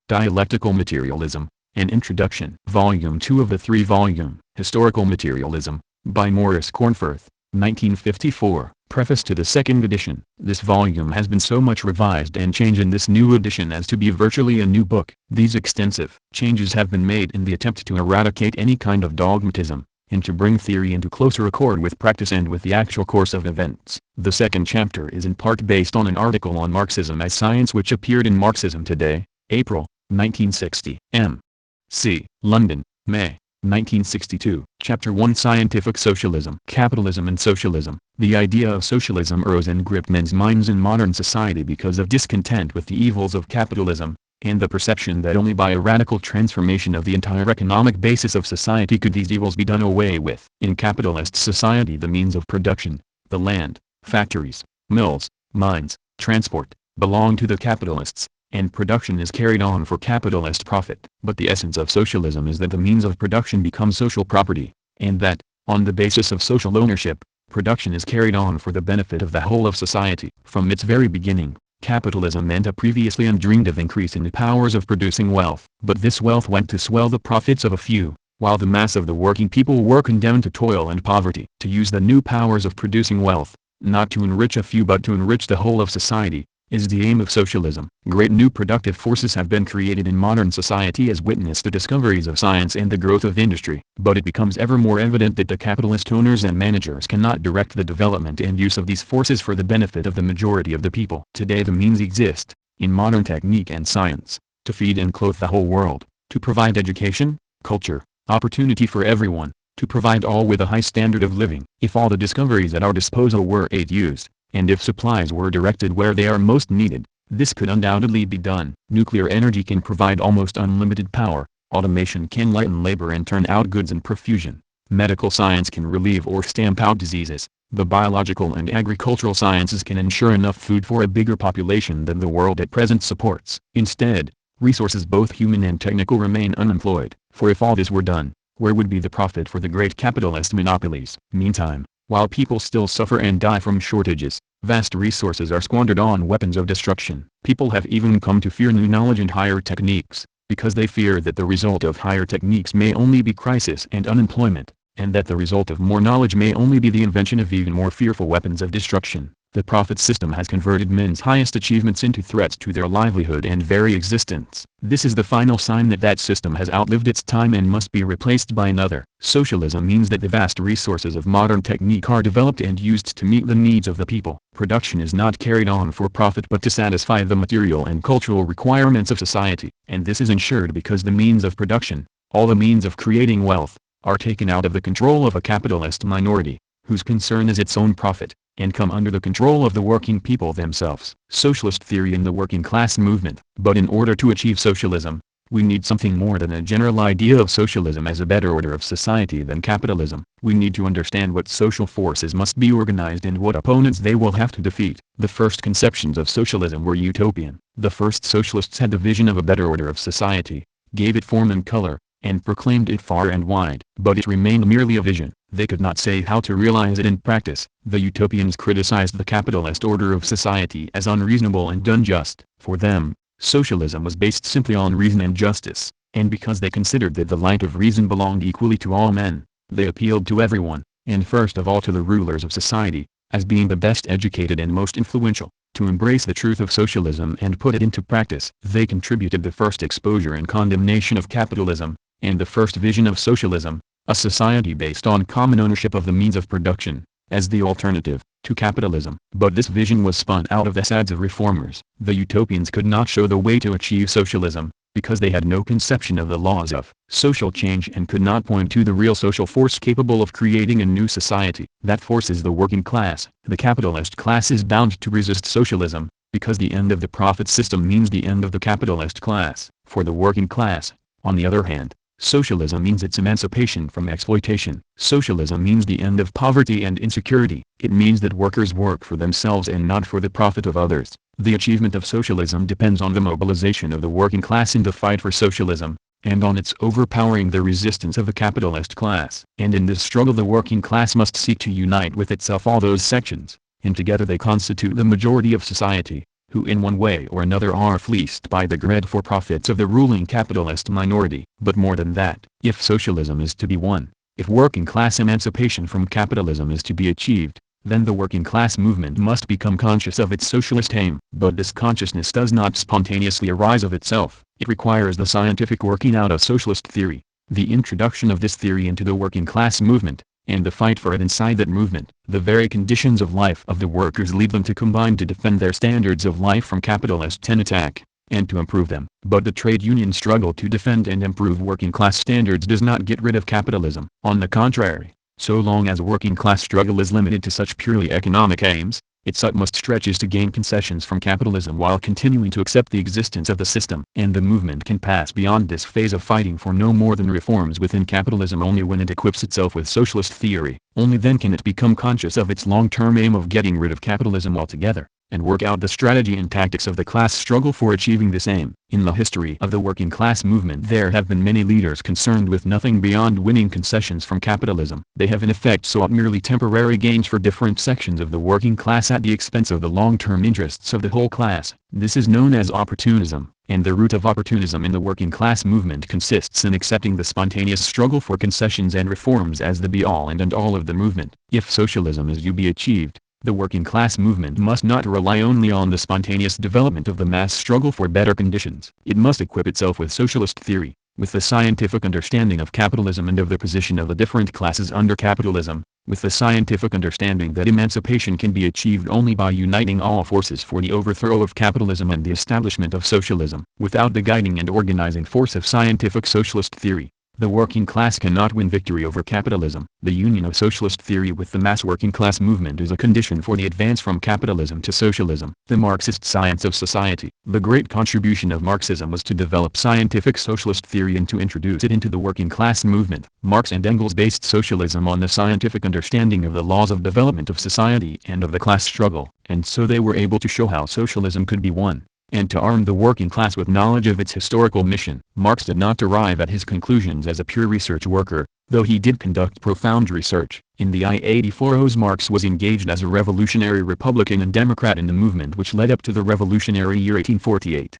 Dialectical Materialism, An Introduction. Volume 2 of the 3-volume Historical Materialism, by Maurice Cornforth, 1954. Preface to the second edition. This volume has been so much revised and changed in this new edition as to be virtually a new book. These extensive changes have been made in the attempt to eradicate any kind of dogmatism, and to bring theory into closer accord with practice and with the actual course of events. The second chapter is in part based on an article on Marxism as Science which appeared in Marxism Today, April, 1960. M.C. London, May, 1962. Chapter 1: Scientific Socialism. Capitalism and Socialism. The idea of socialism arose and gripped men's minds in modern society because of discontent with the evils of capitalism, and the perception that only by a radical transformation of the entire economic basis of society could these evils be done away with. In capitalist society, the means of production, the land, factories, mills, mines, transport, belong to the capitalists, and production is carried on for capitalist profit. But the essence of socialism is that the means of production become social property, and that, on the basis of social ownership, production is carried on for the benefit of the whole of society. From its very beginning, capitalism meant a previously undreamed of increase in the powers of producing wealth. But this wealth went to swell the profits of a few, while the mass of the working people were condemned to toil and poverty. To use the new powers of producing wealth, not to enrich a few but to enrich the whole of society, is the aim of socialism. Great new productive forces have been created in modern society as witness the discoveries of science and the growth of industry. But it becomes ever more evident that the capitalist owners and managers cannot direct the development and use of these forces for the benefit of the majority of the people. Today the means exist, in modern technique and science, to feed and clothe the whole world, to provide education, culture, opportunity for everyone, to provide all with a high standard of living. If all the discoveries at our disposal were used, and if supplies were directed where they are most needed, this could undoubtedly be done. Nuclear energy can provide almost unlimited power, automation can lighten labor and turn out goods in profusion, medical science can relieve or stamp out diseases, the biological and agricultural sciences can ensure enough food for a bigger population than the world at present supports. Instead, resources both human and technical remain unemployed, for if all this were done, where would be the profit for the great capitalist monopolies? Meantime, while people still suffer and die from shortages, vast resources are squandered on weapons of destruction. People have even come to fear new knowledge and higher techniques, because they fear that the result of higher techniques may only be crisis and unemployment, and that the result of more knowledge may only be the invention of even more fearful weapons of destruction. The profit system has converted men's highest achievements into threats to their livelihood and very existence. This is the final sign that that system has outlived its time and must be replaced by another. Socialism means that the vast resources of modern technique are developed and used to meet the needs of the people. Production is not carried on for profit but to satisfy the material and cultural requirements of society. And this is ensured because the means of production, all the means of creating wealth, are taken out of the control of a capitalist minority, whose concern is its own profit, and come under the control of the working people themselves. Socialist theory in the working class movement. But in order to achieve socialism, we need something more than a general idea of socialism as a better order of society than capitalism. We need to understand what social forces must be organized and what opponents they will have to defeat. The first conceptions of socialism were utopian. The first socialists had the vision of a better order of society, gave it form and color, and proclaimed it far and wide. But it remained merely a vision. They could not say how to realize it in practice. The utopians criticized the capitalist order of society as unreasonable and unjust. For them, socialism was based simply on reason and justice, and because they considered that the light of reason belonged equally to all men, they appealed to everyone, and first of all to the rulers of society, as being the best educated and most influential, to embrace the truth of socialism and put it into practice. They contributed the first exposure and condemnation of capitalism, and the first vision of socialism, a society based on common ownership of the means of production, as the alternative to capitalism. But this vision was spun out of the heads of reformers. The utopians could not show the way to achieve socialism, because they had no conception of the laws of social change and could not point to the real social force capable of creating a new society. That force is the working class. The capitalist class is bound to resist socialism, because the end of the profit system means the end of the capitalist class. For the working class, on the other hand, socialism means its emancipation from exploitation. Socialism means the end of poverty and insecurity. It means that workers work for themselves and not for the profit of others. The achievement of socialism depends on the mobilization of the working class in the fight for socialism, and on its overpowering the resistance of the capitalist class. And in this struggle the working class must seek to unite with itself all those sections, and together they constitute the majority of society. who in one way or another are fleeced by the greed for profits of the ruling capitalist minority. But more than that, if socialism is to be won, if working class emancipation from capitalism is to be achieved, then the working class movement must become conscious of its socialist aim. But this consciousness does not spontaneously arise of itself. It requires the scientific working out of socialist theory, the introduction of this theory into the working class movement, and the fight for it inside that movement. The very conditions of life of the workers lead them to combine to defend their standards of life from capitalist attack, and to improve them. But the trade union struggle to defend and improve working class standards does not get rid of capitalism. On the contrary, so long as working class struggle is limited to such purely economic aims, its utmost stretch is to gain concessions from capitalism while continuing to accept the existence of the system. And the movement can pass beyond this phase of fighting for no more than reforms within capitalism only when it equips itself with socialist theory. Only then can it become conscious of its long-term aim of getting rid of capitalism altogether, and work out the strategy and tactics of the class struggle for achieving this aim. In the history of the working class movement there have been many leaders concerned with nothing beyond winning concessions from capitalism. They have in effect sought merely temporary gains for different sections of the working class at the expense of the long-term interests of the whole class. This is known as opportunism, and the root of opportunism in the working class movement consists in accepting the spontaneous struggle for concessions and reforms as the be-all and end-all of the movement. If socialism is to be achieved, the working class movement must not rely only on the spontaneous development of the mass struggle for better conditions. It must equip itself with socialist theory, with the scientific understanding of capitalism and of the position of the different classes under capitalism, with the scientific understanding that emancipation can be achieved only by uniting all forces for the overthrow of capitalism and the establishment of socialism. Without the guiding and organizing force of scientific socialist theory, the working class cannot win victory over capitalism. The union of socialist theory with the mass working class movement is a condition for the advance from capitalism to socialism. The Marxist science of society. The great contribution of Marxism was to develop scientific socialist theory and to introduce it into the working class movement. Marx and Engels based socialism on the scientific understanding of the laws of development of society and of the class struggle, and so they were able to show how socialism could be won, and to arm the working class with knowledge of its historical mission. Marx did not arrive at his conclusions as a pure research worker, though he did conduct profound research. In the I-84's Marx was engaged as a revolutionary Republican and Democrat in the movement which led up to the revolutionary year 1848.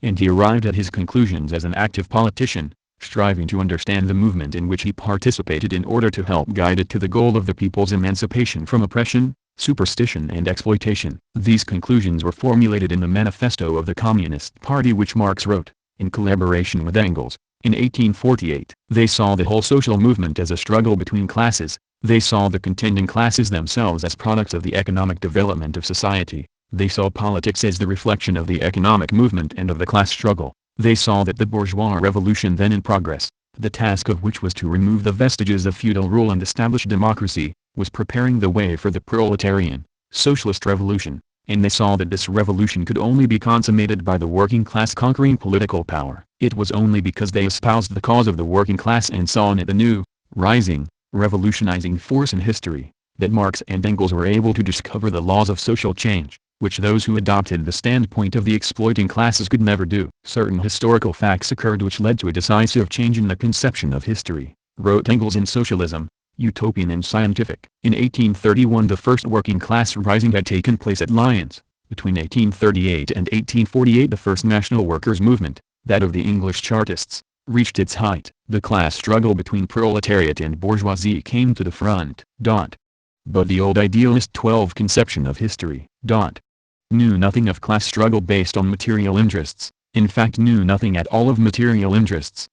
And he arrived at his conclusions as an active politician, striving to understand the movement in which he participated in order to help guide it to the goal of the people's emancipation from oppression, superstition and exploitation. These conclusions were formulated in the manifesto of the Communist Party which Marx wrote, in collaboration with Engels, in 1848. They saw the whole social movement as a struggle between classes. They saw the contending classes themselves as products of the economic development of society. They saw politics as the reflection of the economic movement and of the class struggle. They saw that the bourgeois revolution then in progress, the task of which was to remove the vestiges of feudal rule and establish democracy, was preparing the way for the proletarian, socialist revolution, and they saw that this revolution could only be consummated by the working class conquering political power. It was only because they espoused the cause of the working class and saw in it the new, rising, revolutionizing force in history, that Marx and Engels were able to discover the laws of social change, which those who adopted the standpoint of the exploiting classes could never do. Certain historical facts occurred which led to a decisive change in the conception of history, wrote Engels in Socialism, Utopian and Scientific. In 1831 the first working class rising had taken place at Lyons. Between 1838 and 1848 the first national workers' movement, that of the English Chartists, reached its height. The class struggle between proletariat and bourgeoisie came to the front. But the old idealist 12 conception of history, knew nothing of class struggle based on material interests, in fact knew nothing at all of material interests.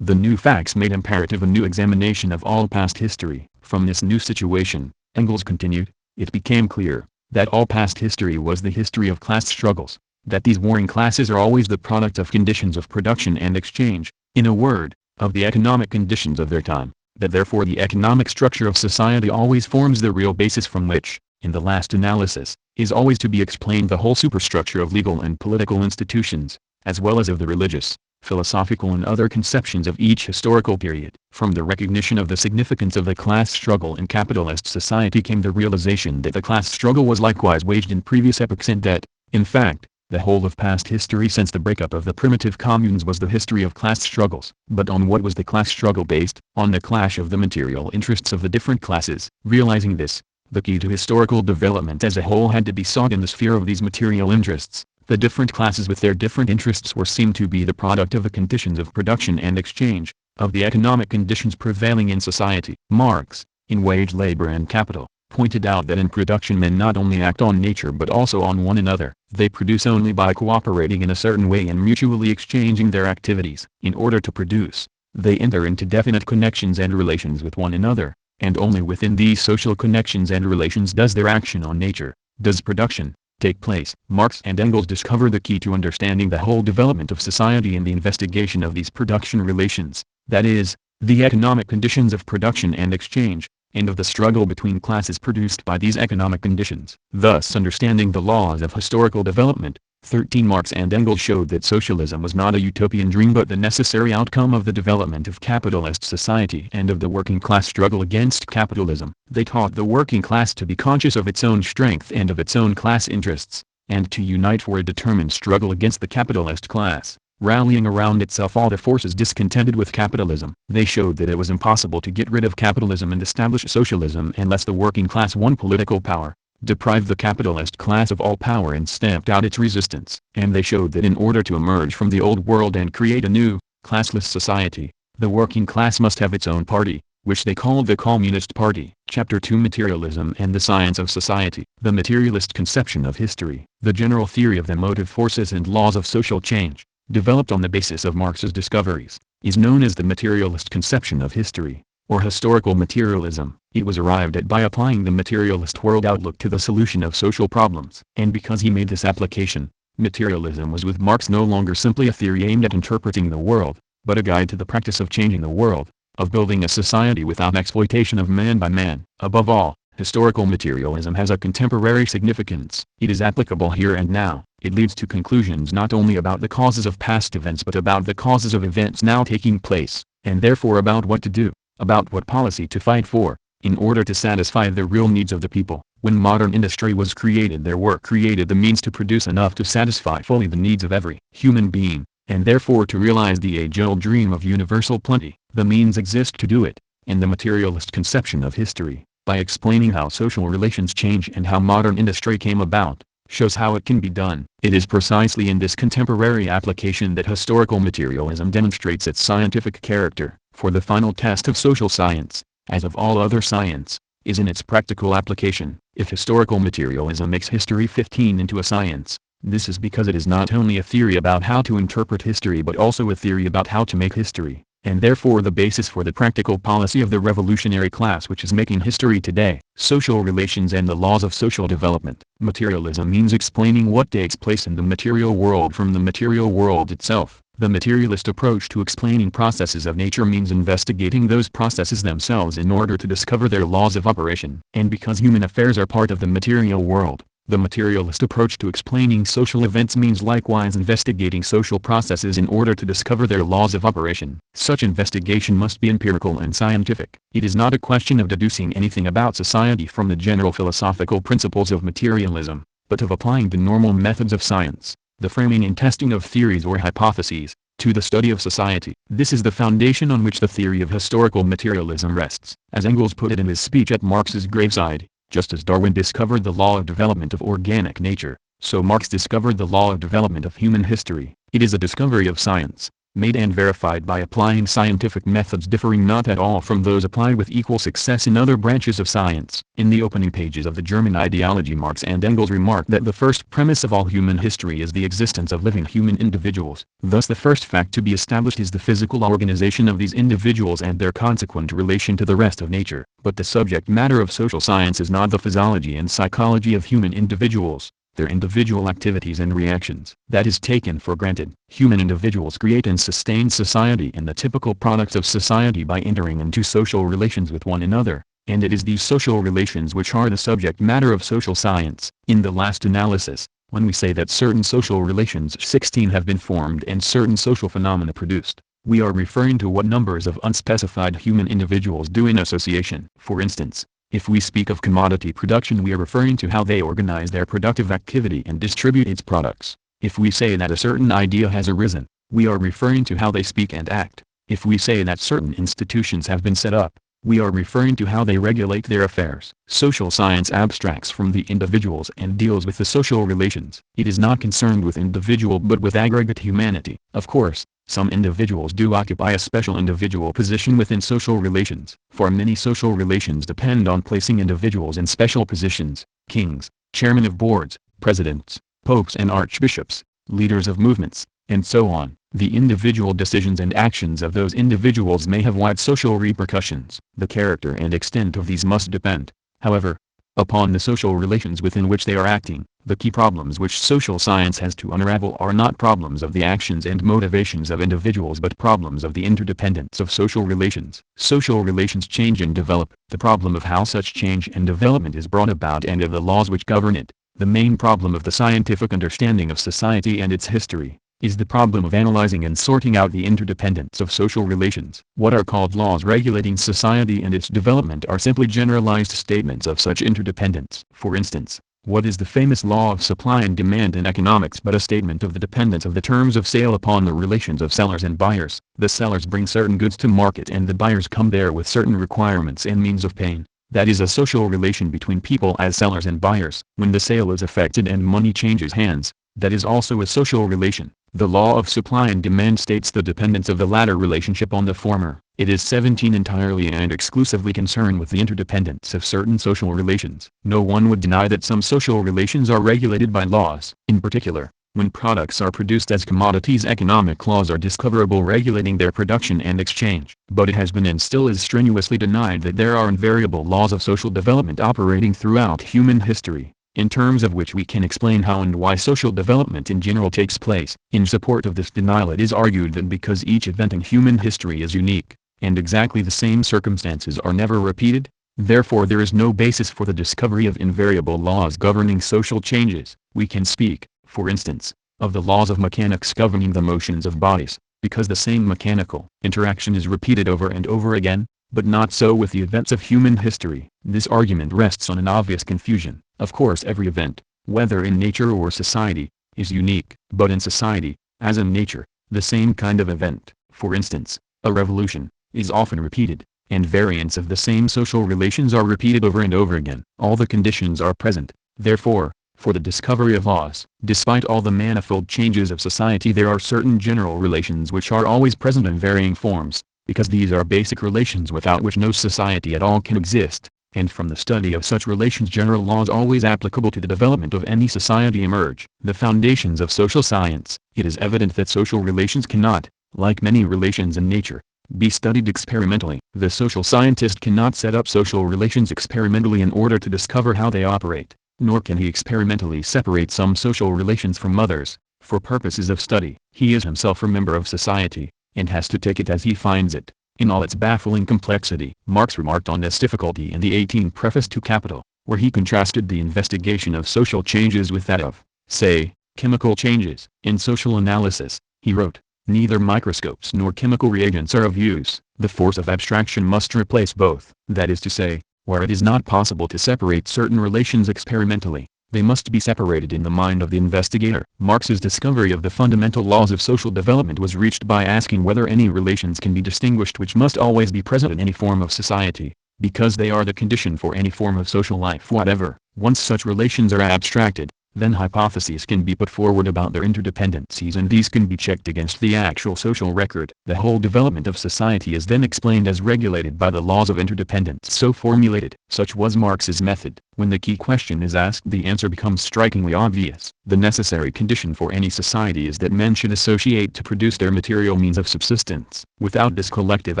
The new facts made imperative a new examination of all past history. From this new situation, Engels continued, it became clear that all past history was the history of class struggles, that these warring classes are always the product of conditions of production and exchange, in a word, of the economic conditions of their time, that therefore the economic structure of society always forms the real basis from which, in the last analysis, is always to be explained the whole superstructure of legal and political institutions, as well as of the religious, philosophical and other conceptions of each historical period. From the recognition of the significance of the class struggle in capitalist society came the realization that the class struggle was likewise waged in previous epochs and that, in fact, the whole of past history since the breakup of the primitive communes was the history of class struggles. But on what was the class struggle based? On the clash of the material interests of the different classes. Realizing this, The key to historical development as a whole had to be sought in the sphere of these material interests. The different classes with their different interests were seen to be the product of the conditions of production and exchange, of the economic conditions prevailing in society. Marx, in Wage Labor and Capital, pointed out that in production men not only act on nature but also on one another. They produce only by cooperating in a certain way and mutually exchanging their activities. In order to produce, they enter into definite connections and relations with one another, and only within these social connections and relations does their action on nature, does production, take place. Marx and Engels discover the key to understanding the whole development of society in the investigation of these production relations, that is, the economic conditions of production and exchange, and of the struggle between classes produced by these economic conditions. Thus understanding the laws of historical development, 13 Marx and Engels showed that socialism was not a utopian dream but the necessary outcome of the development of capitalist society and of the working class struggle against capitalism. They taught the working class to be conscious of its own strength and of its own class interests, and to unite for a determined struggle against the capitalist class, rallying around itself all the forces discontented with capitalism. They showed that it was impossible to get rid of capitalism and establish socialism unless the working class won political power, deprived the capitalist class of all power and stamped out its resistance. And they showed that in order to emerge from the old world and create a new, classless society, the working class must have its own party, which they called the Communist Party. Chapter 2 Materialism and the Science of Society. The materialist conception of history, the general theory of the motive forces and laws of social change, developed on the basis of Marx's discoveries, is known as the materialist conception of history, or historical materialism. It was arrived at by applying the materialist world outlook to the solution of social problems. And because he made this application, materialism was with Marx no longer simply a theory aimed at interpreting the world, but a guide to the practice of changing the world, of building a society without exploitation of man by man. Above all, historical materialism has a contemporary significance. It is applicable here and now. It leads to conclusions not only about the causes of past events but about the causes of events now taking place, and therefore about what to do, about what policy to fight for, in order to satisfy the real needs of the people. When modern industry was created, there were created the means to produce enough to satisfy fully the needs of every human being, and therefore to realize the age-old dream of universal plenty. The means exist to do it, and the materialist conception of history, by explaining how social relations change and how modern industry came about, shows how it can be done. It is precisely in this contemporary application that historical materialism demonstrates its scientific character, for the final test of social science, as of all other science, is in its practical application. If historical materialism makes history 15 into a science, this is because it is not only a theory about how to interpret history but also a theory about how to make history, and therefore the basis for the practical policy of the revolutionary class which is making history today. Social relations and the laws of social development. Materialism means explaining what takes place in the material world from the material world itself. The materialist approach to explaining processes of nature means investigating those processes themselves in order to discover their laws of operation. And because human affairs are part of the material world, the materialist approach to explaining social events means likewise investigating social processes in order to discover their laws of operation. Such investigation must be empirical and scientific. It is not a question of deducing anything about society from the general philosophical principles of materialism, but of applying the normal methods of science, the framing and testing of theories or hypotheses, to the study of society. This is the foundation on which the theory of historical materialism rests. As Engels put it in his speech at Marx's graveside, just as Darwin discovered the law of development of organic nature, so Marx discovered the law of development of human history. It is a discovery of science, made and verified by applying scientific methods differing not at all from those applied with equal success in other branches of science. In the opening pages of the German ideology, Marx and Engels remarked that the first premise of all human history is the existence of living human individuals. Thus the first fact to be established is the physical organization of these individuals and their consequent relation to the rest of nature. But the subject matter of social science is not the physiology and psychology of human individuals, their individual activities and reactions. That is taken for granted. Human individuals create and sustain society and the typical products of society by entering into social relations with one another, and it is these social relations which are the subject matter of social science. In the last analysis, when we say that certain social relations 16 have been formed and certain social phenomena produced, we are referring to what numbers of unspecified human individuals do in association. For instance, if we speak of commodity production, we are referring to how they organize their productive activity and distribute its products. If we say that a certain idea has arisen, we are referring to how they speak and act. If we say that certain institutions have been set up, We are referring to how they regulate their affairs. Social science abstracts from the individuals and deals with the social relations. It is not concerned with individual but with aggregate humanity. Of course, some individuals do occupy a special individual position within social relations, for many social relations depend on placing individuals in special positions: kings, chairmen of boards, presidents, popes and archbishops, leaders of movements, and so on. The individual decisions and actions of those individuals may have wide social repercussions. The character and extent of these must depend, however, upon the social relations within which they are acting. The key problems which social science has to unravel are not problems of the actions and motivations of individuals but problems of the interdependence of social relations. Social relations change and develop. The problem of how such change and development is brought about and of the laws which govern it, the main problem of the scientific understanding of society and its history, is the problem of analyzing and sorting out the interdependence of social relations. What are called laws regulating society and its development are simply generalized statements of such interdependence. For instance, what is the famous law of supply and demand in economics but a statement of the dependence of the terms of sale upon the relations of sellers and buyers? The sellers bring certain goods to market and the buyers come there with certain requirements and means of paying. That is a social relation between people as sellers and buyers. When the sale is effected and money changes hands, that is also a social relation. The law of supply and demand states the dependence of the latter relationship on the former. It is 17 entirely and exclusively concerned with the interdependence of certain social relations. No one would deny that some social relations are regulated by laws. In particular, when products are produced as commodities, economic laws are discoverable regulating their production and exchange. But it has been and still is strenuously denied that there are invariable laws of social development operating throughout human history, in terms of which we can explain how and why social development in general takes place. In support of this denial it is argued that because each event in human history is unique, and exactly the same circumstances are never repeated, therefore there is no basis for the discovery of invariable laws governing social changes. We can speak, for instance, of the laws of mechanics governing the motions of bodies, because the same mechanical interaction is repeated over and over again, but not so with the events of human history. This argument rests on an obvious confusion. Of course every event, whether in nature or society, is unique, but in society, as in nature, the same kind of event, for instance, a revolution, is often repeated, and variants of the same social relations are repeated over and over again. All the conditions are present, therefore, for the discovery of laws. Despite all the manifold changes of society there are certain general relations which are always present in varying forms, because these are basic relations without which no society at all can exist, and from the study of such relations general laws always applicable to the development of any society emerge. The foundations of social science. It is evident that social relations cannot, like many relations in nature, be studied experimentally. The social scientist cannot set up social relations experimentally in order to discover how they operate, nor can he experimentally separate some social relations from others, for purposes of study. He is himself a member of society, and has to take it as he finds it, in all its baffling complexity. Marx remarked on this difficulty in the 18th preface to Capital, where he contrasted the investigation of social changes with that of, say, chemical changes. In Social Analysis, he wrote, "Neither microscopes nor chemical reagents are of use. The force of abstraction must replace both. That is to say, where it is not possible to separate certain relations experimentally, they must be separated in the mind of the investigator." Marx's discovery of the fundamental laws of social development was reached by asking whether any relations can be distinguished which must always be present in any form of society, because they are the condition for any form of social life whatever. Once such relations are abstracted, then hypotheses can be put forward about their interdependencies and these can be checked against the actual social record. The whole development of society is then explained as regulated by the laws of interdependence so formulated. Such was Marx's method. When the key question is asked the answer becomes strikingly obvious. The necessary condition for any society is that men should associate to produce their material means of subsistence. Without this collective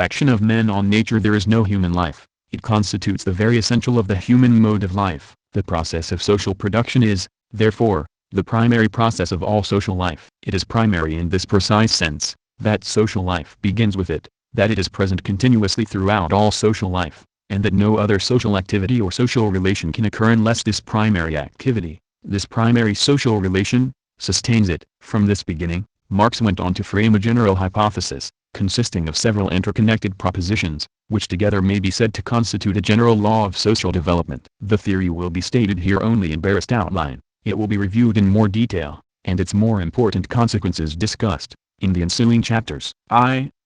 action of men on nature there is no human life. It constitutes the very essential of the human mode of life. The process of social production is, therefore, the primary process of all social life. It is primary in this precise sense, that social life begins with it, that it is present continuously throughout all social life, and that no other social activity or social relation can occur unless this primary activity, this primary social relation, sustains it. From this beginning, Marx went on to frame a general hypothesis, consisting of several interconnected propositions, which together may be said to constitute a general law of social development. The theory will be stated here only in barest outline. It will be reviewed in more detail, and its more important consequences discussed, in the ensuing chapters.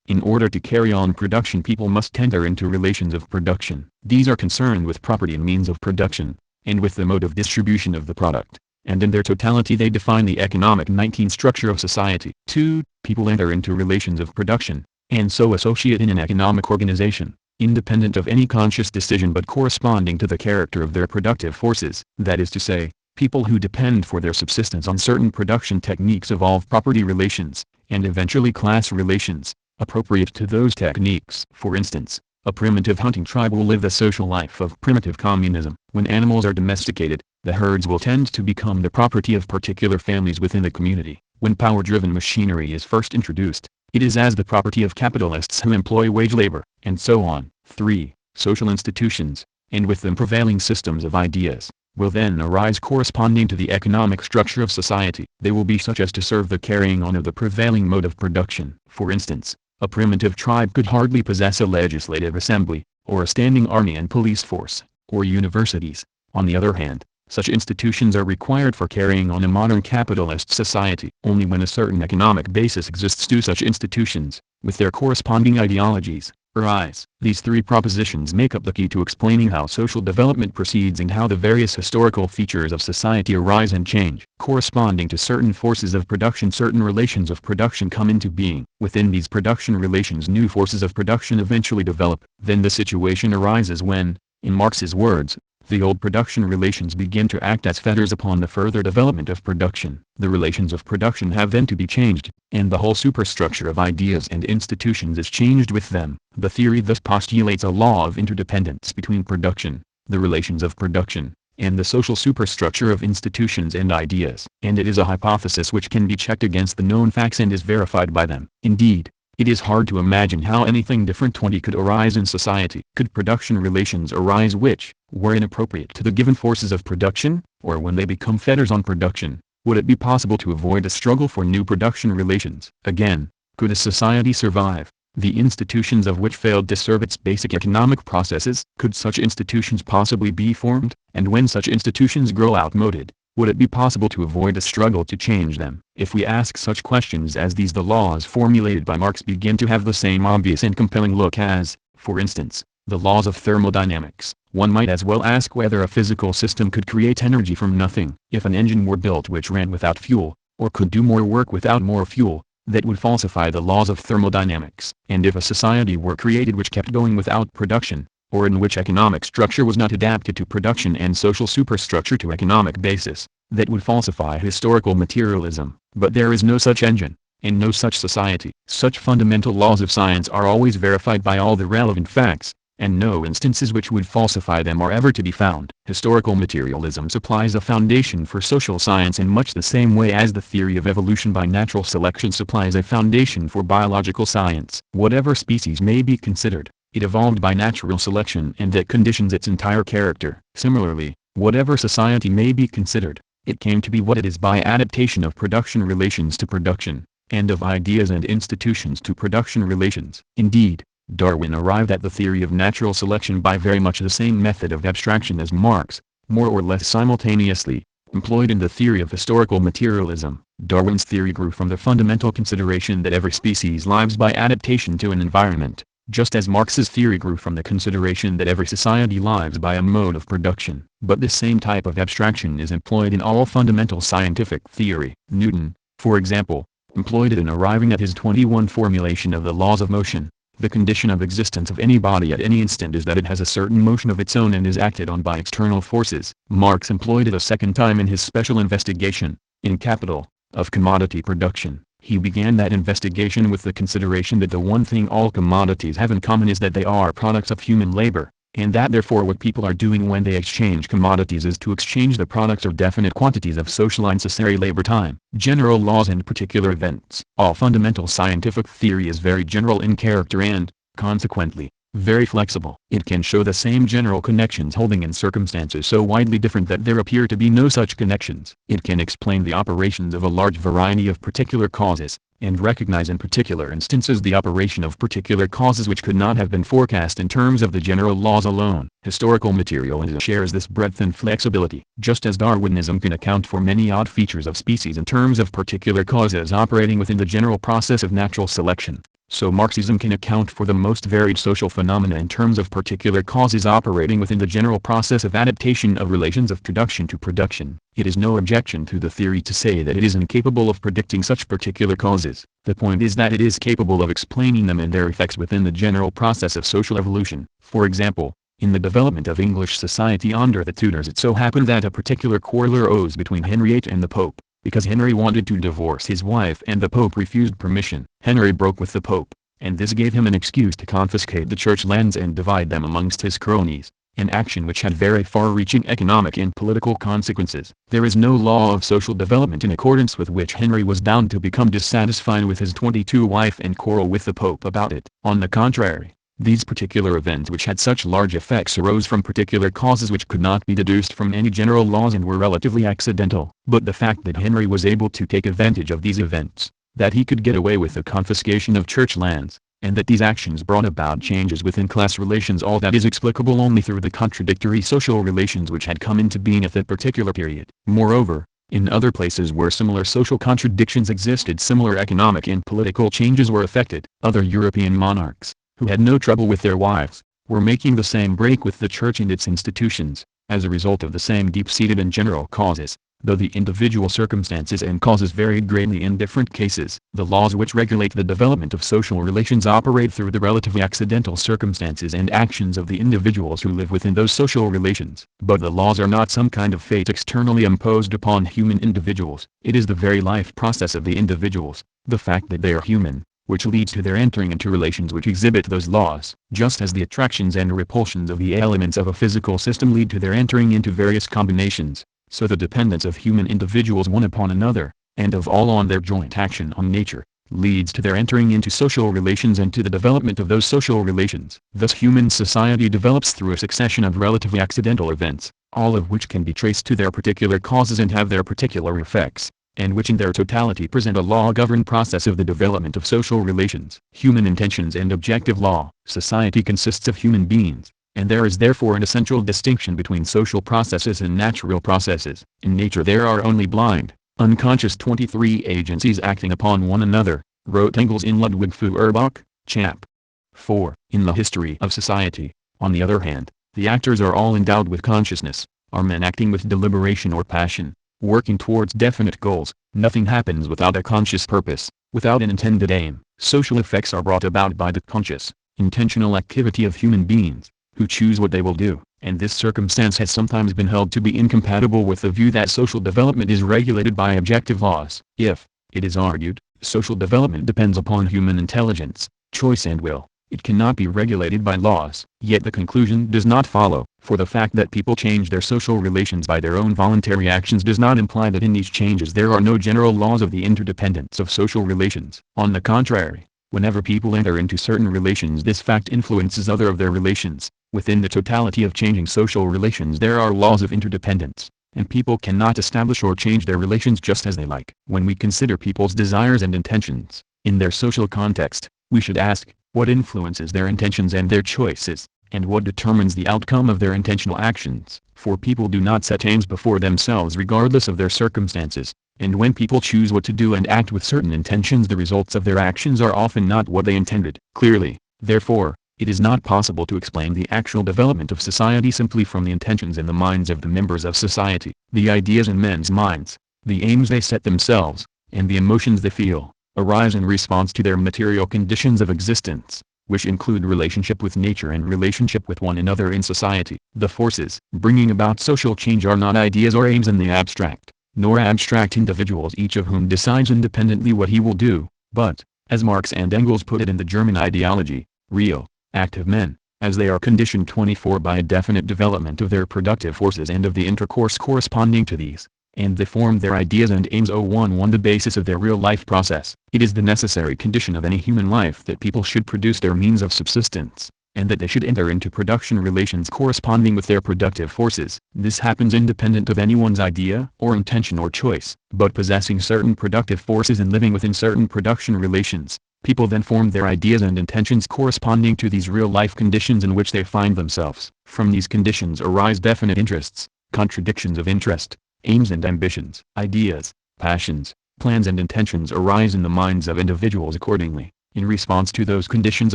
In In order to carry on production, people must enter into relations of production. These are concerned with property and means of production, and with the mode of distribution of the product, and in their totality they define the economic 19 structure of society. 2. People enter into relations of production, and so associate in an economic organization, independent of any conscious decision but corresponding to the character of their productive forces. That is to say, people who depend for their subsistence on certain production techniques evolve property relations, and eventually class relations, appropriate to those techniques. For instance, a primitive hunting tribe will live the social life of primitive communism. When animals are domesticated, the herds will tend to become the property of particular families within the community. When power-driven machinery is first introduced, it is as the property of capitalists who employ wage labor, and so on. 3. Social institutions, and with them prevailing systems of ideas, will then arise corresponding to the economic structure of society. They will be such as to serve the carrying on of the prevailing mode of production. For instance, a primitive tribe could hardly possess a legislative assembly, or a standing army and police force, or universities. On the other hand, such institutions are required for carrying on a modern capitalist society. Only when a certain economic basis exists do such institutions, with their corresponding ideologies, arise. These three propositions make up the key to explaining how social development proceeds and how the various historical features of society arise and change. Corresponding to certain forces of production, certain relations of production come into being. Within these production relations, new forces of production eventually develop. Then the situation arises when, in Marx's words, the old production relations begin to act as fetters upon the further development of production. The relations of production have then to be changed, and the whole superstructure of ideas and institutions is changed with them. The theory thus postulates a law of interdependence between production, the relations of production, and the social superstructure of institutions and ideas. And it is a hypothesis which can be checked against the known facts and is verified by them. Indeed, it is hard to imagine how anything different could arise in society. Could production relations arise which were inappropriate to the given forces of production, or when they become fetters on production, would it be possible to avoid a struggle for new production relations? Again, could a society survive, the institutions of which failed to serve its basic economic processes? Could such institutions possibly be formed? And when such institutions grow outmoded, would it be possible to avoid a struggle to change them? If we ask such questions as these, the laws formulated by Marx begin to have the same obvious and compelling look as, for instance, the laws of thermodynamics. One might as well ask whether a physical system could create energy from nothing. If an engine were built which ran without fuel, or could do more work without more fuel, that would falsify the laws of thermodynamics. And if a society were created which kept going without production, or in which economic structure was not adapted to production and social superstructure to economic basis, that would falsify historical materialism. But there is no such engine, and no such society. Such fundamental laws of science are always verified by all the relevant facts, and no instances which would falsify them are ever to be found. Historical materialism supplies a foundation for social science in much the same way as the theory of evolution by natural selection supplies a foundation for biological science. Whatever species may be considered, it evolved by natural selection, and that conditions its entire character. Similarly, whatever society may be considered, it came to be what it is by adaptation of production relations to production, and of ideas and institutions to production relations. Indeed, Darwin arrived at the theory of natural selection by very much the same method of abstraction as Marx, more or less simultaneously, employed in the theory of historical materialism. Darwin's theory grew from the fundamental consideration that every species lives by adaptation to an environment, just as Marx's theory grew from the consideration that every society lives by a mode of production. But this same type of abstraction is employed in all fundamental scientific theory. Newton, for example, employed it in arriving at his 21 formulation of the laws of motion. The condition of existence of any body at any instant is that it has a certain motion of its own and is acted on by external forces. Marx employed it a second time in his special investigation, in Capital, of commodity production. He began that investigation with the consideration that the one thing all commodities have in common is that they are products of human labor, and that therefore what people are doing when they exchange commodities is to exchange the products of definite quantities of social and necessary labor time. General laws and particular events. All fundamental scientific theory is very general in character and, consequently, very flexible. It can show the same general connections holding in circumstances so widely different that there appear to be no such connections. It can explain the operations of a large variety of particular causes, and recognize in particular instances the operation of particular causes which could not have been forecast in terms of the general laws alone. Historical materialism shares this breadth and flexibility. Just as Darwinism can account for many odd features of species in terms of particular causes operating within the general process of natural selection, So Marxism can account for the most varied social phenomena in terms of particular causes operating within the general process of adaptation of relations of production to production. It is no objection to the theory to say that it is incapable of predicting such particular causes. The point is that it is capable of explaining them and their effects within the general process of social evolution. For example, in the development of English society under the Tudors, it so happened that a particular quarrel arose between Henry VIII and the Pope. Because Henry wanted to divorce his wife and the Pope refused permission, Henry broke with the Pope, and this gave him an excuse to confiscate the church lands and divide them amongst his cronies, an action which had very far-reaching economic and political consequences. There is no law of social development in accordance with which Henry was bound to become dissatisfied with his 22 wife and quarrel with the Pope about it. On the contrary, these particular events which had such large effects arose from particular causes which could not be deduced from any general laws and were relatively accidental. But the fact that Henry was able to take advantage of these events, that he could get away with the confiscation of church lands, and that these actions brought about changes within class relations, all that is explicable only through the contradictory social relations which had come into being at that particular period. Moreover, in other places where similar social contradictions existed, similar economic and political changes were effected. Other European monarchs, who had no trouble with their wives, were making the same break with the church and its institutions, as a result of the same deep-seated and general causes, though the individual circumstances and causes varied greatly in different cases. The laws which regulate the development of social relations operate through the relatively accidental circumstances and actions of the individuals who live within those social relations. But the laws are not some kind of fate externally imposed upon human individuals. It is the very life process of the individuals, the fact that they are human, which leads to their entering into relations which exhibit those laws. Just as the attractions and repulsions of the elements of a physical system lead to their entering into various combinations, so the dependence of human individuals one upon another, and of all on their joint action on nature, leads to their entering into social relations and to the development of those social relations. Thus human society develops through a succession of relatively accidental events, all of which can be traced to their particular causes and have their particular effects, and which in their totality present a law-governed process of the development of social relations. Human intentions and objective law. Society consists of human beings, and there is therefore an essential distinction between social processes and natural processes. In nature there are only blind, unconscious 23 agencies acting upon one another, wrote Engels in Ludwig Feuerbach, chap. 4. In the history of society, on the other hand, the actors are all endowed with consciousness, are men acting with deliberation or passion, working towards definite goals. Nothing happens without a conscious purpose, without an intended aim. Social effects are brought about by the conscious, intentional activity of human beings, who choose what they will do, and this circumstance has sometimes been held to be incompatible with the view that social development is regulated by objective laws. If, it is argued, social development depends upon human intelligence, choice and will, it cannot be regulated by laws. Yet the conclusion does not follow, for the fact that people change their social relations by their own voluntary actions does not imply that in these changes there are no general laws of the interdependence of social relations. On the contrary, whenever people enter into certain relations, this fact influences other of their relations. Within the totality of changing social relations there are laws of interdependence, and people cannot establish or change their relations just as they like. When we consider people's desires and intentions, in their social context, we should ask, what influences their intentions and their choices, and what determines the outcome of their intentional actions? For people do not set aims before themselves regardless of their circumstances, and when people choose what to do and act with certain intentions, the results of their actions are often not what they intended. Clearly, therefore, it is not possible to explain the actual development of society simply from the intentions in the minds of the members of society. The ideas in men's minds, the aims they set themselves, and the emotions they feel, arise in response to their material conditions of existence, which include relationship with nature and relationship with one another in society. The forces bringing about social change are not ideas or aims in the abstract, nor abstract individuals each of whom decides independently what he will do, but, as Marx and Engels put it in the German ideology, real, active men, as they are conditioned 24 by a definite development of their productive forces and of the intercourse corresponding to these, and they form their ideas and aims 011 the basis of their real life process. It is the necessary condition of any human life that people should produce their means of subsistence, and that they should enter into production relations corresponding with their productive forces. This happens independent of anyone's idea or intention or choice. But possessing certain productive forces and living within certain production relations, people then form their ideas and intentions corresponding to these real-life conditions in which they find themselves. From these conditions arise definite interests, contradictions of interest, aims and ambitions. Ideas, passions, plans and intentions arise in the minds of individuals accordingly, in response to those conditions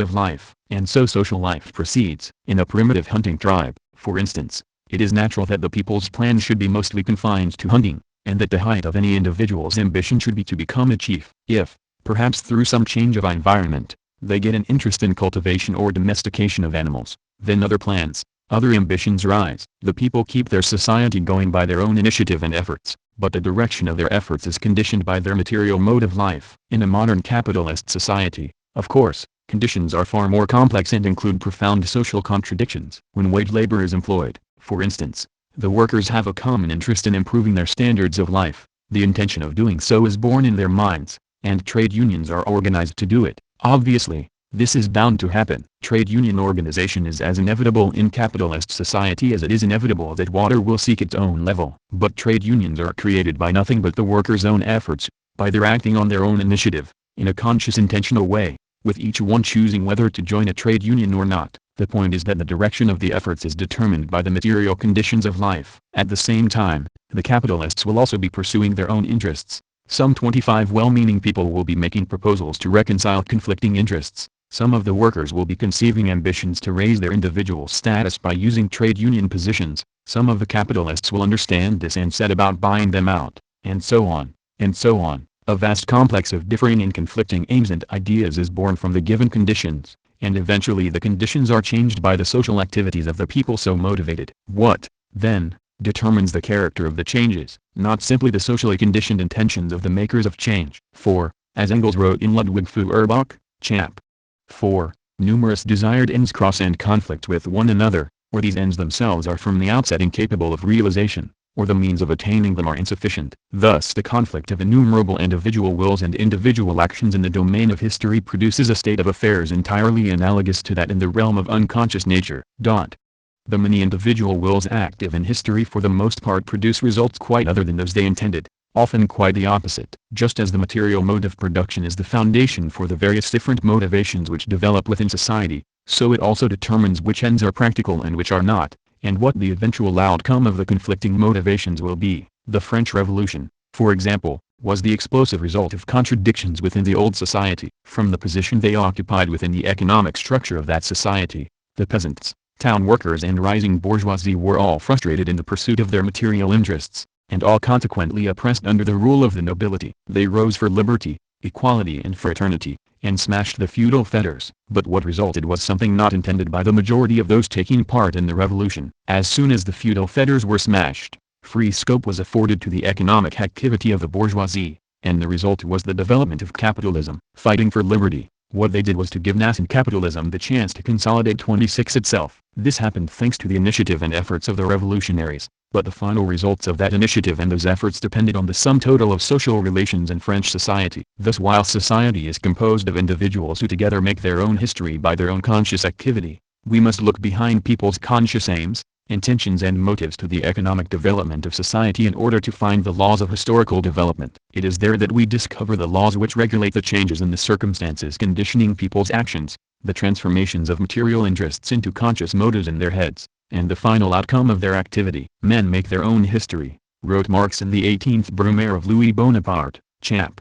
of life. And so social life proceeds. In a primitive hunting tribe, for instance, it is natural that the people's plans should be mostly confined to hunting, and that the height of any individual's ambition should be to become a chief. If, perhaps through some change of environment, they get an interest in cultivation or domestication of animals, then other plans, other ambitions rise. The people keep their society going by their own initiative and efforts, but the direction of their efforts is conditioned by their material mode of life. In a modern capitalist society, of course, conditions are far more complex and include profound social contradictions. When wage labor is employed, for instance, the workers have a common interest in improving their standards of life. The intention of doing so is born in their minds, and trade unions are organized to do it. Obviously, this is bound to happen. Trade union organization is as inevitable in capitalist society as it is inevitable that water will seek its own level. But trade unions are created by nothing but the workers' own efforts, by their acting on their own initiative, in a conscious intentional way, with each one choosing whether to join a trade union or not. The point is that the direction of the efforts is determined by the material conditions of life. At the same time, the capitalists will also be pursuing their own interests. Some 25 well-meaning people will be making proposals to reconcile conflicting interests. Some of the workers will be conceiving ambitions to raise their individual status by using trade union positions. Some of the capitalists will understand this and set about buying them out, and so on, and so on. A vast complex of differing and conflicting aims and ideas is born from the given conditions, and eventually the conditions are changed by the social activities of the people so motivated. What, then, determines the character of the changes? Not simply the socially conditioned intentions of the makers of change. For, as Engels wrote in Ludwig Feuerbach, chap. 4, numerous desired ends cross and conflict with one another, or these ends themselves are from the outset incapable of realization, or the means of attaining them are insufficient. Thus the conflict of innumerable individual wills and individual actions in the domain of history produces a state of affairs entirely analogous to that in the realm of unconscious nature. The many individual wills active in history for the most part produce results quite other than those they intended, often quite the opposite. Just as the material mode of production is the foundation for the various different motivations which develop within society, so it also determines which ends are practical and which are not, and what the eventual outcome of the conflicting motivations will be. The French Revolution, for example, was the explosive result of contradictions within the old society. From the position they occupied within the economic structure of that society, the peasants, town workers and rising bourgeoisie were all frustrated in the pursuit of their material interests, and all consequently oppressed under the rule of the nobility. They rose for liberty, equality and fraternity, and smashed the feudal fetters. But what resulted was something not intended by the majority of those taking part in the revolution. As soon as the feudal fetters were smashed, free scope was afforded to the economic activity of the bourgeoisie, and the result was the development of capitalism. Fighting for liberty, what they did was to give nascent capitalism the chance to consolidate 26 itself. This happened thanks to the initiative and efforts of the revolutionaries, but the final results of that initiative and those efforts depended on the sum total of social relations in French society. Thus, while society is composed of individuals who together make their own history by their own conscious activity, we must look behind people's conscious aims, intentions and motives to the economic development of society in order to find the laws of historical development. It is there that we discover the laws which regulate the changes in the circumstances conditioning people's actions, the transformations of material interests into conscious motives in their heads, and the final outcome of their activity. Men make their own history, wrote Marx in the 18th Brumaire of Louis Bonaparte, chap.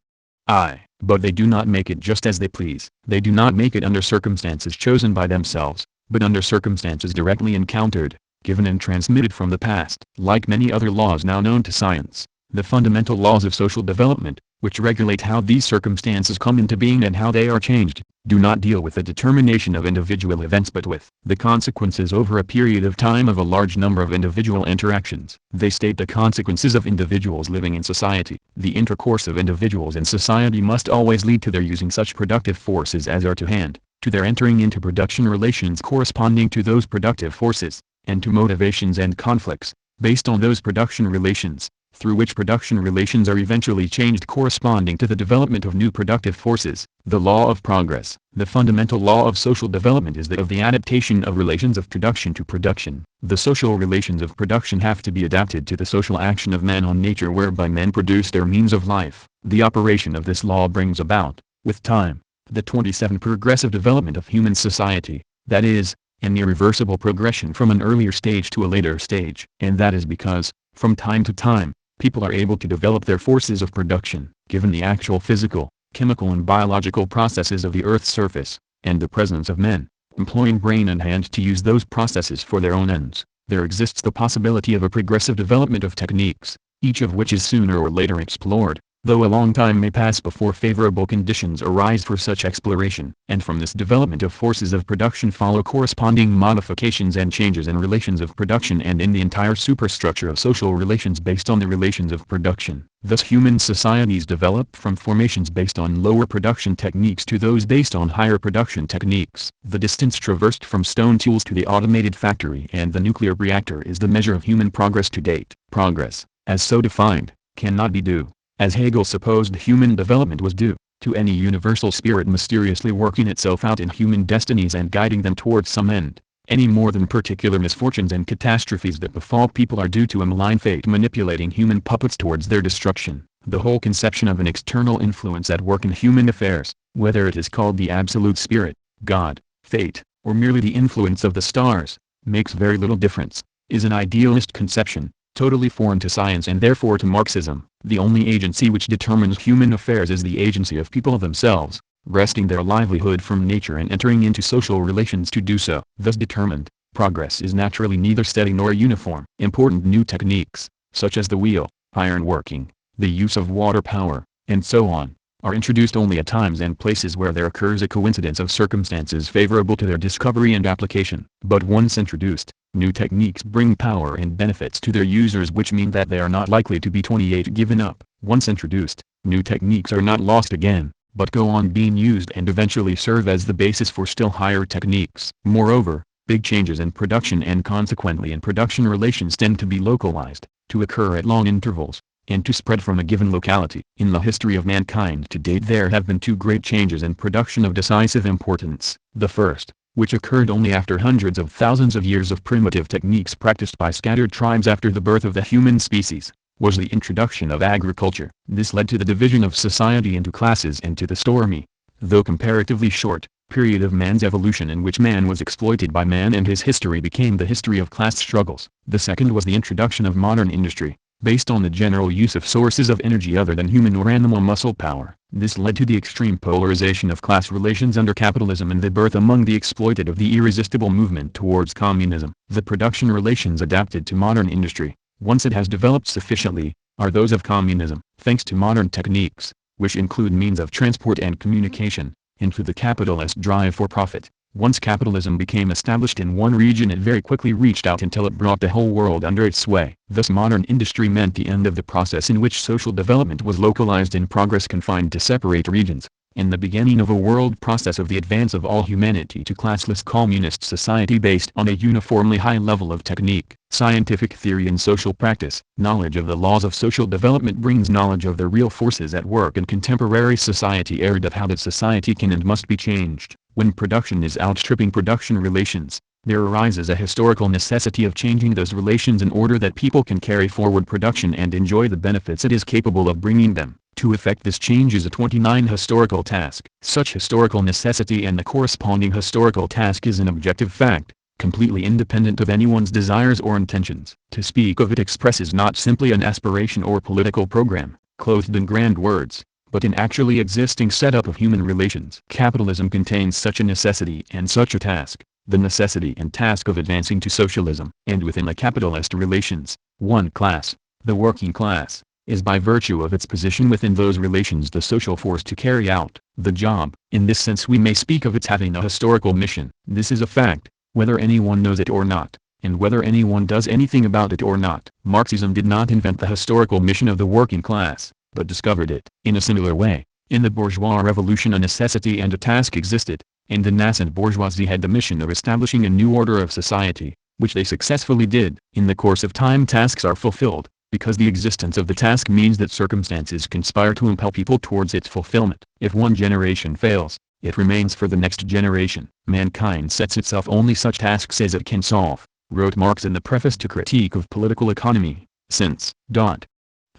But they do not make it just as they please. They do not make it under circumstances chosen by themselves, but under circumstances directly encountered, given and transmitted from the past. Like many other laws now known to science, the fundamental laws of social development, which regulate how these circumstances come into being and how they are changed, do not deal with the determination of individual events but with the consequences over a period of time of a large number of individual interactions. They state the consequences of individuals living in society. The intercourse of individuals in society must always lead to their using such productive forces as are to hand, to their entering into production relations corresponding to those productive forces, and to motivations and conflicts, based on those production relations, through which production relations are eventually changed corresponding to the development of new productive forces. The law of progress. The fundamental law of social development is that of the adaptation of relations of production to production. The social relations of production have to be adapted to the social action of men on nature whereby men produce their means of life. The operation of this law brings about, with time, the 27 progressive development of human society, that is, an irreversible progression from an earlier stage to a later stage. And that is because, from time to time, people are able to develop their forces of production. Given the actual physical, chemical and biological processes of the Earth's surface, and the presence of men, employing brain and hand to use those processes for their own ends, there exists the possibility of a progressive development of techniques, each of which is sooner or later explored, though a long time may pass before favorable conditions arise for such exploration. And from this development of forces of production follow corresponding modifications and changes in relations of production and in the entire superstructure of social relations based on the relations of production. Thus human societies develop from formations based on lower production techniques to those based on higher production techniques. The distance traversed from stone tools to the automated factory and the nuclear reactor is the measure of human progress to date. Progress, as so defined, cannot be due, as Hegel supposed human development was due, to any universal spirit mysteriously working itself out in human destinies and guiding them towards some end, any more than particular misfortunes and catastrophes that befall people are due to a malign fate manipulating human puppets towards their destruction. The whole conception of an external influence at work in human affairs, whether it is called the absolute spirit, God, fate, or merely the influence of the stars, makes very little difference, is an idealist conception, totally foreign to science and therefore to Marxism. The only agency which determines human affairs is the agency of people themselves, wresting their livelihood from nature and entering into social relations to do so. Thus determined, progress is naturally neither steady nor uniform. Important new techniques, such as the wheel, iron working, the use of water power, and so on, are introduced only at times and places where there occurs a coincidence of circumstances favorable to their discovery and application. But once introduced, new techniques bring power and benefits to their users which mean that they are not likely to be given up. Once introduced, new techniques are not lost again, but go on being used and eventually serve as the basis for still higher techniques. Moreover, big changes in production and consequently in production relations tend to be localized, to occur at long intervals, and to spread from a given locality. In the history of mankind to date there have been two great changes in production of decisive importance. The first, which occurred only after hundreds of thousands of years of primitive techniques practiced by scattered tribes after the birth of the human species, was the introduction of agriculture. This led to the division of society into classes and to the stormy, though comparatively short, period of man's evolution in which man was exploited by man and his history became the history of class struggles. The second was the introduction of modern industry, based on the general use of sources of energy other than human or animal muscle power. This led to the extreme polarization of class relations under capitalism and the birth among the exploited of the irresistible movement towards communism. The production relations adapted to modern industry, once it has developed sufficiently, are those of communism. Thanks to modern techniques, which include means of transport and communication, and to the capitalist drive for profit. Once capitalism became established in one region it very quickly reached out until it brought the whole world under its sway. Thus modern industry meant the end of the process in which social development was localized in progress confined to separate regions, and the beginning of a world process of the advance of all humanity to classless communist society based on a uniformly high level of technique. Scientific theory and social practice. Knowledge of the laws of social development brings knowledge of the real forces at work in contemporary society and of how that society can and must be changed. When production is outstripping production relations, there arises a historical necessity of changing those relations in order that people can carry forward production and enjoy the benefits it is capable of bringing them. To effect this change is a 29 historical task. Such historical necessity and the corresponding historical task is an objective fact, completely independent of anyone's desires or intentions. To speak of it expresses not simply an aspiration or political program, clothed in grand words, but an actually existing setup of human relations. Capitalism contains such a necessity and such a task, the necessity and task of advancing to socialism. And within the capitalist relations, one class, the working class, is by virtue of its position within those relations the social force to carry out the job. In this sense we may speak of its having a historical mission. This is a fact, whether anyone knows it or not, and whether anyone does anything about it or not. Marxism did not invent the historical mission of the working class, but discovered it. In a similar way, in the bourgeois revolution a necessity and a task existed, and the nascent bourgeoisie had the mission of establishing a new order of society, which they successfully did. In the course of time tasks are fulfilled, because the existence of the task means that circumstances conspire to impel people towards its fulfillment. If one generation fails, it remains for the next generation. Mankind sets itself only such tasks as it can solve, wrote Marx in the preface to Critique of Political Economy, since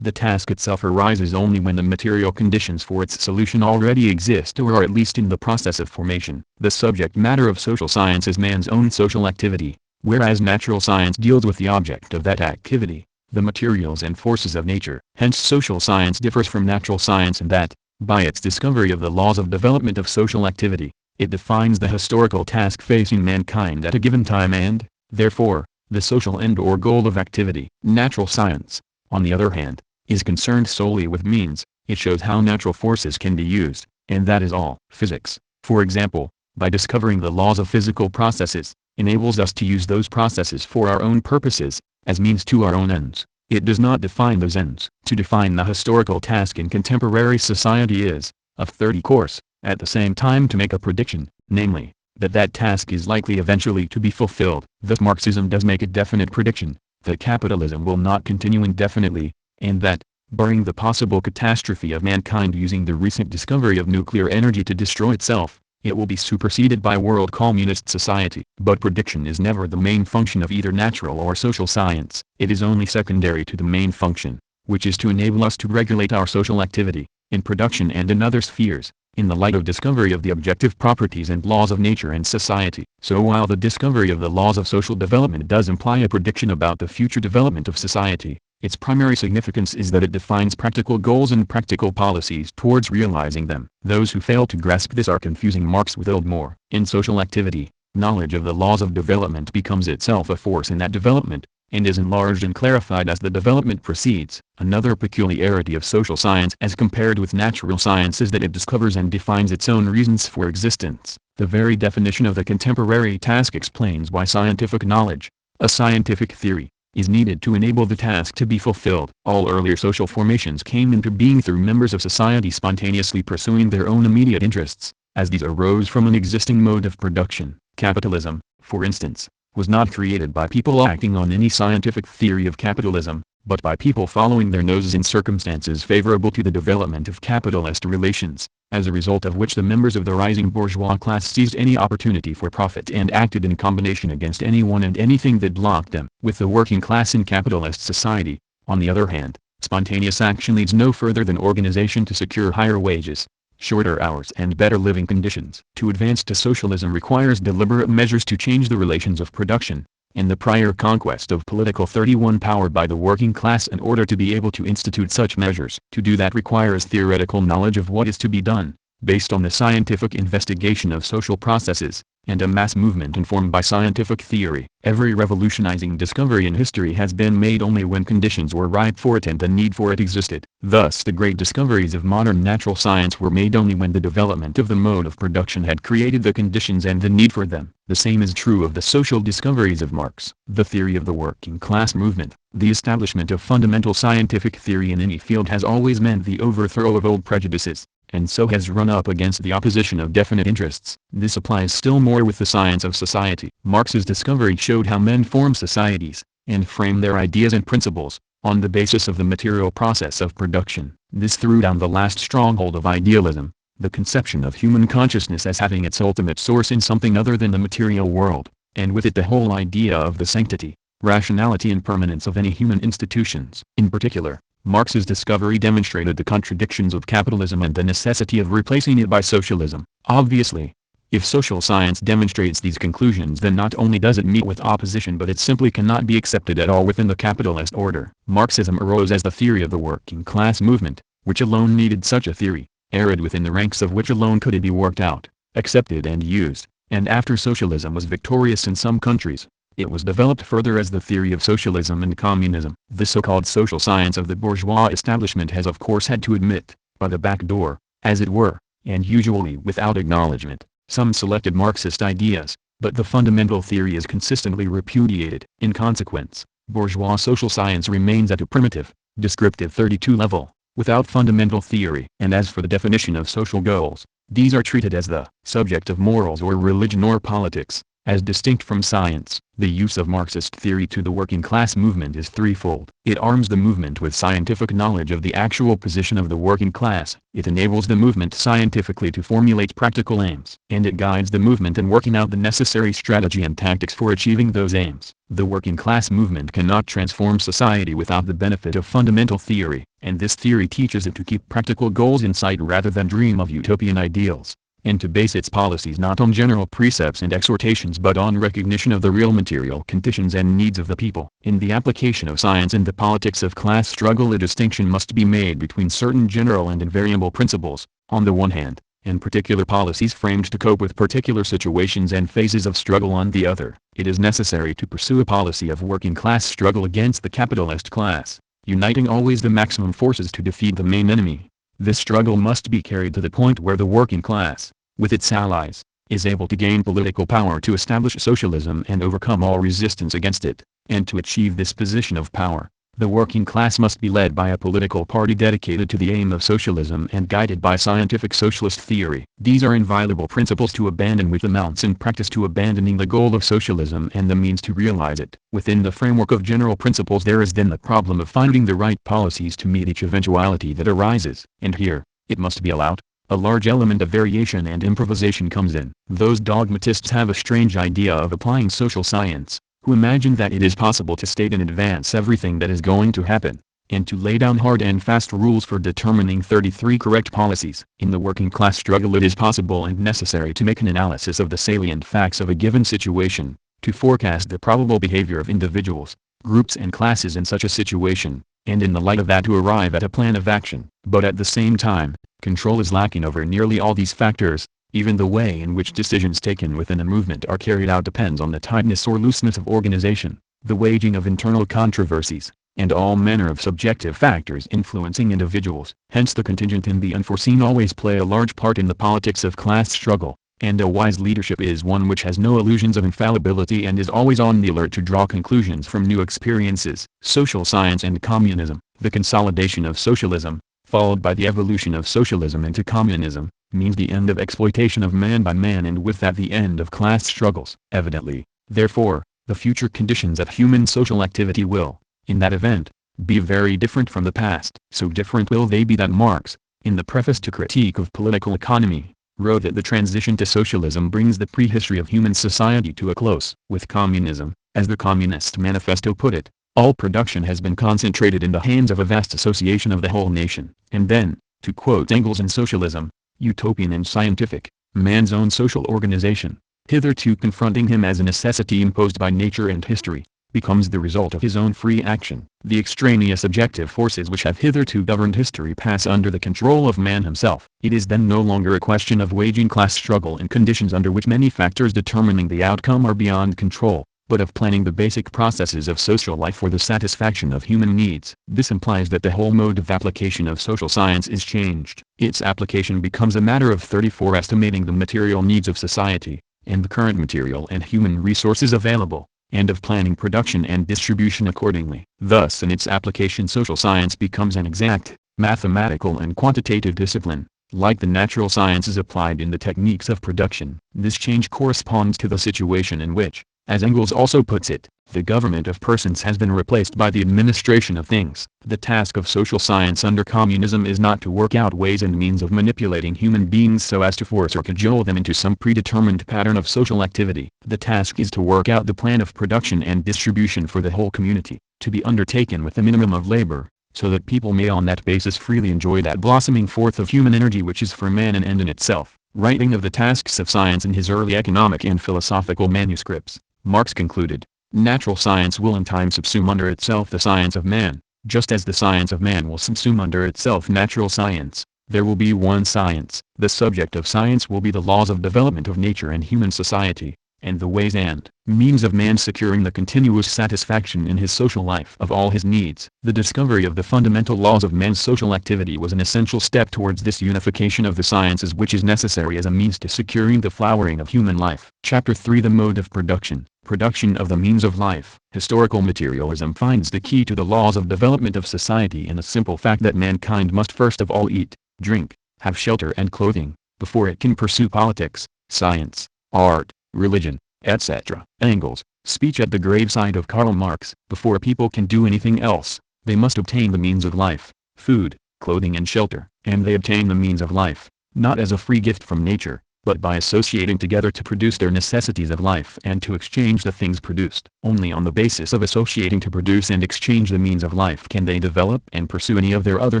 the task itself arises only when the material conditions for its solution already exist or are at least in the process of formation. The subject matter of social science is man's own social activity, whereas natural science deals with the object of that activity, the materials and forces of nature. Hence social science differs from natural science in that, By its discovery of the laws of development of social activity, it defines the historical task facing mankind at a given time and, therefore, the social end or goal of activity. Natural science, on the other hand, is concerned solely with means. It shows how natural forces can be used, and that is all. Physics, for example, by discovering the laws of physical processes, enables us to use those processes for our own purposes, as means to our own ends. It does not define those ends. To define the historical task in contemporary society is, of 30 course, at the same time to make a prediction, namely, that that task is likely eventually to be fulfilled. Thus Marxism does make a definite prediction, that capitalism will not continue indefinitely, and that, barring the possible catastrophe of mankind using the recent discovery of nuclear energy to destroy itself, it will be superseded by world communist society. But prediction is never the main function of either natural or social science. It is only secondary to the main function, which is to enable us to regulate our social activity, in production and in other spheres, in the light of discovery of the objective properties and laws of nature and society. So while the discovery of the laws of social development does imply a prediction about the future development of society, its primary significance is that it defines practical goals and practical policies towards realizing them. Those who fail to grasp this are confusing Marx with Oldmore. In social activity, knowledge of the laws of development becomes itself a force in that development, and is enlarged and clarified as the development proceeds. Another peculiarity of social science as compared with natural science is that it discovers and defines its own reasons for existence. The very definition of the contemporary task explains why scientific knowledge, a scientific theory, is needed to enable the task to be fulfilled. All earlier social formations came into being through members of society spontaneously pursuing their own immediate interests, as these arose from an existing mode of production. Capitalism, for instance, was not created by people acting on any scientific theory of capitalism, but by people following their noses in circumstances favorable to the development of capitalist relations, as a result of which the members of the rising bourgeois class seized any opportunity for profit and acted in combination against anyone and anything that blocked them. With the working class in capitalist society, on the other hand, spontaneous action leads no further than organization to secure higher wages, shorter hours and better living conditions. To advance to socialism requires deliberate measures to change the relations of production, and the prior conquest of political 31 power by the working class in order to be able to institute such measures. To do that requires theoretical knowledge of what is to be done, based on the scientific investigation of social processes, and a mass movement informed by scientific theory. Every revolutionizing discovery in history has been made only when conditions were ripe for it and the need for it existed. Thus the great discoveries of modern natural science were made only when the development of the mode of production had created the conditions and the need for them. The same is true of the social discoveries of Marx. The theory of the working class movement, the establishment of fundamental scientific theory in any field has always meant the overthrow of old prejudices, and so has run up against the opposition of definite interests. This applies still more with the science of society. Marx's discovery showed how men form societies, and frame their ideas and principles, on the basis of the material process of production. This threw down the last stronghold of idealism, the conception of human consciousness as having its ultimate source in something other than the material world, and with it the whole idea of the sanctity, rationality and permanence of any human institutions. In particular, Marx's discovery demonstrated the contradictions of capitalism and the necessity of replacing it by socialism. Obviously, if social science demonstrates these conclusions, then not only does it meet with opposition, but it simply cannot be accepted at all within the capitalist order. Marxism arose as the theory of the working class movement, which alone needed such a theory, arid within the ranks of which alone could it be worked out, accepted and used, and after socialism was victorious in some countries, it was developed further as the theory of socialism and communism. The so-called social science of the bourgeois establishment has of course had to admit, by the back door, as it were, and usually without acknowledgement, some selected Marxist ideas, but the fundamental theory is consistently repudiated. In consequence, bourgeois social science remains at a primitive, descriptive 32 level, without fundamental theory. And as for the definition of social goals, these are treated as the subject of morals or religion or politics, as distinct from science. The use of Marxist theory to the working class movement is threefold. It arms the movement with scientific knowledge of the actual position of the working class. It enables the movement scientifically to formulate practical aims. And it guides the movement in working out the necessary strategy and tactics for achieving those aims. The working class movement cannot transform society without the benefit of fundamental theory, and this theory teaches it to keep practical goals in sight rather than dream of utopian ideals. and to base its policies not on general precepts and exhortations but on recognition of the real material conditions and needs of the people. In the application of science in the politics of class struggle, a distinction must be made between certain general and invariable principles, on the one hand, and particular policies framed to cope with particular situations and phases of struggle on the other. It is necessary to pursue a policy of working class struggle against the capitalist class, uniting always the maximum forces to defeat the main enemy. This struggle must be carried to the point where the working class, with its allies, is able to gain political power to establish socialism and overcome all resistance against it. And to achieve this position of power, the working class must be led by a political party dedicated to the aim of socialism and guided by scientific socialist theory. These are inviolable principles to abandon, which amounts in practice to abandoning the goal of socialism and the means to realize it. Within the framework of general principles there is then the problem of finding the right policies to meet each eventuality that arises. And here, it must be allowed, a large element of variation and improvisation comes in. Those dogmatists have a strange idea of applying social science, who imagine that it is possible to state in advance everything that is going to happen, and to lay down hard and fast rules for determining 33 correct policies. In the working class struggle it is possible and necessary to make an analysis of the salient facts of a given situation, to forecast the probable behavior of individuals, groups and classes in such a situation, and in the light of that to arrive at a plan of action. But at the same time, control is lacking over nearly all these factors. Even the way in which decisions taken within a movement are carried out depends on the tightness or looseness of organization, the waging of internal controversies, and all manner of subjective factors influencing individuals. Hence the contingent and the unforeseen always play a large part in the politics of class struggle, and a wise leadership is one which has no illusions of infallibility and is always on the alert to draw conclusions from new experiences. Social science and communism. The consolidation of socialism, followed by the evolution of socialism into communism, means the end of exploitation of man by man and with that the end of class struggles. Evidently, therefore, the future conditions of human social activity will, in that event, be very different from the past. So different will they be that Marx, in the preface to Critique of Political Economy, wrote that the transition to socialism brings the prehistory of human society to a close. With communism, as the Communist Manifesto put it, all production has been concentrated in the hands of a vast association of the whole nation. And then, to quote Engels in Socialism, utopian and scientific, man's own social organization, hitherto confronting him as a necessity imposed by nature and history, becomes the result of his own free action. The extraneous objective forces which have hitherto governed history pass under the control of man himself. It is then no longer a question of waging class struggle in conditions under which many factors determining the outcome are beyond control, but of planning the basic processes of social life for the satisfaction of human needs. This implies that the whole mode of application of social science is changed. Its application becomes a matter of 34 estimating the material needs of society, and the current material and human resources available, and of planning production and distribution accordingly. Thus in its application social science becomes an exact, mathematical and quantitative discipline, like the natural sciences applied in the techniques of production. This change corresponds to the situation in which, as Engels also puts it, the government of persons has been replaced by the administration of things. The task of social science under communism is not to work out ways and means of manipulating human beings so as to force or cajole them into some predetermined pattern of social activity. The task is to work out the plan of production and distribution for the whole community, to be undertaken with a minimum of labor, so that people may on that basis freely enjoy that blossoming forth of human energy which is for man an end in itself. Writing of the tasks of science in his early economic and philosophical manuscripts, Marx concluded, natural science will in time subsume under itself the science of man, just as the science of man will subsume under itself natural science. There will be one science. The subject of science will be the laws of development of nature and human society, and the ways and means of man securing the continuous satisfaction in his social life of all his needs. The discovery of the fundamental laws of man's social activity was an essential step towards this unification of the sciences which is necessary as a means to securing the flowering of human life. Chapter 3 The Mode of Production. Production of the means of life. Historical materialism finds the key to the laws of development of society in the simple fact that mankind must first of all eat, drink, have shelter and clothing, before it can pursue politics, science, art, religion, etc. Engels, speech at the graveside of Karl Marx. Before people can do anything else, they must obtain the means of life, food, clothing and shelter. And they obtain the means of life, not as a free gift from nature, but by associating together to produce their necessities of life and to exchange the things produced. Only on the basis of associating to produce and exchange the means of life can they develop and pursue any of their other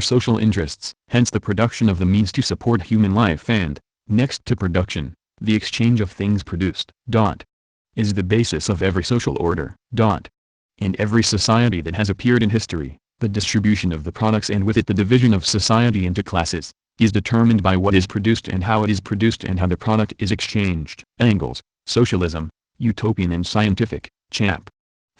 social interests. Hence the production of the means to support human life and, Next to production, the exchange of things produced, is the basis of every social order, in every society that has appeared in history. The distribution of the products and with it the division of society into classes, is determined by what is produced and how it is produced and how the product is exchanged. Engels, Socialism, Utopian and Scientific, Chap.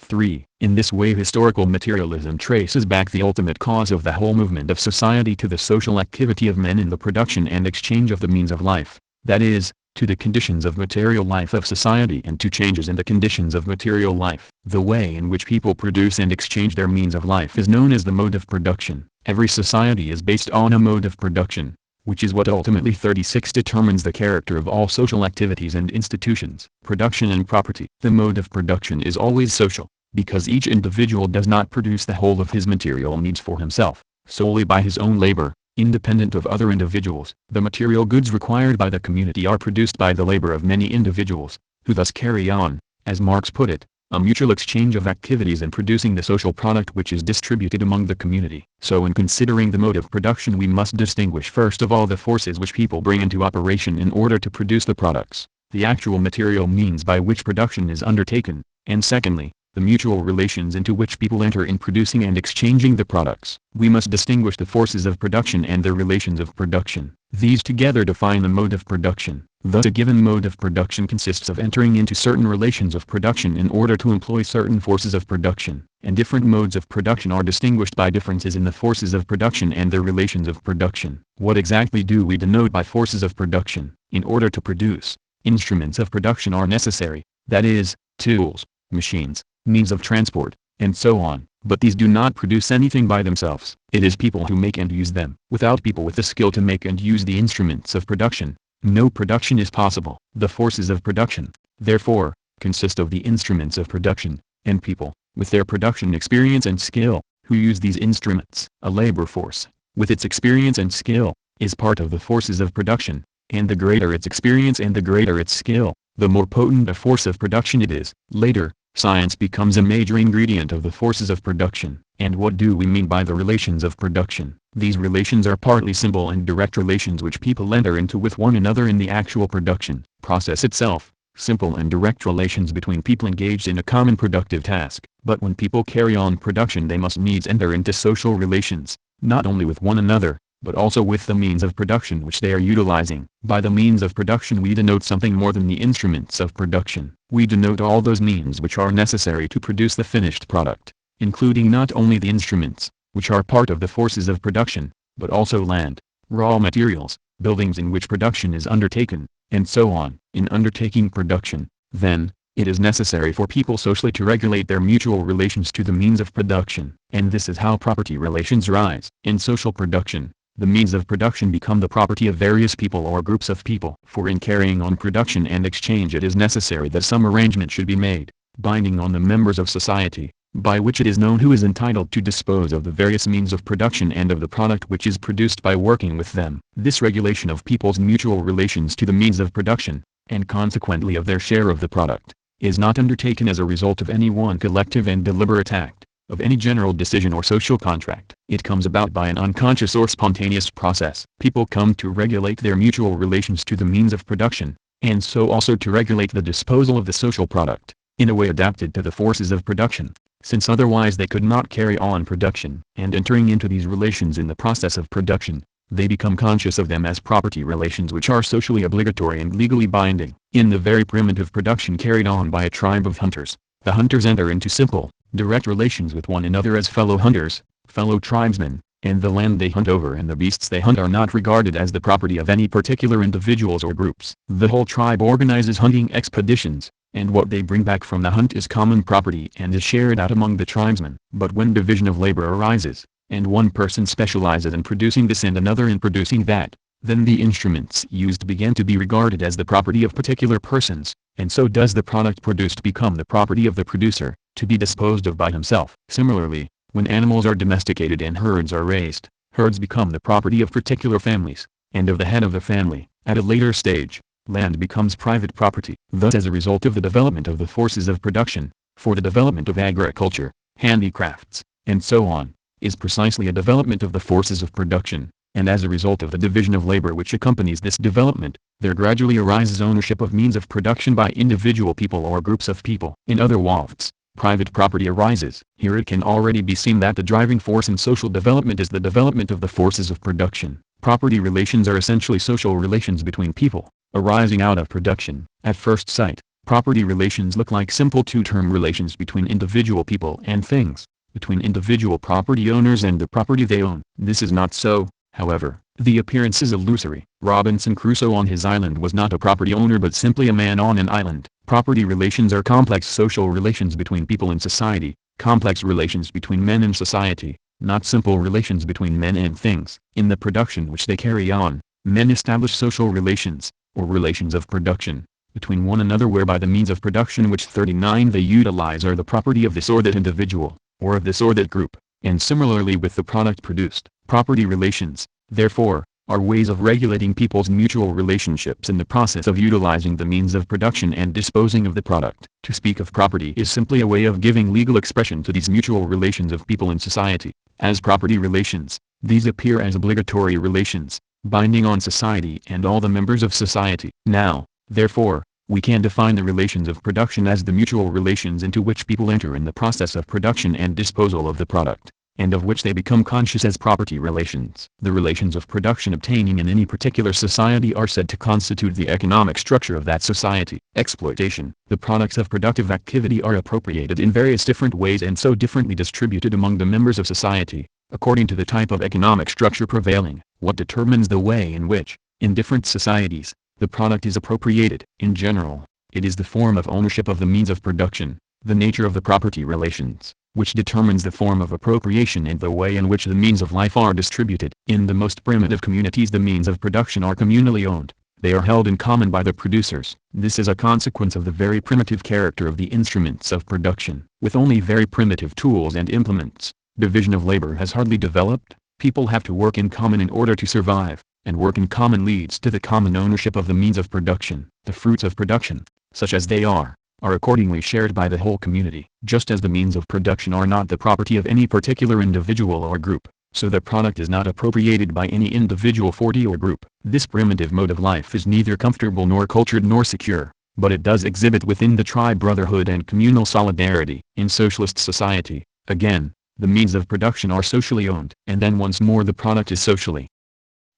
3. In this way historical materialism traces back the ultimate cause of the whole movement of society to the social activity of men in the production and exchange of the means of life, that is, to the conditions of material life of society and to changes in the conditions of material life. The way in which people produce and exchange their means of life is known as the mode of production. Every society is based on a mode of production, which is what ultimately 36 determines the character of all social activities and institutions. Production and property. The mode of production is always social, because each individual does not produce the whole of his material needs for himself, solely by his own labor, independent of other individuals. The material goods required by the community are produced by the labor of many individuals, who thus carry on, as Marx put it, a mutual exchange of activities in producing the social product which is distributed among the community. So in considering the mode of production we must distinguish first of all the forces which people bring into operation in order to produce the products, the actual material means by which production is undertaken, and secondly, the mutual relations into which people enter in producing and exchanging the products. We must distinguish the forces of production and the relations of production. These together define the mode of production. Thus a given mode of production consists of entering into certain relations of production in order to employ certain forces of production, and different modes of production are distinguished by differences in the forces of production and the relations of production. What exactly do we denote by forces of production? In order to produce, instruments of production are necessary, that is, tools, machines, means of transport, and so on. But these do not produce anything by themselves. It is people who make and use them. Without people with the skill to make and use the instruments of production, no production is possible. The forces of production, therefore, consist of the instruments of production, and people, with their production experience and skill, who use these instruments. A labor force, with its experience and skill, is part of the forces of production, and the greater its experience and the greater its skill, the more potent a force of production it is. Later, science becomes a major ingredient of the forces of production. And what do we mean by the relations of production? These relations are partly simple and direct relations which people enter into with one another in the actual production process itself, simple and direct relations between people engaged in a common productive task. But when people carry on production they must needs enter into social relations, not only with one another, but also with the means of production which they are utilizing. By the means of production we denote something more than the instruments of production. We denote all those means which are necessary to produce the finished product, including not only the instruments, which are part of the forces of production, but also land, raw materials, buildings in which production is undertaken, and so on. In undertaking production, then, it is necessary for people socially to regulate their mutual relations to the means of production. And this is how property relations rise. In social production, the means of production become the property of various people or groups of people. For in carrying on production and exchange it is necessary that some arrangement should be made, binding on the members of society, by which it is known who is entitled to dispose of the various means of production and of the product which is produced by working with them. This regulation of people's mutual relations to the means of production, and consequently of their share of the product, is not undertaken as a result of any one collective and deliberate act, of any general decision or social contract. It comes about by an unconscious or spontaneous process. People come to regulate their mutual relations to the means of production, and so also to regulate the disposal of the social product, in a way adapted to the forces of production, since otherwise they could not carry on production. And entering into these relations in the process of production, they become conscious of them as property relations which are socially obligatory and legally binding. In the very primitive production carried on by a tribe of hunters, the hunters enter into simple, direct relations with one another as fellow hunters, fellow tribesmen, and the land they hunt over and the beasts they hunt are not regarded as the property of any particular individuals or groups. The whole tribe organizes hunting expeditions, and what they bring back from the hunt is common property and is shared out among the tribesmen. But when division of labor arises, and one person specializes in producing this and another in producing that, then the instruments used begin to be regarded as the property of particular persons, and so does the product produced become the property of the producer, to be disposed of by himself. Similarly, when animals are domesticated and herds are raised, herds become the property of particular families, and of the head of the family. At a later stage, land becomes private property. Thus as a result of the development of the forces of production, for the development of agriculture, handicrafts, and so on, is precisely a development of the forces of production, and as a result of the division of labor which accompanies this development, there gradually arises ownership of means of production by individual people or groups of people. In other words, private property arises. Here it can already be seen that the driving force in social development is the development of the forces of production. Property relations are essentially social relations between people, arising out of production. At first sight, property relations look like simple two-term relations between individual people and things, between individual property owners and the property they own. This is not so, however. The appearance is illusory. Robinson Crusoe on his island was not a property owner but simply a man on an island. Property relations are complex social relations between people in society, complex relations between men in society, not simple relations between men and things. In the production which they carry on, men establish social relations, or relations of production, between one another whereby the means of production which 39 they utilize are the property of this or that individual, or of this or that group, and similarly with the product produced. Property relations, therefore, are ways of regulating people's mutual relationships in the process of utilizing the means of production and disposing of the product. To speak of property is simply a way of giving legal expression to these mutual relations of people in society. As property relations, these appear as obligatory relations, binding on society and all the members of society. Now, therefore, we can define the relations of production as the mutual relations into which people enter in the process of production and disposal of the product, and of which they become conscious as property relations. The relations of production obtaining in any particular society are said to constitute the economic structure of that society. Exploitation. The products of productive activity are appropriated in various different ways and so differently distributed among the members of society, according to the type of economic structure prevailing. What determines the way in which, in different societies, the product is appropriated? In general, it is the form of ownership of the means of production, the nature of the property relations, which determines the form of appropriation and the way in which the means of life are distributed. In the most primitive communities the means of production are communally owned. They are held in common by the producers. This is a consequence of the very primitive character of the instruments of production. With only very primitive tools and implements, division of labor has hardly developed. People have to work in common in order to survive, and work in common leads to the common ownership of the means of production. The fruits of production, such as they are accordingly shared by the whole community. Just as the means of production are not the property of any particular individual or group, so the product is not appropriated by any individual party or group. This primitive mode of life is neither comfortable nor cultured nor secure, but it does exhibit within the tribe brotherhood and communal solidarity. In socialist society, again, the means of production are socially owned, and then once more the product is socially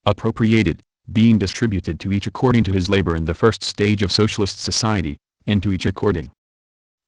appropriated, being distributed to each according to his labor in the first stage of socialist society, and to each according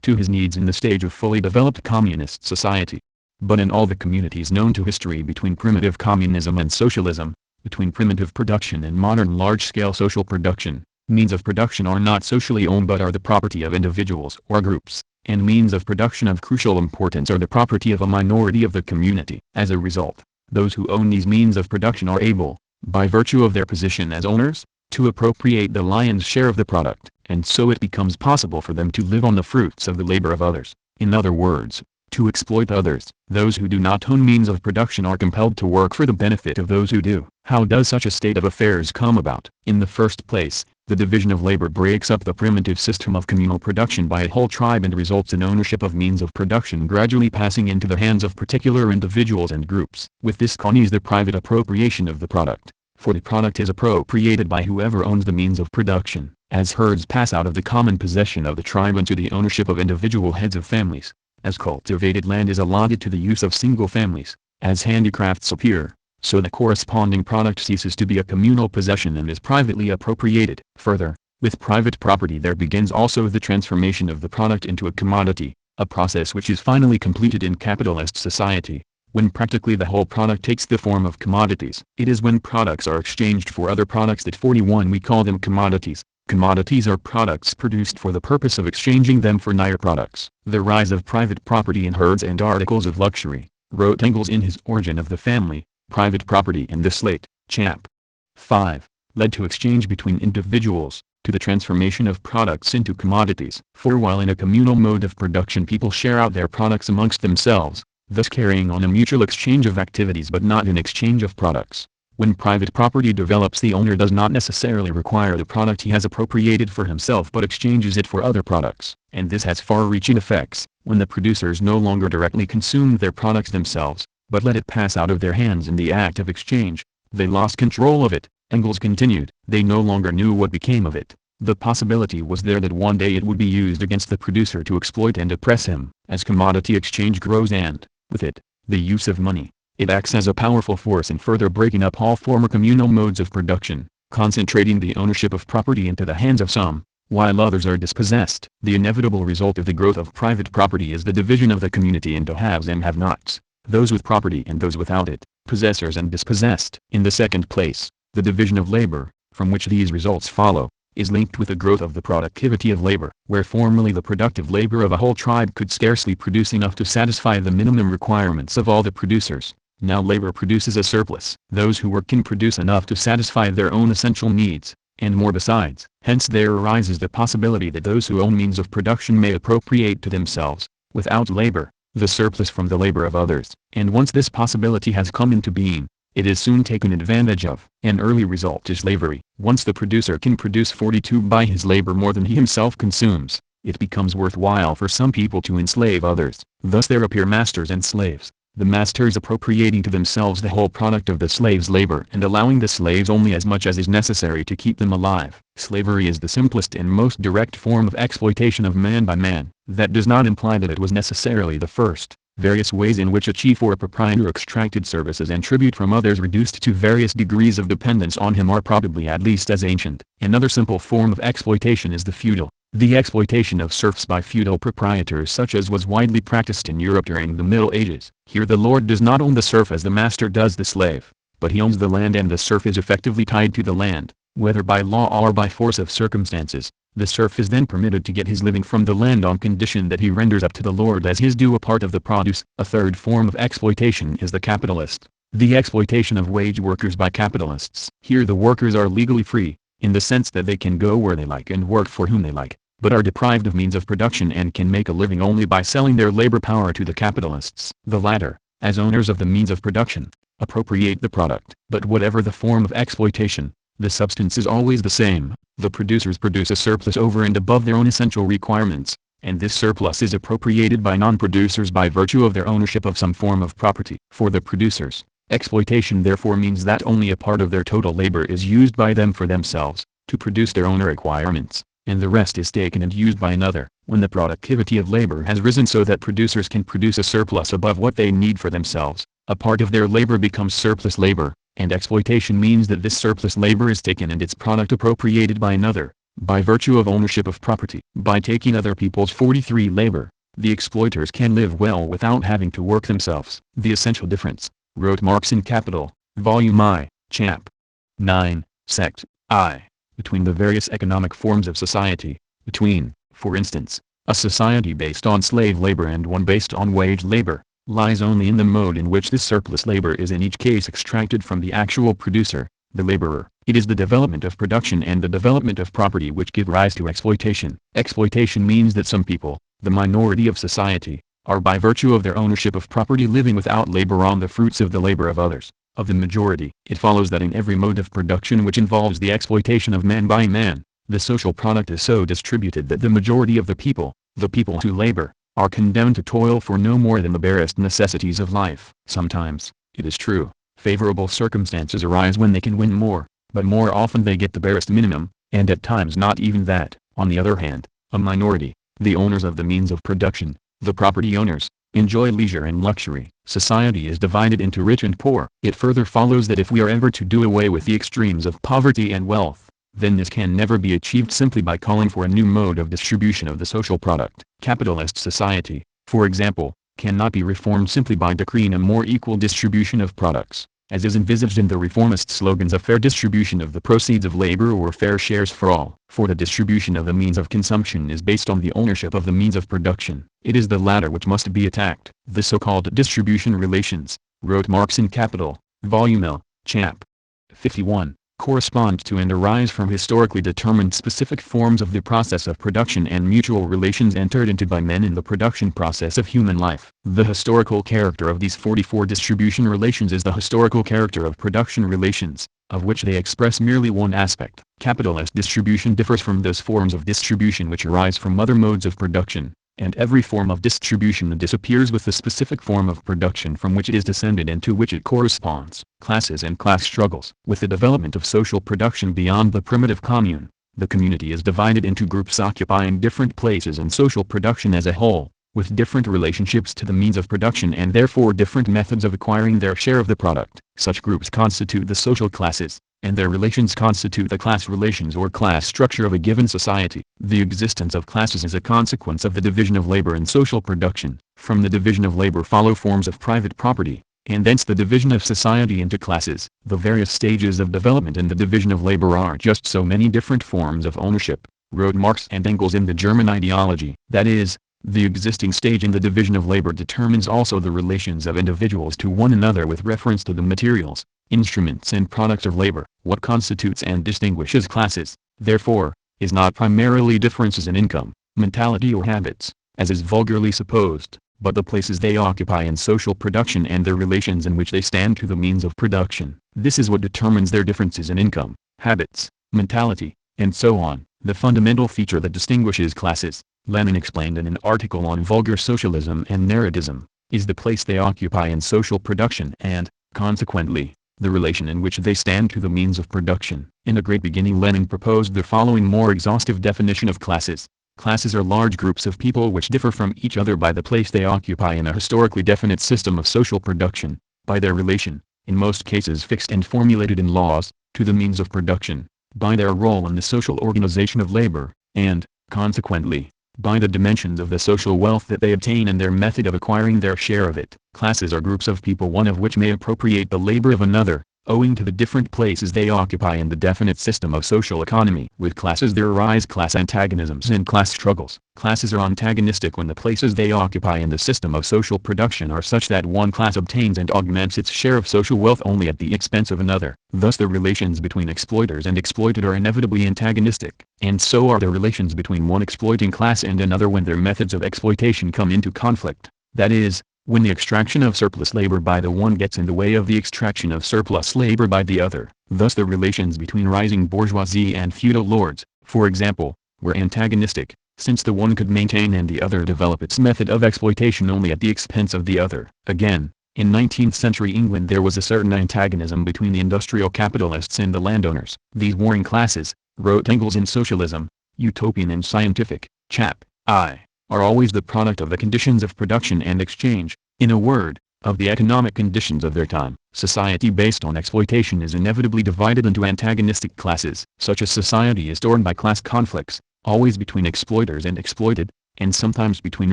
to his needs in the stage of fully developed communist society. But in all the communities known to history between primitive communism and socialism, between primitive production and modern large-scale social production, means of production are not socially owned but are the property of individuals or groups, and means of production of crucial importance are the property of a minority of the community. As a result, those who own these means of production are able, by virtue of their position as owners, to appropriate the lion's share of the product, and so it becomes possible for them to live on the fruits of the labor of others. In other words, to exploit others. Those who do not own means of production are compelled to work for the benefit of those who do. How does such a state of affairs come about? In the first place, the division of labor breaks up the primitive system of communal production by a whole tribe and results in ownership of means of production gradually passing into the hands of particular individuals and groups. With this comes the private appropriation of the product, for the product is appropriated by whoever owns the means of production. As herds pass out of the common possession of the tribe into the ownership of individual heads of families, as cultivated land is allotted to the use of single families, as handicrafts appear, so the corresponding product ceases to be a communal possession and is privately appropriated. Further, with private property there begins also the transformation of the product into a commodity, a process which is finally completed in capitalist society, when practically the whole product takes the form of commodities. It is when products are exchanged for other products that 41 we call them commodities. Commodities are products produced for the purpose of exchanging them for higher products. The rise of private property in herds and articles of luxury, wrote Engels in his Origin of the Family, private property in the Slate, Chap. 5, led to exchange between individuals, to the transformation of products into commodities. For while in a communal mode of production people share out their products amongst themselves, thus carrying on a mutual exchange of activities but not an exchange of products. When private property develops, the owner does not necessarily require the product he has appropriated for himself but exchanges it for other products. And this has far-reaching effects, when the producers no longer directly consume their products themselves, but let it pass out of their hands in the act of exchange. They lost control of it, Engels continued. They no longer knew what became of it. The possibility was there that one day it would be used against the producer to exploit and oppress him. As commodity exchange grows and, with it, the use of money, it acts as a powerful force in further breaking up all former communal modes of production, concentrating the ownership of property into the hands of some, while others are dispossessed. The inevitable result of the growth of private property is the division of the community into haves and have-nots, those with property and those without it, possessors and dispossessed. In the second place, the division of labor, from which these results follow, is linked with the growth of the productivity of labor. Where formerly the productive labor of a whole tribe could scarcely produce enough to satisfy the minimum requirements of all the producers, now labor produces a surplus. Those who work can produce enough to satisfy their own essential needs, and more besides. Hence there arises the possibility that those who own means of production may appropriate to themselves, without labor, the surplus from the labor of others. And once this possibility has come into being, it is soon taken advantage of. An early result is slavery. Once the producer can produce 42 by his labor more than he himself consumes, it becomes worthwhile for some people to enslave others. Thus there appear masters and slaves, the masters appropriating to themselves the whole product of the slave's labor and allowing the slaves only as much as is necessary to keep them alive. Slavery is the simplest and most direct form of exploitation of man by man. That does not imply that it was necessarily the first. Various ways in which a chief or a proprietor extracted services and tribute from others reduced to various degrees of dependence on him are probably at least as ancient. Another simple form of exploitation is the feudal. The exploitation of serfs by feudal proprietors such as was widely practiced in Europe during the Middle Ages. Here the lord does not own the serf as the master does the slave, but he owns the land and the serf is effectively tied to the land, whether by law or by force of circumstances. The serf is then permitted to get his living from the land on condition that he renders up to the lord as his due a part of the produce. A third form of exploitation is the capitalist. The exploitation of wage workers by capitalists. Here the workers are legally free, in the sense that they can go where they like and work for whom they like, but are deprived of means of production and can make a living only by selling their labor power to the capitalists. The latter, as owners of the means of production, appropriate the product. But whatever the form of exploitation, the substance is always the same. The producers produce a surplus over and above their own essential requirements, and this surplus is appropriated by non-producers by virtue of their ownership of some form of property. For the producers, exploitation therefore means that only a part of their total labor is used by them for themselves, to produce their own requirements, and the rest is taken and used by another. When the productivity of labor has risen so that producers can produce a surplus above what they need for themselves, a part of their labor becomes surplus labor, and exploitation means that this surplus labor is taken and its product appropriated by another, by virtue of ownership of property. By taking other people's 43 labor, the exploiters can live well without having to work themselves. The essential difference, wrote Marx in Capital, Volume I, Chap. 9, Sect. I, between the various economic forms of society, between, for instance, a society based on slave labor and one based on wage labor, lies only in the mode in which this surplus labor is in each case extracted from the actual producer, the laborer. It is the development of production and the development of property which give rise to exploitation. Exploitation means that some people, the minority of society, are by virtue of their ownership of property living without labor on the fruits of the labor of others. Of the majority, it follows that in every mode of production which involves the exploitation of man by man, the social product is so distributed that the majority of the people who labor, are condemned to toil for no more than the barest necessities of life. Sometimes, it is true, favorable circumstances arise when they can win more, but more often they get the barest minimum, and at times not even that. On the other hand, a minority, the owners of the means of production, the property owners, enjoy leisure and luxury. Society is divided into rich and poor. It further follows that if we are ever to do away with the extremes of poverty and wealth, then this can never be achieved simply by calling for a new mode of distribution of the social product. Capitalist society, for example, cannot be reformed simply by decreeing a more equal distribution of products, as is envisaged in the reformist slogans of fair distribution of the proceeds of labor or fair shares for all. For the distribution of the means of consumption is based on the ownership of the means of production. It is the latter which must be attacked. The so-called distribution relations, wrote Marx in Capital, Volume L, Chap. 51, correspond to and arise from historically determined specific forms of the process of production and mutual relations entered into by men in the production process of human life. The historical character of these 44 distribution relations is the historical character of production relations, of which they express merely one aspect. Capitalist distribution differs from those forms of distribution which arise from other modes of production, and every form of distribution disappears with the specific form of production from which it is descended and to which it corresponds. Classes and class struggles. With the development of social production beyond the primitive commune, the community is divided into groups occupying different places in social production as a whole, with different relationships to the means of production and therefore different methods of acquiring their share of the product. Such groups constitute the social classes, and their relations constitute the class relations or class structure of a given society. The existence of classes is a consequence of the division of labor in social production. From the division of labor follow forms of private property, and thence the division of society into classes. The various stages of development in the division of labor are just so many different forms of ownership, wrote Marx and Engels in the German ideology. That is, the existing stage in the division of labor determines also the relations of individuals to one another with reference to the materials, instruments and products of labor. What constitutes and distinguishes classes, therefore, is not primarily differences in income, mentality or habits, as is vulgarly supposed, but the places they occupy in social production and the relations in which they stand to the means of production. This is what determines their differences in income, habits, mentality, and so on. The fundamental feature that distinguishes classes, Lenin explained in an article on vulgar socialism and narratism, is the place they occupy in social production and, consequently, the relation in which they stand to the means of production. In a great beginning Lenin proposed the following more exhaustive definition of classes. Classes are large groups of people which differ from each other by the place they occupy in a historically definite system of social production, by their relation, in most cases fixed and formulated in laws, to the means of production, by their role in the social organization of labor, and, consequently, by the dimensions of the social wealth that they obtain and their method of acquiring their share of it. Classes are groups of people one of which may appropriate the labor of another, owing to the different places they occupy in the definite system of social economy. With classes there arise class antagonisms and class struggles. Classes are antagonistic when the places they occupy in the system of social production are such that one class obtains and augments its share of social wealth only at the expense of another. Thus the relations between exploiters and exploited are inevitably antagonistic, and so are the relations between one exploiting class and another when their methods of exploitation come into conflict. That is, when the extraction of surplus labor by the one gets in the way of the extraction of surplus labor by the other. Thus the relations between rising bourgeoisie and feudal lords, for example, were antagonistic, since the one could maintain and the other develop its method of exploitation only at the expense of the other. Again, in 19th century England there was a certain antagonism between the industrial capitalists and the landowners. These warring classes, wrote Engels in Socialism, Utopian and Scientific, Chap. I, are always the product of the conditions of production and exchange, in a word, of the economic conditions of their time. Society based on exploitation is inevitably divided into antagonistic classes. Such a society is torn by class conflicts, always between exploiters and exploited, and sometimes between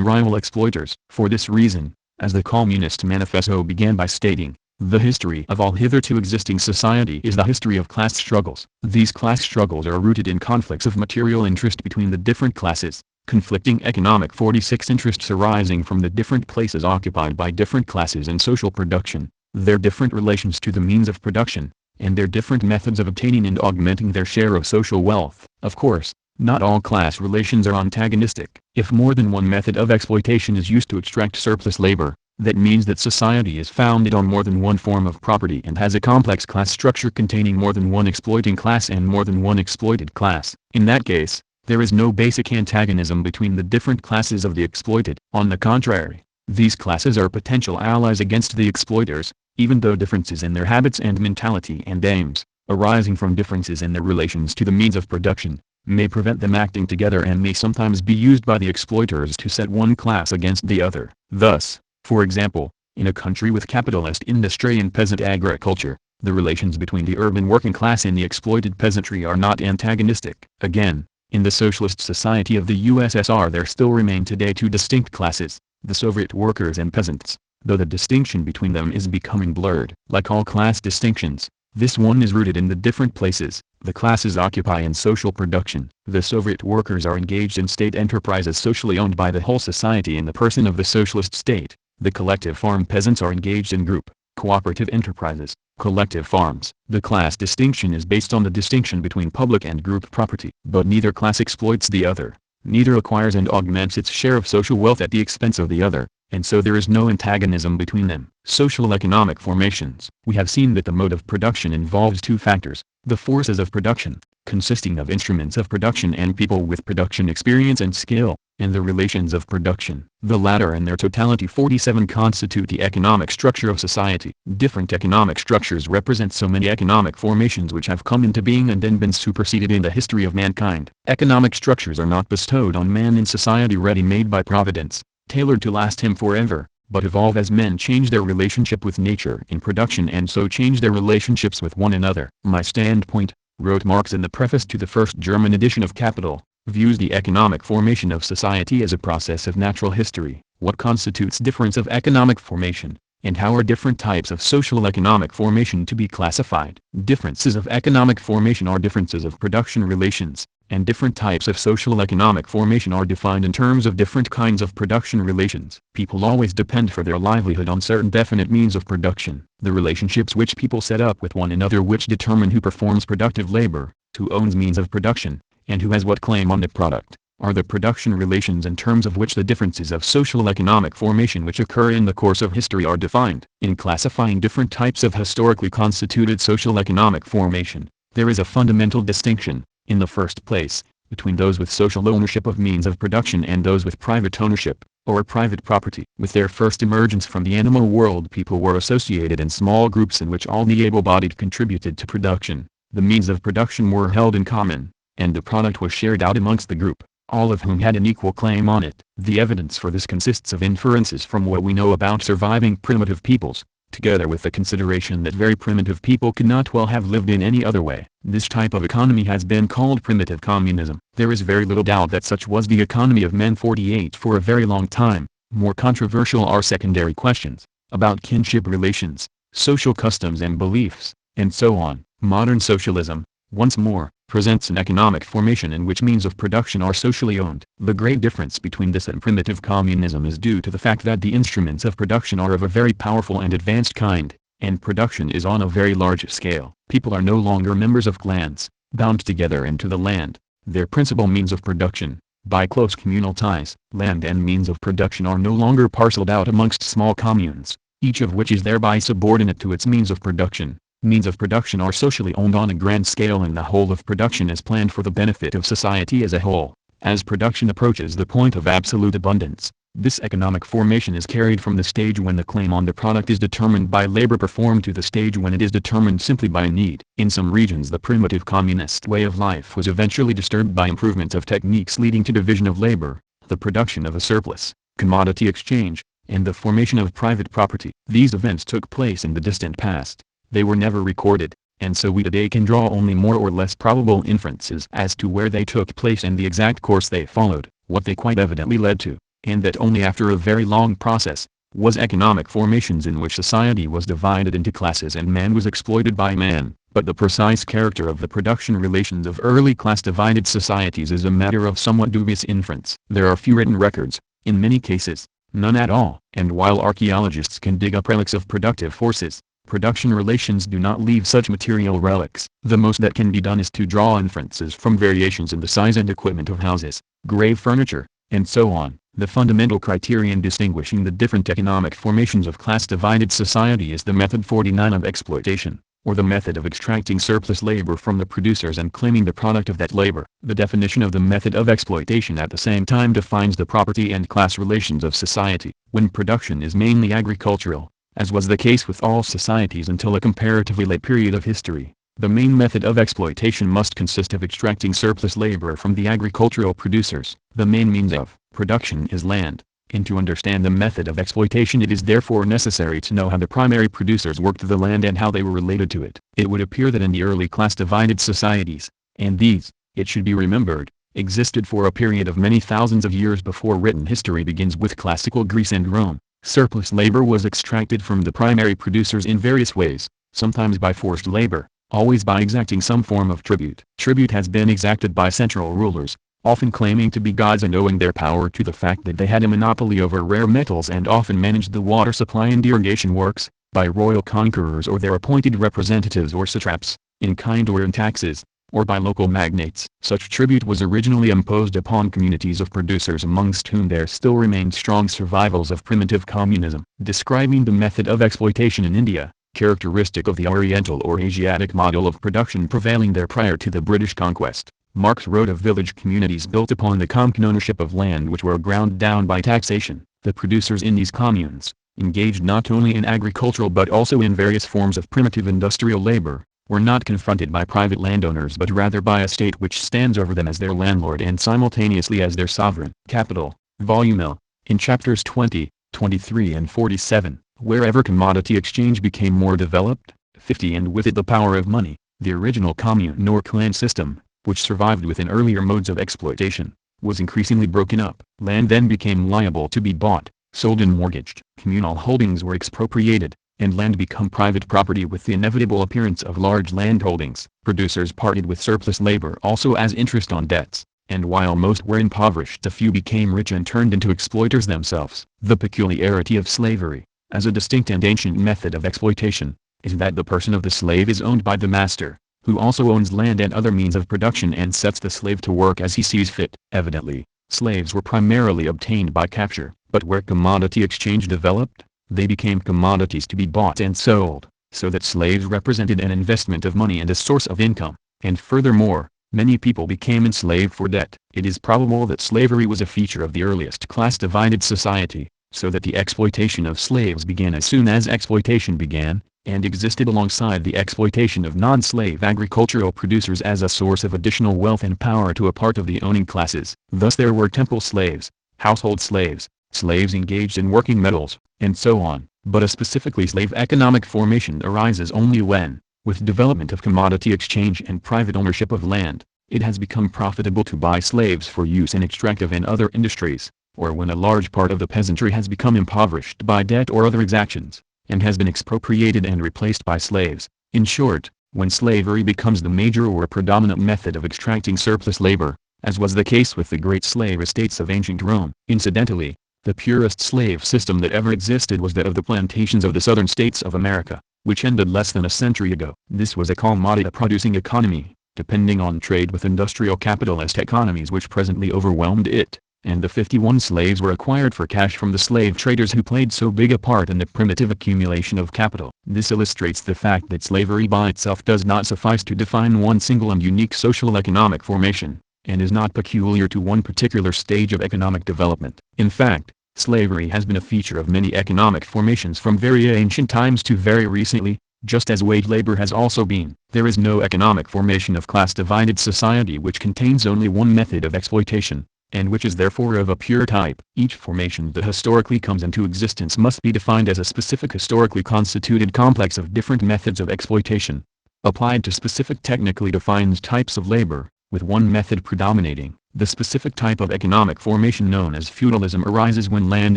rival exploiters. For this reason, as the Communist Manifesto began by stating, the history of all hitherto existing society is the history of class struggles. These class struggles are rooted in conflicts of material interest between the different classes, conflicting economic 46 interests arising from the different places occupied by different classes in social production, their different relations to the means of production, and their different methods of obtaining and augmenting their share of social wealth. Of course, not all class relations are antagonistic. If more than one method of exploitation is used to extract surplus labor, that means that society is founded on more than one form of property and has a complex class structure containing more than one exploiting class and more than one exploited class. In that case, there is no basic antagonism between the different classes of the exploited. On the contrary, these classes are potential allies against the exploiters, even though differences in their habits and mentality and aims, arising from differences in their relations to the means of production, may prevent them acting together and may sometimes be used by the exploiters to set one class against the other. Thus, for example, in a country with capitalist industry and peasant agriculture, the relations between the urban working class and the exploited peasantry are not antagonistic. Again, in the socialist society of the USSR there still remain today two distinct classes, the Soviet workers and peasants, though the distinction between them is becoming blurred. Like all class distinctions, this one is rooted in the different places the classes occupy in social production. The Soviet workers are engaged in state enterprises socially owned by the whole society in the person of the socialist state. The collective farm peasants are engaged in group, cooperative enterprises, collective farms. The class distinction is based on the distinction between public and group property. But neither class exploits the other, neither acquires and augments its share of social wealth at the expense of the other, and so there is no antagonism between them. Social economic formations. We have seen that the mode of production involves two factors, the forces of production, consisting of instruments of production and people with production experience and skill, and the relations of production. The latter in their totality 47 constitute the economic structure of society. Different economic structures represent so many economic formations which have come into being and then been superseded in the history of mankind. Economic structures are not bestowed on man in society ready-made by providence, tailored to last him forever, but evolve as men change their relationship with nature in production and so change their relationships with one another. My standpoint, wrote Marx in the preface to the first German edition of Capital, views the economic formation of society as a process of natural history. What constitutes difference of economic formation, and how are different types of social economic formation to be classified? Differences of economic formation are differences of production relations, and different types of social economic formation are defined in terms of different kinds of production relations. People always depend for their livelihood on certain definite means of production. The relationships which people set up with one another which determine who performs productive labor, who owns means of production, and who has what claim on the product, are the production relations in terms of which the differences of social economic formation which occur in the course of history are defined. In classifying different types of historically constituted social economic formation, there is a fundamental distinction, in the first place, between those with social ownership of means of production and those with private ownership, or private property. With their first emergence from the animal world, people were associated in small groups in which all the able-bodied contributed to production. The means of production were held in common, and the product was shared out amongst the group, all of whom had an equal claim on it. The evidence for this consists of inferences from what we know about surviving primitive peoples, together with the consideration that very primitive people could not well have lived in any other way. This type of economy has been called primitive communism. There is very little doubt that such was the economy of men 48 for a very long time. More controversial are secondary questions, about kinship relations, social customs and beliefs, and so on. Modern socialism, once more, presents an economic formation in which means of production are socially owned. The great difference between this and primitive communism is due to the fact that the instruments of production are of a very powerful and advanced kind, and production is on a very large scale. People are no longer members of clans, bound together into the land, their principal means of production, by close communal ties. Land and means of production are no longer parceled out amongst small communes, each of which is thereby subordinate to its means of production. Means of production are socially owned on a grand scale and the whole of production is planned for the benefit of society as a whole. As production approaches the point of absolute abundance, this economic formation is carried from the stage when the claim on the product is determined by labor performed to the stage when it is determined simply by need. In some regions the primitive communist way of life was eventually disturbed by improvements of techniques leading to division of labor, the production of a surplus, commodity exchange, and the formation of private property. These events took place in the distant past. They were never recorded, and so we today can draw only more or less probable inferences as to where they took place and the exact course they followed, what they quite evidently led to, and that only after a very long process, was economic formations in which society was divided into classes and man was exploited by man. But the precise character of the production relations of early class-divided societies is a matter of somewhat dubious inference. There are few written records, in many cases, none at all, and while archaeologists can dig up relics of productive forces, production relations do not leave such material relics. The most that can be done is to draw inferences from variations in the size and equipment of houses, grave furniture, and so on. The fundamental criterion distinguishing the different economic formations of class-divided society is the method 49 of exploitation, or the method of extracting surplus labor from the producers and claiming the product of that labor. The definition of the method of exploitation at the same time defines the property and class relations of society. When production is mainly agricultural, as was the case with all societies until a comparatively late period of history, the main method of exploitation must consist of extracting surplus labor from the agricultural producers. The main means of production is land, and to understand the method of exploitation it is therefore necessary to know how the primary producers worked the land and how they were related to it. It would appear that in the early class-divided societies, and these, it should be remembered, existed for a period of many thousands of years before written history begins with classical Greece and Rome, surplus labor was extracted from the primary producers in various ways, sometimes by forced labor, always by exacting some form of tribute. Tribute has been exacted by central rulers, often claiming to be gods and owing their power to the fact that they had a monopoly over rare metals and often managed the water supply and irrigation works, by royal conquerors or their appointed representatives or satraps, in kind or in taxes, or by local magnates. Such tribute was originally imposed upon communities of producers amongst whom there still remained strong survivals of primitive communism. Describing the method of exploitation in India, characteristic of the Oriental or Asiatic model of production prevailing there prior to the British conquest, Marx wrote of village communities built upon the common ownership of land which were ground down by taxation. The producers in these communes, engaged not only in agricultural but also in various forms of primitive industrial labor, were not confronted by private landowners but rather by a state which stands over them as their landlord and simultaneously as their sovereign. Capital, Volume L, in chapters 20, 23 and 47, wherever commodity exchange became more developed, 50 and with it the power of money, the original commune or clan system, which survived within earlier modes of exploitation, was increasingly broken up. Land then became liable to be bought, sold and mortgaged. Communal holdings were expropriated, and land became private property with the inevitable appearance of large land holdings. Producers parted with surplus labor also as interest on debts, and while most were impoverished a few became rich and turned into exploiters themselves. The peculiarity of slavery, as a distinct and ancient method of exploitation, is that the person of the slave is owned by the master, who also owns land and other means of production and sets the slave to work as he sees fit. Evidently, slaves were primarily obtained by capture, but where commodity exchange developed, they became commodities to be bought and sold, so that slaves represented an investment of money and a source of income, and furthermore, many people became enslaved for debt. It is probable that slavery was a feature of the earliest class-divided society, so that the exploitation of slaves began as soon as exploitation began, and existed alongside the exploitation of non-slave agricultural producers as a source of additional wealth and power to a part of the owning classes. Thus there were temple slaves, household slaves, slaves engaged in working metals, and so on. But a specifically slave economic formation arises only when, with development of commodity exchange and private ownership of land, it has become profitable to buy slaves for use in extractive and other industries, or when a large part of the peasantry has become impoverished by debt or other exactions, and has been expropriated and replaced by slaves. In short, when slavery becomes the major or predominant method of extracting surplus labor, as was the case with the great slave estates of ancient Rome. Incidentally, the purest slave system that ever existed was that of the plantations of the southern states of America, which ended less than a century ago. This was a commodity-producing economy, depending on trade with industrial capitalist economies which presently overwhelmed it, and the 51 slaves were acquired for cash from the slave traders who played so big a part in the primitive accumulation of capital. This illustrates the fact that slavery by itself does not suffice to define one single and unique social economic formation, and is not peculiar to one particular stage of economic development. In fact, slavery has been a feature of many economic formations from very ancient times to very recently, just as wage labor has also been. There is no economic formation of class-divided society which contains only one method of exploitation, and which is therefore of a pure type. Each formation that historically comes into existence must be defined as a specific historically constituted complex of different methods of exploitation, applied to specific technically defined types of labor, with one method predominating. The specific type of economic formation known as feudalism arises when land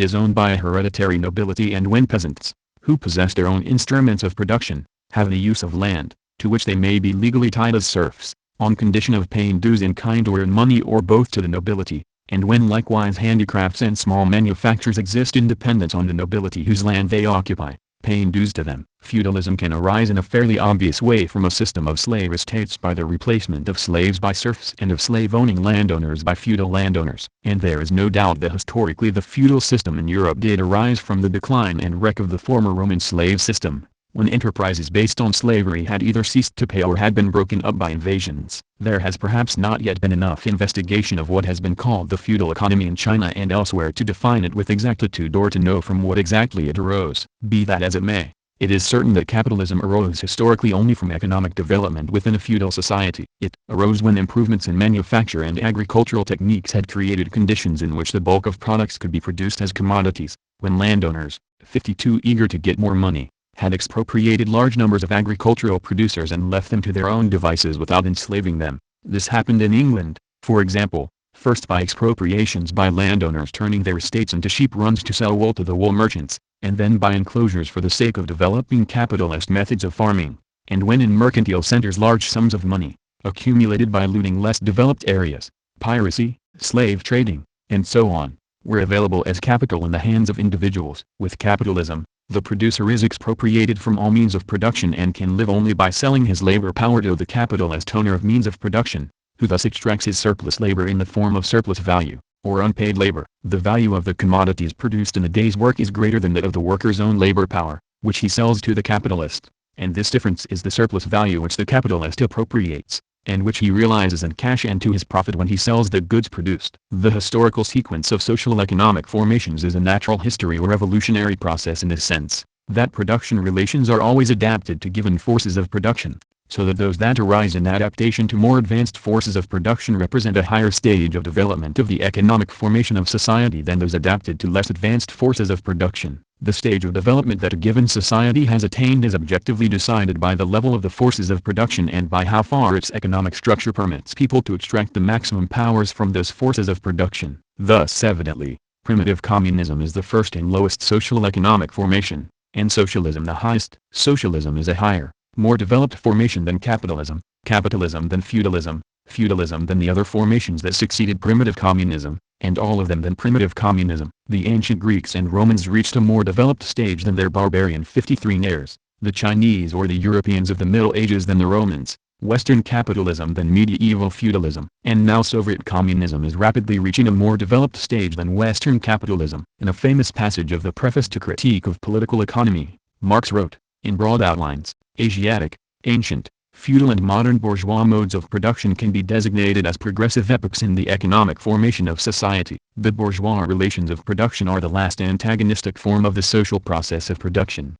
is owned by a hereditary nobility and when peasants, who possess their own instruments of production, have the use of land, to which they may be legally tied as serfs, on condition of paying dues in kind or in money or both to the nobility, and when likewise handicrafts and small manufactures exist independent on the nobility whose land they occupy, paying dues to them. Feudalism can arise in a fairly obvious way from a system of slave estates by the replacement of slaves by serfs and of slave-owning landowners by feudal landowners. And there is no doubt that historically the feudal system in Europe did arise from the decline and wreck of the former Roman slave system, when enterprises based on slavery had either ceased to pay or had been broken up by invasions. There has perhaps not yet been enough investigation of what has been called the feudal economy in China and elsewhere to define it with exactitude or to know from what exactly it arose. Be that as it may, it is certain that capitalism arose historically only from economic development within a feudal society. It arose when improvements in manufacture and agricultural techniques had created conditions in which the bulk of products could be produced as commodities, when landowners, 52 eager to get more money, had expropriated large numbers of agricultural producers and left them to their own devices without enslaving them. This happened in England, for example, first by expropriations by landowners turning their estates into sheep runs to sell wool to the wool merchants, and then by enclosures for the sake of developing capitalist methods of farming, and when in mercantile centers large sums of money, accumulated by looting less developed areas, piracy, slave trading, and so on, were available as capital in the hands of individuals. With capitalism, the producer is expropriated from all means of production and can live only by selling his labor power to the capitalist owner of means of production, who thus extracts his surplus labor in the form of surplus value, or unpaid labor. The value of the commodities produced in a day's work is greater than that of the worker's own labor power, which he sells to the capitalist, and this difference is the surplus value which the capitalist appropriates. and which he realizes in cash and to his profit when he sells the goods produced. The historical sequence of social economic formations is a natural history or evolutionary process in this sense, that production relations are always adapted to given forces of production, so that those that arise in adaptation to more advanced forces of production represent a higher stage of development of the economic formation of society than those adapted to less advanced forces of production. The stage of development that a given society has attained is objectively decided by the level of the forces of production and by how far its economic structure permits people to extract the maximum powers from those forces of production. Thus evidently, primitive communism is the first and lowest social economic formation, and socialism the highest. Socialism is a higher, more developed formation than capitalism, capitalism than feudalism, feudalism than the other formations that succeeded primitive communism, and all of them than primitive communism. The ancient Greeks and Romans reached a more developed stage than their barbarian 53 heirs, the Chinese or the Europeans of the Middle Ages than the Romans, Western capitalism than medieval feudalism, and now Soviet communism is rapidly reaching a more developed stage than Western capitalism. In a famous passage of the Preface to Critique of Political Economy, Marx wrote, in broad outlines, Asiatic, ancient, feudal and modern bourgeois modes of production can be designated as progressive epochs in the economic formation of society. The bourgeois relations of production are the last antagonistic form of the social process of production.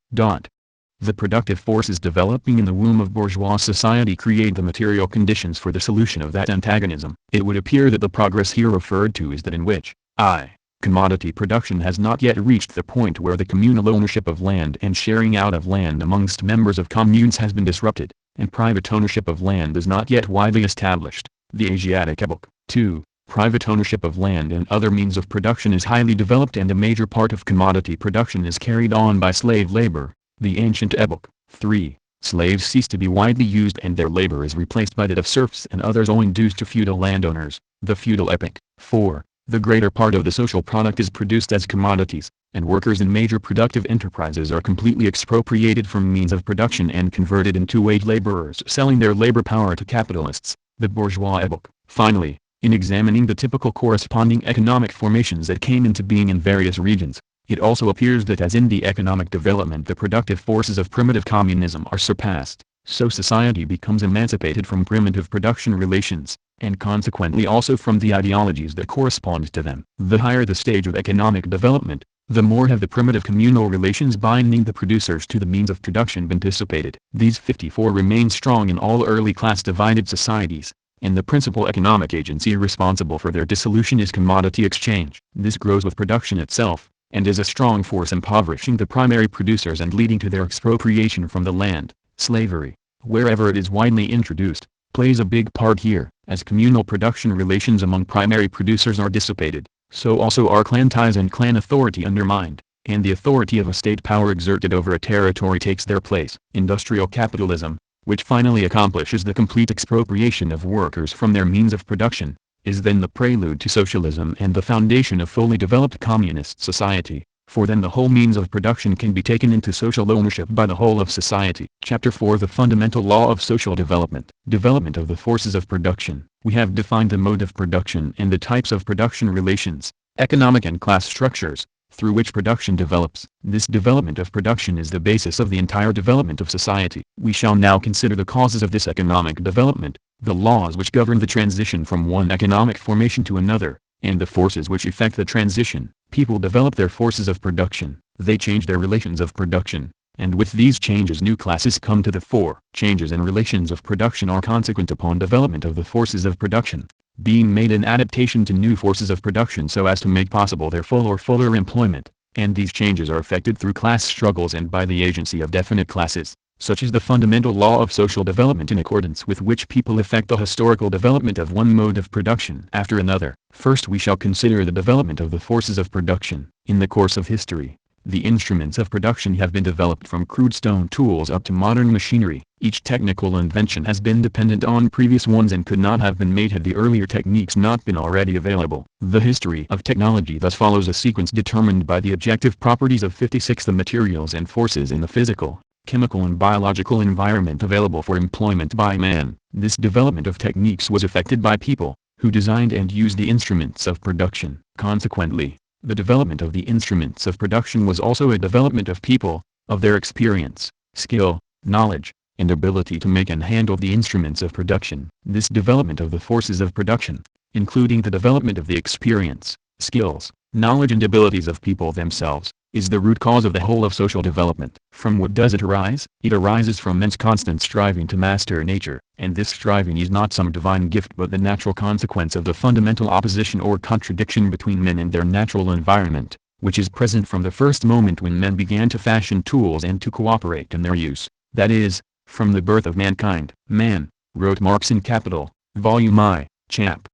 The productive forces developing in the womb of bourgeois society create the material conditions for the solution of that antagonism. It would appear that the progress here referred to is that in which commodity production has not yet reached the point where the communal ownership of land and sharing out of land amongst members of communes has been disrupted, and private ownership of land is not yet widely established. The Asiatic epoch, too, private ownership of land and other means of production is highly developed and a major part of commodity production is carried on by slave labor. The ancient epoch, 3, slaves cease to be widely used and their labor is replaced by that of serfs and others owing dues to feudal landowners. The feudal epoch, 4, the greater part of the social product is produced as commodities, and workers in major productive enterprises are completely expropriated from means of production and converted into wage laborers selling their labor power to capitalists. The bourgeois epoch, finally, in examining the typical corresponding economic formations that came into being in various regions, it also appears that as in the economic development the productive forces of primitive communism are surpassed, so society becomes emancipated from primitive production relations, and consequently also from the ideologies that correspond to them. The higher the stage of economic development, the more have the primitive communal relations binding the producers to the means of production been dissipated. These 54 remain strong in all early class-divided societies, and the principal economic agency responsible for their dissolution is commodity exchange. This grows with production itself, and is a strong force impoverishing the primary producers and leading to their expropriation from the land. Slavery, wherever it is widely introduced, plays a big part here. As communal production relations among primary producers are dissipated, so also are clan ties and clan authority undermined, and the authority of a state power exerted over a territory takes their place. Industrial capitalism, which finally accomplishes the complete expropriation of workers from their means of production, is then the prelude to socialism and the foundation of fully developed communist society, for then the whole means of production can be taken into social ownership by the whole of society. Chapter 4: The Fundamental Law of Social Development. Development of the forces of production. We have defined the mode of production and the types of production relations, economic and class structures, through which production develops. This development of production is the basis of the entire development of society. We shall now consider the causes of this economic development, the laws which govern the transition from one economic formation to another, and the forces which effect the transition. People develop their forces of production, they change their relations of production, and with these changes new classes come to the fore. Changes in relations of production are consequent upon development of the forces of production, being made an adaptation to new forces of production so as to make possible their full or fuller employment, and these changes are effected through class struggles and by the agency of definite classes. Such is the fundamental law of social development, in accordance with which people effect the historical development of one mode of production after another. First we shall consider the development of the forces of production. In the course of history, the instruments of production have been developed from crude stone tools up to modern machinery. Each technical invention has been dependent on previous ones and could not have been made had the earlier techniques not been already available. The history of technology thus follows a sequence determined by the objective properties of 56 the materials and forces in the physical, chemical and biological environment available for employment by man. This development of techniques was effected by people, who designed and used the instruments of production. Consequently, the development of the instruments of production was also a development of people, of their experience, skill, knowledge, and ability to make and handle the instruments of production. This development of the forces of production, including the development of the experience, skills, knowledge and abilities of people themselves, is the root cause of the whole of social development. From what does it arise? It arises from men's constant striving to master nature, and this striving is not some divine gift but the natural consequence of the fundamental opposition or contradiction between men and their natural environment, which is present from the first moment when men began to fashion tools and to cooperate in their use, that is, from the birth of mankind. Man, wrote Marx in Capital, Volume I, Chap.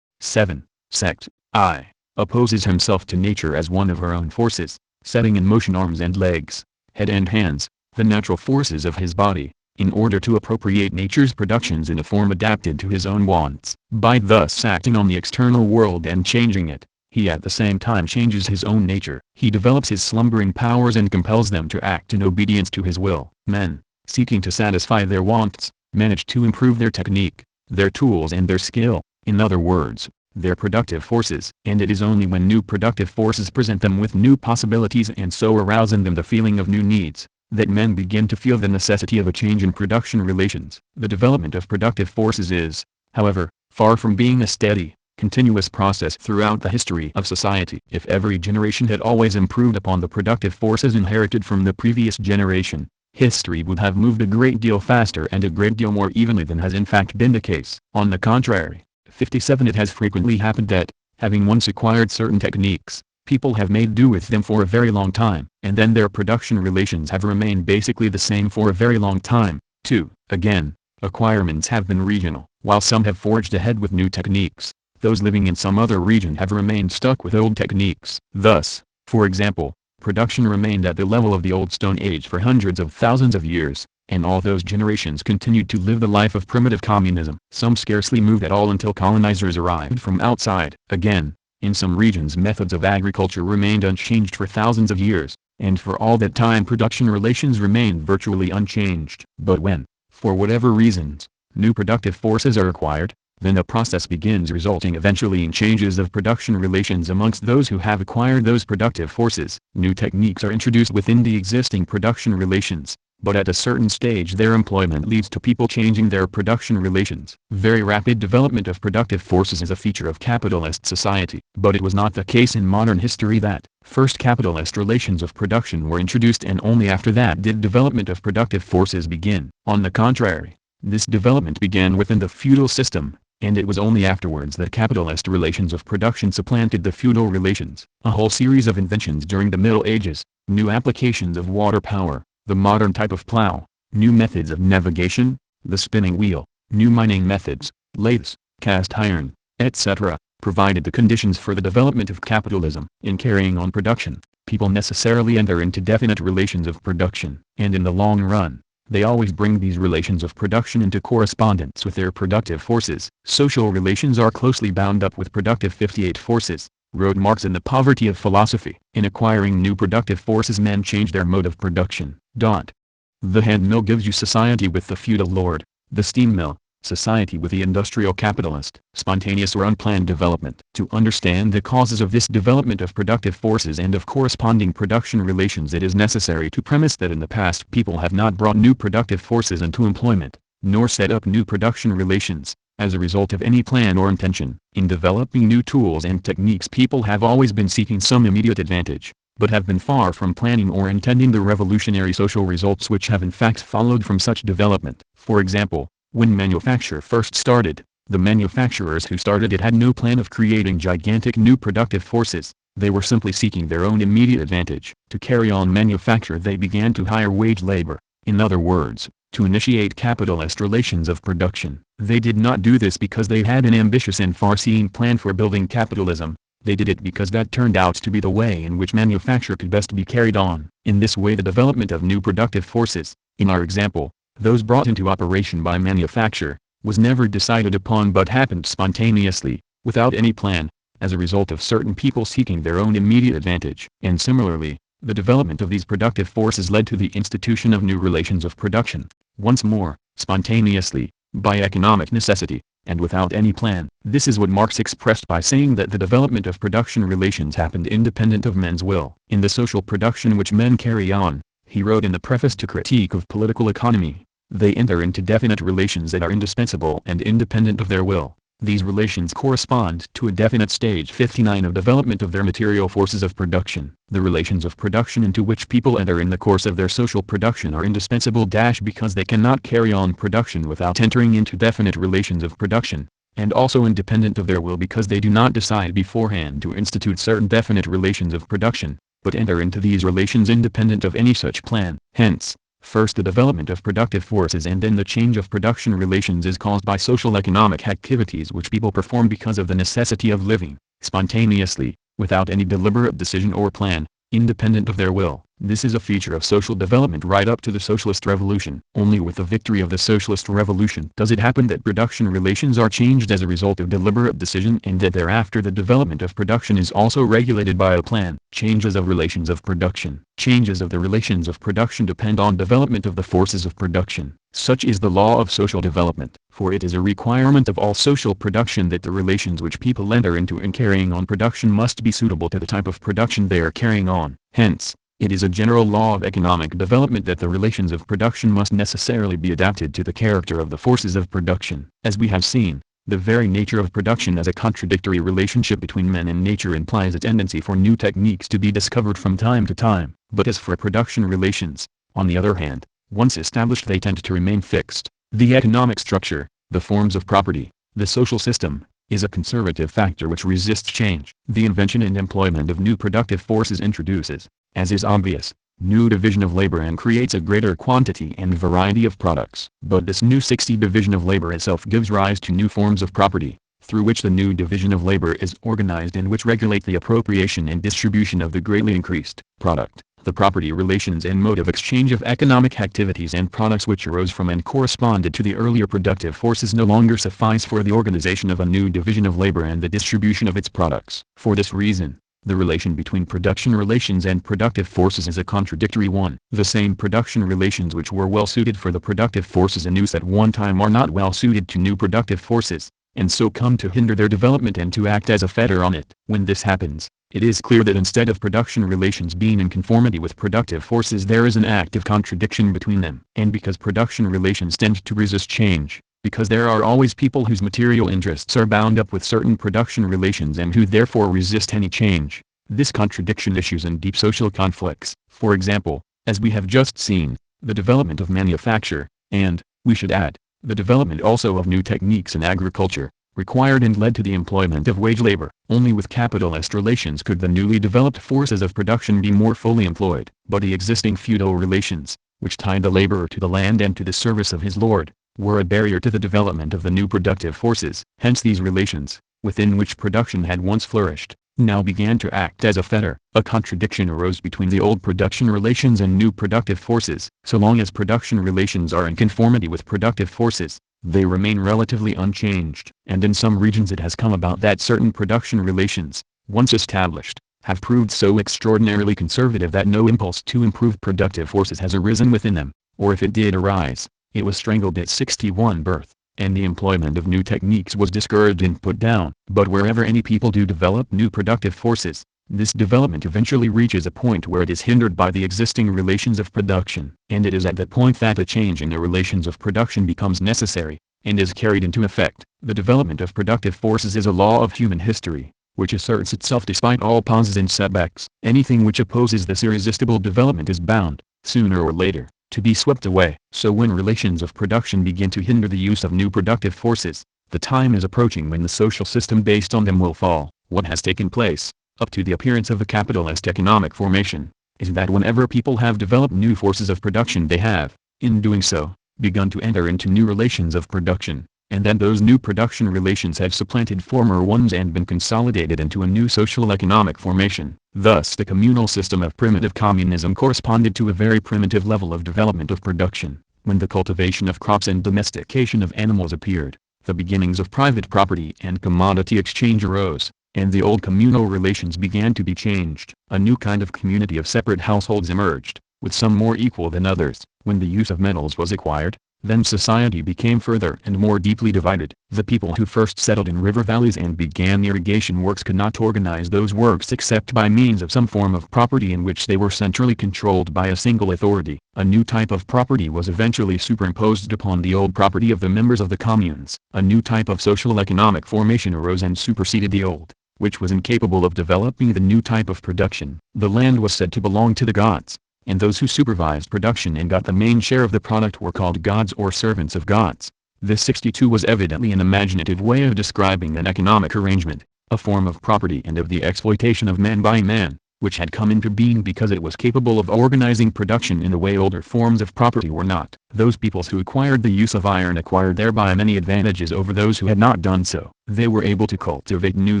7, Sect. I, opposes himself to nature as one of her own forces, setting in motion arms and legs, head and hands, the natural forces of his body, in order to appropriate nature's productions in a form adapted to his own wants. By thus acting on the external world and changing it, he at the same time changes his own nature. He develops his slumbering powers and compels them to act in obedience to his will. Men, seeking to satisfy their wants, manage to improve their technique, their tools and their skill, in other words, their productive forces. And it is only when new productive forces present them with new possibilities and so arouse in them the feeling of new needs, that men begin to feel the necessity of a change in production relations. The development of productive forces is, however, far from being a steady, continuous process throughout the history of society. If every generation had always improved upon the productive forces inherited from the previous generation, history would have moved a great deal faster and a great deal more evenly than has in fact been the case. On the contrary, 57 It has frequently happened that, having once acquired certain techniques, people have made do with them for a very long time, and then their production relations have remained basically the same for a very long time. 2. Again, acquirements have been regional. While some have forged ahead with new techniques, those living in some other region have remained stuck with old techniques. Thus, for example, production remained at the level of the old Stone Age for hundreds of thousands of years, and all those generations continued to live the life of primitive communism. Some scarcely moved at all until colonizers arrived from outside. Again, in some regions methods of agriculture remained unchanged for thousands of years, and for all that time production relations remained virtually unchanged. But when, for whatever reasons, new productive forces are acquired, then a process begins resulting eventually in changes of production relations amongst those who have acquired those productive forces. New techniques are introduced within the existing production relations, but at a certain stage their employment leads to people changing their production relations. Very rapid development of productive forces is a feature of capitalist society. But it was not the case in modern history that first capitalist relations of production were introduced and only after that did development of productive forces begin. On the contrary, this development began within the feudal system, and it was only afterwards that capitalist relations of production supplanted the feudal relations. A whole series of inventions during the Middle Ages, new applications of water power, the modern type of plow, new methods of navigation, the spinning wheel, new mining methods, lathes, cast iron, etc., provided the conditions for the development of capitalism. In carrying on production, people necessarily enter into definite relations of production, and in the long run, they always bring these relations of production into correspondence with their productive forces. Social relations are closely bound up with productive 58 forces, wrote Marx in The Poverty of Philosophy. In acquiring new productive forces men change their mode of production. The hand mill gives you society with the feudal lord, the steam mill, society with the industrial capitalist. Spontaneous or unplanned development. To understand the causes of this development of productive forces and of corresponding production relations it is necessary to premise that in the past people have not brought new productive forces into employment, nor set up new production relations, as a result of any plan or intention. In developing new tools and techniques people have always been seeking some immediate advantage, but have been far from planning or intending the revolutionary social results which have in fact followed from such development. For example, when manufacture first started, the manufacturers who started it had no plan of creating gigantic new productive forces. They were simply seeking their own immediate advantage. To carry on manufacture they began to hire wage labor, in other words, to initiate capitalist relations of production. They did not do this because they had an ambitious and far-seeing plan for building capitalism. They did it because that turned out to be the way in which manufacture could best be carried on. In this way the development of new productive forces, in our example, those brought into operation by manufacture, was never decided upon but happened spontaneously, without any plan, as a result of certain people seeking their own immediate advantage. And similarly, the development of these productive forces led to the institution of new relations of production, once more, spontaneously, by economic necessity, and without any plan. This is what Marx expressed by saying that the development of production relations happened independent of men's will. In the social production which men carry on, he wrote in the preface to Critique of Political Economy, They enter into definite relations that are indispensable and independent of their will. These relations correspond to a definite stage 59 of development of their material forces of production. The relations of production into which people enter in the course of their social production are indispensable because they cannot carry on production without entering into definite relations of production, and also independent of their will because they do not decide beforehand to institute certain definite relations of production, but enter into these relations independent of any such plan. Hence, first the development of productive forces and then the change of production relations is caused by social economic activities which people perform because of the necessity of living, spontaneously, without any deliberate decision or plan, independent of their will. This is a feature of social development right up to the socialist revolution. Only with the victory of the socialist revolution does it happen that production relations are changed as a result of deliberate decision and that thereafter the development of production is also regulated by a plan. Changes of relations of production. Changes of the relations of production depend on development of the forces of production. Such is the law of social development, for it is a requirement of all social production that the relations which people enter into in carrying on production must be suitable to the type of production they are carrying on. Hence, it is a general law of economic development that the relations of production must necessarily be adapted to the character of the forces of production. As we have seen, the very nature of production as a contradictory relationship between men and nature implies a tendency for new techniques to be discovered from time to time. But as for production relations, on the other hand, once established they tend to remain fixed. The economic structure, the forms of property, the social system, is a conservative factor which resists change. The invention and employment of new productive forces introduces, as is obvious, new division of labor and creates a greater quantity and variety of products. But this new 60 division of labor itself gives rise to new forms of property, through which the new division of labor is organized and which regulate the appropriation and distribution of the greatly increased product. The property relations and mode of exchange of economic activities and products which arose from and corresponded to the earlier productive forces no longer suffice for the organization of a new division of labor and the distribution of its products. For this reason, the relation between production relations and productive forces is a contradictory one. The same production relations which were well suited for the productive forces in use at one time are not well suited to new productive forces, and so come to hinder their development and to act as a fetter on it. When this happens, it is clear that instead of production relations being in conformity with productive forces there is an active contradiction between them. And because production relations tend to resist change, because there are always people whose material interests are bound up with certain production relations and who therefore resist any change, this contradiction issues in deep social conflicts. For example, as we have just seen, the development of manufacture, and, we should add, the development also of new techniques in agriculture, required and led to the employment of wage labor. Only with capitalist relations could the newly developed forces of production be more fully employed. But the existing feudal relations, which tied the laborer to the land and to the service of his lord, were a barrier to the development of the new productive forces. Hence these relations, within which production had once flourished, now began to act as a fetter. A contradiction arose between the old production relations and new productive forces. So long as production relations are in conformity with productive forces, they remain relatively unchanged. And in some regions it has come about that certain production relations, once established, have proved so extraordinarily conservative that no impulse to improve productive forces has arisen within them, or if it did arise, it was strangled at 61 birth, and the employment of new techniques was discouraged and put down. But wherever any people do develop new productive forces, this development eventually reaches a point where it is hindered by the existing relations of production. And it is at that point that a change in the relations of production becomes necessary, and is carried into effect. The development of productive forces is a law of human history, which asserts itself despite all pauses and setbacks. Anything which opposes this irresistible development is bound, sooner or later, to be swept away. So when relations of production begin to hinder the use of new productive forces, the time is approaching when the social system based on them will fall. What has taken place, up to the appearance of a capitalist economic formation, is that whenever people have developed new forces of production they have, in doing so, begun to enter into new relations of production, and then those new production relations have supplanted former ones and been consolidated into a new social economic formation. Thus the communal system of primitive communism corresponded to a very primitive level of development of production. When the cultivation of crops and domestication of animals appeared, the beginnings of private property and commodity exchange arose, and the old communal relations began to be changed. A new kind of community of separate households emerged, with some more equal than others. When the use of metals was acquired, Then society became further and more deeply divided. The people who first settled in river valleys and began irrigation works could not organize those works except by means of some form of property in which they were centrally controlled by a single authority. A new type of property was eventually superimposed upon the old property of the members of the communes. A new type of social economic formation arose and superseded the old, which was incapable of developing the new type of production. The land was said to belong to the gods, and those who supervised production and got the main share of the product were called gods or servants of gods. This 62 was evidently an imaginative way of describing an economic arrangement, a form of property and of the exploitation of man by man, which had come into being because it was capable of organizing production in a way older forms of property were not. Those peoples who acquired the use of iron acquired thereby many advantages over those who had not done so. They were able to cultivate new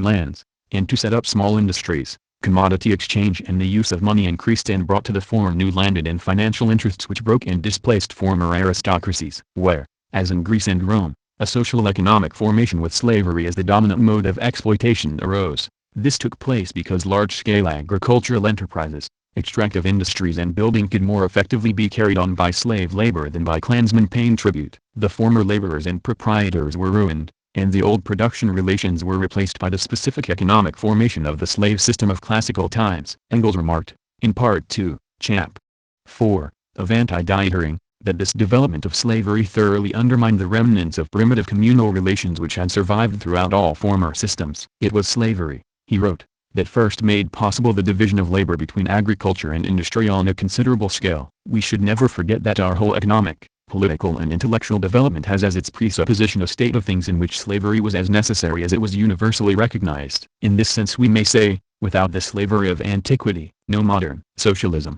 lands, and to set up small industries. Commodity exchange and the use of money increased and brought to the fore new landed and financial interests which broke and displaced former aristocracies. Where, as in Greece and Rome, a social economic formation with slavery as the dominant mode of exploitation arose. This took place because large-scale agricultural enterprises, extractive industries and building could more effectively be carried on by slave labor than by clansmen paying tribute. The former laborers and proprietors were ruined, and the old production relations were replaced by the specific economic formation of the slave system of classical times. Engels remarked, in Part 2, Chap. 4, of Anti-Dietary, that this development of slavery thoroughly undermined the remnants of primitive communal relations which had survived throughout all former systems. It was slavery, he wrote, that first made possible the division of labor between agriculture and industry on a considerable scale. We should never forget that our whole economic, political and intellectual development has as its presupposition a state of things in which slavery was as necessary as it was universally recognized. In this sense we may say, without the slavery of antiquity, no modern socialism.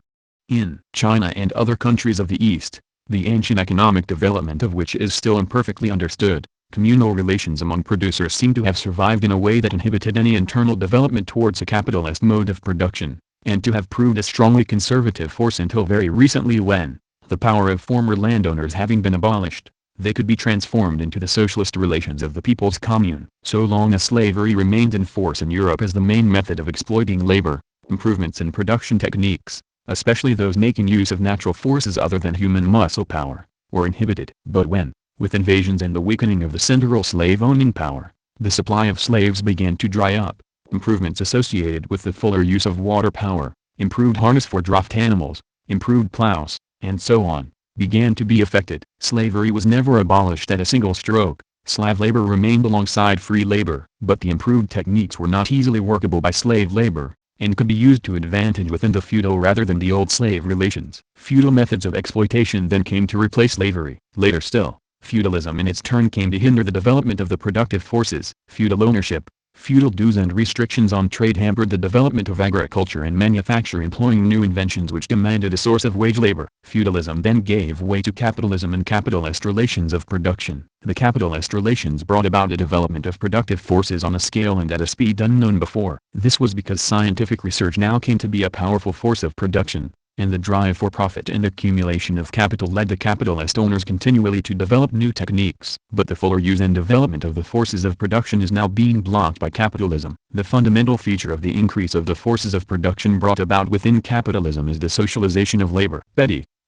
In China and other countries of the East, the ancient economic development of which is still imperfectly understood, communal relations among producers seem to have survived in a way that inhibited any internal development towards a capitalist mode of production, and to have proved a strongly conservative force until very recently when, the power of former landowners having been abolished, they could be transformed into the socialist relations of the people's commune. So long as slavery remained in force in Europe as the main method of exploiting labor, improvements in production techniques, especially those making use of natural forces other than human muscle power, were inhibited. But when, with invasions and the weakening of the central slave-owning power, the supply of slaves began to dry up, improvements associated with the fuller use of water power, improved harness for draft animals, improved plows, and so on, began to be effected. Slavery was never abolished at a single stroke. Slave labor remained alongside free labor, but the improved techniques were not easily workable by slave labor, and could be used to advantage within the feudal rather than the old slave relations. Feudal methods of exploitation then came to replace slavery. Later still, feudalism in its turn came to hinder the development of the productive forces. Feudal ownership, feudal dues and restrictions on trade hampered the development of agriculture and manufacture, employing new inventions which demanded a source of wage labor. Feudalism then gave way to capitalism and capitalist relations of production. The capitalist relations brought about a development of productive forces on a scale and at a speed unknown before. This was because scientific research now came to be a powerful force of production, and the drive for profit and accumulation of capital led the capitalist owners continually to develop new techniques. But the fuller use and development of the forces of production is now being blocked by capitalism. The fundamental feature of the increase of the forces of production brought about within capitalism is the socialization of labor.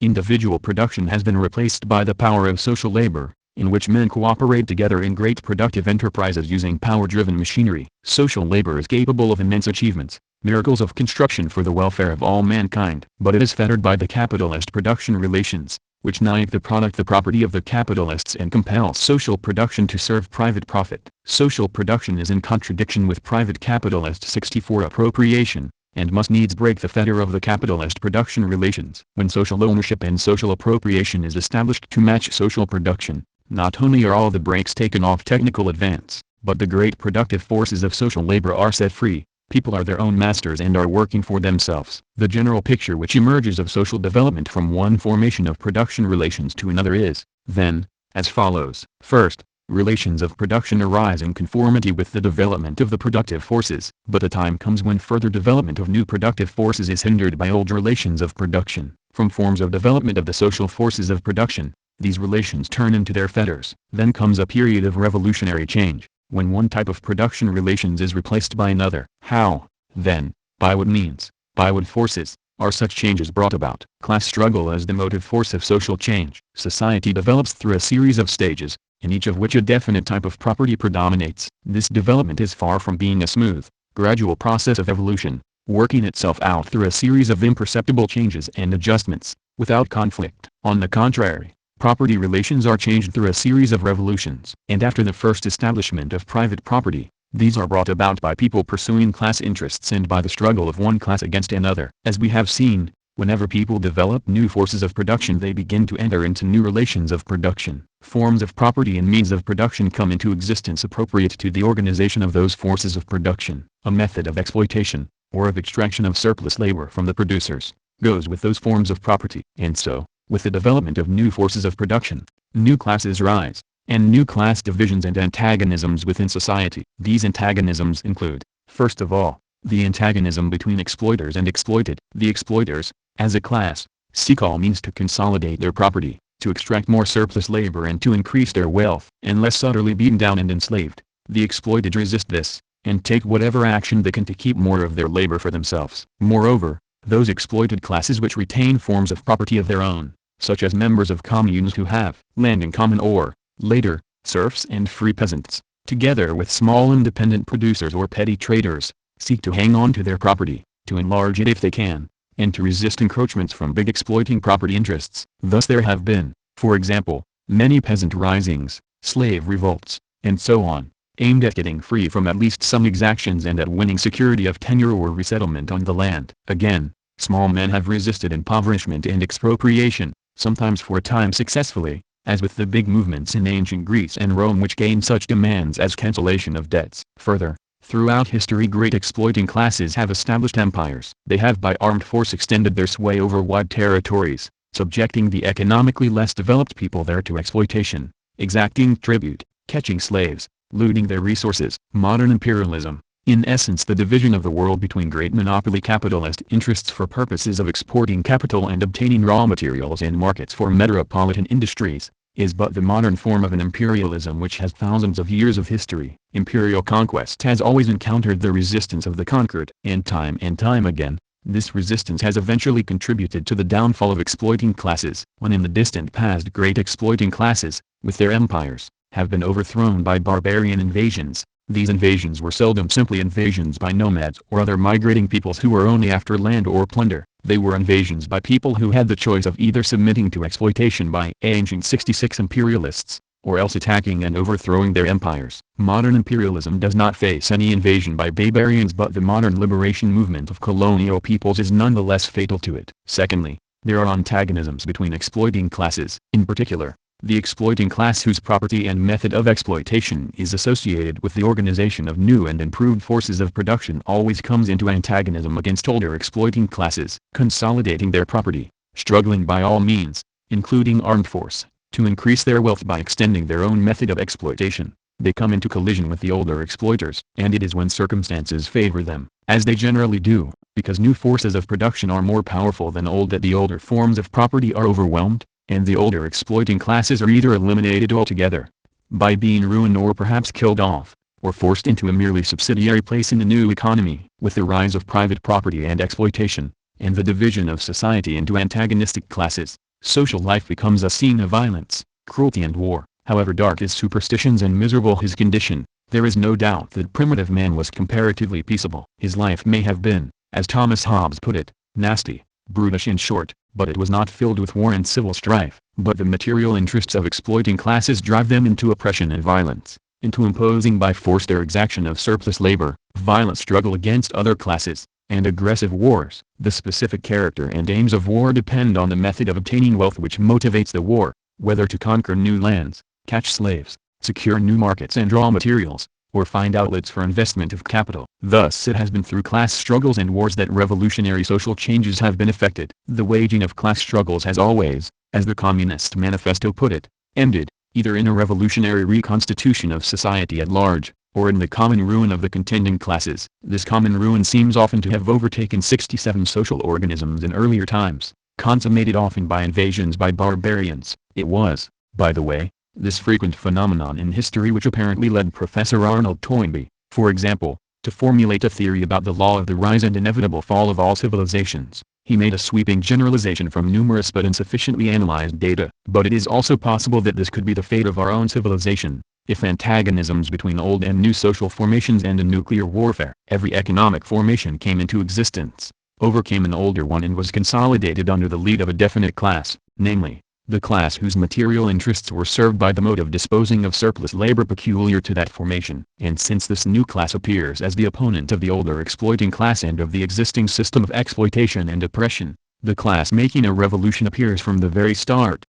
Individual production has been replaced by the power of social labor, in which men cooperate together in great productive enterprises using power-driven machinery. Social labor is capable of immense achievements, miracles of construction for the welfare of all mankind. But it is fettered by the capitalist production relations, which make the product the property of the capitalists and compel social production to serve private profit. Social production is in contradiction with private capitalist 64 appropriation, and must needs break the fetter of the capitalist production relations. When social ownership and social appropriation is established to match social production, not only are all the brakes taken off technical advance, but the great productive forces of social labor are set free. People are their own masters and are working for themselves. The general picture which emerges of social development from one formation of production relations to another is, then, as follows. First, relations of production arise in conformity with the development of the productive forces, but a time comes when further development of new productive forces is hindered by old relations of production. From forms of development of the social forces of production, these relations turn into their fetters. Then comes a period of revolutionary change, when one type of production relations is replaced by another. How, then, by what means, by what forces, are such changes brought about? Class struggle as the motive force of social change. Society develops through a series of stages, in each of which a definite type of property predominates. This development is far from being a smooth, gradual process of evolution, working itself out through a series of imperceptible changes and adjustments, without conflict. On the contrary, property relations are changed through a series of revolutions. And after the first establishment of private property, these are brought about by people pursuing class interests and by the struggle of one class against another. As we have seen, whenever people develop new forces of production, they begin to enter into new relations of production. Forms of property and means of production come into existence appropriate to the organization of those forces of production. A method of exploitation, or of extraction of surplus labor from the producers, goes with those forms of property. And so, with the development of new forces of production, new classes rise, and new class divisions and antagonisms within society. These antagonisms include, first of all, the antagonism between exploiters and exploited. The exploiters, as a class, seek all means to consolidate their property, to extract more surplus labor and to increase their wealth. Unless utterly beaten down and enslaved, the exploited resist this, and take whatever action they can to keep more of their labor for themselves. Moreover, those exploited classes which retain forms of property of their own, such as members of communes who have land in common, or, later, serfs and free peasants, together with small independent producers or petty traders, seek to hang on to their property, to enlarge it if they can, and to resist encroachments from big exploiting property interests. Thus there have been, for example, many peasant risings, slave revolts, and so on, aimed at getting free from at least some exactions and at winning security of tenure or resettlement on the land. Again, small men have resisted impoverishment and expropriation, sometimes for a time successfully, as with the big movements in ancient Greece and Rome which gained such demands as cancellation of debts. Further, throughout history great exploiting classes have established empires. They have by armed force extended their sway over wide territories, subjecting the economically less developed people there to exploitation, exacting tribute, catching slaves, looting their resources. Modern imperialism, in essence the division of the world between great monopoly capitalist interests for purposes of exporting capital and obtaining raw materials and markets for metropolitan industries, is but the modern form of an imperialism which has thousands of years of history. Imperial conquest has always encountered the resistance of the conquered, and time again, this resistance has eventually contributed to the downfall of exploiting classes. When in the distant past great exploiting classes, with their empires, have been overthrown by barbarian invasions, these invasions were seldom simply invasions by nomads or other migrating peoples who were only after land or plunder. They were invasions by people who had the choice of either submitting to exploitation by ancient 66 imperialists, or else attacking and overthrowing their empires. Modern imperialism does not face any invasion by barbarians, but the modern liberation movement of colonial peoples is nonetheless fatal to it. Secondly, there are antagonisms between exploiting classes. In particular, the exploiting class whose property and method of exploitation is associated with the organization of new and improved forces of production always comes into antagonism against older exploiting classes, consolidating their property, struggling by all means, including armed force, to increase their wealth by extending their own method of exploitation. They come into collision with the older exploiters, and it is when circumstances favor them, as they generally do, because new forces of production are more powerful than old, that the older forms of property are overwhelmed, and the older exploiting classes are either eliminated altogether, by being ruined or perhaps killed off, or forced into a merely subsidiary place in the new economy. With the rise of private property and exploitation, and the division of society into antagonistic classes, social life becomes a scene of violence, cruelty and war. However dark his superstitions and miserable his condition, there is no doubt that primitive man was comparatively peaceable. His life may have been, as Thomas Hobbes put it, nasty, brutish and short, but it was not filled with war and civil strife. But the material interests of exploiting classes drive them into oppression and violence, into imposing by force their exaction of surplus labor, violent struggle against other classes, and aggressive wars. The specific character and aims of war depend on the method of obtaining wealth which motivates the war, whether to conquer new lands, catch slaves, secure new markets and raw materials, or find outlets for investment of capital. Thus it has been through class struggles and wars that revolutionary social changes have been effected. The waging of class struggles has always, as the Communist Manifesto put it, ended, either in a revolutionary reconstitution of society at large, or in the common ruin of the contending classes. This common ruin seems often to have overtaken 67 social organisms in earlier times, consummated often by invasions by barbarians. It was, by the way, this frequent phenomenon in history which apparently led Professor Arnold Toynbee, for example, to formulate a theory about the law of the rise and inevitable fall of all civilizations. He made a sweeping generalization from numerous but insufficiently analyzed data. But it is also possible that this could be the fate of our own civilization, if antagonisms between old and new social formations and a nuclear warfare. Every economic formation came into existence, overcame an older one and was consolidated under the lead of a definite class, namely, the class whose material interests were served by the mode of disposing of surplus labor peculiar to that formation. And since this new class appears as the opponent of the older exploiting class and of the existing system of exploitation and oppression, the class making a revolution appears from the very start.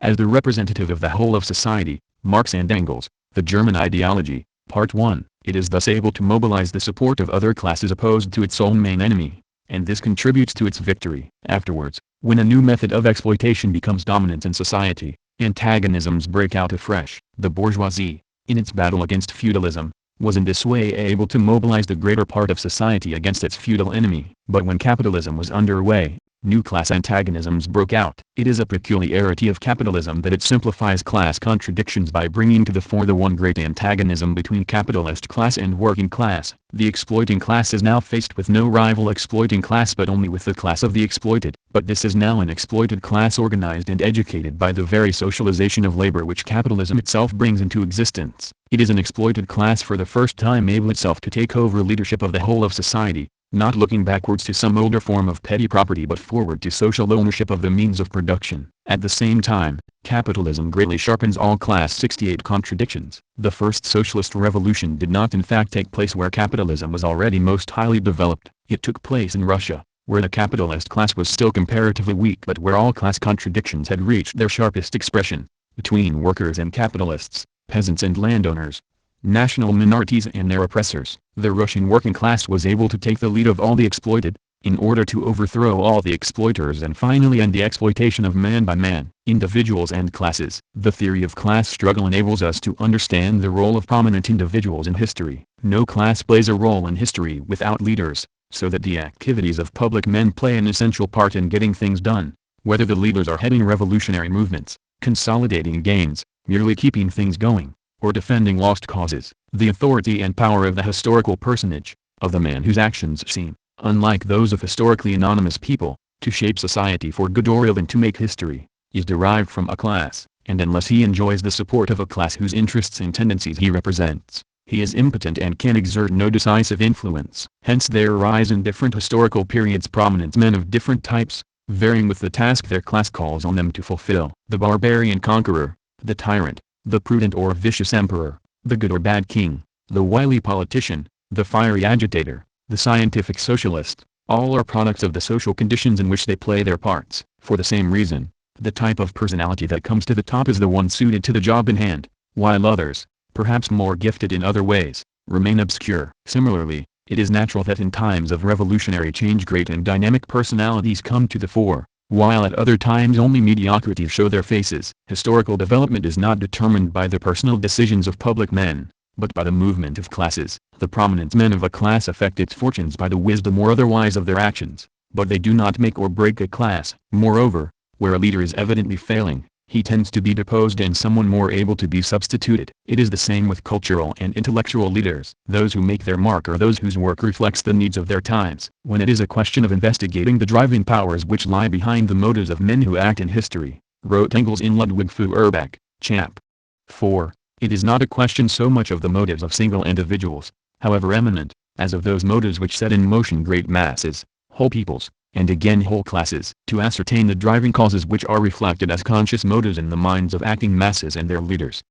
As the representative of the whole of society, Marx and Engels, the German ideology, Part 1, it is thus able to mobilize the support of other classes opposed to its own main enemy, and this contributes to its victory. Afterwards, when a new method of exploitation becomes dominant in society, antagonisms break out afresh. The bourgeoisie, in its battle against feudalism, was in this way able to mobilize the greater part of society against its feudal enemy. But when capitalism was underway, new class antagonisms broke out. It is a peculiarity of capitalism that it simplifies class contradictions by bringing to the fore the one great antagonism between capitalist class and working class. The exploiting class is now faced with no rival exploiting class but only with the class of the exploited. But this is now an exploited class organized and educated by the very socialization of labor which capitalism itself brings into existence. It is an exploited class for the first time able itself to take over leadership of the whole of society, not looking backwards to some older form of petty property but forward to social ownership of the means of production. At the same time, capitalism greatly sharpens all Class 68 contradictions. The first socialist revolution did not in fact take place where capitalism was already most highly developed. It took place in Russia, where the capitalist class was still comparatively weak but where all class contradictions had reached their sharpest expression, between workers and capitalists, peasants and landowners, national minorities and their oppressors. The Russian working class was able to take the lead of all the exploited, in order to overthrow all the exploiters and finally end the exploitation of man by man, individuals and classes. The theory of class struggle enables us to understand the role of prominent individuals in history. No class plays a role in history without leaders, so that the activities of public men play an essential part in getting things done, whether the leaders are heading revolutionary movements, consolidating gains, merely keeping things going, or defending lost causes. The authority and power of the historical personage, of the man whose actions seem, unlike those of historically anonymous people, to shape society for good or ill and to make history, is derived from a class, and unless he enjoys the support of a class whose interests and tendencies he represents, he is impotent and can exert no decisive influence. Hence there arise in different historical periods prominent men of different types, varying with the task their class calls on them to fulfill. The barbarian conqueror, the tyrant, the prudent or vicious emperor, the good or bad king, the wily politician, the fiery agitator, the scientific socialist, all are products of the social conditions in which they play their parts. For the same reason, the type of personality that comes to the top is the one suited to the job in hand, while others, perhaps more gifted in other ways, remain obscure. Similarly, it is natural that in times of revolutionary change great and dynamic personalities come to the fore, while at other times only mediocrities show their faces. Historical development is not determined by the personal decisions of public men, but by the movement of classes. The prominent men of a class affect its fortunes by the wisdom or otherwise of their actions, but they do not make or break a class. Moreover, where a leader is evidently failing, he tends to be deposed and someone more able to be substituted. It is the same with cultural and intellectual leaders. Those who make their mark are those whose work reflects the needs of their times. When it is a question of investigating the driving powers which lie behind the motives of men who act in history, wrote Engels in Ludwig Feuerbach, Chap. 4, it is not a question so much of the motives of single individuals, however eminent, as of those motives which set in motion great masses, whole peoples, and again whole classes. To ascertain the driving causes which are reflected as conscious motives in the minds of acting masses and their leaders,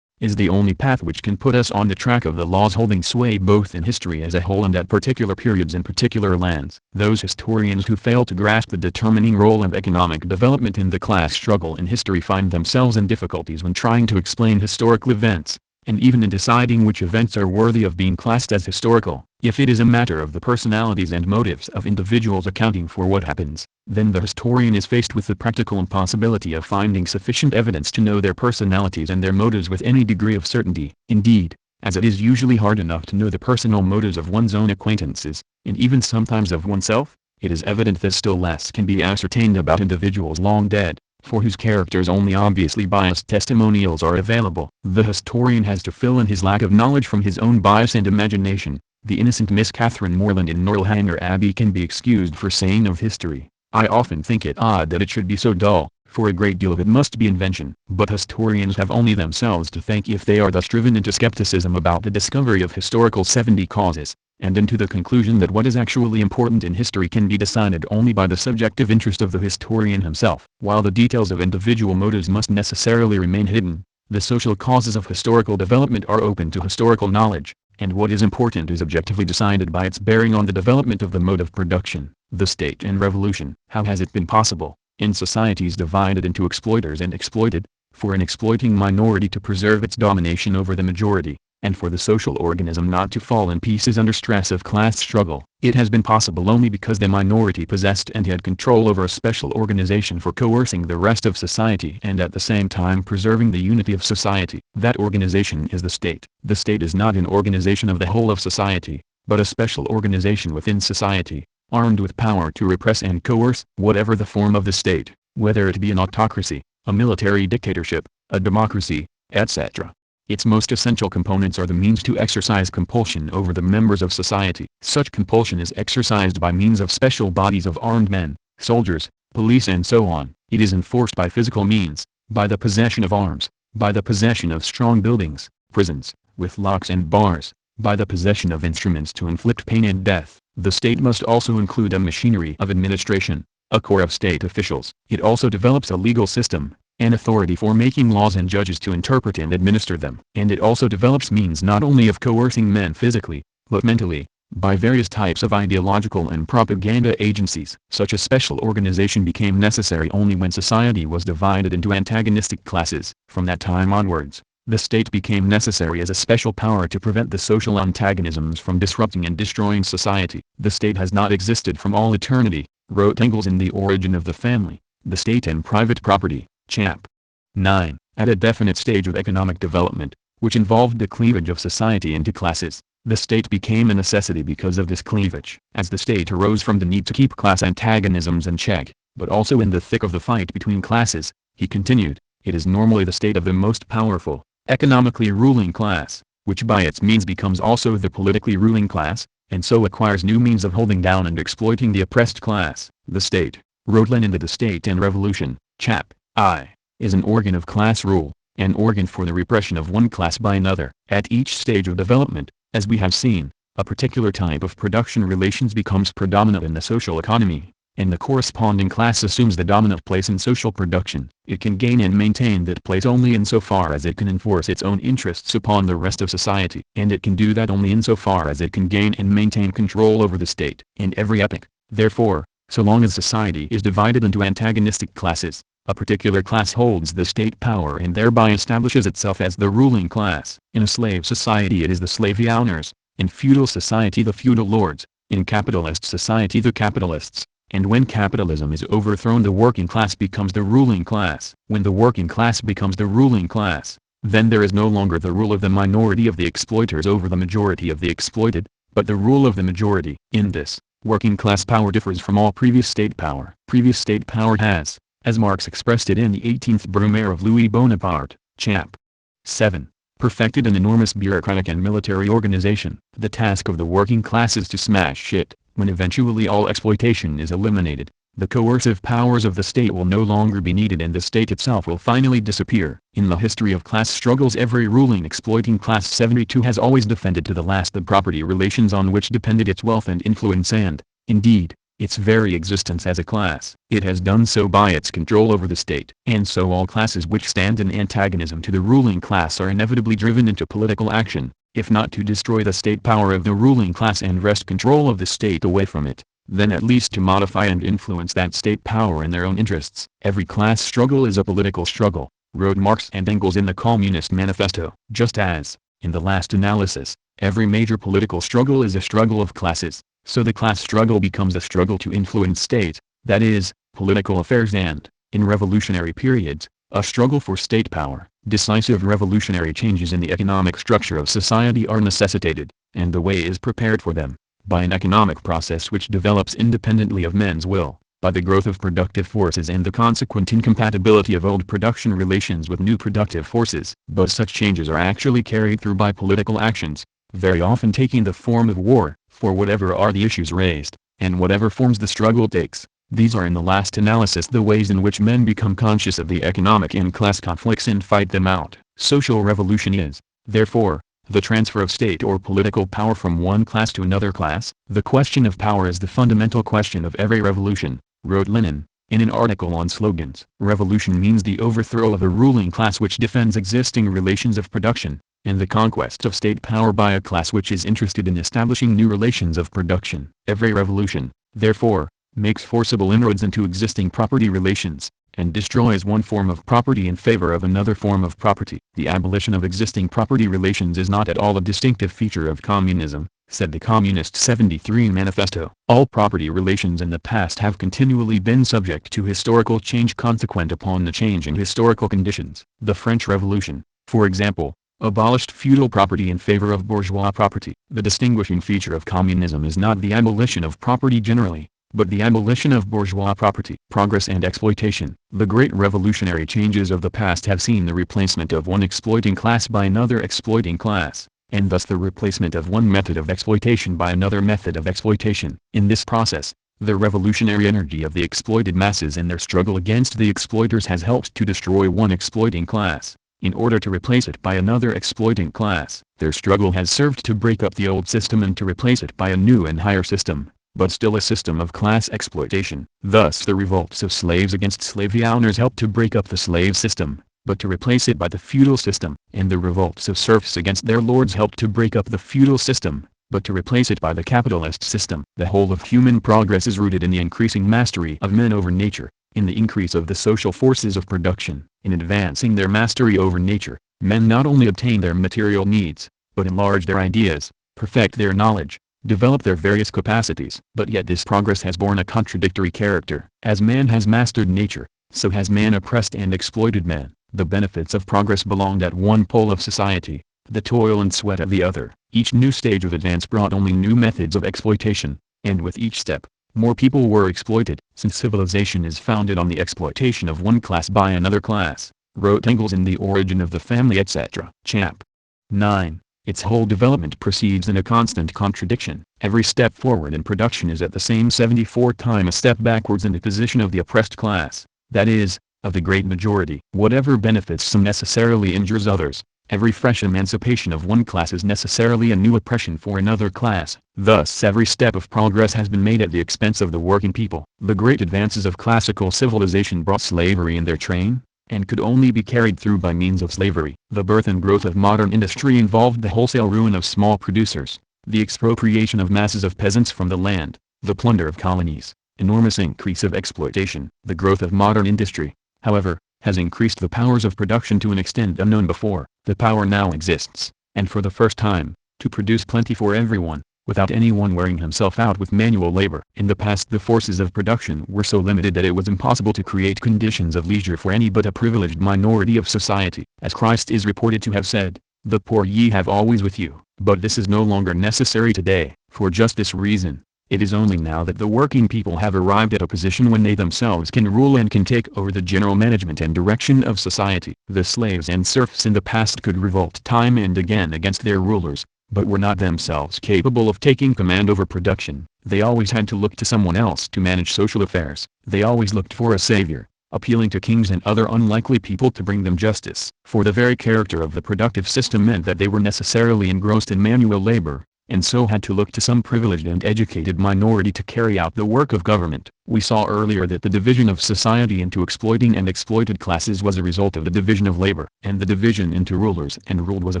is the only path which can put us on the track of the laws holding sway both in history as a whole and at particular periods in particular lands. Those historians who fail to grasp the determining role of economic development in the class struggle in history find themselves in difficulties when trying to explain historical events, and even in deciding which events are worthy of being classed as historical. If it is a matter of the personalities and motives of individuals accounting for what happens, then the historian is faced with the practical impossibility of finding sufficient evidence to know their personalities and their motives with any degree of certainty. Indeed, as it is usually hard enough to know the personal motives of one's own acquaintances, and even sometimes of oneself, it is evident that still less can be ascertained about individuals long dead, for whose characters only obviously biased testimonials are available. The historian has to fill in his lack of knowledge from his own bias and imagination. The innocent Miss Catherine Morland in Northanger Abbey can be excused for saying of history, I often think it odd that it should be so dull, for a great deal of it must be invention. But historians have only themselves to thank if they are thus driven into skepticism about the discovery of historical 70 causes, and into the conclusion that what is actually important in history can be decided only by the subjective interest of the historian himself. While the details of individual motives must necessarily remain hidden, the social causes of historical development are open to historical knowledge, and what is important is objectively decided by its bearing on the development of the mode of production, the state and revolution. How has it been possible, in societies divided into exploiters and exploited, for an exploiting minority to preserve its domination over the majority, and for the social organism not to fall in pieces under stress of class struggle? It has been possible only because the minority possessed and had control over a special organization for coercing the rest of society and at the same time preserving the unity of society. That organization is the state. The state is not an organization of the whole of society, but a special organization within society, armed with power to repress and coerce. Whatever the form of the state, whether it be an autocracy, a military dictatorship, a democracy, etc., its most essential components are the means to exercise compulsion over the members of society. Such compulsion is exercised by means of special bodies of armed men, soldiers, police and so on. It is enforced by physical means, by the possession of arms, by the possession of strong buildings, prisons, with locks and bars, by the possession of instruments to inflict pain and death. The state must also include a machinery of administration, a corps of state officials. It also develops a legal system, an authority for making laws and judges to interpret and administer them. And it also develops means not only of coercing men physically, but mentally, by various types of ideological and propaganda agencies. Such a special organization became necessary only when society was divided into antagonistic classes. From that time onwards, the state became necessary as a special power to prevent the social antagonisms from disrupting and destroying society. The state has not existed from all eternity, wrote Engels in The Origin of the Family. The State and Private Property, Chap. 9. At a definite stage of economic development, which involved the cleavage of society into classes, the state became a necessity because of this cleavage. As the state arose from the need to keep class antagonisms in check, but also in the thick of the fight between classes, he continued, it is normally the state of the most powerful, economically ruling class, which by its means becomes also the politically ruling class, and so acquires new means of holding down and exploiting the oppressed class. The state, wrote Lenin in The State and Revolution, Chap. I, is an organ of class rule, an organ for the repression of one class by another. At each stage of development, as we have seen, a particular type of production relations becomes predominant in the social economy, and the corresponding class assumes the dominant place in social production. It can gain and maintain that place only insofar as it can enforce its own interests upon the rest of society, and it can do that only insofar as it can gain and maintain control over the state. In every epoch, therefore, so long as society is divided into antagonistic classes, a particular class holds the state power and thereby establishes itself as the ruling class. In a slave society it is the slave owners, in feudal society the feudal lords, in capitalist society the capitalists, and when capitalism is overthrown the working class becomes the ruling class. When the working class becomes the ruling class, then there is no longer the rule of the minority of the exploiters over the majority of the exploited, but the rule of the majority. In this, working class power differs from all previous state power. Previous state power has, as Marx expressed it in the 18th Brumaire of Louis Bonaparte, Chap. 7, perfected an enormous bureaucratic and military organization. The task of the working class is to smash it. When eventually all exploitation is eliminated, the coercive powers of the state will no longer be needed and the state itself will finally disappear. In the history of class struggles every ruling exploiting class 72 has always defended to the last the property relations on which depended its wealth and influence and, indeed, its very existence as a class. It has done so by its control over the state. And so all classes which stand in antagonism to the ruling class are inevitably driven into political action, if not to destroy the state power of the ruling class and wrest control of the state away from it, then at least to modify and influence that state power in their own interests. Every class struggle is a political struggle, wrote Marx and Engels in the Communist Manifesto. Just as, in the last analysis, every major political struggle is a struggle of classes, so the class struggle becomes a struggle to influence state, that is, political affairs and, in revolutionary periods, a struggle for state power. Decisive revolutionary changes in the economic structure of society are necessitated, and the way is prepared for them, by an economic process which develops independently of men's will, by the growth of productive forces and the consequent incompatibility of old production relations with new productive forces. But such changes are actually carried through by political actions, very often taking the form of war, for whatever are the issues raised, and whatever forms the struggle takes, These are in the last analysis the ways in which men become conscious of the economic and class conflicts and fight them out. Social revolution is, therefore, the transfer of state or political power from one class to another class. The question of power is the fundamental question of every revolution, wrote Lenin, in an article on slogans. Revolution means the overthrow of a ruling class which defends existing relations of production, and the conquest of state power by a class which is interested in establishing new relations of production. Every revolution, therefore, makes forcible inroads into existing property relations, and destroys one form of property in favor of another form of property. The abolition of existing property relations is not at all a distinctive feature of communism, said the Communist 73 Manifesto. All property relations in the past have continually been subject to historical change consequent upon the change in historical conditions. The French Revolution, for example, abolished feudal property in favor of bourgeois property. The distinguishing feature of communism is not the abolition of property generally, but the abolition of bourgeois property. Progress and exploitation. The great revolutionary changes of the past have seen the replacement of one exploiting class by another exploiting class, and thus the replacement of one method of exploitation by another method of exploitation. In this process, the revolutionary energy of the exploited masses and their struggle against the exploiters has helped to destroy one exploiting class, in order to replace it by another exploiting class. Their struggle has served to break up the old system and to replace it by a new and higher system, but still a system of class exploitation. Thus the revolts of slaves against slave owners helped to break up the slave system, but to replace it by the feudal system. And the revolts of serfs against their lords helped to break up the feudal system, but to replace it by the capitalist system. The whole of human progress is rooted in the increasing mastery of men over nature, in the increase of the social forces of production. In advancing their mastery over nature, men not only obtain their material needs, but enlarge their ideas, perfect their knowledge, develop their various capacities. But yet this progress has borne a contradictory character. As man has mastered nature, so has man oppressed and exploited man. The benefits of progress belonged at one pole of society, the toil and sweat at the other. Each new stage of advance brought only new methods of exploitation, and with each step, more people were exploited. Since civilization is founded on the exploitation of one class by another class, wrote Engels in The Origin of the Family etc. Chap. 9. Its whole development proceeds in a constant contradiction. Every step forward in production is at the same 74 time a step backwards in the position of the oppressed class, that is, of the great majority. Whatever benefits some necessarily injures others. Every fresh emancipation of one class is necessarily a new oppression for another class. Thus every step of progress has been made at the expense of the working people. The great advances of classical civilization brought slavery in their train, and could only be carried through by means of slavery. The birth and growth of modern industry involved the wholesale ruin of small producers, the expropriation of masses of peasants from the land, the plunder of colonies, enormous increase of exploitation. The growth of modern industry, however, has increased the powers of production to an extent unknown before. The power now exists, and for the first time, to produce plenty for everyone, without anyone wearing himself out with manual labor. In the past the forces of production were so limited that it was impossible to create conditions of leisure for any but a privileged minority of society. As Christ is reported to have said, "The poor ye have always with you." But this is no longer necessary today. For just this reason, it is only now that the working people have arrived at a position when they themselves can rule and can take over the general management and direction of society. The slaves and serfs in the past could revolt time and again against their rulers, but were not themselves capable of taking command over production. They always had to look to someone else to manage social affairs. They always looked for a savior, appealing to kings and other unlikely people to bring them justice. For the very character of the productive system meant that they were necessarily engrossed in manual labor, and so had to look to some privileged and educated minority to carry out the work of government. We saw earlier that the division of society into exploiting and exploited classes was a result of the division of labor, and the division into rulers and ruled was a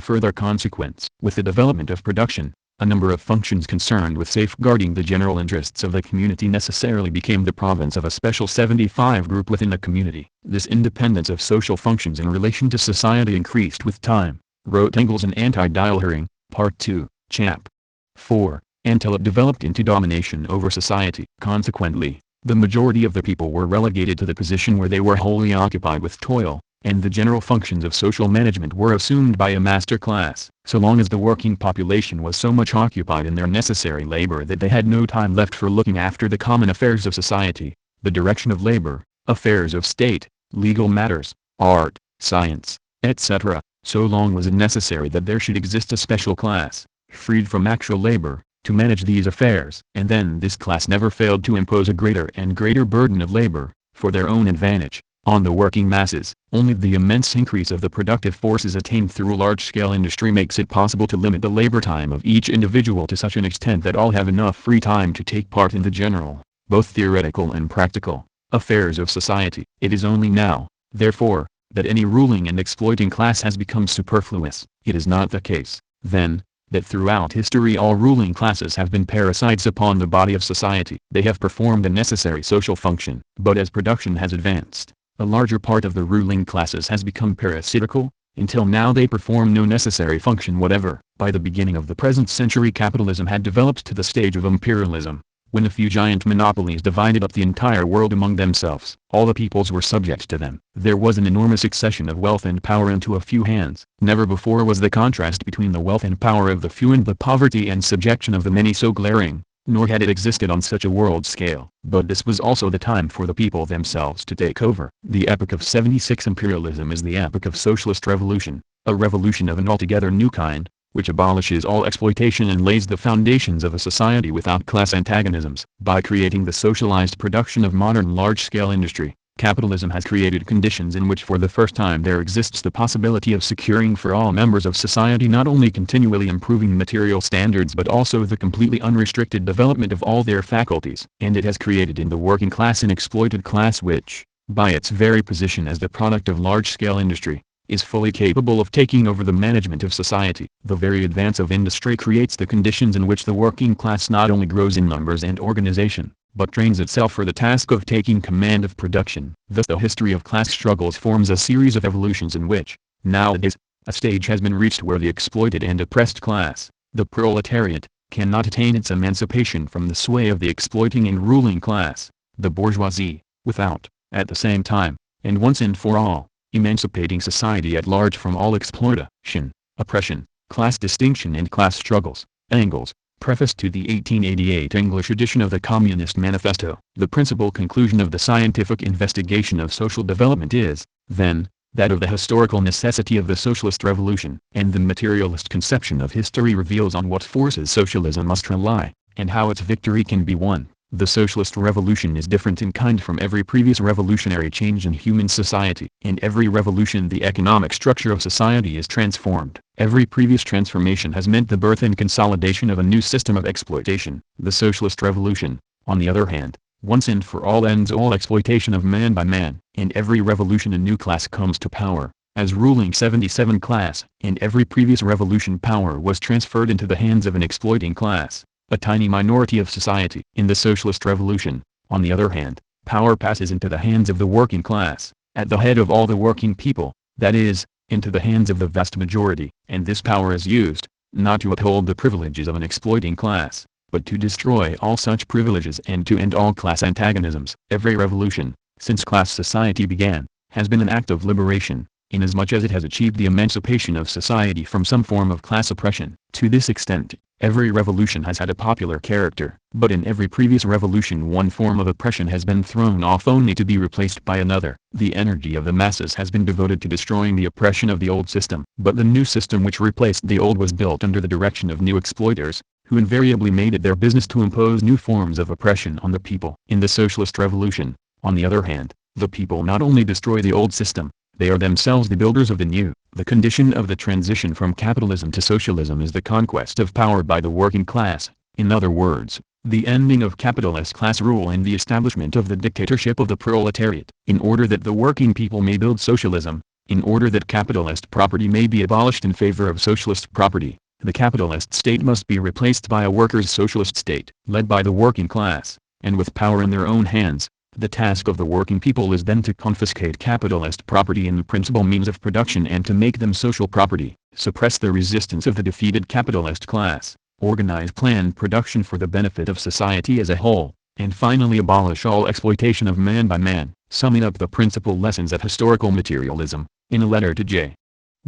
further consequence. With the development of production, a number of functions concerned with safeguarding the general interests of the community necessarily became the province of a special 75 group within the community. This independence of social functions in relation to society increased with time, wrote Engels in Anti-Dialectical, Part 2, Chap. 4, until it developed into domination over society. Consequently, the majority of the people were relegated to the position where they were wholly occupied with toil, and the general functions of social management were assumed by a master class. So long as the working population was so much occupied in their necessary labor that they had no time left for looking after the common affairs of society, the direction of labor, affairs of state, legal matters, art, science, etc., so long was it necessary that there should exist a special class, freed from actual labor, to manage these affairs. And then this class never failed to impose a greater and greater burden of labor, for their own advantage, on the working masses. Only the immense increase of the productive forces attained through large-scale industry makes it possible to limit the labor time of each individual to such an extent that all have enough free time to take part in the general, both theoretical and practical, affairs of society. It is only now, therefore, that any ruling and exploiting class has become superfluous. It is not the case, then, that throughout history all ruling classes have been parasites upon the body of society. They have performed a necessary social function. But as production has advanced, a larger part of the ruling classes has become parasitical, until now they perform no necessary function whatever. By the beginning of the present century capitalism had developed to the stage of imperialism, when a few giant monopolies divided up the entire world among themselves. All the peoples were subject to them. There was an enormous accession of wealth and power into a few hands. Never before was the contrast between the wealth and power of the few and the poverty and subjection of the many so glaring, nor had it existed on such a world scale. But this was also the time for the people themselves to take over. The epoch of '76 imperialism is the epoch of socialist revolution, a revolution of an altogether new kind, which abolishes all exploitation and lays the foundations of a society without class antagonisms. By creating the socialized production of modern large-scale industry, capitalism has created conditions in which for the first time there exists the possibility of securing for all members of society not only continually improving material standards but also the completely unrestricted development of all their faculties. And it has created in the working class an exploited class which, by its very position as the product of large-scale industry, is fully capable of taking over the management of society. The very advance of industry creates the conditions in which the working class not only grows in numbers and organization, but trains itself for the task of taking command of production. Thus the history of class struggles forms a series of evolutions in which, nowadays, a stage has been reached where the exploited and oppressed class, the proletariat, cannot attain its emancipation from the sway of the exploiting and ruling class, the bourgeoisie, without, at the same time, and once and for all, emancipating society at large from all exploitation, oppression, class distinction and class struggles. Engels, preface to the 1888 English edition of the Communist Manifesto. The principal conclusion of the scientific investigation of social development is, then, that of the historical necessity of the socialist revolution. And the materialist conception of history reveals on what forces socialism must rely, and how its victory can be won. The socialist revolution is different in kind from every previous revolutionary change in human society. In every revolution the economic structure of society is transformed. Every previous transformation has meant the birth and consolidation of a new system of exploitation. The socialist revolution, on the other hand, once and for all ends all exploitation of man by man. In every revolution a new class comes to power, as ruling 77 class. In every previous revolution power was transferred into the hands of an exploiting class, a tiny minority of society. In the socialist revolution, on the other hand, power passes into the hands of the working class, at the head of all the working people, that is, into the hands of the vast majority. And this power is used, not to uphold the privileges of an exploiting class, but to destroy all such privileges and to end all class antagonisms. Every revolution, since class society began, has been an act of liberation, inasmuch as it has achieved the emancipation of society from some form of class oppression. To this extent, every revolution has had a popular character, but in every previous revolution one form of oppression has been thrown off only to be replaced by another. The energy of the masses has been devoted to destroying the oppression of the old system. But the new system which replaced the old was built under the direction of new exploiters, who invariably made it their business to impose new forms of oppression on the people. In the socialist revolution, on the other hand, the people not only destroy the old system, they are themselves the builders of the new. The condition of the transition from capitalism to socialism is the conquest of power by the working class, in other words, the ending of capitalist class rule and the establishment of the dictatorship of the proletariat. In order that the working people may build socialism, in order that capitalist property may be abolished in favor of socialist property, the capitalist state must be replaced by a workers' socialist state, led by the working class, and with power in their own hands. The task of the working people is then to confiscate capitalist property and the principal means of production and to make them social property, suppress the resistance of the defeated capitalist class, organize planned production for the benefit of society as a whole, and finally abolish all exploitation of man by man. Summing up the principal lessons of historical materialism, in a letter to J.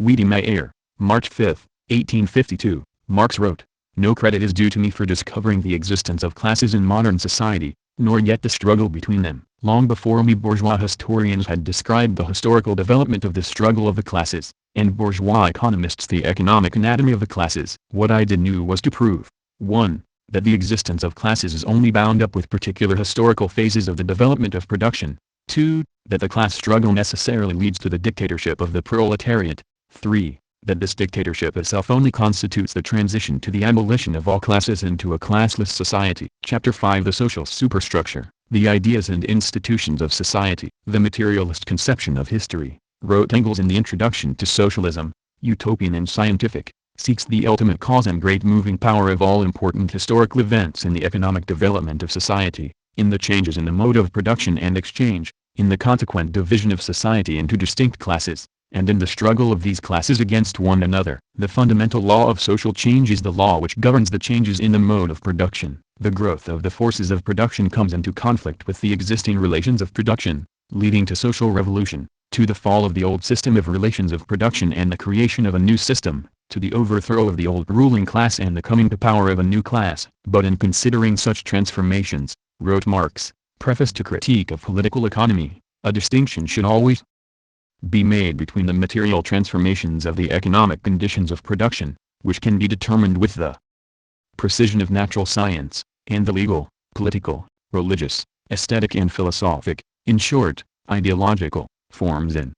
Wiedemeyer, March 5, 1852, Marx wrote, "No credit is due to me for discovering the existence of classes in modern society, nor yet the struggle between them. Long before me bourgeois historians had described the historical development of the struggle of the classes, and bourgeois economists the economic anatomy of the classes. What I did new was to prove, 1. that the existence of classes is only bound up with particular historical phases of the development of production. 2. That the class struggle necessarily leads to the dictatorship of the proletariat. 3. That this dictatorship itself only constitutes the transition to the abolition of all classes into a classless society. Chapter 5. The social superstructure, the ideas and institutions of society. The materialist conception of history, wrote Engels in the Introduction to Socialism, utopian and scientific, seeks the ultimate cause and great moving power of all important historical events in the economic development of society, in the changes in the mode of production and exchange, in the consequent division of society into distinct classes, and in the struggle of these classes against one another. The fundamental law of social change is the law which governs the changes in the mode of production. The growth of the forces of production comes into conflict with the existing relations of production, leading to social revolution, to the fall of the old system of relations of production and the creation of a new system, to the overthrow of the old ruling class and the coming to power of a new class. But in considering such transformations, wrote Marx, Preface to Critique of Political Economy, a distinction should always be made between the material transformations of the economic conditions of production, which can be determined with the precision of natural science, and the legal, political, religious, aesthetic and philosophic, in short, ideological, forms in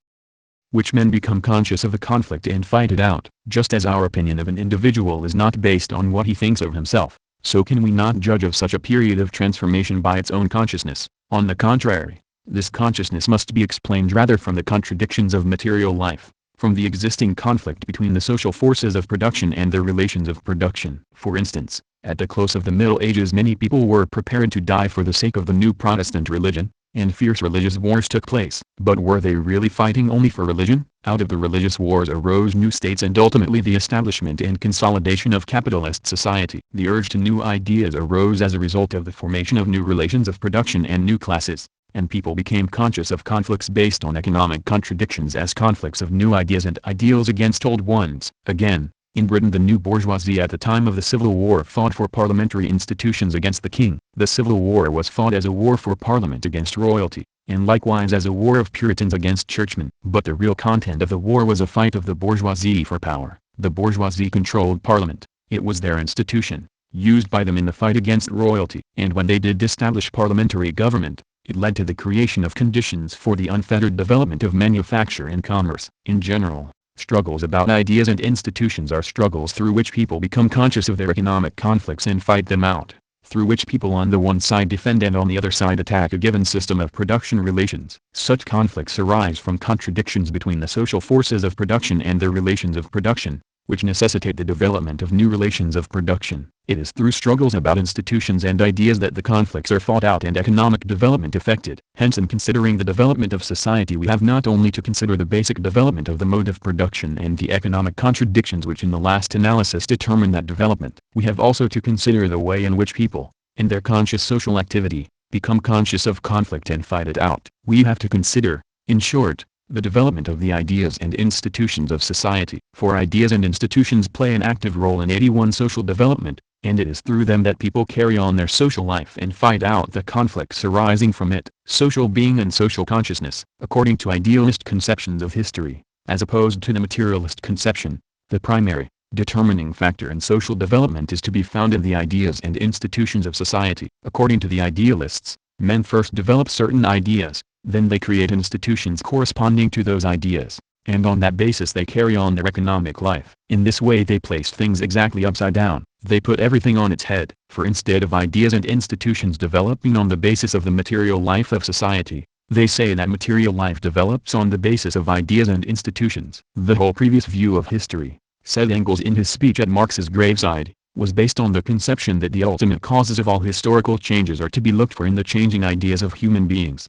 which men become conscious of the conflict and fight it out. Just as our opinion of an individual is not based on what he thinks of himself, so can we not judge of such a period of transformation by its own consciousness. On the contrary, this consciousness must be explained rather from the contradictions of material life, from the existing conflict between the social forces of production and the relations of production. For instance, at the close of the Middle Ages many people were prepared to die for the sake of the new Protestant religion, and fierce religious wars took place. But were they really fighting only for religion? Out of the religious wars arose new states and ultimately the establishment and consolidation of capitalist society. The urge to new ideas arose as a result of the formation of new relations of production and new classes, and people became conscious of conflicts based on economic contradictions as conflicts of new ideas and ideals against old ones. Again, in Britain the new bourgeoisie at the time of the Civil War fought for parliamentary institutions against the king. The Civil War was fought as a war for parliament against royalty, and likewise as a war of Puritans against churchmen. But the real content of the war was a fight of the bourgeoisie for power. The bourgeoisie controlled parliament. It was their institution, used by them in the fight against royalty. And when they did establish parliamentary government, it led to the creation of conditions for the unfettered development of manufacture and commerce. In general, struggles about ideas and institutions are struggles through which people become conscious of their economic conflicts and fight them out, through which people on the one side defend and on the other side attack a given system of production relations. Such conflicts arise from contradictions between the social forces of production and their relations of production, which necessitate the development of new relations of production. It is through struggles about institutions and ideas that the conflicts are fought out and economic development effected. Hence in considering the development of society we have not only to consider the basic development of the mode of production and the economic contradictions which in the last analysis determine that development. We have also to consider the way in which people, in their conscious social activity, become conscious of conflict and fight it out. We have to consider, in short, the development of the ideas and institutions of society. For ideas and institutions play an active role in 81 social development, and it is through them that people carry on their social life and fight out the conflicts arising from it. Social being and social consciousness. According to idealist conceptions of history, as opposed to the materialist conception, the primary, determining factor in social development is to be found in the ideas and institutions of society. According to the idealists, men first develop certain ideas, then they create institutions corresponding to those ideas, and on that basis they carry on their economic life. In this way they place things exactly upside down. They put everything on its head. For instead of ideas and institutions developing on the basis of the material life of society, they say that material life develops on the basis of ideas and institutions. The whole previous view of history, said Engels in his speech at Marx's graveside, was based on the conception that the ultimate causes of all historical changes are to be looked for in the changing ideas of human beings.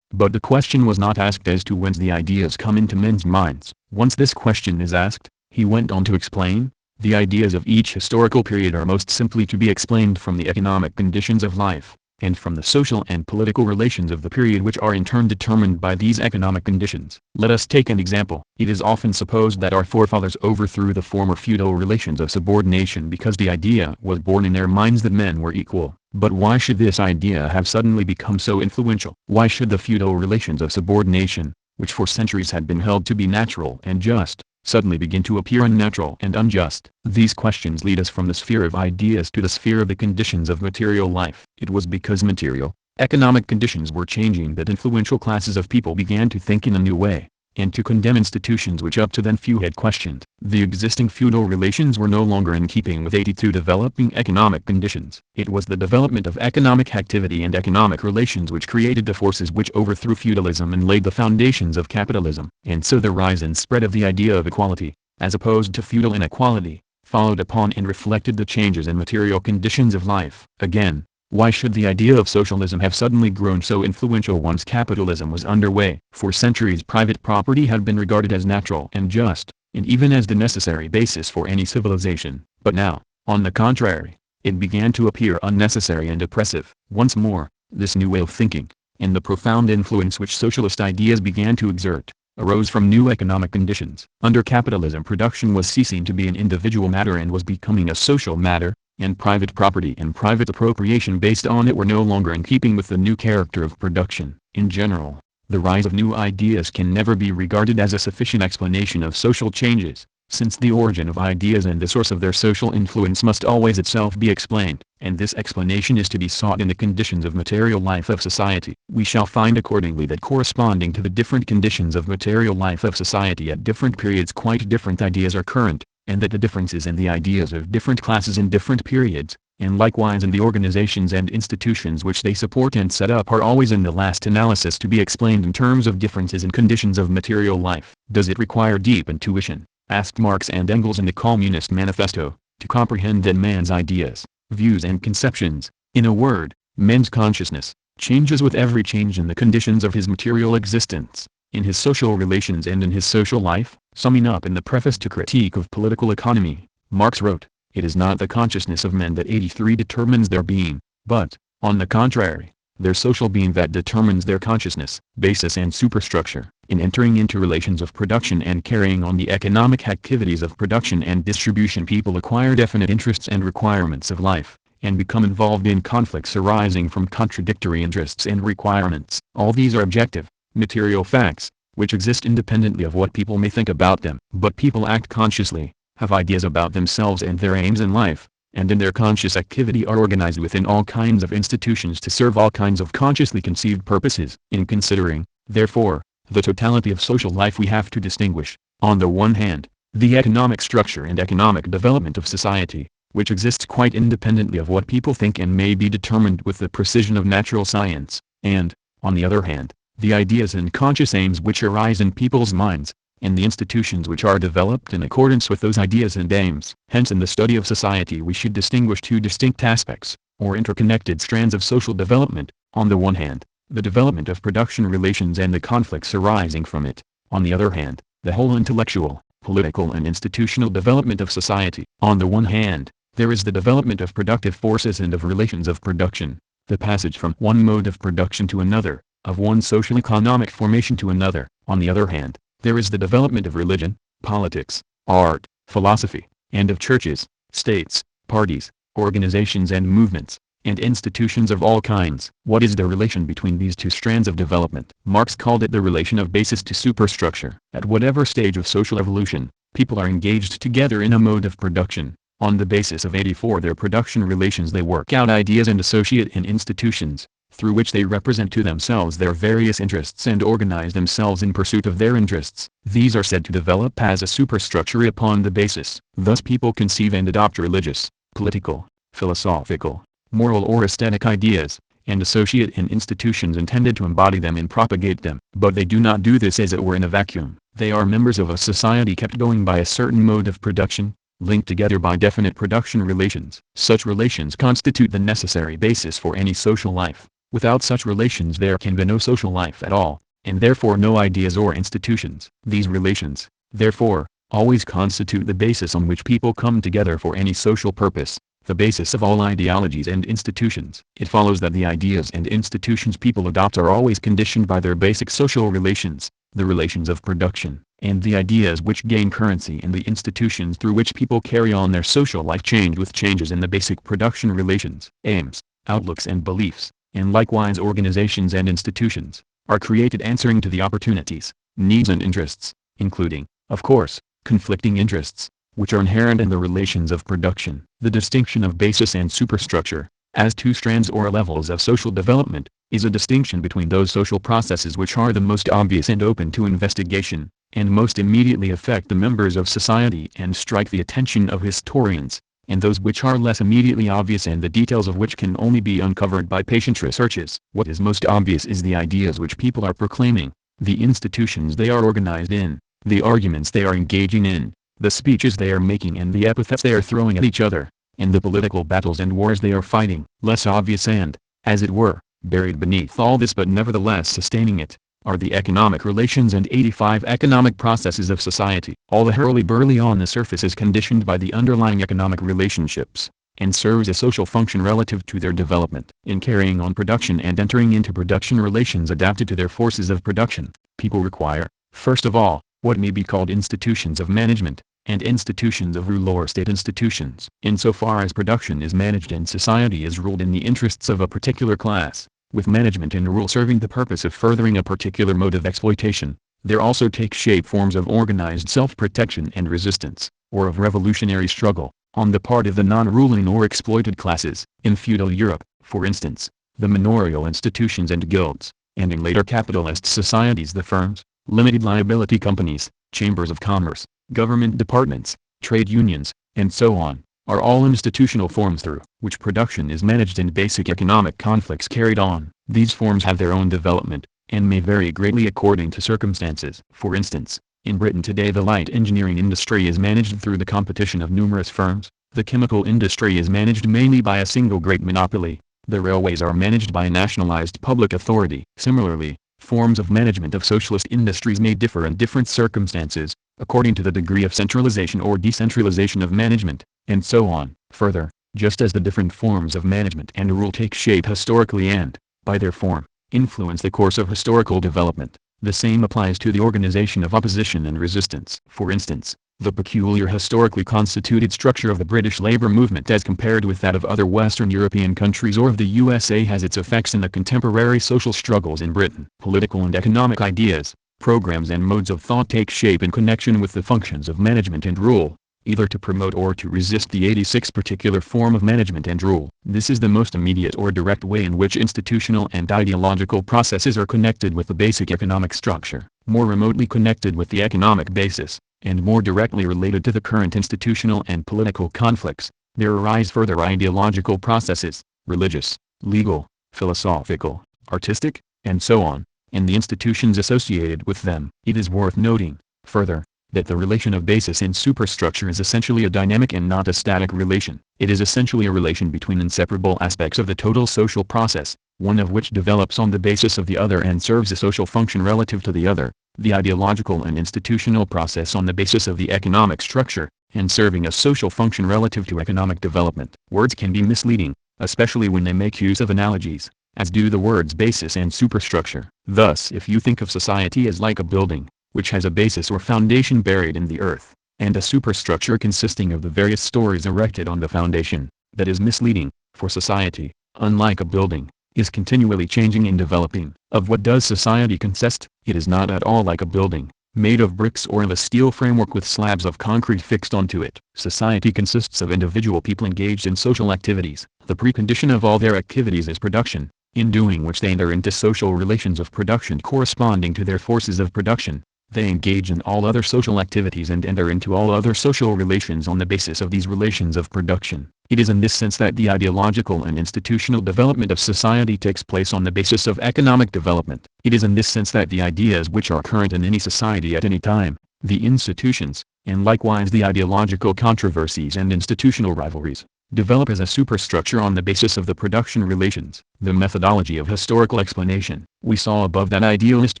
But the question was not asked as to whence the ideas come into men's minds. Once this question is asked, he went on to explain, the ideas of each historical period are most simply to be explained from the economic conditions of life, and from the social and political relations of the period which are in turn determined by these economic conditions. Let us take an example. It is often supposed that our forefathers overthrew the former feudal relations of subordination because the idea was born in their minds that men were equal. But why should this idea have suddenly become so influential? Why should the feudal relations of subordination, which for centuries had been held to be natural and just, suddenly begin to appear unnatural and unjust. These questions lead us from the sphere of ideas to the sphere of the conditions of material life. It was because material, economic conditions were changing that influential classes of people began to think in a new way, and to condemn institutions which up to then few had questioned. The existing feudal relations were no longer in keeping with 82 developing economic conditions. It was the development of economic activity and economic relations which created the forces which overthrew feudalism and laid the foundations of capitalism. And so the rise and spread of the idea of equality, as opposed to feudal inequality, followed upon and reflected the changes in material conditions of life. Again, why should the idea of socialism have suddenly grown so influential once capitalism was underway? For centuries private property had been regarded as natural and just, and even as the necessary basis for any civilization. But now, on the contrary, it began to appear unnecessary and oppressive. Once more, this new way of thinking, and the profound influence which socialist ideas began to exert, arose from new economic conditions. Under capitalism production was ceasing to be an individual matter and was becoming a social matter, and private property and private appropriation based on it were no longer in keeping with the new character of production. In general, the rise of new ideas can never be regarded as a sufficient explanation of social changes, since the origin of ideas and the source of their social influence must always itself be explained, and this explanation is to be sought in the conditions of material life of society. We shall find accordingly that corresponding to the different conditions of material life of society at different periods quite different ideas are current, and that the differences in the ideas of different classes in different periods, and likewise in the organizations and institutions which they support and set up, are always in the last analysis to be explained in terms of differences in conditions of material life. Does it require deep intuition, asked Marx and Engels in the Communist Manifesto, to comprehend that man's ideas, views and conceptions, in a word, men's consciousness, changes with every change in the conditions of his material existence, in his social relations and in his social life? Summing up in the preface to Critique of Political Economy, Marx wrote, "It is not the consciousness of men that 83 determines their being, but, on the contrary, their social being that determines their consciousness, basis and superstructure. In entering into relations of production and carrying on the economic activities of production and distribution, people acquire definite interests and requirements of life, and become involved in conflicts arising from contradictory interests and requirements. All these are objective, material facts, which exist independently of what people may think about them. But people act consciously, have ideas about themselves and their aims in life, and in their conscious activity are organized within all kinds of institutions to serve all kinds of consciously conceived purposes. In considering, therefore, the totality of social life we have to distinguish, on the one hand, the economic structure and economic development of society, which exists quite independently of what people think and may be determined with the precision of natural science, and, on the other hand, the ideas and conscious aims which arise in people's minds, and the institutions which are developed in accordance with those ideas and aims. Hence in the study of society we should distinguish two distinct aspects, or interconnected strands of social development, on the one hand, the development of production relations and the conflicts arising from it, on the other hand, the whole intellectual, political and institutional development of society. On the one hand, there is the development of productive forces and of relations of production, the passage from one mode of production to another, of one social economic formation to another. On the other hand, there is the development of religion, politics, art, philosophy, and of churches, states, parties, organizations and movements, and institutions of all kinds. What is the relation between these two strands of development? Marx called it the relation of basis to superstructure. At whatever stage of social evolution, people are engaged together in a mode of production. On the basis of 84 their production relations they work out ideas and associate in institutions, through which they represent to themselves their various interests and organize themselves in pursuit of their interests. These are said to develop as a superstructure upon the basis. Thus people conceive and adopt religious, political, philosophical, moral or aesthetic ideas, and associate in institutions intended to embody them and propagate them. But they do not do this as it were in a vacuum. They are members of a society kept going by a certain mode of production, linked together by definite production relations. Such relations constitute the necessary basis for any social life. Without such relations there can be no social life at all, and therefore no ideas or institutions. These relations, therefore, always constitute the basis on which people come together for any social purpose, the basis of all ideologies and institutions. It follows that the ideas and institutions people adopt are always conditioned by their basic social relations, the relations of production, and the ideas which gain currency in the institutions through which people carry on their social life change with changes in the basic production relations. Aims, outlooks and beliefs, and likewise organizations and institutions, are created answering to the opportunities, needs and interests, including, of course, conflicting interests, which are inherent in the relations of production. The distinction of basis and superstructure, as two strands or levels of social development, is a distinction between those social processes which are the most obvious and open to investigation, and most immediately affect the members of society and strike the attention of historians, and those which are less immediately obvious and the details of which can only be uncovered by patient researches. What is most obvious is the ideas which people are proclaiming, the institutions they are organized in, the arguments they are engaging in, the speeches they are making and the epithets they are throwing at each other, and the political battles and wars they are fighting. Less obvious and, as it were, buried beneath all this but nevertheless sustaining it, are the economic relations and 85 economic processes of society. All the hurly-burly on the surface is conditioned by the underlying economic relationships, and serves a social function relative to their development. In carrying on production and entering into production relations adapted to their forces of production, people require, first of all, what may be called institutions of management, and institutions of rule or state institutions. Insofar as production is managed and society is ruled in the interests of a particular class, with management and rule serving the purpose of furthering a particular mode of exploitation, there also take shape forms of organized self-protection and resistance, or of revolutionary struggle, on the part of the non-ruling or exploited classes. In feudal Europe, for instance, the manorial institutions and guilds, and in later capitalist societies the firms, limited liability companies, chambers of commerce, government departments, trade unions, and so on, are all institutional forms through which production is managed and basic economic conflicts carried on. These forms have their own development, and may vary greatly according to circumstances. For instance, in Britain today the light engineering industry is managed through the competition of numerous firms, the chemical industry is managed mainly by a single great monopoly, the railways are managed by a nationalized public authority. Similarly, forms of management of socialist industries may differ in different circumstances, according to the degree of centralization or decentralization of management, and so on. Further, just as the different forms of management and rule take shape historically and, by their form, influence the course of historical development, the same applies to the organization of opposition and resistance. For instance, the peculiar historically constituted structure of the British labor movement as compared with that of other Western European countries or of the USA has its effects in the contemporary social struggles in Britain. Political and economic ideas, programs and modes of thought take shape in connection with the functions of management and rule, either to promote or to resist the 86 particular form of management and rule. This is the most immediate or direct way in which institutional and ideological processes are connected with the basic economic structure. More remotely connected with the economic basis, and more directly related to the current institutional and political conflicts, there arise further ideological processes, religious, legal, philosophical, artistic, and so on, and the institutions associated with them. It is worth noting, further, that the relation of basis and superstructure is essentially a dynamic and not a static relation. It is essentially a relation between inseparable aspects of the total social process, one of which develops on the basis of the other and serves a social function relative to the other, the ideological and institutional process on the basis of the economic structure, and serving a social function relative to economic development. Words can be misleading, especially when they make use of analogies, as do the words basis and superstructure. Thus, if you think of society as like a building, which has a basis or foundation buried in the earth, and a superstructure consisting of the various stories erected on the foundation, that is misleading, for society, unlike a building, is continually changing and developing. Of what does society consist? It is not at all like a building, made of bricks or of a steel framework with slabs of concrete fixed onto it. Society consists of individual people engaged in social activities. The precondition of all their activities is production, in doing which they enter into social relations of production corresponding to their forces of production. They engage in all other social activities and enter into all other social relations on the basis of these relations of production. It is in this sense that the ideological and institutional development of society takes place on the basis of economic development. It is in this sense that the ideas which are current in any society at any time, the institutions, and likewise the ideological controversies and institutional rivalries, develop as a superstructure on the basis of the production relations. The methodology of historical explanation. We saw above that idealist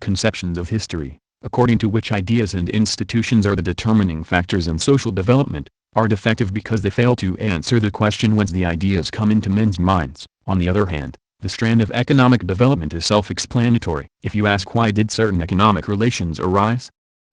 conceptions of history, according to which ideas and institutions are the determining factors in social development, are defective because they fail to answer the question whence the ideas come into men's minds. On the other hand, the strand of economic development is self-explanatory. If you ask why did certain economic relations arise?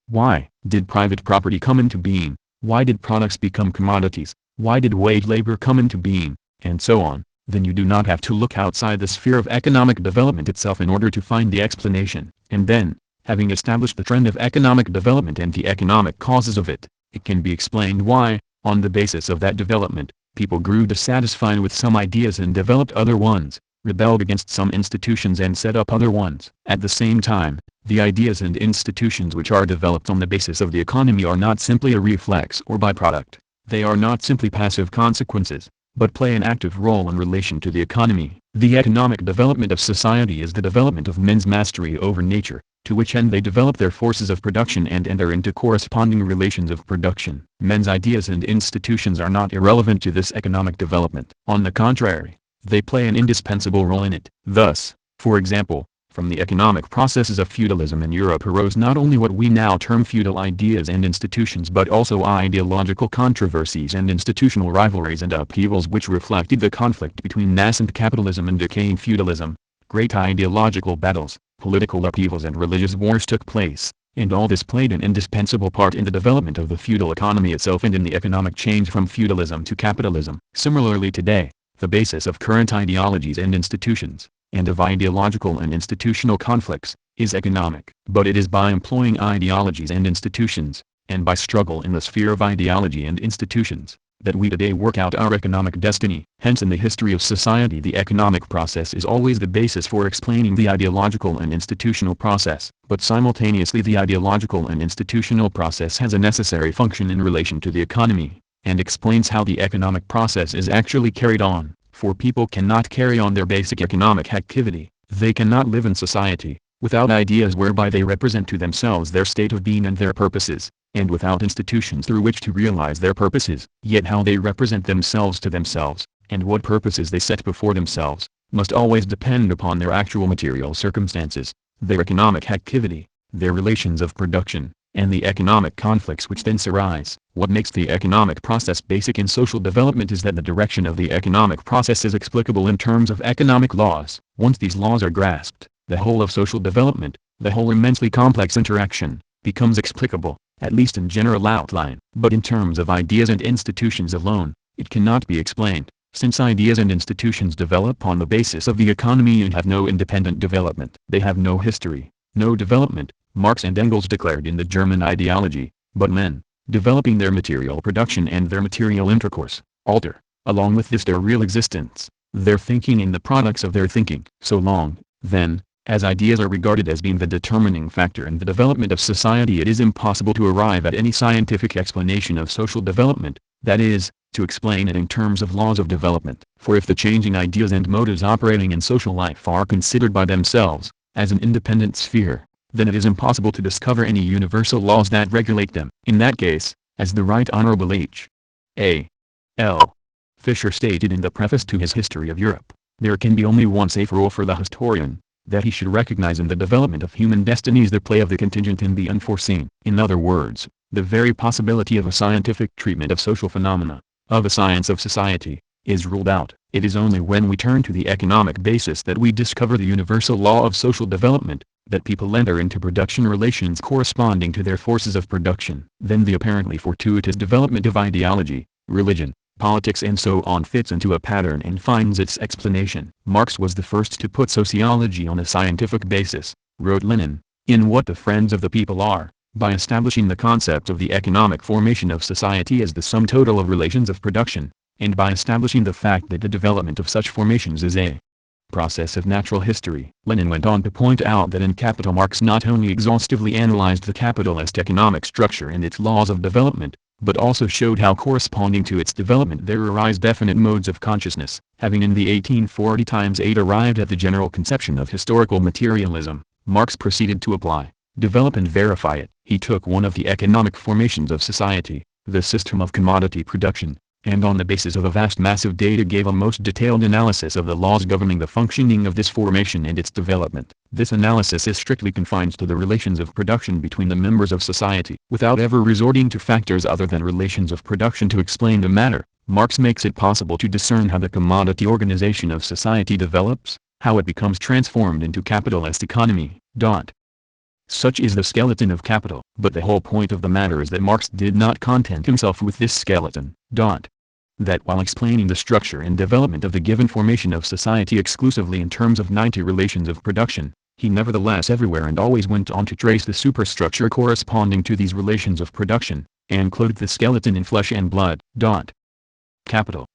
Why did private property come into being? Why did products become commodities? Why did wage labor come into being? And so on, then you do not have to look outside the sphere of economic development itself in order to find the explanation. And then, having established the trend of economic development and the economic causes of it, it can be explained why, on the basis of that development, people grew dissatisfied with some ideas and developed other ones, rebelled against some institutions and set up other ones. At the same time, the ideas and institutions which are developed on the basis of the economy are not simply a reflex or byproduct. They are not simply passive consequences, but play an active role in relation to the economy. The economic development of society is the development of men's mastery over nature, to which end they develop their forces of production and enter into corresponding relations of production. Men's ideas and institutions are not irrelevant to this economic development. On the contrary, they play an indispensable role in it. Thus, for example, from the economic processes of feudalism in Europe arose not only what we now term feudal ideas and institutions but also ideological controversies and institutional rivalries and upheavals which reflected the conflict between nascent capitalism and decaying feudalism. Great ideological battles, political upheavals and religious wars took place, and all this played an indispensable part in the development of the feudal economy itself and in the economic change from feudalism to capitalism. Similarly today, the basis of current ideologies and institutions, and of ideological and institutional conflicts, is economic. But it is by employing ideologies and institutions, and by struggle in the sphere of ideology and institutions, that we today work out our economic destiny. Hence in the history of society the economic process is always the basis for explaining the ideological and institutional process. But simultaneously the ideological and institutional process has a necessary function in relation to the economy, and explains how the economic process is actually carried on. For people cannot carry on their basic economic activity, they cannot live in society, without ideas whereby they represent to themselves their state of being and their purposes, and without institutions through which to realize their purposes. Yet how they represent themselves to themselves, and what purposes they set before themselves, must always depend upon their actual material circumstances, their economic activity, their relations of production, and the economic conflicts which thence arise. What makes the economic process basic in social development is that the direction of the economic process is explicable in terms of economic laws. Once these laws are grasped, the whole of social development, the whole immensely complex interaction, becomes explicable, at least in general outline. But in terms of ideas and institutions alone, it cannot be explained, since ideas and institutions develop on the basis of the economy and have no independent development. They have no history, no development, Marx and Engels declared in the German ideology, but men, developing their material production and their material intercourse, alter, along with this their real existence, their thinking and the products of their thinking. So long, then, as ideas are regarded as being the determining factor in the development of society, it is impossible to arrive at any scientific explanation of social development, that is, to explain it in terms of laws of development. For if the changing ideas and motives operating in social life are considered by themselves, as an independent sphere, then it is impossible to discover any universal laws that regulate them. In that case, as the Right Honorable H. A. L. Fisher stated in the preface to his History of Europe, there can be only one safe rule for the historian, that he should recognize in the development of human destinies the play of the contingent and the unforeseen. In other words, the very possibility of a scientific treatment of social phenomena, of a science of society, is ruled out. It is only when we turn to the economic basis that we discover the universal law of social development, that people enter into production relations corresponding to their forces of production. Then the apparently fortuitous development of ideology, religion, politics and so on fits into a pattern and finds its explanation. Marx was the first to put sociology on a scientific basis, wrote Lenin, in What the Friends of the People Are, by establishing the concept of the economic formation of society as the sum total of relations of production, and by establishing the fact that the development of such formations is a process of natural history. Lenin went on to point out that in Capital Marx not only exhaustively analyzed the capitalist economic structure and its laws of development, but also showed how corresponding to its development there arise definite modes of consciousness. Having in the 1840 x8 arrived at the general conception of historical materialism, Marx proceeded to apply, develop and verify it. He took one of the economic formations of society, the system of commodity production, and on the basis of a vast mass of data gave a most detailed analysis of the laws governing the functioning of this formation and its development. This analysis is strictly confined to the relations of production between the members of society. Without ever resorting to factors other than relations of production to explain the matter, Marx makes it possible to discern how the commodity organization of society develops, how it becomes transformed into capitalist economy. Such is the skeleton of capital. But the whole point of the matter is that Marx did not content himself with this skeleton. That while explaining the structure and development of the given formation of society exclusively in terms of 90 relations of production, he nevertheless everywhere and always went on to trace the superstructure corresponding to these relations of production, and clothed the skeleton in flesh and blood. Capital.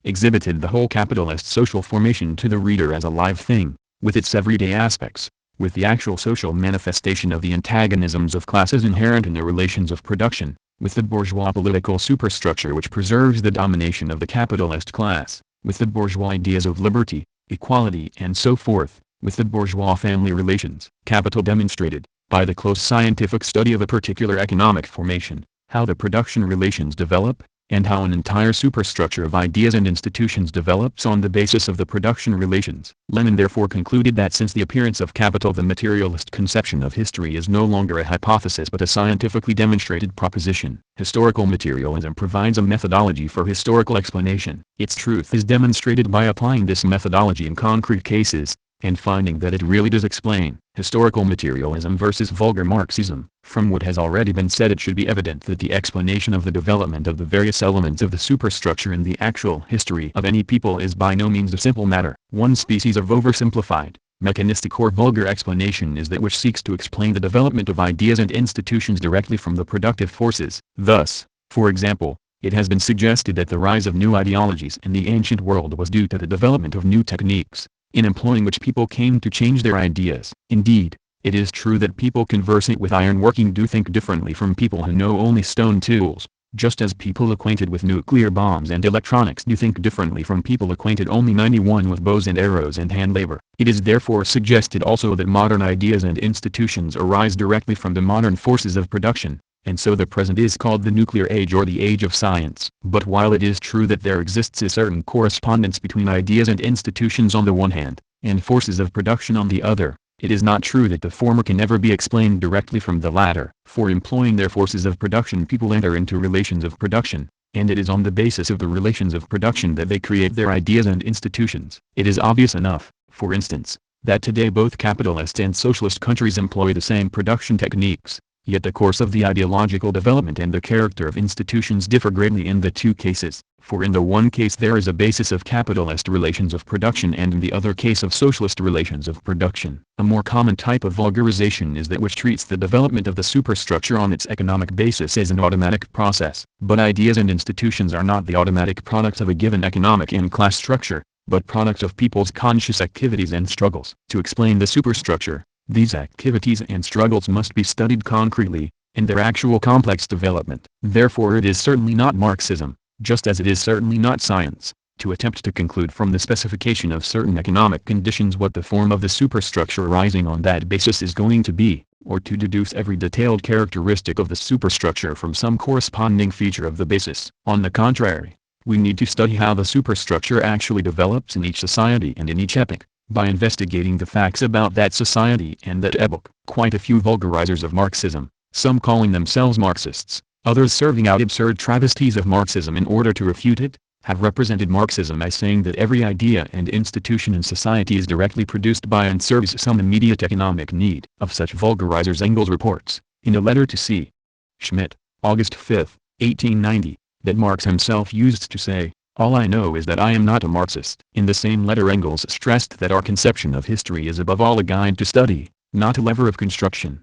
Exhibited the whole capitalist social formation to the reader as a live thing, with its everyday aspects, with the actual social manifestation of the antagonisms of classes inherent in the relations of production, with the bourgeois political superstructure which preserves the domination of the capitalist class, with the bourgeois ideas of liberty, equality and so forth, with the bourgeois family relations. Capital demonstrated, by the close scientific study of a particular economic formation, how the production relations develop, and how an entire superstructure of ideas and institutions develops on the basis of the production relations. Lenin therefore concluded that since the appearance of capital, the materialist conception of history is no longer a hypothesis but a scientifically demonstrated proposition. Historical materialism provides a methodology for historical explanation. Its truth is demonstrated by applying this methodology in concrete cases, and finding that it really does explain. Historical materialism versus vulgar Marxism. From what has already been said, it should be evident that the explanation of the development of the various elements of the superstructure in the actual history of any people is by no means a simple matter. One species of oversimplified, mechanistic or vulgar explanation is that which seeks to explain the development of ideas and institutions directly from the productive forces. Thus, for example, it has been suggested that the rise of new ideologies in the ancient world was due to the development of new techniques, in employing which people came to change their ideas. Indeed, it is true that people conversant with ironworking do think differently from people who know only stone tools, just as people acquainted with nuclear bombs and electronics do think differently from people acquainted only 91 with bows and arrows and hand labor. It is therefore suggested also that modern ideas and institutions arise directly from the modern forces of production, and so the present is called the nuclear age or the age of science. But while it is true that there exists a certain correspondence between ideas and institutions on the one hand, and forces of production on the other, it is not true that the former can ever be explained directly from the latter. For employing their forces of production, people enter into relations of production, and it is on the basis of the relations of production that they create their ideas and institutions. It is obvious enough, for instance, that today both capitalist and socialist countries employ the same production techniques, yet the course of the ideological development and the character of institutions differ greatly in the two cases. For in the one case there is a basis of capitalist relations of production, and in the other case of socialist relations of production. A more common type of vulgarization is that which treats the development of the superstructure on its economic basis as an automatic process. But ideas and institutions are not the automatic products of a given economic and class structure, but products of people's conscious activities and struggles. To explain the superstructure, these activities and struggles must be studied concretely, in their actual complex development. Therefore it is certainly not Marxism, just as it is certainly not science, to attempt to conclude from the specification of certain economic conditions what the form of the superstructure arising on that basis is going to be, or to deduce every detailed characteristic of the superstructure from some corresponding feature of the basis. On the contrary, we need to study how the superstructure actually develops in each society and in each epoch, by investigating the facts about that society and that epoch. Quite a few vulgarizers of Marxism, some calling themselves Marxists, others serving out absurd travesties of Marxism in order to refute it, have represented Marxism as saying that every idea and institution in society is directly produced by and serves some immediate economic need. Of such vulgarizers Engels reports, in a letter to C. Schmidt, August 5, 1890, that Marx himself used to say, "All I know is that I am not a Marxist." In the same letter Engels stressed that our conception of history is above all a guide to study, not a lever of construction.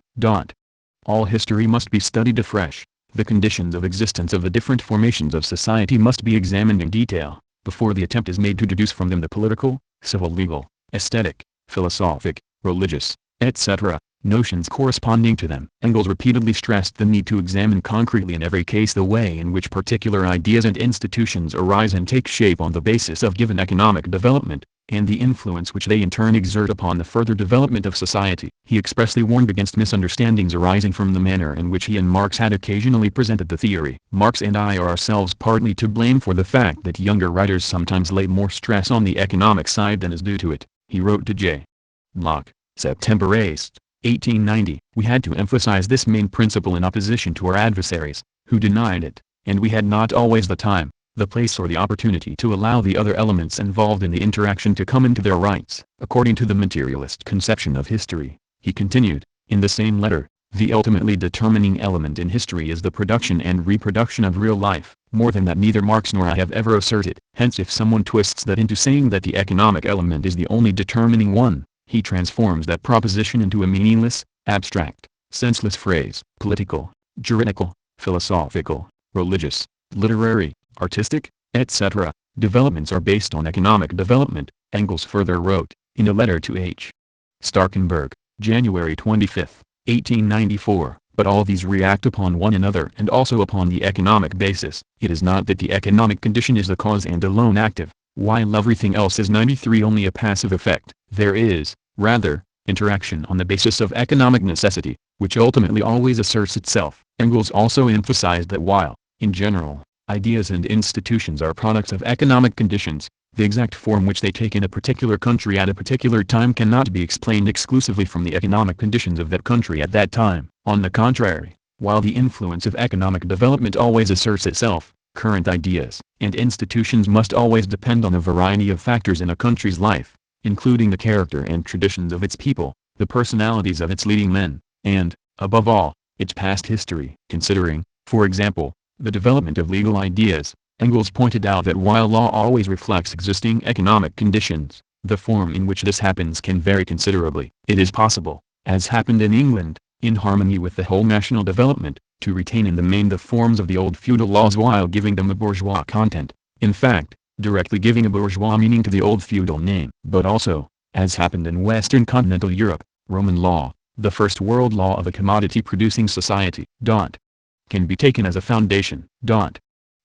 All history must be studied afresh. The conditions of existence of the different formations of society must be examined in detail, before the attempt is made to deduce from them the political, civil, legal, aesthetic, philosophic, religious, etc., notions corresponding to them. Engels repeatedly stressed the need to examine concretely in every case the way in which particular ideas and institutions arise and take shape on the basis of given economic development, and the influence which they in turn exert upon the further development of society. He expressly warned against misunderstandings arising from the manner in which he and Marx had occasionally presented the theory. Marx and I are ourselves partly to blame for the fact that younger writers sometimes lay more stress on the economic side than is due to it. He wrote to J. Locke, September 8, 1890, "We had to emphasize this main principle in opposition to our adversaries, who denied it, and we had not always the time, the place or the opportunity to allow the other elements involved in the interaction to come into their rights." According to the materialist conception of history, he continued, in the same letter, the ultimately determining element in history is the production and reproduction of real life. More than that neither Marx nor I have ever asserted. Hence if someone twists that into saying that the economic element is the only determining one, he transforms that proposition into a meaningless, abstract, senseless phrase. Political, juridical, philosophical, religious, literary, artistic, etc. developments are based on economic development, Engels further wrote, in a letter to H. Starkenberg, January 25, 1894, but all these react upon one another and also upon the economic basis. It is not that the economic condition is the cause and alone active, while everything else is 93 only a passive effect. There is, rather, interaction on the basis of economic necessity, which ultimately always asserts itself. Engels also emphasized that while, in general, ideas and institutions are products of economic conditions, the exact form which they take in a particular country at a particular time cannot be explained exclusively from the economic conditions of that country at that time. On the contrary, while the influence of economic development always asserts itself, current ideas and institutions must always depend on a variety of factors in a country's life, including the character and traditions of its people, the personalities of its leading men, and, above all, its past history. Considering, for example, the development of legal ideas, Engels pointed out that while law always reflects existing economic conditions, the form in which this happens can vary considerably. It is possible, as happened in England, in harmony with the whole national development, to retain in the main the forms of the old feudal laws while giving them a bourgeois content, in fact, directly giving a bourgeois meaning to the old feudal name. But also, as happened in Western continental Europe, Roman law, the first world law of a commodity-producing society, can be taken as a foundation.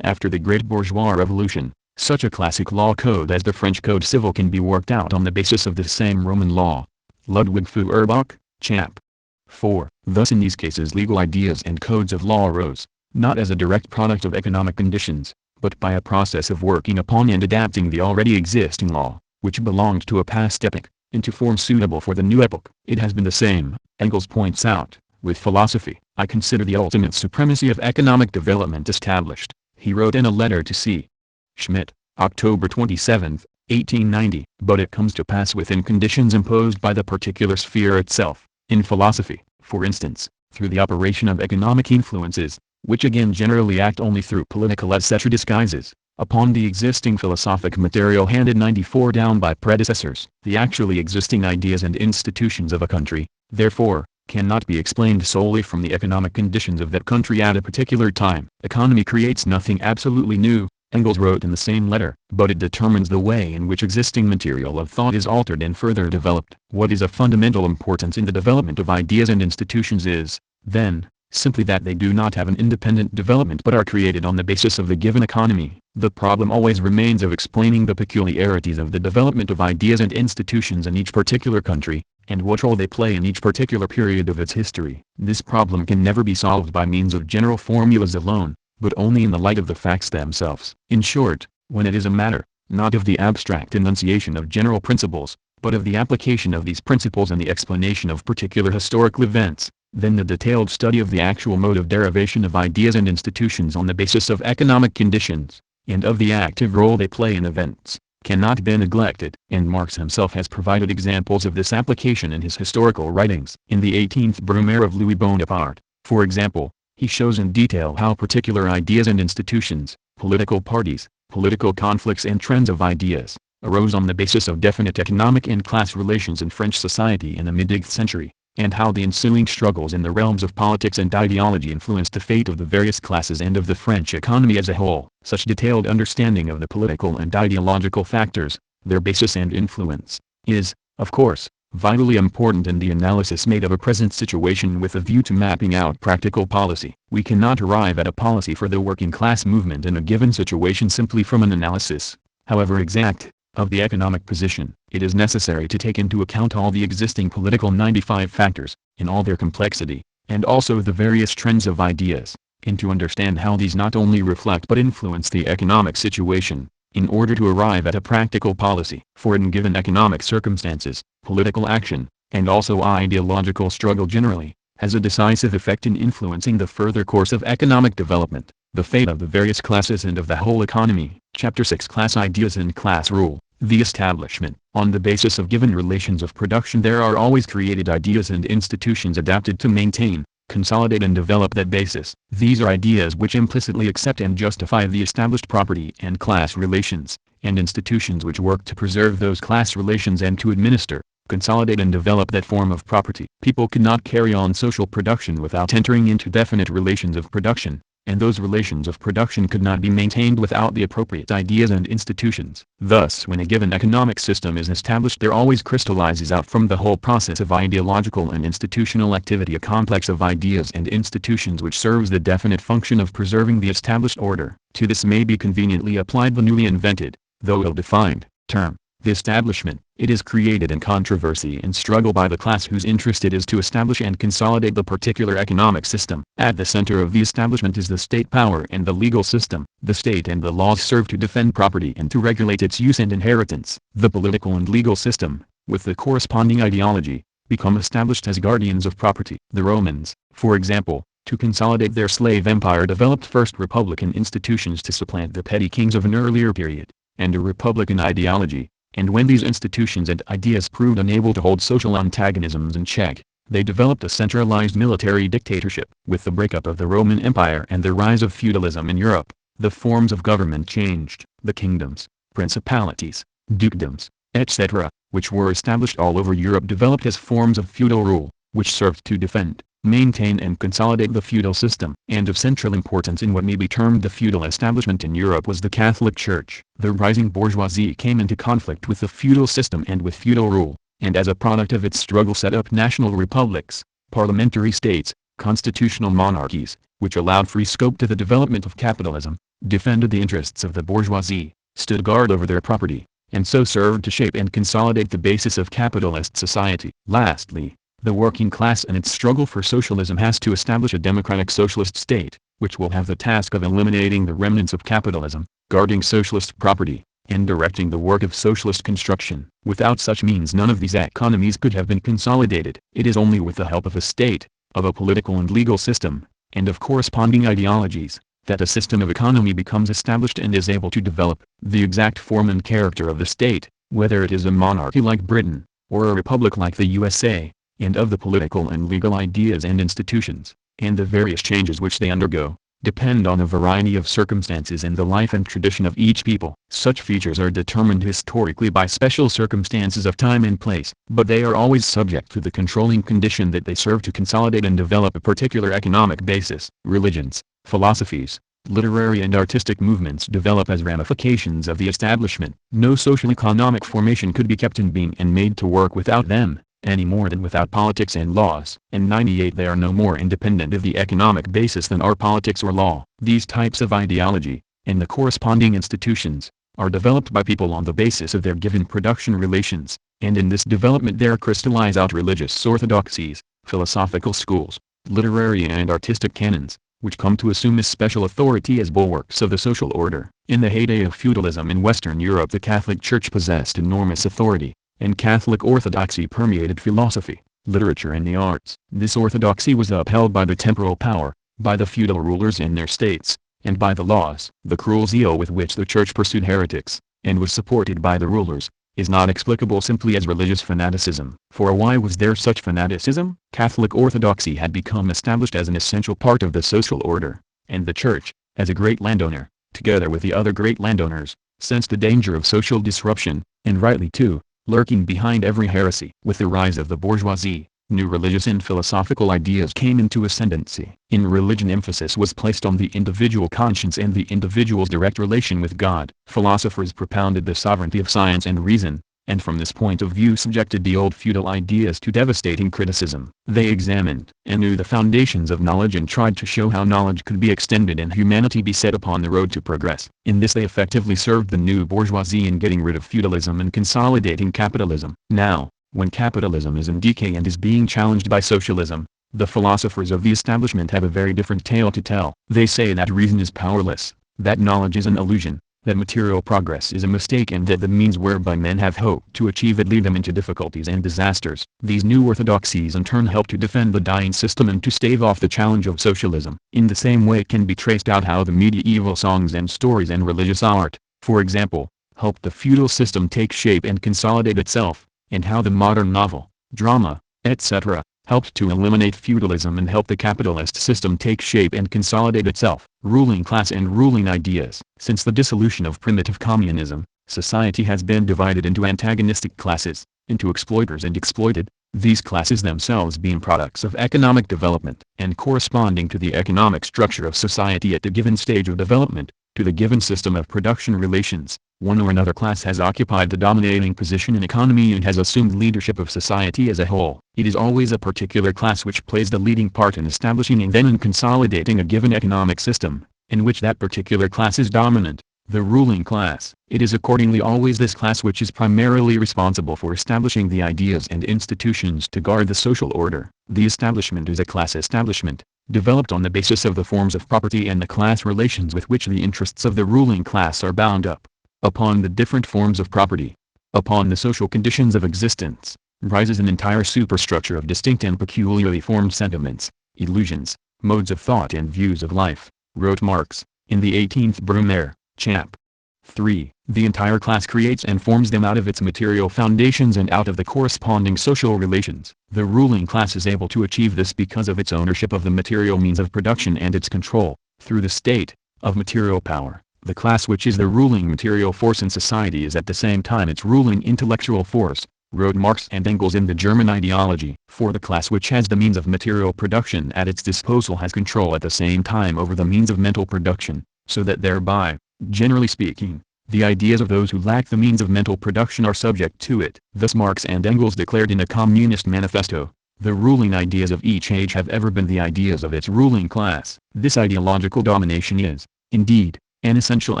After the Great Bourgeois Revolution, such a classic law code as the French Code Civil can be worked out on the basis of this same Roman law. Ludwig Feuerbach, Chap. 4. Thus in these cases legal ideas and codes of law arose, not as a direct product of economic conditions, but by a process of working upon and adapting the already existing law, which belonged to a past epoch, into form suitable for the new epoch. It has been the same, Engels points out, with philosophy. I consider the ultimate supremacy of economic development established, he wrote in a letter to C. Schmidt, October 27, 1890. But it comes to pass within conditions imposed by the particular sphere itself. In philosophy, for instance, through the operation of economic influences, which again generally act only through political etc. disguises, upon the existing philosophic material handed 94 down by predecessors. The actually existing ideas and institutions of a country, therefore, cannot be explained solely from the economic conditions of that country at a particular time. Economy creates nothing absolutely new, Engels wrote in the same letter, but it determines the way in which existing material of thought is altered and further developed. What is of fundamental importance in the development of ideas and institutions is, then, simply that they do not have an independent development but are created on the basis of the given economy. The problem always remains of explaining the peculiarities of the development of ideas and institutions in each particular country, and what role they play in each particular period of its history. This problem can never be solved by means of general formulas alone, but only in the light of the facts themselves. In short, when it is a matter, not of the abstract enunciation of general principles, but of the application of these principles and the explanation of particular historical events, then the detailed study of the actual mode of derivation of ideas and institutions on the basis of economic conditions, and of the active role they play in events, cannot be neglected. And Marx himself has provided examples of this application in his historical writings. In the 18th Brumaire of Louis Bonaparte, for example, he shows in detail how particular ideas and institutions, political parties, political conflicts and trends of ideas, arose on the basis of definite economic and class relations in French society in the mid-18th century, and how the ensuing struggles in the realms of politics and ideology influenced the fate of the various classes and of the French economy as a whole. Such detailed understanding of the political and ideological factors, their basis and influence, is, of course, vitally important in the analysis made of a present situation with a view to mapping out practical policy. We cannot arrive at a policy for the working class movement in a given situation simply from an analysis, however exact, of the economic position. It is necessary to take into account all the existing political 95 factors, in all their complexity, and also the various trends of ideas, and to understand how these not only reflect but influence the economic situation, in order to arrive at a practical policy. For in given economic circumstances, political action, and also ideological struggle generally, has a decisive effect in influencing the further course of economic development, the fate of the various classes and of the whole economy. Chapter 6 Class Ideas and Class Rule. The establishment. On the basis of given relations of production there are always created ideas and institutions adapted to maintain, consolidate and develop that basis. These are ideas which implicitly accept and justify the established property and class relations, and institutions which work to preserve those class relations and to administer, consolidate and develop that form of property. People could not carry on social production without entering into definite relations of production, and those relations of production could not be maintained without the appropriate ideas and institutions. Thus, when a given economic system is established, there always crystallizes out from the whole process of ideological and institutional activity a complex of ideas and institutions which serves the definite function of preserving the established order. To this may be conveniently applied the newly invented, though ill-defined, term, the establishment. It is created in controversy and struggle by the class whose interest it is to establish and consolidate the particular economic system. At the center of the establishment is the state power and the legal system. The state and the laws serve to defend property and to regulate its use and inheritance. The political and legal system, with the corresponding ideology, become established as guardians of property. The Romans, for example, to consolidate their slave empire, developed first republican institutions to supplant the petty kings of an earlier period, and a republican ideology. And when these institutions and ideas proved unable to hold social antagonisms in check, they developed a centralized military dictatorship. With the breakup of the Roman Empire and the rise of feudalism in Europe, the forms of government changed. The kingdoms, principalities, dukedoms, etc., which were established all over Europe, developed as forms of feudal rule, which served to defend, maintain and consolidate the feudal system. And of central importance in what may be termed the feudal establishment in Europe was the Catholic Church. The rising bourgeoisie came into conflict with the feudal system and with feudal rule, and as a product of its struggle set up national republics, parliamentary states, constitutional monarchies, which allowed free scope to the development of capitalism, defended the interests of the bourgeoisie, stood guard over their property, and so served to shape and consolidate the basis of capitalist society. Lastly, the working class in its struggle for socialism has to establish a democratic socialist state, which will have the task of eliminating the remnants of capitalism, guarding socialist property, and directing the work of socialist construction. Without such means none of these economies could have been consolidated. It is only with the help of a state, of a political and legal system, and of corresponding ideologies, that a system of economy becomes established and is able to develop. The exact form and character of the state, whether it is a monarchy like Britain, or a republic like the USA, and of the political and legal ideas and institutions, and the various changes which they undergo, depend on a variety of circumstances and the life and tradition of each people. Such features are determined historically by special circumstances of time and place, but they are always subject to the controlling condition that they serve to consolidate and develop a particular economic basis. Religions, philosophies, literary and artistic movements develop as ramifications of the establishment. No social economic formation could be kept in being and made to work without them, any more than without politics and laws. In 98 they are no more independent of the economic basis than are politics or law. These types of ideology, and the corresponding institutions, are developed by people on the basis of their given production relations, and in this development there crystallize out religious orthodoxies, philosophical schools, literary and artistic canons, which come to assume a special authority as bulwarks of the social order. In the heyday of feudalism in Western Europe, the Catholic Church possessed enormous authority, and Catholic orthodoxy permeated philosophy, literature and the arts. This orthodoxy was upheld by the temporal power, by the feudal rulers and their states, and by the laws. The cruel zeal with which the Church pursued heretics, and was supported by the rulers, is not explicable simply as religious fanaticism. For why was there such fanaticism? Catholic orthodoxy had become established as an essential part of the social order, and the Church, as a great landowner, together with the other great landowners, sensed the danger of social disruption, and rightly too, lurking behind every heresy. With the rise of the bourgeoisie, new religious and philosophical ideas came into ascendancy. In religion emphasis was placed on the individual conscience and the individual's direct relation with God. Philosophers propounded the sovereignty of science and reason, and from this point of view subjected the old feudal ideas to devastating criticism. They examined and knew the foundations of knowledge and tried to show how knowledge could be extended and humanity be set upon the road to progress. In this they effectively served the new bourgeoisie in getting rid of feudalism and consolidating capitalism. Now, when capitalism is in decay and is being challenged by socialism, the philosophers of the establishment have a very different tale to tell. They say that reason is powerless, that knowledge is an illusion, that material progress is a mistake, and that the means whereby men have hoped to achieve it lead them into difficulties and disasters. These new orthodoxies in turn help to defend the dying system and to stave off the challenge of socialism. In the same way it can be traced out how the medieval songs and stories and religious art, for example, helped the feudal system take shape and consolidate itself, and how the modern novel, drama, etc., helped to eliminate feudalism and help the capitalist system take shape and consolidate itself. Ruling class and ruling ideas. Since the dissolution of primitive communism, society has been divided into antagonistic classes, into exploiters and exploited, these classes themselves being products of economic development and corresponding to the economic structure of society at a given stage of development, to the given system of production relations. One or another class has occupied the dominating position in economy and has assumed leadership of society as a whole. It is always a particular class which plays the leading part in establishing and then in consolidating a given economic system, in which that particular class is dominant, the ruling class. It is accordingly always this class which is primarily responsible for establishing the ideas and institutions to guard the social order. The establishment is a class establishment, developed on the basis of the forms of property and the class relations with which the interests of the ruling class are bound up. Upon the different forms of property, upon the social conditions of existence, rises an entire superstructure of distinct and peculiarly formed sentiments, illusions, modes of thought and views of life, wrote Marx, in the 18th Brumaire, chap. 3. The entire class creates and forms them out of its material foundations and out of the corresponding social relations. The ruling class is able to achieve this because of its ownership of the material means of production and its control, through the state, of material power. The class which is the ruling material force in society is at the same time its ruling intellectual force, wrote Marx and Engels in the German Ideology. For the class which has the means of material production at its disposal has control at the same time over the means of mental production, so that thereby, generally speaking, the ideas of those who lack the means of mental production are subject to it. Thus Marx and Engels declared in a Communist Manifesto, the ruling ideas of each age have ever been the ideas of its ruling class. This ideological domination is, indeed, an essential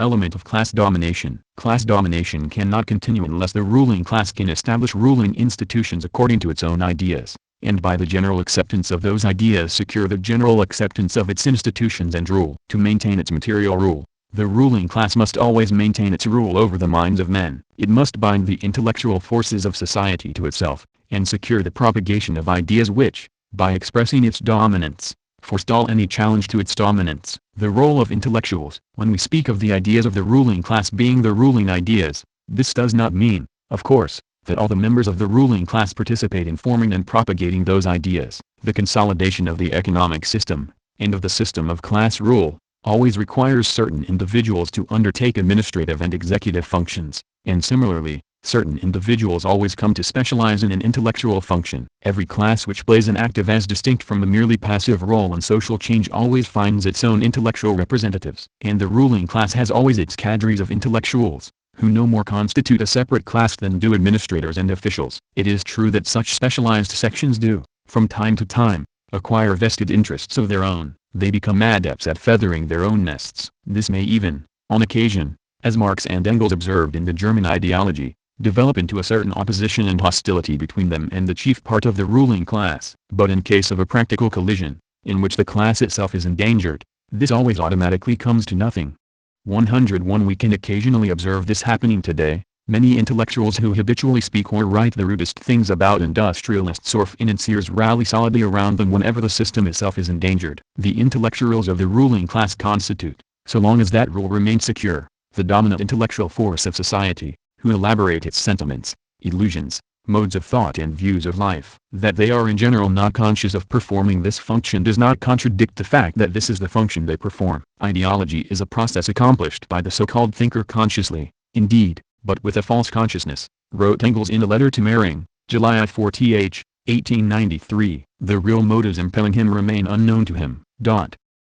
element of class domination. Class domination cannot continue unless the ruling class can establish ruling institutions according to its own ideas, and by the general acceptance of those ideas secure the general acceptance of its institutions and rule. To maintain its material rule, the ruling class must always maintain its rule over the minds of men. It must bind the intellectual forces of society to itself, and secure the propagation of ideas which, by expressing its dominance, forestall any challenge to its dominance. The role of intellectuals. When we speak of the ideas of the ruling class being the ruling ideas, this does not mean, of course, that all the members of the ruling class participate in forming and propagating those ideas. The consolidation of the economic system, and of the system of class rule, always requires certain individuals to undertake administrative and executive functions, and similarly, certain individuals always come to specialize in an intellectual function. Every class which plays an active as distinct from a merely passive role in social change always finds its own intellectual representatives. And the ruling class has always its cadres of intellectuals, who no more constitute a separate class than do administrators and officials. It is true that such specialized sections do, from time to time, acquire vested interests of their own. They become adepts at feathering their own nests. This may even, on occasion, as Marx and Engels observed in the German Ideology, develop into a certain opposition and hostility between them and the chief part of the ruling class. But in case of a practical collision, in which the class itself is endangered, this always automatically comes to nothing. 101 We can occasionally observe this happening today. Many intellectuals who habitually speak or write the rudest things about industrialists or financiers rally solidly around them whenever the system itself is endangered. The intellectuals of the ruling class constitute, so long as that rule remains secure, the dominant intellectual force of society, who elaborate its sentiments, illusions, modes of thought and views of life. That they are in general not conscious of performing this function does not contradict the fact that this is the function they perform. Ideology is a process accomplished by the so-called thinker consciously, indeed, but with a false consciousness, wrote Engels in a letter to Mering, July 4, 1893. The real motives impelling him remain unknown to him.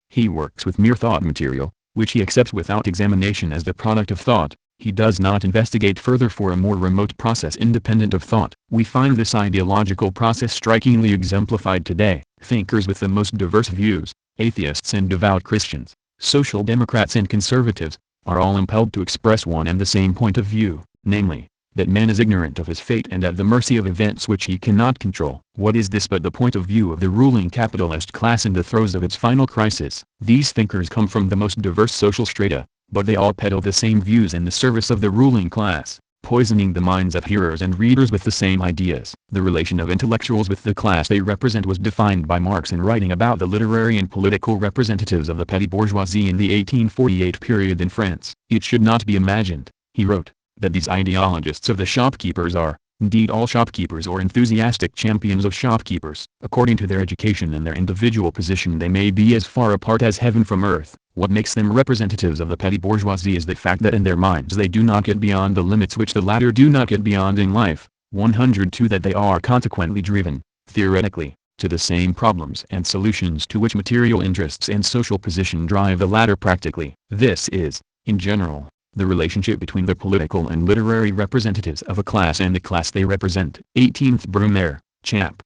He works with mere thought material, which he accepts without examination as the product of thought. He does not investigate further for a more remote process independent of thought. We find this ideological process strikingly exemplified today. Thinkers with the most diverse views, atheists and devout Christians, social democrats and conservatives, are all impelled to express one and the same point of view, namely, that man is ignorant of his fate and at the mercy of events which he cannot control. What is this but the point of view of the ruling capitalist class in the throes of its final crisis? These thinkers come from the most diverse social strata, but they all peddle the same views in the service of the ruling class, poisoning the minds of hearers and readers with the same ideas. The relation of intellectuals with the class they represent was defined by Marx in writing about the literary and political representatives of the petty bourgeoisie in the 1848 period in France. It should not be imagined, he wrote, that these ideologists of the shopkeepers are, indeed all shopkeepers or enthusiastic champions of shopkeepers. According to their education and their individual position they may be as far apart as heaven from earth. What makes them representatives of the petty bourgeoisie is the fact that in their minds they do not get beyond the limits which the latter do not get beyond in life, 102 That they are consequently driven, theoretically, to the same problems and solutions to which material interests and social position drive the latter practically. This is, in general, the relationship between the political and literary representatives of a class and the class they represent. 18th Brumaire, chap.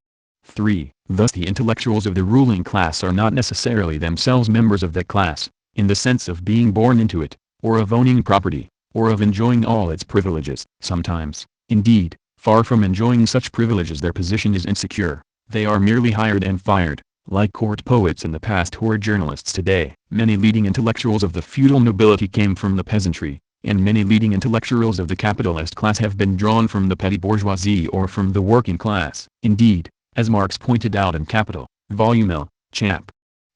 3. Thus the intellectuals of the ruling class are not necessarily themselves members of that class, in the sense of being born into it, or of owning property, or of enjoying all its privileges. Sometimes, indeed, far from enjoying such privileges their position is insecure. They are merely hired and fired, like court poets in the past or journalists today. Many leading intellectuals of the feudal nobility came from the peasantry, and many leading intellectuals of the capitalist class have been drawn from the petty bourgeoisie or from the working class. Indeed, as Marx pointed out in Capital, Volume L, chap.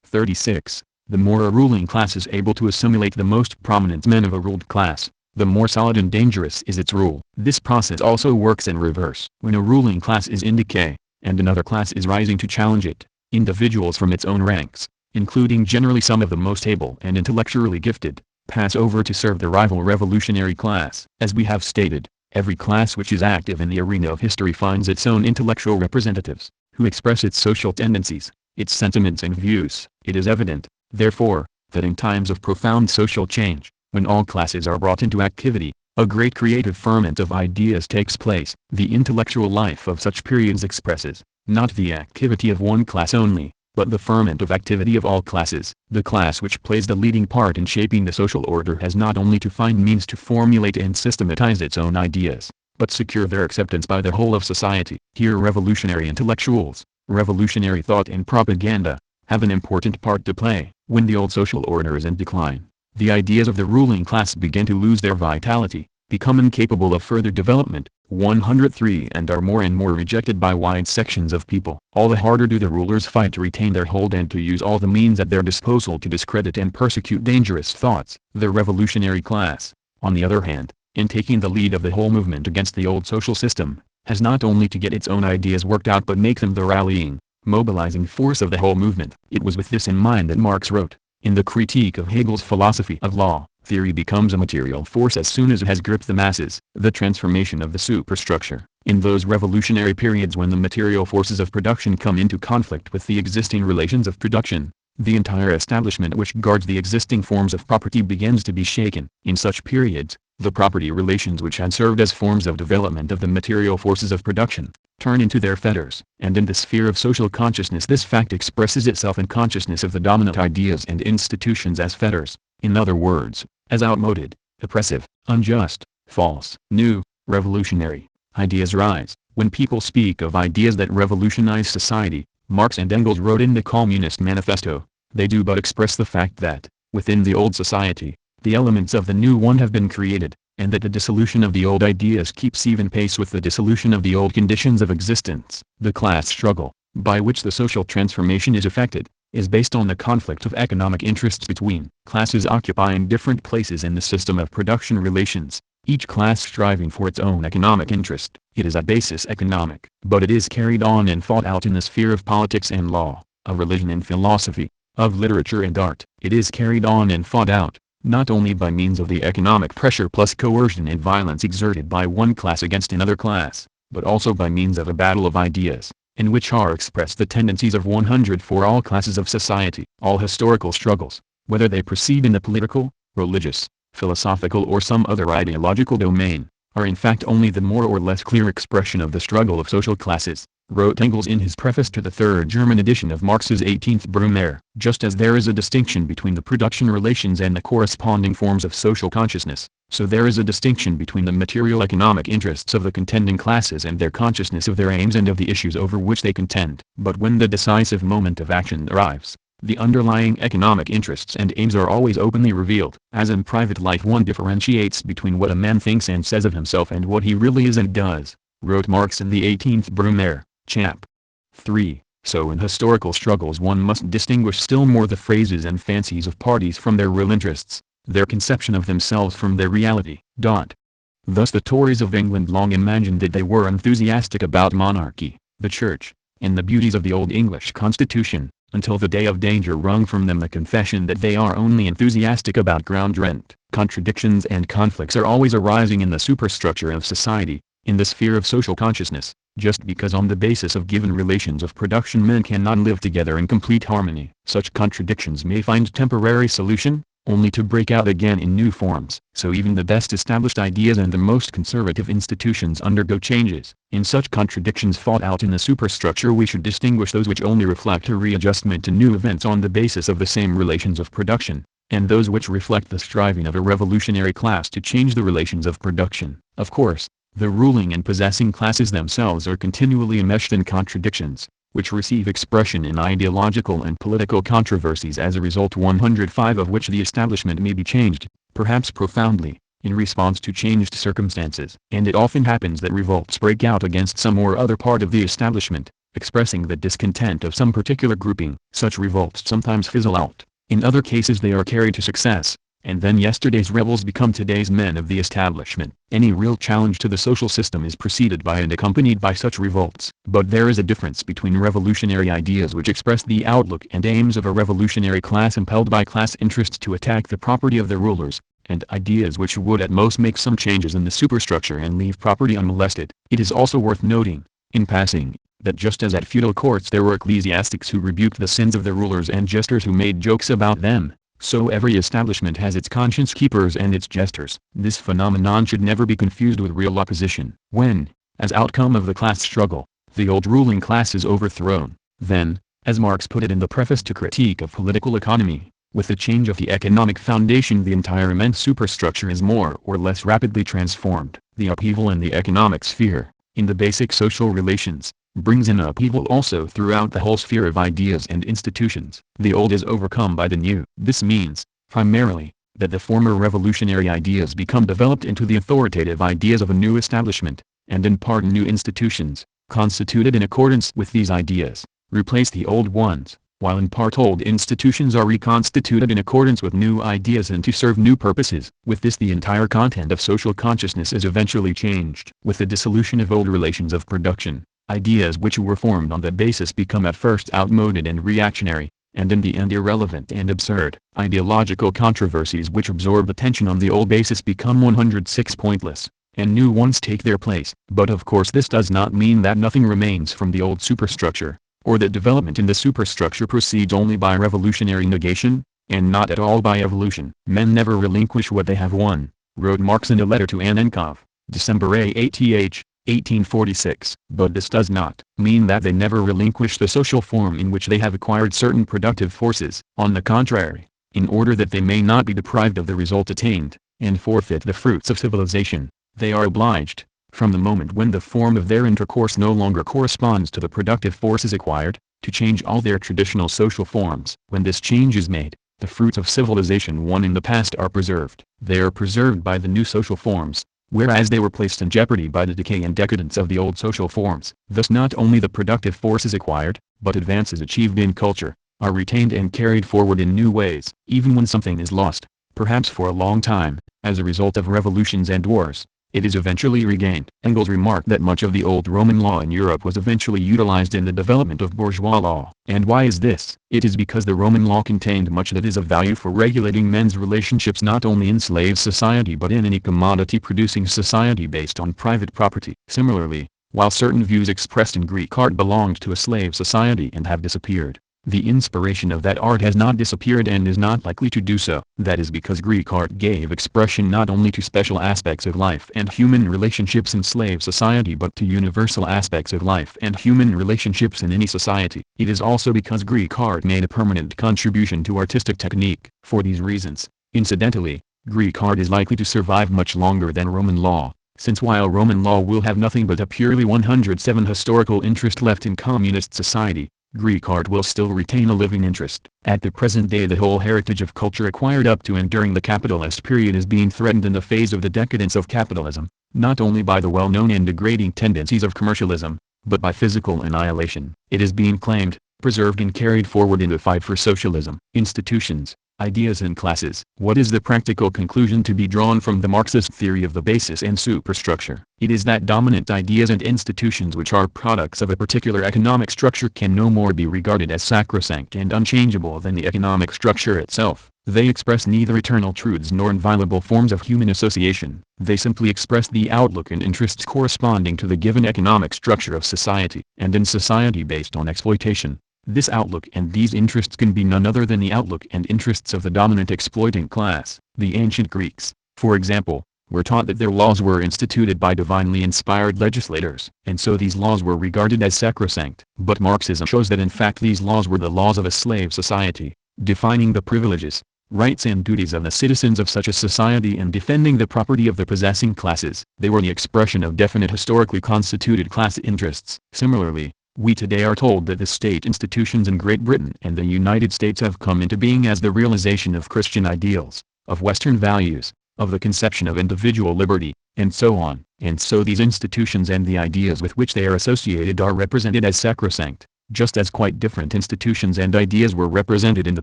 36, the more a ruling class is able to assimilate the most prominent men of a ruled class, the more solid and dangerous is its rule. This process also works in reverse. When a ruling class is in decay, and another class is rising to challenge it, individuals from its own ranks, including generally some of the most able and intellectually gifted, pass over to serve the rival revolutionary class. As we have stated, every class which is active in the arena of history finds its own intellectual representatives, who express its social tendencies, its sentiments and views. It is evident, therefore, that in times of profound social change, when all classes are brought into activity, a great creative ferment of ideas takes place. The intellectual life of such periods expresses, not the activity of one class only, but the ferment of activity of all classes. The class which plays the leading part in shaping the social order has not only to find means to formulate and systematize its own ideas, but secure their acceptance by the whole of society. Here revolutionary intellectuals, revolutionary thought and propaganda, have an important part to play. When the old social order is in decline, the ideas of the ruling class begin to lose their vitality, become incapable of further development. 103 And are more and more rejected by wide sections of people. All the harder do the rulers fight to retain their hold and to use all the means at their disposal to discredit and persecute dangerous thoughts. The revolutionary class, on the other hand, in taking the lead of the whole movement against the old social system, has not only to get its own ideas worked out but make them the rallying, mobilizing force of the whole movement. It was with this in mind that Marx wrote, in the critique of Hegel's philosophy of law, theory becomes a material force as soon as it has gripped the masses. The transformation of the superstructure, in those revolutionary periods when the material forces of production come into conflict with the existing relations of production, the entire establishment which guards the existing forms of property begins to be shaken. In such periods, the property relations which had served as forms of development of the material forces of production, turn into their fetters. And in the sphere of social consciousness this fact expresses itself in consciousness of the dominant ideas and institutions as fetters, in other words, as outmoded, oppressive, unjust, false. New, revolutionary ideas rise. When people speak of ideas that revolutionize society, Marx and Engels wrote in the Communist Manifesto, they do but express the fact that, within the old society, the elements of the new one have been created, and that the dissolution of the old ideas keeps even pace with the dissolution of the old conditions of existence. The class struggle, by which the social transformation is effected, is based on the conflict of economic interests between classes occupying different places in the system of production relations, each class striving for its own economic interest. It is at basis economic, but it is carried on and fought out in the sphere of politics and law, of religion and philosophy, of literature and art. It is carried on and fought out, not only by means of the economic pressure plus coercion and violence exerted by one class against another class, but also by means of a battle of ideas, in which are expressed the tendencies of 100 for all classes of society. All historical struggles, whether they proceed in the political, religious, philosophical or some other ideological domain, are in fact only the more or less clear expression of the struggle of social classes, wrote Engels in his preface to the third German edition of Marx's 18th Brumaire. Just as there is a distinction between the production relations and the corresponding forms of social consciousness, so there is a distinction between the material economic interests of the contending classes and their consciousness of their aims and of the issues over which they contend. But when the decisive moment of action arrives, the underlying economic interests and aims are always openly revealed. As in private life one differentiates between what a man thinks and says of himself and what he really is and does, wrote Marx in the 18th Brumaire, chap. 3. So in historical struggles one must distinguish still more the phrases and fancies of parties from their real interests, their conception of themselves from their reality. Thus the Tories of England long imagined that they were enthusiastic about monarchy, the church, and the beauties of the old English constitution, until the day of danger wrung from them the confession that they are only enthusiastic about ground rent. Contradictions and conflicts are always arising in the superstructure of society, In the sphere of social consciousness, just because on the basis of given relations of production men cannot live together in complete harmony, such contradictions may find temporary solution, only to break out again in new forms. So even the best established ideas and the most conservative institutions undergo changes. In such contradictions fought out in the superstructure we should distinguish those which only reflect a readjustment to new events on the basis of the same relations of production, and those which reflect the striving of a revolutionary class to change the relations of production. Of course, the ruling and possessing classes themselves are continually enmeshed in contradictions, which receive expression in ideological and political controversies as a result 105 of which the establishment may be changed, perhaps profoundly, in response to changed circumstances. And it often happens that revolts break out against some or other part of the establishment, expressing the discontent of some particular grouping. Such revolts sometimes fizzle out, in other cases they are carried to success, and then yesterday's rebels become today's men of the establishment. Any real challenge to the social system is preceded by and accompanied by such revolts. But there is a difference between revolutionary ideas which express the outlook and aims of a revolutionary class impelled by class interests to attack the property of the rulers, and ideas which would at most make some changes in the superstructure and leave property unmolested. It is also worth noting, in passing, that just as at feudal courts there were ecclesiastics who rebuked the sins of the rulers and jesters who made jokes about them, so every establishment has its conscience keepers and its jesters. This phenomenon should never be confused with real opposition. When, as outcome of the class struggle, the old ruling class is overthrown, then, as Marx put it in the preface to Critique of Political Economy, with the change of the economic foundation the entire immense superstructure is more or less rapidly transformed. The upheaval in the economic sphere, in the basic social relations, brings in upheaval also throughout the whole sphere of ideas and institutions. The old is overcome by the new. This means, primarily, that the former revolutionary ideas become developed into the authoritative ideas of a new establishment, and in part new institutions, constituted in accordance with these ideas, replace the old ones, while in part old institutions are reconstituted in accordance with new ideas and to serve new purposes. With this the entire content of social consciousness is eventually changed. With the dissolution of old relations of production, ideas which were formed on that basis become at first outmoded and reactionary, and in the end irrelevant and absurd. Ideological controversies which absorb attention on the old basis become 106 pointless, and new ones take their place. But of course this does not mean that nothing remains from the old superstructure, or that development in the superstructure proceeds only by revolutionary negation, and not at all by evolution. Men never relinquish what they have won, wrote Marx in a letter to Annenkov, December 8th, 1846. But this does not mean that they never relinquish the social form in which they have acquired certain productive forces. On the contrary, in order that they may not be deprived of the result attained, and forfeit the fruits of civilization, they are obliged, from the moment when the form of their intercourse no longer corresponds to the productive forces acquired, to change all their traditional social forms. When this change is made, the fruits of civilization won in the past are preserved. They are preserved by the new social forms, whereas they were placed in jeopardy by the decay and decadence of the old social forms. Thus not only the productive forces acquired, but advances achieved in culture, are retained and carried forward in new ways. Even when something is lost, perhaps for a long time, as a result of revolutions and wars, it is eventually regained. Engels remarked that much of the old Roman law in Europe was eventually utilized in the development of bourgeois law. And why is this? It is because the Roman law contained much that is of value for regulating men's relationships not only in slave society but in any commodity-producing society based on private property. Similarly, while certain views expressed in Greek art belonged to a slave society and have disappeared, the inspiration of that art has not disappeared and is not likely to do so. That is because Greek art gave expression not only to special aspects of life and human relationships in slave society but to universal aspects of life and human relationships in any society. It is also because Greek art made a permanent contribution to artistic technique. For these reasons, incidentally, Greek art is likely to survive much longer than Roman law, since while Roman law will have nothing but a purely 107 historical interest left in communist society, Greek art will still retain a living interest. At the present day the whole heritage of culture acquired up to and during the capitalist period is being threatened in the phase of the decadence of capitalism, not only by the well-known and degrading tendencies of commercialism, but by physical annihilation. It is being claimed, preserved and carried forward in the fight for socialism. Institutions, Ideas and classes. What is the practical conclusion to be drawn from the Marxist theory of the basis and superstructure? It is that dominant ideas and institutions which are products of a particular economic structure can no more be regarded as sacrosanct and unchangeable than the economic structure itself. They express neither eternal truths nor inviolable forms of human association. They simply express the outlook and interests corresponding to the given economic structure of society, and in society based on exploitation. This outlook and these interests can be none other than the outlook and interests of the dominant exploiting class. The ancient Greeks, for example, were taught that their laws were instituted by divinely inspired legislators, and so these laws were regarded as sacrosanct. But Marxism shows that in fact these laws were the laws of a slave society, defining the privileges, rights and duties of the citizens of such a society and defending the property of the possessing classes. They were the expression of definite historically constituted class interests. Similarly, we today are told that the state institutions in Great Britain and the United States have come into being as the realization of Christian ideals, of Western values, of the conception of individual liberty, and so on. And so these institutions and the ideas with which they are associated are represented as sacrosanct, just as quite different institutions and ideas were represented in the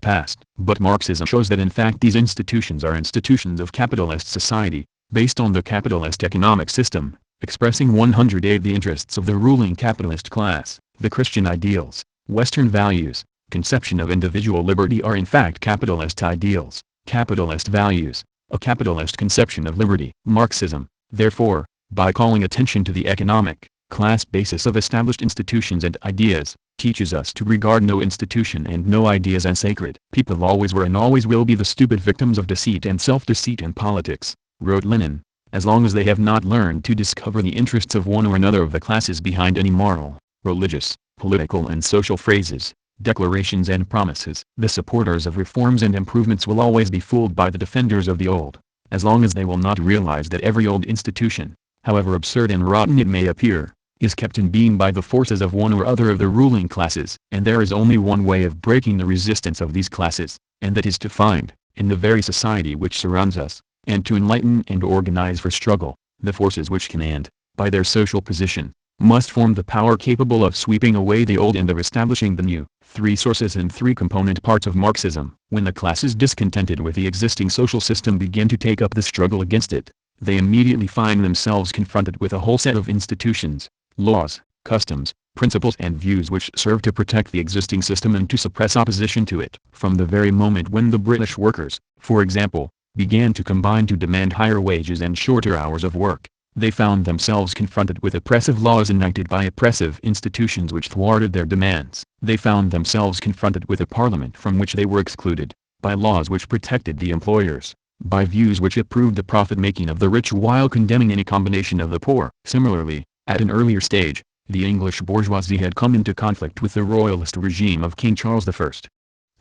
past. But Marxism shows that in fact these institutions are institutions of capitalist society, based on the capitalist economic system, expressing 108 the interests of the ruling capitalist class. The Christian ideals, Western values, conception of individual liberty are in fact capitalist ideals, capitalist values, a capitalist conception of liberty. Marxism, therefore, by calling attention to the economic, class basis of established institutions and ideas, teaches us to regard no institution and no ideas as sacred. People always were and always will be the stupid victims of deceit and self-deceit in politics, wrote Lenin, as long as they have not learned to discover the interests of one or another of the classes behind any moral, religious, political and social phrases, declarations and promises. The supporters of reforms and improvements will always be fooled by the defenders of the old, as long as they will not realize that every old institution, however absurd and rotten it may appear, is kept in being by the forces of one or other of the ruling classes. And there is only one way of breaking the resistance of these classes, and that is to find, in the very society which surrounds us, and to enlighten and organize for struggle, the forces which can and, by their social position, must form the power capable of sweeping away the old and of establishing the new. Three sources and three component parts of Marxism. When the classes discontented with the existing social system begin to take up the struggle against it, they immediately find themselves confronted with a whole set of institutions, laws, customs, principles and views which serve to protect the existing system and to suppress opposition to it. From the very moment when the British workers, for example, began to combine to demand higher wages and shorter hours of work, they found themselves confronted with oppressive laws enacted by oppressive institutions which thwarted their demands. They found themselves confronted with a parliament from which they were excluded, by laws which protected the employers, by views which approved the profit-making of the rich while condemning any combination of the poor. Similarly, at an earlier stage, the English bourgeoisie had come into conflict with the royalist regime of King Charles I.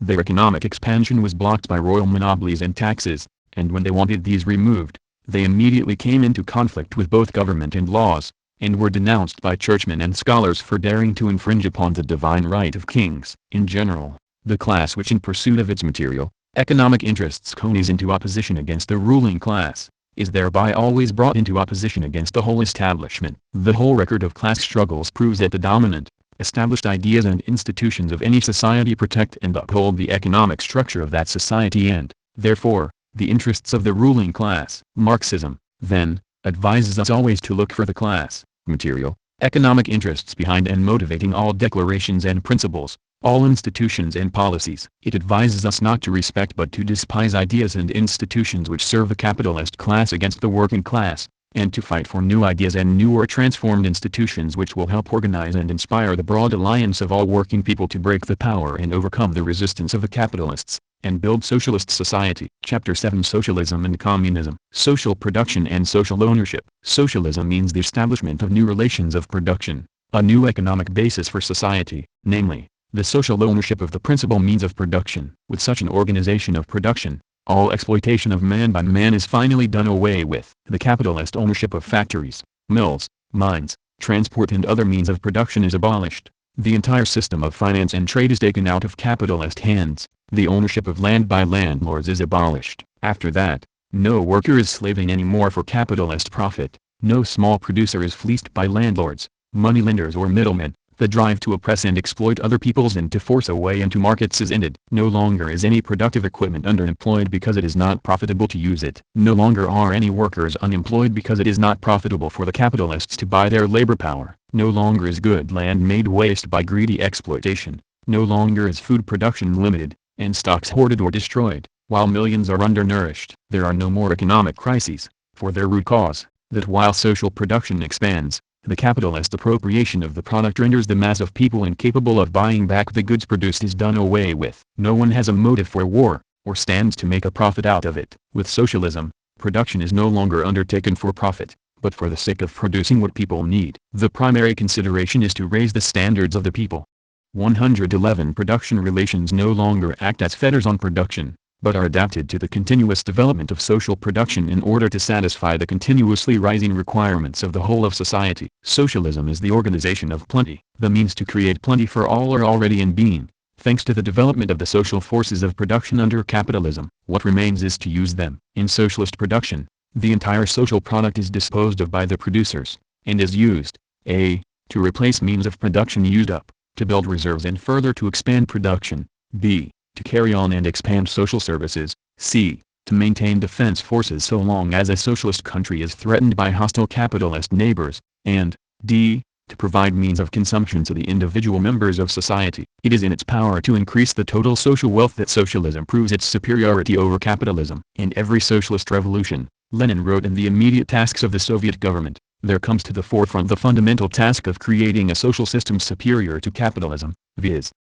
Their economic expansion was blocked by royal monopolies and taxes, and when they wanted these removed, they immediately came into conflict with both government and laws, and were denounced by churchmen and scholars for daring to infringe upon the divine right of kings. In general, the class which in pursuit of its material, economic interests conies into opposition against the ruling class, is thereby always brought into opposition against the whole establishment. The whole record of class struggles proves that the dominant, established ideas and institutions of any society protect and uphold the economic structure of that society and, therefore, the interests of the ruling class. Marxism, then, advises us always to look for the class, material, economic interests behind and motivating all declarations and principles, all institutions and policies. It advises us not to respect but to despise ideas and institutions which serve the capitalist class against the working class, and to fight for new ideas and new or transformed institutions which will help organize and inspire the broad alliance of all working people to break the power and overcome the resistance of the capitalists, and build socialist society. Chapter 7 Socialism and Communism. Social production and social ownership. Socialism means the establishment of new relations of production, a new economic basis for society, namely, the social ownership of the principal means of production. With such an organization of production, all exploitation of man by man is finally done away with. The capitalist ownership of factories, mills, mines, transport and other means of production is abolished. The entire system of finance and trade is taken out of capitalist hands. The ownership of land by landlords is abolished. After that, no worker is slaving anymore for capitalist profit. No small producer is fleeced by landlords, moneylenders or middlemen. The drive to oppress and exploit other peoples and to force a way into markets is ended. No longer is any productive equipment underemployed because it is not profitable to use it. No longer are any workers unemployed because it is not profitable for the capitalists to buy their labor power. No longer is good land made waste by greedy exploitation. No longer is food production limited, and stocks hoarded or destroyed, while millions are undernourished. There are no more economic crises, for their root cause, that while social production expands, the capitalist appropriation of the product renders the mass of people incapable of buying back the goods produced is done away with. No one has a motive for war, or stands to make a profit out of it. With socialism, production is no longer undertaken for profit, but for the sake of producing what people need. The primary consideration is to raise the standards of the people. 111 Production relations no longer act as fetters on production, but are adapted to the continuous development of social production in order to satisfy the continuously rising requirements of the whole of society. Socialism is the organization of plenty. The means to create plenty for all are already in being, thanks to the development of the social forces of production under capitalism. What remains is to use them. In socialist production, the entire social product is disposed of by the producers, and is used, a. to replace means of production used up, to build reserves and further to expand production, b. to carry on and expand social services, c. to maintain defense forces so long as a socialist country is threatened by hostile capitalist neighbors, and d. to provide means of consumption to the individual members of society. It is in its power to increase the total social wealth that socialism proves its superiority over capitalism. In every socialist revolution, Lenin wrote, in the immediate tasks of the Soviet government, there comes to the forefront the fundamental task of creating a social system superior to capitalism, viz.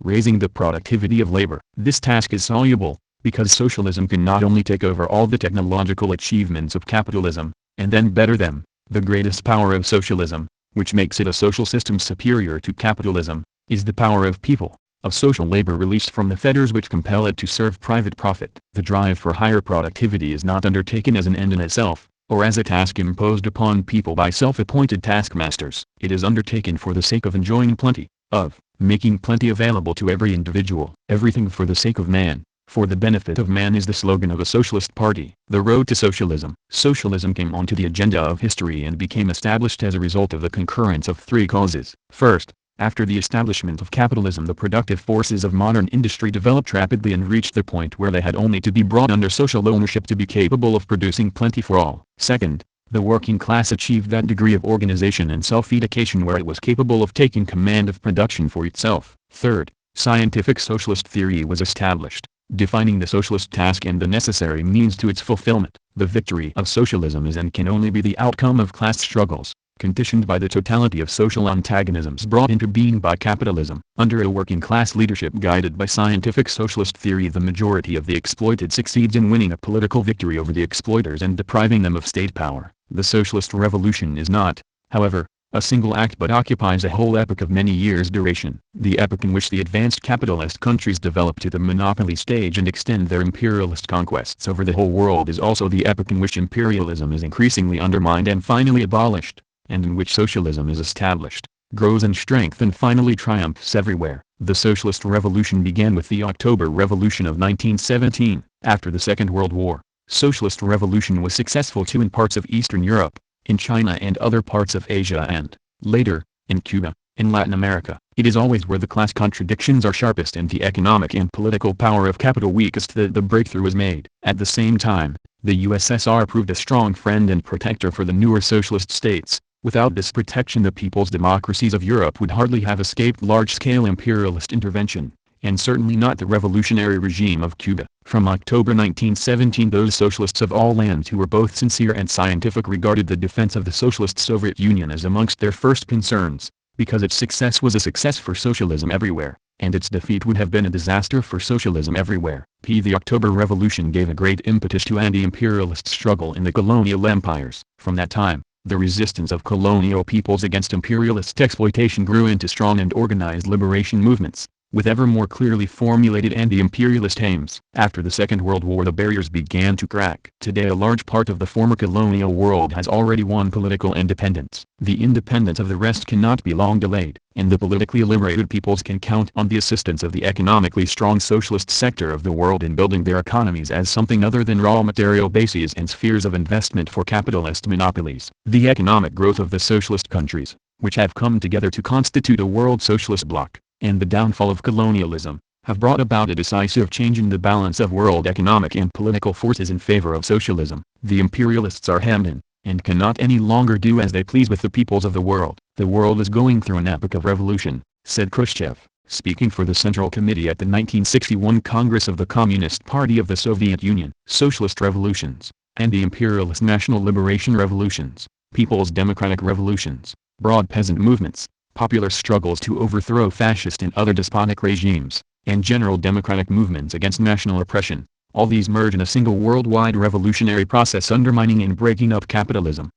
raising the productivity of labor. This task is soluble, because socialism can not only take over all the technological achievements of capitalism, and then better them. The greatest power of socialism, which makes it a social system superior to capitalism, is the power of people, of social labor released from the fetters which compel it to serve private profit. The drive for higher productivity is not undertaken as an end in itself, or as a task imposed upon people by self-appointed taskmasters. It is undertaken for the sake of enjoying plenty, of making plenty available to every individual. Everything for the sake of man, for the benefit of man is the slogan of a socialist party. The road to socialism. Socialism came onto the agenda of history and became established as a result of the concurrence of three causes. First, after the establishment of capitalism, the productive forces of modern industry developed rapidly and reached the point where they had only to be brought under social ownership to be capable of producing plenty for all. Second, the working class achieved that degree of organization and self-education where it was capable of taking command of production for itself. Third, scientific socialist theory was established, defining the socialist task and the necessary means to its fulfillment. The victory of socialism is and can only be the outcome of class struggles, conditioned by the totality of social antagonisms brought into being by capitalism. Under a working class leadership guided by scientific socialist theory, the majority of the exploited succeeds in winning a political victory over the exploiters and depriving them of state power. The socialist revolution is not, however, a single act but occupies a whole epoch of many years' duration. The epoch in which the advanced capitalist countries develop to the monopoly stage and extend their imperialist conquests over the whole world is also the epoch in which imperialism is increasingly undermined and finally abolished, and in which socialism is established, grows in strength and finally triumphs everywhere. The socialist revolution began with the October Revolution of 1917. After the Second World War, socialist revolution was successful too in parts of Eastern Europe, in China and other parts of Asia and, later, in Cuba, in Latin America. It is always where the class contradictions are sharpest and the economic and political power of capital weakest that the breakthrough is made. At the same time, the USSR proved a strong friend and protector for the newer socialist states. Without this protection, the people's democracies of Europe would hardly have escaped large-scale imperialist intervention, and certainly not the revolutionary regime of Cuba. From October 1917, those socialists of all lands who were both sincere and scientific regarded the defense of the Socialist Soviet Union as amongst their first concerns, because its success was a success for socialism everywhere, and its defeat would have been a disaster for socialism everywhere. The October Revolution gave a great impetus to anti-imperialist struggle in the colonial empires. From that time, the resistance of colonial peoples against imperialist exploitation grew into strong and organized liberation movements, with ever more clearly formulated anti-imperialist aims. After the Second World War, the barriers began to crack. Today a large part of the former colonial world has already won political independence. The independence of the rest cannot be long delayed, and the politically liberated peoples can count on the assistance of the economically strong socialist sector of the world in building their economies as something other than raw material bases and spheres of investment for capitalist monopolies. The economic growth of the socialist countries, which have come together to constitute a world socialist bloc, and the downfall of colonialism, have brought about a decisive change in the balance of world economic and political forces in favor of socialism. The imperialists are hemmed in, and cannot any longer do as they please with the peoples of the world. The world is going through an epoch of revolution, said Khrushchev, speaking for the Central Committee at the 1961 Congress of the Communist Party of the Soviet Union. Socialist revolutions, and the imperialist national liberation revolutions, people's democratic revolutions, broad peasant movements, popular struggles to overthrow fascist and other despotic regimes, and general democratic movements against national oppression, all these merge in a single worldwide revolutionary process undermining and breaking up capitalism.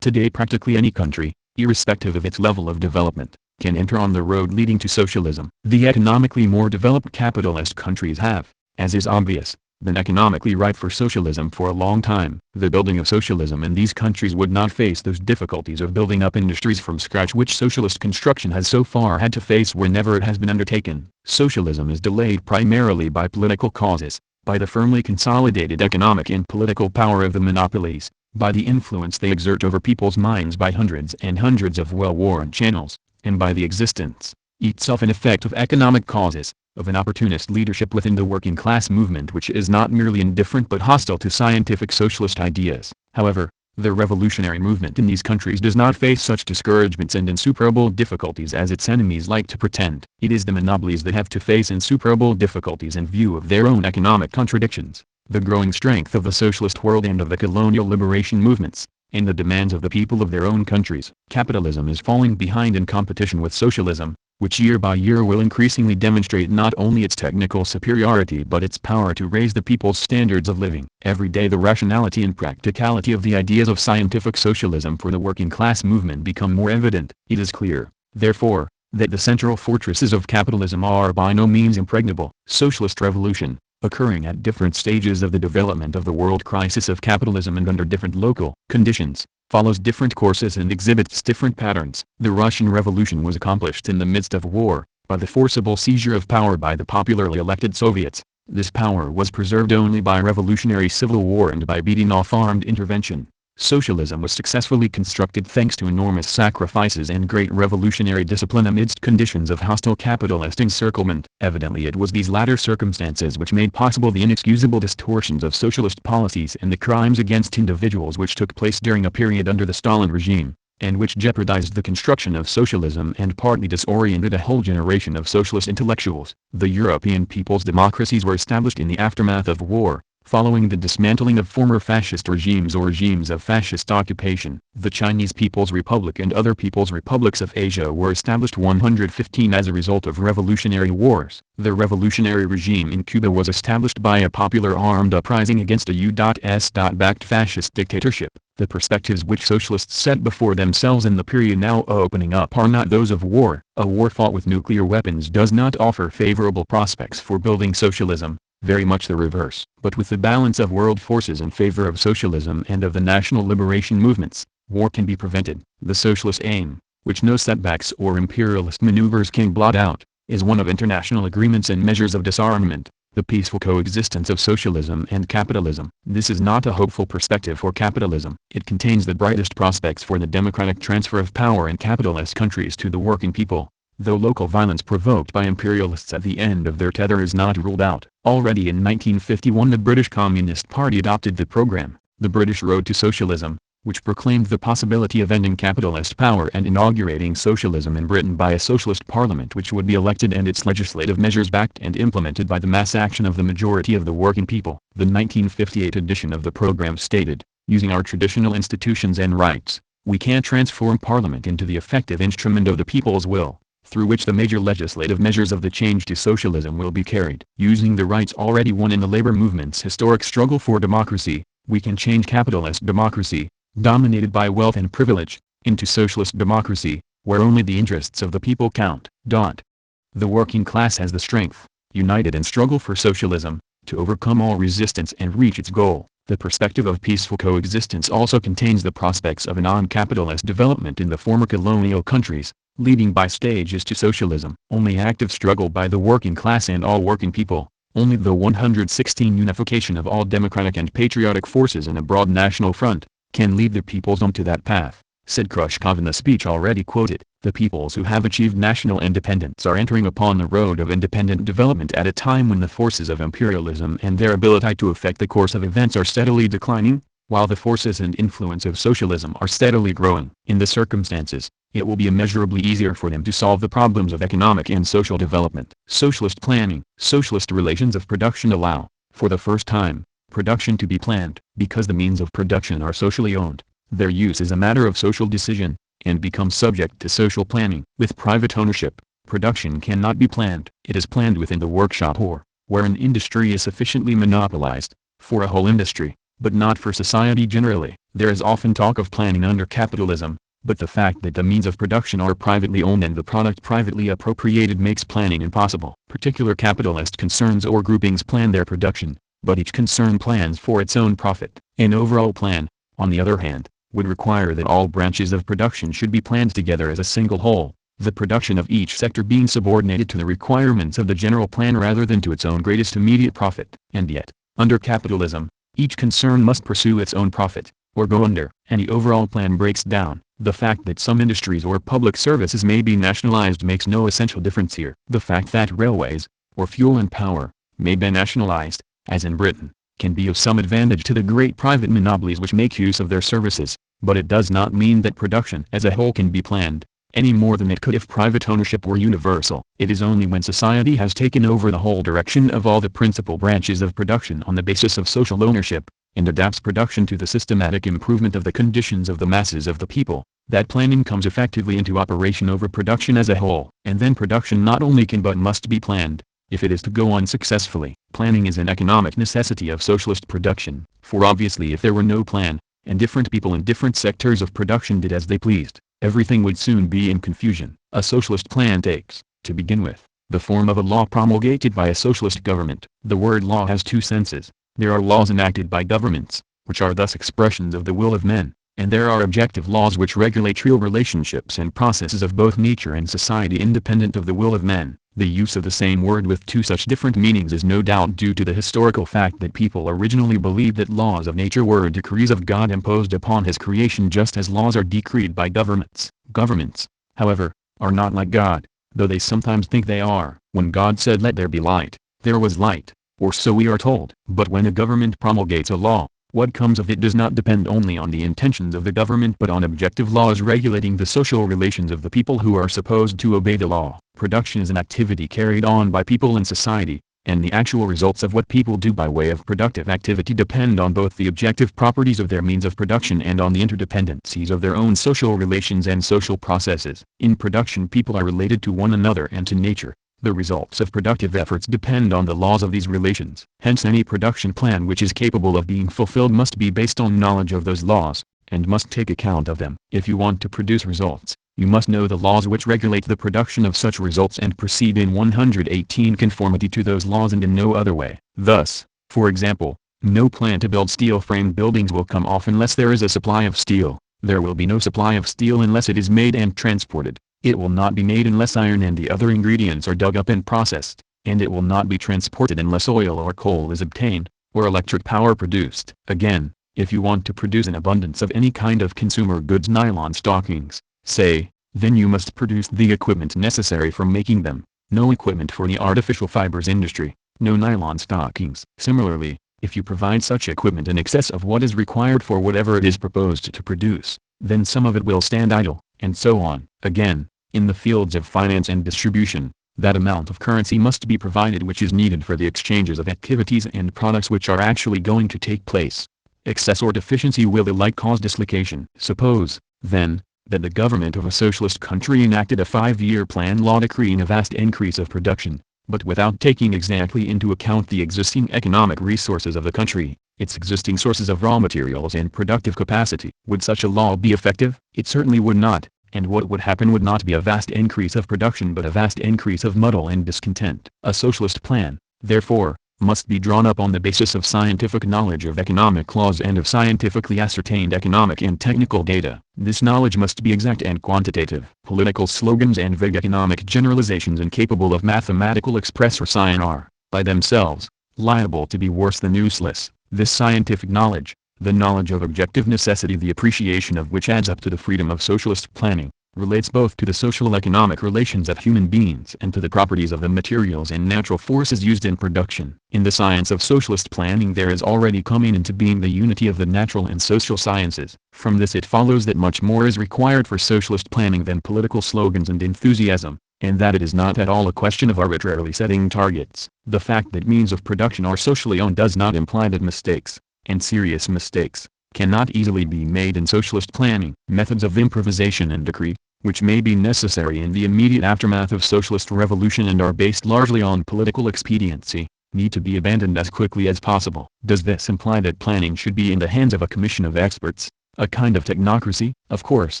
Today practically any country, irrespective of its level of development, can enter on the road leading to socialism. The economically more developed capitalist countries have, as is obvious, been economically ripe for socialism for a long time. The building of socialism in these countries would not face those difficulties of building up industries from scratch which socialist construction has so far had to face whenever it has been undertaken. Socialism is delayed primarily by political causes, by the firmly consolidated economic and political power of the monopolies, by the influence they exert over people's minds by hundreds and hundreds of well-worn channels, and by the existence, itself an effect of economic causes, of an opportunist leadership within the working class movement which is not merely indifferent but hostile to scientific socialist ideas. However, the revolutionary movement in these countries does not face such discouragements and insuperable difficulties as its enemies like to pretend. It is the monopolies that have to face insuperable difficulties in view of their own economic contradictions, the growing strength of the socialist world and of the colonial liberation movements, and the demands of the people of their own countries. Capitalism is falling behind in competition with socialism, which year by year will increasingly demonstrate not only its technical superiority but its power to raise the people's standards of living. Every day the rationality and practicality of the ideas of scientific socialism for the working class movement become more evident. It is clear, therefore, that the central fortresses of capitalism are by no means impregnable. Socialist revolution, occurring at different stages of the development of the world crisis of capitalism and under different local conditions, follows different courses and exhibits different patterns. The Russian Revolution was accomplished in the midst of war, by the forcible seizure of power by the popularly elected Soviets. This power was preserved only by revolutionary civil war and by beating off armed intervention. Socialism was successfully constructed thanks to enormous sacrifices and great revolutionary discipline amidst conditions of hostile capitalist encirclement. Evidently it was these latter circumstances which made possible the inexcusable distortions of socialist policies and the crimes against individuals which took place during a period under the Stalin regime, and which jeopardized the construction of socialism and partly disoriented a whole generation of socialist intellectuals. The European people's democracies were established in the aftermath of war, following the dismantling of former fascist regimes or regimes of fascist occupation. The Chinese People's Republic and other people's republics of Asia were established 115 as a result of revolutionary wars. The revolutionary regime in Cuba was established by a popular armed uprising against a U.S.-backed fascist dictatorship. The perspectives which socialists set before themselves in the period now opening up are not those of war. A war fought with nuclear weapons does not offer favorable prospects for building socialism. Very much the reverse. But with the balance of world forces in favor of socialism and of the national liberation movements, war can be prevented. The socialist aim, which no setbacks or imperialist maneuvers can blot out, is one of international agreements and measures of disarmament, the peaceful coexistence of socialism and capitalism. This is not a hopeful perspective for capitalism. It contains the brightest prospects for the democratic transfer of power in capitalist countries to the working people, though local violence provoked by imperialists at the end of their tether is not ruled out. Already in 1951 the British Communist Party adopted the program, The British Road to Socialism, which proclaimed the possibility of ending capitalist power and inaugurating socialism in Britain by a socialist parliament which would be elected and its legislative measures backed and implemented by the mass action of the majority of the working people. The 1958 edition of the program stated, "Using our traditional institutions and rights, we can transform Parliament into the effective instrument of the people's will, through which the major legislative measures of the change to socialism will be carried. Using the rights already won in the labor movement's historic struggle for democracy, we can change capitalist democracy, dominated by wealth and privilege, into socialist democracy, where only the interests of the people count." The working class has the strength, united in struggle for socialism, to overcome all resistance and reach its goal. The perspective of peaceful coexistence also contains the prospects of a non-capitalist development in the former colonial countries, leading by stages to socialism. Only active struggle by the working class and all working people, only the 116 unification of all democratic and patriotic forces in a broad national front, can lead the peoples onto that path. said Khrushchev in the speech already quoted. The peoples who have achieved national independence are entering upon the road of independent development at a time when the forces of imperialism and their ability to affect the course of events are steadily declining, while the forces and influence of socialism are steadily growing. In the circumstances, it will be immeasurably easier for them to solve the problems of economic and social development. Socialist planning. Socialist relations of production allow, for the first time, production to be planned. Because the means of production are socially owned, their use is a matter of social decision, and becomes subject to social planning. With private ownership, production cannot be planned. It is planned within the workshop or, where an industry is sufficiently monopolized, for a whole industry, but not for society generally. There is often talk of planning under capitalism, but the fact that the means of production are privately owned and the product privately appropriated makes planning impossible. Particular capitalist concerns or groupings plan their production, but each concern plans for its own profit. An overall plan, on the other hand, would require that all branches of production should be planned together as a single whole, the production of each sector being subordinated to the requirements of the general plan rather than to its own greatest immediate profit. And yet, under capitalism, each concern must pursue its own profit, or go under. Any overall plan breaks down. The fact that some industries or public services may be nationalized makes no essential difference here. The fact that railways, or fuel and power, may be nationalized, as in Britain, can be of some advantage to the great private monopolies which make use of their services, but it does not mean that production as a whole can be planned, any more than it could if private ownership were universal. It is only when society has taken over the whole direction of all the principal branches of production on the basis of social ownership, and adapts production to the systematic improvement of the conditions of the masses of the people, that planning comes effectively into operation over production as a whole. And then production not only can but must be planned, if it is to go on successfully. Planning is an economic necessity of socialist production, for obviously if there were no plan, and different people in different sectors of production did as they pleased, everything would soon be in confusion. A socialist plan takes, to begin with, the form of a law promulgated by a socialist government. The word law has two senses. There are laws enacted by governments, which are thus expressions of the will of men, and there are objective laws which regulate real relationships and processes of both nature and society independent of the will of men. The use of the same word with two such different meanings is no doubt due to the historical fact that people originally believed that laws of nature were decrees of God imposed upon his creation just as laws are decreed by governments. Governments, however, are not like God, though they sometimes think they are. When God said let there be light, there was light, or so we are told. But when a government promulgates a law, what comes of it does not depend only on the intentions of the government but on objective laws regulating the social relations of the people who are supposed to obey the law. Production is an activity carried on by people in society, and the actual results of what people do by way of productive activity depend on both the objective properties of their means of production and on the interdependencies of their own social relations and social processes. In production people are related to one another and to nature. The results of productive efforts depend on the laws of these relations. Hence any production plan which is capable of being fulfilled must be based on knowledge of those laws, and must take account of them. If you want to produce results, you must know the laws which regulate the production of such results and proceed in 118 conformity to those laws and in no other way. Thus, for example, no plan to build steel-framed buildings will come off unless there is a supply of steel. There will be no supply of steel unless it is made and transported. It will not be made unless iron and the other ingredients are dug up and processed, and it will not be transported unless oil or coal is obtained, or electric power produced. Again, if you want to produce an abundance of any kind of consumer goods, nylon stockings, say, then you must produce the equipment necessary for making them. No equipment for the artificial fibers industry, no nylon stockings. Similarly, if you provide such equipment in excess of what is required for whatever it is proposed to produce, then some of it will stand idle, and so on. Again, in the fields of finance and distribution, that amount of currency must be provided which is needed for the exchanges of activities and products which are actually going to take place. Excess or deficiency will alike cause dislocation. Suppose, then, that the government of a socialist country enacted a 5-year plan law decreeing a vast increase of production, but without taking exactly into account the existing economic resources of the country, its existing sources of raw materials and productive capacity. Would such a law be effective? It certainly would not, and what would happen would not be a vast increase of production but a vast increase of muddle and discontent. A socialist plan, therefore, must be drawn up on the basis of scientific knowledge of economic laws and of scientifically ascertained economic and technical data. This knowledge must be exact and quantitative. Political slogans and vague economic generalizations incapable of mathematical express or sign are, by themselves, liable to be worse than useless. This scientific knowledge, The knowledge of objective necessity, the appreciation of which adds up to the freedom of socialist planning, relates both to the social-economic relations of human beings and to the properties of the materials and natural forces used in production. In the science of socialist planning there is already coming into being the unity of the natural and social sciences. From this it follows that much more is required for socialist planning than political slogans and enthusiasm, and that it is not at all a question of arbitrarily setting targets. The fact that means of production are socially owned does not imply that mistakes, and serious mistakes, cannot easily be made in socialist planning. Methods of improvisation and decree, which may be necessary in the immediate aftermath of socialist revolution and are based largely on political expediency, need to be abandoned as quickly as possible. Does this imply that planning should be in the hands of a commission of experts, a kind of technocracy? Of course,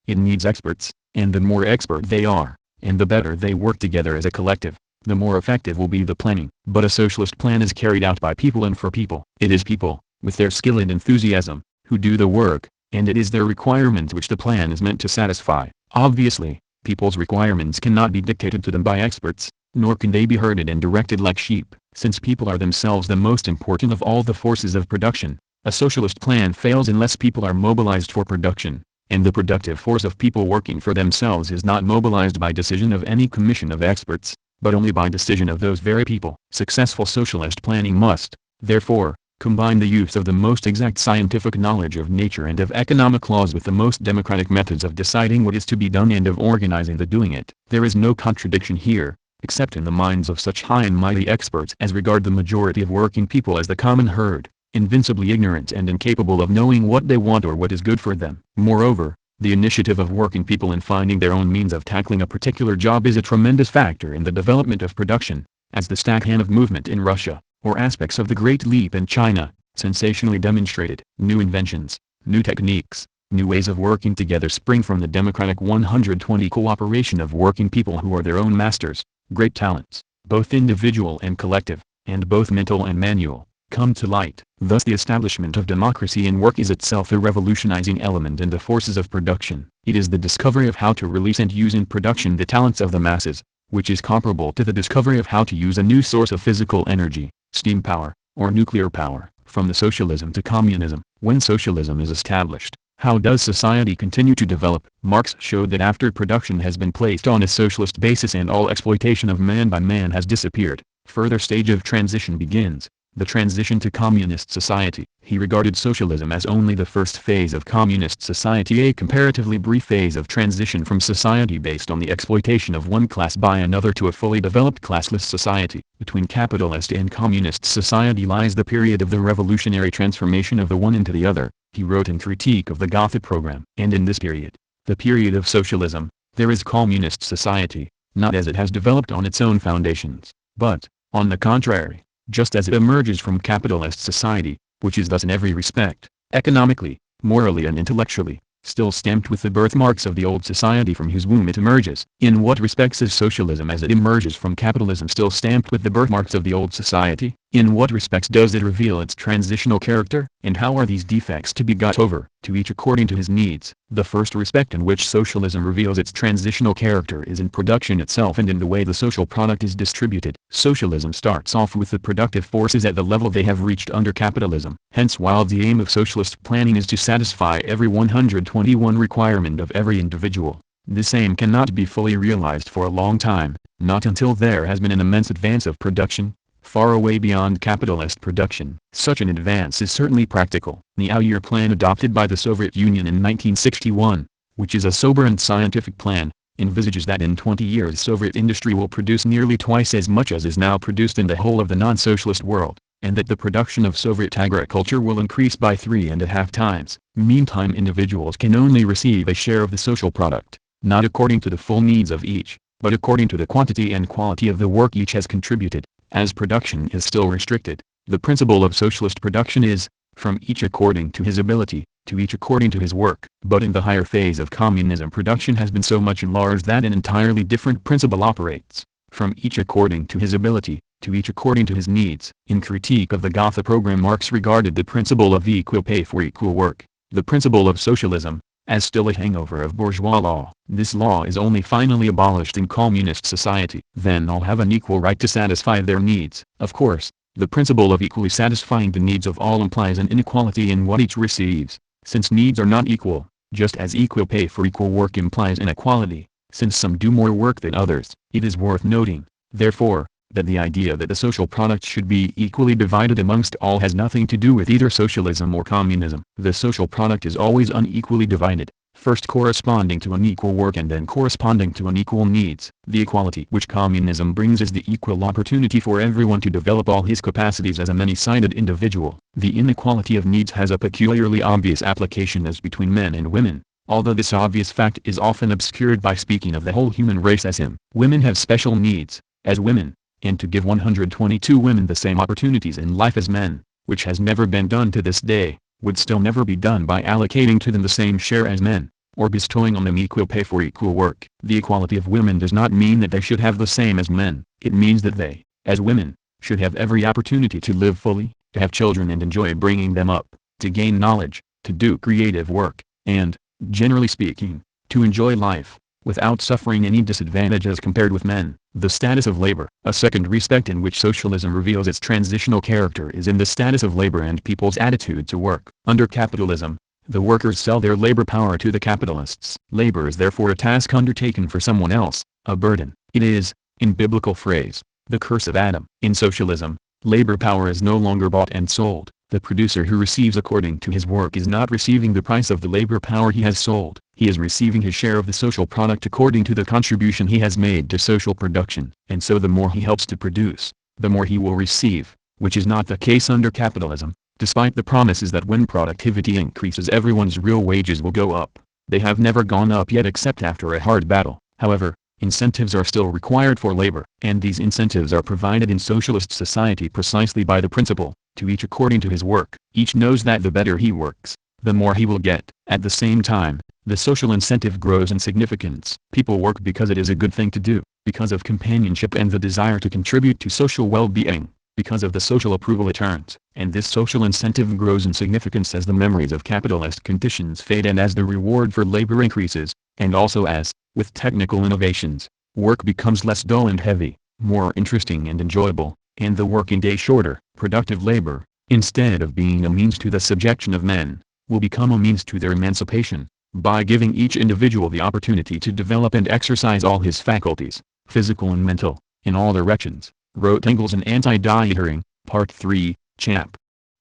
it needs experts, and the more expert they are, and the better they work together as a collective, the more effective will be the planning. But a socialist plan is carried out by people and for people. It is people, with their skill and enthusiasm, who do the work, and it is their requirements which the plan is meant to satisfy. Obviously, people's requirements cannot be dictated to them by experts, nor can they be herded and directed like sheep. Since people are themselves the most important of all the forces of production, a socialist plan fails unless people are mobilized for production, and the productive force of people working for themselves is not mobilized by decision of any commission of experts, but only by decision of those very people. Successful socialist planning must, therefore, combine the use of the most exact scientific knowledge of nature and of economic laws with the most democratic methods of deciding what is to be done and of organizing the doing it. There is no contradiction here, except in the minds of such high and mighty experts as regard the majority of working people as the common herd, invincibly ignorant and incapable of knowing what they want or what is good for them. Moreover, the initiative of working people in finding their own means of tackling a particular job is a tremendous factor in the development of production, as the Stakhanov movement in Russia, or aspects of the Great Leap in China, sensationally demonstrated. New inventions, new techniques, new ways of working together spring from the democratic 120 cooperation of working people who are their own masters. Great talents, both individual and collective, and both mental and manual, come to light. Thus the establishment of democracy in work is itself a revolutionizing element in the forces of production. It is the discovery of how to release and use in production the talents of the masses, which is comparable to the discovery of how to use a new source of physical energy, steam power, or nuclear power. From the socialism to communism. When socialism is established, how does society continue to develop? Marx showed that after production has been placed on a socialist basis and all exploitation of man by man has disappeared, further stage of transition begins, the transition to communist society. He regarded socialism as only the first phase of communist society, a comparatively brief phase of transition from society based on the exploitation of one class by another to a fully developed classless society. Between capitalist and communist society lies the period of the revolutionary transformation of the one into the other, he wrote in Critique of the Gotha Program. And in this period, the period of socialism, there is communist society, not as it has developed on its own foundations, but, on the contrary, just as it emerges from capitalist society, which is thus in every respect, economically, morally and intellectually, still stamped with the birthmarks of the old society from whose womb it emerges. In what respects is socialism as it emerges from capitalism still stamped with the birthmarks of the old society? In what respects does it reveal its transitional character? And how are these defects to be got over? To each according to his needs. The first respect in which socialism reveals its transitional character is in production itself and in the way the social product is distributed. Socialism starts off with the productive forces at the level they have reached under capitalism. Hence, while the aim of socialist planning is to satisfy every 121 requirement of every individual, this aim cannot be fully realized for a long time, not until there has been an immense advance of production, far away beyond capitalist production. Such an advance is certainly practical. The Auer plan adopted by the Soviet Union in 1961, which is a sober and scientific plan, envisages that in 20 years Soviet industry will produce nearly twice as much as is now produced in the whole of the non-socialist world, and that the production of Soviet agriculture will increase by 3.5 times. Meantime, individuals can only receive a share of the social product, not according to the full needs of each, but according to the quantity and quality of the work each has contributed. As production is still restricted, the principle of socialist production is, from each according to his ability, to each according to his work. But in the higher phase of communism, production has been so much enlarged that an entirely different principle operates, from each according to his ability, to each according to his needs. In Critique of the Gotha Program, Marx regarded the principle of equal pay for equal work, the principle of socialism, as still a hangover of bourgeois law. This law is only finally abolished in communist society. Then all have an equal right to satisfy their needs. Of course, The principle of equally satisfying the needs of all implies an inequality in what each receives, since needs are not equal, just as equal pay for equal work implies inequality, since some do more work than others. It is worth noting, therefore, that the idea that the social product should be equally divided amongst all has nothing to do with either socialism or communism. The social product is always unequally divided, first corresponding to unequal work and then corresponding to unequal needs. The equality which communism brings is the equal opportunity for everyone to develop all his capacities as a many-sided individual. The inequality of needs has a peculiarly obvious application as between men and women, although this obvious fact is often obscured by speaking of the whole human race as him. Women have special needs, as women, and to give 122 women the same opportunities in life as men, which has never been done to this day, would still never be done by allocating to them the same share as men, or bestowing on them equal pay for equal work. The equality of women does not mean that they should have the same as men. It means that they, as women, should have every opportunity to live fully, to have children and enjoy bringing them up, to gain knowledge, to do creative work, and, generally speaking, to enjoy life, without suffering any disadvantage as compared with men. The status of labor. A second respect in which socialism reveals its transitional character is in the status of labor and people's attitude to work. Under capitalism, the workers sell their labor power to the capitalists. Labor is therefore a task undertaken for someone else, a burden. It is, in biblical phrase, the curse of Adam. In socialism, labor power is no longer bought and sold. The producer who receives according to his work is not receiving the price of the labor power he has sold. He is receiving his share of the social product according to the contribution he has made to social production. And so the more he helps to produce, the more he will receive, which is not the case under capitalism. Despite the promises that when productivity increases everyone's real wages will go up, they have never gone up yet except after a hard battle. However, incentives are still required for labor, and these incentives are provided in socialist society precisely by the principle, to each according to his work. Each knows that the better he works, the more he will get. At the same time, the social incentive grows in significance. People work because it is a good thing to do, because of companionship and the desire to contribute to social well-being, because of the social approval it earns. And this social incentive grows in significance as the memories of capitalist conditions fade and as the reward for labor increases, and also as, with technical innovations, work becomes less dull and heavy, more interesting and enjoyable, and the working day shorter. Productive labor, instead of being a means to the subjection of men, will become a means to their emancipation, by giving each individual the opportunity to develop and exercise all his faculties, physical and mental, in all directions, wrote Engels in Anti-Dieting, Part 3, Chap.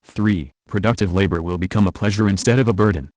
3. Productive labor will become a pleasure instead of a burden.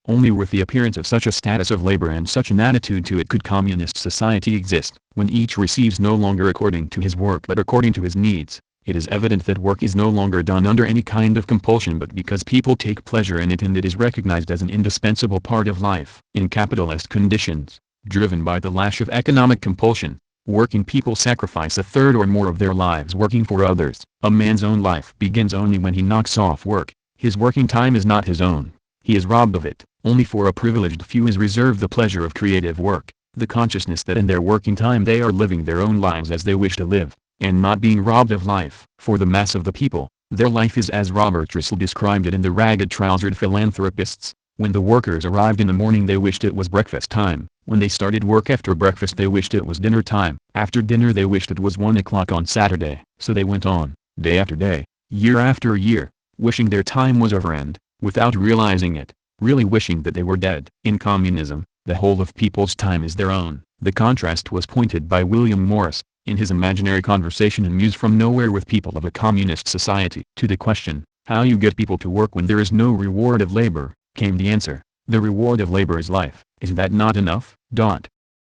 Only with the appearance of such a status of labor and such an attitude to it could communist society exist. When each receives no longer according to his work but according to his needs, it is evident that work is no longer done under any kind of compulsion but because people take pleasure in it, and it is recognized as an indispensable part of life. In capitalist conditions, driven by the lash of economic compulsion, working people sacrifice a third or more of their lives working for others. A man's own life begins only when he knocks off work. His working time is not his own. He is robbed of it. Only for a privileged few is reserved the pleasure of creative work, the consciousness that in their working time they are living their own lives as they wish to live, and not being robbed of life. For the mass of the people, their life is as Robert Russell described it in The Ragged-Trousered Philanthropists. When the workers arrived in the morning they wished it was breakfast time. When they started work after breakfast they wished it was dinner time. After dinner they wished it was 1 o'clock on Saturday. So they went on, day after day, year after year, wishing their time was over and, without realizing it, really wishing that they were dead. In communism, the whole of people's time is their own. The contrast was pointed by William Morris, in his imaginary conversation in Muse from Nowhere with People of a Communist Society. To the question, how you get people to work when there is no reward of labor, came the answer, the reward of labor is life. Is that not enough?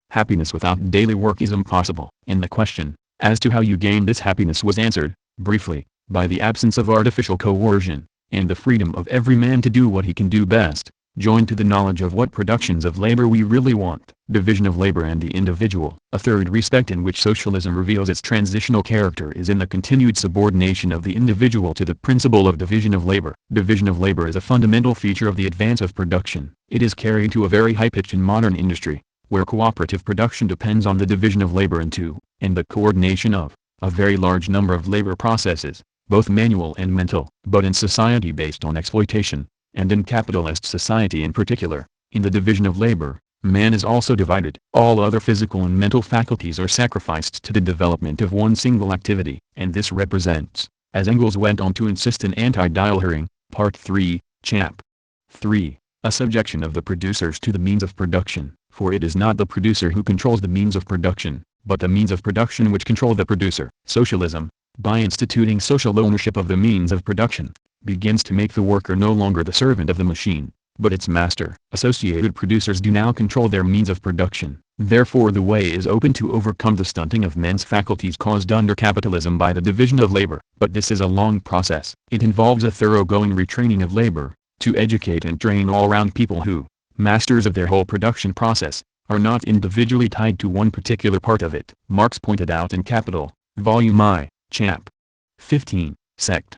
Happiness without daily work is impossible. And the question, as to how you gain this happiness was answered, briefly, by the absence of artificial coercion, and the freedom of every man to do what he can do best, joined to the knowledge of what productions of labor we really want. Division of labor and the individual. A third respect in which socialism reveals its transitional character is in the continued subordination of the individual to the principle of division of labor. Division of labor is a fundamental feature of the advance of production. It is carried to a very high pitch in modern industry, where cooperative production depends on the division of labor into, and the coordination of, a very large number of labor processes, both manual and mental. But in society based on exploitation, and in capitalist society in particular, in the division of labor, man is also divided. All other physical and mental faculties are sacrificed to the development of one single activity, and this represents, as Engels went on to insist in Anti-Dial Hearing, Part 3, Chap. 3, a subjection of the producers to the means of production, for it is not the producer who controls the means of production, but the means of production which control the producer. Socialism, by instituting social ownership of the means of production, begins to make the worker no longer the servant of the machine, but its master. Associated producers do now control their means of production. Therefore the way is open to overcome the stunting of men's faculties caused under capitalism by the division of labor. But this is a long process. It involves a thoroughgoing retraining of labor, to educate and train all-round people who, masters of their whole production process, are not individually tied to one particular part of it. Marx pointed out in Capital, Volume I, Chap. 15, Sect.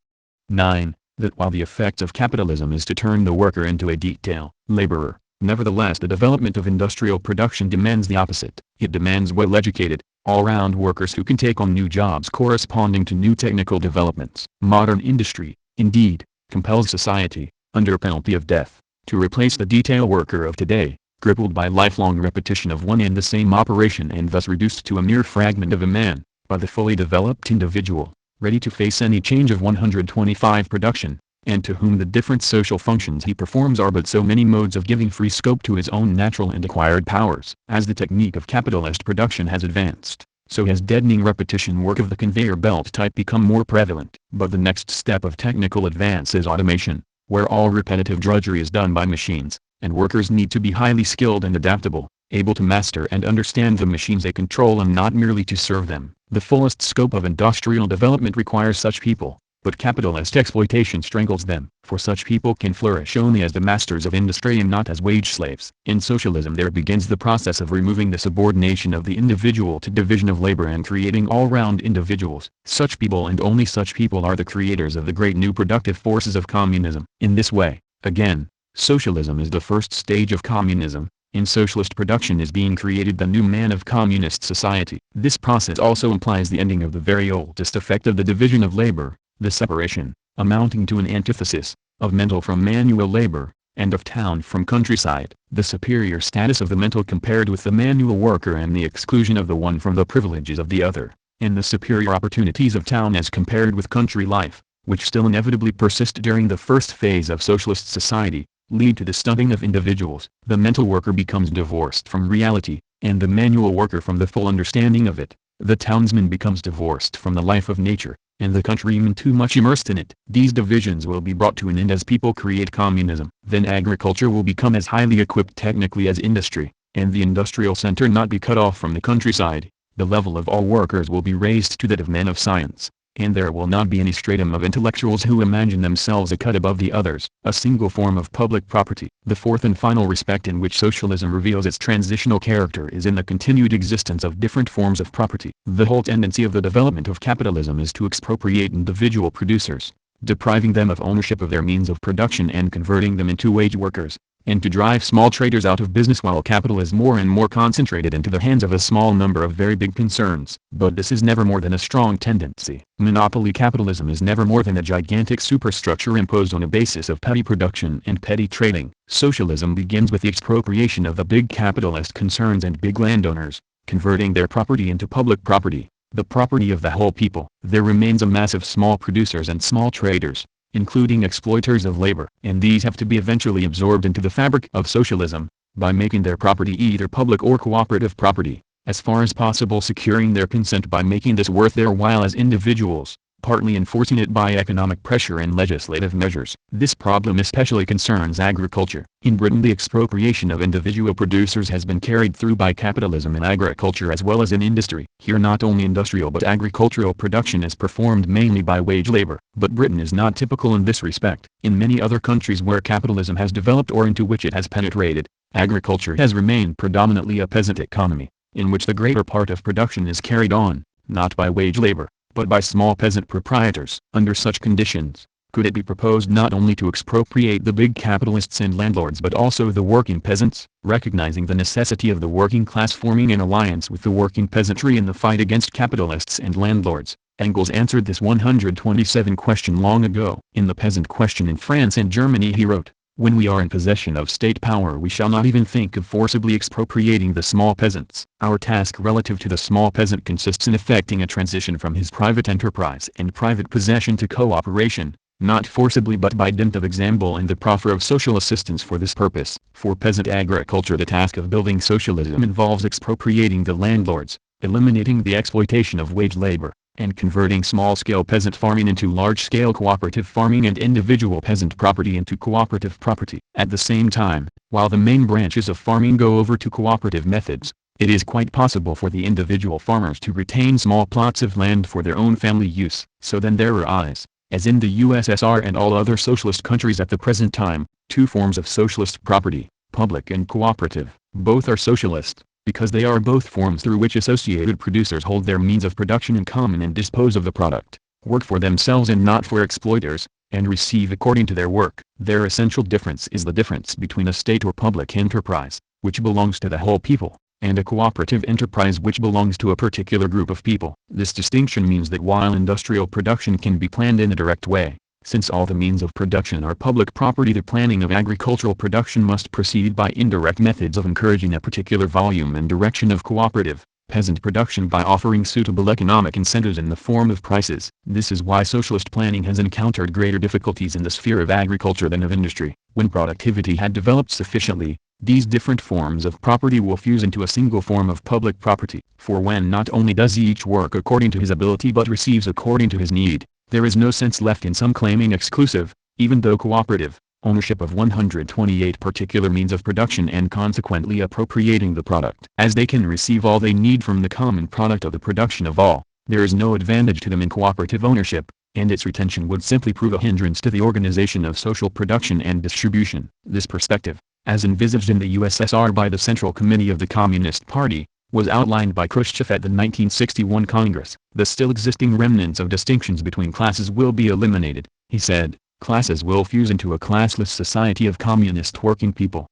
9, that while the effect of capitalism is to turn the worker into a detail laborer, nevertheless the development of industrial production demands the opposite. It demands well-educated, all-round workers who can take on new jobs corresponding to new technical developments. Modern industry, indeed, compels society, under penalty of death, to replace the detail worker of today, crippled by lifelong repetition of one and the same operation and thus reduced to a mere fragment of a man, by the fully developed individual, ready to face any change of 125 production, and to whom the different social functions he performs are but so many modes of giving free scope to his own natural and acquired powers. As the technique of capitalist production has advanced, so has deadening repetition work of the conveyor belt type become more prevalent. But the next step of technical advance is automation, where all repetitive drudgery is done by machines, and workers need to be highly skilled and adaptable, able to master and understand the machines they control and not merely to serve them. The fullest scope of industrial development requires such people, but capitalist exploitation strangles them, for such people can flourish only as the masters of industry and not as wage slaves. In socialism there begins the process of removing the subordination of the individual to division of labor and creating all-round individuals. Such people and only such people are the creators of the great new productive forces of communism. In this way, again, socialism is the first stage of communism. In socialist production is being created the new man of communist society. This process also implies the ending of the very oldest effect of the division of labor, the separation, amounting to an antithesis, of mental from manual labor, and of town from countryside. The superior status of the mental compared with the manual worker and the exclusion of the one from the privileges of the other, and the superior opportunities of town as compared with country life, which still inevitably persist during the first phase of socialist society, lead to the stunting of individuals. The mental worker becomes divorced from reality, and the manual worker from the full understanding of it. The townsman becomes divorced from the life of nature, and the countryman too much immersed in it. These divisions will be brought to an end as people create communism. Then agriculture will become as highly equipped technically as industry, and the industrial center not be cut off from the countryside. The level of all workers will be raised to that of men of science, and there will not be any stratum of intellectuals who imagine themselves a cut above the others. A single form of public property. The fourth and final respect in which socialism reveals its transitional character is in the continued existence of different forms of property. The whole tendency of the development of capitalism is to expropriate individual producers, depriving them of ownership of their means of production and converting them into wage workers, and to drive small traders out of business while capital is more and more concentrated into the hands of a small number of very big concerns. But this is never more than a strong tendency. Monopoly capitalism is never more than a gigantic superstructure imposed on a basis of petty production and petty trading. Socialism begins with the expropriation of the big capitalist concerns and big landowners, converting their property into public property, the property of the whole people. There remains a mass of small producers and small traders, including exploiters of labor, and these have to be eventually absorbed into the fabric of socialism, by making their property either public or cooperative property, as far as possible securing their consent by making this worth their while as individuals, partly enforcing it by economic pressure and legislative measures. This problem especially concerns agriculture. In Britain the expropriation of individual producers has been carried through by capitalism in agriculture as well as in industry. Here not only industrial but agricultural production is performed mainly by wage labor. But Britain is not typical in this respect. In many other countries where capitalism has developed or into which it has penetrated, agriculture has remained predominantly a peasant economy, in which the greater part of production is carried on, not by wage labor, but by small peasant proprietors. Under such conditions, could it be proposed not only to expropriate the big capitalists and landlords but also the working peasants? Recognizing the necessity of the working class forming an alliance with the working peasantry in the fight against capitalists and landlords, Engels answered this 127 question long ago. In The Peasant Question in France and Germany he wrote, When we are in possession of state power, we shall not even think of forcibly expropriating the small peasants. Our task relative to the small peasant consists in effecting a transition from his private enterprise and private possession to cooperation, not forcibly but by dint of example and the proffer of social assistance for this purpose. For peasant agriculture, the task of building socialism involves expropriating the landlords, eliminating the exploitation of wage labor, and converting small-scale peasant farming into large-scale cooperative farming and individual peasant property into cooperative property. At the same time, while the main branches of farming go over to cooperative methods, it is quite possible for the individual farmers to retain small plots of land for their own family use. So then there arise, as in the USSR and all other socialist countries at the present time, two forms of socialist property, public and cooperative. Both are socialist, because they are both forms through which associated producers hold their means of production in common and dispose of the product, work for themselves and not for exploiters, and receive according to their work. Their essential difference is the difference between a state or public enterprise, which belongs to the whole people, and a cooperative enterprise which belongs to a particular group of people. This distinction means that while industrial production can be planned in a direct way, since all the means of production are public property, the planning of agricultural production must proceed by indirect methods of encouraging a particular volume and direction of cooperative, peasant production by offering suitable economic incentives in the form of prices. This is why socialist planning has encountered greater difficulties in the sphere of agriculture than of industry. When productivity had developed sufficiently, these different forms of property will fuse into a single form of public property. For when not only does each work according to his ability but receives according to his need, there is no sense left in some claiming exclusive, even though cooperative, ownership of 128 particular means of production and consequently appropriating the product. As they can receive all they need from the common product of the production of all, there is no advantage to them in cooperative ownership, and its retention would simply prove a hindrance to the organization of social production and distribution. This perspective, as envisaged in the USSR by the Central Committee of the Communist Party, was outlined by Khrushchev at the 1961 Congress. The still existing remnants of distinctions between classes will be eliminated, he said. Classes will fuse into a classless society of communist working people.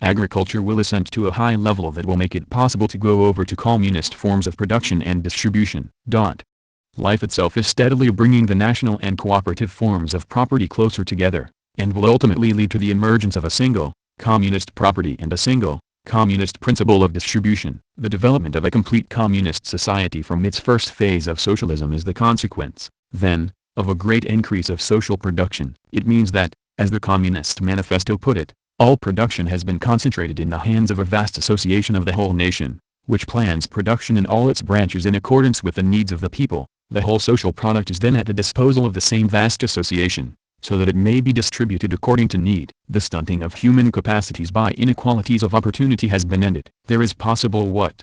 Agriculture will ascend to a high level that will make it possible to go over to communist forms of production and distribution. Life itself is steadily bringing the national and cooperative forms of property closer together, and will ultimately lead to the emergence of a single, communist property and a single, communist principle of distribution. The development of a complete communist society from its first phase of socialism is the consequence, then, of a great increase of social production. It means that, as the Communist Manifesto put it, all production has been concentrated in the hands of a vast association of the whole nation, which plans production in all its branches in accordance with the needs of the people. The whole social product is then at the disposal of the same vast association, so that it may be distributed according to need. The stunting of human capacities by inequalities of opportunity has been ended. There is possible what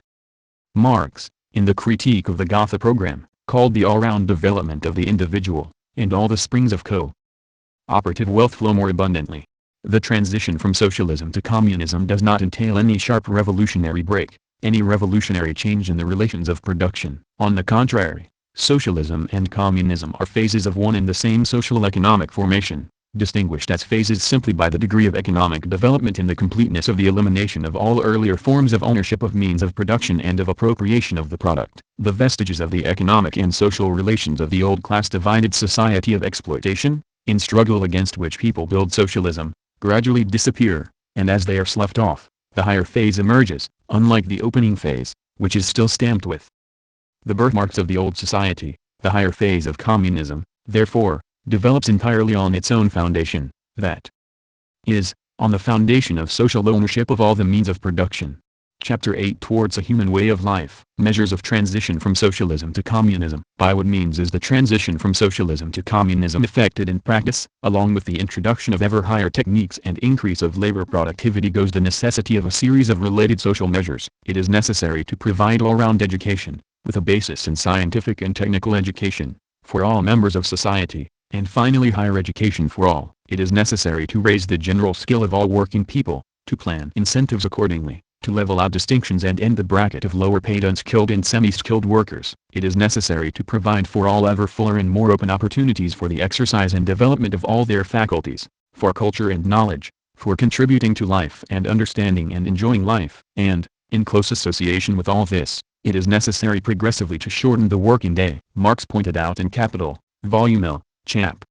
Marx, in the Critique of the Gotha program, called the all-round development of the individual, and all the springs of co-operative wealth flow more abundantly. The transition from socialism to communism does not entail any sharp revolutionary break, any revolutionary change in the relations of production. On the contrary, socialism and communism are phases of one and the same social-economic formation, distinguished as phases simply by the degree of economic development and the completeness of the elimination of all earlier forms of ownership of means of production and of appropriation of the product. The vestiges of the economic and social relations of the old class-divided society of exploitation, in struggle against which people build socialism, gradually disappear, and as they are sloughed off, the higher phase emerges, unlike the opening phase, which is still stamped with the birthmarks of the old society. The higher phase of communism, therefore, develops entirely on its own foundation, that is, on the foundation of social ownership of all the means of production. Chapter 8 Towards a Human Way of Life. Measures of transition from socialism to communism. By what means is the transition from socialism to communism effected in practice? Along with the introduction of ever higher techniques and increase of labor productivity goes the necessity of a series of related social measures. It is necessary to provide all-round education, with a basis in scientific and technical education, for all members of society, and finally higher education for all. It is necessary to raise the general skill of all working people, to plan incentives accordingly, to level out distinctions and end the bracket of lower-paid unskilled and semi-skilled workers. It is necessary to provide for all ever fuller and more open opportunities for the exercise and development of all their faculties, for culture and knowledge, for contributing to life and understanding and enjoying life. And, in close association with all this, it is necessary progressively to shorten the working day. Marx pointed out in Capital, Volume L, Chap.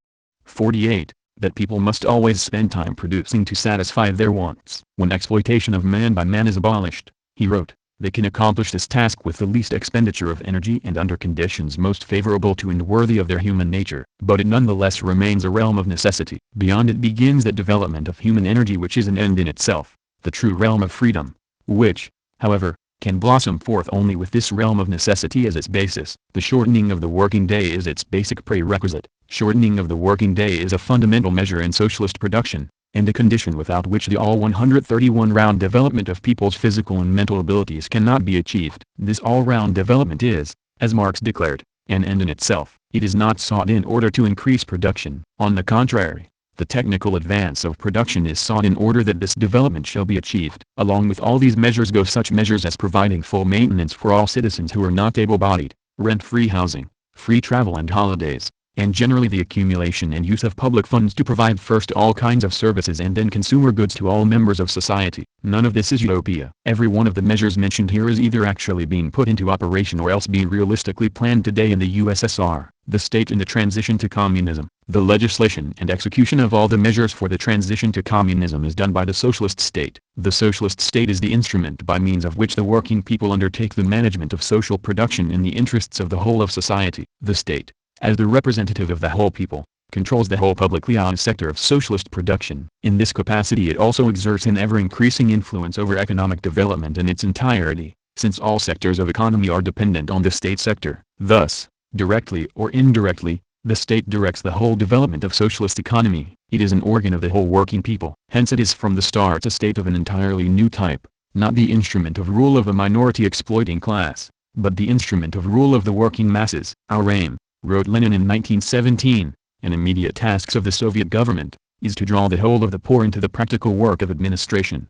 48, that people must always spend time producing to satisfy their wants. When exploitation of man by man is abolished, he wrote, they can accomplish this task with the least expenditure of energy and under conditions most favorable to and worthy of their human nature. But it nonetheless remains a realm of necessity. Beyond it begins that development of human energy which is an end in itself, the true realm of freedom, which, however, can blossom forth only with this realm of necessity as its basis. The shortening of the working day is its basic prerequisite. Shortening of the working day is a fundamental measure in socialist production, and a condition without which the all 131-round development of people's physical and mental abilities cannot be achieved. This all-round development is, as Marx declared, an end in itself. It is not sought in order to increase production. On the contrary, the technical advance of production is sought in order that this development shall be achieved. Along with all these measures go such measures as providing full maintenance for all citizens who are not able-bodied, rent-free housing, free travel and holidays, and generally the accumulation and use of public funds to provide first all kinds of services and then consumer goods to all members of society. None of this is utopia. Every one of the measures mentioned here is either actually being put into operation or else being realistically planned today in the USSR, the state in the transition to communism. The legislation and execution of all the measures for the transition to communism is done by the socialist state. The socialist state is the instrument by means of which the working people undertake the management of social production in the interests of the whole of society. The state, as the representative of the whole people, controls the whole publicly owned sector of socialist production. In this capacity it also exerts an ever-increasing influence over economic development in its entirety, since all sectors of economy are dependent on the state sector. Thus, directly or indirectly, the state directs the whole development of socialist economy. It is an organ of the whole working people. Hence it is from the start a state of an entirely new type, not the instrument of rule of a minority exploiting class, but the instrument of rule of the working masses. Our aim, wrote Lenin in 1917, an immediate task of the Soviet government, is to draw the whole of the poor into the practical work of administration,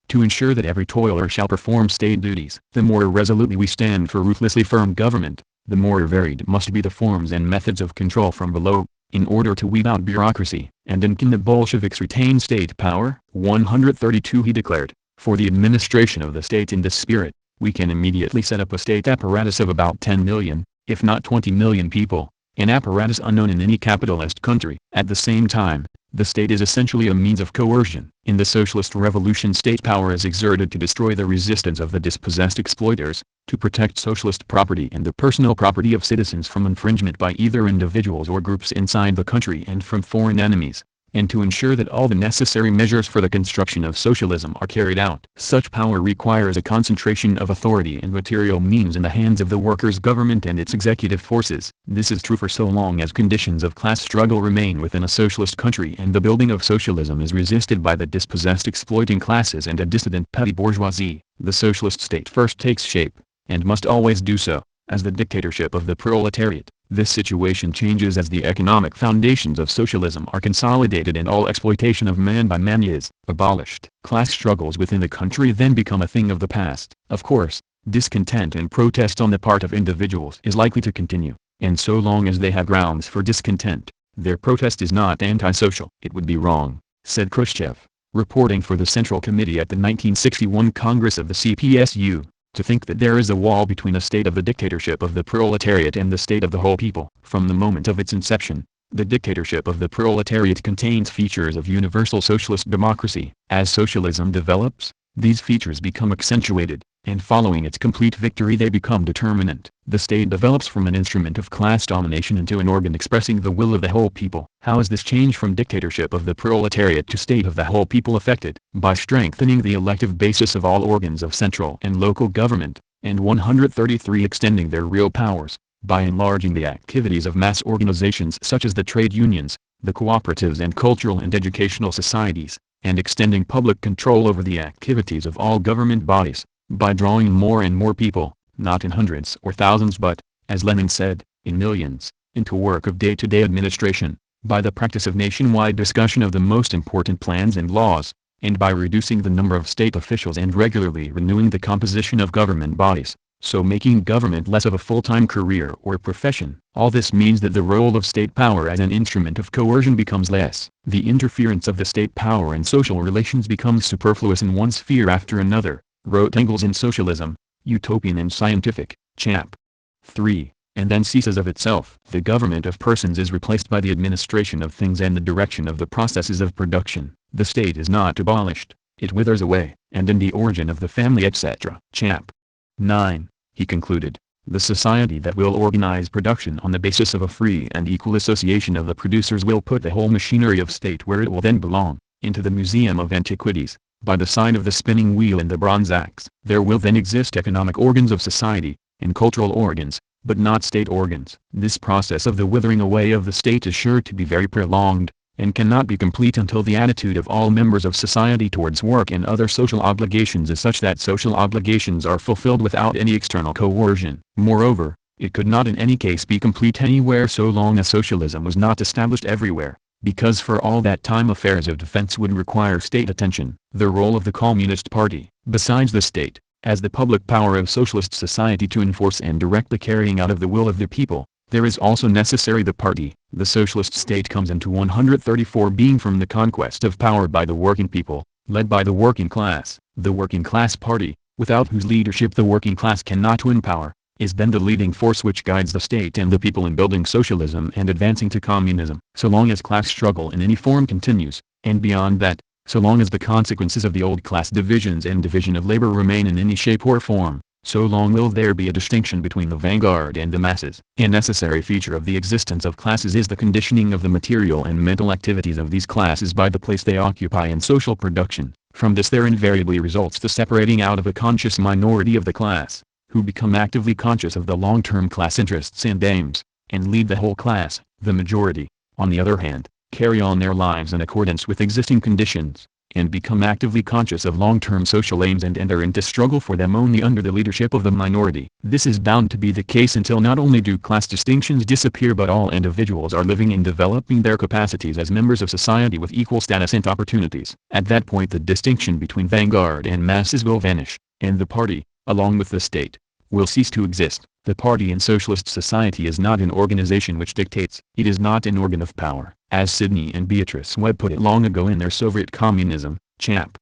to ensure that every toiler shall perform state duties. The more resolutely we stand for ruthlessly firm government, the more varied must be the forms and methods of control from below, in order to weed out bureaucracy. And can the Bolsheviks retain state power? 132 He declared, for the administration of the state in this spirit, we can immediately set up a state apparatus of about 10 million, if not 20 million people, an apparatus unknown in any capitalist country. At the same time, the state is essentially a means of coercion. In the socialist revolution state power is exerted to destroy the resistance of the dispossessed exploiters, to protect socialist property and the personal property of citizens from infringement by either individuals or groups inside the country and from foreign enemies, and to ensure that all the necessary measures for the construction of socialism are carried out. Such power requires a concentration of authority and material means in the hands of the workers' government and its executive forces. This is true for so long as conditions of class struggle remain within a socialist country and the building of socialism is resisted by the dispossessed exploiting classes and a dissident petty bourgeoisie. The socialist state first takes shape, and must always do so, as the dictatorship of the proletariat. This situation changes as the economic foundations of socialism are consolidated and all exploitation of man by man is abolished. Class struggles within the country then become a thing of the past. Of course, discontent and protest on the part of individuals is likely to continue, and so long as they have grounds for discontent, their protest is not antisocial. It would be wrong, said Khrushchev, reporting for the Central Committee at the 1961 Congress of the CPSU, to think that there is a wall between a state of the dictatorship of the proletariat and the state of the whole people. From the moment of its inception, the dictatorship of the proletariat contains features of universal socialist democracy. As socialism develops, these features become accentuated, and following its complete victory they become determinant. The state develops from an instrument of class domination into an organ expressing the will of the whole people. How is this change from dictatorship of the proletariat to state of the whole people effected? By strengthening the elective basis of all organs of central and local government, and 133 extending their real powers, by enlarging the activities of mass organizations such as the trade unions, the cooperatives and cultural and educational societies, and extending public control over the activities of all government bodies, by drawing more and more people, not in hundreds or thousands but, as Lenin said, in millions, into work of day-to-day administration, by the practice of nationwide discussion of the most important plans and laws, and by reducing the number of state officials and regularly renewing the composition of government bodies, so making government less of a full-time career or profession. All this means that the role of state power as an instrument of coercion becomes less. The interference of the state power in social relations becomes superfluous in one sphere after another, wrote Engels in Socialism, Utopian and Scientific, Chap. 3. and then ceases of itself. The government of persons is replaced by the administration of things and the direction of the processes of production. The state is not abolished, it withers away. And in the origin of the family, etc. Chap. 9, he concluded, the society that will organize production on the basis of a free and equal association of the producers will put the whole machinery of state where it will then belong, into the museum of antiquities, by the side of the spinning wheel and the bronze axe. There will then exist economic organs of society, and cultural organs, but not state organs. This process of the withering away of the state is sure to be very prolonged, and cannot be complete until the attitude of all members of society towards work and other social obligations is such that social obligations are fulfilled without any external coercion. Moreover, it could not in any case be complete anywhere so long as socialism was not established everywhere, because for all that time affairs of defense would require state attention. The role of the Communist Party, besides the state, as the public power of socialist society to enforce and direct the carrying out of the will of the people, there is also necessary the party. The socialist state comes into 134 being from the conquest of power by the working people, led by the working class. The working class party, without whose leadership the working class cannot win power, is then the leading force which guides the state and the people in building socialism and advancing to communism. So long as class struggle in any form continues, and beyond that, so long as the consequences of the old class divisions and division of labor remain in any shape or form, so long will there be a distinction between the vanguard and the masses. A necessary feature of the existence of classes is the conditioning of the material and mental activities of these classes by the place they occupy in social production. From this there invariably results the separating out of a conscious minority of the class, who become actively conscious of the long-term class interests and aims, and lead the whole class. The majority, on the other hand, carry on their lives in accordance with existing conditions, and become actively conscious of long-term social aims and enter into struggle for them only under the leadership of the minority. This is bound to be the case until not only do class distinctions disappear but all individuals are living and developing their capacities as members of society with equal status and opportunities. At that point the distinction between vanguard and masses will vanish, and the party, along with the state, will cease to exist. The party in socialist society is not an organization which dictates. It is not an organ of power. As Sidney and Beatrice Webb put it long ago in their Soviet Communism, Chap.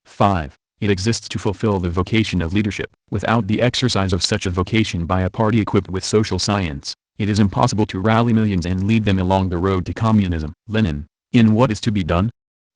5, it exists to fulfill the vocation of leadership. Without the exercise of such a vocation by a party equipped with social science, it is impossible to rally millions and lead them along the road to communism. Lenin, in What is to be Done?,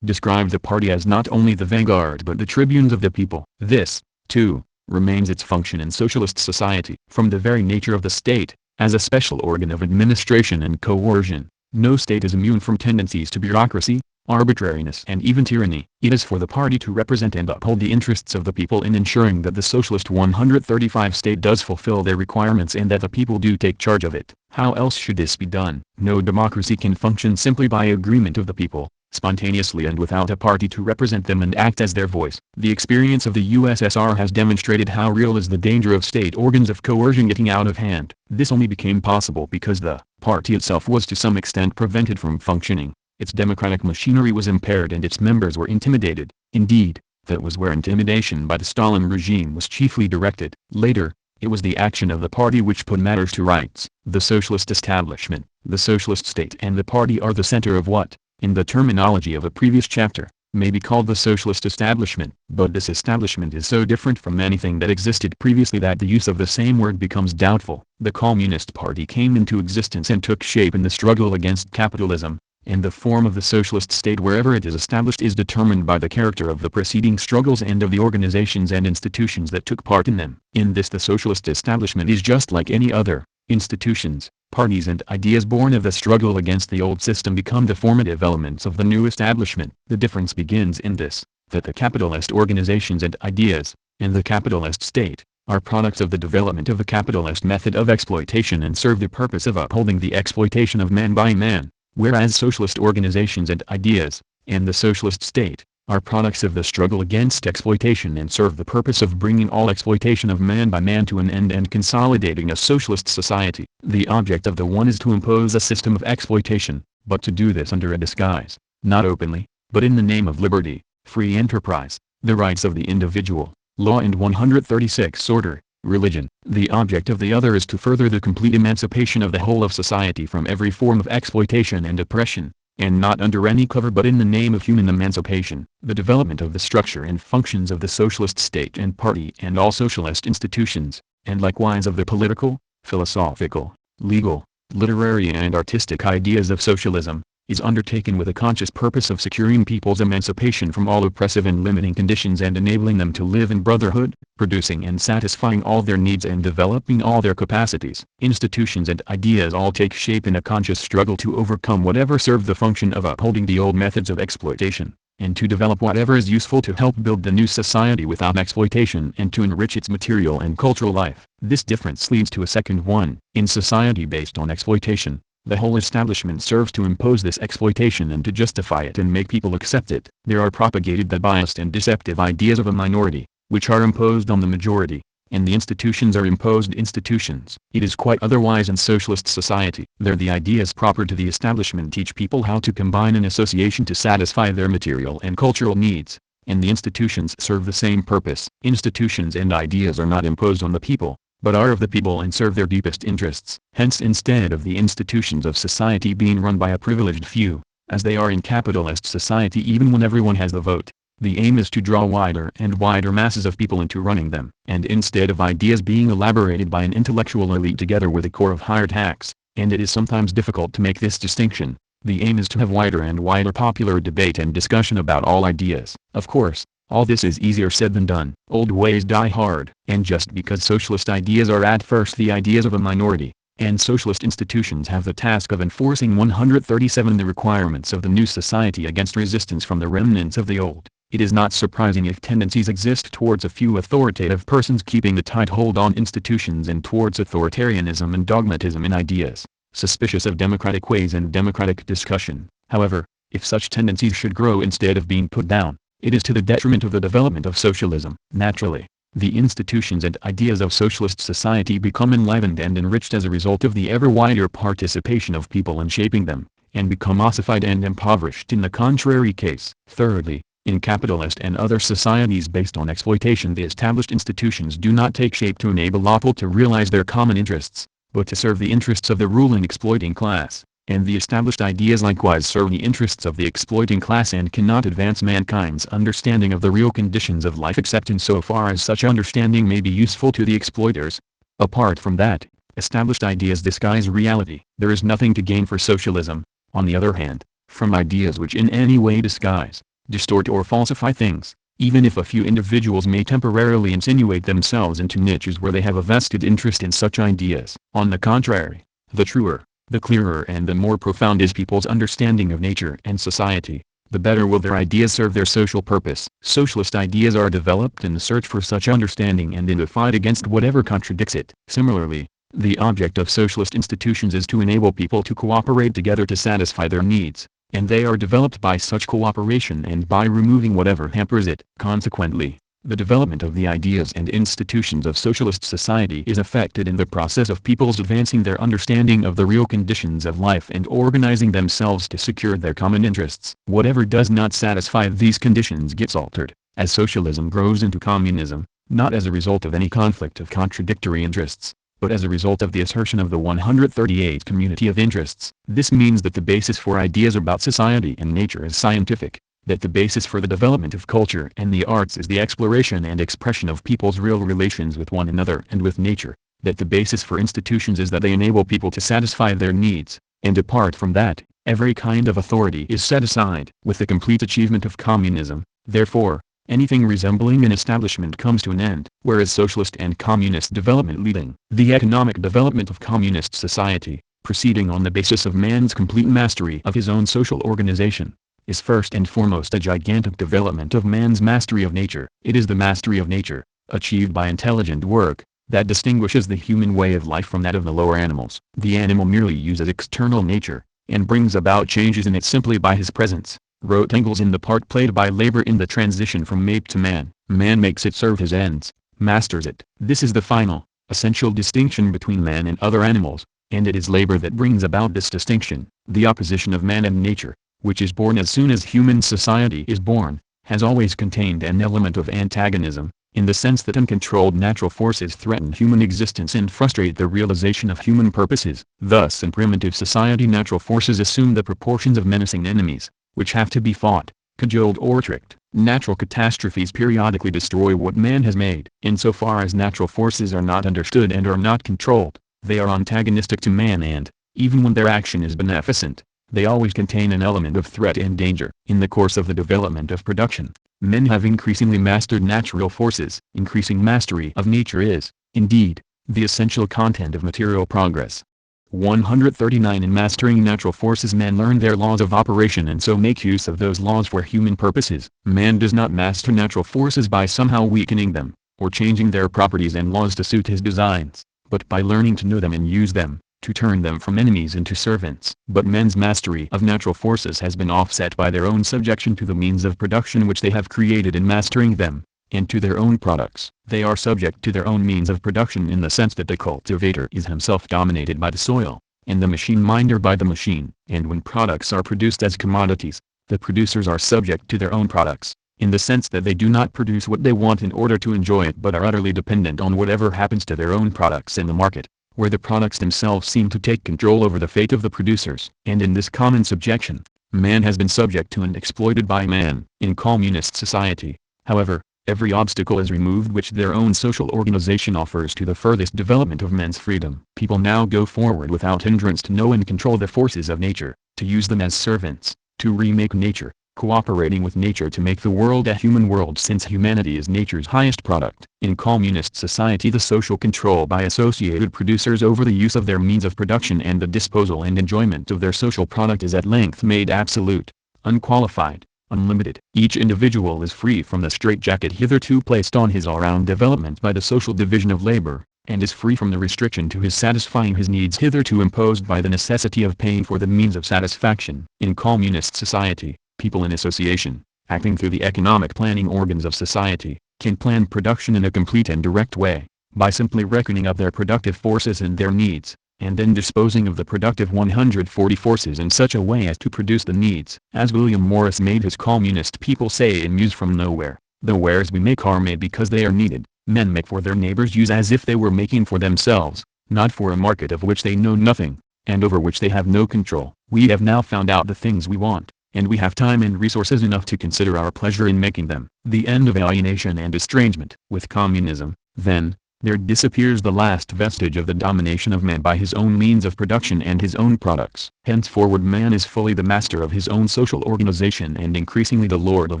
described the party as not only the vanguard but the tribunes of the people. This, too, remains its function in socialist society. From the very nature of the state, as a special organ of administration and coercion, no state is immune from tendencies to bureaucracy, arbitrariness and even tyranny. It is for the party to represent and uphold the interests of the people in ensuring that the socialist 135 state does fulfill their requirements and that the people do take charge of it. How else should this be done? No democracy can function simply by agreement of the people, spontaneously and without a party to represent them and act as their voice. The experience of the USSR has demonstrated how real is the danger of state organs of coercion getting out of hand. This only became possible because the party itself was to some extent prevented from functioning. Its democratic machinery was impaired and its members were intimidated. Indeed, that was where intimidation by the Stalin regime was chiefly directed. Later, it was the action of the party which put matters to rights. The socialist establishment, the socialist state and the party are the center of what, in the terminology of a previous chapter, may be called the socialist establishment. But this establishment is so different from anything that existed previously that the use of the same word becomes doubtful. The Communist Party came into existence and took shape in the struggle against capitalism, and the form of the socialist state wherever it is established is determined by the character of the preceding struggles and of the organizations and institutions that took part in them. In this the socialist establishment is just like any other. Institutions, parties and ideas born of the struggle against the old system become the formative elements of the new establishment. The difference begins in this, that the capitalist organizations and ideas, and the capitalist state, are products of the development of the capitalist method of exploitation and serve the purpose of upholding the exploitation of man by man, whereas socialist organizations and ideas, and the socialist state, are products of the struggle against exploitation and serve the purpose of bringing all exploitation of man by man to an end and consolidating a socialist society. The object of the one is to impose a system of exploitation, but to do this under a disguise, not openly, but in the name of liberty, free enterprise, the rights of the individual, law and 136 order, religion. The object of the other is to further the complete emancipation of the whole of society from every form of exploitation and oppression, and not under any cover but in the name of human emancipation. The development of the structure and functions of the socialist state and party and all socialist institutions, and likewise of the political, philosophical, legal, literary and artistic ideas of socialism, is undertaken with a conscious purpose of securing people's emancipation from all oppressive and limiting conditions and enabling them to live in brotherhood, producing and satisfying all their needs and developing all their capacities. Institutions and ideas all take shape in a conscious struggle to overcome whatever serve the function of upholding the old methods of exploitation, and to develop whatever is useful to help build the new society without exploitation and to enrich its material and cultural life. This difference leads to a second one. In society based on exploitation, the whole establishment serves to impose this exploitation and to justify it and make people accept it. There are propagated the biased and deceptive ideas of a minority, which are imposed on the majority, and the institutions are imposed institutions. It is quite otherwise in socialist society. There the ideas proper to the establishment teach people how to combine an association to satisfy their material and cultural needs, and the institutions serve the same purpose. Institutions and ideas are not imposed on the people, but are of the people and serve their deepest interests. Hence, instead of the institutions of society being run by a privileged few, as they are in capitalist society even when everyone has the vote, the aim is to draw wider and wider masses of people into running them. And instead of ideas being elaborated by an intellectual elite together with a corps of hired hacks, and it is sometimes difficult to make this distinction, the aim is to have wider and wider popular debate and discussion about all ideas. Of course, all this is easier said than done. Old ways die hard. And just because socialist ideas are at first the ideas of a minority, and socialist institutions have the task of enforcing 137 the requirements of the new society against resistance from the remnants of the old, it is not surprising if tendencies exist towards a few authoritative persons keeping the tight hold on institutions and towards authoritarianism and dogmatism in ideas, suspicious of democratic ways and democratic discussion. However, if such tendencies should grow instead of being put down, it is to the detriment of the development of socialism. Naturally, the institutions and ideas of socialist society become enlivened and enriched as a result of the ever wider participation of people in shaping them, and become ossified and impoverished in the contrary case. Thirdly, in capitalist and other societies based on exploitation, the established institutions do not take shape to enable all people to realize their common interests, but to serve the interests of the ruling exploiting class. And the established ideas likewise serve the interests of the exploiting class and cannot advance mankind's understanding of the real conditions of life except in so far as such understanding may be useful to the exploiters. Apart from that, established ideas disguise reality. There is nothing to gain for socialism, on the other hand, from ideas which in any way disguise, distort or falsify things, even if a few individuals may temporarily insinuate themselves into niches where they have a vested interest in such ideas. On the contrary, the truer, the clearer and the more profound is people's understanding of nature and society, the better will their ideas serve their social purpose. Socialist ideas are developed in the search for such understanding and in the fight against whatever contradicts it. Similarly, the object of socialist institutions is to enable people to cooperate together to satisfy their needs, and they are developed by such cooperation and by removing whatever hampers it. Consequently, the development of the ideas and institutions of socialist society is effected in the process of people's advancing their understanding of the real conditions of life and organizing themselves to secure their common interests. Whatever does not satisfy these conditions gets altered, as socialism grows into communism, not as a result of any conflict of contradictory interests, but as a result of the assertion of the 138 community of interests. This means that the basis for ideas about society and nature is scientific, that the basis for the development of culture and the arts is the exploration and expression of people's real relations with one another and with nature, that the basis for institutions is that they enable people to satisfy their needs, and apart from that, every kind of authority is set aside. With the complete achievement of communism, therefore, anything resembling an establishment comes to an end, whereas socialist and communist development leading. The economic development of communist society, proceeding on the basis of man's complete mastery of his own social organization, is first and foremost a gigantic development of man's mastery of nature. It is the mastery of nature, achieved by intelligent work, that distinguishes the human way of life from that of the lower animals. The animal merely uses external nature, and brings about changes in it simply by his presence, wrote Engels in the part played by labor in the transition from ape to man. Man makes it serve his ends, masters it. This is the final, essential distinction between man and other animals, and it is labor that brings about this distinction. The opposition of man and nature, which is born as soon as human society is born, has always contained an element of antagonism, in the sense that uncontrolled natural forces threaten human existence and frustrate the realization of human purposes. Thus in primitive society natural forces assume the proportions of menacing enemies, which have to be fought, cajoled or tricked. Natural catastrophes periodically destroy what man has made. Insofar as natural forces are not understood and are not controlled, They are antagonistic to man and, even when their action is beneficent, they always contain an element of threat and danger. In the course of the development of production, men have increasingly mastered natural forces. Increasing mastery of nature is, indeed, the essential content of material progress. 139 In mastering natural forces, men learn their laws of operation and so make use of those laws for human purposes. Man does not master natural forces by somehow weakening them, or changing their properties and laws to suit his designs, but by learning to know them and use them, to turn them from enemies into servants. But men's mastery of natural forces has been offset by their own subjection to the means of production which they have created in mastering them, and to their own products. They are subject to their own means of production in the sense that the cultivator is himself dominated by the soil, and the machine minder by the machine. And when products are produced as commodities, the producers are subject to their own products, in the sense that they do not produce what they want in order to enjoy it but are utterly dependent on whatever happens to their own products in the market, where the products themselves seem to take control over the fate of the producers. And in this common subjection, man has been subject to and exploited by man. In communist society, however, every obstacle is removed which their own social organization offers to the furthest development of men's freedom. People now go forward without hindrance to know and control the forces of nature, to use them as servants, to remake nature, cooperating with nature to make the world a human world, since humanity is nature's highest product. In communist society, the social control by associated producers over the use of their means of production and the disposal and enjoyment of their social product is at length made absolute, unqualified, unlimited. Each individual is free from the straitjacket hitherto placed on his all-round development by the social division of labor, and is free from the restriction to his satisfying his needs hitherto imposed by the necessity of paying for the means of satisfaction. In communist society, people in association, acting through the economic planning organs of society, can plan production in a complete and direct way, by simply reckoning up their productive forces and their needs, and then disposing of the productive 140 forces in such a way as to produce the needs. As William Morris made his communist people say in Muse from Nowhere, the wares we make are made because they are needed. Men make for their neighbors use as if they were making for themselves, not for a market of which they know nothing, and over which they have no control. We have now found out the things we want, and we have time and resources enough to consider our pleasure in making them. The end of alienation and estrangement. With communism, then, there disappears the last vestige of the domination of man by his own means of production and his own products. Henceforward man is fully the master of his own social organization and increasingly the lord of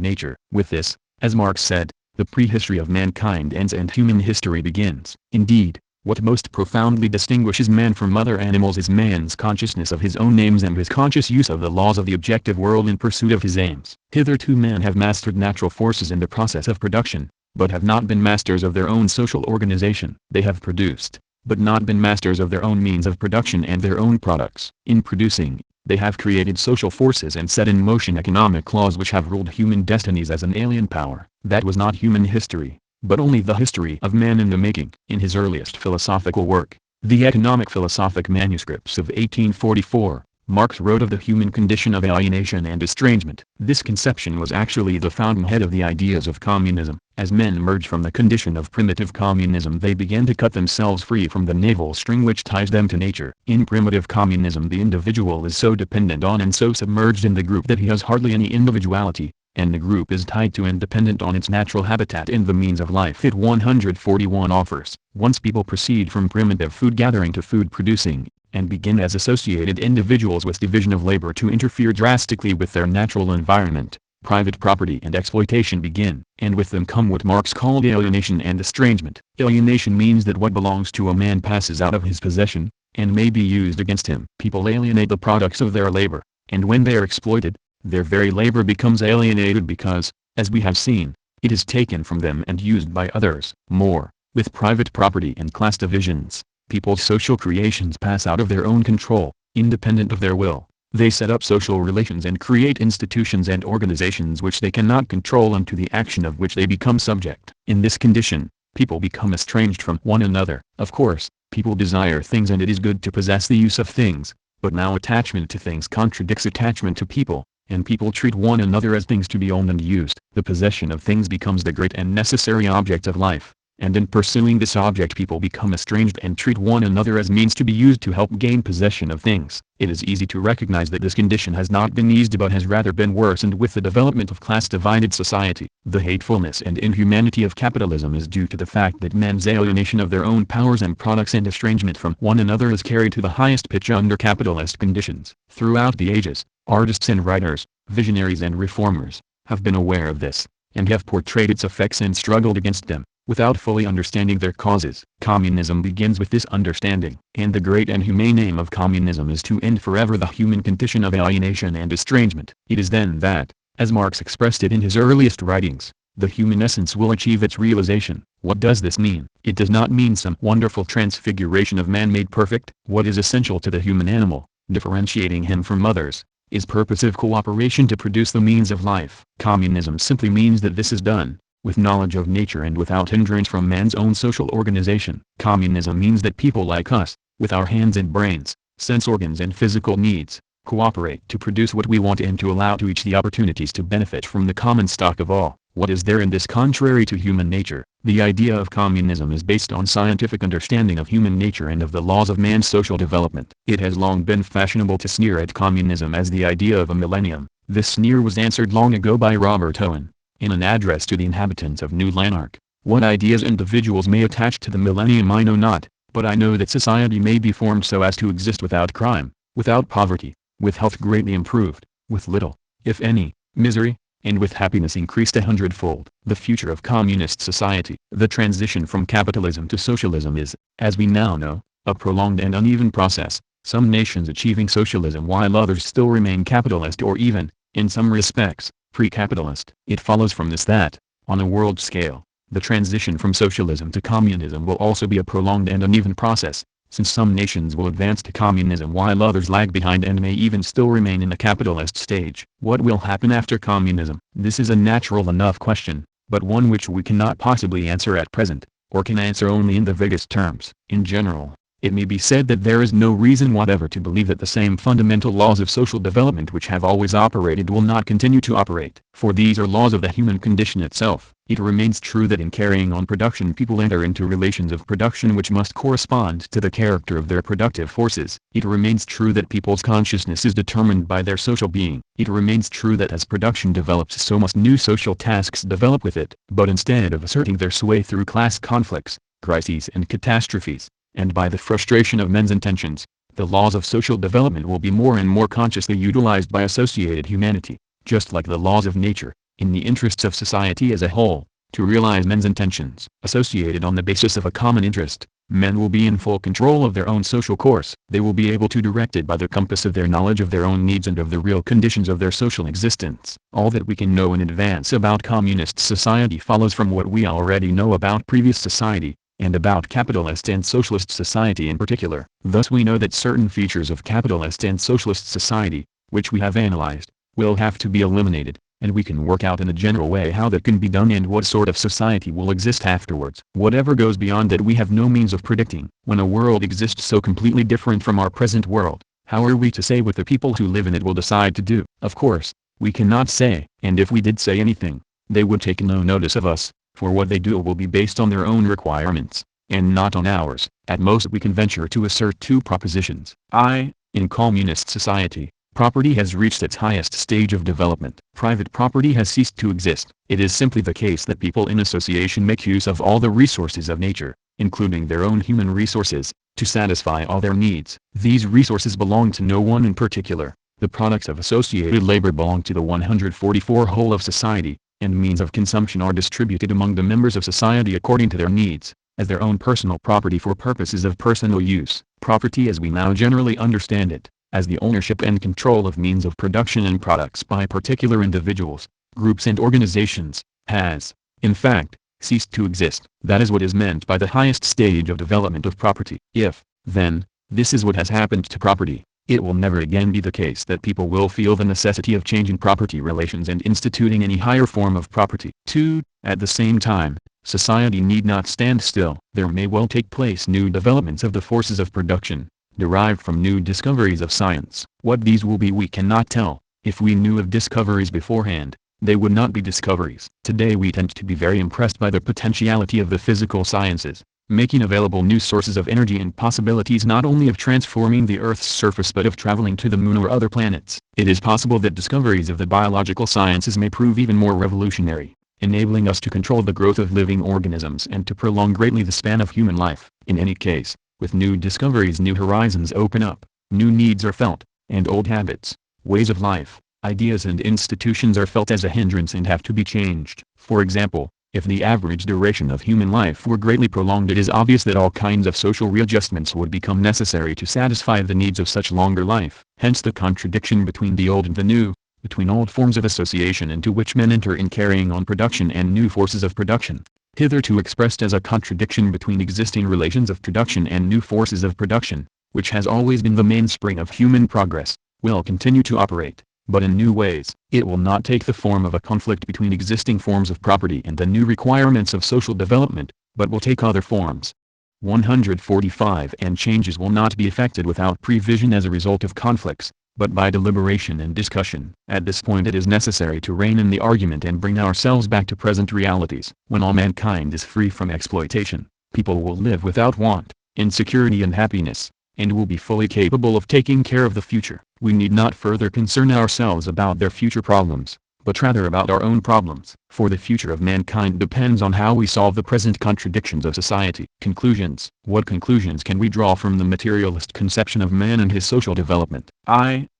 nature. With this, as Marx said, the prehistory of mankind ends and human history begins. Indeed, what most profoundly distinguishes man from other animals is man's consciousness of his own aims and his conscious use of the laws of the objective world in pursuit of his aims. Hitherto men have mastered natural forces in the process of production, but have not been masters of their own social organization. They have produced, but not been masters of their own means of production and their own products. In producing, they have created social forces and set in motion economic laws which have ruled human destinies as an alien power. That was not human history, but only the history of man in the making. In his earliest philosophical work, the Economic Philosophic Manuscripts of 1844, Marx wrote of the human condition of alienation and estrangement. This conception was actually the fountainhead of the ideas of communism. As men emerged from the condition of primitive communism, they began to cut themselves free from the navel string which ties them to nature. In primitive communism, the individual is so dependent on and so submerged in the group that he has hardly any individuality, and the group is tied to and dependent on its natural habitat and the means of life it 141 offers. Once people proceed from primitive food gathering to food producing, and begin as associated individuals with division of labor to interfere drastically with their natural environment, private property and exploitation begin, and with them come what Marx called alienation and estrangement. Alienation means that what belongs to a man passes out of his possession, and may be used against him. People alienate the products of their labor, and when they are exploited, their very labor becomes alienated because, as we have seen, it is taken from them and used by others. More, with private property and class divisions, people's social creations pass out of their own control, independent of their will. They set up social relations and create institutions and organizations which they cannot control and to the action of which they become subject. In this condition, people become estranged from one another. Of course, people desire things and it is good to possess the use of things, but now attachment to things contradicts attachment to people, and people treat one another as things to be owned and used. The possession of things becomes the great and necessary object of life, and in pursuing this object people become estranged and treat one another as means to be used to help gain possession of things. It is easy to recognize that this condition has not been eased but has rather been worsened with the development of class-divided society. The hatefulness and inhumanity of capitalism is due to the fact that men's alienation of their own powers and products and estrangement from one another is carried to the highest pitch under capitalist conditions. Throughout the ages, artists and writers, visionaries and reformers, have been aware of this, and have portrayed its effects and struggled against them, without fully understanding their causes. Communism begins with this understanding, and the great and humane aim of communism is to end forever the human condition of alienation and estrangement. It is then that, as Marx expressed it in his earliest writings, the human essence will achieve its realization. What does this mean? It does not mean some wonderful transfiguration of man made perfect. What is essential to the human animal, differentiating him from others, is purposive cooperation to produce the means of life. Communism simply means that this is done with knowledge of nature and without hindrance from man's own social organization. Communism means that people like us, with our hands and brains, sense organs and physical needs, cooperate to produce what we want and to allow to each the opportunities to benefit from the common stock of all. What is there in this contrary to human nature? The idea of communism is based on scientific understanding of human nature and of the laws of man's social development. It has long been fashionable to sneer at communism as the idea of a millennium. This sneer was answered long ago by Robert Owen, in an address to the inhabitants of New Lanark. What ideas individuals may attach to the millennium I know not, but I know that society may be formed so as to exist without crime, without poverty, with health greatly improved, with little, if any, misery, and with happiness increased 100-fold. The future of communist society. The transition from capitalism to socialism is, as we now know, a prolonged and uneven process, some nations achieving socialism while others still remain capitalist or even, in some respects, pre-capitalist. It follows from this that, on a world scale, the transition from socialism to communism will also be a prolonged and uneven process, since some nations will advance to communism while others lag behind and may even still remain in the capitalist stage. What will happen after communism? This is a natural enough question, but one which we cannot possibly answer at present, or can answer only in the vaguest terms. In general, it may be said that there is no reason whatever to believe that the same fundamental laws of social development which have always operated will not continue to operate. For these are laws of the human condition itself. It remains true that in carrying on production people enter into relations of production which must correspond to the character of their productive forces. It remains true that people's consciousness is determined by their social being. It remains true that as production develops so must new social tasks develop with it. But instead of asserting their sway through class conflicts, crises and catastrophes, and by the frustration of men's intentions, the laws of social development will be more and more consciously utilized by associated humanity, just like the laws of nature, in the interests of society as a whole, to realize men's intentions. Associated on the basis of a common interest, men will be in full control of their own social course. They will be able to direct it by the compass of their knowledge of their own needs and of the real conditions of their social existence. All that we can know in advance about communist society follows from what we already know about previous society, and about capitalist and socialist society in particular. Thus we know that certain features of capitalist and socialist society, which we have analyzed, will have to be eliminated, and we can work out in a general way how that can be done and what sort of society will exist afterwards. Whatever goes beyond that we have no means of predicting. When a world exists so completely different from our present world, how are we to say what the people who live in it will decide to do? Of course, we cannot say, and if we did say anything, they would take no notice of us, for what they do will be based on their own requirements, and not on ours. At most we can venture to assert two propositions. In communist society, property has reached its highest stage of development. Private property has ceased to exist. It is simply the case that people in association make use of all the resources of nature, including their own human resources, to satisfy all their needs. These resources belong to no one in particular. The products of associated labor belong to the 144 whole of society, and means of consumption are distributed among the members of society according to their needs, as their own personal property for purposes of personal use. Property as we now generally understand it, as the ownership and control of means of production and products by particular individuals, groups and organizations, has, in fact, ceased to exist. That is what is meant by the highest stage of development of property. If, then, this is what has happened to property, it will never again be the case that people will feel the necessity of changing property relations and instituting any higher form of property. 2. At the same time, society need not stand still. There may well take place new developments of the forces of production, derived from new discoveries of science. What these will be we cannot tell. If we knew of discoveries beforehand, they would not be discoveries. Today we tend to be very impressed by the potentiality of the physical sciences, making available new sources of energy and possibilities not only of transforming the Earth's surface but of traveling to the Moon or other planets. It is possible that discoveries of the biological sciences may prove even more revolutionary, enabling us to control the growth of living organisms and to prolong greatly the span of human life. In any case, with new discoveries new horizons open up, new needs are felt, and old habits, ways of life, ideas and institutions are felt as a hindrance and have to be changed. For example, if the average duration of human life were greatly prolonged, it is obvious that all kinds of social readjustments would become necessary to satisfy the needs of such longer life. Hence the contradiction between the old and the new, between old forms of association into which men enter in carrying on production and new forces of production, hitherto expressed as a contradiction between existing relations of production and new forces of production, which has always been the mainspring of human progress, will continue to operate, but in new ways. It will not take the form of a conflict between existing forms of property and the new requirements of social development, but will take other forms. 145 And changes will not be effected without prevision as a result of conflicts, but by deliberation and discussion. At this point it is necessary to rein in the argument and bring ourselves back to present realities. When all mankind is free from exploitation, people will live without want, insecurity and happiness, and will be fully capable of taking care of the future. We need not further concern ourselves about their future problems, but rather about our own problems. For the future of mankind depends on how we solve the present contradictions of society. Conclusions. What conclusions can we draw from the materialist conception of man and his social development?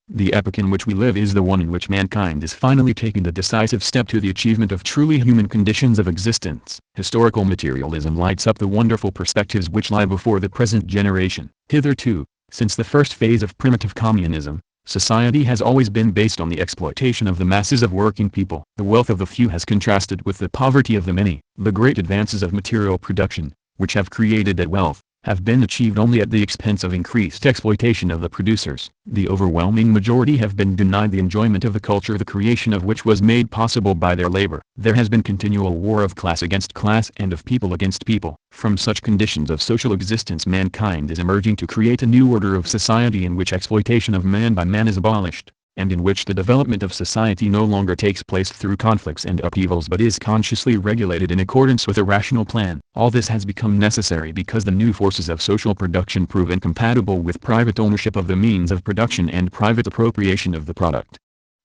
The epoch in which we live is the one in which mankind is finally taking the decisive step to the achievement of truly human conditions of existence. Historical materialism lights up the wonderful perspectives which lie before the present generation. Hitherto, since the first phase of primitive communism, society has always been based on the exploitation of the masses of working people. The wealth of the few has contrasted with the poverty of the many. The great advances of material production, which have created that wealth, have been achieved only at the expense of increased exploitation of the producers. The overwhelming majority have been denied the enjoyment of the culture the creation of which was made possible by their labor. There has been continual war of class against class and of people against people. From such conditions of social existence mankind is emerging to create a new order of society in which exploitation of man by man is abolished, and in which the development of society no longer takes place through conflicts and upheavals but is consciously regulated in accordance with a rational plan. All this has become necessary because the new forces of social production prove incompatible with private ownership of the means of production and private appropriation of the product.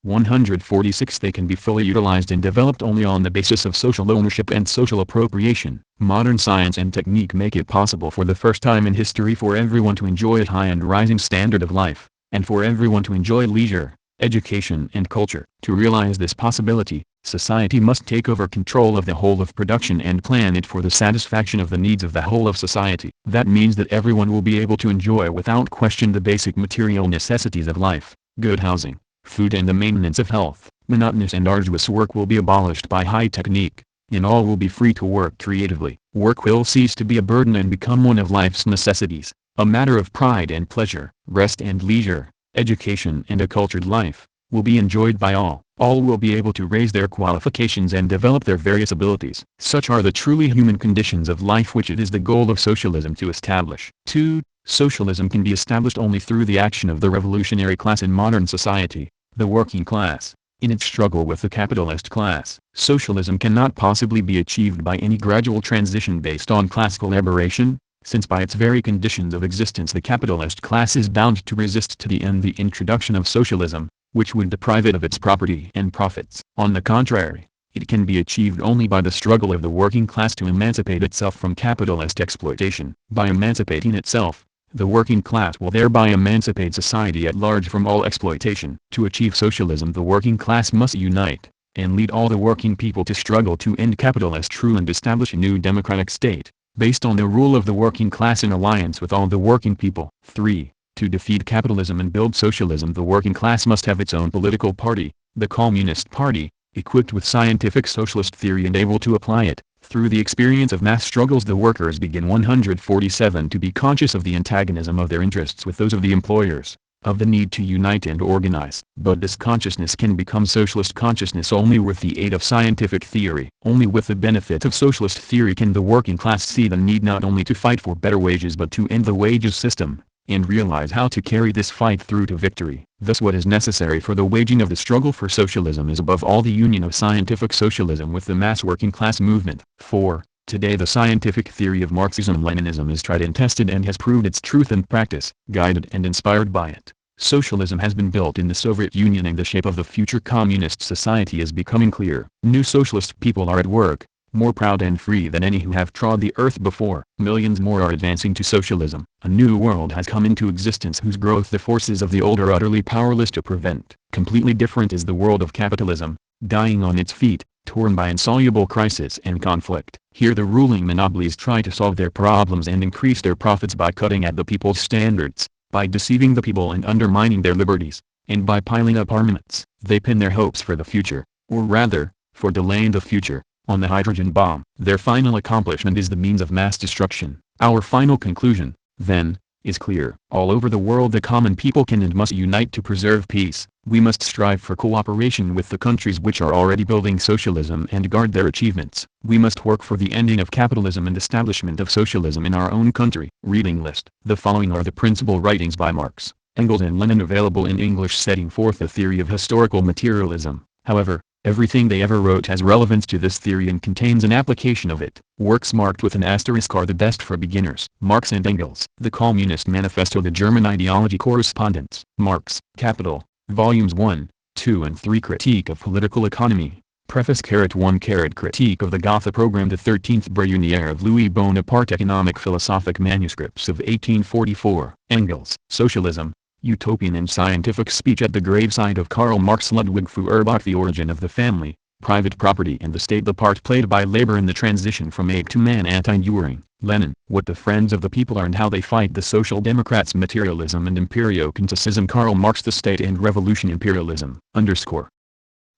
146 They can be fully utilized and developed only on the basis of social ownership and social appropriation. Modern science and technique make it possible for the first time in history for everyone to enjoy a high and rising standard of life, and for everyone to enjoy leisure, education and culture. To realize this possibility, society must take over control of the whole of production and plan it for the satisfaction of the needs of the whole of society. That means that everyone will be able to enjoy without question the basic material necessities of life, good housing, food and the maintenance of health. Monotonous and arduous work will be abolished by high technique, and all will be free to work creatively. Work will cease to be a burden and become one of life's necessities, a matter of pride and pleasure. Rest and leisure, education and a cultured life, will be enjoyed by all. All will be able to raise their qualifications and develop their various abilities. Such are the truly human conditions of life which it is the goal of socialism to establish. 2. Socialism can be established only through the action of the revolutionary class in modern society, the working class, in its struggle with the capitalist class. Socialism cannot possibly be achieved by any gradual transition based on class collaboration, since by its very conditions of existence the capitalist class is bound to resist to the end the introduction of socialism, which would deprive it of its property and profits. On the contrary, it can be achieved only by the struggle of the working class to emancipate itself from capitalist exploitation. By emancipating itself, the working class will thereby emancipate society at large from all exploitation. To achieve socialism the working class must unite, and lead all the working people to struggle to end capitalist rule and establish a new democratic state, based on the rule of the working class in alliance with all the working people. 3. To defeat capitalism and build socialism the working class must have its own political party, the Communist Party, equipped with scientific socialist theory and able to apply it. Through the experience of mass struggles the workers begin 147 to be conscious of the antagonism of their interests with those of the employers, of the need to unite and organize. But this consciousness can become socialist consciousness only with the aid of scientific theory. Only with the benefit of socialist theory can the working class see the need not only to fight for better wages but to end the wages system, and realize how to carry this fight through to victory. Thus what is necessary for the waging of the struggle for socialism is above all the union of scientific socialism with the mass working class movement. 4. Today the scientific theory of Marxism-Leninism is tried and tested and has proved its truth in practice. Guided and inspired by it, socialism has been built in the Soviet Union and the shape of the future communist society is becoming clear. New socialist people are at work, more proud and free than any who have trod the earth before. Millions more are advancing to socialism. A new world has come into existence whose growth the forces of the old are utterly powerless to prevent. Completely different is the world of capitalism, dying on its feet, torn by insoluble crisis and conflict. Here the ruling monopolies try to solve their problems and increase their profits by cutting at the people's standards, by deceiving the people and undermining their liberties, and by piling up armaments. They pin their hopes for the future, or rather, for delaying the future, on the hydrogen bomb. Their final accomplishment is the means of mass destruction. Our final conclusion, then, is clear. All over the world the common people can and must unite to preserve peace. We must strive for cooperation with the countries which are already building socialism and guard their achievements. We must work for the ending of capitalism and establishment of socialism in our own country. Reading list. The following are the principal writings by Marx, Engels and Lenin available in English setting forth the theory of historical materialism. However, everything they ever wrote has relevance to this theory and contains an application of it. Works marked with an asterisk are the best for beginners. Marx and Engels. The Communist Manifesto. The German Ideology Correspondence. Marx, Capital, Volumes 1, 2 and 3. Critique of Political Economy. Preface. 1. Critique of the Gotha Program. The 13th Bruyère of Louis Bonaparte. Economic Philosophic Manuscripts of 1844. Engels. Socialism, Utopian and Scientific Speech at the Graveside of Karl Marx. Ludwig Feuerbach. The Origin of the Family, Private Property and the State. The Part Played by Labor in the Transition from Ape to Man. Anti-Dühring. Lenin. What the Friends of the People Are and How They Fight. The Social Democrats. Materialism and Imperio-Criticism. Karl Marx. The State and Revolution. Imperialism.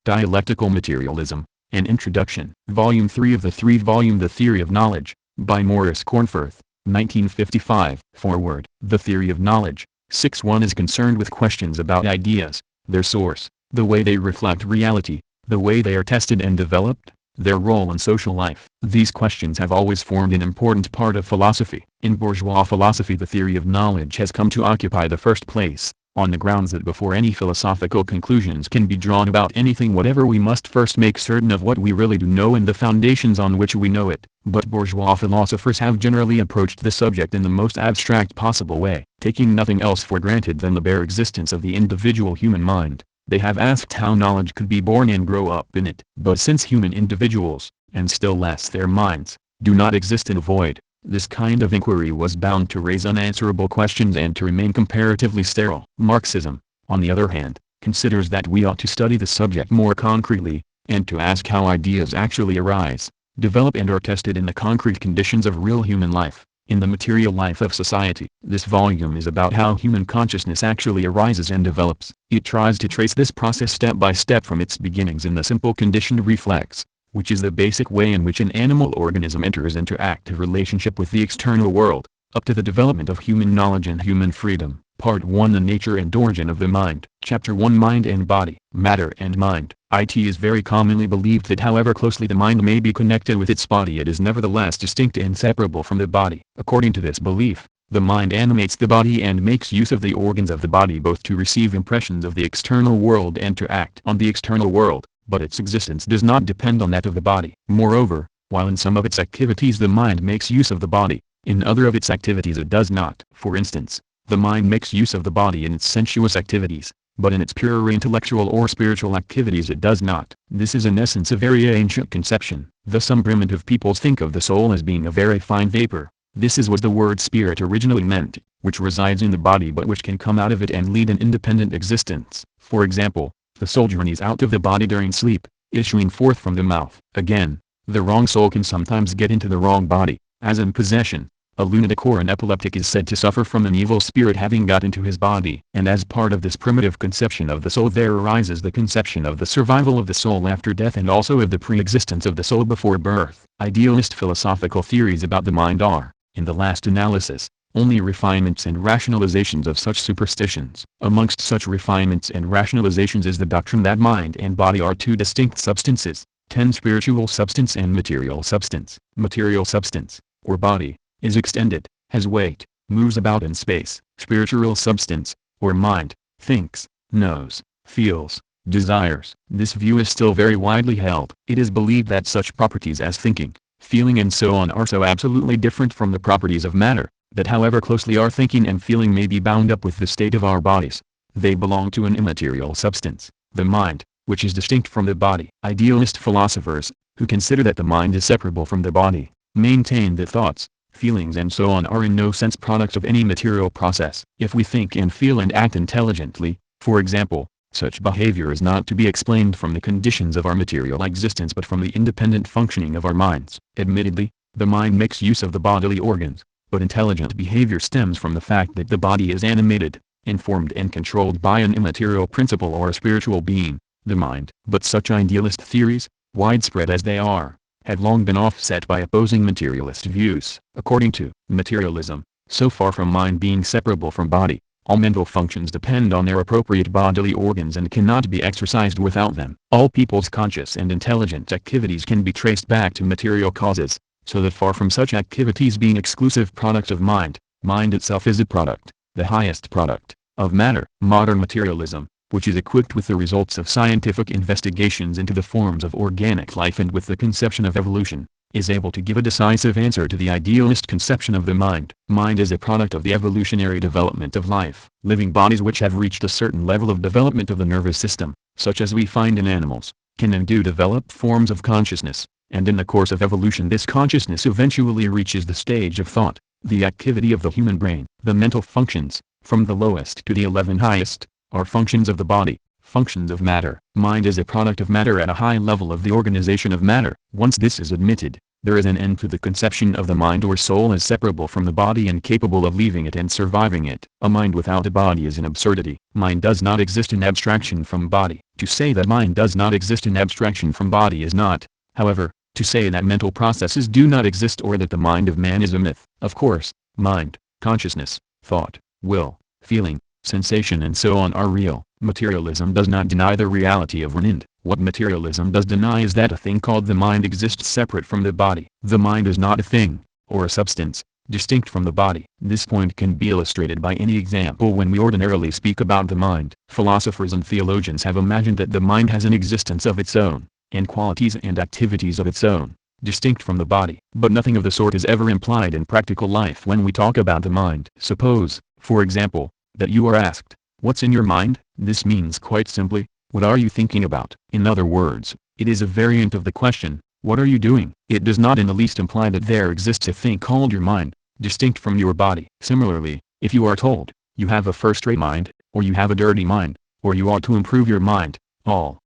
Dialectical Materialism, An Introduction. Volume 3 of the 3-volume The Theory of Knowledge, by Maurice Cornforth, 1955. Foreword. The Theory of Knowledge. 6.1 is concerned with questions about ideas, their source, the way they reflect reality, the way they are tested and developed, their role in social life. These questions have always formed an important part of philosophy. In bourgeois philosophy the theory of knowledge has come to occupy the first place, on the grounds that before any philosophical conclusions can be drawn about anything whatever we must first make certain of what we really do know and the foundations on which we know it. But bourgeois philosophers have generally approached the subject in the most abstract possible way, taking nothing else for granted than the bare existence of the individual human mind. They have asked how knowledge could be born and grow up in it. But since human individuals, and still less their minds, do not exist in a void, this kind of inquiry was bound to raise unanswerable questions and to remain comparatively sterile. Marxism, on the other hand, considers that we ought to study the subject more concretely, and to ask how ideas actually arise, develop and are tested in the concrete conditions of real human life, in the material life of society. This volume is about how human consciousness actually arises and develops. It tries to trace this process step by step from its beginnings in the simple conditioned reflex, which is the basic way in which an animal organism enters into active relationship with the external world, up to the development of human knowledge and human freedom. Part 1. The Nature and Origin of the Mind. Chapter 1. Mind and Body. Matter and Mind. It is very commonly believed that however closely the mind may be connected with its body it is nevertheless distinct and separable from the body. According to this belief, the mind animates the body and makes use of the organs of the body both to receive impressions of the external world and to act on the external world. But its existence does not depend on that of the body. Moreover, while in some of its activities the mind makes use of the body, in other of its activities it does not. For instance, the mind makes use of the body in its sensuous activities, but in its pure intellectual or spiritual activities it does not. This is in essence a very ancient conception. Thus some primitive peoples think of the soul as being a very fine vapor. This is what the word spirit originally meant, which resides in the body but which can come out of it and lead an independent existence. For example, the soul journeys out of the body during sleep, issuing forth from the mouth. Again, the wrong soul can sometimes get into the wrong body, as in possession. A lunatic or an epileptic is said to suffer from an evil spirit having got into his body. And as part of this primitive conception of the soul there arises the conception of the survival of the soul after death and also of the pre-existence of the soul before birth. Idealist philosophical theories about the mind are, in the last analysis, only refinements and rationalizations of such superstitions. Amongst such refinements and rationalizations is the doctrine that mind and body are two distinct substances, 10 spiritual substance and material substance. Material substance, or body, is extended, has weight, moves about in space. Spiritual substance, or mind, thinks, knows, feels, desires. This view is still very widely held. It is believed that such properties as thinking, feeling and so on are so absolutely different from the properties of matter, that however closely our thinking and feeling may be bound up with the state of our bodies, they belong to an immaterial substance, the mind, which is distinct from the body. Idealist philosophers, who consider that the mind is separable from the body, maintain that thoughts, feelings and so on are in no sense products of any material process. If we think and feel and act intelligently, for example, such behavior is not to be explained from the conditions of our material existence but from the independent functioning of our minds. Admittedly, the mind makes use of the bodily organs, but intelligent behavior stems from the fact that the body is animated, informed and controlled by an immaterial principle or a spiritual being, the mind. But such idealist theories, widespread as they are, have long been offset by opposing materialist views. According to materialism, so far from mind being separable from body, all mental functions depend on their appropriate bodily organs and cannot be exercised without them. All people's conscious and intelligent activities can be traced back to material causes, so that far from such activities being exclusive products of mind, mind itself is a product, the highest product, of matter. Modern materialism, which is equipped with the results of scientific investigations into the forms of organic life and with the conception of evolution, is able to give a decisive answer to the idealist conception of the mind. Mind is a product of the evolutionary development of life. Living bodies which have reached a certain level of development of the nervous system, such as we find in animals, can and do develop forms of consciousness, and in the course of evolution this consciousness eventually reaches the stage of thought, the activity of the human brain. The mental functions, from the lowest to the 11 highest, are functions of the body, functions of matter. Mind is a product of matter at a high level of the organization of matter. Once this is admitted, there is an end to the conception of the mind or soul as separable from the body and capable of leaving it and surviving it. A mind without a body is an absurdity. Mind does not exist in abstraction from body. To say that mind does not exist in abstraction from body is not, however, to say that mental processes do not exist or that the mind of man is a myth. Of course, mind, consciousness, thought, will, feeling, sensation and so on are real. Materialism does not deny the reality of mind. What materialism does deny is that a thing called the mind exists separate from the body. The mind is not a thing, or a substance, distinct from the body. This point can be illustrated by any example. When we ordinarily speak about the mind, philosophers and theologians have imagined that the mind has an existence of its own, and qualities and activities of its own, distinct from the body. But nothing of the sort is ever implied in practical life when we talk about the mind. Suppose, for example, that you are asked, "What's in your mind?" This means quite simply, what are you thinking about? In other words, it is a variant of the question, what are you doing? It does not in the least imply that there exists a thing called your mind, distinct from your body. Similarly, if you are told, you have a first-rate mind, or you have a dirty mind, or you ought to improve your mind, all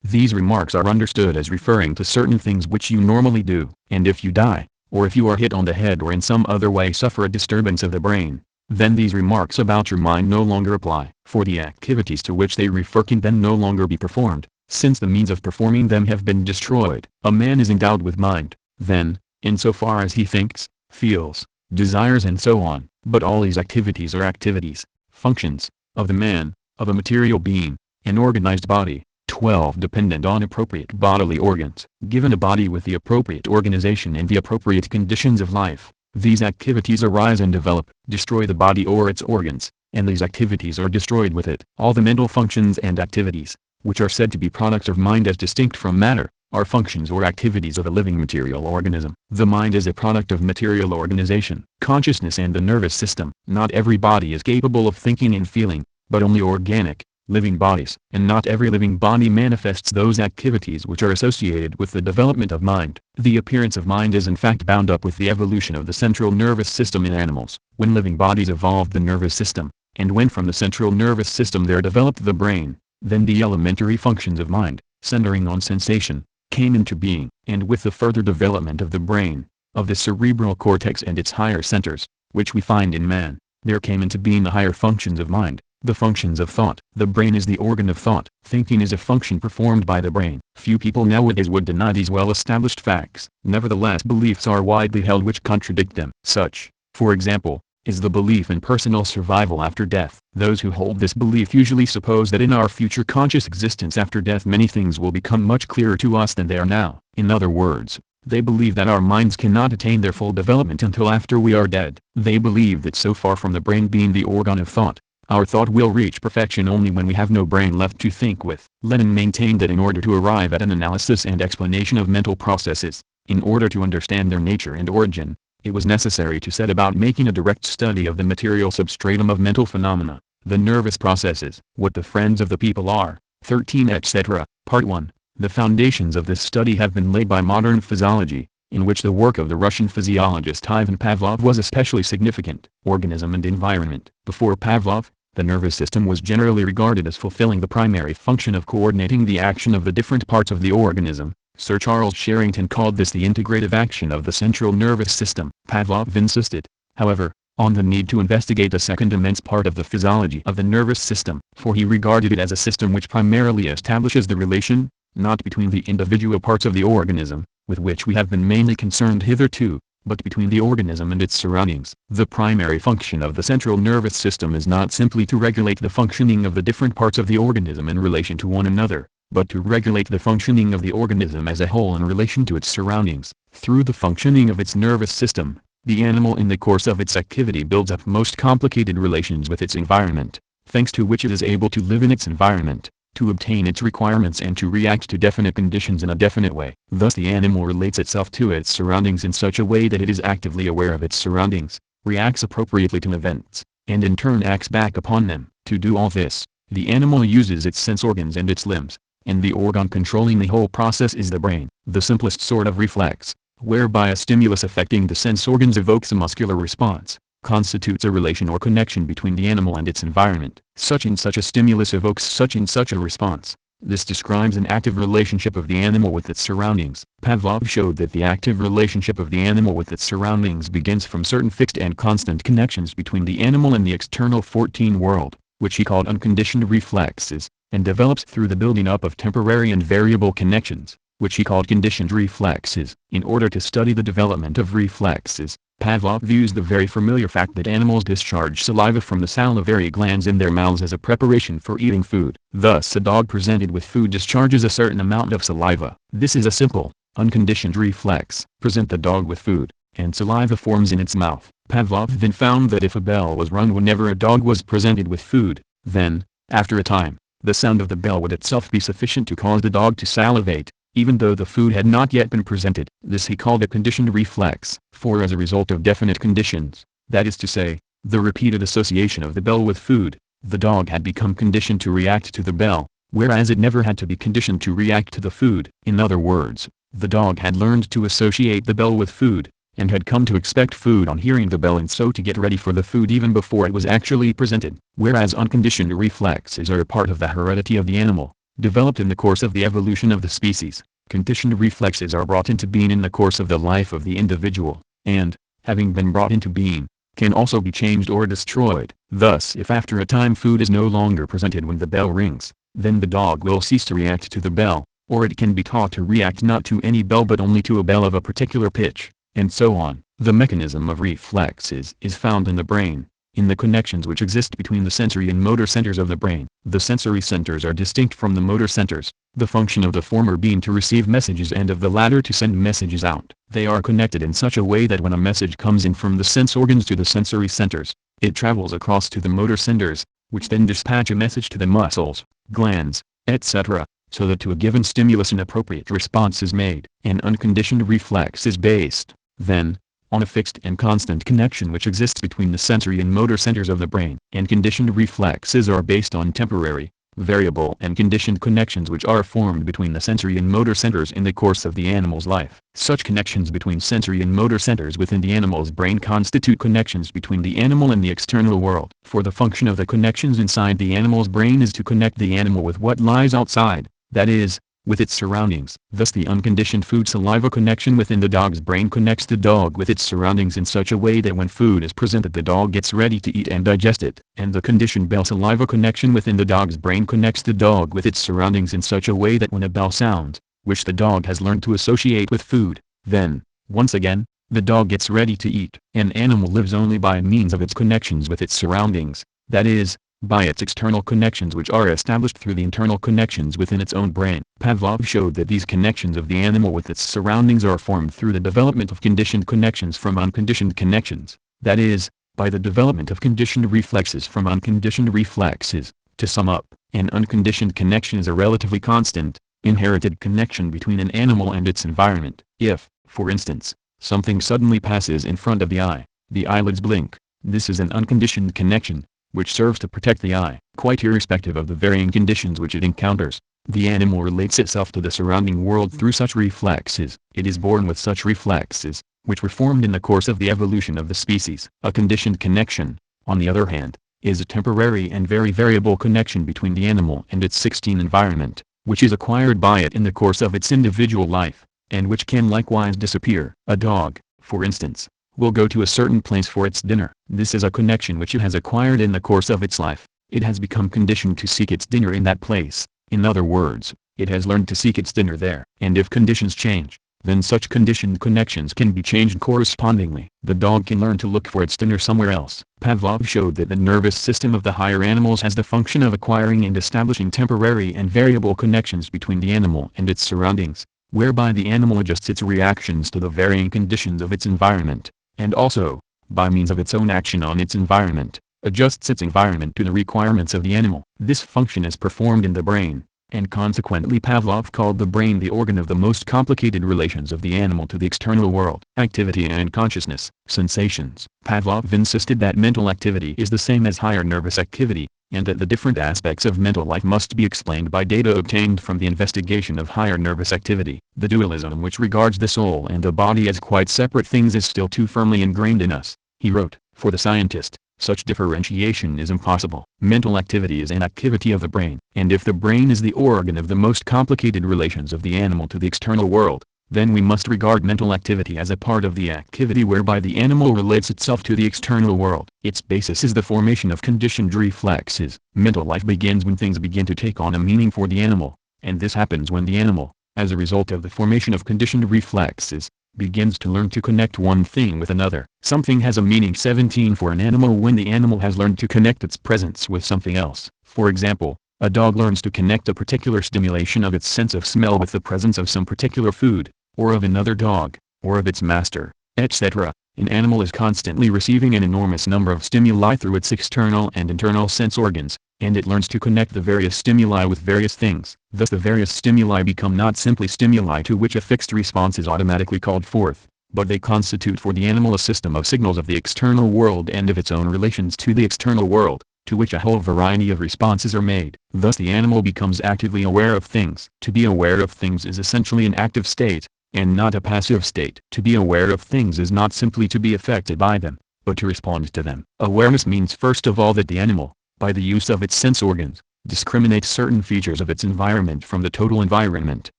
these remarks are understood as referring to certain things which you normally do. And if you die, or if you are hit on the head or in some other way suffer a disturbance of the brain, then these remarks about your mind no longer apply. For the activities to which they refer can then no longer be performed, since the means of performing them have been destroyed. A man is endowed with mind, then, insofar as he thinks, feels, desires and so on. But all these activities are activities, functions, of the man, of a material being, an organized body. 12. Dependent on appropriate bodily organs. Given a body with the appropriate organization and the appropriate conditions of life, these activities arise and develop, destroy the body or its organs, and these activities are destroyed with it. All the mental functions and activities, which are said to be products of mind as distinct from matter, are functions or activities of a living material organism. The mind is a product of material organization, consciousness and the nervous system. Not every body is capable of thinking and feeling, but only organic, living bodies. And not every living body manifests those activities which are associated with the development of mind. The appearance of mind is in fact bound up with the evolution of the central nervous system in animals. When living bodies evolved the nervous system, and when from the central nervous system there developed the brain, then the elementary functions of mind, centering on sensation, came into being. And with the further development of the brain, of the cerebral cortex and its higher centers, which we find in man, there came into being the higher functions of mind, the functions of thought. The brain is the organ of thought. Thinking is a function performed by the brain. Few people nowadays would deny these well-established facts. Nevertheless, beliefs are widely held which contradict them. Such, for example, is the belief in personal survival after death. Those who hold this belief usually suppose that in our future conscious existence after death many things will become much clearer to us than they are now. In other words, They believe that our minds cannot attain their full development until after we are dead. They believe that so far from the brain being the organ of thought, our thought will reach perfection only when we have no brain left to think with. Lenin maintained that in order to arrive at an analysis and explanation of mental processes, in order to understand their nature and origin, it was necessary to set about making a direct study of the material substratum of mental phenomena, the nervous processes. What the friends of the people are, 13 etc., Part 1. The foundations of this study have been laid by modern physiology, in which the work of the Russian physiologist Ivan Pavlov was especially significant. Organism and environment. Before Pavlov, the nervous system was generally regarded as fulfilling the primary function of coordinating the action of the different parts of the organism. Sir Charles Sherrington called this the integrative action of the central nervous system. Pavlov insisted, however, on the need to investigate a second immense part of the physiology of the nervous system, for he regarded it as a system which primarily establishes the relation, not between the individual parts of the organism, with which we have been mainly concerned hitherto, but between the organism and its surroundings. The primary function of the central nervous system is not simply to regulate the functioning of the different parts of the organism in relation to one another, but to regulate the functioning of the organism as a whole in relation to its surroundings. Through the functioning of its nervous system, the animal in the course of its activity builds up most complicated relations with its environment, thanks to which it is able to live in its environment, to obtain its requirements and to react to definite conditions in a definite way. Thus the animal relates itself to its surroundings in such a way that it is actively aware of its surroundings, reacts appropriately to events, and in turn acts back upon them. To do all this, the animal uses its sense organs and its limbs, and the organ controlling the whole process is the brain. The simplest sort of reflex, whereby a stimulus affecting the sense organs evokes a muscular response, constitutes a relation or connection between the animal and its environment. Such and such a stimulus evokes such and such a response. This describes an active relationship of the animal with its surroundings. Pavlov showed that the active relationship of the animal with its surroundings begins from certain fixed and constant connections between the animal and the external 14 world, which he called unconditioned reflexes, and develops through the building up of temporary and variable connections, which he called conditioned reflexes. In order to study the development of reflexes, Pavlov views the very familiar fact that animals discharge saliva from the salivary glands in their mouths as a preparation for eating food. Thus a dog presented with food discharges a certain amount of saliva. This is a simple, unconditioned reflex. Present the dog with food, and saliva forms in its mouth. Pavlov then found that if a bell was rung whenever a dog was presented with food, then, after a time, the sound of the bell would itself be sufficient to cause the dog to salivate, even though the food had not yet been presented. This he called a conditioned reflex. For as a result of definite conditions, that is to say, the repeated association of the bell with food, the dog had become conditioned to react to the bell, whereas it never had to be conditioned to react to the food. In other words, the dog had learned to associate the bell with food, and had come to expect food on hearing the bell and so to get ready for the food even before it was actually presented. Whereas unconditioned reflexes are a part of the heredity of the animal, developed in the course of the evolution of the species, conditioned reflexes are brought into being in the course of the life of the individual, and, having been brought into being, can also be changed or destroyed. Thus if after a time food is no longer presented when the bell rings, then the dog will cease to react to the bell, or it can be taught to react not to any bell but only to a bell of a particular pitch, and so on. The mechanism of reflexes is found in the brain, in the connections which exist between the sensory and motor centers of the brain. The sensory centers are distinct from the motor centers, the function of the former being to receive messages and of the latter to send messages out. They are connected in such a way that when a message comes in from the sense organs to the sensory centers, it travels across to the motor centers, which then dispatch a message to the muscles, glands, etc., so that to a given stimulus an appropriate response is made. An unconditioned reflex is based, then, on a fixed and constant connection which exists between the sensory and motor centers of the brain. And conditioned reflexes are based on temporary, variable and conditioned connections which are formed between the sensory and motor centers in the course of the animal's life. Such connections between sensory and motor centers within the animal's brain constitute connections between the animal and the external world. For the function of the connections inside the animal's brain is to connect the animal with what lies outside, that is, with its surroundings. Thus the unconditioned food-saliva connection within the dog's brain connects the dog with its surroundings in such a way that when food is presented the dog gets ready to eat and digest it. And the conditioned bell-saliva connection within the dog's brain connects the dog with its surroundings in such a way that when a bell sounds, which the dog has learned to associate with food, then, once again, the dog gets ready to eat. An animal lives only by means of its connections with its surroundings, that is, by its external connections which are established through the internal connections within its own brain. Pavlov showed that these connections of the animal with its surroundings are formed through the development of conditioned connections from unconditioned connections, that is, by the development of conditioned reflexes from unconditioned reflexes. To sum up, an unconditioned connection is a relatively constant, inherited connection between an animal and its environment. If, for instance, something suddenly passes in front of the eye, the eyelids blink. This is an unconditioned connection, which serves to protect the eye, quite irrespective of the varying conditions which it encounters. The animal relates itself to the surrounding world through such reflexes. It is born with such reflexes, which were formed in the course of the evolution of the species. A conditioned connection, on the other hand, is a temporary and very variable connection between the animal and its 16 environment, which is acquired by it in the course of its individual life, and which can likewise disappear. A dog, for instance, will go to a certain place for its dinner. This is a connection which it has acquired in the course of its life. It has become conditioned to seek its dinner in that place. In other words, it has learned to seek its dinner there. And if conditions change, then such conditioned connections can be changed correspondingly. The dog can learn to look for its dinner somewhere else. Pavlov showed that the nervous system of the higher animals has the function of acquiring and establishing temporary and variable connections between the animal and its surroundings, whereby the animal adjusts its reactions to the varying conditions of its environment, and also, by means of its own action on its environment, adjusts its environment to the requirements of the animal. This function is performed in the brain, and consequently Pavlov called the brain the organ of the most complicated relations of the animal to the external world. Activity and consciousness, sensations. Pavlov insisted that mental activity is the same as higher nervous activity, and that the different aspects of mental life must be explained by data obtained from the investigation of higher nervous activity. The dualism which regards the soul and the body as quite separate things is still too firmly ingrained in us, he wrote. For the scientist, such differentiation is impossible. Mental activity is an activity of the brain, and if the brain is the organ of the most complicated relations of the animal to the external world, then we must regard mental activity as a part of the activity whereby the animal relates itself to the external world. Its basis is the formation of conditioned reflexes. Mental life begins when things begin to take on a meaning for the animal, and this happens when the animal, as a result of the formation of conditioned reflexes, begins to learn to connect one thing with another. Something has a meaning 17 for an animal when the animal has learned to connect its presence with something else. For example, a dog learns to connect a particular stimulation of its sense of smell with the presence of some particular food, or of another dog, or of its master, etc. An animal is constantly receiving an enormous number of stimuli through its external and internal sense organs, and it learns to connect the various stimuli with various things. Thus the various stimuli become not simply stimuli to which a fixed response is automatically called forth, but they constitute for the animal a system of signals of the external world and of its own relations to the external world, to which a whole variety of responses are made. Thus the animal becomes actively aware of things. To be aware of things is essentially an active state, and not a passive state. To be aware of things is not simply to be affected by them, but to respond to them. Awareness means first of all that the animal, by the use of its sense organs, discriminates certain features of its environment from the total environment,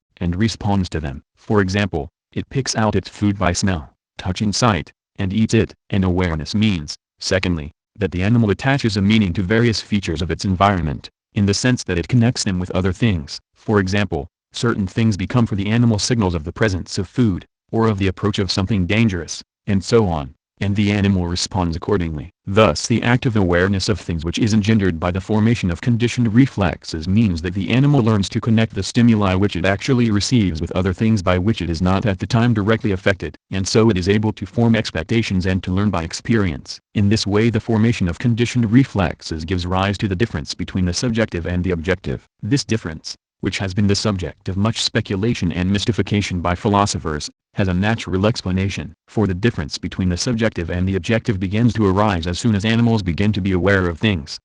and responds to them. For example, it picks out its food by smell, touch and sight, and eats it. And awareness means, secondly, that the animal attaches a meaning to various features of its environment, in the sense that it connects them with other things. For example, certain things become for the animal signals of the presence of food, or of the approach of something dangerous, and so on, and the animal responds accordingly. Thus the active awareness of things which is engendered by the formation of conditioned reflexes means that the animal learns to connect the stimuli which it actually receives with other things by which it is not at the time directly affected, and so it is able to form expectations and to learn by experience. In this way the formation of conditioned reflexes gives rise to the difference between the subjective and the objective. This difference, which has been the subject of much speculation and mystification by philosophers, has a natural explanation. For the difference between the subjective and the objective begins to arise as soon as animals begin to be aware of things.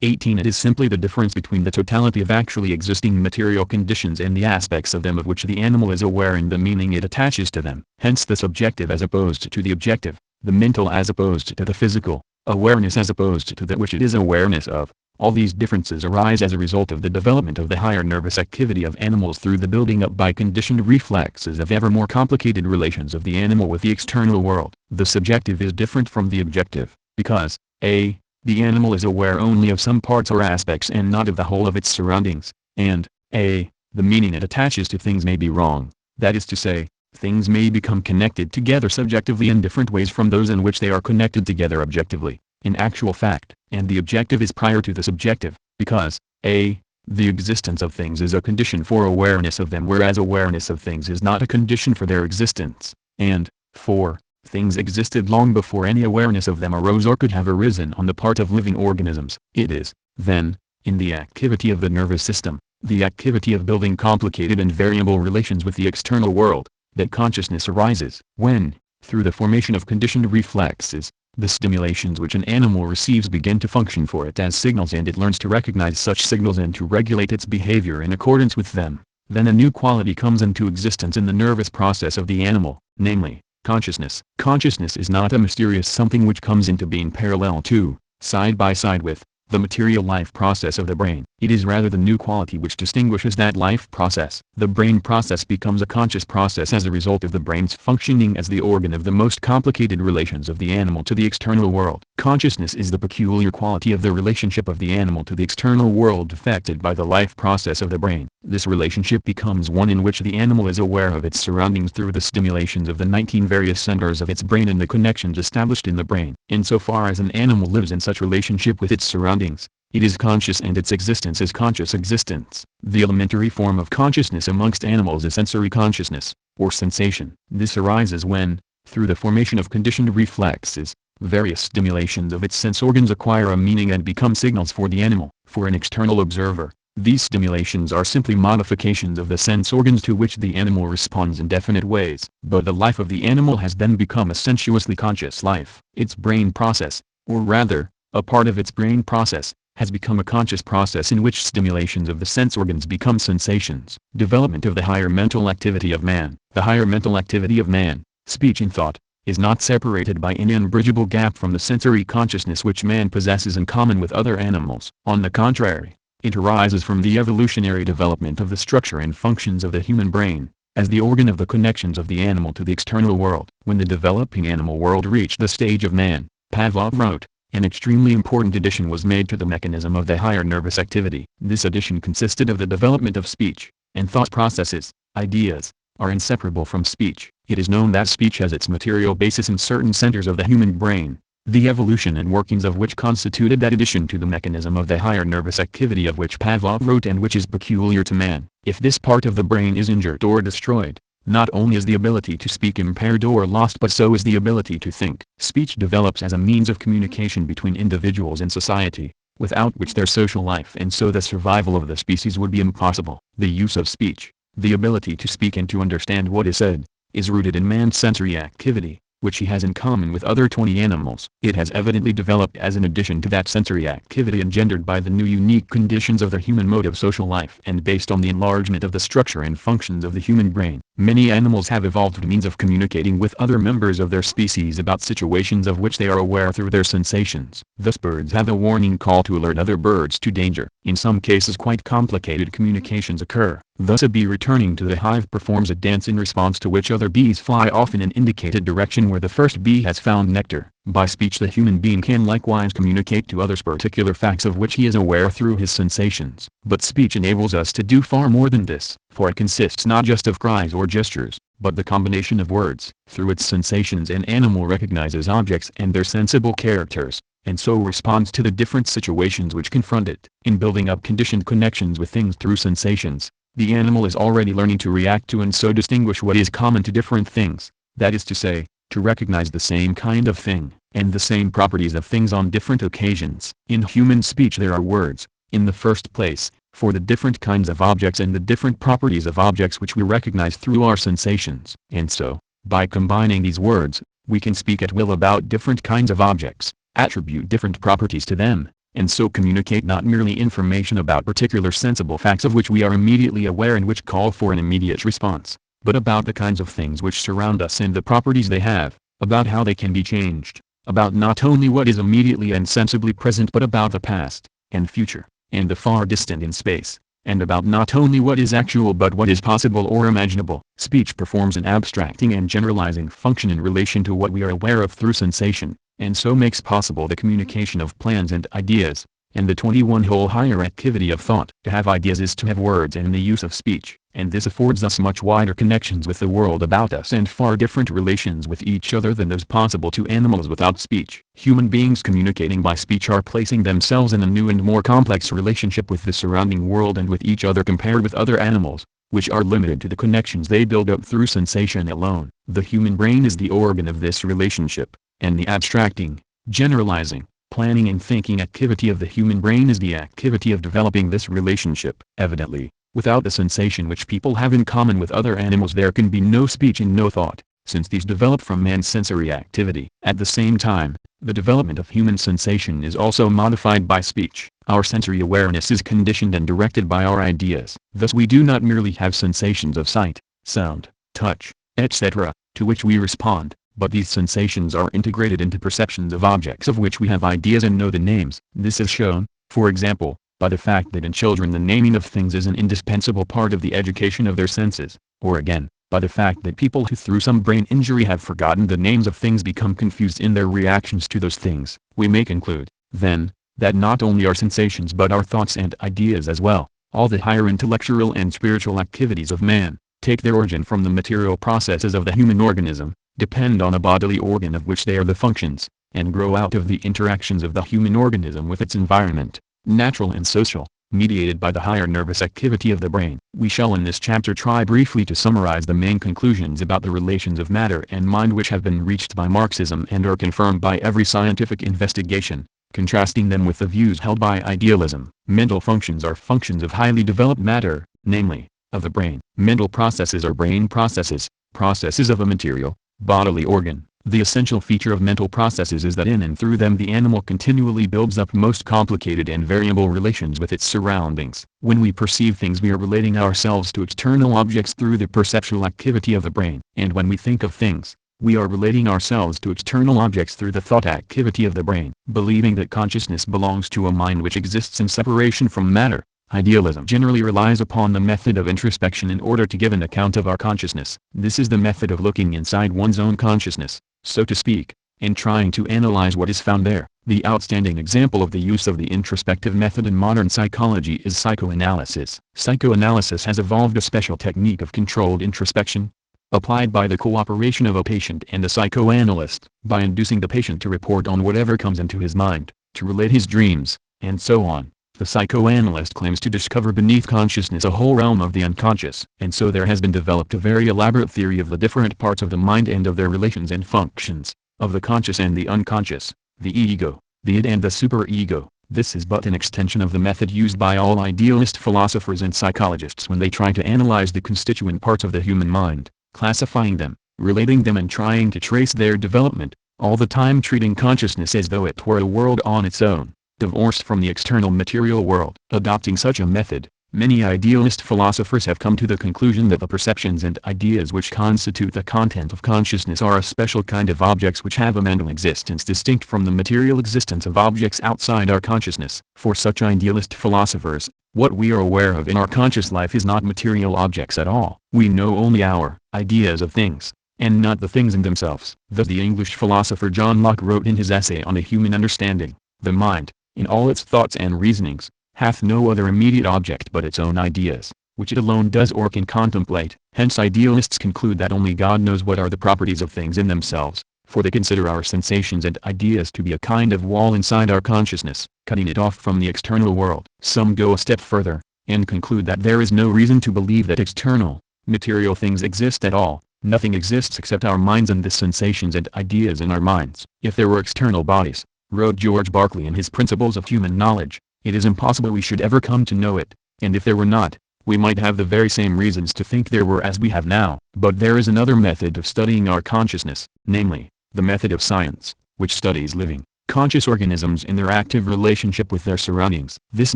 18. It is simply the difference between the totality of actually existing material conditions and the aspects of them of which the animal is aware and the meaning it attaches to them. Hence the subjective as opposed to the objective, the mental as opposed to the physical, awareness as opposed to that which it is awareness of. All these differences arise as a result of the development of the higher nervous activity of animals through the building up by conditioned reflexes of ever more complicated relations of the animal with the external world. The subjective is different from the objective, because, a. the animal is aware only of some parts or aspects and not of the whole of its surroundings, and, a. the meaning it attaches to things may be wrong, that is to say, things may become connected together subjectively in different ways from those in which they are connected together objectively. in actual fact, and the objective is prior to the subjective, because a. The existence of things is a condition for awareness of them, whereas awareness of things is not a condition for their existence, and 4. Things existed long before any awareness of them arose or could have arisen on the part of living organisms. It is, then, in the activity of the nervous system, the activity of building complicated and variable relations with the external world, that consciousness arises. When, through the formation of conditioned reflexes, the stimulations which an animal receives begin to function for it as signals and it learns to recognize such signals and to regulate its behavior in accordance with them, then a new quality comes into existence in the nervous process of the animal, namely, consciousness. Consciousness is not a mysterious something which comes into being parallel to, side by side with, the material life process of the brain. It is rather the new quality which distinguishes that life process. The brain process becomes a conscious process as a result of the brain's functioning as the organ of the most complicated relations of the animal to the external world. Consciousness is the peculiar quality of the relationship of the animal to the external world affected by the life process of the brain. This relationship becomes one in which the animal is aware of its surroundings through the stimulations of the 19 various centers of its brain and the connections established in the brain. Insofar as an animal lives in such relationship with its surroundings, it is conscious and its existence is conscious existence. The elementary form of consciousness amongst animals is sensory consciousness, or sensation. This arises when, through the formation of conditioned reflexes, various stimulations of its sense organs acquire a meaning and become signals for the animal. For an external observer, these stimulations are simply modifications of the sense organs to which the animal responds in definite ways. But the life of the animal has then become a sensuously conscious life. Its brain process, or rather, a part of its brain process, has become a conscious process in which stimulations of the sense organs become sensations. Development of the higher mental activity of man. The higher mental activity of man, speech and thought, is not separated by any unbridgeable gap from the sensory consciousness which man possesses in common with other animals. On the contrary, it arises from the evolutionary development of the structure and functions of the human brain, as the organ of the connections of the animal to the external world. When the developing animal world reached the stage of man, Pavlov wrote, an extremely important addition was made to the mechanism of the higher nervous activity. This addition consisted of the development of speech, and thought processes. Ideas are inseparable from speech. It is known that speech has its material basis in certain centers of the human brain, the evolution and workings of which constituted that addition to the mechanism of the higher nervous activity of which Pavlov wrote and which is peculiar to man. If this part of the brain is injured or destroyed, not only is the ability to speak impaired or lost but so is the ability to think. Speech develops as a means of communication between individuals in society, without which their social life and so the survival of the species would be impossible. The use of speech, the ability to speak and to understand what is said, is rooted in man's sensory activity, which he has in common with other 20 animals. It has evidently developed as an addition to that sensory activity engendered by the new unique conditions of the human mode of social life and based on the enlargement of the structure and functions of the human brain. Many animals have evolved means of communicating with other members of their species about situations of which they are aware through their sensations. Thus birds have a warning call to alert other birds to danger. In some cases quite complicated communications occur. Thus a bee returning to the hive performs a dance in response to which other bees fly off in an indicated direction where the first bee has found nectar. By speech the human being can likewise communicate to others particular facts of which he is aware through his sensations. But speech enables us to do far more than this, for it consists not just of cries or gestures, but the combination of words. Through its sensations an animal recognizes objects and their sensible characters, and so responds to the different situations which confront it. In building up conditioned connections with things through sensations, the animal is already learning to react to and so distinguish what is common to different things, that is to say, to recognize the same kind of thing, and the same properties of things on different occasions. In human speech there are words, in the first place, for the different kinds of objects and the different properties of objects which we recognize through our sensations. And so, by combining these words, we can speak at will about different kinds of objects, attribute different properties to them, and so communicate not merely information about particular sensible facts of which we are immediately aware and which call for an immediate response, but about the kinds of things which surround us and the properties they have, about how they can be changed, about not only what is immediately and sensibly present but about the past, and future, and the far distant in space, and about not only what is actual but what is possible or imaginable. Speech performs an abstracting and generalizing function in relation to what we are aware of through sensation, and so makes possible the communication of plans and ideas, and the 21 whole higher activity of thought. To have ideas is to have words, and in the use of speech, and this affords us much wider connections with the world about us and far different relations with each other than those possible to animals without speech. Human beings communicating by speech are placing themselves in a new and more complex relationship with the surrounding world and with each other compared with other animals, which are limited to the connections they build up through sensation alone. The human brain is the organ of this relationship, and the abstracting, generalizing, planning and thinking activity of the human brain is the activity of developing this relationship. Evidently, without the sensation which people have in common with other animals there can be no speech and no thought, since these develop from man's sensory activity. At the same time, the development of human sensation is also modified by speech. Our sensory awareness is conditioned and directed by our ideas. Thus we do not merely have sensations of sight, sound, touch, etc., to which we respond, but these sensations are integrated into perceptions of objects of which we have ideas and know the names. This is shown, for example, by the fact that in children the naming of things is an indispensable part of the education of their senses, or again, by the fact that people who through some brain injury have forgotten the names of things become confused in their reactions to those things. We may conclude, then, that not only our sensations but our thoughts and ideas as well, all the higher intellectual and spiritual activities of man, take their origin from the material processes of the human organism, depend on a bodily organ of which they are the functions, and grow out of the interactions of the human organism with its environment, natural and social, mediated by the higher nervous activity of the brain. We shall in this chapter try briefly to summarize the main conclusions about the relations of matter and mind which have been reached by Marxism and are confirmed by every scientific investigation, contrasting them with the views held by idealism. Mental functions are functions of highly developed matter, namely, of the brain. Mental processes are brain processes, processes of a material, bodily organ. The essential feature of mental processes is that in and through them the animal continually builds up most complicated and variable relations with its surroundings. When we perceive things we are relating ourselves to external objects through the perceptual activity of the brain. And when we think of things, we are relating ourselves to external objects through the thought activity of the brain. Believing that consciousness belongs to a mind which exists in separation from matter, idealism generally relies upon the method of introspection in order to give an account of our consciousness. This is the method of looking inside one's own consciousness, so to speak, and trying to analyze what is found there. The outstanding example of the use of the introspective method in modern psychology is psychoanalysis. Psychoanalysis has evolved a special technique of controlled introspection, applied by the cooperation of a patient and a psychoanalyst, by inducing the patient to report on whatever comes into his mind, to relate his dreams, and so on. The psychoanalyst claims to discover beneath consciousness a whole realm of the unconscious, and so there has been developed a very elaborate theory of the different parts of the mind and of their relations and functions, of the conscious and the unconscious, the ego, the id and the superego. This is but an extension of the method used by all idealist philosophers and psychologists when they try to analyze the constituent parts of the human mind, classifying them, relating them and trying to trace their development, all the time treating consciousness as though it were a world on its own, divorced from the external material world. Adopting such a method, many idealist philosophers have come to the conclusion that the perceptions and ideas which constitute the content of consciousness are a special kind of objects which have a mental existence distinct from the material existence of objects outside our consciousness. For such idealist philosophers, what we are aware of in our conscious life is not material objects at all. We know only our ideas of things, and not the things in themselves. Thus the English philosopher John Locke wrote in his essay on the human understanding, "The mind, in all its thoughts and reasonings, hath no other immediate object but its own ideas, which it alone does or can contemplate." Hence idealists conclude that only God knows what are the properties of things in themselves, for they consider our sensations and ideas to be a kind of wall inside our consciousness, cutting it off from the external world. Some go a step further, and conclude that there is no reason to believe that external, material things exist at all. Nothing exists except our minds and the sensations and ideas in our minds. If there were external bodies, wrote George Berkeley in his Principles of Human Knowledge, it is impossible we should ever come to know it, and if there were not, we might have the very same reasons to think there were as we have now. But there is another method of studying our consciousness, namely, the method of science, which studies living, conscious organisms in their active relationship with their surroundings. This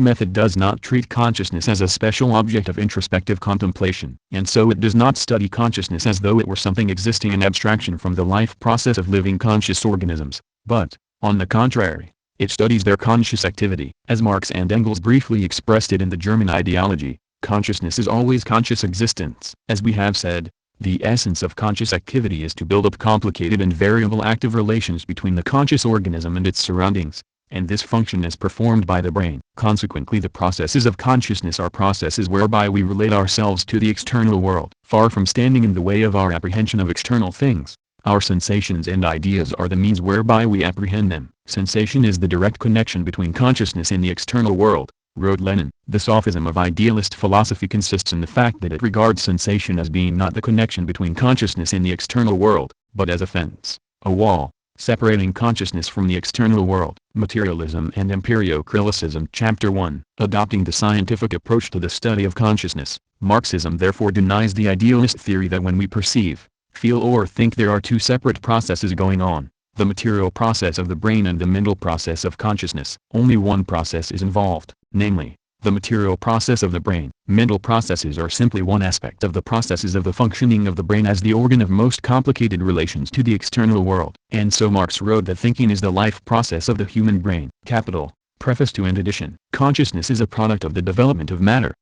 method does not treat consciousness as a special object of introspective contemplation, and so it does not study consciousness as though it were something existing in abstraction from the life process of living conscious organisms, but, on the contrary, it studies their conscious activity. As Marx and Engels briefly expressed it in the German ideology, consciousness is always conscious existence. As we have said, the essence of conscious activity is to build up complicated and variable active relations between the conscious organism and its surroundings, and this function is performed by the brain. Consequently, the processes of consciousness are processes whereby we relate ourselves to the external world. Far from standing in the way of our apprehension of external things, our sensations and ideas are the means whereby we apprehend them. Sensation is the direct connection between consciousness and the external world, wrote Lenin. The sophism of idealist philosophy consists in the fact that it regards sensation as being not the connection between consciousness and the external world, but as a fence, a wall, separating consciousness from the external world. Materialism and Empiriocriticism. Chapter 1. Adopting the scientific approach to the study of consciousness, Marxism therefore denies the idealist theory that when we perceive, feel or think there are two separate processes going on, the material process of the brain and the mental process of consciousness. Only one process is involved, namely, the material process of the brain. Mental processes are simply one aspect of the processes of the functioning of the brain as the organ of most complicated relations to the external world. And so Marx wrote that thinking is the life process of the human brain. Capital, Preface to and Edition. Consciousness is a product of the development of matter.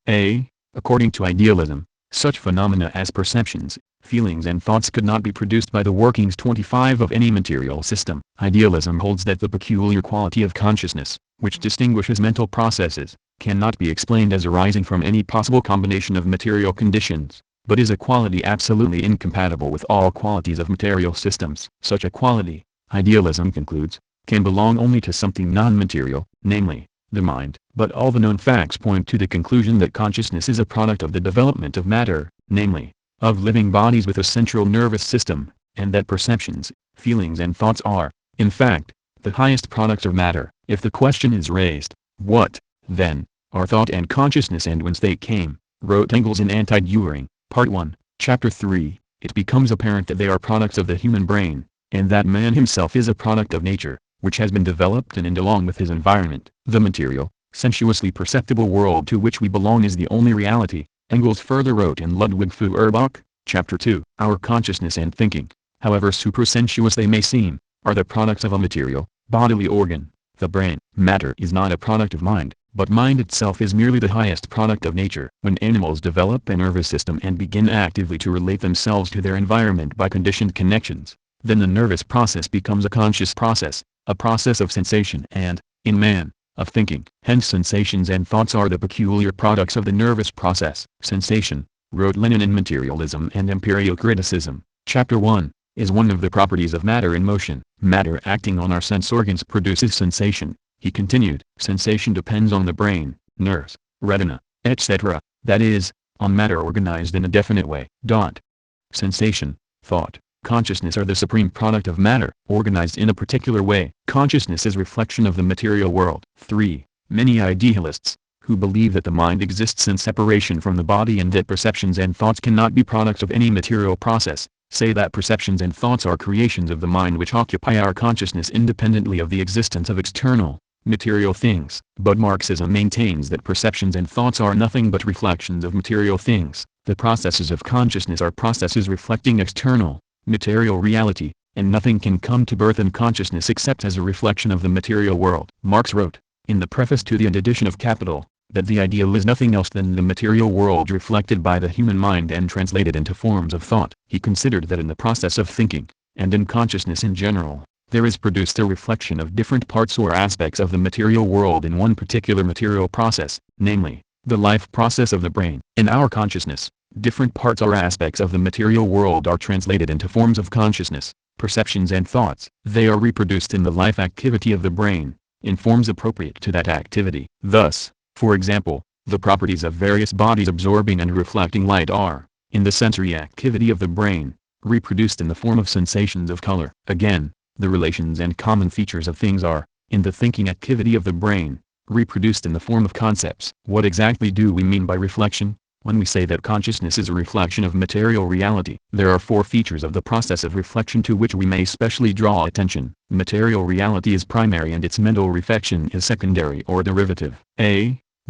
According to idealism, such phenomena as perceptions, feelings and thoughts could not be produced by the workings 25 of any material system. Idealism holds that the peculiar quality of consciousness, which distinguishes mental processes, cannot be explained as arising from any possible combination of material conditions, but is a quality absolutely incompatible with all qualities of material systems. Such a quality, idealism concludes, can belong only to something non-material, namely, the mind. But all the known facts point to the conclusion that consciousness is a product of the development of matter, namely, of living bodies with a central nervous system, and that perceptions, feelings and thoughts are, in fact, the highest products of matter. If the question is raised, what, then, are thought and consciousness and whence they came, wrote Engels in Anti-Dühring, Part 1, Chapter 3, it becomes apparent that they are products of the human brain, and that man himself is a product of nature, which has been developed in and along with his environment. The material, sensuously perceptible world to which we belong is the only reality, Engels further wrote in Ludwig Feuerbach, Chapter 2. Our consciousness and thinking, however supersensuous they may seem, are the products of a material, bodily organ, the brain. Matter is not a product of mind, but mind itself is merely the highest product of nature. When animals develop a nervous system and begin actively to relate themselves to their environment by conditioned connections, then the nervous process becomes a conscious process, a process of sensation and, in man, of thinking. Hence sensations and thoughts are the peculiar products of the nervous process. Sensation, wrote Lenin in Materialism and Empiriocriticism, Chapter 1, is one of the properties of matter in motion. Matter acting on our sense organs produces sensation, he continued. Sensation depends on the brain, nerves, retina, etc., that is, on matter organized in a definite way. Sensation, thought, consciousness are the supreme product of matter, organized in a particular way. Consciousness is reflection of the material world. 3. Many idealists, who believe that the mind exists in separation from the body and that perceptions and thoughts cannot be products of any material process, say that perceptions and thoughts are creations of the mind which occupy our consciousness independently of the existence of external, material things. But Marxism maintains that perceptions and thoughts are nothing but reflections of material things. The processes of consciousness are processes reflecting external, material reality, and nothing can come to birth in consciousness except as a reflection of the material world. Marx wrote, in the preface to the edition of Capital, that the ideal is nothing else than the material world reflected by the human mind and translated into forms of thought. He considered that in the process of thinking, and in consciousness in general, there is produced a reflection of different parts or aspects of the material world in one particular material process, namely, the life process of the brain. In our consciousness, different parts or aspects of the material world are translated into forms of consciousness, perceptions and thoughts. They are reproduced in the life activity of the brain, in forms appropriate to that activity. Thus, for example, the properties of various bodies absorbing and reflecting light are, in the sensory activity of the brain, reproduced in the form of sensations of color. Again, the relations and common features of things are, in the thinking activity of the brain, reproduced in the form of concepts. What exactly do we mean by reflection, when we say that consciousness is a reflection of material reality? There are 4 features of the process of reflection to which we may specially draw attention. Material reality is primary and its mental reflection is secondary or derivative.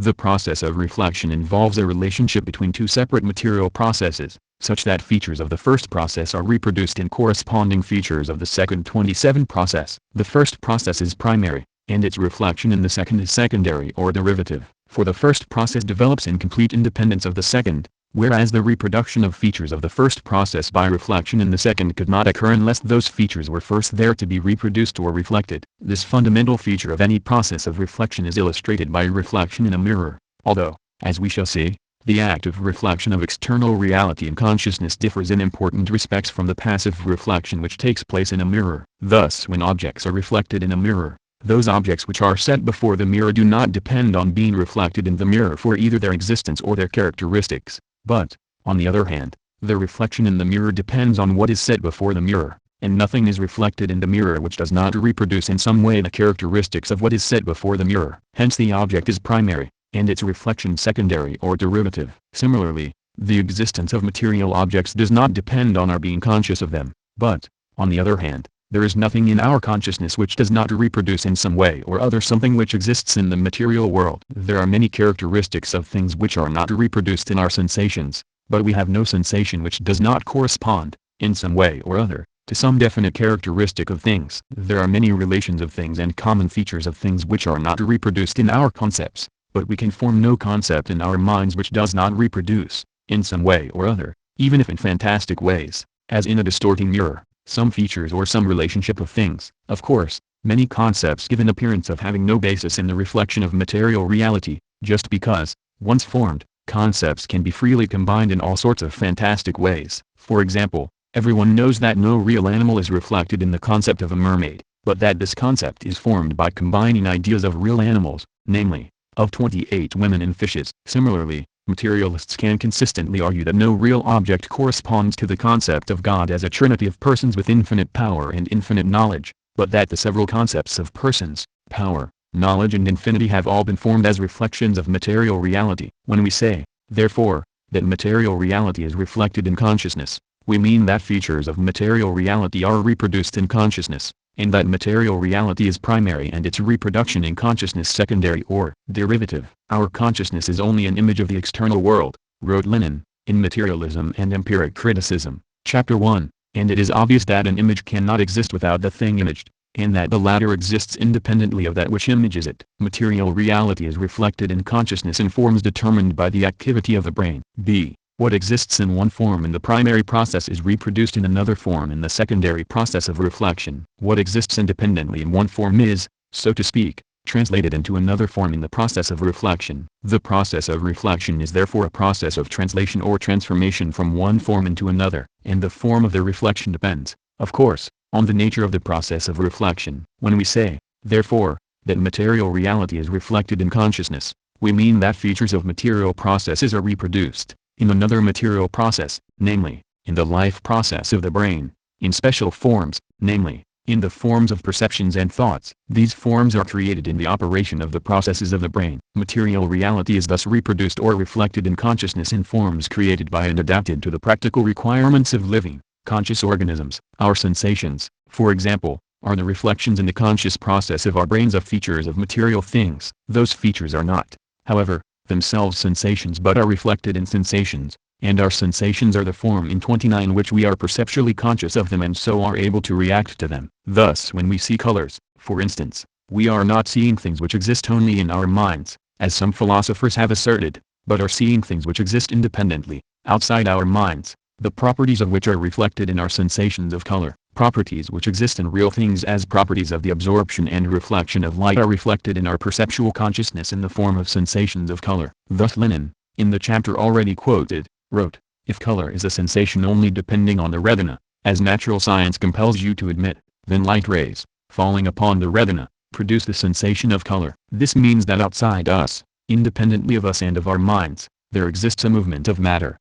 The process of reflection involves a relationship between 2 separate material processes, such that features of the first process are reproduced in corresponding features of the second 27 process. The first process is primary, and its reflection in the second is secondary or derivative, for the first process develops in complete independence of the second, whereas the reproduction of features of the first process by reflection in the second could not occur unless those features were first there to be reproduced or reflected. This fundamental feature of any process of reflection is illustrated by reflection in a mirror, although, as we shall see, the act of reflection of external reality in consciousness differs in important respects from the passive reflection which takes place in a mirror. Thus, when objects are reflected in a mirror, those objects which are set before the mirror do not depend on being reflected in the mirror for either their existence or their characteristics, but, on the other hand, the reflection in the mirror depends on what is set before the mirror, and nothing is reflected in the mirror which does not reproduce in some way the characteristics of what is set before the mirror. Hence the object is primary, and its reflection secondary or derivative. Similarly, the existence of material objects does not depend on our being conscious of them, but, on the other hand, there is nothing in our consciousness which does not reproduce in some way or other something which exists in the material world. There are many characteristics of things which are not reproduced in our sensations, but we have no sensation which does not correspond, in some way or other, to some definite characteristic of things. There are many relations of things and common features of things which are not reproduced in our concepts, but we can form no concept in our minds which does not reproduce, in some way or other, even if in fantastic ways, as in a distorting mirror, some features or some relationship of things. Of course, many concepts give an appearance of having no basis in the reflection of material reality, just because, once formed, concepts can be freely combined in all sorts of fantastic ways. For example, everyone knows that no real animal is reflected in the concept of a mermaid, but that this concept is formed by combining ideas of real animals, namely, of 28 women and fishes. Similarly, materialists can consistently argue that no real object corresponds to the concept of God as a trinity of persons with infinite power and infinite knowledge, but that the several concepts of persons, power, knowledge and infinity have all been formed as reflections of material reality. When we say, therefore, that material reality is reflected in consciousness, we mean that features of material reality are reproduced in consciousness, and that material reality is primary and its reproduction in consciousness secondary or derivative. Our consciousness is only an image of the external world, wrote Lenin, in Materialism and Empiric Criticism, Chapter 1, and it is obvious that an image cannot exist without the thing imaged, and that the latter exists independently of that which images it. Material reality is reflected in consciousness in forms determined by the activity of the brain. B. What exists in one form in the primary process is reproduced in another form in the secondary process of reflection. What exists independently in one form is, so to speak, translated into another form in the process of reflection. The process of reflection is therefore a process of translation or transformation from one form into another, and the form of the reflection depends, of course, on the nature of the process of reflection. When we say, therefore, that material reality is reflected in consciousness, we mean that features of material processes are reproduced in another material process, namely, in the life process of the brain, in special forms, namely, in the forms of perceptions and thoughts. These forms are created in the operation of the processes of the brain. Material reality is thus reproduced or reflected in consciousness in forms created by and adapted to the practical requirements of living, conscious organisms. Our sensations, for example, are the reflections in the conscious process of our brains of features of material things. Those features are not, however, themselves sensations but are reflected in sensations, and our sensations are the form in 29 which we are perceptually conscious of them and so are able to react to them. Thus when we see colors, for instance, we are not seeing things which exist only in our minds, as some philosophers have asserted, but are seeing things which exist independently, outside our minds, the properties of which are reflected in our sensations of color. Properties which exist in real things as properties of the absorption and reflection of light are reflected in our perceptual consciousness in the form of sensations of color. Thus Lenin, in the chapter already quoted, wrote, if color is a sensation only depending on the retina, as natural science compels you to admit, then light rays, falling upon the retina, produce the sensation of color. This means that outside us, independently of us and of our minds, there exists a movement of matter,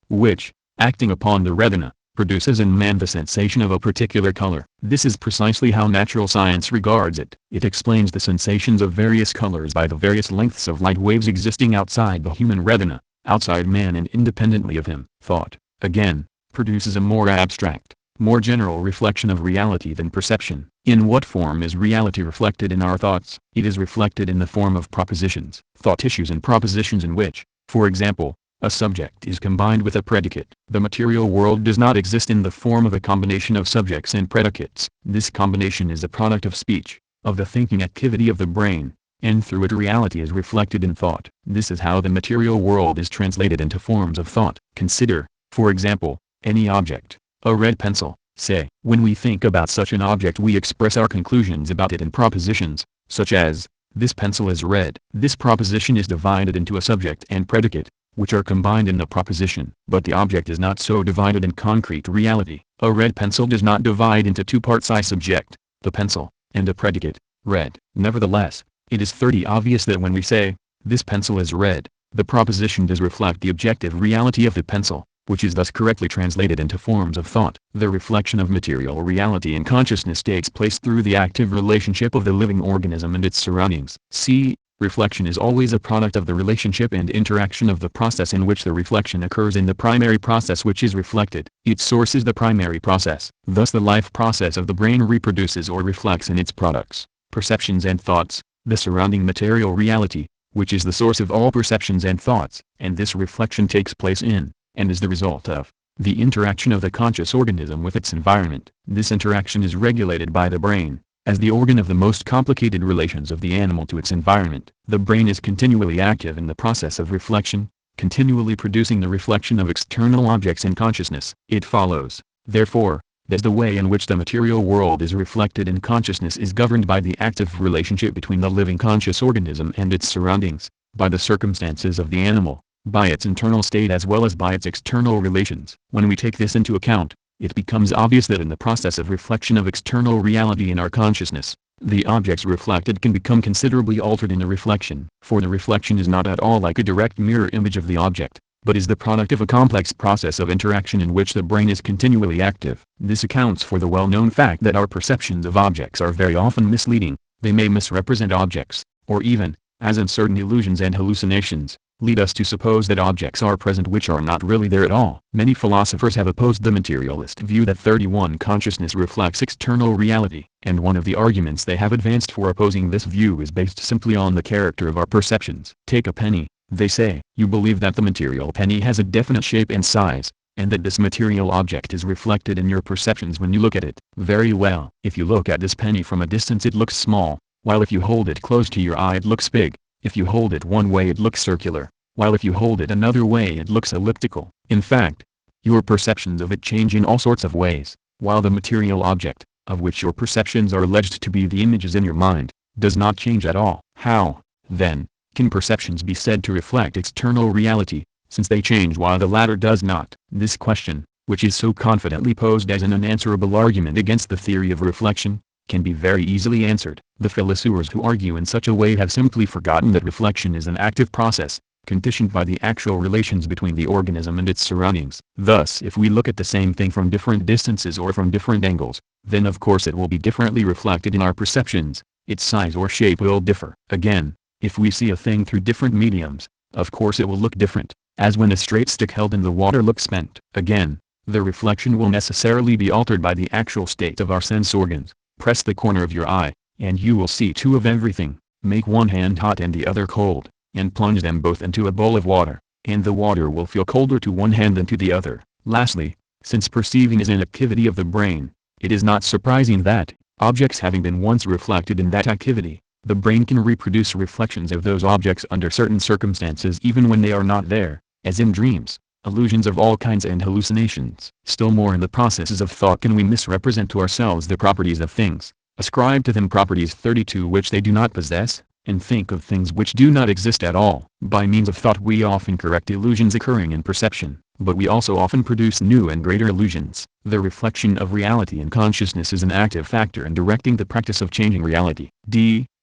which, acting upon the retina, produces in man the sensation of a particular color. This is precisely how natural science regards it. It explains the sensations of various colors by the various lengths of light waves existing outside the human retina, outside man and independently of him. Thought, again, produces a more abstract, more general reflection of reality than perception. In what form is reality reflected in our thoughts? It is reflected in the form of propositions, thought issues and propositions in which, for example, a subject is combined with a predicate. The material world does not exist in the form of a combination of subjects and predicates. This combination is a product of speech, of the thinking activity of the brain, and through it reality is reflected in thought. This is how the material world is translated into forms of thought. Consider, for example, any object, a red pencil, say. When we think about such an object we express our conclusions about it in propositions, such as, this pencil is red. This proposition is divided into a subject and predicate, which are combined in the proposition. But the object is not so divided in concrete reality. A red pencil does not divide into two parts: a subject, the pencil, and a predicate, red. Nevertheless, it is obvious that when we say, this pencil is red, the proposition does reflect the objective reality of the pencil, which is thus correctly translated into forms of thought. The reflection of material reality in consciousness takes place through the active relationship of the living organism and its surroundings. See, reflection is always a product of the relationship and interaction of the process in which the reflection occurs in the primary process which is reflected. Its source is the primary process. Thus the life process of the brain reproduces or reflects in its products, perceptions and thoughts, the surrounding material reality, which is the source of all perceptions and thoughts, and this reflection takes place in, and is the result of, the interaction of the conscious organism with its environment. This interaction is regulated by the brain, as the organ of the most complicated relations of the animal to its environment. The brain is continually active in the process of reflection, continually producing the reflection of external objects in consciousness. It follows, therefore, that the way in which the material world is reflected in consciousness is governed by the active relationship between the living conscious organism and its surroundings, by the circumstances of the animal, by its internal state as well as by its external relations. When we take this into account, it becomes obvious that in the process of reflection of external reality in our consciousness, the objects reflected can become considerably altered in the reflection. For the reflection is not at all like a direct mirror image of the object, but is the product of a complex process of interaction in which the brain is continually active. This accounts for the well-known fact that our perceptions of objects are very often misleading. They may misrepresent objects, or even, as in certain illusions and hallucinations, lead us to suppose that objects are present which are not really there at all. Many philosophers have opposed the materialist view that 31 consciousness reflects external reality, and one of the arguments they have advanced for opposing this view is based simply on the character of our perceptions. Take a penny, they say. You believe that the material penny has a definite shape and size, and that this material object is reflected in your perceptions when you look at it. Very well. If you look at this penny from a distance it looks small, while if you hold it close to your eye it looks big. If you hold it one way it looks circular, while if you hold it another way it looks elliptical. In fact, your perceptions of it change in all sorts of ways, while the material object, of which your perceptions are alleged to be the images in your mind, does not change at all. How, then, can perceptions be said to reflect external reality, since they change while the latter does not? This question, which is so confidently posed as an unanswerable argument against the theory of reflection, can be very easily answered. The philosophers who argue in such a way have simply forgotten that reflection is an active process, conditioned by the actual relations between the organism and its surroundings. Thus if we look at the same thing from different distances or from different angles, then of course it will be differently reflected in our perceptions, its size or shape will differ. Again, if we see a thing through different mediums, of course it will look different, as when a straight stick held in the water looks bent. Again, the reflection will necessarily be altered by the actual state of our sense organs. Press the corner of your eye, and you will see two of everything. Make one hand hot and the other cold, and plunge them both into a bowl of water, and the water will feel colder to one hand than to the other. Lastly, since perceiving is an activity of the brain, it is not surprising that, objects having been once reflected in that activity, the brain can reproduce reflections of those objects under certain circumstances even when they are not there, as in dreams, illusions of all kinds and hallucinations. Still more in the processes of thought can we misrepresent to ourselves the properties of things, ascribe to them properties 32 which they do not possess, and think of things which do not exist at all. By means of thought we often correct illusions occurring in perception, but we also often produce new and greater illusions. The reflection of reality in consciousness is an active factor in directing the practice of changing reality.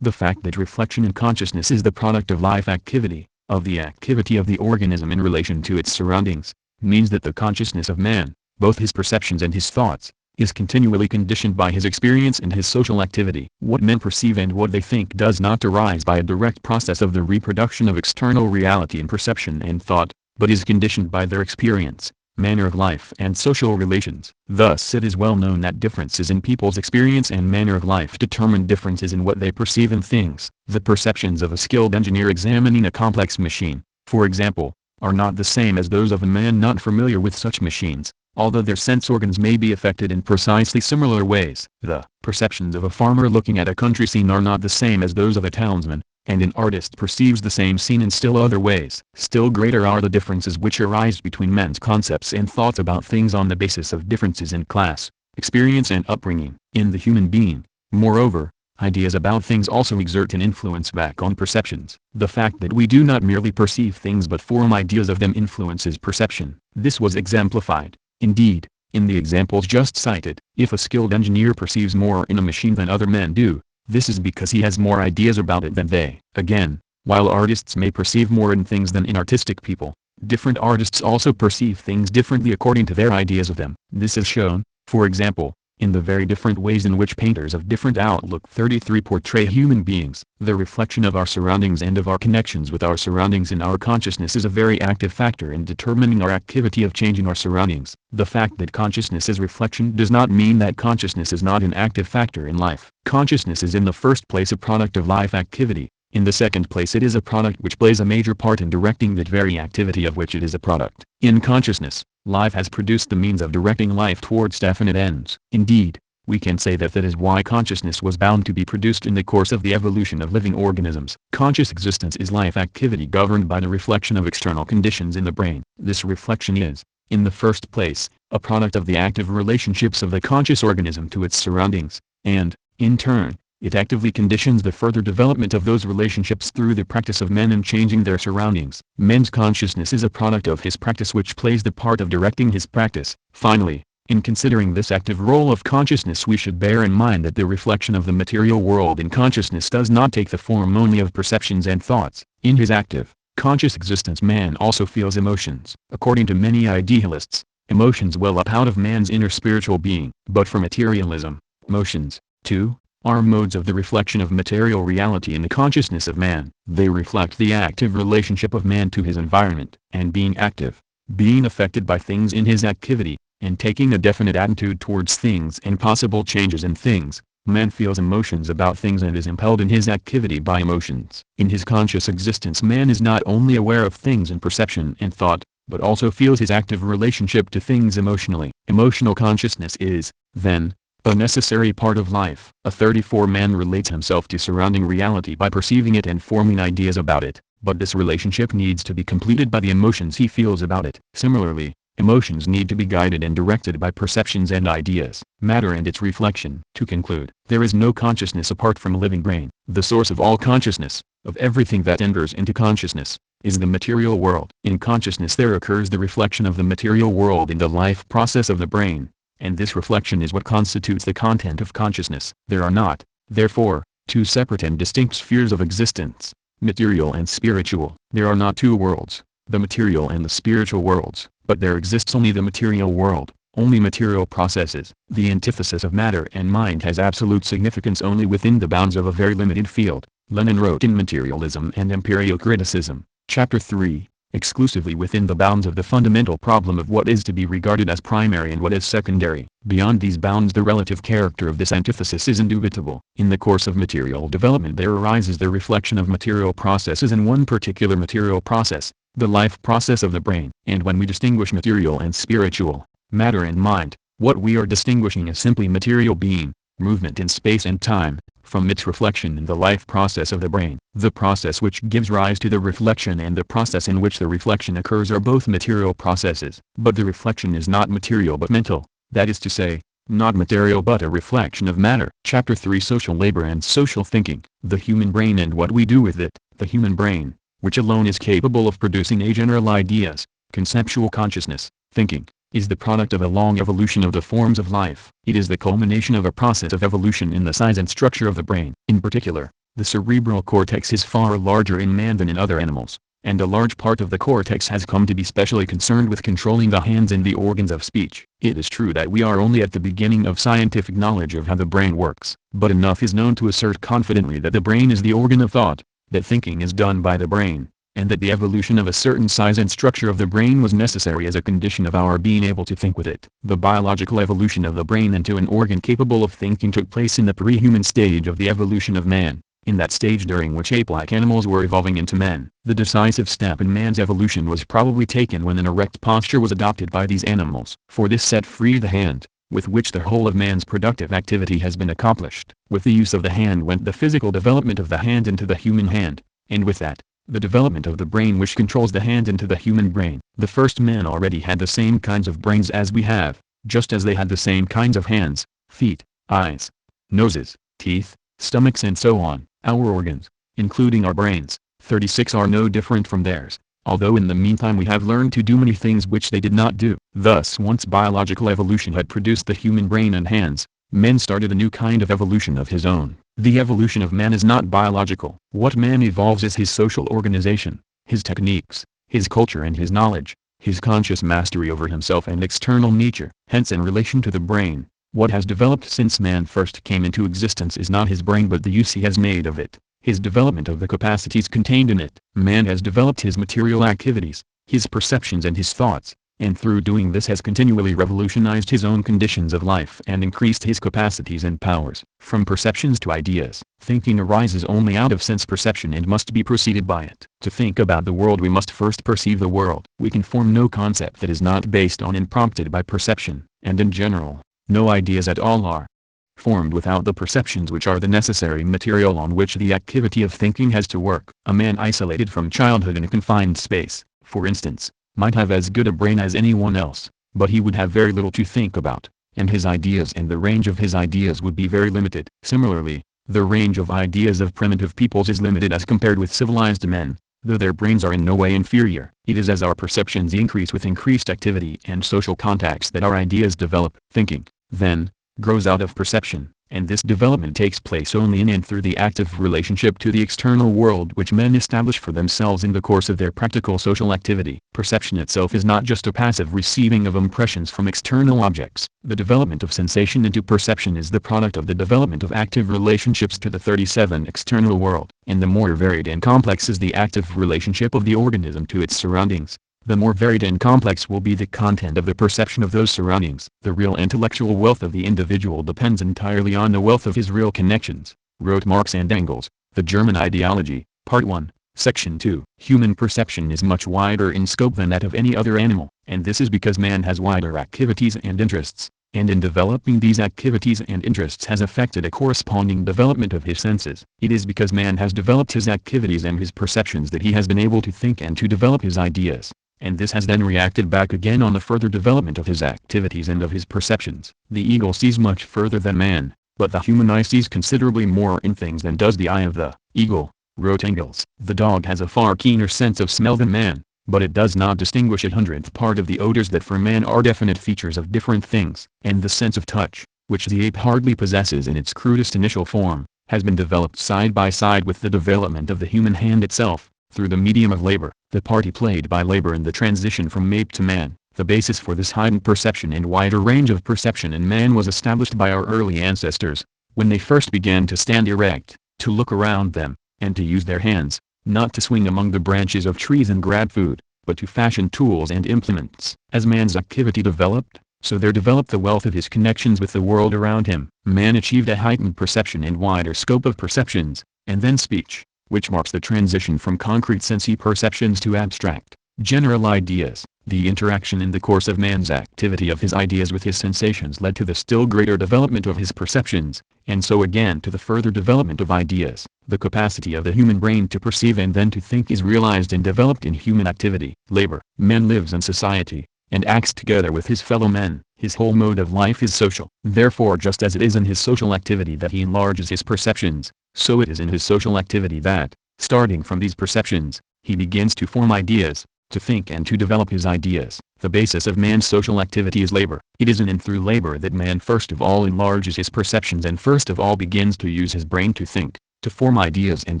The fact that reflection in consciousness is the product of life activity, of the activity of the organism in relation to its surroundings, means that the consciousness of man, both his perceptions and his thoughts, is continually conditioned by his experience and his social activity. What men perceive and what they think does not arise by a direct process of the reproduction of external reality in perception and thought, but is conditioned by their experience, manner of life and social relations. Thus it is well known that differences in people's experience and manner of life determine differences in what they perceive in things. The perceptions of a skilled engineer examining a complex machine, for example, are not the same as those of a man not familiar with such machines, although their sense organs may be affected in precisely similar ways. The perceptions of a farmer looking at a country scene are not the same as those of a townsman, and an artist perceives the same scene in still other ways. Still greater are the differences which arise between men's concepts and thoughts about things on the basis of differences in class, experience and upbringing. In the human being, moreover, ideas about things also exert an influence back on perceptions. The fact that we do not merely perceive things but form ideas of them influences perception. This was exemplified, indeed, in the examples just cited. If a skilled engineer perceives more in a machine than other men do, this is because he has more ideas about it than they. Again, while artists may perceive more in things than in artistic people, different artists also perceive things differently according to their ideas of them. This is shown, for example, in the very different ways in which painters of different outlook 33 portray human beings. The reflection of our surroundings and of our connections with our surroundings in our consciousness is a very active factor in determining our activity of changing our surroundings. The fact that consciousness is reflection does not mean that consciousness is not an active factor in life. Consciousness is in the first place a product of life activity. In the second place it is a product which plays a major part in directing that very activity of which it is a product. In consciousness, life has produced the means of directing life towards definite ends. Indeed, we can say that is why consciousness was bound to be produced in the course of the evolution of living organisms. Conscious existence is life activity governed by the reflection of external conditions in the brain. This reflection is, in the first place, a product of the active relationships of the conscious organism to its surroundings, and, in turn, it actively conditions the further development of those relationships through the practice of men in changing their surroundings. Man's consciousness is a product of his practice which plays the part of directing his practice. Finally, in considering this active role of consciousness we should bear in mind that the reflection of the material world in consciousness does not take the form only of perceptions and thoughts. In his active, conscious existence man also feels emotions. According to many idealists, emotions well up out of man's inner spiritual being. But for materialism, emotions, too, are modes of the reflection of material reality in the consciousness of man. They reflect the active relationship of man to his environment, and being active, being affected by things in his activity, and taking a definite attitude towards things and possible changes in things, man feels emotions about things and is impelled in his activity by emotions. In his conscious existence man is not only aware of things in perception and thought, but also feels his active relationship to things emotionally. Emotional consciousness is, then, a necessary part of life. A 34 man relates himself to surrounding reality by perceiving it and forming ideas about it, but this relationship needs to be completed by the emotions he feels about it. Similarly, emotions need to be guided and directed by perceptions and ideas, matter and its reflection. To conclude, there is no consciousness apart from a living brain. The source of all consciousness, of everything that enters into consciousness, is the material world. In consciousness there occurs the reflection of the material world in the life process of the brain, and this reflection is what constitutes the content of consciousness. There are not, therefore, two separate and distinct spheres of existence, material and spiritual. There are not two worlds, the material and the spiritual worlds, but there exists only the material world, only material processes. The antithesis of matter and mind has absolute significance only within the bounds of a very limited field. Lenin wrote in Materialism and Empirical Criticism, Chapter 3, exclusively within the bounds of the fundamental problem of what is to be regarded as primary and what is secondary. Beyond these bounds the relative character of this antithesis is indubitable. In the course of material development there arises the reflection of material processes in one particular material process, the life process of the brain. And when we distinguish material and spiritual, matter and mind, what we are distinguishing is simply material being, movement in space and time, from its reflection in the life process of the brain. The process which gives rise to the reflection and the process in which the reflection occurs are both material processes. But the reflection is not material but mental, that is to say, not material but a reflection of matter. Chapter 3 Social Labor and Social Thinking. The human brain and what we do with it. The human brain, which alone is capable of producing a general ideas, conceptual consciousness, thinking, is the product of a long evolution of the forms of life. It is the culmination of a process of evolution in the size and structure of the brain. In particular, the cerebral cortex is far larger in man than in other animals, and a large part of the cortex has come to be specially concerned with controlling the hands and the organs of speech. It is true that we are only at the beginning of scientific knowledge of how the brain works, but enough is known to assert confidently that the brain is the organ of thought, that thinking is done by the brain, and that the evolution of a certain size and structure of the brain was necessary as a condition of our being able to think with it. The biological evolution of the brain into an organ capable of thinking took place in the pre-human stage of the evolution of man, in that stage during which ape-like animals were evolving into men. The decisive step in man's evolution was probably taken when an erect posture was adopted by these animals. For this set free the hand, with which the whole of man's productive activity has been accomplished. With the use of the hand went the physical development of the hand into the human hand, and with that, the development of the brain which controls the hand into the human brain. The first men already had the same kinds of brains as we have, just as they had the same kinds of hands, feet, eyes, noses, teeth, stomachs and so on. Our organs, including our brains, 36 are no different from theirs, although in the meantime we have learned to do many things which they did not do. Thus once biological evolution had produced the human brain and hands, man started a new kind of evolution of his own. The evolution of man is not biological. What man evolves is his social organization, his techniques, his culture and his knowledge, his conscious mastery over himself and external nature. Hence in relation to the brain, what has developed since man first came into existence is not his brain but the use he has made of it, his development of the capacities contained in it. Man has developed his material activities, his perceptions and his thoughts, and through doing this has continually revolutionized his own conditions of life and increased his capacities and powers. From perceptions to ideas, thinking arises only out of sense perception and must be preceded by it. To think about the world we must first perceive the world. We can form no concept that is not based on and prompted by perception, and in general, no ideas at all are formed without the perceptions which are the necessary material on which the activity of thinking has to work. A man isolated from childhood in a confined space, for instance, might have as good a brain as anyone else, but he would have very little to think about, and his ideas and the range of his ideas would be very limited. Similarly, the range of ideas of primitive peoples is limited as compared with civilized men, though their brains are in no way inferior. It is as our perceptions increase with increased activity and social contacts that our ideas develop. Thinking, then, grows out of perception, and this development takes place only in and through the active relationship to the external world which men establish for themselves in the course of their practical social activity. Perception itself is not just a passive receiving of impressions from external objects. The development of sensation into perception is the product of the development of active relationships to the 37 external world, and the more varied and complex is the active relationship of the organism to its surroundings, the more varied and complex will be the content of the perception of those surroundings. The real intellectual wealth of the individual depends entirely on the wealth of his real connections, wrote Marx and Engels, The German Ideology, Part 1, Section 2. Human perception is much wider in scope than that of any other animal, and this is because man has wider activities and interests, and in developing these activities and interests has effected a corresponding development of his senses. It is because man has developed his activities and his perceptions that he has been able to think and to develop his ideas, and this has then reacted back again on the further development of his activities and of his perceptions. The eagle sees much further than man, but the human eye sees considerably more in things than does the eye of the eagle, wrote Engels. The dog has a far keener sense of smell than man, but it does not distinguish a hundredth part of the odors that for man are definite features of different things. And the sense of touch, which the ape hardly possesses in its crudest initial form, has been developed side by side with the development of the human hand itself, through the medium of labor. The part played by labor in the transition from ape to man, the basis for this heightened perception and wider range of perception in man was established by our early ancestors, when they first began to stand erect, to look around them, and to use their hands, not to swing among the branches of trees and grab food, but to fashion tools and implements. As man's activity developed, so there developed the wealth of his connections with the world around him. Man achieved a heightened perception and wider scope of perceptions, and then speech, which marks the transition from concrete sensey perceptions to abstract, general ideas. The interaction in the course of man's activity of his ideas with his sensations led to the still greater development of his perceptions, and so again to the further development of ideas. The capacity of the human brain to perceive and then to think is realized and developed in human activity. Labor. Man lives in society, and acts together with his fellow men. His whole mode of life is social. Therefore, just as it is in his social activity that he enlarges his perceptions, so it is in his social activity that, starting from these perceptions, he begins to form ideas, to think and to develop his ideas. The basis of man's social activity is labor. It is in and through labor that man first of all enlarges his perceptions and first of all begins to use his brain to think, to form ideas and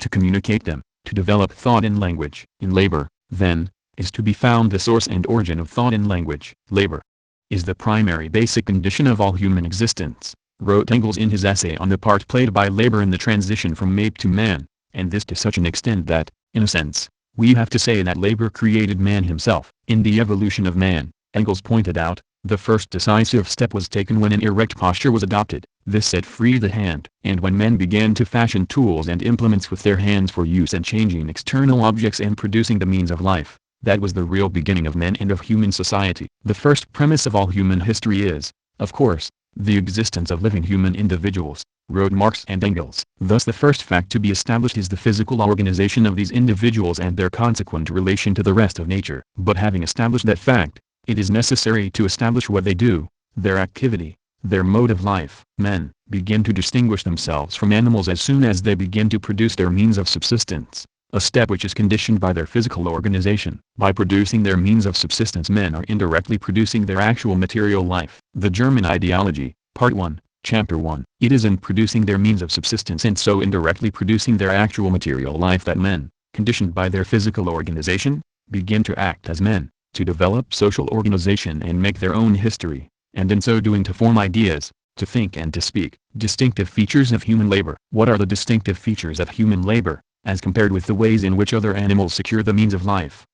to communicate them, to develop thought and language. In labor, then, is to be found the source and origin of thought and language. Labor is the primary basic condition of all human existence, wrote Engels in his essay on the part played by labor in the transition from ape to man, and this to such an extent that, in a sense, we have to say that labor created man himself. In the evolution of man, Engels pointed out, the first decisive step was taken when an erect posture was adopted. This set free the hand, and when men began to fashion tools and implements with their hands for use and changing external objects and producing the means of life, that was the real beginning of men and of human society. The first premise of all human history is, of course, the existence of living human individuals, wrote Marx and Engels. Thus the first fact to be established is the physical organization of these individuals and their consequent relation to the rest of nature. But having established that fact, it is necessary to establish what they do, their activity, their mode of life. Men begin to distinguish themselves from animals as soon as they begin to produce their means of subsistence, a step which is conditioned by their physical organization. By producing their means of subsistence, men are indirectly producing their actual material life. The German Ideology, Part 1, Chapter 1. It is in producing their means of subsistence and so indirectly producing their actual material life that men, conditioned by their physical organization, begin to act as men, to develop social organization and make their own history, and in so doing to form ideas, to think and to speak. Distinctive features of human labor. What are the distinctive features of human labor, as compared with the ways in which other animals secure the means of life?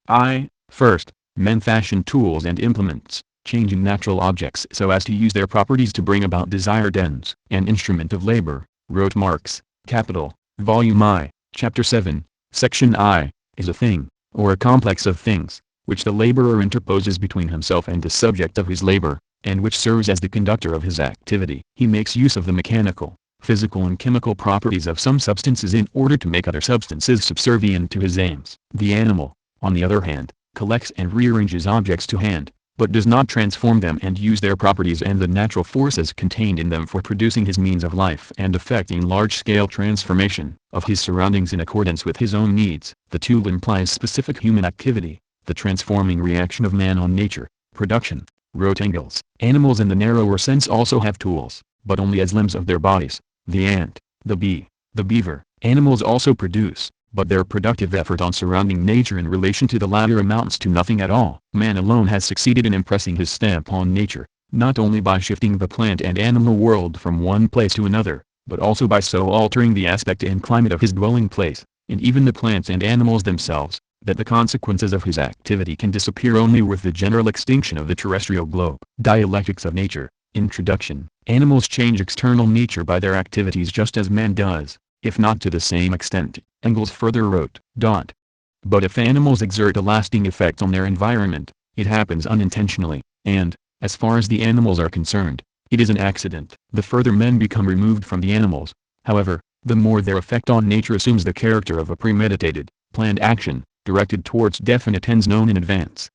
First, men fashion tools and implements, changing natural objects so as to use their properties to bring about desired ends. An instrument of labor, wrote Marx, Capital, Volume I, Chapter 7, Section I, is a thing, or a complex of things, which the laborer interposes between himself and the subject of his labor, and which serves as the conductor of his activity. He makes use of the mechanical, physical and chemical properties of some substances in order to make other substances subservient to his aims. The animal, on the other hand, collects and rearranges objects to hand, but does not transform them and use their properties and the natural forces contained in them for producing his means of life and effecting large-scale transformation of his surroundings in accordance with his own needs. The tool implies specific human activity, the transforming reaction of man on nature, production, wrote Engels. Animals in the narrower sense also have tools, but only as limbs of their bodies. The ant, the bee, the beaver. Animals also produce, but their productive effort on surrounding nature in relation to the latter amounts to nothing at all. Man alone has succeeded in impressing his stamp on nature, not only by shifting the plant and animal world from one place to another, but also by so altering the aspect and climate of his dwelling place, and even the plants and animals themselves, that the consequences of his activity can disappear only with the general extinction of the terrestrial globe. Dialectics of Nature, Introduction. Animals change external nature by their activities just as man does, if not to the same extent. Engels further wrote, But if animals exert a lasting effect on their environment, it happens unintentionally, and, as far as the animals are concerned, it is an accident. The further men become removed from the animals, however, the more their effect on nature assumes the character of a premeditated, planned action, directed towards definite ends known in advance.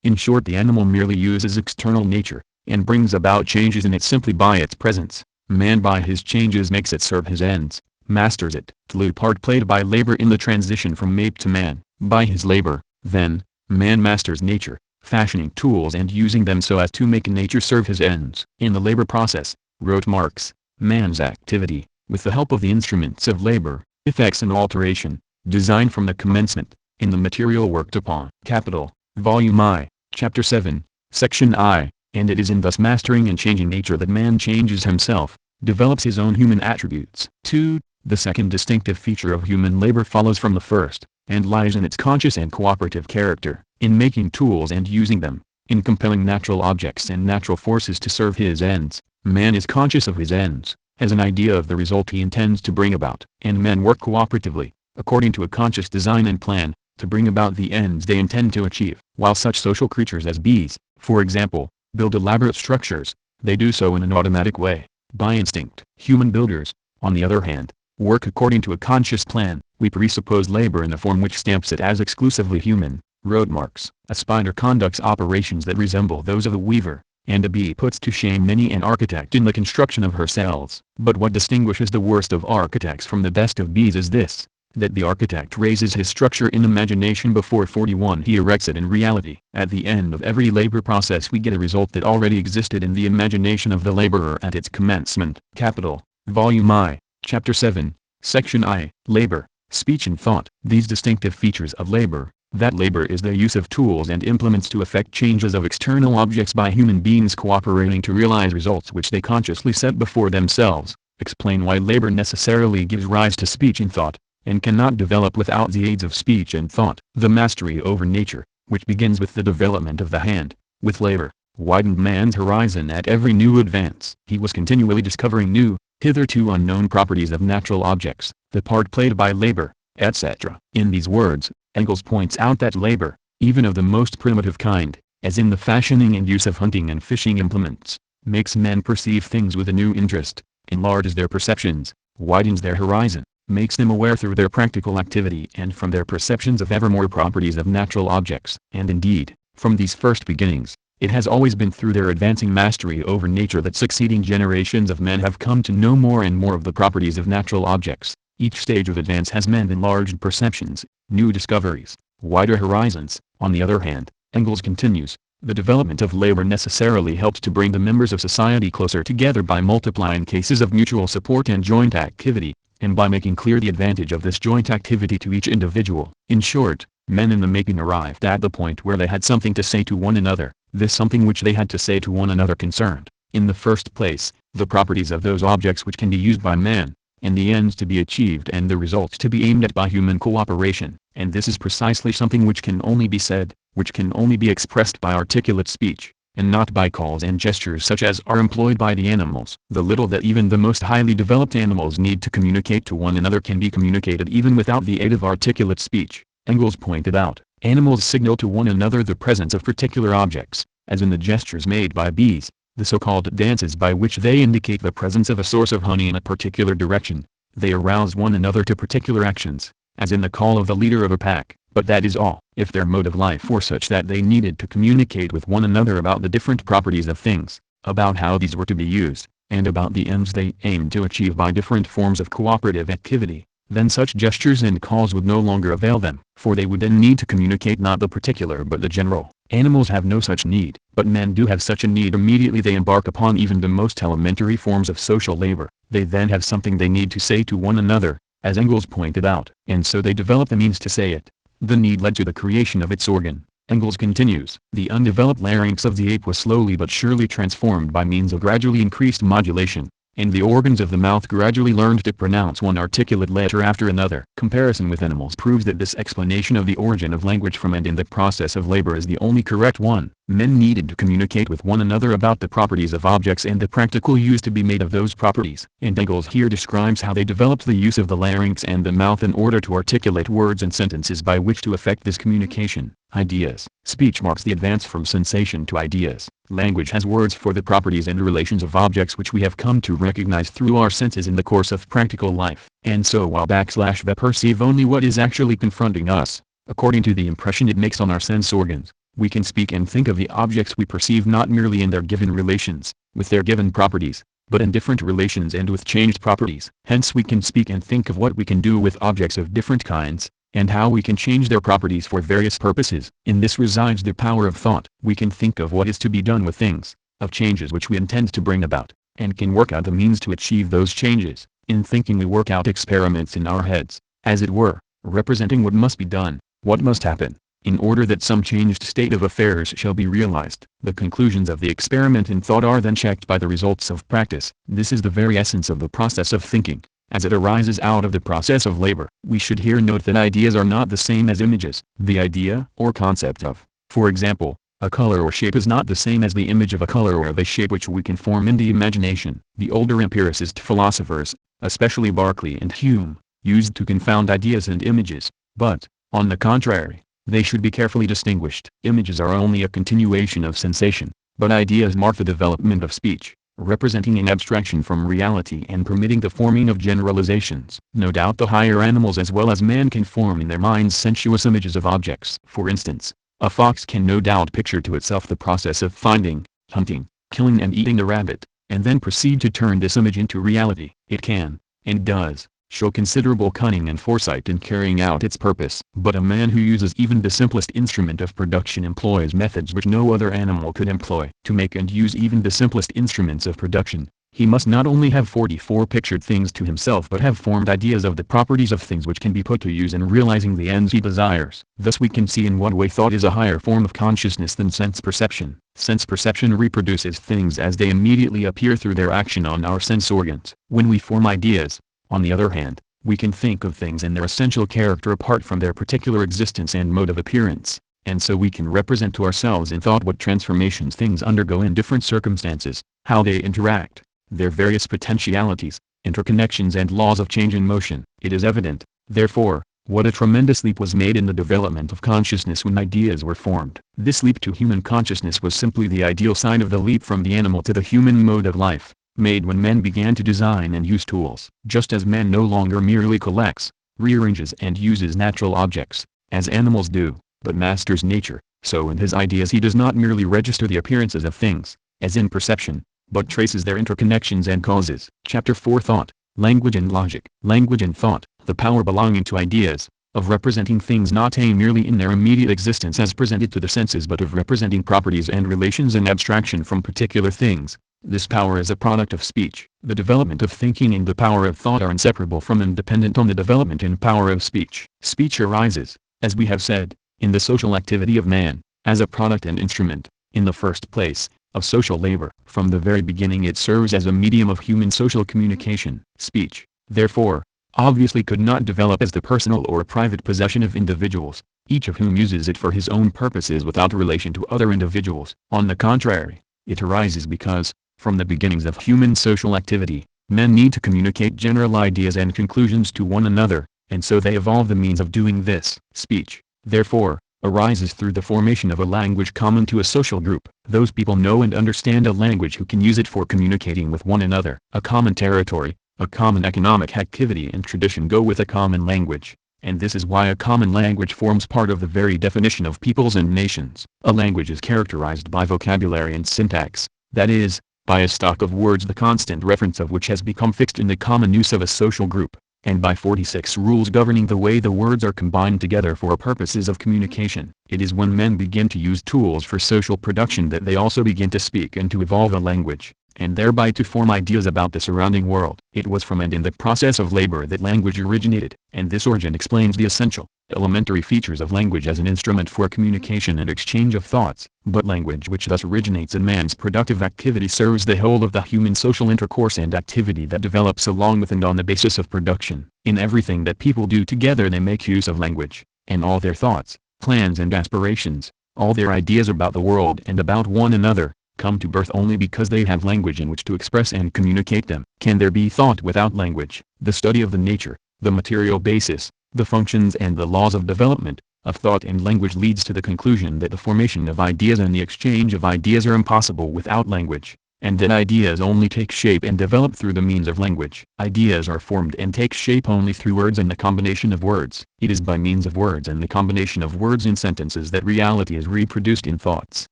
In short, the animal merely uses external nature, and brings about changes in it simply by its presence. Man by his changes makes it serve his ends, masters it. The part played by labor in the transition from ape to man. By his labor, then, man masters nature, fashioning tools and using them so as to make nature serve his ends. In the labor process, wrote Marx, man's activity, with the help of the instruments of labor, effects an alteration, designed from the commencement, in the material worked upon. Capital, Volume I, Chapter 7, Section I, and it is in thus mastering and changing nature that man changes himself, develops his own human attributes. 2. The second distinctive feature of human labor follows from the first, and lies in its conscious and cooperative character. In making tools and using them, in compelling natural objects and natural forces to serve his ends, man is conscious of his ends, has an idea of the result he intends to bring about. And men work cooperatively, according to a conscious design and plan, to bring about the ends they intend to achieve. While such social creatures as bees, for example, build elaborate structures, they do so in an automatic way, by instinct. Human builders, on the other hand, work according to a conscious plan. We presuppose labor in the form which stamps it as exclusively human, wrote Marx. A spider conducts operations that resemble those of a weaver, and a bee puts to shame many an architect in the construction of her cells. But what distinguishes the worst of architects from the best of bees is this, that the architect raises his structure in imagination before 41 he erects it in reality. At the end of every labor process we get a result that already existed in the imagination of the laborer at its commencement. Capital, Volume I, Chapter 7, Section I. Labor, Speech and Thought. These distinctive features of labor, that labor is the use of tools and implements to effect changes of external objects by human beings cooperating to realize results which they consciously set before themselves, explain why labor necessarily gives rise to speech and thought, and cannot develop without the aids of speech and thought. The mastery over nature, which begins with the development of the hand, with labor, widened man's horizon at every new advance. He was continually discovering new, hitherto unknown properties of natural objects, the part played by labor, etc. In these words, Engels points out that labor, even of the most primitive kind, as in the fashioning and use of hunting and fishing implements, makes men perceive things with a new interest, enlarges their perceptions, widens their horizon, makes them aware through their practical activity and from their perceptions of ever more properties of natural objects. And indeed, from these first beginnings, it has always been through their advancing mastery over nature that succeeding generations of men have come to know more and more of the properties of natural objects. Each stage of advance has meant enlarged perceptions, new discoveries, wider horizons. On the other hand, Engels continues, the development of labor necessarily helps to bring the members of society closer together by multiplying cases of mutual support and joint activity, and by making clear the advantage of this joint activity to each individual. In short, men in the making arrived at the point where they had something to say to one another. This something which they had to say to one another concerned, in the first place, the properties of those objects which can be used by man, and the ends to be achieved and the results to be aimed at by human cooperation. And this is precisely something which can only be said, which can only be expressed by articulate speech, and not by calls and gestures such as are employed by the animals. The little that even the most highly developed animals need to communicate to one another can be communicated even without the aid of articulate speech. Engels pointed out, animals signal to one another the presence of particular objects, as in the gestures made by bees, the so-called dances by which they indicate the presence of a source of honey in a particular direction. They arouse one another to particular actions, as in the call of the leader of a pack, but that is all. If their mode of life were such that they needed to communicate with one another about the different properties of things, about how these were to be used, and about the ends they aimed to achieve by different forms of cooperative activity, then such gestures and calls would no longer avail them, for they would then need to communicate not the particular but the general. Animals have no such need, but men do have such a need immediately they embark upon even the most elementary forms of social labor. They then have something they need to say to one another, as Engels pointed out, and so they develop the means to say it. The need led to the creation of its organ. Engels continues, the undeveloped larynx of the ape was slowly but surely transformed by means of gradually increased modulation, and the organs of the mouth gradually learned to pronounce one articulate letter after another. Comparison with animals proves that this explanation of the origin of language from and in the process of labor is the only correct one. Men needed to communicate with one another about the properties of objects and the practical use to be made of those properties. And Engels here describes how they developed the use of the larynx and the mouth in order to articulate words and sentences by which to effect this communication. Ideas. Speech marks the advance from sensation to ideas. Language has words for the properties and relations of objects which we have come to recognize through our senses in the course of practical life. And so while we perceive only what is actually confronting us, according to the impression it makes on our sense organs, we can speak and think of the objects we perceive not merely in their given relations, with their given properties, but in different relations and with changed properties. Hence we can speak and think of what we can do with objects of different kinds, and how we can change their properties for various purposes. In this resides the power of thought. We can think of what is to be done with things, of changes which we intend to bring about, and can work out the means to achieve those changes. In thinking we work out experiments in our heads, as it were, representing what must be done, what must happen, in order that some changed state of affairs shall be realized. The conclusions of the experiment in thought are then checked by the results of practice. This is the very essence of the process of thinking, as it arises out of the process of labor. We should here note that ideas are not the same as images. The idea or concept of, for example, a color or shape is not the same as the image of a color or the shape which we can form in the imagination. The older empiricist philosophers, especially Berkeley and Hume, used to confound ideas and images, but, on the contrary, they should be carefully distinguished. Images are only a continuation of sensation, but ideas mark the development of speech, representing an abstraction from reality and permitting the forming of generalizations. No doubt the higher animals as well as man can form in their minds sensuous images of objects. For instance, a fox can no doubt picture to itself the process of finding, hunting, killing and eating a rabbit, and then proceed to turn this image into reality. It can, and does, show considerable cunning and foresight in carrying out its purpose. But a man who uses even the simplest instrument of production employs methods which no other animal could employ. To make and use even the simplest instruments of production, he must not only have 44 pictured things to himself but have formed ideas of the properties of things which can be put to use in realizing the ends he desires. Thus we can see in what way thought is a higher form of consciousness than sense perception. Sense perception reproduces things as they immediately appear through their action on our sense organs. When we form ideas, on the other hand, we can think of things in their essential character apart from their particular existence and mode of appearance, and so we can represent to ourselves in thought what transformations things undergo in different circumstances, how they interact, their various potentialities, interconnections and laws of change and motion. It is evident, therefore, What a tremendous leap was made in the development of consciousness when ideas were formed. This leap to human consciousness was simply the ideal sign of the leap from the animal to the human mode of life, made when men began to design and use tools. Just as man no longer merely collects, rearranges and uses natural objects, as animals do, but masters nature, so in his ideas he does not merely register the appearances of things, as in perception, but traces their interconnections and causes. Chapter 4 Thought, Language and Logic. Language and thought, the power belonging to ideas, of representing things not merely in their immediate existence as presented to the senses but of representing properties and relations in abstraction from particular things. This power is a product of speech. The development of thinking and the power of thought are inseparable from and dependent on the development and power of speech. Speech arises, as we have said, in the social activity of man, as a product and instrument, in the first place, of social labor. From the very beginning it serves as a medium of human social communication. Speech, therefore, obviously could not develop as the personal or private possession of individuals, each of whom uses it for his own purposes without relation to other individuals. On the contrary, it arises because, from the beginnings of human social activity, men need to communicate general ideas and conclusions to one another, and so they evolve the means of doing this. Speech, therefore, arises through the formation of a language common to a social group. Those people know and understand a language who can use it for communicating with one another. A common territory, a common economic activity and tradition go with a common language, and this is why a common language forms part of the very definition of peoples and nations. A language is characterized by vocabulary and syntax, that is, by a stock of words the constant reference of which has become fixed in the common use of a social group, and by 46 rules governing the way the words are combined together for purposes of communication. It is when men begin to use tools for social production that they also begin to speak and to evolve a language, and thereby to form ideas about the surrounding world. It was from and in the process of labor that language originated, and this origin explains the essential, elementary features of language as an instrument for communication and exchange of thoughts. But language which thus originates in man's productive activity serves the whole of the human social intercourse and activity that develops along with and on the basis of production. In everything that people do together they make use of language, and all their thoughts, plans and aspirations, all their ideas about the world and about one another, come to birth only because they have language in which to express and communicate them. Can there be thought without language? The study of the nature, the material basis, the functions and the laws of development, of thought and language leads to the conclusion that the formation of ideas and the exchange of ideas are impossible without language, and that ideas only take shape and develop through the means of language. Ideas are formed and take shape only through words and the combination of words. It is by means of words and the combination of words in sentences that reality is reproduced in thoughts.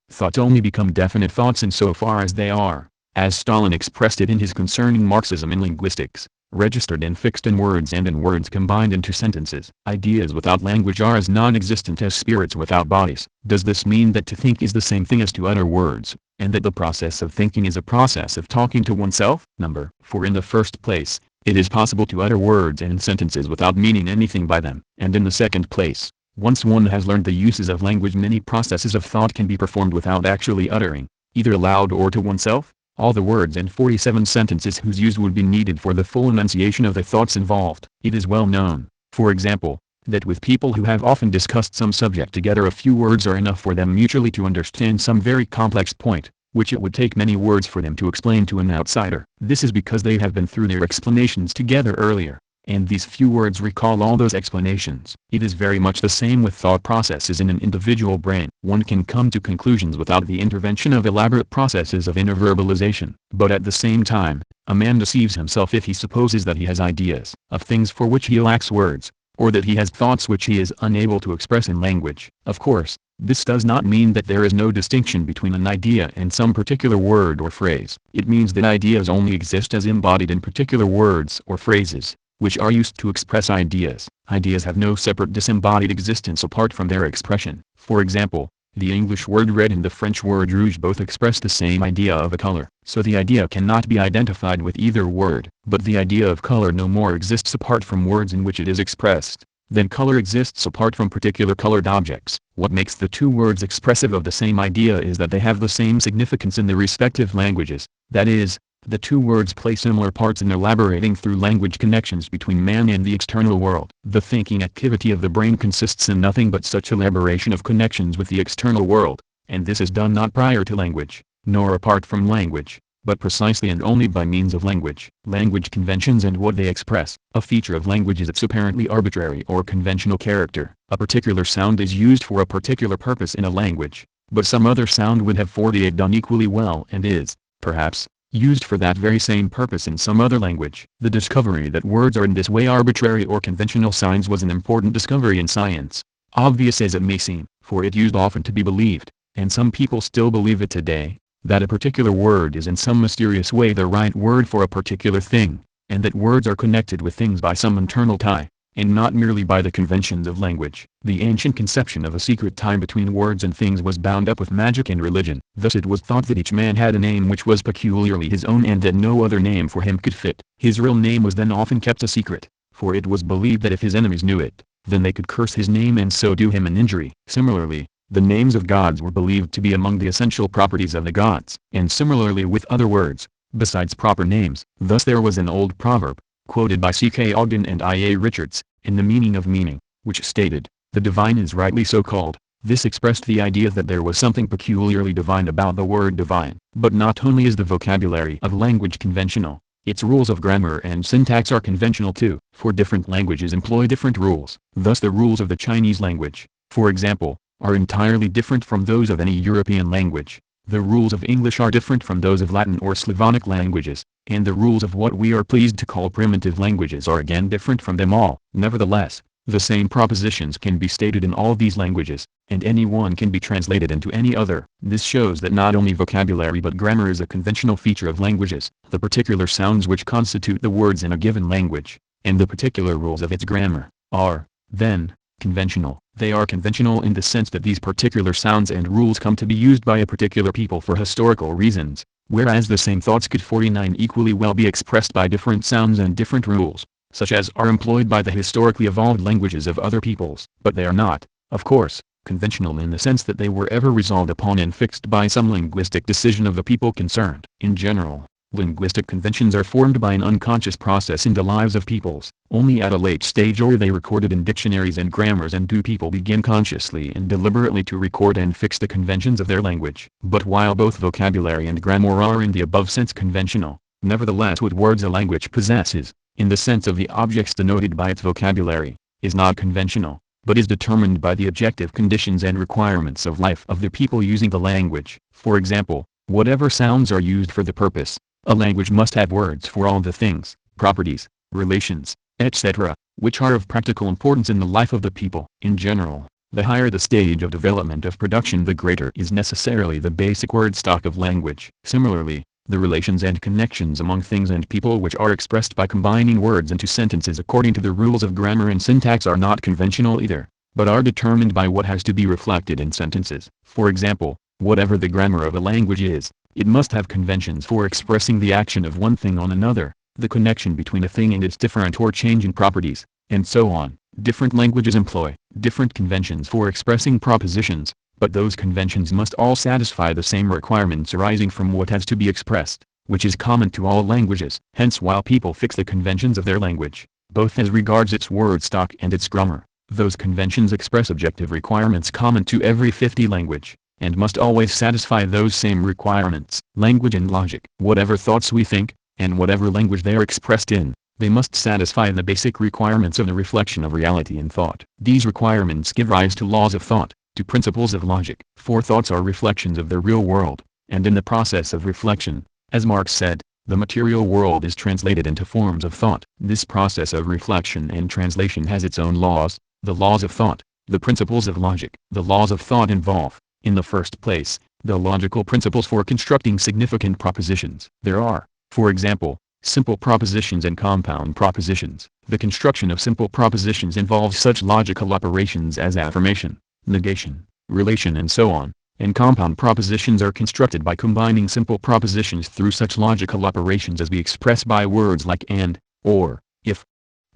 Thoughts only become definite thoughts insofar as they are, as Stalin expressed it in his Concerning Marxism in Linguistics, registered and fixed in words and in words combined into sentences. Ideas without language are as non-existent as spirits without bodies. Does this mean that to think is the same thing as to utter words, and that the process of thinking is a process of talking to oneself? Number 4. In the first place, it is possible to utter words and sentences without meaning anything by them. And in the second place, once one has learned the uses of language many processes of thought can be performed without actually uttering, either aloud or to oneself, all the words and 47 sentences whose use would be needed for the full enunciation of the thoughts involved. It is well known, for example, that with people who have often discussed some subject together a few words are enough for them mutually to understand some very complex point, which it would take many words for them to explain to an outsider. This is because they have been through their explanations together earlier, and these few words recall all those explanations. It is very much the same with thought processes in an individual brain. One can come to conclusions without the intervention of elaborate processes of inner verbalization. But at the same time, a man deceives himself if he supposes that he has ideas of things for which he lacks words, or that he has thoughts which he is unable to express in language. Of course, this does not mean that there is no distinction between an idea and some particular word or phrase. It means that ideas only exist as embodied in particular words or phrases, which are used to express ideas. Ideas have no separate disembodied existence apart from their expression. For example, the English word red and the French word rouge both express the same idea of a color. So the idea cannot be identified with either word. But the idea of color no more exists apart from words in which it is expressed, than color exists apart from particular colored objects. What makes the two words expressive of the same idea is that they have the same significance in their respective languages, that is, the two words play similar parts in elaborating through language connections between man and the external world. The thinking activity of the brain consists in nothing but such elaboration of connections with the external world, and this is done not prior to language, nor apart from language, but precisely and only by means of language. Language conventions and what they express. A feature of language is its apparently arbitrary or conventional character. A particular sound is used for a particular purpose in a language, but some other sound would have done equally well and is, perhaps, used for that very same purpose in some other language. The discovery that words are in this way arbitrary or conventional signs was an important discovery in science, obvious as it may seem, for it used often to be believed, and some people still believe it today, that a particular word is in some mysterious way the right word for a particular thing, and that words are connected with things by some internal tie, and not merely by the conventions of language. The ancient conception of a secret tie between words and things was bound up with magic and religion. Thus it was thought that each man had a name which was peculiarly his own and that no other name for him could fit. His real name was then often kept a secret, for it was believed that if his enemies knew it, then they could curse his name and so do him an injury. Similarly, the names of gods were believed to be among the essential properties of the gods. And similarly with other words, besides proper names. Thus there was an old proverb, quoted by C.K. Ogden and I.A. Richards, in The Meaning of Meaning, which stated, "The divine is rightly so called." This expressed the idea that there was something peculiarly divine about the word divine. But not only is the vocabulary of language conventional, its rules of grammar and syntax are conventional too, for different languages employ different rules. Thus the rules of the Chinese language, for example, are entirely different from those of any European language. The rules of English are different from those of Latin or Slavonic languages, and the rules of what we are pleased to call primitive languages are again different from them all. Nevertheless, the same propositions can be stated in all these languages, and any one can be translated into any other. This shows that not only vocabulary but grammar is a conventional feature of languages. The particular sounds which constitute the words in a given language, and the particular rules of its grammar, are, then, conventional. They are conventional in the sense that these particular sounds and rules come to be used by a particular people for historical reasons, whereas the same thoughts could 49 equally well be expressed by different sounds and different rules, such as are employed by the historically evolved languages of other peoples. But they are not, of course, conventional in the sense that they were ever resolved upon and fixed by some linguistic decision of the people concerned. In general, linguistic conventions are formed by an unconscious process in the lives of peoples. Only at a late stage are they recorded in dictionaries and grammars and do people begin consciously and deliberately to record and fix the conventions of their language. But while both vocabulary and grammar are in the above sense conventional, nevertheless what words a language possesses, in the sense of the objects denoted by its vocabulary, is not conventional, but is determined by the objective conditions and requirements of life of the people using the language. For example, whatever sounds are used for the purpose, a language must have words for all the things, properties, relations, etc., which are of practical importance in the life of the people. In general, the higher the stage of development of production, the greater is necessarily the basic word stock of language. Similarly, the relations and connections among things and people which are expressed by combining words into sentences according to the rules of grammar and syntax are not conventional either, but are determined by what has to be reflected in sentences. For example, whatever the grammar of a language is, it must have conventions for expressing the action of one thing on another, the connection between a thing and its different or changing properties, and so on. Different languages employ different conventions for expressing propositions, but those conventions must all satisfy the same requirements arising from what has to be expressed, which is common to all languages. Hence while people fix the conventions of their language, both as regards its word stock and its grammar, those conventions express objective requirements common to every 50 language, and must always satisfy those same requirements. Language and logic. Whatever thoughts we think, and whatever language they are expressed in, they must satisfy the basic requirements of the reflection of reality in thought. These requirements give rise to laws of thought, to principles of logic. For thoughts are reflections of the real world, and in the process of reflection, as Marx said, the material world is translated into forms of thought. This process of reflection and translation has its own laws, the laws of thought, the principles of logic. The laws of thought involve, in the first place, the logical principles for constructing significant propositions. There are, for example, simple propositions and compound propositions. The construction of simple propositions involves such logical operations as affirmation, negation, relation and so on, and compound propositions are constructed by combining simple propositions through such logical operations as we express by words like and, or, if,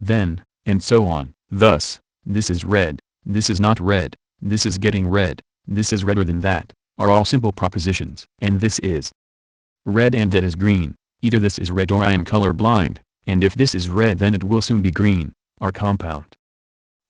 then, and so on. Thus, this is red, this is not red, this is getting red, this is redder than that, are all simple propositions. And this is red and that is green, either this is red or I am color blind, and if this is red then it will soon be green, are compound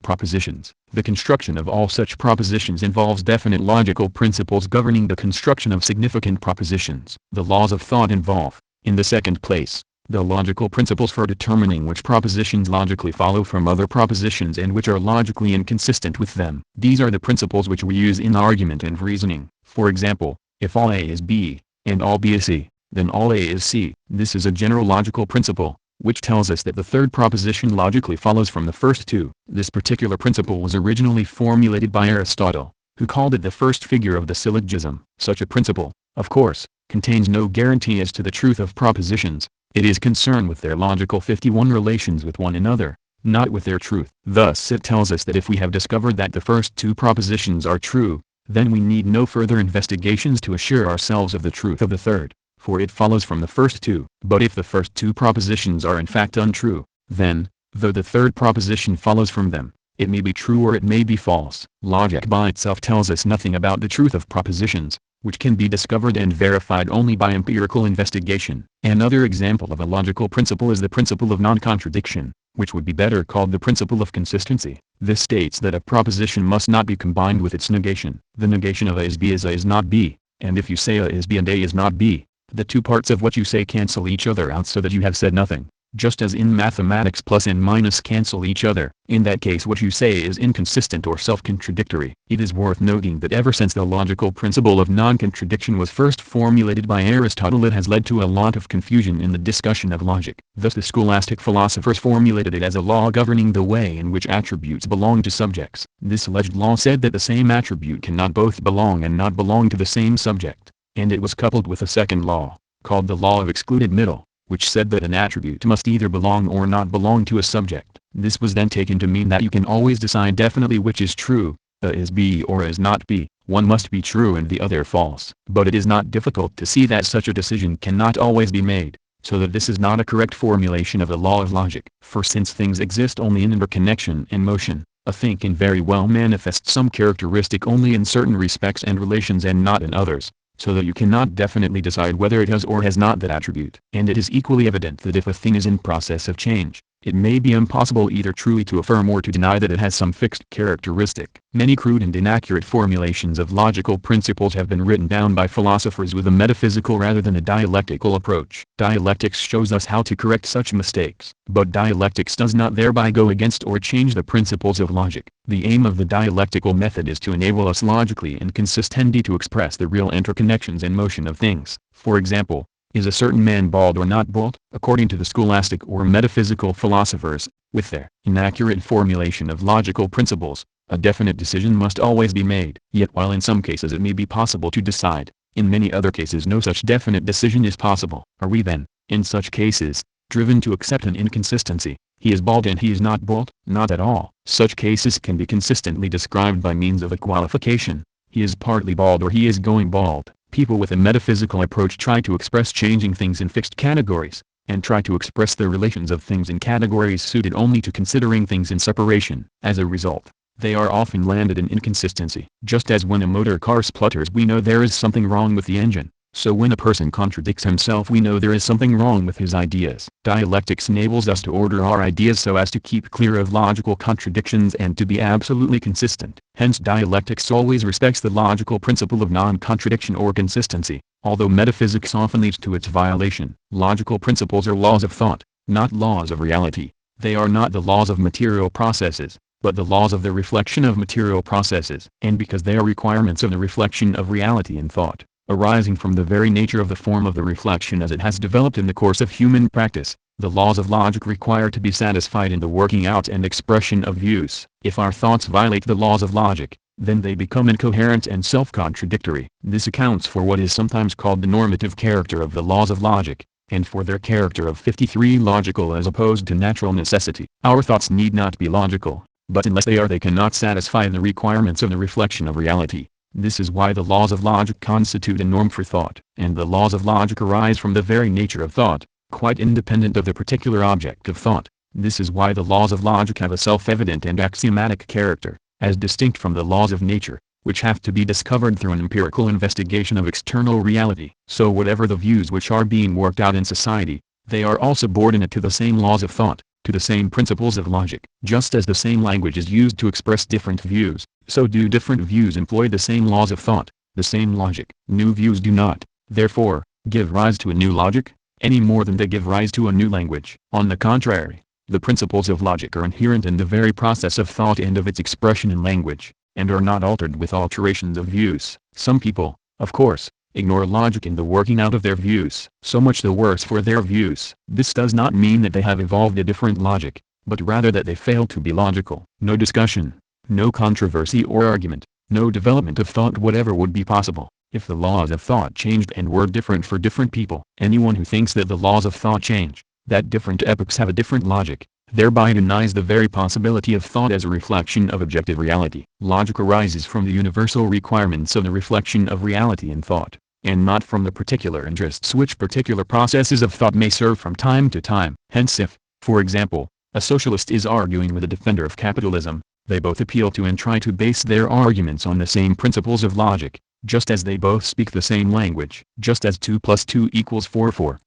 Propositions. The construction of all such propositions involves definite logical principles governing the construction of significant propositions. The laws of thought involve, in the second place, the logical principles for determining which propositions logically follow from other propositions and which are logically inconsistent with them. These are the principles which we use in argument and reasoning. For example, if all A is B, and all B is C, then all A is C. This is a general logical principle, which tells us that the third proposition logically follows from the first two. This particular principle was originally formulated by Aristotle, who called it the first figure of the syllogism. Such a principle, of course, contains no guarantee as to the truth of propositions. It is concerned with their logical 51 relations with one another, not with their truth. Thus it tells us that if we have discovered that the first two propositions are true, then we need no further investigations to assure ourselves of the truth of the third, for it follows from the first two. But if the first two propositions are in fact untrue, then, though the third proposition follows from them, it may be true or it may be false. Logic by itself tells us nothing about the truth of propositions, which can be discovered and verified only by empirical investigation. Another example of a logical principle is the principle of non-contradiction, which would be better called the principle of consistency. This states that a proposition must not be combined with its negation. The negation of A is B is A is not B, and if you say A is B and A is not B, the two parts of what you say cancel each other out so that you have said nothing. Just as in mathematics plus and minus cancel each other, in that case what you say is inconsistent or self-contradictory. It is worth noting that ever since the logical principle of non-contradiction was first formulated by Aristotle, it has led to a lot of confusion in the discussion of logic. Thus the scholastic philosophers formulated it as a law governing the way in which attributes belong to subjects. This alleged law said that the same attribute cannot both belong and not belong to the same subject, and it was coupled with a second law, called the law of excluded middle, which said that an attribute must either belong or not belong to a subject. This was then taken to mean that you can always decide definitely which is true, A is B or A is not B. One must be true and the other false. But it is not difficult to see that such a decision cannot always be made, so that this is not a correct formulation of the law of logic. For since things exist only in interconnection and motion, a thing can very well manifest some characteristic only in certain respects and relations and not in others, so that you cannot definitely decide whether it has or has not that attribute. And it is equally evident that if a thing is in process of change, it may be impossible either truly to affirm or to deny that it has some fixed characteristic. Many crude and inaccurate formulations of logical principles have been written down by philosophers with a metaphysical rather than a dialectical approach. Dialectics shows us how to correct such mistakes. But dialectics does not thereby go against or change the principles of logic. The aim of the dialectical method is to enable us logically and consistently to express the real interconnections and motion of things. For example, is a certain man bald or not bald? According to the scholastic or metaphysical philosophers, with their inaccurate formulation of logical principles, a definite decision must always be made. Yet while in some cases it may be possible to decide, in many other cases no such definite decision is possible. Are we then, in such cases, driven to accept an inconsistency? He is bald and he is not bald? Not at all. Such cases can be consistently described by means of a qualification. He is partly bald or he is going bald. People with a metaphysical approach try to express changing things in fixed categories, and try to express the relations of things in categories suited only to considering things in separation. As a result, they are often landed in inconsistency. Just as when a motor car splutters we know there is something wrong with the engine, so when a person contradicts himself we know there is something wrong with his ideas. Dialectics enables us to order our ideas so as to keep clear of logical contradictions and to be absolutely consistent. Hence dialectics always respects the logical principle of non-contradiction or consistency, although metaphysics often leads to its violation. Logical principles are laws of thought, not laws of reality. They are not the laws of material processes, but the laws of the reflection of material processes. And because they are requirements of the reflection of reality in thought, arising from the very nature of the form of the reflection as it has developed in the course of human practice, the laws of logic require to be satisfied in the working out and expression of views. If our thoughts violate the laws of logic, then they become incoherent and self-contradictory. This accounts for what is sometimes called the normative character of the laws of logic, and for their character of 53 logical as opposed to natural necessity. Our thoughts need not be logical, but unless they are they cannot satisfy the requirements of the reflection of reality. This is why the laws of logic constitute a norm for thought, and the laws of logic arise from the very nature of thought, quite independent of the particular object of thought. This is why the laws of logic have a self-evident and axiomatic character, as distinct from the laws of nature, which have to be discovered through an empirical investigation of external reality. So whatever the views which are being worked out in society, they are all subordinate to the same laws of thought, to the same principles of logic. Just as the same language is used to express different views, so do different views employ the same laws of thought, the same logic. New views do not, therefore, give rise to a new logic, any more than they give rise to a new language. On the contrary, the principles of logic are inherent in the very process of thought and of its expression in language, and are not altered with alterations of views. Some people, of course, ignore logic in the working out of their views. So much the worse for their views. This does not mean that they have evolved a different logic, but rather that they fail to be logical. No discussion, no controversy or argument, no development of thought whatever would be possible, if the laws of thought changed and were different for different people. Anyone who thinks that the laws of thought change, that different epochs have a different logic, thereby denies the very possibility of thought as a reflection of objective reality. Logic arises from the universal requirements of the reflection of reality in thought, and not from the particular interests which particular processes of thought may serve from time to time. Hence if, for example, a socialist is arguing with a defender of capitalism, they both appeal to and try to base their arguments on the same principles of logic, just as they both speak the same language. Just as 2 plus 2 equals 4.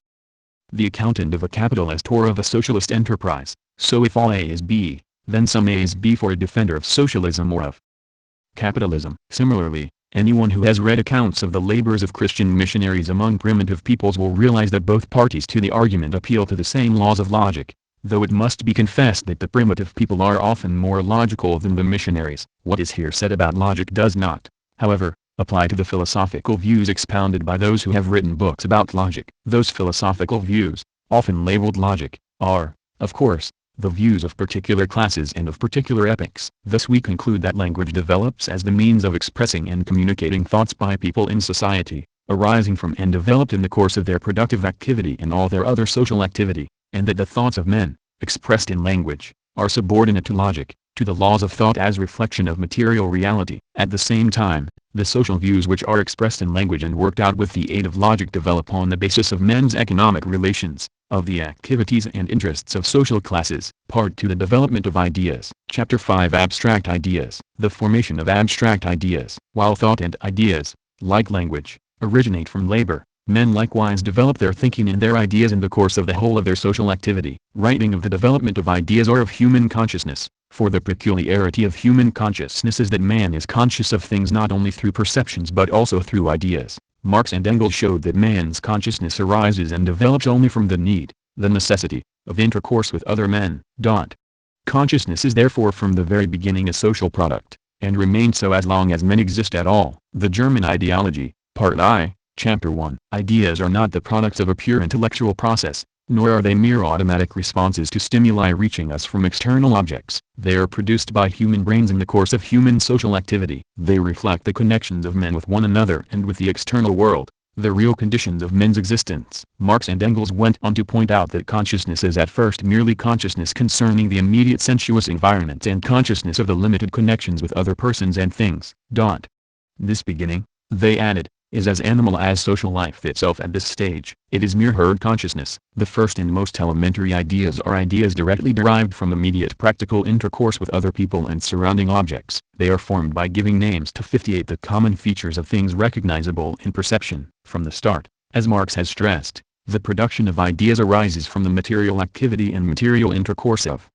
The accountant of a capitalist or of a socialist enterprise, so if all A is B, then some A is B for a defender of socialism or of capitalism. Similarly, anyone who has read accounts of the labors of Christian missionaries among primitive peoples will realize that both parties to the argument appeal to the same laws of logic, though it must be confessed that the primitive people are often more logical than the missionaries. What is here said about logic does not, however, apply to the philosophical views expounded by those who have written books about logic. Those philosophical views, often labeled logic, are, of course, the views of particular classes and of particular epochs. Thus we conclude that language develops as the means of expressing and communicating thoughts by people in society, arising from and developed in the course of their productive activity and all their other social activity, and that the thoughts of men, expressed in language, are subordinate to logic, to the laws of thought as reflection of material reality. At the same time, the social views which are expressed in language and worked out with the aid of logic develop on the basis of men's economic relations, of the activities and interests of social classes. Part 2: The development of ideas. Chapter 5: Abstract ideas. The formation of abstract ideas. While thought and ideas, like language, originate from labor, men likewise develop their thinking and their ideas in the course of the whole of their social activity. Writing of the development of ideas or of human consciousness, for the peculiarity of human consciousness is that man is conscious of things not only through perceptions but also through ideas. Marx and Engels showed that man's consciousness arises and develops only from the need, the necessity, of intercourse with other men. Consciousness is therefore from the very beginning a social product, and remains so as long as men exist at all. The German Ideology, Part I, Chapter 1. Ideas are not the products of a pure intellectual process, nor are they mere automatic responses to stimuli reaching us from external objects. They are produced by human brains in the course of human social activity. They reflect the connections of men with one another and with the external world, the real conditions of men's existence. Marx and Engels went on to point out that consciousness is at first merely consciousness concerning the immediate sensuous environment and consciousness of the limited connections with other persons and things. This beginning, they added, is as animal as social life itself at this stage. It is mere herd consciousness. The first and most elementary ideas are ideas directly derived from immediate practical intercourse with other people and surrounding objects. They are formed by giving names to 58 the common features of things recognizable in perception. From the start, as Marx has stressed, the production of ideas arises from the material activity and material intercourse of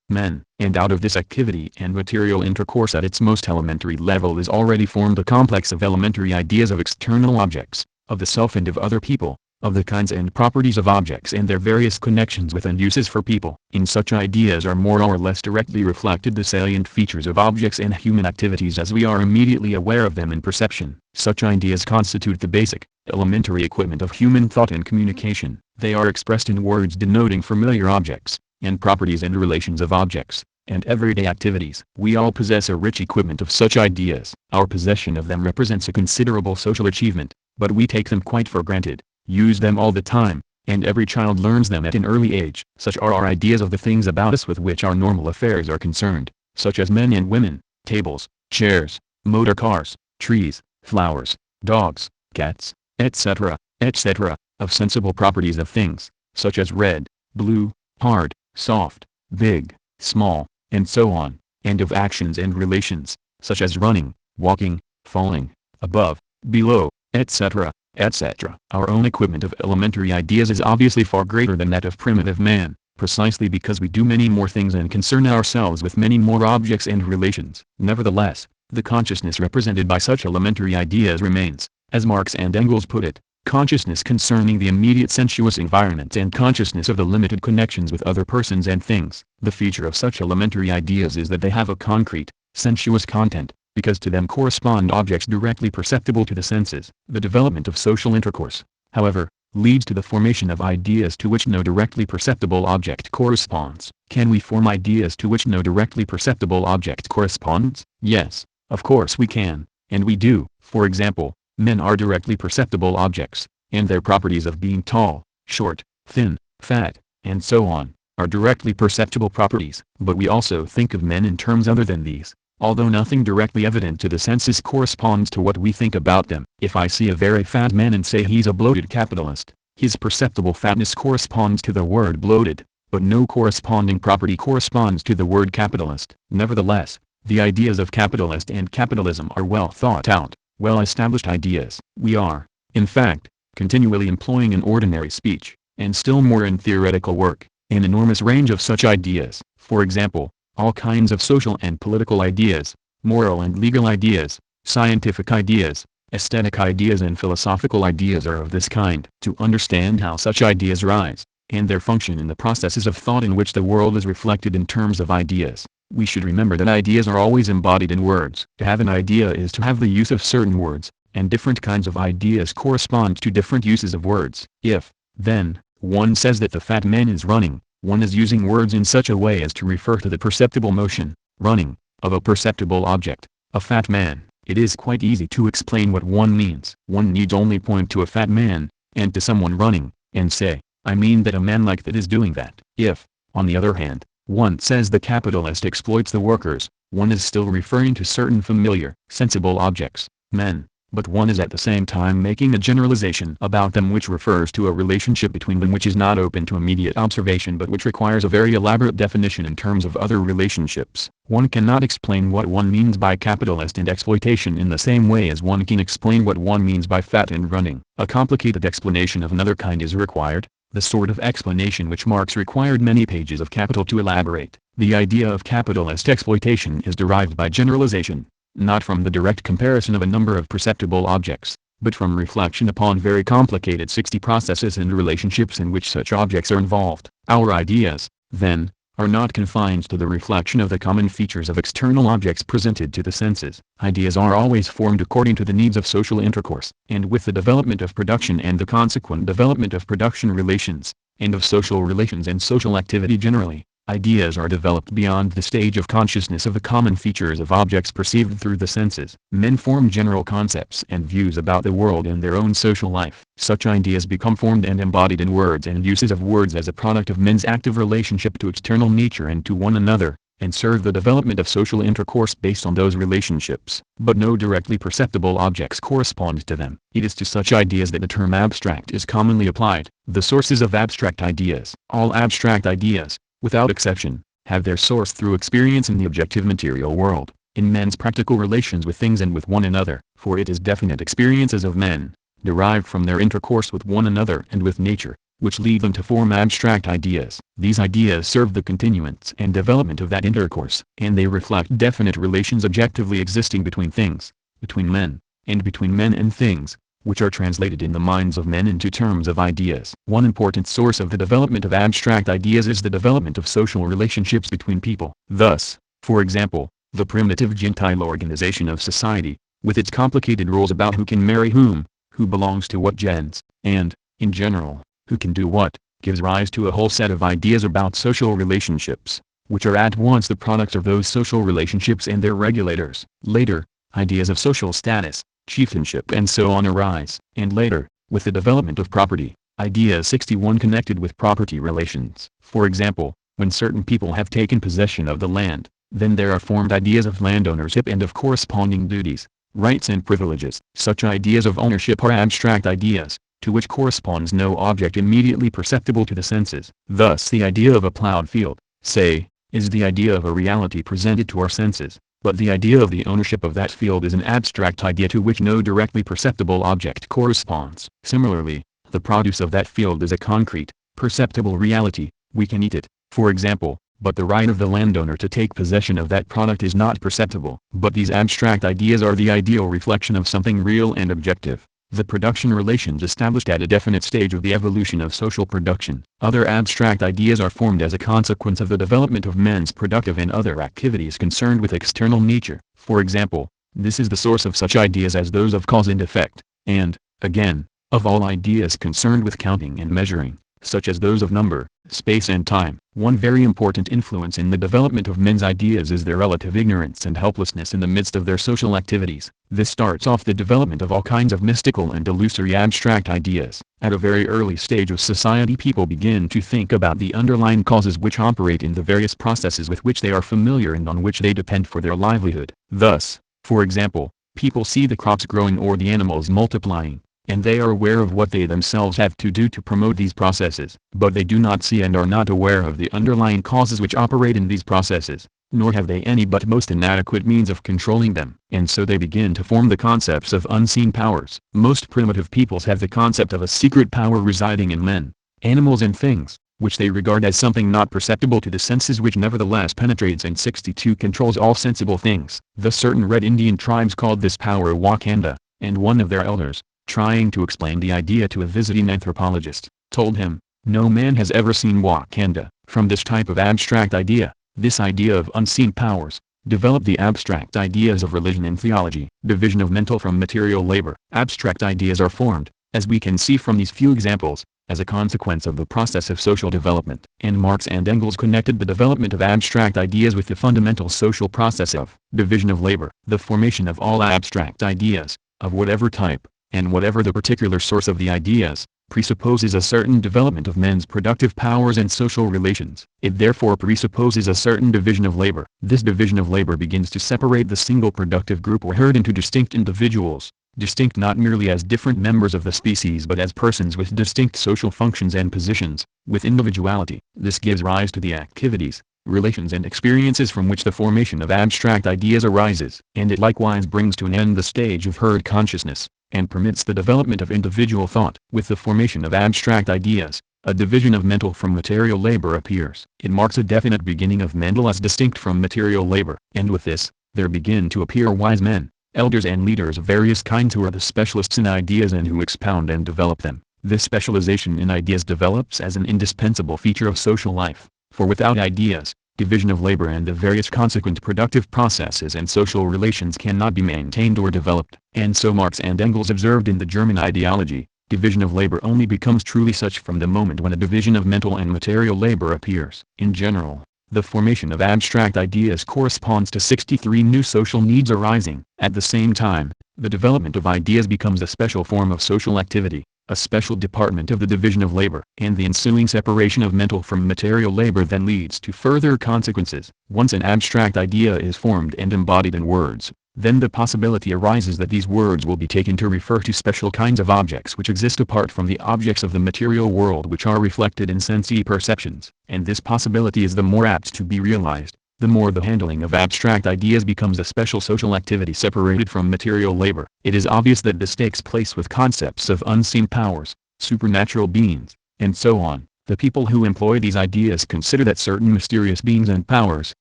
men, and out of this activity and material intercourse at its most elementary level is already formed a complex of elementary ideas of external objects, of the self and of other people, of the kinds and properties of objects and their various connections with and uses for people. In such ideas are more or less directly reflected the salient features of objects and human activities as we are immediately aware of them in perception. Such ideas constitute the basic, elementary equipment of human thought and communication. They are expressed in words denoting familiar objects, and properties and relations of objects, and everyday activities. We all possess a rich equipment of such ideas. Our possession of them represents a considerable social achievement, but we take them quite for granted, use them all the time, and every child learns them at an early age. Such are our ideas of the things about us with which our normal affairs are concerned, such as men and women, tables, chairs, motor cars, trees, flowers, dogs, cats, etc., etc., of sensible properties of things, such as red, blue, hard, soft, big, small, and so on, and of actions and relations, such as running, walking, falling, above, below, etc., etc. Our own equipment of elementary ideas is obviously far greater than that of primitive man, precisely because we do many more things and concern ourselves with many more objects and relations. Nevertheless, the consciousness represented by such elementary ideas remains, as Marx and Engels put it, consciousness concerning the immediate sensuous environment and consciousness of the limited connections with other persons and things. The feature of such elementary ideas is that they have a concrete, sensuous content, because to them correspond objects directly perceptible to the senses. The development of social intercourse, however, leads to the formation of ideas to which no directly perceptible object corresponds. Can we form ideas to which no directly perceptible object corresponds? Yes, of course we can, and we do. For example, men are directly perceptible objects, and their properties of being tall, short, thin, fat, and so on, are directly perceptible properties. But we also think of men in terms other than these, although nothing directly evident to the senses corresponds to what we think about them. If I see a very fat man and say he's a bloated capitalist, his perceptible fatness corresponds to the word bloated, but no corresponding property corresponds to the word capitalist. Nevertheless, the ideas of capitalist and capitalism are well thought out, well-established ideas. We are, in fact, continually employing in ordinary speech, and still more in theoretical work, an enormous range of such ideas. For example, all kinds of social and political ideas, moral and legal ideas, scientific ideas, aesthetic ideas and philosophical ideas are of this kind. To understand how such ideas rise, and their function in the processes of thought in which the world is reflected in terms of ideas, we should remember that ideas are always embodied in words. To have an idea is to have the use of certain words, and different kinds of ideas correspond to different uses of words. If, then, one says that the fat man is running, one is using words in such a way as to refer to the perceptible motion, running, of a perceptible object, a fat man. It is quite easy to explain what one means. One needs only point to a fat man, and to someone running, and say, I mean that a man like that is doing that. If, on the other hand, one says the capitalist exploits the workers, one is still referring to certain familiar, sensible objects, men, but one is at the same time making a generalization about them which refers to a relationship between them which is not open to immediate observation but which requires a very elaborate definition in terms of other relationships. One cannot explain what one means by capitalist and exploitation in the same way as one can explain what one means by fat and running. A complicated explanation of another kind is required, the sort of explanation which Marx required many pages of Capital to elaborate. The idea of capitalist exploitation is derived by generalization, not from the direct comparison of a number of perceptible objects, but from reflection upon very complicated 60 processes and relationships in which such objects are involved. Our ideas, then, are not confined to the reflection of the common features of external objects presented to the senses. Ideas are always formed according to the needs of social intercourse, and with the development of production and the consequent development of production relations, and of social relations and social activity generally, ideas are developed beyond the stage of consciousness of the common features of objects perceived through the senses. Men form general concepts and views about the world and their own social life. Such ideas become formed and embodied in words and uses of words as a product of men's active relationship to external nature and to one another, and serve the development of social intercourse based on those relationships. But no directly perceptible objects correspond to them. It is to such ideas that the term abstract is commonly applied. The sources of abstract ideas. All abstract ideas, without exception, have their source through experience in the objective material world, in men's practical relations with things and with one another. For it is definite experiences of men, derived from their intercourse with one another and with nature, which lead them to form abstract ideas. These ideas serve the continuance and development of that intercourse, and they reflect definite relations objectively existing between things, between men, and between men and things, which are translated in the minds of men into terms of ideas. One important source of the development of abstract ideas is the development of social relationships between people. Thus, for example, the primitive gentile organization of society, with its complicated rules about who can marry whom, who belongs to what gens, and, in general, who can do what, gives rise to a whole set of ideas about social relationships, which are at once the products of those social relationships and their regulators. Later, ideas of social status, chieftainship and so on arise. And later, with the development of property, ideas 61 connected with property relations. For example, when certain people have taken possession of the land, then there are formed ideas of land ownership and of corresponding duties, rights and privileges. Such ideas of ownership are abstract ideas, to which corresponds no object immediately perceptible to the senses. Thus the idea of a plowed field, say, is the idea of a reality presented to our senses, but the idea of the ownership of that field is an abstract idea to which no directly perceptible object corresponds. Similarly, the produce of that field is a concrete, perceptible reality, We can eat it, for example, but the right of the landowner to take possession of that product is not perceptible. But these abstract ideas are the ideal reflection of something real and objective, the production relations established at a definite stage of the evolution of social production. Other abstract ideas are formed as a consequence of the development of men's productive and other activities concerned with external nature. For example, this is the source of such ideas as those of cause and effect, and, again, of all ideas concerned with counting and measuring, such as those of number, space and time. One very important influence in the development of men's ideas is their relative ignorance and helplessness in the midst of their social activities. This starts off the development of all kinds of mystical and illusory abstract ideas. At a very early stage of society, people begin to think about the underlying causes which operate in the various processes with which they are familiar and on which they depend for their livelihood. Thus, for example, people see the crops growing or the animals multiplying, and they are aware of what they themselves have to do to promote these processes. But they do not see and are not aware of the underlying causes which operate in these processes, nor have they any but most inadequate means of controlling them. And so they begin to form the concepts of unseen powers. Most primitive peoples have the concept of a secret power residing in men, animals and things, which they regard as something not perceptible to the senses which nevertheless penetrates and 62 controls all sensible things. The certain Red Indian tribes called this power Wakanda, and one of their elders, trying to explain the idea to a visiting anthropologist, told him, "No man has ever seen Wakanda." From this type of abstract idea, this idea of unseen powers, developed the abstract ideas of religion and theology. Division of mental from material labor. Abstract ideas are formed, as we can see from these few examples, as a consequence of the process of social development. And Marx and Engels connected the development of abstract ideas with the fundamental social process of division of labor. The formation of all abstract ideas, of whatever type, and whatever the particular source of the ideas, presupposes a certain development of men's productive powers and social relations. It therefore presupposes a certain division of labor. This division of labor begins to separate the single productive group or herd into distinct individuals, distinct not merely as different members of the species but as persons with distinct social functions and positions, with individuality. This gives rise to the activities, relations and experiences from which the formation of abstract ideas arises. And it likewise brings to an end the stage of herd consciousness, and permits the development of individual thought. With the formation of abstract ideas, a division of mental from material labor appears. It marks a definite beginning of mental as distinct from material labor. And with this, there begin to appear wise men, elders and leaders of various kinds who are the specialists in ideas and who expound and develop them. This specialization in ideas develops as an indispensable feature of social life, for without ideas, division of labor and the various consequent productive processes and social relations cannot be maintained or developed. And so Marx and Engels observed in the German ideology, division of labor only becomes truly such from the moment when a division of mental and material labor appears. In general, the formation of abstract ideas corresponds to 63 new social needs arising. At the same time, the development of ideas becomes a special form of social activity, a special department of the division of labor. And the ensuing separation of mental from material labor then leads to further consequences. Once an abstract idea is formed and embodied in words, then the possibility arises that these words will be taken to refer to special kinds of objects which exist apart from the objects of the material world which are reflected in sense perceptions. And this possibility is the more apt to be realized, the more the handling of abstract ideas becomes a special social activity separated from material labor. It is obvious that this takes place with concepts of unseen powers, supernatural beings, and so on. The people who employ these ideas consider that certain mysterious beings and powers,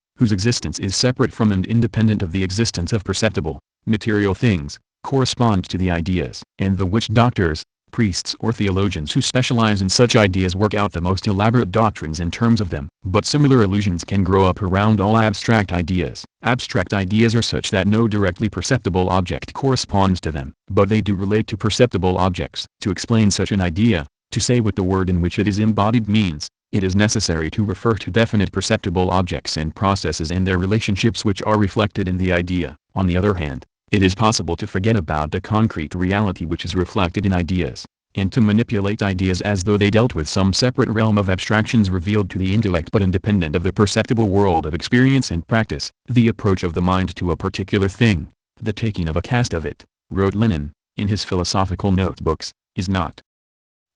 whose existence is separate from and independent of the existence of perceptible, material things, correspond to the ideas. And the witch doctors, priests or theologians who specialize in such ideas work out the most elaborate doctrines in terms of them. But similar illusions can grow up around all abstract ideas. Abstract ideas are such that no directly perceptible object corresponds to them, but they do relate to perceptible objects. To explain such an idea, to say what the word in which it is embodied means, it is necessary to refer to definite perceptible objects and processes and their relationships which are reflected in the idea. On the other hand, it is possible to forget about the concrete reality which is reflected in ideas, and to manipulate ideas as though they dealt with some separate realm of abstractions revealed to the intellect but independent of the perceptible world of experience and practice. The approach of the mind to a particular thing, the taking of a cast of it, wrote Lenin, in his philosophical notebooks, is not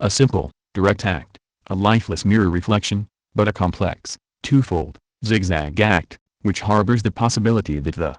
a simple, direct act, a lifeless mirror reflection, but a complex, twofold, zigzag act, which harbors the possibility that the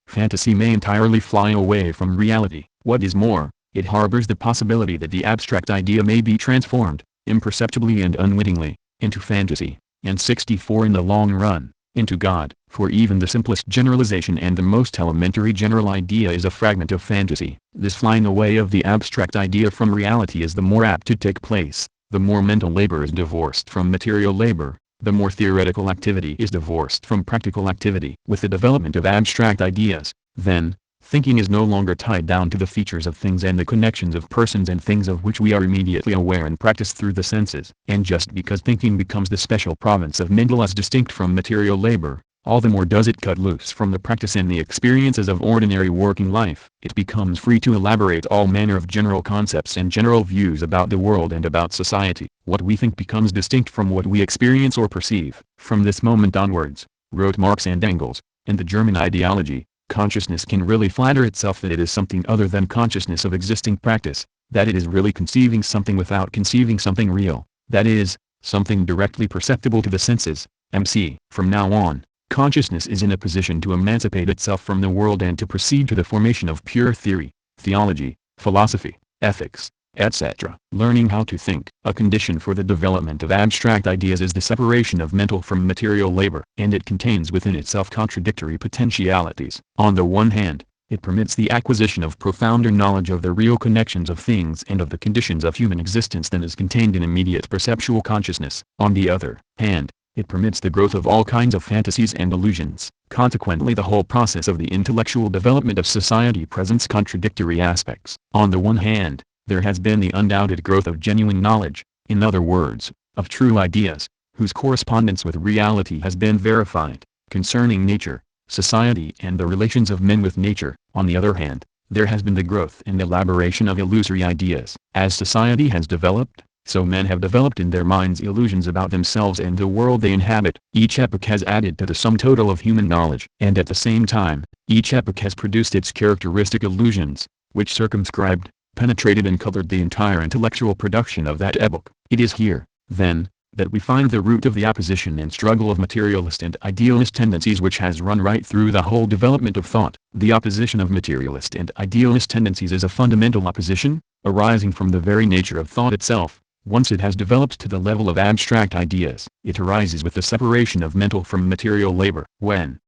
fantasy may entirely fly away from reality. What is more, it harbors the possibility that the abstract idea may be transformed, imperceptibly and unwittingly, into fantasy, and 64 in the long run, into God. For even the simplest generalization and the most elementary general idea is a fragment of fantasy. This flying away of the abstract idea from reality is the more apt to take place, the more mental labor is divorced from material labor, the more theoretical activity is divorced from practical activity. With the development of abstract ideas, then, thinking is no longer tied down to the features of things and the connections of persons and things of which we are immediately aware and practice through the senses. And just because thinking becomes the special province of mental as distinct from material labor, all the more does it cut loose from the practice and the experiences of ordinary working life. It becomes free to elaborate all manner of general concepts and general views about the world and about society. What we think becomes distinct from what we experience or perceive. From this moment onwards, wrote Marx and Engels, in the German ideology, consciousness can really flatter itself that it is something other than consciousness of existing practice, that it is really conceiving something without conceiving something real, that is, something directly perceptible to the senses. MC. From now on, consciousness is in a position to emancipate itself from the world and to proceed to the formation of pure theory, theology, philosophy, ethics, etc. Learning how to think. A condition for the development of abstract ideas is the separation of mental from material labor, and it contains within itself contradictory potentialities. On the one hand, it permits the acquisition of profounder knowledge of the real connections of things and of the conditions of human existence than is contained in immediate perceptual consciousness. On the other hand, it permits the growth of all kinds of fantasies and illusions. Consequently, the whole process of the intellectual development of society presents contradictory aspects. On the one hand, there has been the undoubted growth of genuine knowledge, in other words, of true ideas, whose correspondence with reality has been verified, concerning nature, society and the relations of men with nature. On the other hand, there has been the growth and elaboration of illusory ideas. As society has developed, so men have developed in their minds illusions about themselves and the world they inhabit. Each epoch has added to the sum total of human knowledge, and at the same time, each epoch has produced its characteristic illusions, which circumscribed, penetrated and colored the entire intellectual production of that epoch. It is here, then, that we find the root of the opposition and struggle of materialist and idealist tendencies which has run right through the whole development of thought. The opposition of materialist and idealist tendencies is a fundamental opposition, arising from the very nature of thought itself. Once it has developed to the level of abstract ideas, it arises with the separation of mental from material labor. When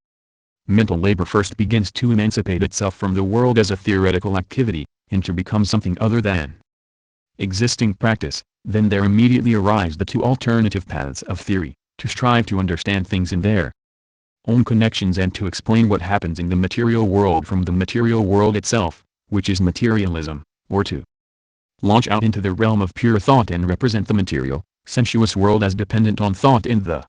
mental labor first begins to emancipate itself from the world as a theoretical activity, and to become something other than existing practice, then there immediately arise the two alternative paths of theory, to strive to understand things in their own connections and to explain what happens in the material world from the material world itself, which is materialism, or to launch out into the realm of pure thought and represent the material, sensuous world as dependent on thought and the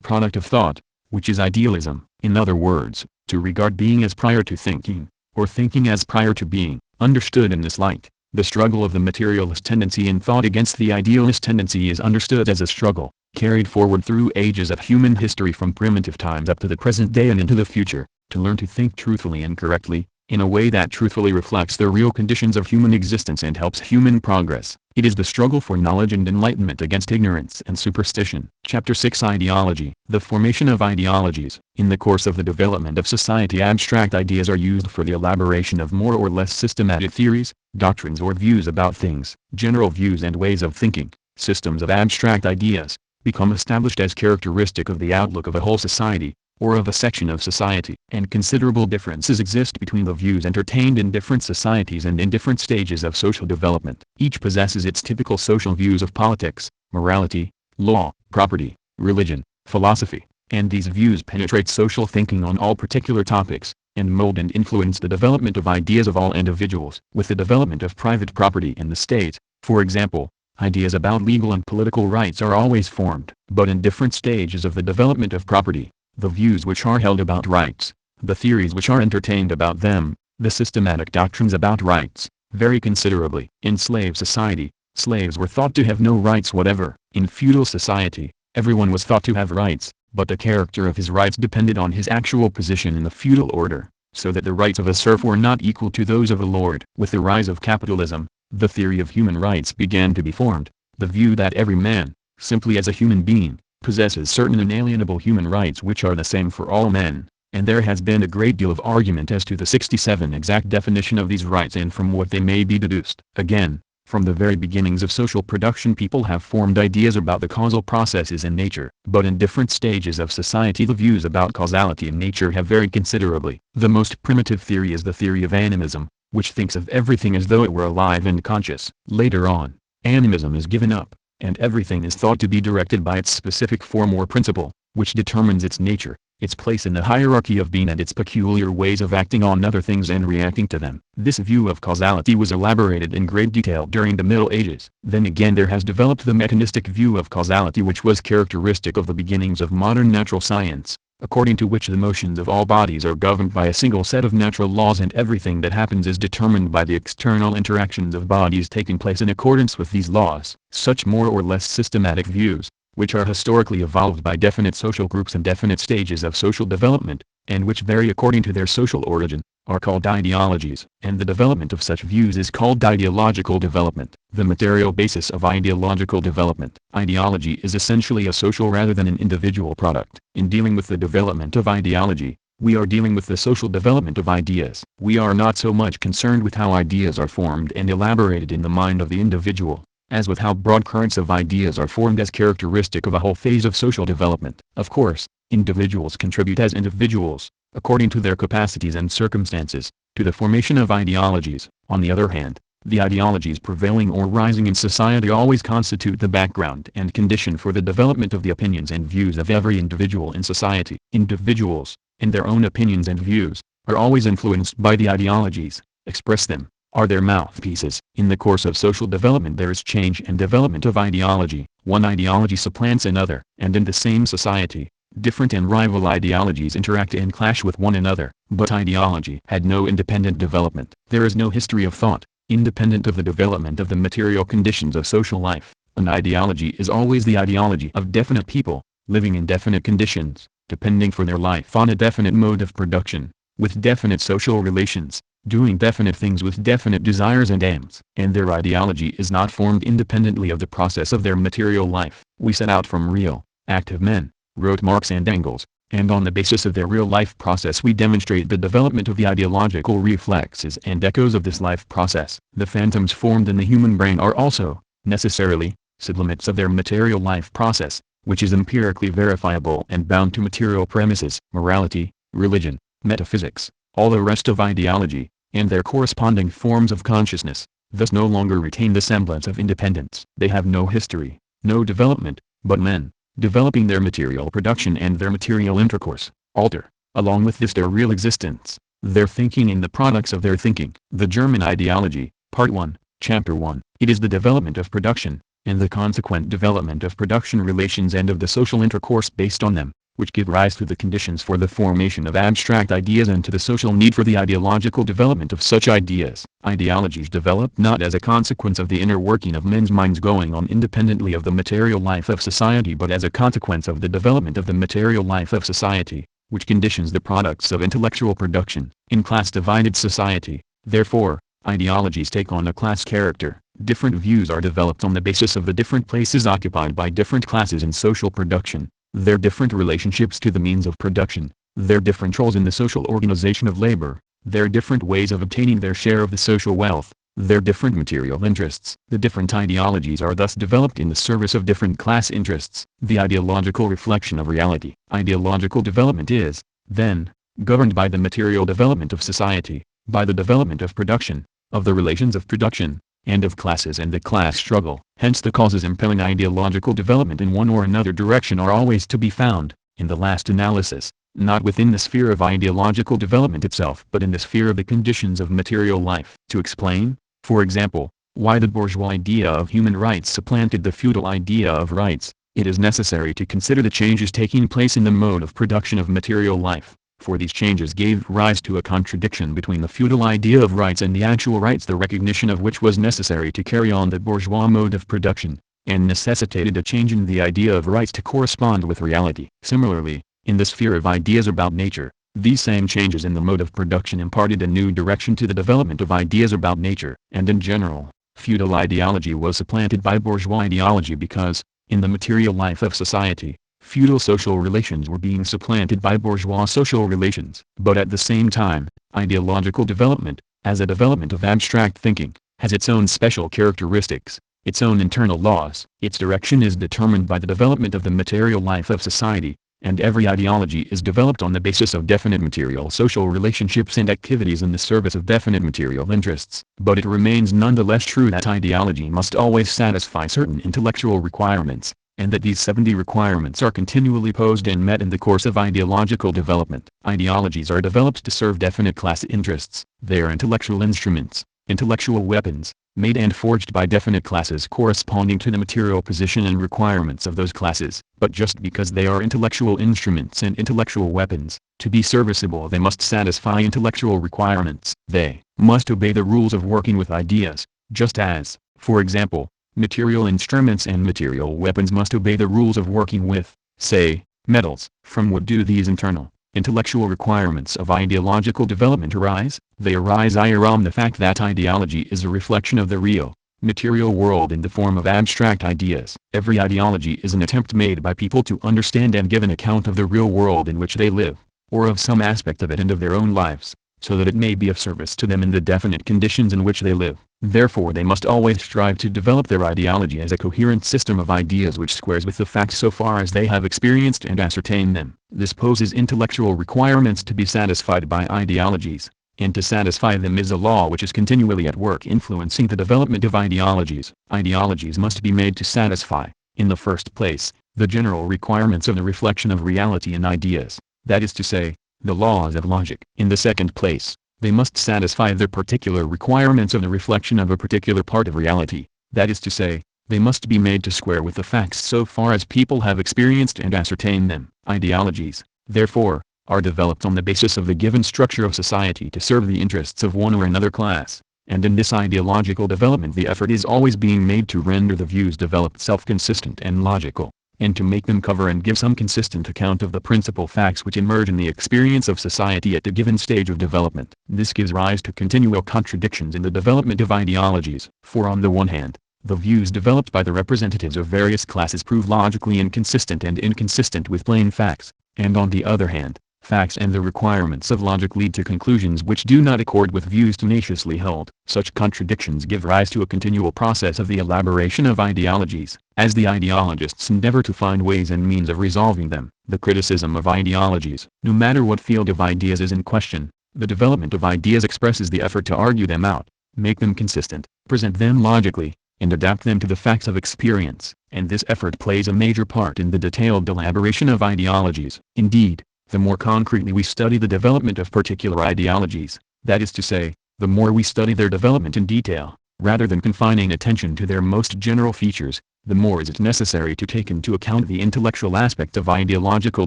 product of thought, which is idealism. In other words, to regard being as prior to thinking, or thinking as prior to being. Understood in this light, the struggle of the materialist tendency in thought against the idealist tendency is understood as a struggle, carried forward through ages of human history from primitive times up to the present day and into the future, to learn to think truthfully and correctly, in a way that truthfully reflects the real conditions of human existence and helps human progress. It is the struggle for knowledge and enlightenment against ignorance and superstition. Chapter 6 Ideology. The formation of ideologies. In the course of the development of society, abstract ideas are used for the elaboration of more or less systematic theories, doctrines or views about things. General views and ways of thinking, systems of abstract ideas, become established as characteristic of the outlook of a whole society, or of a section of society. And considerable differences exist between the views entertained in different societies and in different stages of social development. Each possesses its typical social views of politics, morality, law, property, religion, philosophy, and these views penetrate social thinking on all particular topics, and mold and influence the development of ideas of all individuals. With the development of private property in the state, for example, ideas about legal and political rights are always formed. But in different stages of the development of property, the views which are held about rights, the theories which are entertained about them, the systematic doctrines about rights, vary considerably. In slave society, slaves were thought to have no rights whatever. In feudal society, everyone was thought to have rights, but the character of his rights depended on his actual position in the feudal order, so that the rights of a serf were not equal to those of a lord. With the rise of capitalism, the theory of human rights began to be formed, the view that every man, simply as a human being, possesses certain inalienable human rights which are the same for all men, and there has been a great deal of argument as to the 67 exact definition of these rights and from what they may be deduced. Again, From the very beginnings of social production, people have formed ideas about the causal processes in nature. But in different stages of society, the views about causality in nature have varied considerably. The most primitive theory is the theory of animism, which thinks of everything as though it were alive and conscious. Later on, animism is given up, and everything is thought to be directed by its specific form or principle, which determines its nature, its place in the hierarchy of being, and its peculiar ways of acting on other things and reacting to them. This view of causality was elaborated in great detail during the Middle Ages. Then again there has developed the mechanistic view of causality, which was characteristic of the beginnings of modern natural science, according to which the motions of all bodies are governed by a single set of natural laws, and everything that happens is determined by the external interactions of bodies taking place in accordance with these laws. Such more or less systematic views, which are historically evolved by definite social groups and definite stages of social development, and which vary according to their social origin, are called ideologies. And the development of such views is called ideological development. The material basis of ideological development. Ideology is essentially a social rather than an individual product. In dealing with the development of ideology, we are dealing with the social development of ideas. We are not so much concerned with how ideas are formed and elaborated in the mind of the individual, as with how broad currents of ideas are formed as characteristic of a whole phase of social development. Of course, individuals contribute as individuals, according to their capacities and circumstances, to the formation of ideologies. On the other hand, the ideologies prevailing or rising in society always constitute the background and condition for the development of the opinions and views of every individual in society. Individuals, in their own opinions and views, are always influenced by the ideologies, express them, are their mouthpieces. In the course of social development there is change and development of ideology. One ideology supplants another, and in the same society, different and rival ideologies interact and clash with one another. But ideology had no independent development. There is no history of thought, independent of the development of the material conditions of social life. An ideology is always the ideology of definite people, living in definite conditions, depending for their life on a definite mode of production, with definite social relations, doing definite things with definite desires and aims. And their ideology is not formed independently of the process of their material life. We set out from real, active men, wrote Marx and Engels, and on the basis of their real life process we demonstrate the development of the ideological reflexes and echoes of this life process. The phantoms formed in the human brain are also, necessarily, sublimits of their material life process, which is empirically verifiable and bound to material premises. Morality, religion, metaphysics, all the rest of ideology, and their corresponding forms of consciousness, thus no longer retain the semblance of independence. They have no history, no development, but men, developing their material production and their material intercourse, alter, along with this their real existence, their thinking and the products of their thinking. The German Ideology, Part 1, Chapter 1. It is the development of production, and the consequent development of production relations and of the social intercourse based on them, which give rise to the conditions for the formation of abstract ideas and to the social need for the ideological development of such ideas. Ideologies develop not as a consequence of the inner working of men's minds going on independently of the material life of society, but as a consequence of the development of the material life of society, which conditions the products of intellectual production. In class-divided society, therefore, ideologies take on a class character. Different views are developed on the basis of the different places occupied by different classes in social production, their different relationships to the means of production, their different roles in the social organization of labor, their different ways of obtaining their share of the social wealth, their different material interests. The different ideologies are thus developed in the service of different class interests. The ideological reflection of reality. Ideological development is, then, governed by the material development of society, by the development of production, of the relations of production, and of classes and the class struggle. Hence the causes impelling ideological development in one or another direction are always to be found, in the last analysis, not within the sphere of ideological development itself but in the sphere of the conditions of material life. To explain, for example, why the bourgeois idea of human rights supplanted the feudal idea of rights, it is necessary to consider the changes taking place in the mode of production of material life. For these changes gave rise to a contradiction between the feudal idea of rights and the actual rights, the recognition of which was necessary to carry on the bourgeois mode of production, and necessitated a change in the idea of rights to correspond with reality. Similarly, in the sphere of ideas about nature, these same changes in the mode of production imparted a new direction to the development of ideas about nature. And in general, feudal ideology was supplanted by bourgeois ideology because, in the material life of society, feudal social relations were being supplanted by bourgeois social relations. But at the same time, ideological development, as a development of abstract thinking, has its own special characteristics, its own internal laws. Its direction is determined by the development of the material life of society, and every ideology is developed on the basis of definite material social relationships and activities in the service of definite material interests. But it remains nonetheless true that ideology must always satisfy certain intellectual requirements, and that these 70 requirements are continually posed and met in the course of ideological development. Ideologies are developed to serve definite class interests. They are intellectual instruments, intellectual weapons, made and forged by definite classes corresponding to the material position and requirements of those classes. But just because they are intellectual instruments and intellectual weapons, to be serviceable they must satisfy intellectual requirements. They must obey the rules of working with ideas, just as, for example, material instruments and material weapons must obey the rules of working with, say, metals. From what do these internal, intellectual requirements of ideological development arise? They arise from the fact that ideology is a reflection of the real, material world in the form of abstract ideas. Every ideology is an attempt made by people to understand and give an account of the real world in which they live, or of some aspect of it and of their own lives, so that it may be of service to them in the definite conditions in which they live. Therefore they must always strive to develop their ideology as a coherent system of ideas which squares with the facts so far as they have experienced and ascertained them. This poses intellectual requirements to be satisfied by ideologies, and to satisfy them is a law which is continually at work influencing the development of ideologies. Ideologies must be made to satisfy, in the first place, the general requirements of the reflection of reality in ideas, that is to say, the laws of logic. In the second place, they must satisfy the particular requirements of the reflection of a particular part of reality, that is to say, they must be made to square with the facts so far as people have experienced and ascertained them. Ideologies, therefore, are developed on the basis of the given structure of society to serve the interests of one or another class, and in this ideological development the effort is always being made to render the views developed self-consistent and logical, and to make them cover and give some consistent account of the principal facts which emerge in the experience of society at the given stage of development. This gives rise to continual contradictions in the development of ideologies, for on the one hand, the views developed by the representatives of various classes prove logically inconsistent and inconsistent with plain facts, and on the other hand, facts and the requirements of logic lead to conclusions which do not accord with views tenaciously held. Such contradictions give rise to a continual process of the elaboration of ideologies, as the ideologists endeavor to find ways and means of resolving them. The criticism of ideologies, no matter what field of ideas is in question, the development of ideas expresses the effort to argue them out, make them consistent, present them logically, and adapt them to the facts of experience, and this effort plays a major part in the detailed elaboration of ideologies. Indeed, the more concretely we study the development of particular ideologies, that is to say, the more we study their development in detail, rather than confining attention to their most general features, the more is it necessary to take into account the intellectual aspect of ideological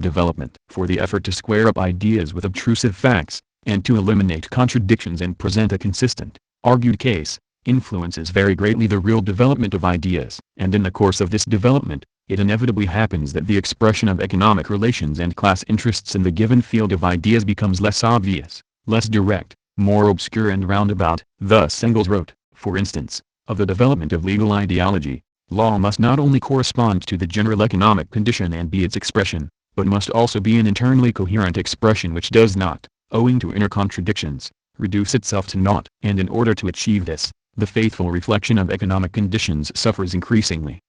development. For the effort to square up ideas with obtrusive facts, and to eliminate contradictions and present a consistent, argued case, influences very greatly the real development of ideas. And in the course of this development, it inevitably happens that the expression of economic relations and class interests in the given field of ideas becomes less obvious, less direct, more obscure and roundabout. Thus Engels wrote, for instance, of the development of legal ideology, law must not only correspond to the general economic condition and be its expression, but must also be an internally coherent expression which does not, owing to inner contradictions, reduce itself to naught. And in order to achieve this, the faithful reflection of economic conditions suffers increasingly.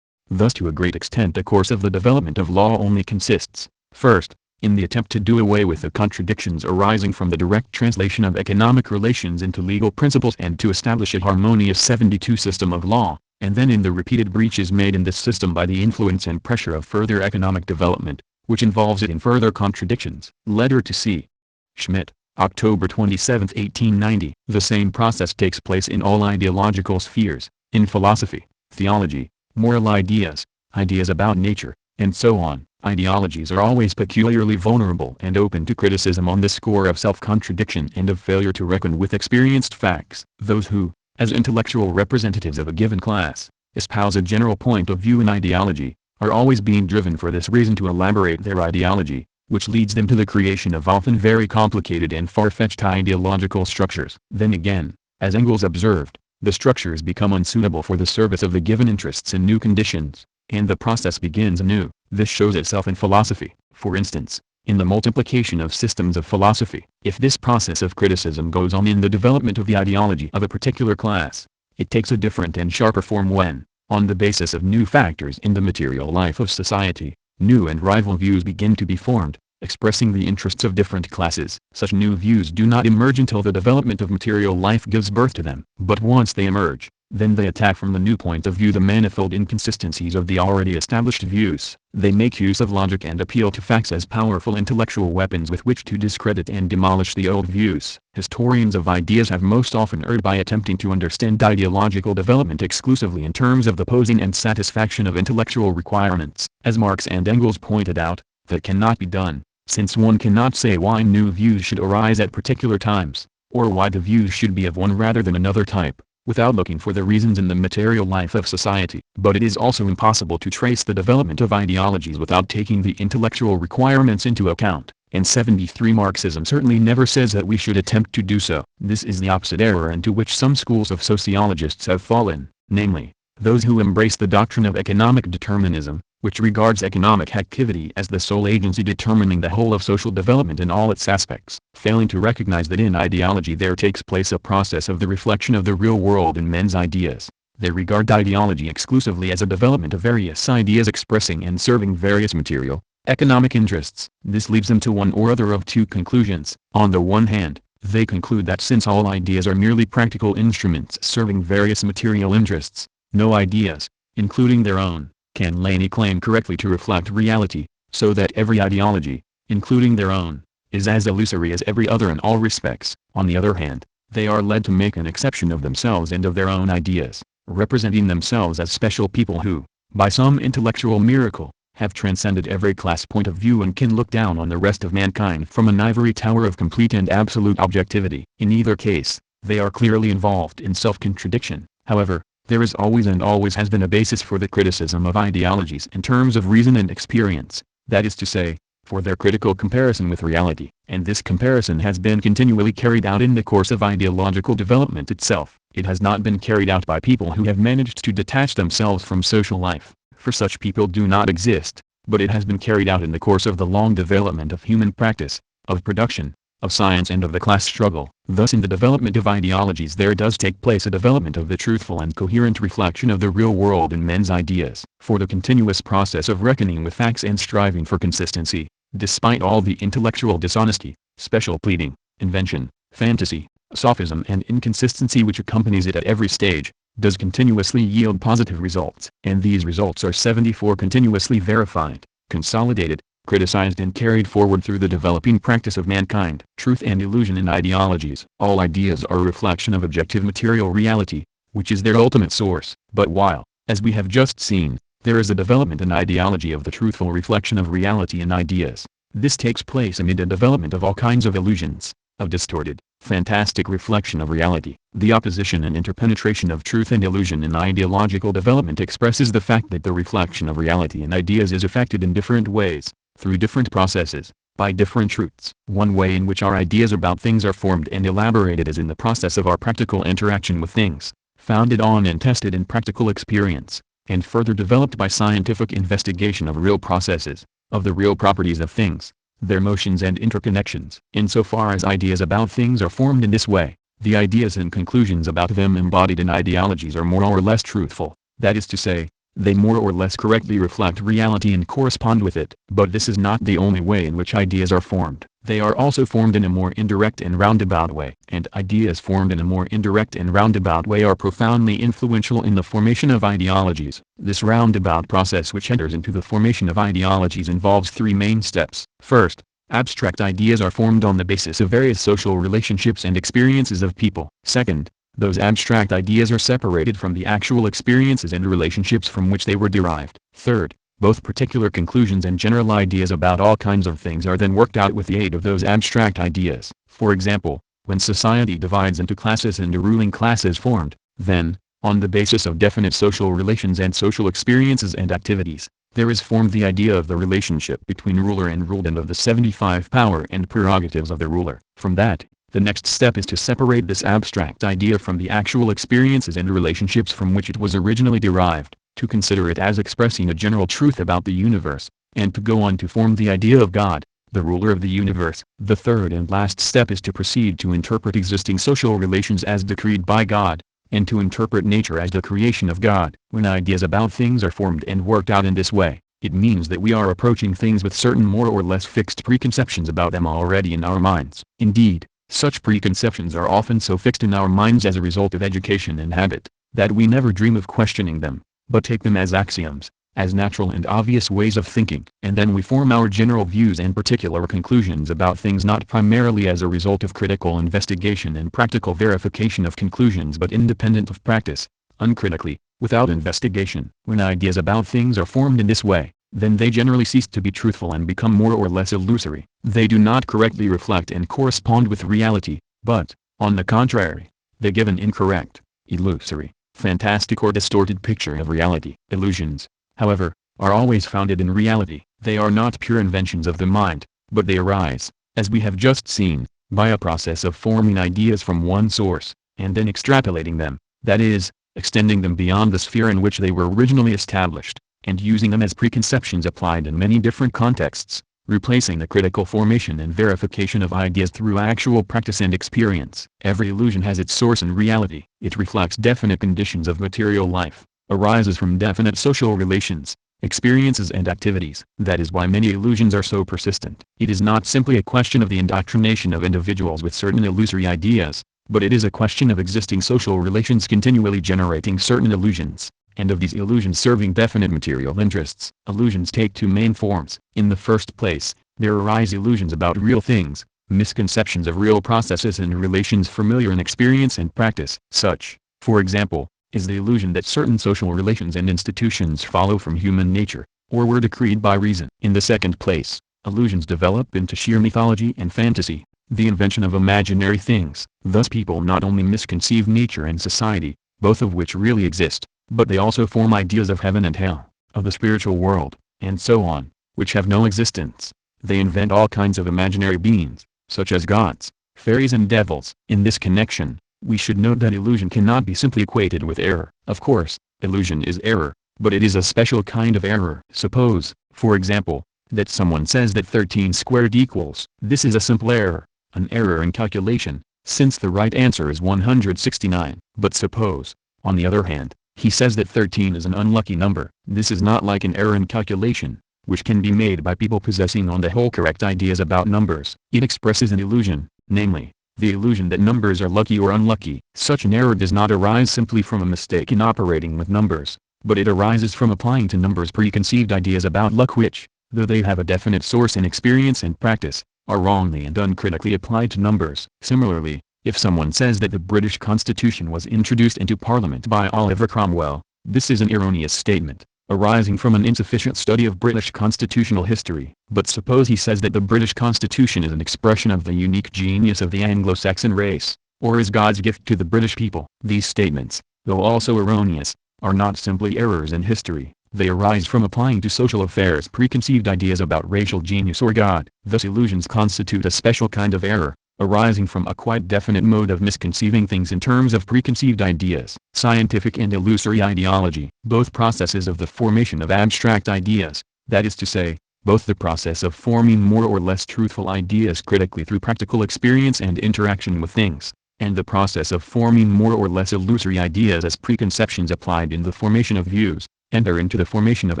Thus to a great extent the course of the development of law only consists, first, in the attempt to do away with the contradictions arising from the direct translation of economic relations into legal principles and to establish a harmonious 72 system of law, and then in the repeated breaches made in this system by the influence and pressure of further economic development, which involves it in further contradictions. Letter to C. Schmidt, October 27, 1890. The same process takes place in all ideological spheres, in philosophy, theology, moral ideas, ideas about nature, and so on. Ideologies are always peculiarly vulnerable and open to criticism on the score of self-contradiction and of failure to reckon with experienced facts. Those who, as intellectual representatives of a given class, espouse a general point of view in ideology, are always being driven for this reason to elaborate their ideology, which leads them to the creation of often very complicated and far-fetched ideological structures. Then again, as Engels observed, the structures become unsuitable for the service of the given interests in new conditions, and the process begins anew. This shows itself in philosophy, for instance, in the multiplication of systems of philosophy. If this process of criticism goes on in the development of the ideology of a particular class, it takes a different and sharper form when, on the basis of new factors in the material life of society, new and rival views begin to be formed, expressing the interests of different classes. Such new views do not emerge until the development of material life gives birth to them. But once they emerge, then they attack from the new point of view the manifold inconsistencies of the already established views. They make use of logic and appeal to facts as powerful intellectual weapons with which to discredit and demolish the old views. Historians of ideas have most often erred by attempting to understand ideological development exclusively in terms of the posing and satisfaction of intellectual requirements. As Marx and Engels pointed out, that cannot be done, since one cannot say why new views should arise at particular times, or why the views should be of one rather than another type, without looking for the reasons in the material life of society. But it is also impossible to trace the development of ideologies without taking the intellectual requirements into account, and 73 Marxism certainly never says that we should attempt to do so. This is the opposite error into which some schools of sociologists have fallen, namely, those who embrace the doctrine of economic determinism, which regards economic activity as the sole agency determining the whole of social development in all its aspects, failing to recognize that in ideology there takes place a process of the reflection of the real world in men's ideas. They regard ideology exclusively as a development of various ideas expressing and serving various material, economic interests. This leads them to one or other of two conclusions. On the one hand, they conclude that since all ideas are merely practical instruments serving various material interests, no ideas, including their own, can lay any claim correctly to reflect reality, so that every ideology, including their own, is as illusory as every other in all respects. On the other hand, they are led to make an exception of themselves and of their own ideas, representing themselves as special people who, by some intellectual miracle, have transcended every class point of view and can look down on the rest of mankind from an ivory tower of complete and absolute objectivity. In either case, they are clearly involved in self-contradiction. However, there is always and always has been a basis for the criticism of ideologies in terms of reason and experience, that is to say, for their critical comparison with reality, and this comparison has been continually carried out in the course of ideological development itself. It has not been carried out by people who have managed to detach themselves from social life, for such people do not exist, but it has been carried out in the course of the long development of human practice, of production, of science and of the class struggle. Thus in the development of ideologies there does take place a development of the truthful and coherent reflection of the real world in men's ideas. For the continuous process of reckoning with facts and striving for consistency, despite all the intellectual dishonesty, special pleading, invention, fantasy, sophism and inconsistency which accompanies it at every stage, does continuously yield positive results. And these results are 74 continuously verified, consolidated, criticized and carried forward through the developing practice of mankind. Truth and illusion in ideologies. All ideas are a reflection of objective material reality, which is their ultimate source. But while, as we have just seen, there is a development in ideology of the truthful reflection of reality in ideas, this takes place amid a development of all kinds of illusions, of distorted, fantastic reflection of reality. The opposition and interpenetration of truth and illusion in ideological development expresses the fact that the reflection of reality in ideas is effected in different ways, through different processes, by different truths. One way in which our ideas about things are formed and elaborated is in the process of our practical interaction with things, founded on and tested in practical experience, and further developed by scientific investigation of real processes, of the real properties of things, their motions and interconnections. Insofar as ideas about things are formed in this way, the ideas and conclusions about them embodied in ideologies are more or less truthful, that is to say, they more or less correctly reflect reality and correspond with it. But this is not the only way in which ideas are formed. They are also formed in a more indirect and roundabout way. And ideas formed in a more indirect and roundabout way are profoundly influential in the formation of ideologies. This roundabout process which enters into the formation of ideologies involves three main steps. First, abstract ideas are formed on the basis of various social relationships and experiences of people. Second, those abstract ideas are separated from the actual experiences and relationships from which they were derived. Third, both particular conclusions and general ideas about all kinds of things are then worked out with the aid of those abstract ideas. For example, when society divides into classes and a ruling class is formed, then, on the basis of definite social relations and social experiences and activities, there is formed the idea of the relationship between ruler and ruled and of the 75 power and prerogatives of the ruler. From that, the next step is to separate this abstract idea from the actual experiences and relationships from which it was originally derived, to consider it as expressing a general truth about the universe, and to go on to form the idea of God, the ruler of the universe. The third and last step is to proceed to interpret existing social relations as decreed by God, and to interpret nature as the creation of God. When ideas about things are formed and worked out in this way, it means that we are approaching things with certain more or less fixed preconceptions about them already in our minds. Indeed, such preconceptions are often so fixed in our minds as a result of education and habit, that we never dream of questioning them, but take them as axioms, as natural and obvious ways of thinking. And then we form our general views and particular conclusions about things not primarily as a result of critical investigation and practical verification of conclusions but independent of practice, uncritically, without investigation. When ideas about things are formed in this way, then they generally cease to be truthful and become more or less illusory. They do not correctly reflect and correspond with reality, but, on the contrary, they give an incorrect, illusory, fantastic or distorted picture of reality. Illusions, however, are always founded in reality. They are not pure inventions of the mind, but they arise, as we have just seen, by a process of forming ideas from one source, and then extrapolating them, that is, extending them beyond the sphere in which they were originally established, and using them as preconceptions applied in many different contexts, replacing the critical formation and verification of ideas through actual practice and experience. Every illusion has its source in reality. It reflects definite conditions of material life, arises from definite social relations, experiences and activities. That is why many illusions are so persistent. It is not simply a question of the indoctrination of individuals with certain illusory ideas, but it is a question of existing social relations continually generating certain illusions, and of these illusions serving definite material interests. Illusions take two main forms. In the first place, there arise illusions about real things, misconceptions of real processes and relations familiar in experience and practice. Such, for example, is the illusion that certain social relations and institutions follow from human nature, or were decreed by reason. In the second place, illusions develop into sheer mythology and fantasy, the invention of imaginary things. Thus people not only misconceive nature and society, both of which really exist, but they also form ideas of heaven and hell, of the spiritual world, and so on, which have no existence. They invent all kinds of imaginary beings, such as gods, fairies and devils. In this connection, we should note that illusion cannot be simply equated with error. Of course, illusion is error, but it is a special kind of error. Suppose, for example, that someone says that 13 squared equals. This is a simple error, an error in calculation, since the right answer is 169. But suppose, on the other hand, he says that 13 is an unlucky number. This is not like an error in calculation, which can be made by people possessing on the whole correct ideas about numbers. It expresses an illusion, namely, the illusion that numbers are lucky or unlucky. Such an error does not arise simply from a mistake in operating with numbers, but it arises from applying to numbers preconceived ideas about luck which, though they have a definite source in experience and practice, are wrongly and uncritically applied to numbers. Similarly, if someone says that the British Constitution was introduced into Parliament by Oliver Cromwell, this is an erroneous statement, arising from an insufficient study of British constitutional history. But suppose he says that the British Constitution is an expression of the unique genius of the Anglo-Saxon race, or is God's gift to the British people. These statements, though also erroneous, are not simply errors in history. They arise from applying to social affairs preconceived ideas about racial genius or God. Thus illusions constitute a special kind of error, arising from a quite definite mode of misconceiving things in terms of preconceived ideas. Scientific and illusory ideology, both processes of the formation of abstract ideas, that is to say, both the process of forming more or less truthful ideas critically through practical experience and interaction with things, and the process of forming more or less illusory ideas as preconceptions applied in the formation of views, enter into the formation of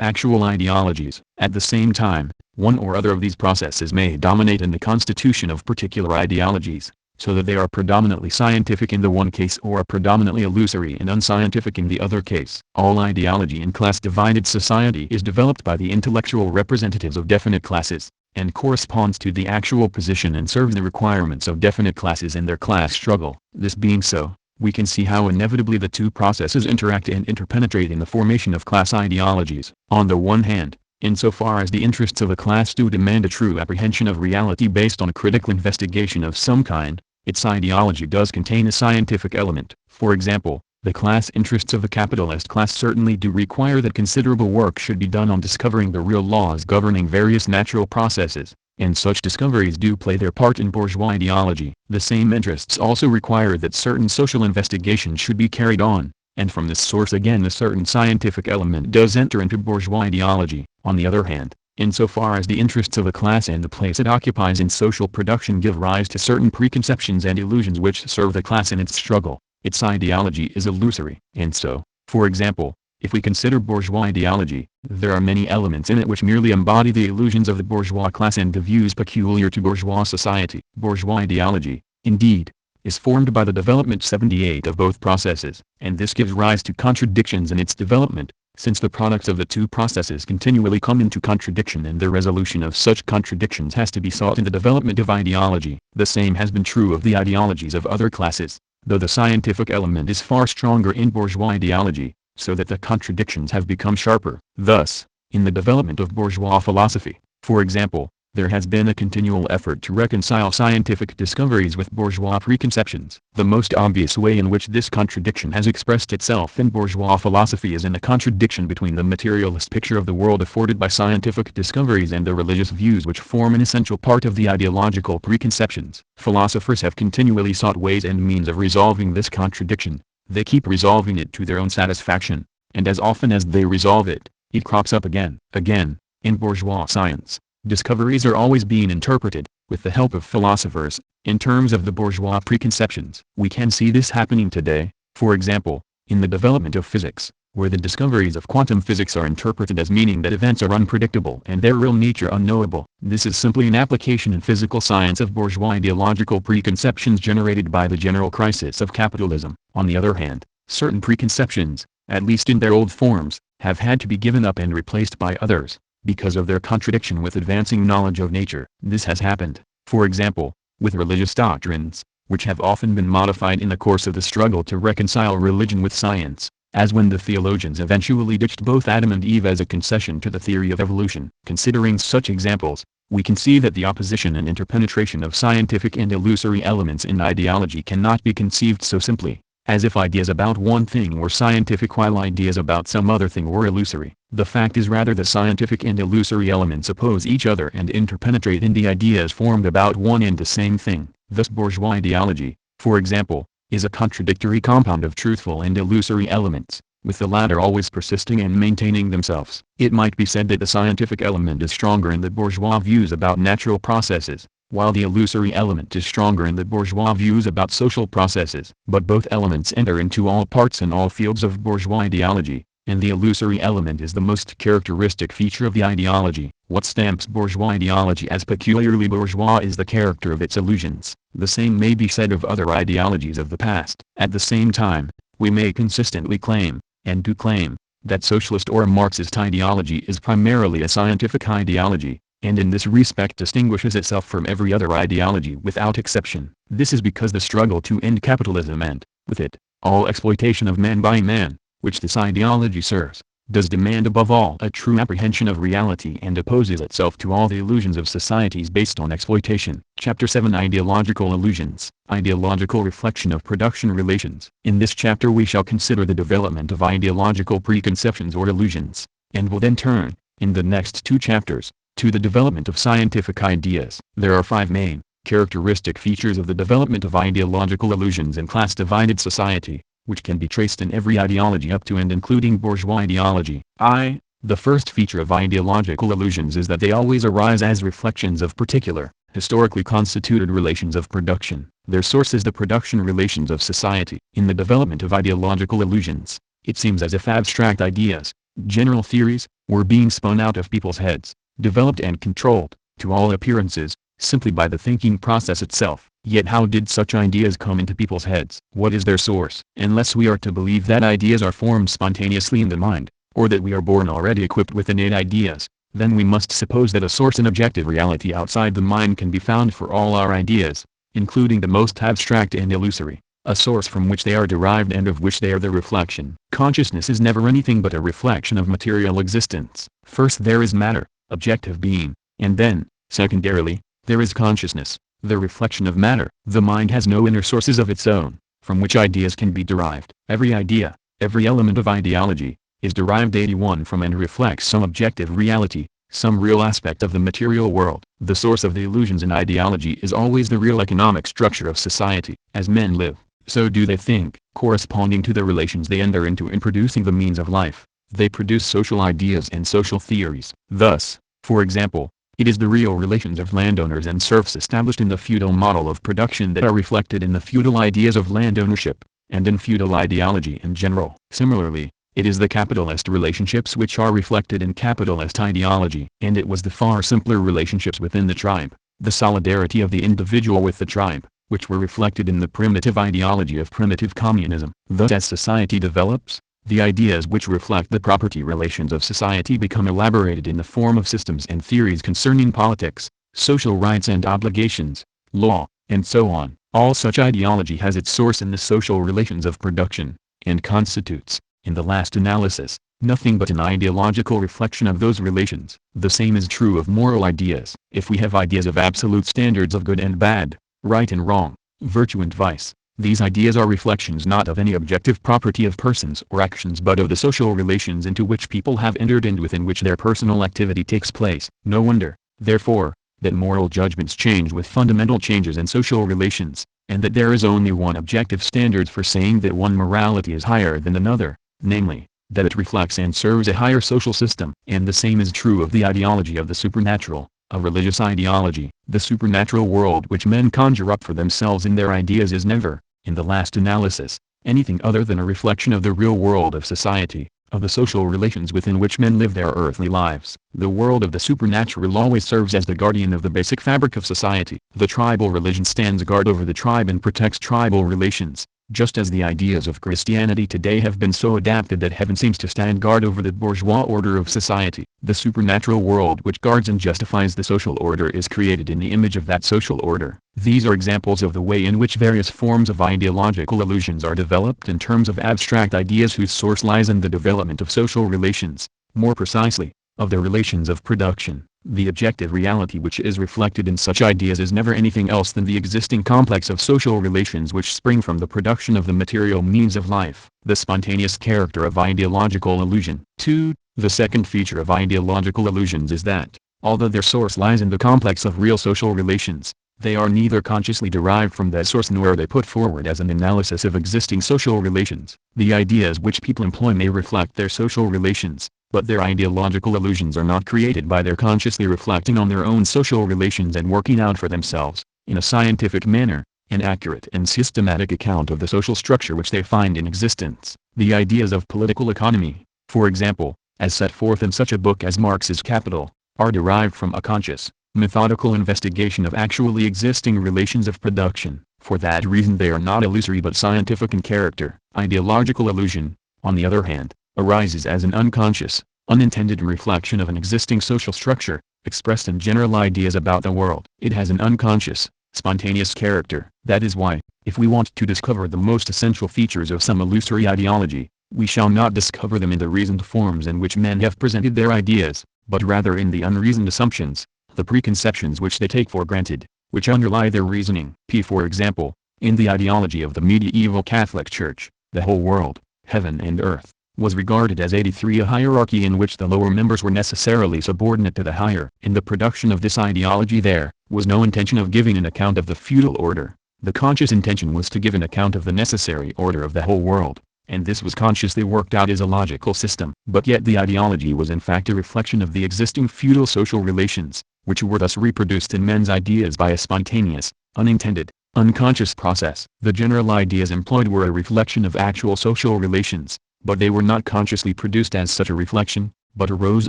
actual ideologies. At the same time, one or other of these processes may dominate in the constitution of particular ideologies, so that they are predominantly scientific in the one case or predominantly illusory and unscientific in the other case. All ideology in class-divided society is developed by the intellectual representatives of definite classes, and corresponds to the actual position and serves the requirements of definite classes in their class struggle. This being so, we can see how inevitably the two processes interact and interpenetrate in the formation of class ideologies. On the one hand, insofar as the interests of a class do demand a true apprehension of reality based on a critical investigation of some kind, its ideology does contain a scientific element. For example, the class interests of the capitalist class certainly do require that considerable work should be done on discovering the real laws governing various natural processes, and such discoveries do play their part in bourgeois ideology. The same interests also require that certain social investigation should be carried on, and from this source again a certain scientific element does enter into bourgeois ideology. On the other hand, insofar as the interests of a class and the place it occupies in social production give rise to certain preconceptions and illusions which serve the class in its struggle, its ideology is illusory. And so, for example, if we consider bourgeois ideology, there are many elements in it which merely embody the illusions of the bourgeois class and the views peculiar to bourgeois society. Bourgeois ideology, indeed, is formed by the development 78 of both processes, and this gives rise to contradictions in its development, since the products of the two processes continually come into contradiction and the resolution of such contradictions has to be sought in the development of ideology. The same has been true of the ideologies of other classes, though the scientific element is far stronger in bourgeois ideology, so that the contradictions have become sharper. Thus, in the development of bourgeois philosophy, for example, there has been a continual effort to reconcile scientific discoveries with bourgeois preconceptions. The most obvious way in which this contradiction has expressed itself in bourgeois philosophy is in the contradiction between the materialist picture of the world afforded by scientific discoveries and the religious views which form an essential part of the ideological preconceptions. Philosophers have continually sought ways and means of resolving this contradiction. They keep resolving it to their own satisfaction, and as often as they resolve it, it crops up again. Again, in bourgeois science, discoveries are always being interpreted, with the help of philosophers, in terms of the bourgeois preconceptions. We can see this happening today, for example, in the development of physics, where the discoveries of quantum physics are interpreted as meaning that events are unpredictable and their real nature unknowable. This is simply an application in physical science of bourgeois ideological preconceptions generated by the general crisis of capitalism. On the other hand, certain preconceptions, at least in their old forms, have had to be given up and replaced by others, because of their contradiction with advancing knowledge of nature. This has happened, for example, with religious doctrines, which have often been modified in the course of the struggle to reconcile religion with science, as when the theologians eventually ditched both Adam and Eve as a concession to the theory of evolution. Considering such examples, we can see that the opposition and interpenetration of scientific and illusory elements in ideology cannot be conceived so simply, as if ideas about one thing were scientific while ideas about some other thing were illusory. The fact is rather that scientific and illusory elements oppose each other and interpenetrate in the ideas formed about one and the same thing. Thus bourgeois ideology, for example, is a contradictory compound of truthful and illusory elements, with the latter always persisting and maintaining themselves. It might be said that the scientific element is stronger in the bourgeois views about natural processes, while the illusory element is stronger in the bourgeois views about social processes. But both elements enter into all parts and all fields of bourgeois ideology, and the illusory element is the most characteristic feature of the ideology. What stamps bourgeois ideology as peculiarly bourgeois is the character of its illusions. The same may be said of other ideologies of the past. At the same time, we may consistently claim, and do claim, that socialist or Marxist ideology is primarily a scientific ideology, and in this respect distinguishes itself from every other ideology without exception. This is because the struggle to end capitalism and, with it, all exploitation of man by man, which this ideology serves, does demand above all a true apprehension of reality and opposes itself to all the illusions of societies based on exploitation. Chapter 7 Ideological Illusions. Ideological Reflection of Production Relations. In this chapter we shall consider the development of ideological preconceptions or illusions, and will then turn, in the next two chapters, to the development of scientific ideas. There are 5 main, characteristic features of the development of ideological illusions in class-divided society, which can be traced in every ideology up to and including bourgeois ideology. The first feature of ideological illusions is that they always arise as reflections of particular, historically constituted relations of production. Their source is the production relations of society. In the development of ideological illusions, it seems as if abstract ideas, general theories, were being spun out of people's heads, developed and controlled, to all appearances, simply by the thinking process itself. Yet how did such ideas come into people's heads? What is their source? Unless we are to believe that ideas are formed spontaneously in the mind, or that we are born already equipped with innate ideas, then we must suppose that a source in objective reality outside the mind can be found for all our ideas, including the most abstract and illusory, a source from which they are derived and of which they are the reflection. Consciousness is never anything but a reflection of material existence. First there is matter, objective being, and then, secondarily, there is consciousness, the reflection of matter. The mind has no inner sources of its own, from which ideas can be derived. Every idea, every element of ideology, is derived 81 from and reflects some objective reality, some real aspect of the material world. The source of the illusions in ideology is always the real economic structure of society. As men live, so do they think. Corresponding to the relations they enter into in producing the means of life, they produce social ideas and social theories. Thus, For example, it is the real relations of landowners and serfs established in the feudal model of production that are reflected in the feudal ideas of land ownership, and in feudal ideology in general. Similarly, it is the capitalist relationships which are reflected in capitalist ideology. And it was the far simpler relationships within the tribe, the solidarity of the individual with the tribe, which were reflected in the primitive ideology of primitive communism. Thus, as society develops, the ideas which reflect the property relations of society become elaborated in the form of systems and theories concerning politics, social rights and obligations, law, and so on. All such ideology has its source in the social relations of production, and constitutes, in the last analysis, nothing but an ideological reflection of those relations. The same is true of moral ideas. If we have ideas of absolute standards of good and bad, right and wrong, virtue and vice, these ideas are reflections not of any objective property of persons or actions but of the social relations into which people have entered and within which their personal activity takes place. No wonder, therefore, that moral judgments change with fundamental changes in social relations, and that there is only one objective standard for saying that one morality is higher than another, namely, that it reflects and serves a higher social system. And the same is true of the ideology of the supernatural, a religious ideology. The supernatural world which men conjure up for themselves in their ideas is never, in the last analysis, anything other than a reflection of the real world of society, of the social relations within which men live their earthly lives. The world of the supernatural always serves as the guardian of the basic fabric of society. The tribal religion stands guard over the tribe and protects tribal relations, just as the ideas of Christianity today have been so adapted that heaven seems to stand guard over the bourgeois order of society. The supernatural world which guards and justifies the social order is created in the image of that social order. These are examples of the way in which various forms of ideological illusions are developed in terms of abstract ideas whose source lies in the development of social relations, more precisely, of the relations of production. The objective reality which is reflected in such ideas is never anything else than the existing complex of social relations which spring from the production of the material means of life. The spontaneous character of ideological illusion. 2. The second feature of ideological illusions is that, although their source lies in the complex of real social relations, they are neither consciously derived from that source nor are they put forward as an analysis of existing social relations. The ideas which people employ may reflect their social relations, but their ideological illusions are not created by their consciously reflecting on their own social relations and working out for themselves, in a scientific manner, an accurate and systematic account of the social structure which they find in existence. The ideas of political economy, for example, as set forth in such a book as Marx's Capital, are derived from a conscious, methodical investigation of actually existing relations of production. For that reason they are not illusory but scientific in character. Ideological illusion, on the other hand, arises as an unconscious, unintended reflection of an existing social structure, expressed in general ideas about the world. It has an unconscious, spontaneous character. That is why, if we want to discover the most essential features of some illusory ideology, we shall not discover them in the reasoned forms in which men have presented their ideas, but rather in the unreasoned assumptions, the preconceptions which they take for granted, which underlie their reasoning. For example, in the ideology of the medieval Catholic Church, the whole world, heaven and earth, was regarded as 83, a hierarchy in which the lower members were necessarily subordinate to the higher. In the production of this ideology there was no intention of giving an account of the feudal order. The conscious intention was to give an account of the necessary order of the whole world, and this was consciously worked out as a logical system. But yet the ideology was in fact a reflection of the existing feudal social relations, which were thus reproduced in men's ideas by a spontaneous, unintended, unconscious process. The general ideas employed were a reflection of actual social relations, but they were not consciously produced as such a reflection, but arose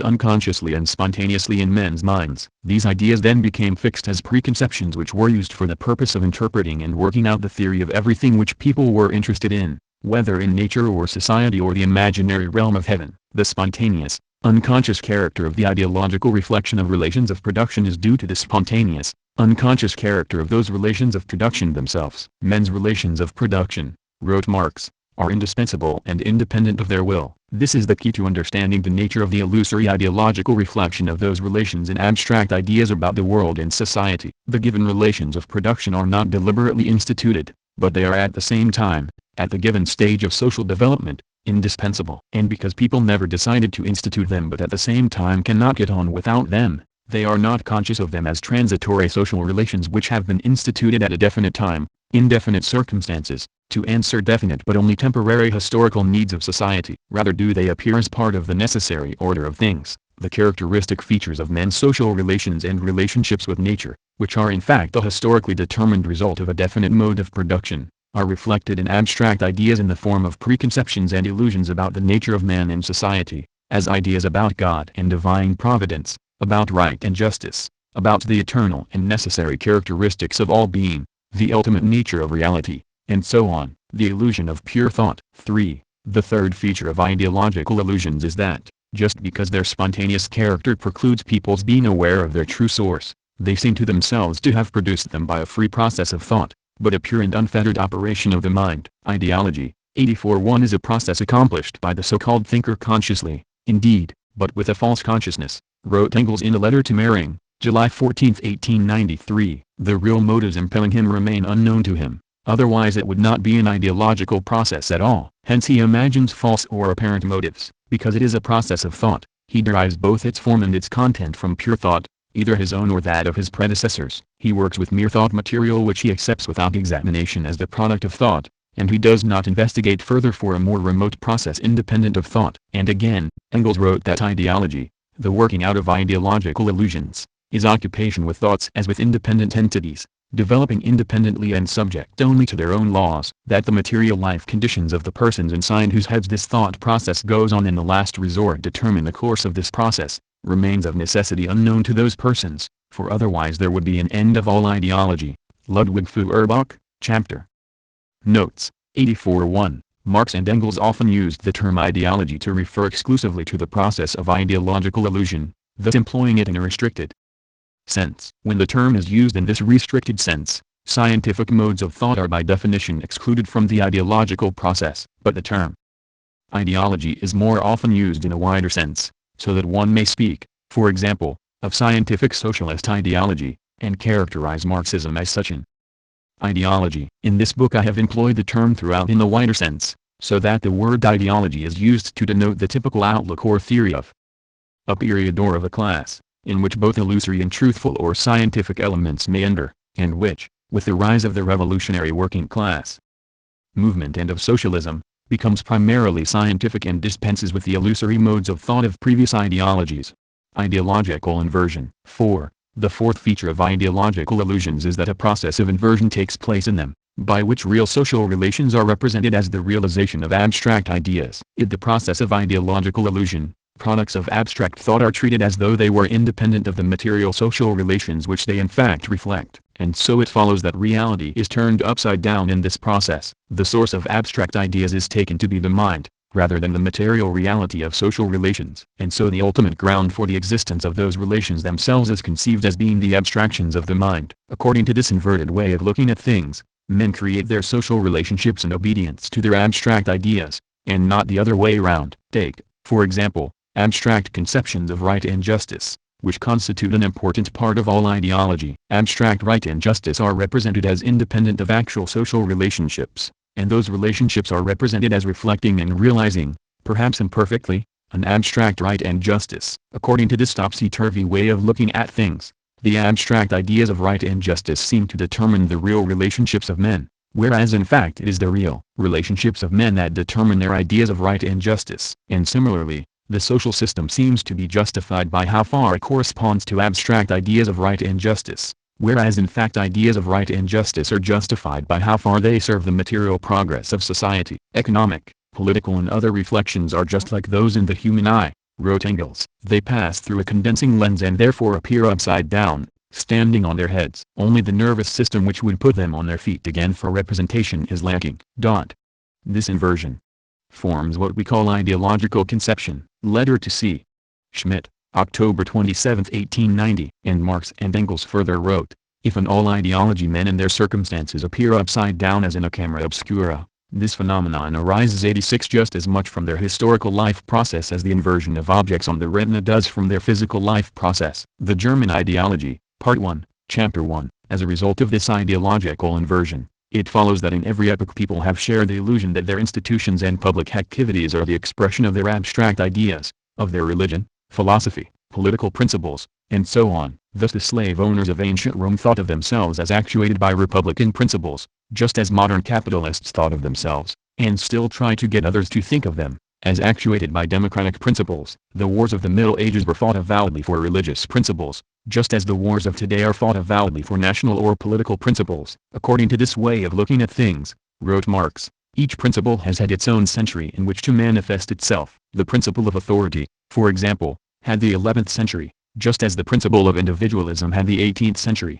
unconsciously and spontaneously in men's minds. These ideas then became fixed as preconceptions which were used for the purpose of interpreting and working out the theory of everything which people were interested in, whether in nature or society or the imaginary realm of heaven. The spontaneous, unconscious character of the ideological reflection of relations of production is due to the spontaneous, unconscious character of those relations of production themselves. Men's relations of production, wrote Marx, are indispensable and independent of their will. This is the key to understanding the nature of the illusory ideological reflection of those relations in abstract ideas about the world and society. The given relations of production are not deliberately instituted, but they are at the same time, at the given stage of social development, indispensable. And because people never decided to institute them but at the same time cannot get on without them, they are not conscious of them as transitory social relations which have been instituted at a definite time, in definite circumstances, to answer definite but only temporary historical needs of society. Rather do they appear as part of the necessary order of things, The characteristic features of men's social relations and relationships with nature, which are in fact the historically determined result of a definite mode of production, are reflected in abstract ideas in the form of preconceptions and illusions about the nature of man and society, as ideas about God and divine providence, about right and justice, about the eternal and necessary characteristics of all being, the ultimate nature of reality, and so on. The illusion of pure thought. 3. The third feature of ideological illusions is that, just because their spontaneous character precludes people's being aware of their true source, they seem to themselves to have produced them by a free process of thought, but a pure and unfettered operation of the mind. Ideology. 84.1 is a process accomplished by the so-called thinker consciously, indeed, but with a false consciousness, wrote Engels in a letter to Mering, July 14, 1893. The real motives impelling him remain unknown to him, otherwise it would not be an ideological process at all. Hence he imagines false or apparent motives. Because it is a process of thought, he derives both its form and its content from pure thought, either his own or that of his predecessors. He works with mere thought material which he accepts without examination as the product of thought, and he does not investigate further for a more remote process independent of thought. And again, Engels wrote that ideology, the working out of ideological illusions, is occupation with thoughts as with independent entities, developing independently and subject only to their own laws. That the material life conditions of the persons inside whose heads this thought process goes on in the last resort determine the course of this process, remains of necessity unknown to those persons, for otherwise there would be an end of all ideology. Ludwig Feuerbach, Chapter. Notes. 84.1. Marx and Engels often used the term ideology to refer exclusively to the process of ideological illusion, thus employing it in a restricted sense. When the term is used in this restricted sense, scientific modes of thought are by definition excluded from the ideological process. But the term ideology is more often used in a wider sense, so that one may speak, for example, of scientific socialist ideology, and characterize Marxism as such an ideology. In this book I have employed the term throughout in the wider sense, so that the word ideology is used to denote the typical outlook or theory of a period or of a class, in which both illusory and truthful or scientific elements may enter, and which, with the rise of the revolutionary working class movement and of socialism, becomes primarily scientific and dispenses with the illusory modes of thought of previous ideologies. Ideological inversion. 4. The fourth feature of ideological illusions is that a process of inversion takes place in them, by which real social relations are represented as the realization of abstract ideas. In the process of ideological illusion, products of abstract thought are treated as though they were independent of the material social relations which they in fact reflect, and so it follows that reality is turned upside down in this process. The source of abstract ideas is taken to be the mind, rather than the material reality of social relations, and so the ultimate ground for the existence of those relations themselves is conceived as being the abstractions of the mind. According to this inverted way of looking at things, men create their social relationships in obedience to their abstract ideas, and not the other way round. Take, for example, abstract conceptions of right and justice, which constitute an important part of all ideology. Abstract right and justice are represented as independent of actual social relationships, and those relationships are represented as reflecting and realizing, perhaps imperfectly, an abstract right and justice. According to this topsy-turvy way of looking at things, the abstract ideas of right and justice seem to determine the real relationships of men, whereas in fact it is the real relationships of men that determine their ideas of right and justice. And similarly, the social system seems to be justified by how far it corresponds to abstract ideas of right and justice, whereas in fact ideas of right and justice are justified by how far they serve the material progress of society. Economic, political and other reflections are just like those in the human eye, wrote Engels. They pass through a condensing lens and therefore appear upside down, standing on their heads. Only the nervous system which would put them on their feet again for representation is lacking. This inversion forms what we call ideological conception. Letter to C. Schmidt, October 27, 1890. And Marx and Engels further wrote, if in all ideology men and their circumstances appear upside down as in a camera obscura, this phenomenon arises 86 just as much from their historical life process as the inversion of objects on the retina does from their physical life process. The German Ideology, Part 1, Chapter 1. As a result of this ideological inversion, it follows that in every epoch people have shared the illusion that their institutions and public activities are the expression of their abstract ideas, of their religion, philosophy, political principles, and so on. Thus the slave owners of ancient Rome thought of themselves as actuated by republican principles, just as modern capitalists thought of themselves, and still try to get others to think of them, As actuated by democratic principles, the wars of the Middle Ages were fought avowedly for religious principles, just as the wars of today are fought avowedly for national or political principles. According to this way of looking at things, wrote Marx, each principle has had its own century in which to manifest itself. The principle of authority, for example, had the 11th century, just as the principle of individualism had the 18th century.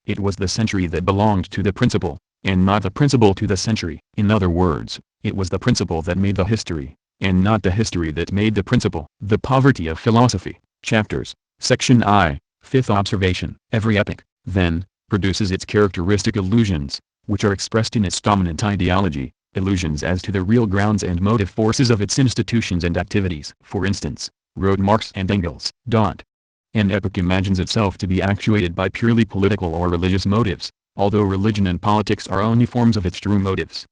It was the century that belonged to the principle, and not the principle to the century. In other words, it was the principle that made the history, and not the history that made the principle. The Poverty of Philosophy, Chapters, Section I, Fifth Observation. Every epoch, then, produces its characteristic illusions, which are expressed in its dominant ideology, illusions as to the real grounds and motive forces of its institutions and activities. For instance, wrote Marx and Engels. An epoch imagines itself to be actuated by purely political or religious motives, although religion and politics are only forms of its true motives.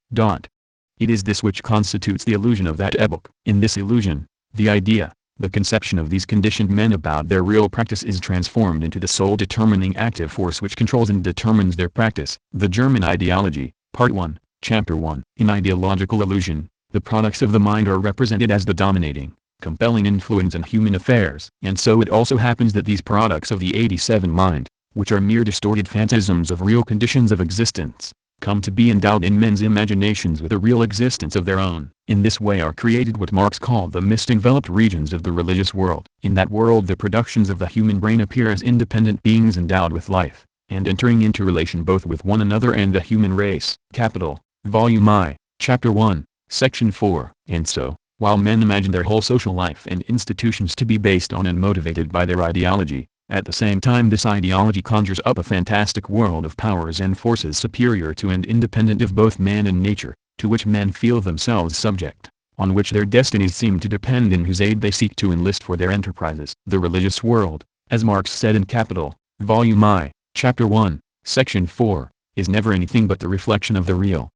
It is this which constitutes the illusion of that epoch. In this illusion, the idea, the conception of these conditioned men about their real practice is transformed into the sole determining active force which controls and determines their practice. The German Ideology, Part 1, Chapter 1. In ideological illusion, the products of the mind are represented as the dominating, compelling influence in human affairs. And so it also happens that these products of the 87 mind, which are mere distorted phantasms of real conditions of existence, come to be endowed in men's imaginations with a real existence of their own. In this way are created what Marx called the mist-enveloped regions of the religious world. In that world the productions of the human brain appear as independent beings endowed with life, and entering into relation both with one another and the human race. Volume I, Chapter 1, Section 4. And so, while men imagine their whole social life and institutions to be based on and motivated by their ideology, at the same time this ideology conjures up a fantastic world of powers and forces superior to and independent of both man and nature, to which men feel themselves subject, on which their destinies seem to depend and whose aid they seek to enlist for their enterprises. The religious world, as Marx said in Capital, Volume I, Chapter 1, Section 4, is never anything but the reflection of the real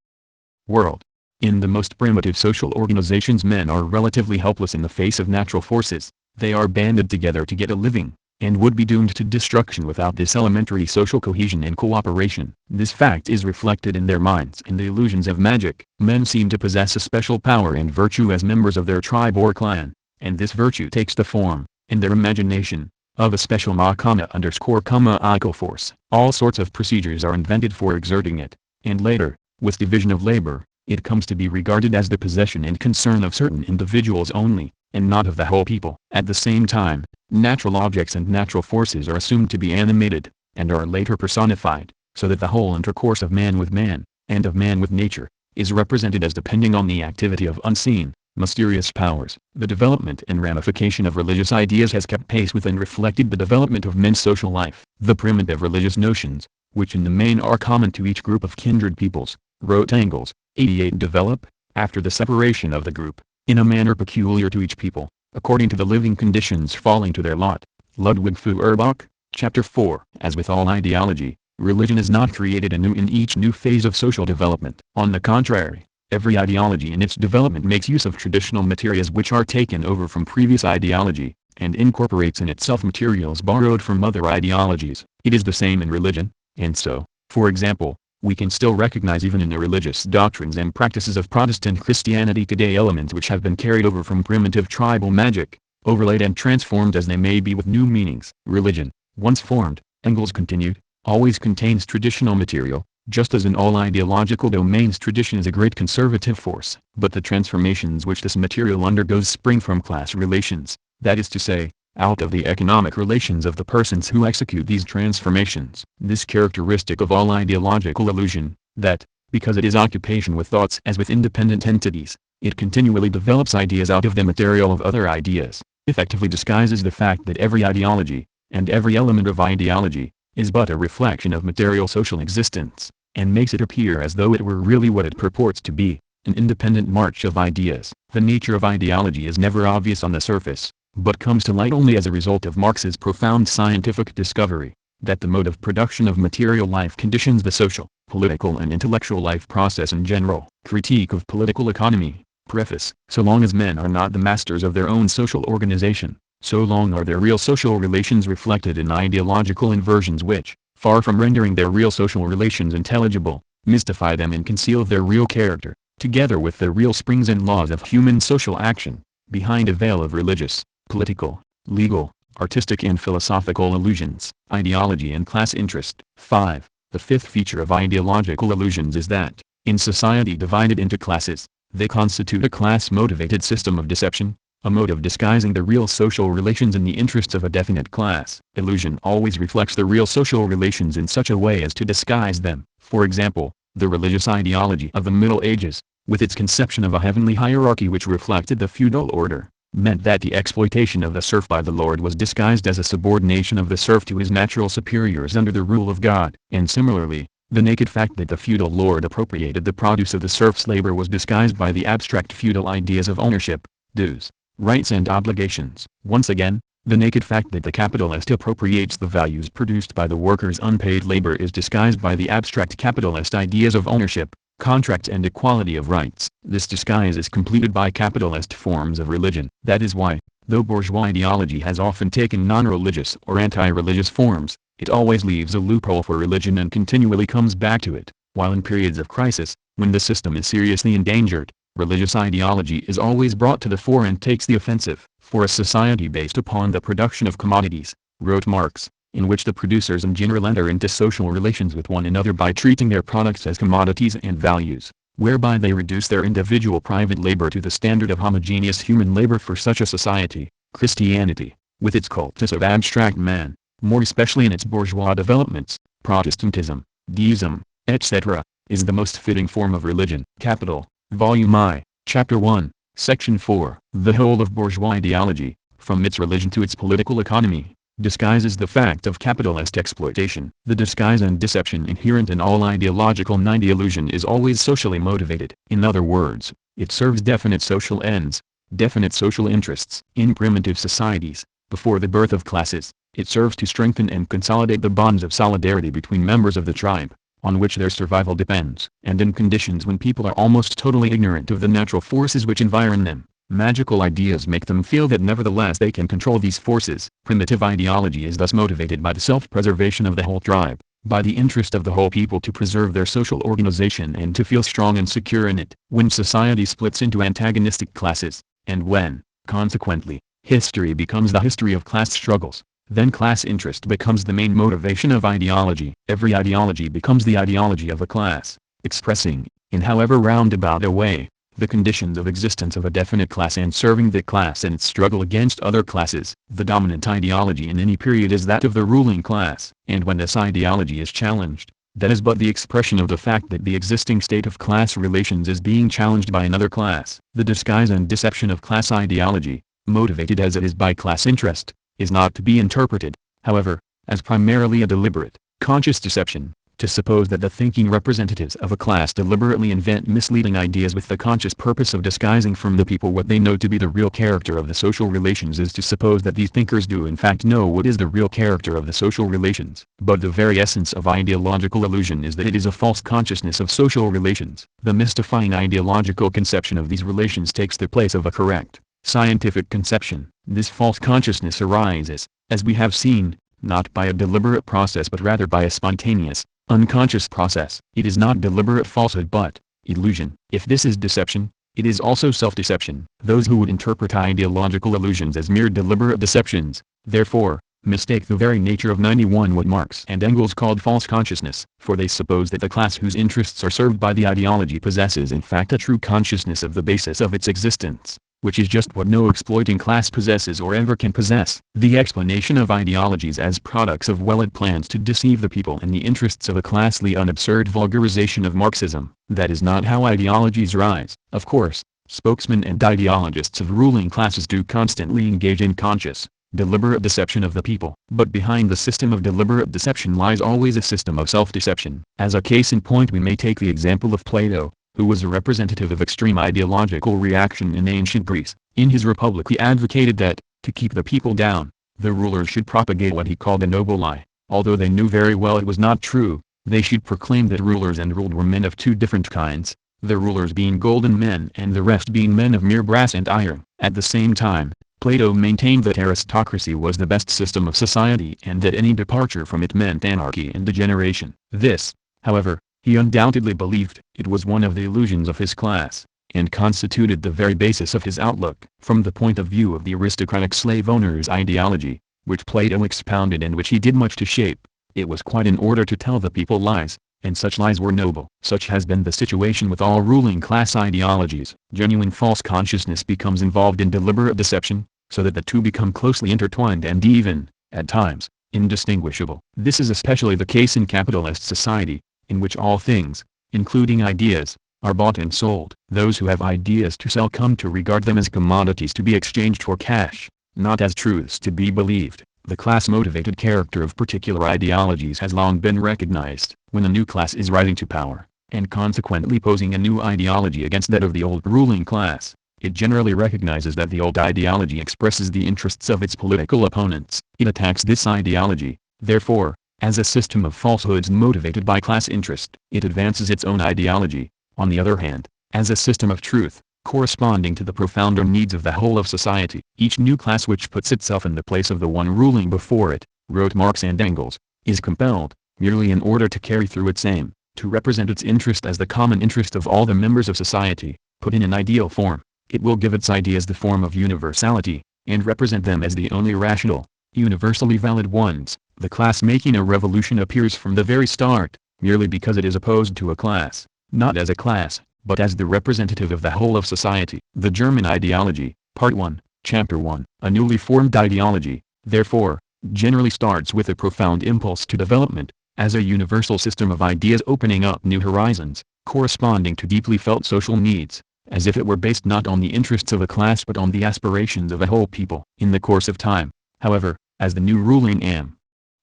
world. In the most primitive social organizations men are relatively helpless in the face of natural forces. They are banded together to get a living, and would be doomed to destruction without this elementary social cohesion and cooperation. This fact is reflected in their minds in the illusions of magic. Men seem to possess a special power and virtue as members of their tribe or clan, and this virtue takes the form, in their imagination, of a special _ical force. All sorts of procedures are invented for exerting it, and later, with division of labor, it comes to be regarded as the possession and concern of certain individuals only, and not of the whole people. At the same time, natural objects and natural forces are assumed to be animated, and are later personified, so that the whole intercourse of man with man, and of man with nature, is represented as depending on the activity of unseen, mysterious powers. The development and ramification of religious ideas has kept pace with and reflected the development of men's social life. The primitive religious notions, which in the main are common to each group of kindred peoples, wrote Engels, 88, develop, after the separation of the group, in a manner peculiar to each people, according to the living conditions falling to their lot. Ludwig Feuerbach, Chapter 4. As with all ideology, religion is not created anew in each new phase of social development. On the contrary, every ideology in its development makes use of traditional materials which are taken over from previous ideology, and incorporates in itself materials borrowed from other ideologies. It is the same in religion, and so, for example, we can still recognize even in the religious doctrines and practices of Protestant Christianity today elements which have been carried over from primitive tribal magic, overlaid and transformed as they may be with new meanings. Religion, once formed, Engels continued, always contains traditional material, just as in all ideological domains tradition is a great conservative force. But the transformations which this material undergoes spring from class relations, that is to say, out of the economic relations of the persons who execute these transformations. This characteristic of all ideological illusion, that, because it is occupation with thoughts as with independent entities, it continually develops ideas out of the material of other ideas, effectively disguises the fact that every ideology, and every element of ideology, is but a reflection of material social existence, and makes it appear as though it were really what it purports to be, an independent march of ideas. The nature of ideology is never obvious on the surface, but comes to light only as a result of Marx's profound scientific discovery, that the mode of production of material life conditions the social, political and intellectual life process in general. Critique of Political Economy. Preface. So long as men are not the masters of their own social organization, so long are their real social relations reflected in ideological inversions which, far from rendering their real social relations intelligible, mystify them and conceal their real character. together with the real springs and laws of human social action, behind a veil of religious, political, legal, artistic and philosophical illusions, ideology and class interest. 5. The fifth feature of ideological illusions is that, in society divided into classes, they constitute a class-motivated system of deception, a mode of disguising the real social relations in the interests of a definite class. Illusion always reflects the real social relations in such a way as to disguise them. For example, the religious ideology of the Middle Ages, with its conception of a heavenly hierarchy which reflected the feudal order, meant that the exploitation of the serf by the lord was disguised as a subordination of the serf to his natural superiors under the rule of God. And similarly, the naked fact that the feudal lord appropriated the produce of the serf's labor was disguised by the abstract feudal ideas of ownership, dues, rights and obligations. Once again, the naked fact that the capitalist appropriates the values produced by the worker's unpaid labor is disguised by the abstract capitalist ideas of ownership, contracts and equality of rights. This disguise is completed by capitalist forms of religion. That is why, though bourgeois ideology has often taken non-religious or anti-religious forms, it always leaves a loophole for religion and continually comes back to it, while in periods of crisis, when the system is seriously endangered, religious ideology is always brought to the fore and takes the offensive. For a society based upon the production of commodities, wrote Marx, in which the producers in general enter into social relations with one another by treating their products as commodities and values, whereby they reduce their individual private labor to the standard of homogeneous human labor. For such a society, Christianity, with its cultus of abstract man, more especially in its bourgeois developments, Protestantism, deism, etc., is the most fitting form of religion. Capital, Volume I, Chapter 1, Section 4. The whole of bourgeois ideology, from its religion to its political economy, disguises the fact of capitalist exploitation. The disguise and deception inherent in all ideological illusion is always socially motivated. In other words, it serves definite social ends, definite social interests. In primitive societies, before the birth of classes, it serves to strengthen and consolidate the bonds of solidarity between members of the tribe, on which their survival depends. And in conditions when people are almost totally ignorant of the natural forces which environ them, magical ideas make them feel that nevertheless they can control these forces. Primitive ideology is thus motivated by the self-preservation of the whole tribe, by the interest of the whole people to preserve their social organization and to feel strong and secure in it. When society splits into antagonistic classes, and when, consequently, history becomes the history of class struggles, then class interest becomes the main motivation of ideology. Every ideology becomes the ideology of a class, expressing, in however roundabout a way, the conditions of existence of a definite class and serving that class in its struggle against other classes. The dominant ideology in any period is that of the ruling class, and when this ideology is challenged, that is but the expression of the fact that the existing state of class relations is being challenged by another class. The disguise and deception of class ideology, motivated as it is by class interest, is not to be interpreted, however, as primarily a deliberate, conscious deception. To suppose that the thinking representatives of a class deliberately invent misleading ideas with the conscious purpose of disguising from the people what they know to be the real character of the social relations is to suppose that these thinkers do in fact know what is the real character of the social relations. But the very essence of ideological illusion is that it is a false consciousness of social relations. The mystifying ideological conception of these relations takes the place of a correct, scientific conception. This false consciousness arises, as we have seen, not by a deliberate process but rather by a spontaneous, unconscious process. It is not deliberate falsehood but illusion. If this is deception, it is also self-deception. Those who would interpret ideological illusions as mere deliberate deceptions, therefore, mistake the very nature of 91 what Marx and Engels called false consciousness, for they suppose that the class whose interests are served by the ideology possesses in fact a true consciousness of the basis of its existence, which is just what no exploiting class possesses or ever can possess. The explanation of ideologies as products of well-laid plans to deceive the people in the interests of a classly and absurd vulgarization of Marxism. That is not how ideologies rise. Of course, spokesmen and ideologists of ruling classes do constantly engage in conscious, deliberate deception of the people. But behind the system of deliberate deception lies always a system of self-deception. As a case in point we may take the example of Plato, who was a representative of extreme ideological reaction in ancient Greece. In his Republic he advocated that, to keep the people down, the rulers should propagate what he called a noble lie. Although they knew very well it was not true, they should proclaim that rulers and ruled were men of two different kinds, the rulers being golden men and the rest being men of mere brass and iron. At the same time, Plato maintained that aristocracy was the best system of society and that any departure from it meant anarchy and degeneration. This, however, He undoubtedly believed it was one of the illusions of his class, and constituted the very basis of his outlook. From the point of view of the aristocratic slave owner's ideology, which Plato expounded and which he did much to shape, it was quite in order to tell the people lies, and such lies were noble. Such has been the situation with all ruling class ideologies. Genuine false consciousness becomes involved in deliberate deception, so that the two become closely intertwined and even, at times, indistinguishable. This is especially the case in capitalist society, in which all things, including ideas, are bought and sold. Those who have ideas to sell come to regard them as commodities to be exchanged for cash, not as truths to be believed. The class-motivated character of particular ideologies has long been recognized. When a new class is rising to power, and consequently posing a new ideology against that of the old ruling class, it generally recognizes that the old ideology expresses the interests of its political opponents. It attacks this ideology, therefore, as a system of falsehoods motivated by class interest. It advances its own ideology, on the other hand, as a system of truth, corresponding to the profounder needs of the whole of society. Each new class which puts itself in the place of the one ruling before it, wrote Marx and Engels, is compelled, merely in order to carry through its aim, to represent its interest as the common interest of all the members of society. Put in an ideal form, it will give its ideas the form of universality, and represent them as the only rational, universally valid ones. The class making a revolution appears from the very start, merely because it is opposed to a class, not as a class, but as the representative of the whole of society. The German ideology, Part 1, Chapter 1. A newly formed ideology, therefore, generally starts with a profound impulse to development, as a universal system of ideas opening up new horizons, corresponding to deeply felt social needs, as if it were based not on the interests of a class but on the aspirations of a whole people. In the course of time, however, as the new ruling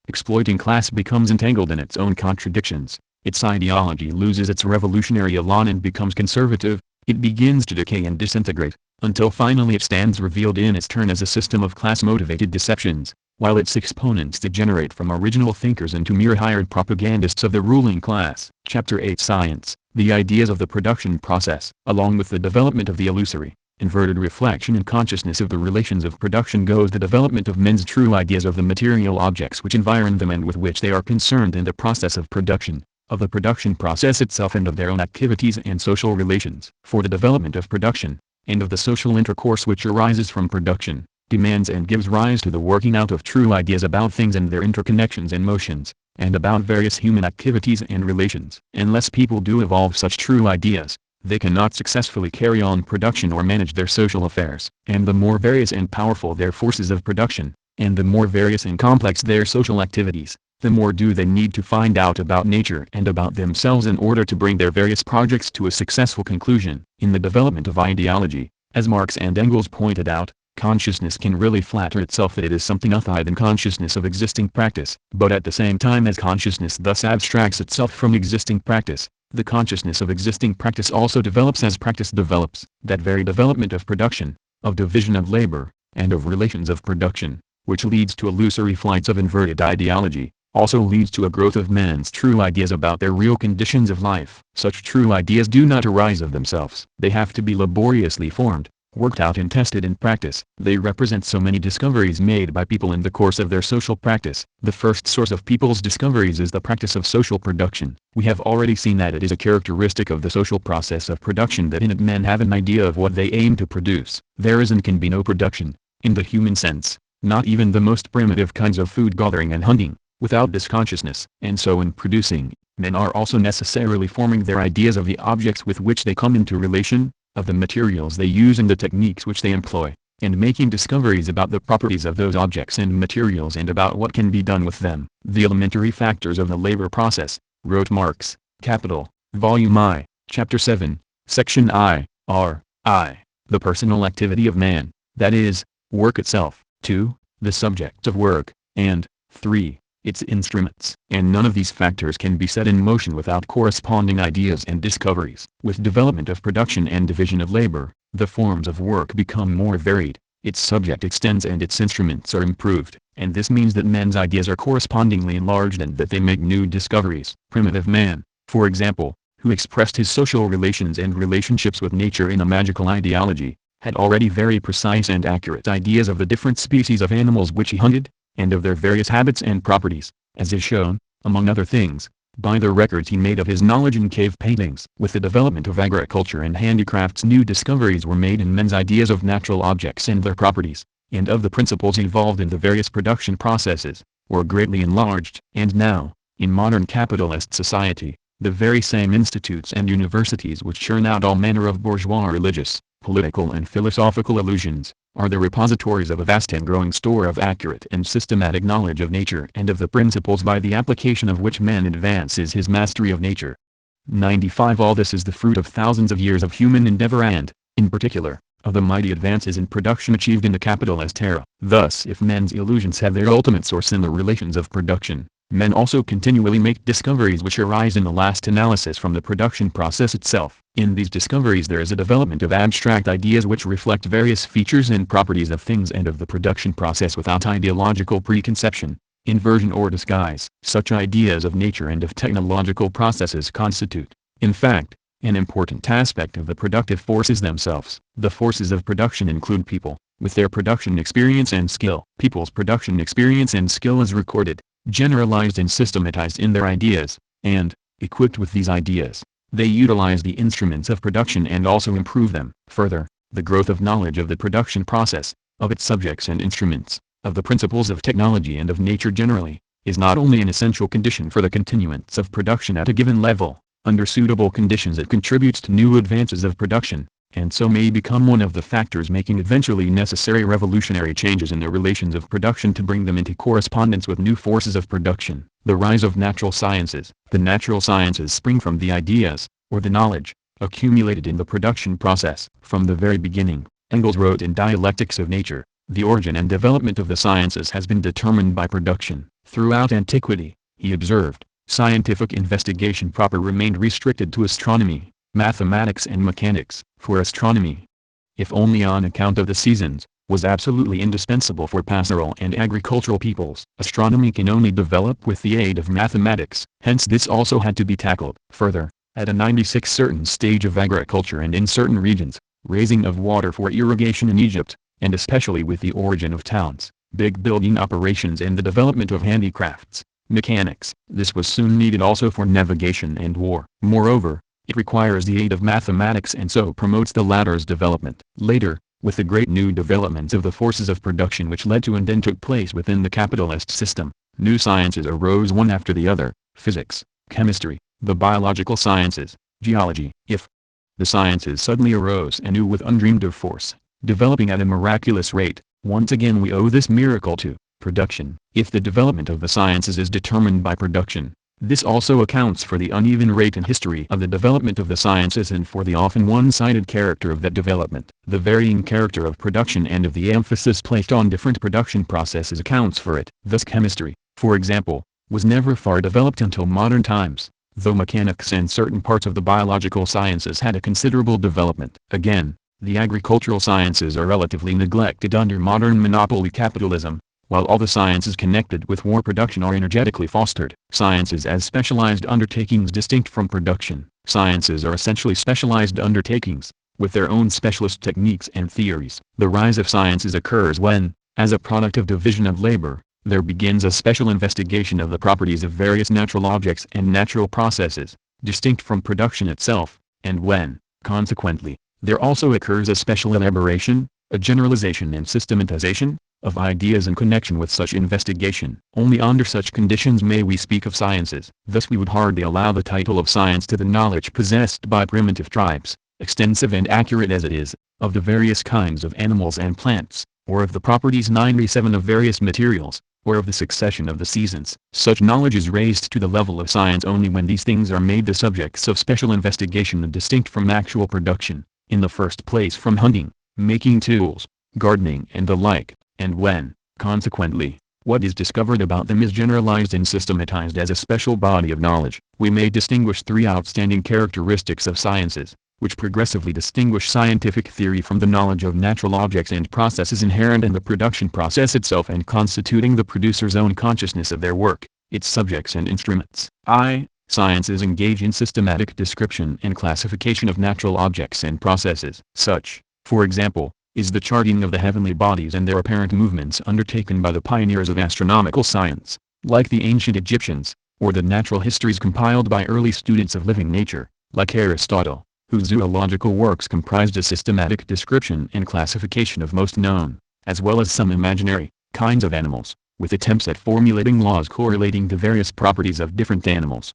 exploiting class becomes entangled in its own contradictions, its ideology loses its revolutionary elan and becomes conservative. It begins to decay and disintegrate, until finally it stands revealed in its turn as a system of class-motivated deceptions, while its exponents degenerate from original thinkers into mere hired propagandists of the ruling class. Chapter 8. Science. The ideas of the production process. Along with the development of the illusory, inverted reflection and consciousness of the relations of production goes the development of men's true ideas of the material objects which environ them and with which they are concerned in the process of production, of the production process itself and of their own activities and social relations. For the development of production, and of the social intercourse which arises from production, demands and gives rise to the working out of true ideas about things and their interconnections and motions, and about various human activities and relations. Unless people do evolve such true ideas, they cannot successfully carry on production or manage their social affairs. And the more various and powerful their forces of production, and the more various and complex their social activities, the more do they need to find out about nature and about themselves in order to bring their various projects to a successful conclusion. In the development of ideology, as Marx and Engels pointed out, consciousness can really flatter itself that it is something other than consciousness of existing practice. But at the same time as consciousness thus abstracts itself from existing practice, the consciousness of existing practice also develops as practice develops. That very development of production, of division of labor, and of relations of production, which leads to illusory flights of inverted ideology, also leads to a growth of men's true ideas about their real conditions of life. Such true ideas do not arise of themselves. They have to be laboriously formed, worked out and tested in practice. They represent so many discoveries made by people in the course of their social practice. The first source of people's discoveries is the practice of social production. We have already seen that it is a characteristic of the social process of production that in it men have an idea of what they aim to produce. There is and can be no production, in the human sense, not even the most primitive kinds of food gathering and hunting, without this consciousness. And so in producing, men are also necessarily forming their ideas of the objects with which they come into relation, of the materials they use and the techniques which they employ, and making discoveries about the properties of those objects and materials and about what can be done with them. The elementary factors of the labor process, wrote Marx, Capital, Volume I, Chapter 7, Section I, are, I, the personal activity of man, that is, work itself, 2, the subject of work, and, 3, its instruments. And none of these factors can be set in motion without corresponding ideas and discoveries. With development of production and division of labor, the forms of work become more varied, its subject extends and its instruments are improved, and this means that men's ideas are correspondingly enlarged and that they make new discoveries. Primitive man, for example, who expressed his social relations and relationships with nature in a magical ideology, had already very precise and accurate ideas of the different species of animals which he hunted, and of their various habits and properties, as is shown, among other things, by the records he made of his knowledge in cave paintings. With the development of agriculture and handicrafts, new discoveries were made in men's ideas of natural objects and their properties, and of the principles involved in the various production processes, were greatly enlarged. And now, in modern capitalist society, the very same institutes and universities which churn out all manner of bourgeois religious, political and philosophical illusions, are the repositories of a vast and growing store of accurate and systematic knowledge of nature and of the principles by the application of which man advances his mastery of nature. 95. All this is the fruit of thousands of years of human endeavor and, in particular, of the mighty advances in production achieved in the capitalist era. Thus, if men's illusions have their ultimate source in the relations of production, men also continually make discoveries which arise in the last analysis from the production process itself. In these discoveries there is a development of abstract ideas which reflect various features and properties of things and of the production process without ideological preconception, inversion or disguise. Such ideas of nature and of technological processes constitute, in fact, an important aspect of the productive forces themselves. The forces of production include people, with their production experience and skill. People's production experience and skill is recorded, generalized and systematized in their ideas, and, equipped with these ideas, they utilize the instruments of production and also improve them. Further, the growth of knowledge of the production process, of its subjects and instruments, of the principles of technology and of nature generally, is not only an essential condition for the continuance of production at a given level. Under suitable conditions it contributes to new advances of production, and so may become one of the factors making eventually necessary revolutionary changes in the relations of production to bring them into correspondence with new forces of production. The rise of natural sciences. The natural sciences spring from the ideas, or the knowledge, accumulated in the production process. From the very beginning, Engels wrote in Dialectics of Nature, the origin and development of the sciences has been determined by production. Throughout antiquity, he observed, scientific investigation proper remained restricted to astronomy, mathematics and mechanics. For astronomy, if only on account of the seasons, was absolutely indispensable for pastoral and agricultural peoples. Astronomy can only develop with the aid of mathematics, hence this also had to be tackled. Further, at a 96 certain stage of agriculture and in certain regions, raising of water for irrigation in Egypt, and especially with the origin of towns, big building operations and the development of handicrafts, mechanics, this was soon needed also for navigation and war. Moreover, it requires the aid of mathematics and so promotes the latter's development. Later, with the great new developments of the forces of production which led to and then took place within the capitalist system, new sciences arose one after the other: physics, chemistry, the biological sciences, geology. If the sciences suddenly arose anew with undreamed of force, developing at a miraculous rate, once again we owe this miracle to production. If the development of the sciences is determined by production, this also accounts for the uneven rate and history of the development of the sciences and for the often one-sided character of that development. The varying character of production and of the emphasis placed on different production processes accounts for it. Thus chemistry, for example, was never far developed until modern times, though mechanics and certain parts of the biological sciences had a considerable development. Again, the agricultural sciences are relatively neglected under modern monopoly capitalism, while all the sciences connected with war production are energetically fostered. Sciences as specialized undertakings distinct from production. Sciences are essentially specialized undertakings, with their own specialist techniques and theories. The rise of sciences occurs when, as a product of division of labor, there begins a special investigation of the properties of various natural objects and natural processes, distinct from production itself, and when, consequently, there also occurs a special elaboration, a generalization and systematization, of ideas in connection with such investigation. Only under such conditions may we speak of sciences. Thus we would hardly allow the title of science to the knowledge possessed by primitive tribes, extensive and accurate as it is, of the various kinds of animals and plants, or of the properties 97 of various materials, or of the succession of the seasons. Such knowledge is raised to the level of science only when these things are made the subjects of special investigation and distinct from actual production, in the first place from hunting, making tools, gardening and the like, and when, consequently, what is discovered about them is generalized and systematized as a special body of knowledge. We may distinguish three outstanding characteristics of sciences, which progressively distinguish scientific theory from the knowledge of natural objects and processes inherent in the production process itself and constituting the producer's own consciousness of their work, its subjects and instruments. Sciences engage in systematic description and classification of natural objects and processes. Such, for example, is the charting of the heavenly bodies and their apparent movements undertaken by the pioneers of astronomical science. Like the ancient Egyptians, or the natural histories compiled by early students of living nature, like Aristotle, whose zoological works comprised a systematic description and classification of most known, as well as some imaginary, kinds of animals, with attempts at formulating laws correlating the various properties of different animals.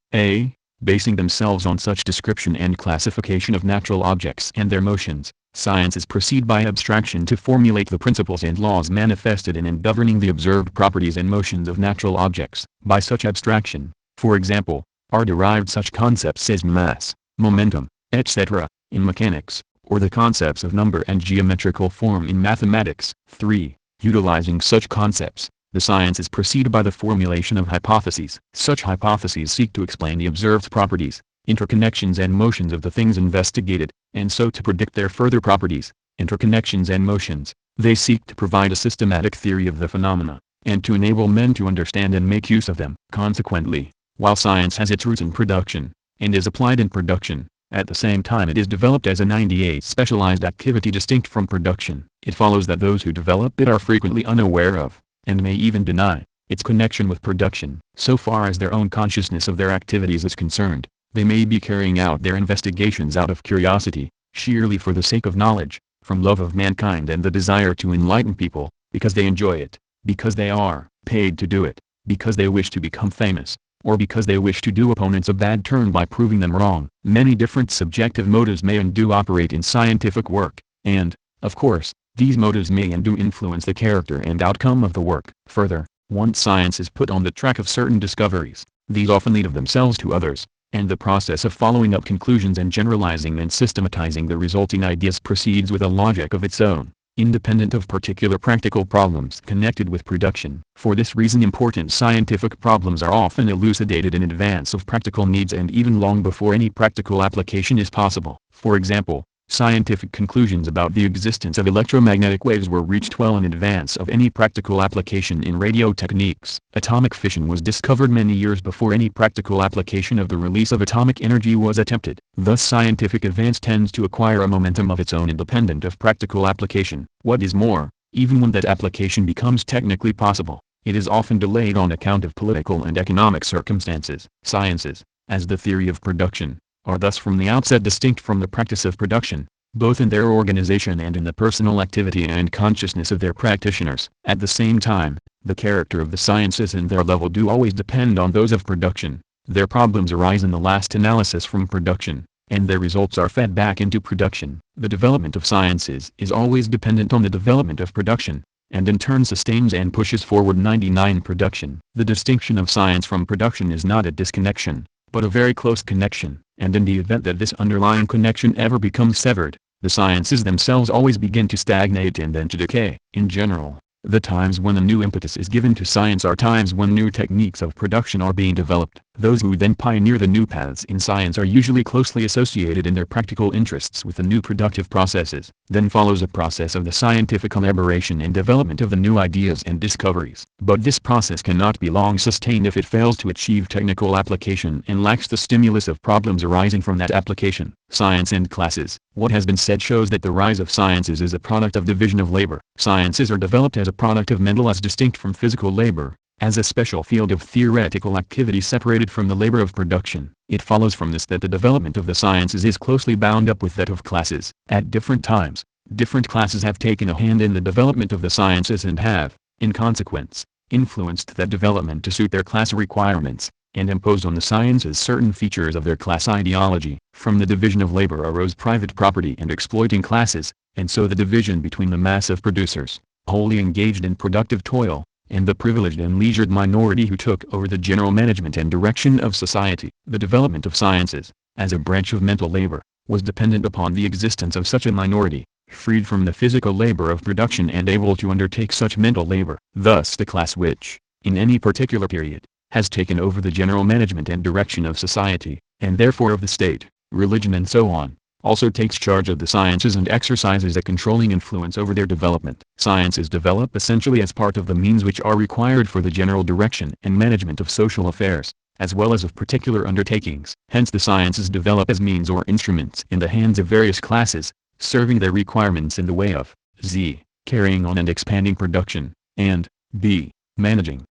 Basing themselves on such description and classification of natural objects and their motions, sciences proceed by abstraction to formulate the principles and laws manifested in and governing the observed properties and motions of natural objects. By such abstraction, for example, are derived such concepts as mass, momentum, etc., in mechanics, or the concepts of number and geometrical form in mathematics. 3. Utilizing such concepts, the sciences proceed by the formulation of hypotheses. Such hypotheses seek to explain the observed properties, interconnections and motions of the things investigated, and so to predict their further properties, interconnections and motions. They seek to provide a systematic theory of the phenomena, and to enable men to understand and make use of them. Consequently, while science has its roots in production, and is applied in production, at the same time it is developed as a 98 specialized activity distinct from production. It follows that those who develop it are frequently unaware of, and may even deny, its connection with production. So far as their own consciousness of their activities is concerned, they may be carrying out their investigations out of curiosity, sheerly for the sake of knowledge, from love of mankind and the desire to enlighten people, because they enjoy it, because they are paid to do it, because they wish to become famous, or because they wish to do opponents a bad turn by proving them wrong. Many different subjective motives may and do operate in scientific work, and, of course, these motives may and do influence the character and outcome of the work. Further, once science is put on the track of certain discoveries, these often lead of themselves to others, and the process of following up conclusions and generalizing and systematizing the resulting ideas proceeds with a logic of its own, independent of particular practical problems connected with production. For this reason important scientific problems are often elucidated in advance of practical needs and even long before any practical application is possible. For example, scientific conclusions about the existence of electromagnetic waves were reached well in advance of any practical application in radio techniques. Atomic fission was discovered many years before any practical application of the release of atomic energy was attempted. Thus scientific advance tends to acquire a momentum of its own independent of practical application. What is more, even when that application becomes technically possible, it is often delayed on account of political and economic circumstances. Sciences, as the theory of production, are thus from the outset distinct from the practice of production, both in their organization and in the personal activity and consciousness of their practitioners. At the same time, the character of the sciences and their level do always depend on those of production. Their problems arise in the last analysis from production, and their results are fed back into production. The development of sciences is always dependent on the development of production, and in turn sustains and pushes forward 99 production. The distinction of science from production is not a disconnection, but a very close connection. And in the event that this underlying connection ever becomes severed, the sciences themselves always begin to stagnate and then to decay. In general, the times when a new impetus is given to science are times when new techniques of production are being developed. Those who then pioneer the new paths in science are usually closely associated in their practical interests with the new productive processes. Then follows a process of the scientific elaboration and development of the new ideas and discoveries. But this process cannot be long sustained if it fails to achieve technical application and lacks the stimulus of problems arising from that application. Science and classes. What has been said shows that the rise of sciences is a product of division of labor. Sciences are developed as a product of mental as distinct from physical labor, as a special field of theoretical activity separated from the labor of production. It follows from this that the development of the sciences is closely bound up with that of classes. At different times, different classes have taken a hand in the development of the sciences and have, in consequence, influenced that development to suit their class requirements, and imposed on the sciences certain features of their class ideology. From the division of labor arose private property and exploiting classes, and so the division between the mass of producers, wholly engaged in productive toil, and the privileged and leisured minority who took over the general management and direction of society. The development of sciences, as a branch of mental labor, was dependent upon the existence of such a minority, freed from the physical labor of production and able to undertake such mental labor. Thus the class which, in any particular period, has taken over the general management and direction of society, and therefore of the state, religion and so on, also takes charge of the sciences and exercises a controlling influence over their development. Sciences develop essentially as part of the means which are required for the general direction and management of social affairs, as well as of particular undertakings. Hence the sciences develop as means or instruments in the hands of various classes, serving their requirements in the way of z. carrying on and expanding production, and b. managing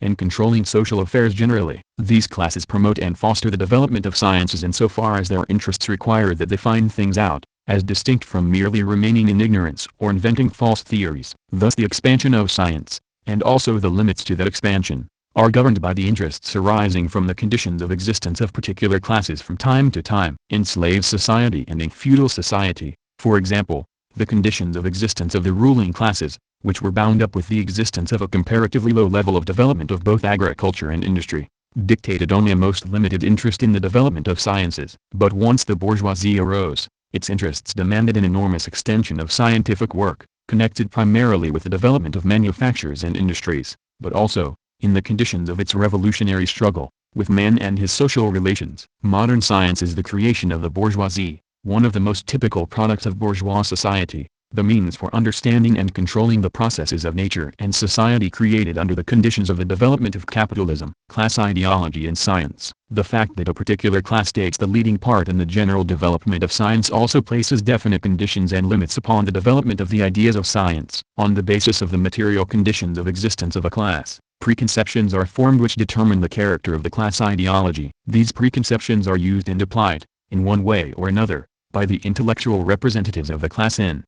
and controlling social affairs generally. These classes promote and foster the development of sciences insofar as their interests require that they find things out, as distinct from merely remaining in ignorance or inventing false theories. Thus the expansion of science, and also the limits to that expansion, are governed by the interests arising from the conditions of existence of particular classes from time to time. In slave society and in feudal society, for example, the conditions of existence of the ruling classes, which were bound up with the existence of a comparatively low level of development of both agriculture and industry, dictated only a most limited interest in the development of sciences. But once the bourgeoisie arose, its interests demanded an enormous extension of scientific work, connected primarily with the development of manufactures and industries, but also, in the conditions of its revolutionary struggle, with man and his social relations. Modern science is the creation of the bourgeoisie, one of the most typical products of bourgeois society, the means for understanding and controlling the processes of nature and society created under the conditions of the development of capitalism. Class ideology in science. The fact that a particular class takes the leading part in the general development of science also places definite conditions and limits upon the development of the ideas of science. On the basis of the material conditions of existence of a class, preconceptions are formed which determine the character of the class ideology. These preconceptions are used and applied, in one way or another, by the intellectual representatives of the class in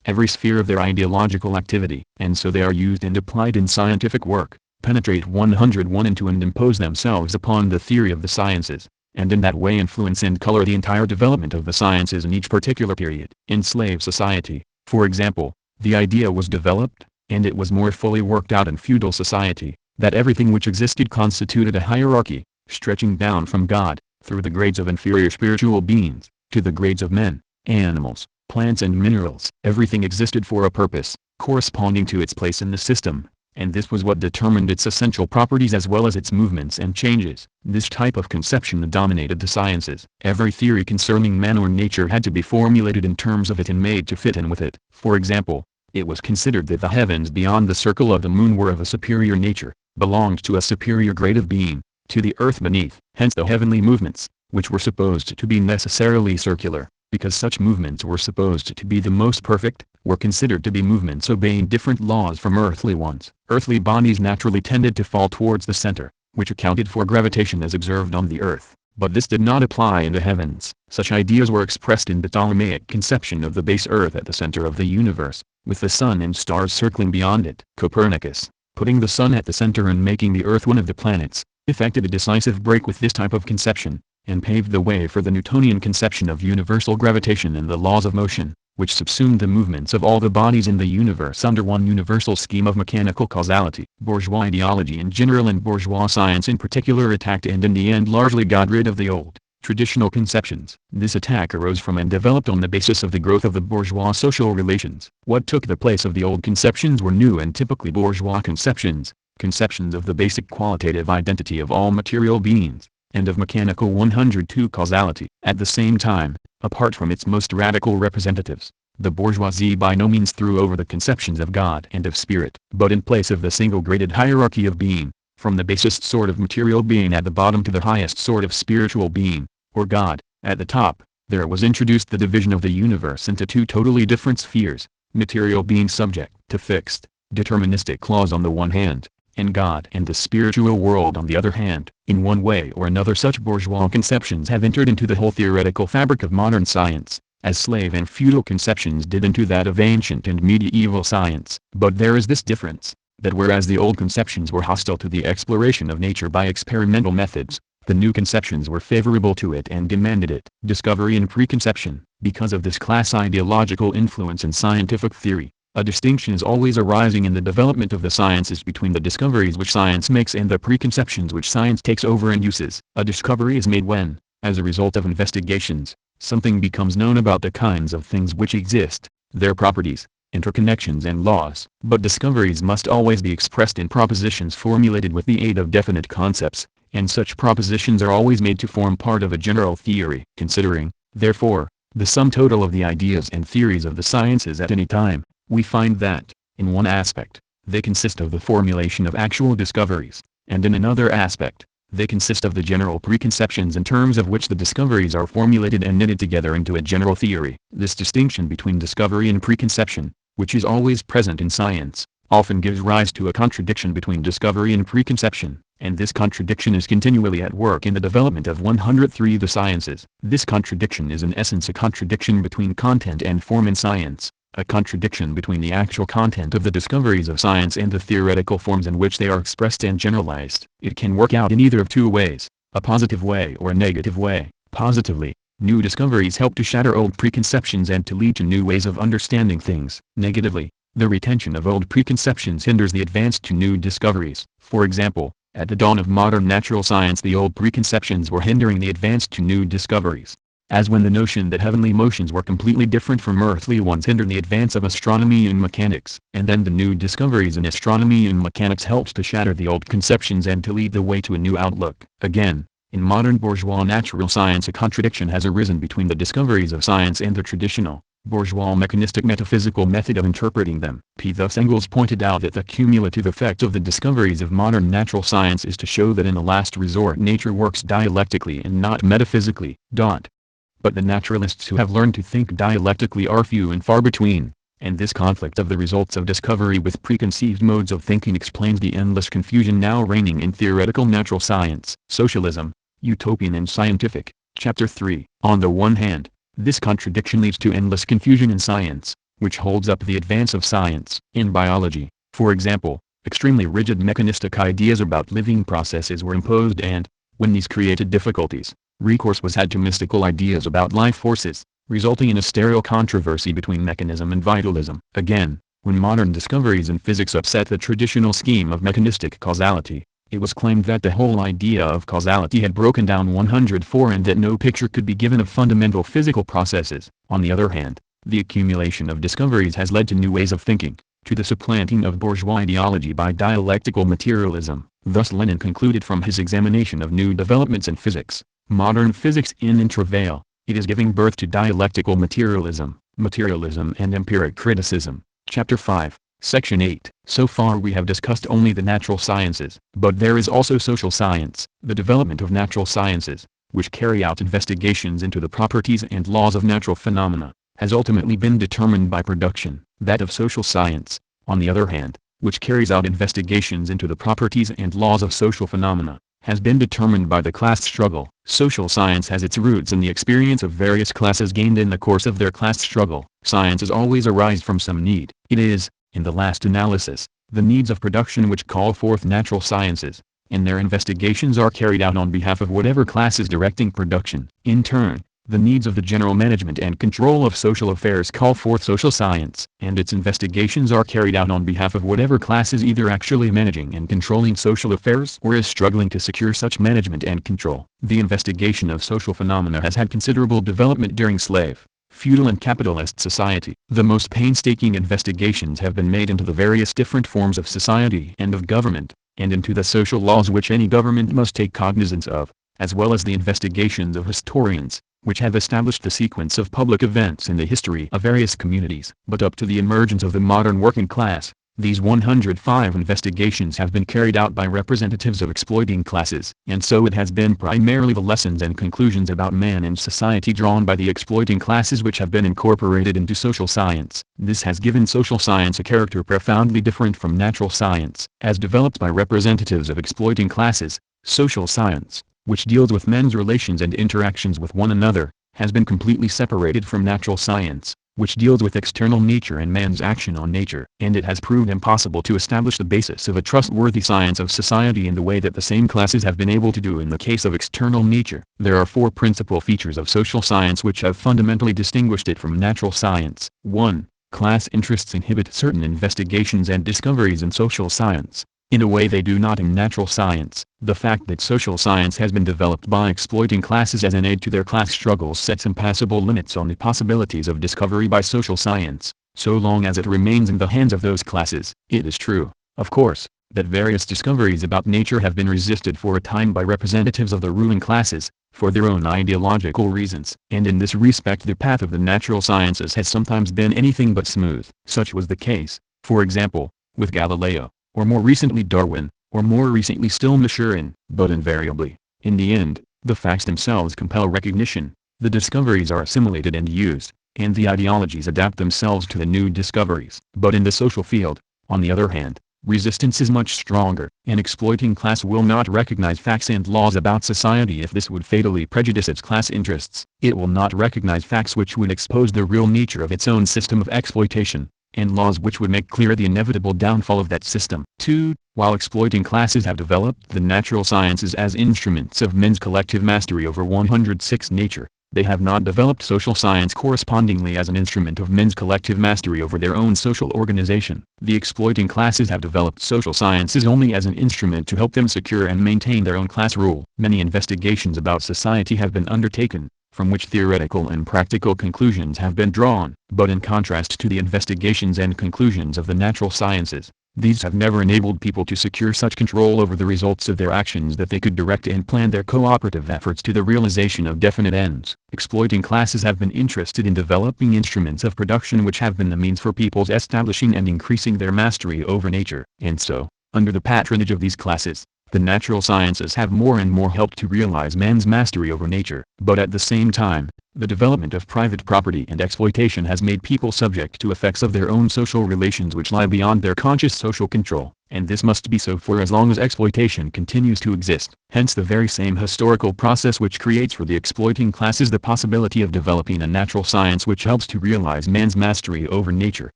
every sphere of their ideological activity, and so they are used and applied in scientific work, penetrate 101 into and impose themselves upon the theory of the sciences, and in that way influence and color the entire development of the sciences in each particular period. In slave society, for example, the idea was developed, and it was more fully worked out in feudal society, that everything which existed constituted a hierarchy, stretching down from God, through the grades of inferior spiritual beings, to the grades of men, animals, plants and minerals. Everything existed for a purpose, corresponding to its place in the system, and this was what determined its essential properties as well as its movements and changes. This type of conception dominated the sciences. Every theory concerning man or nature had to be formulated in terms of it and made to fit in with it. For example, it was considered that the heavens beyond the circle of the moon were of a superior nature, belonged to a superior grade of being, to the earth beneath. Hence the heavenly movements, which were supposed to be necessarily circular, because such movements were supposed to be the most perfect, were considered to be movements obeying different laws from earthly ones. Earthly bodies naturally tended to fall towards the center, which accounted for gravitation as observed on the earth, but this did not apply in the heavens. Such ideas were expressed in the Ptolemaic conception of the base earth at the center of the universe, with the sun and stars circling beyond it. Copernicus, putting the sun at the center and making the earth one of the planets, effected a decisive break with this type of conception, and paved the way for the Newtonian conception of universal gravitation and the laws of motion, which subsumed the movements of all the bodies in the universe under one universal scheme of mechanical causality. Bourgeois ideology in general and bourgeois science in particular attacked and in the end largely got rid of the old, traditional conceptions. This attack arose from and developed on the basis of the growth of the bourgeois social relations. What took the place of the old conceptions were new and typically bourgeois conceptions, conceptions of the basic qualitative identity of all material beings, and of mechanical 102 causality. At the same time, apart from its most radical representatives, the bourgeoisie by no means threw over the conceptions of God and of spirit, but in place of the single-graded hierarchy of being, from the basest sort of material being at the bottom to the highest sort of spiritual being, or God, at the top, there was introduced the division of the universe into two totally different spheres, material being subject to fixed, deterministic laws on the one hand, and God and the spiritual world on the other hand. In one way or another such bourgeois conceptions have entered into the whole theoretical fabric of modern science, as slave and feudal conceptions did into that of ancient and medieval science. But there is this difference, that whereas the old conceptions were hostile to the exploration of nature by experimental methods, the new conceptions were favorable to it and demanded it. Discovery and preconception. Because of this class ideological influence in scientific theory, a distinction is always arising in the development of the sciences between the discoveries which science makes and the preconceptions which science takes over and uses. A discovery is made when, as a result of investigations, something becomes known about the kinds of things which exist, their properties, interconnections and laws. But discoveries must always be expressed in propositions formulated with the aid of definite concepts, and such propositions are always made to form part of a general theory. Considering, therefore, the sum total of the ideas and theories of the sciences at any time, we find that, in one aspect, they consist of the formulation of actual discoveries, and in another aspect, they consist of the general preconceptions in terms of which the discoveries are formulated and knitted together into a general theory. This distinction between discovery and preconception, which is always present in science, often gives rise to a contradiction between discovery and preconception, and this contradiction is continually at work in the development of 103 the sciences. This contradiction is in essence a contradiction between content and form in science, a contradiction between the actual content of the discoveries of science and the theoretical forms in which they are expressed and generalized. It can work out in either of two ways, a positive way or a negative way. Positively, new discoveries help to shatter old preconceptions and to lead to new ways of understanding things. Negatively, the retention of old preconceptions hinders the advance to new discoveries. For example, at the dawn of modern natural science the old preconceptions were hindering the advance to new discoveries. As when the notion that heavenly motions were completely different from earthly ones hindered the advance of astronomy and mechanics. And then the new discoveries in astronomy and mechanics helped to shatter the old conceptions and to lead the way to a new outlook. Again, in modern bourgeois natural science a contradiction has arisen between the discoveries of science and the traditional, bourgeois mechanistic metaphysical method of interpreting them. Thus Engels pointed out that the cumulative effect of the discoveries of modern natural science is to show that in the last resort nature works dialectically and not metaphysically. But the naturalists who have learned to think dialectically are few and far between, and this conflict of the results of discovery with preconceived modes of thinking explains the endless confusion now reigning in theoretical natural science. Socialism, Utopian and Scientific, Chapter 3. On the one hand, this contradiction leads to endless confusion in science, which holds up the advance of science. In biology, for example, extremely rigid mechanistic ideas about living processes were imposed and, when these created difficulties, recourse was had to mystical ideas about life forces, resulting in a sterile controversy between mechanism and vitalism. Again, when modern discoveries in physics upset the traditional scheme of mechanistic causality, it was claimed that the whole idea of causality had broken down 104 and that no picture could be given of fundamental physical processes. On the other hand, the accumulation of discoveries has led to new ways of thinking, to the supplanting of bourgeois ideology by dialectical materialism. Thus Lenin concluded from his examination of new developments in physics, modern physics in travail, it is giving birth to dialectical materialism, materialism and empiric criticism. Chapter 5, Section 8. So far we have discussed only the natural sciences, but there is also social science. The development of natural sciences, which carry out investigations into the properties and laws of natural phenomena, has ultimately been determined by production. That of social science, on the other hand, which carries out investigations into the properties and laws of social phenomena, has been determined by the class struggle. Social science has its roots in the experience of various classes gained in the course of their class struggle. Sciences always arise from some need. It is, in the last analysis, the needs of production which call forth natural sciences, and their investigations are carried out on behalf of whatever class is directing production. In turn, the needs of the general management and control of social affairs call forth social science, and its investigations are carried out on behalf of whatever class is either actually managing and controlling social affairs or is struggling to secure such management and control. The investigation of social phenomena has had considerable development during slave, feudal and capitalist society. The most painstaking investigations have been made into the various different forms of society and of government, and into the social laws which any government must take cognizance of, as well as the investigations of historians, which have established the sequence of public events in the history of various communities. But up to the emergence of the modern working class, these 105 investigations have been carried out by representatives of exploiting classes. And so it has been primarily the lessons and conclusions about man and society drawn by the exploiting classes which have been incorporated into social science. This has given social science a character profoundly different from natural science. As developed by representatives of exploiting classes, social science, which deals with men's relations and interactions with one another, has been completely separated from natural science, which deals with external nature and man's action on nature. And it has proved impossible to establish the basis of a trustworthy science of society in the way that the same classes have been able to do in the case of external nature. There are four principal features of social science which have fundamentally distinguished it from natural science. 1. Class interests inhibit certain investigations and discoveries in social science, in a way they do not in natural science. The fact that social science has been developed by exploiting classes as an aid to their class struggles sets impassable limits on the possibilities of discovery by social science, so long as it remains in the hands of those classes. It is true, of course, that various discoveries about nature have been resisted for a time by representatives of the ruling classes, for their own ideological reasons. And in this respect the path of the natural sciences has sometimes been anything but smooth. Such was the case, for example, with Galileo, or more recently Darwin, or more recently still Maturin. But invariably, in the end, the facts themselves compel recognition, the discoveries are assimilated and used, and the ideologies adapt themselves to the new discoveries. But in the social field, On the other hand, resistance is much stronger. An exploiting class will not recognize facts and laws about society if this would fatally prejudice its class interests. It will not recognize facts which would expose the real nature of its own system of exploitation, and laws which would make clear the inevitable downfall of that system. 2. While exploiting classes have developed the natural sciences as instruments of men's collective mastery over 106 nature, they have not developed social science correspondingly as an instrument of men's collective mastery over their own social organization. The exploiting classes have developed social sciences only as an instrument to help them secure and maintain their own class rule. Many investigations about society have been undertaken, from which theoretical and practical conclusions have been drawn. But in contrast to the investigations and conclusions of the natural sciences, these have never enabled people to secure such control over the results of their actions that they could direct and plan their cooperative efforts to the realization of definite ends. Exploiting classes have been interested in developing instruments of production which have been the means for people's establishing and increasing their mastery over nature. And so, under the patronage of these classes, the natural sciences have more and more helped to realize man's mastery over nature. But at the same time, the development of private property and exploitation has made people subject to effects of their own social relations which lie beyond their conscious social control, and this must be so for as long as exploitation continues to exist. Hence the very same historical process which creates for the exploiting classes the possibility of developing a natural science which helps to realize man's mastery over nature,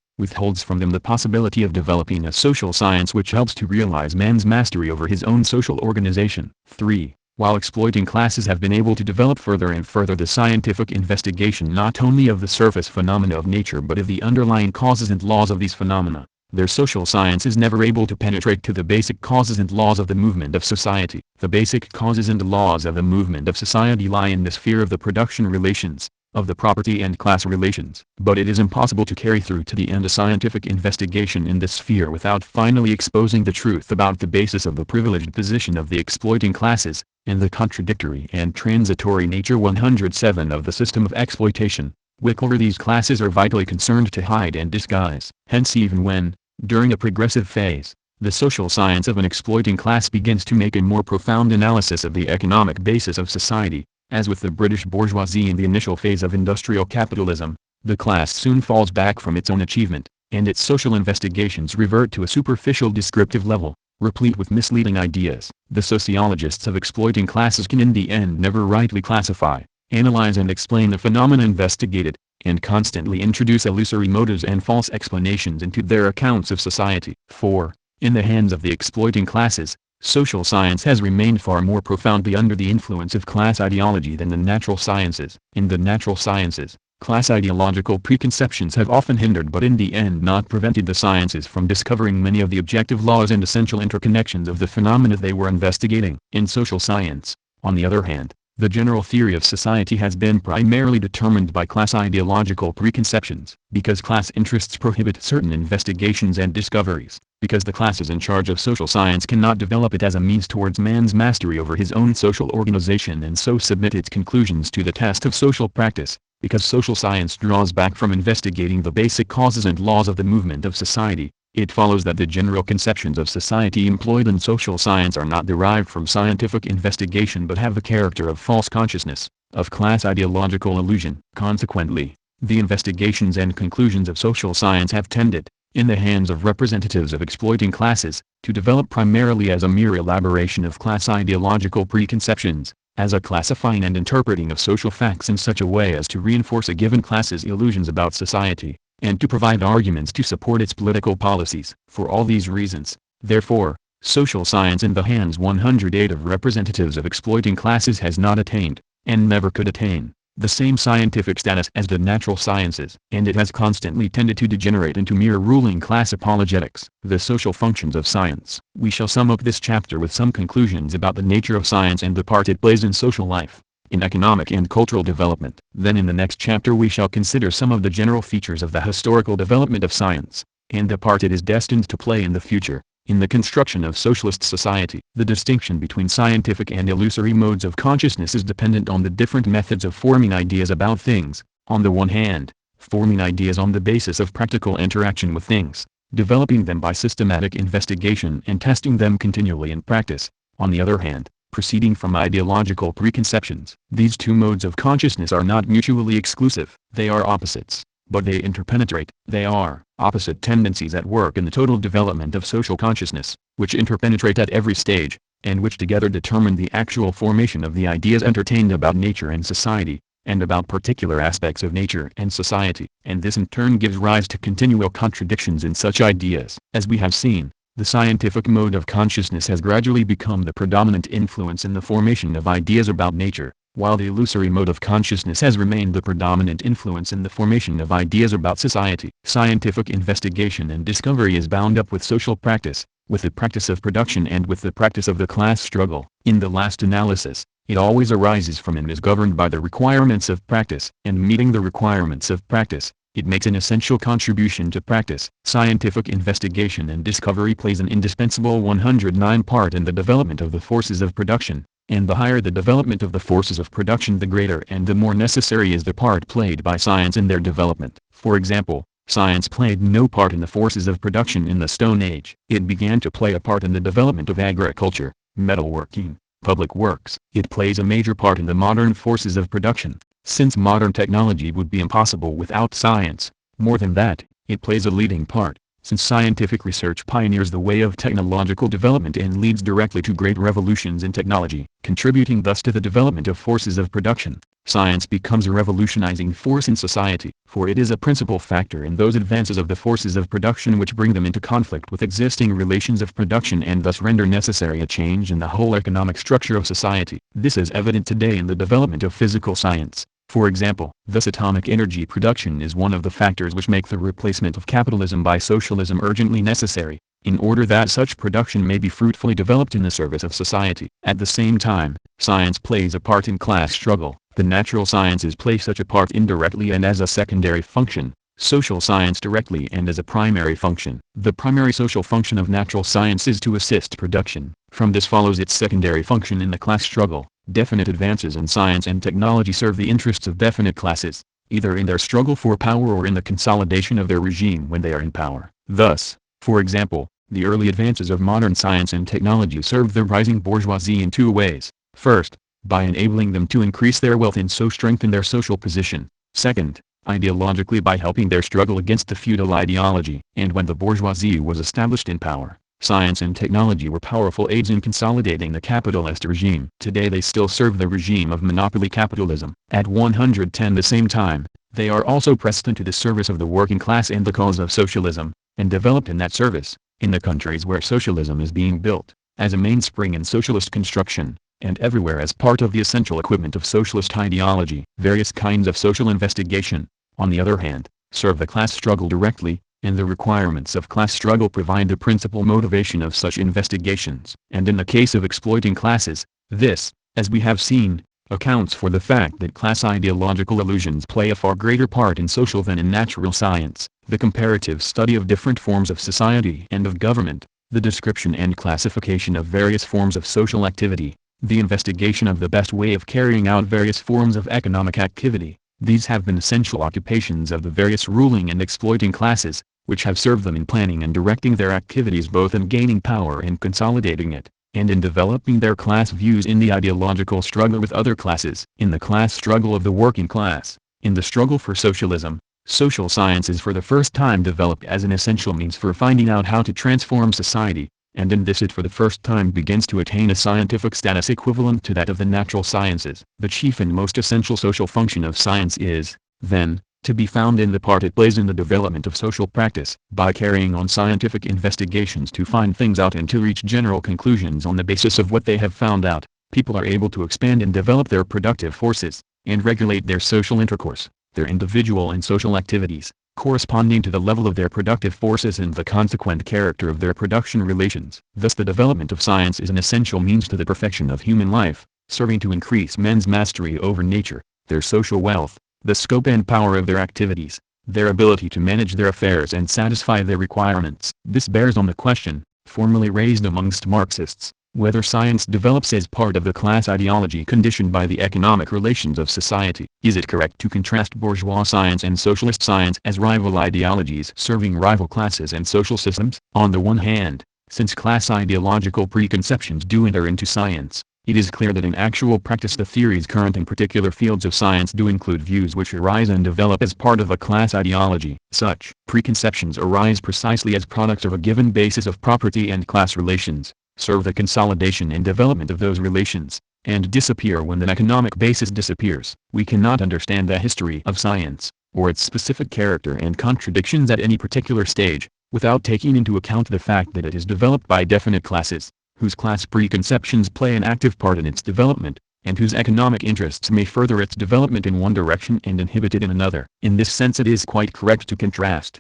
withholds from them the possibility of developing a social science which helps to realize man's mastery over his own social organization. 3. While exploiting classes have been able to develop further and further the scientific investigation not only of the surface phenomena of nature but of the underlying causes and laws of these phenomena, their social science is never able to penetrate to the basic causes and laws of the movement of society. The basic causes and laws of the movement of society lie in the sphere of the production relations, of the property and class relations. But it is impossible to carry through to the end a scientific investigation in this sphere without finally exposing the truth about the basis of the privileged position of the exploiting classes, and the contradictory and transitory nature 107 of the system of exploitation, which these classes are vitally concerned to hide and disguise. Hence even when, during a progressive phase, the social science of an exploiting class begins to make a more profound analysis of the economic basis of society, as with the British bourgeoisie in the initial phase of industrial capitalism, the class soon falls back from its own achievement, and its social investigations revert to a superficial descriptive level, replete with misleading ideas. The sociologists of exploiting classes can in the end never rightly classify, analyze and explain the phenomena investigated, and constantly introduce illusory motives and false explanations into their accounts of society. 4. In the hands of the exploiting classes, social science has remained far more profoundly under the influence of class ideology than the natural sciences. In the natural sciences, class ideological preconceptions have often hindered but in the end not prevented the sciences from discovering many of the objective laws and essential interconnections of the phenomena they were investigating. In social science, on the other hand, the general theory of society has been primarily determined by class ideological preconceptions, because class interests prohibit certain investigations and discoveries, because the classes in charge of social science cannot develop it as a means towards man's mastery over his own social organization and so submit its conclusions to the test of social practice, because social science draws back from investigating the basic causes and laws of the movement of society. It follows that the general conceptions of society employed in social science are not derived from scientific investigation but have the character of false consciousness, of class ideological illusion. Consequently, the investigations and conclusions of social science have tended, in the hands of representatives of exploiting classes, to develop primarily as a mere elaboration of class ideological preconceptions, as a classifying and interpreting of social facts in such a way as to reinforce a given class's illusions about society, and to provide arguments to support its political policies. For all these reasons, therefore, social science in the hands 108 of representatives of exploiting classes has not attained, and never could attain, the same scientific status as the natural sciences, and it has constantly tended to degenerate into mere ruling class apologetics. The social functions of science. We shall sum up this chapter with some conclusions about the nature of science and the part it plays in social life, in economic and cultural development. Then in the next chapter we shall consider some of the general features of the historical development of science, and the part it is destined to play in the future, in the construction of socialist society. The distinction between scientific and illusory modes of consciousness is dependent on the different methods of forming ideas about things. On the one hand, forming ideas on the basis of practical interaction with things, developing them by systematic investigation and testing them continually in practice. On the other hand, proceeding from ideological preconceptions. These two modes of consciousness are not mutually exclusive. They are opposites, but they interpenetrate. They are opposite tendencies at work in the total development of social consciousness, which interpenetrate at every stage, and which together determine the actual formation of the ideas entertained about nature and society, and about particular aspects of nature and society. And this in turn gives rise to continual contradictions in such ideas. As we have seen, the scientific mode of consciousness has gradually become the predominant influence in the formation of ideas about nature, while the illusory mode of consciousness has remained the predominant influence in the formation of ideas about society. Scientific investigation and discovery is bound up with social practice, with the practice of production and with the practice of the class struggle. In the last analysis, it always arises from and is governed by the requirements of practice. And meeting the requirements of practice, it makes an essential contribution to practice. Scientific investigation and discovery plays an indispensable 109 part in the development of the forces of production, and the higher the development of the forces of production, the greater and the more necessary is the part played by science in their development. For example, science played no part in the forces of production in the Stone Age. It began to play a part in the development of agriculture, metalworking, public works. It plays a major part in the modern forces of production, since modern technology would be impossible without science. More than that, it plays a leading part, since scientific research pioneers the way of technological development and leads directly to great revolutions in technology, contributing thus to the development of forces of production. Science becomes a revolutionizing force in society, for it is a principal factor in those advances of the forces of production which bring them into conflict with existing relations of production and thus render necessary a change in the whole economic structure of society. This is evident today in the development of physical science. For example, thus atomic energy production is one of the factors which make the replacement of capitalism by socialism urgently necessary, in order that such production may be fruitfully developed in the service of society. At the same time, science plays a part in class struggle. The natural sciences play such a part indirectly and as a secondary function, social science directly and as a primary function. The primary social function of natural science is to assist production. From this follows its secondary function in the class struggle. Definite advances in science and technology serve the interests of definite classes, either in their struggle for power or in the consolidation of their regime when they are in power. Thus, for example, the early advances of modern science and technology served the rising bourgeoisie in two ways. First, by enabling them to increase their wealth and so strengthen their social position. Second, ideologically by helping their struggle against the feudal ideology. And when the bourgeoisie was established in power, science and technology were powerful aids in consolidating the capitalist regime. Today they still serve the regime of monopoly capitalism. At 110 the same time, they are also pressed into the service of the working class and the cause of socialism, and developed in that service, in the countries where socialism is being built, as a mainspring in socialist construction, and everywhere as part of the essential equipment of socialist ideology. Various kinds of social investigation, on the other hand, serve the class struggle directly, and the requirements of class struggle provide the principal motivation of such investigations. And in the case of exploiting classes, this, as we have seen, accounts for the fact that class ideological illusions play a far greater part in social than in natural science. The comparative study of different forms of society and of government, the description and classification of various forms of social activity, the investigation of the best way of carrying out various forms of economic activity, these have been essential occupations of the various ruling and exploiting classes, which have served them in planning and directing their activities both in gaining power and consolidating it, and in developing their class views in the ideological struggle with other classes. In the class struggle of the working class, in the struggle for socialism, social science is for the first time developed as an essential means for finding out how to transform society, and in this it for the first time begins to attain a scientific status equivalent to that of the natural sciences. The chief and most essential social function of science is, then, to be found in the part it plays in the development of social practice. By carrying on scientific investigations to find things out and to reach general conclusions on the basis of what they have found out, people are able to expand and develop their productive forces, and regulate their social intercourse, their individual and social activities, corresponding to the level of their productive forces and the consequent character of their production relations. Thus the development of science is an essential means to the perfection of human life, serving to increase men's mastery over nature, their social wealth, the scope and power of their activities, their ability to manage their affairs and satisfy their requirements. This bears on the question, formerly raised amongst Marxists, whether science develops as part of the class ideology conditioned by the economic relations of society. Is it correct to contrast bourgeois science and socialist science as rival ideologies serving rival classes and social systems? On the one hand, since class ideological preconceptions do enter into science, It is clear that in actual practice the theories current in particular fields of science do include views which arise and develop as part of a class ideology. Such preconceptions arise precisely as products of a given basis of property and class relations, serve the consolidation and development of those relations, and disappear when the economic basis disappears. We cannot understand the history of science, or its specific character and contradictions at any particular stage, without taking into account the fact that it is developed by definite classes, whose class preconceptions play an active part in its development, and whose economic interests may further its development in one direction and inhibit it in another. In this sense it is quite correct to contrast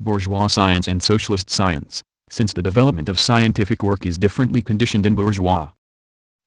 bourgeois science and socialist science, since the development of scientific work is differently conditioned in bourgeois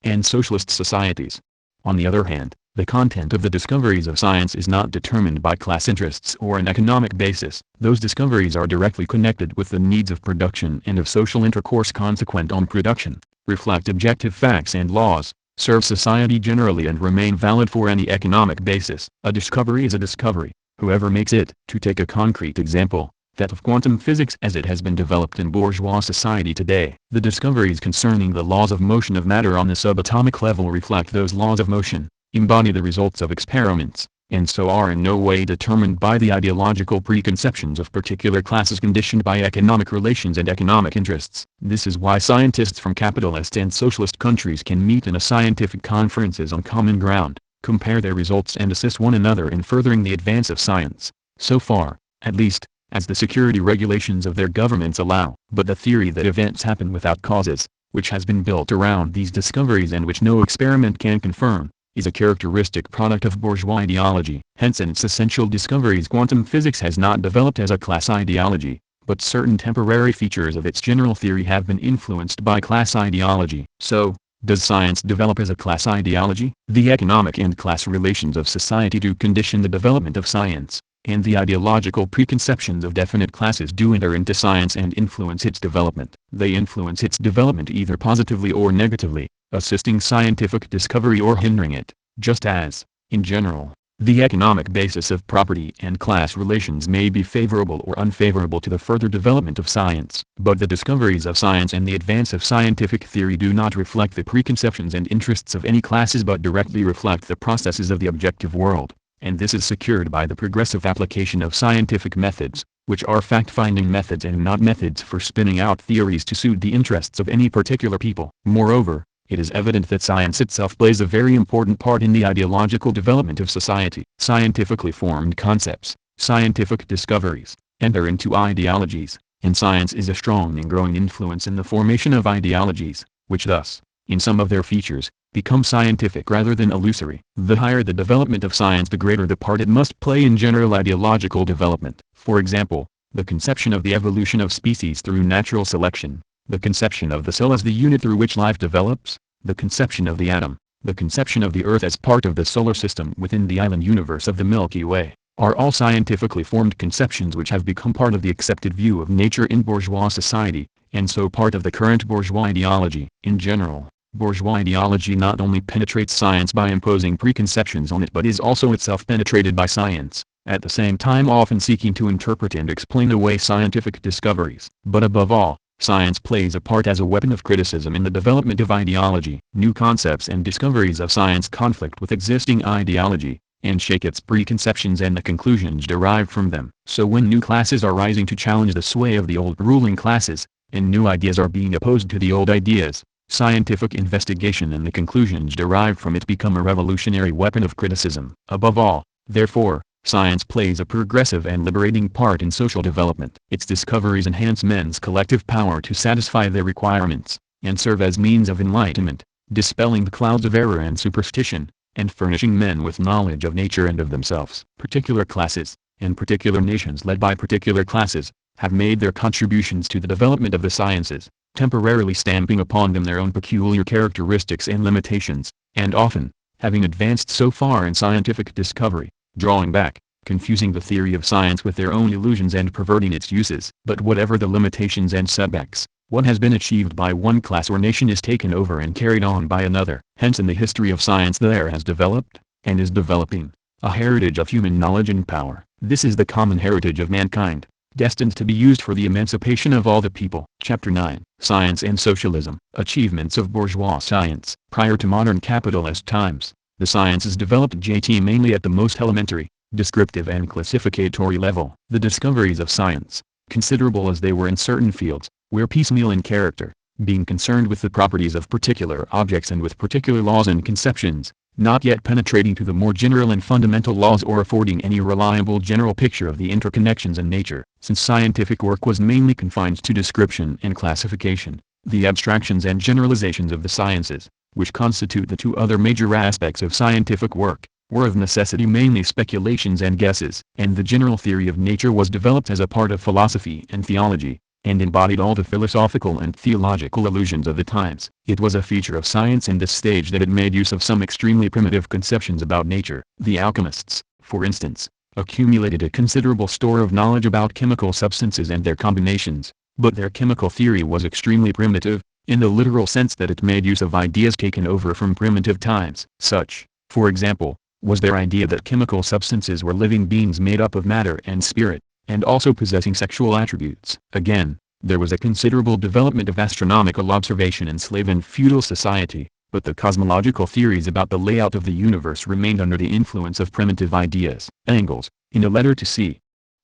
and socialist societies. On the other hand, the content of the discoveries of science is not determined by class interests or an economic basis. Those discoveries are directly connected with the needs of production and of social intercourse consequent on production, reflect objective facts and laws, serve society generally and remain valid for any economic basis. A discovery is a discovery, whoever makes it. To take a concrete example, that of quantum physics as it has been developed in bourgeois society today. The discoveries concerning the laws of motion of matter on the subatomic level reflect those laws of motion, embody the results of experiments, and so are in no way determined by the ideological preconceptions of particular classes conditioned by economic relations and economic interests. This is why scientists from capitalist and socialist countries can meet in a scientific conferences on common ground, compare their results and assist one another in furthering the advance of science, so far, at least, as the security regulations of their governments allow. But the theory that events happen without causes, which has been built around these discoveries and which no experiment can confirm, is a characteristic product of bourgeois ideology. Hence in its essential discoveries quantum physics has not developed as a class ideology, but certain temporary features of its general theory have been influenced by class ideology. So, does science develop as a class ideology? The economic and class relations of society do condition the development of science, and the ideological preconceptions of definite classes do enter into science and influence its development. They influence its development either positively or negatively, assisting scientific discovery or hindering it, just as, in general, the economic basis of property and class relations may be favorable or unfavorable to the further development of science. But the discoveries of science and the advance of scientific theory do not reflect the preconceptions and interests of any classes but directly reflect the processes of the objective world, and this is secured by the progressive application of scientific methods, which are fact-finding methods and not methods for spinning out theories to suit the interests of any particular people. Moreover, it is evident that science itself plays a very important part in the ideological development of society. Scientifically formed concepts, scientific discoveries, enter into ideologies, and science is a strong and growing influence in the formation of ideologies, which thus, in some of their features, become scientific rather than illusory. The higher the development of science, the greater the part it must play in general ideological development. For example, the conception of the evolution of species through natural selection, the conception of the cell as the unit through which life develops, the conception of the atom, the conception of the Earth as part of the solar system within the island universe of the Milky Way, are all scientifically formed conceptions which have become part of the accepted view of nature in bourgeois society, and so part of the current bourgeois ideology. In general, bourgeois ideology not only penetrates science by imposing preconceptions on it but is also itself penetrated by science, at the same time often seeking to interpret and explain away scientific discoveries. But above all, science plays a part as a weapon of criticism in the development of ideology. New concepts and discoveries of science conflict with existing ideology, and shake its preconceptions and the conclusions derived from them. So when new classes are rising to challenge the sway of the old ruling classes, and new ideas are being opposed to the old ideas, scientific investigation and the conclusions derived from it become a revolutionary weapon of criticism. Above all, therefore, science plays a progressive and liberating part in social development. Its discoveries enhance men's collective power to satisfy their requirements, and serve as means of enlightenment, dispelling the clouds of error and superstition, and furnishing men with knowledge of nature and of themselves. Particular classes, and particular nations led by particular classes, have made their contributions to the development of the sciences, temporarily stamping upon them their own peculiar characteristics and limitations, and often, having advanced so far in scientific discovery, drawing back, confusing the theory of science with their own illusions and perverting its uses. But whatever the limitations and setbacks, what has been achieved by one class or nation is taken over and carried on by another. Hence in the history of science there has developed, and is developing, a heritage of human knowledge and power. This is the common heritage of mankind, destined to be used for the emancipation of all the people. Chapter 9. Science and Socialism. Achievements of bourgeois science. Prior to modern capitalist times, the sciences developed mainly at the most elementary, descriptive and classificatory level. The discoveries of science, considerable as they were in certain fields, were piecemeal in character, being concerned with the properties of particular objects and with particular laws and conceptions, not yet penetrating to the more general and fundamental laws or affording any reliable general picture of the interconnections in nature. Since scientific work was mainly confined to description and classification, the abstractions and generalizations of the sciences, which constitute the two other major aspects of scientific work, were of necessity mainly speculations and guesses. And the general theory of nature was developed as a part of philosophy and theology, and embodied all the philosophical and theological illusions of the times. It was a feature of science in this stage that it made use of some extremely primitive conceptions about nature. The alchemists, for instance, accumulated a considerable store of knowledge about chemical substances and their combinations, but their chemical theory was extremely primitive, in the literal sense that it made use of ideas taken over from primitive times. Such, for example, was their idea that chemical substances were living beings made up of matter and spirit, and also possessing sexual attributes. Again, there was a considerable development of astronomical observation in slave and feudal society, but the cosmological theories about the layout of the universe remained under the influence of primitive ideas. Engels, in a letter to C.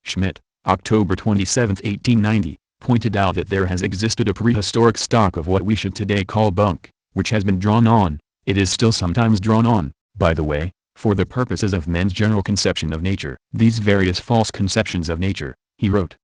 Schmidt, October 27, 1890, pointed out that there has existed a prehistoric stock of what we should today call bunk, which has been drawn on, it is still sometimes drawn on, by the way, for the purposes of men's general conception of nature. These various false conceptions of nature, he wrote,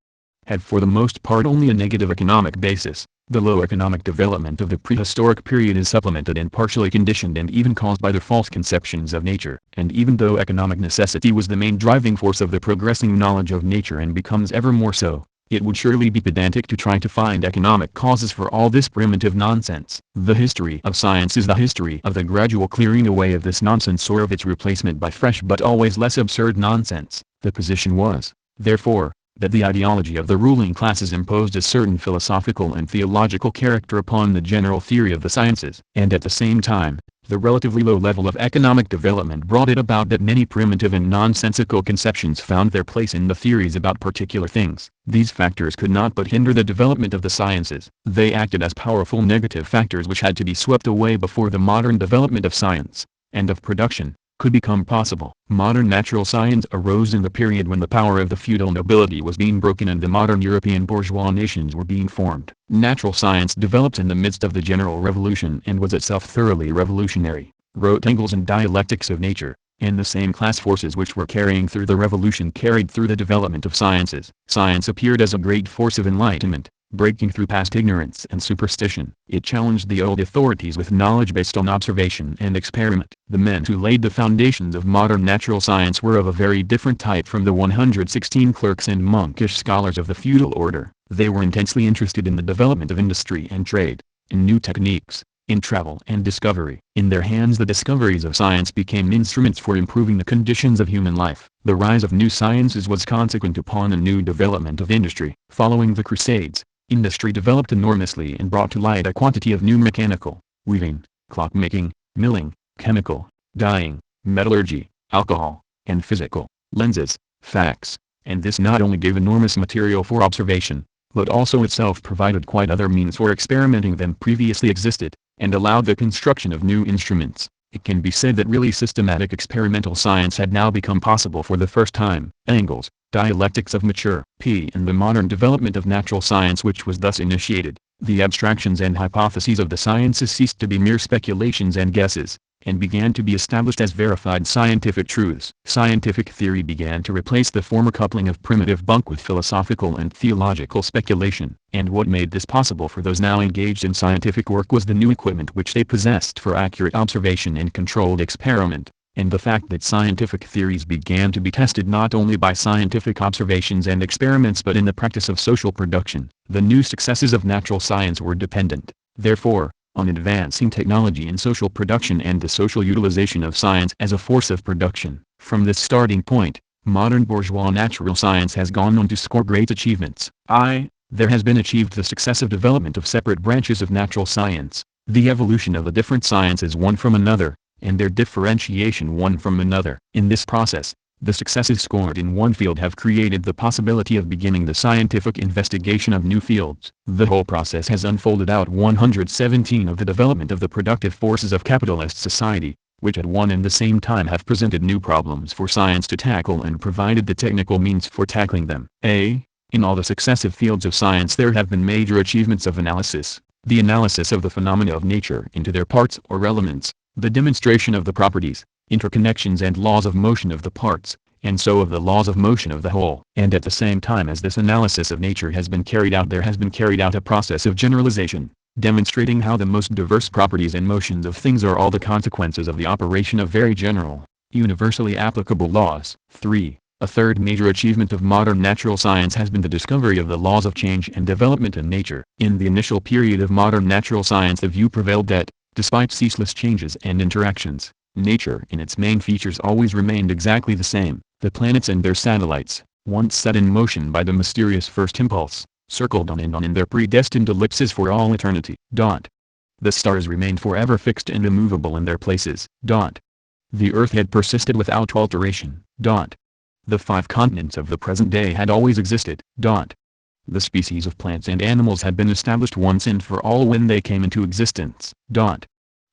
had for the most part only a negative economic basis. The low economic development of the prehistoric period is supplemented and partially conditioned and even caused by the false conceptions of nature. And even though economic necessity was the main driving force of the progressing knowledge of nature and becomes ever more so, it would surely be pedantic to try to find economic causes for all this primitive nonsense. The history of science is the history of the gradual clearing away of this nonsense or of its replacement by fresh but always less absurd nonsense. The position was, therefore, that the ideology of the ruling classes imposed a certain philosophical and theological character upon the general theory of the sciences, and at the same time, the relatively low level of economic development brought it about that many primitive and nonsensical conceptions found their place in the theories about particular things. These factors could not but hinder the development of the sciences. They acted as powerful negative factors which had to be swept away before the modern development of science, and of production, could become possible. Modern natural science arose in the period when the power of the feudal nobility was being broken and the modern European bourgeois nations were being formed. Natural science developed in the midst of the general revolution and was itself thoroughly revolutionary, wrote Engels in Dialectics of Nature, and the same class forces which were carrying through the revolution carried through the development of sciences. Science appeared as a great force of enlightenment, breaking through past ignorance and superstition. It challenged the old authorities with knowledge based on observation and experiment. The men who laid the foundations of modern natural science were of a very different type from the 116 clerks and monkish scholars of the feudal order. They were intensely interested in the development of industry and trade, in new techniques, in travel and discovery. In their hands the discoveries of science became instruments for improving the conditions of human life. The rise of new sciences was consequent upon a new development of industry. Following the Crusades, industry developed enormously and brought to light a quantity of new mechanical, weaving, clockmaking, milling, chemical, dyeing, metallurgy, alcohol, and physical, lenses, facts, and this not only gave enormous material for observation, but also itself provided quite other means for experimenting than previously existed, and allowed the construction of new instruments. It can be said that really systematic experimental science had now become possible for the first time. Engels, Dialectics of Mature. In the modern development of natural science which was thus initiated, the abstractions and hypotheses of the sciences ceased to be mere speculations and guesses, and began to be established as verified scientific truths. Scientific theory began to replace the former coupling of primitive bunk with philosophical and theological speculation, and what made this possible for those now engaged in scientific work was the new equipment which they possessed for accurate observation and controlled experiment, and the fact that scientific theories began to be tested not only by scientific observations and experiments but in the practice of social production. The new successes of natural science were dependent, therefore, on advancing technology in social production and the social utilization of science as a force of production. From this starting point, modern bourgeois natural science has gone on to score great achievements. There has been achieved the successive development of separate branches of natural science, the evolution of the different sciences one from another, and their differentiation one from another. In this process, The successes scored in one field have created the possibility of beginning the scientific investigation of new fields. The whole process has unfolded out 117 of the development of the productive forces of capitalist society, which at one and the same time have presented new problems for science to tackle and provided the technical means for tackling them. In all the successive fields of science there have been major achievements of analysis, the analysis of the phenomena of nature into their parts or elements, the demonstration of the properties, interconnections and laws of motion of the parts, and so of the laws of motion of the whole. And at the same time as this analysis of nature has been carried out, there has been carried out a process of generalization, demonstrating how the most diverse properties and motions of things are all the consequences of the operation of very general, universally applicable laws. 3. A third major achievement of modern natural science has been the discovery of the laws of change and development in nature. In the initial period of modern natural science the view prevailed that, despite ceaseless changes and interactions, nature in its main features always remained exactly the same. The planets and their satellites, once set in motion by the mysterious first impulse, circled on in their predestined ellipses for all eternity. The stars remained forever fixed and immovable in their places. The earth had persisted without alteration. The 5 continents of the present day had always existed. The species of plants and animals had been established once and for all when they came into existence.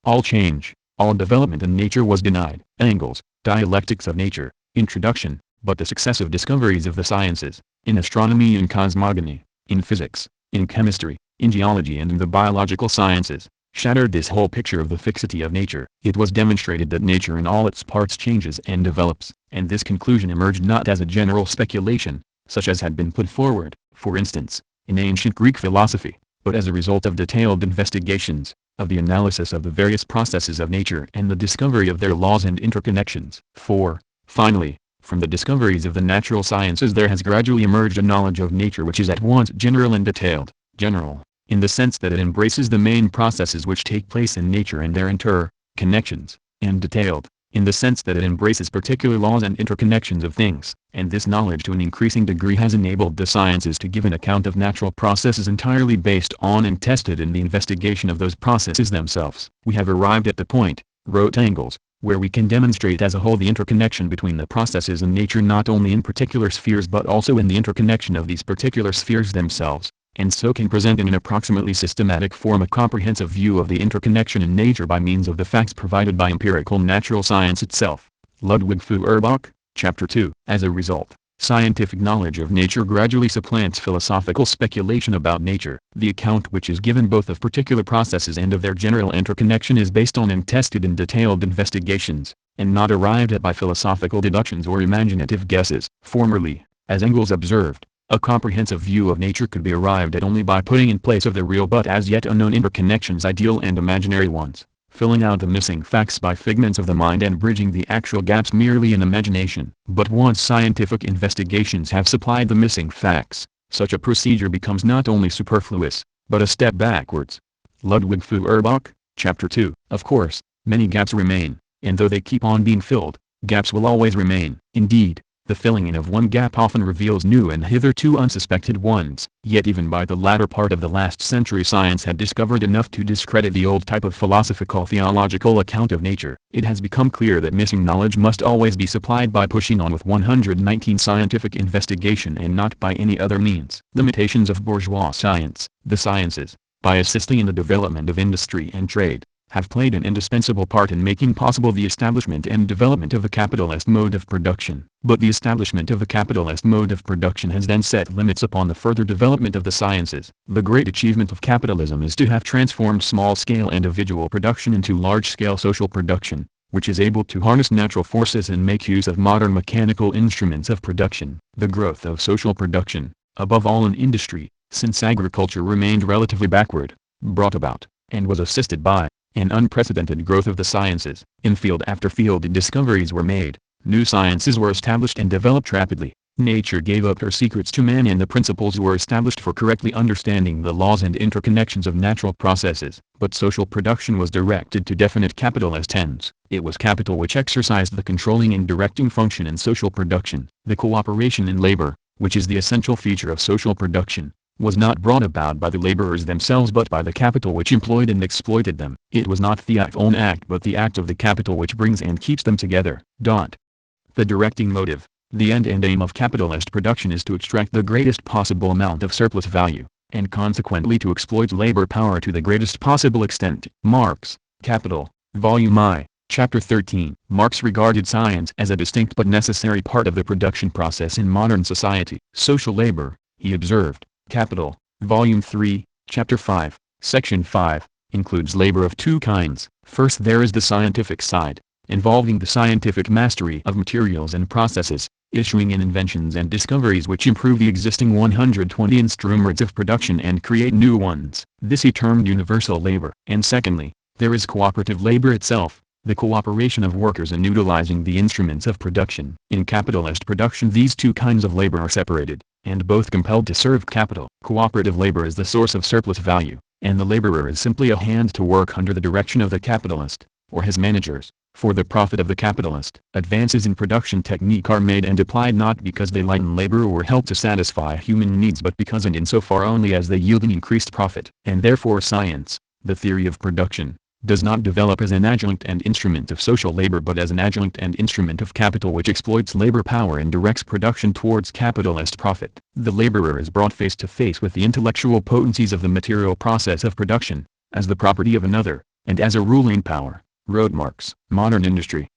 All change, all development in nature was denied. Engels, Dialectics of Nature, Introduction. But the successive discoveries of the sciences, in astronomy and cosmogony, in physics, in chemistry, in geology and in the biological sciences, shattered this whole picture of the fixity of nature. It was demonstrated that nature in all its parts changes and develops, and this conclusion emerged not as a general speculation, such as had been put forward, for instance, in ancient Greek philosophy, but as a result of detailed investigations, of the analysis of the various processes of nature and the discovery of their laws and interconnections. 4. Finally, from the discoveries of the natural sciences there has gradually emerged a knowledge of nature which is at once general and detailed. General, in the sense that it embraces the main processes which take place in nature and their inter-connections, and detailed, in the sense that it embraces particular laws and interconnections of things, and this knowledge to an increasing degree has enabled the sciences to give an account of natural processes entirely based on and tested in the investigation of those processes themselves. We have arrived at the point, wrote Engels, where we can demonstrate as a whole the interconnection between the processes in nature not only in particular spheres but also in the interconnection of these particular spheres themselves, and so can present in an approximately systematic form a comprehensive view of the interconnection in nature by means of the facts provided by empirical natural science itself. Ludwig Feuerbach, Chapter 2. As a result, scientific knowledge of nature gradually supplants philosophical speculation about nature. The account which is given both of particular processes and of their general interconnection is based on and tested in detailed investigations, and not arrived at by philosophical deductions or imaginative guesses. Formerly, as Engels observed, a comprehensive view of nature could be arrived at only by putting in place of the real but as yet unknown interconnections ideal and imaginary ones, filling out the missing facts by figments of the mind and bridging the actual gaps merely in imagination. But once scientific investigations have supplied the missing facts, such a procedure becomes not only superfluous, but a step backwards. Ludwig Feuerbach, Chapter 2. Of course, many gaps remain, and though they keep on being filled, gaps will always remain. Indeed, the filling in of one gap often reveals new and hitherto unsuspected ones. Yet even by the latter part of the last century science had discovered enough to discredit the old type of philosophical theological account of nature. It has become clear that missing knowledge must always be supplied by pushing on with 119 scientific investigation and not by any other means. Limitations of bourgeois science. The sciences, by assisting in the development of industry and trade, have played an indispensable part in making possible the establishment and development of the capitalist mode of production. But the establishment of the capitalist mode of production has then set limits upon the further development of the sciences. The great achievement of capitalism is to have transformed small-scale individual production into large-scale social production, which is able to harness natural forces and make use of modern mechanical instruments of production. The growth of social production, above all in industry, since agriculture remained relatively backward, brought about, and was assisted by, an unprecedented growth of the sciences. In field after field discoveries were made, new sciences were established and developed rapidly. Nature gave up her secrets to man and the principles were established for correctly understanding the laws and interconnections of natural processes. But social production was directed to definite capitalist ends. It was capital which exercised the controlling and directing function in social production. The cooperation in labor, which is the essential feature of social production, was not brought about by the laborers themselves but by the capital which employed and exploited them. It was not the own act but the act of the capital which brings and keeps them together. The directing motive, the end and aim of capitalist production is to extract the greatest possible amount of surplus value, and consequently to exploit labor power to the greatest possible extent. Marx, Capital, Volume I, Chapter 13. Marx regarded science as a distinct but necessary part of the production process in modern society. Social labor, he observed, Capital, Volume 3, Chapter 5, Section 5, includes labor of two kinds. First, there is the scientific side, involving the scientific mastery of materials and processes, issuing in inventions and discoveries which improve the existing 120 instruments of production and create new ones. This he termed universal labor. And secondly, there is cooperative labor itself, the cooperation of workers in utilizing the instruments of production. In capitalist production these two kinds of labor are separated, and both compelled to serve capital. Cooperative labor is the source of surplus value, and the laborer is simply a hand to work under the direction of the capitalist, or his managers, for the profit of the capitalist. Advances in production technique are made and applied not because they lighten labor or help to satisfy human needs but because and insofar only as they yield an increased profit. And therefore science, the theory of production, does not develop as an adjunct and instrument of social labor but as an adjunct and instrument of capital which exploits labor power and directs production towards capitalist profit. The laborer is brought face to face with the intellectual potencies of the material process of production, as the property of another, and as a ruling power, wrote Marx. Modern industry,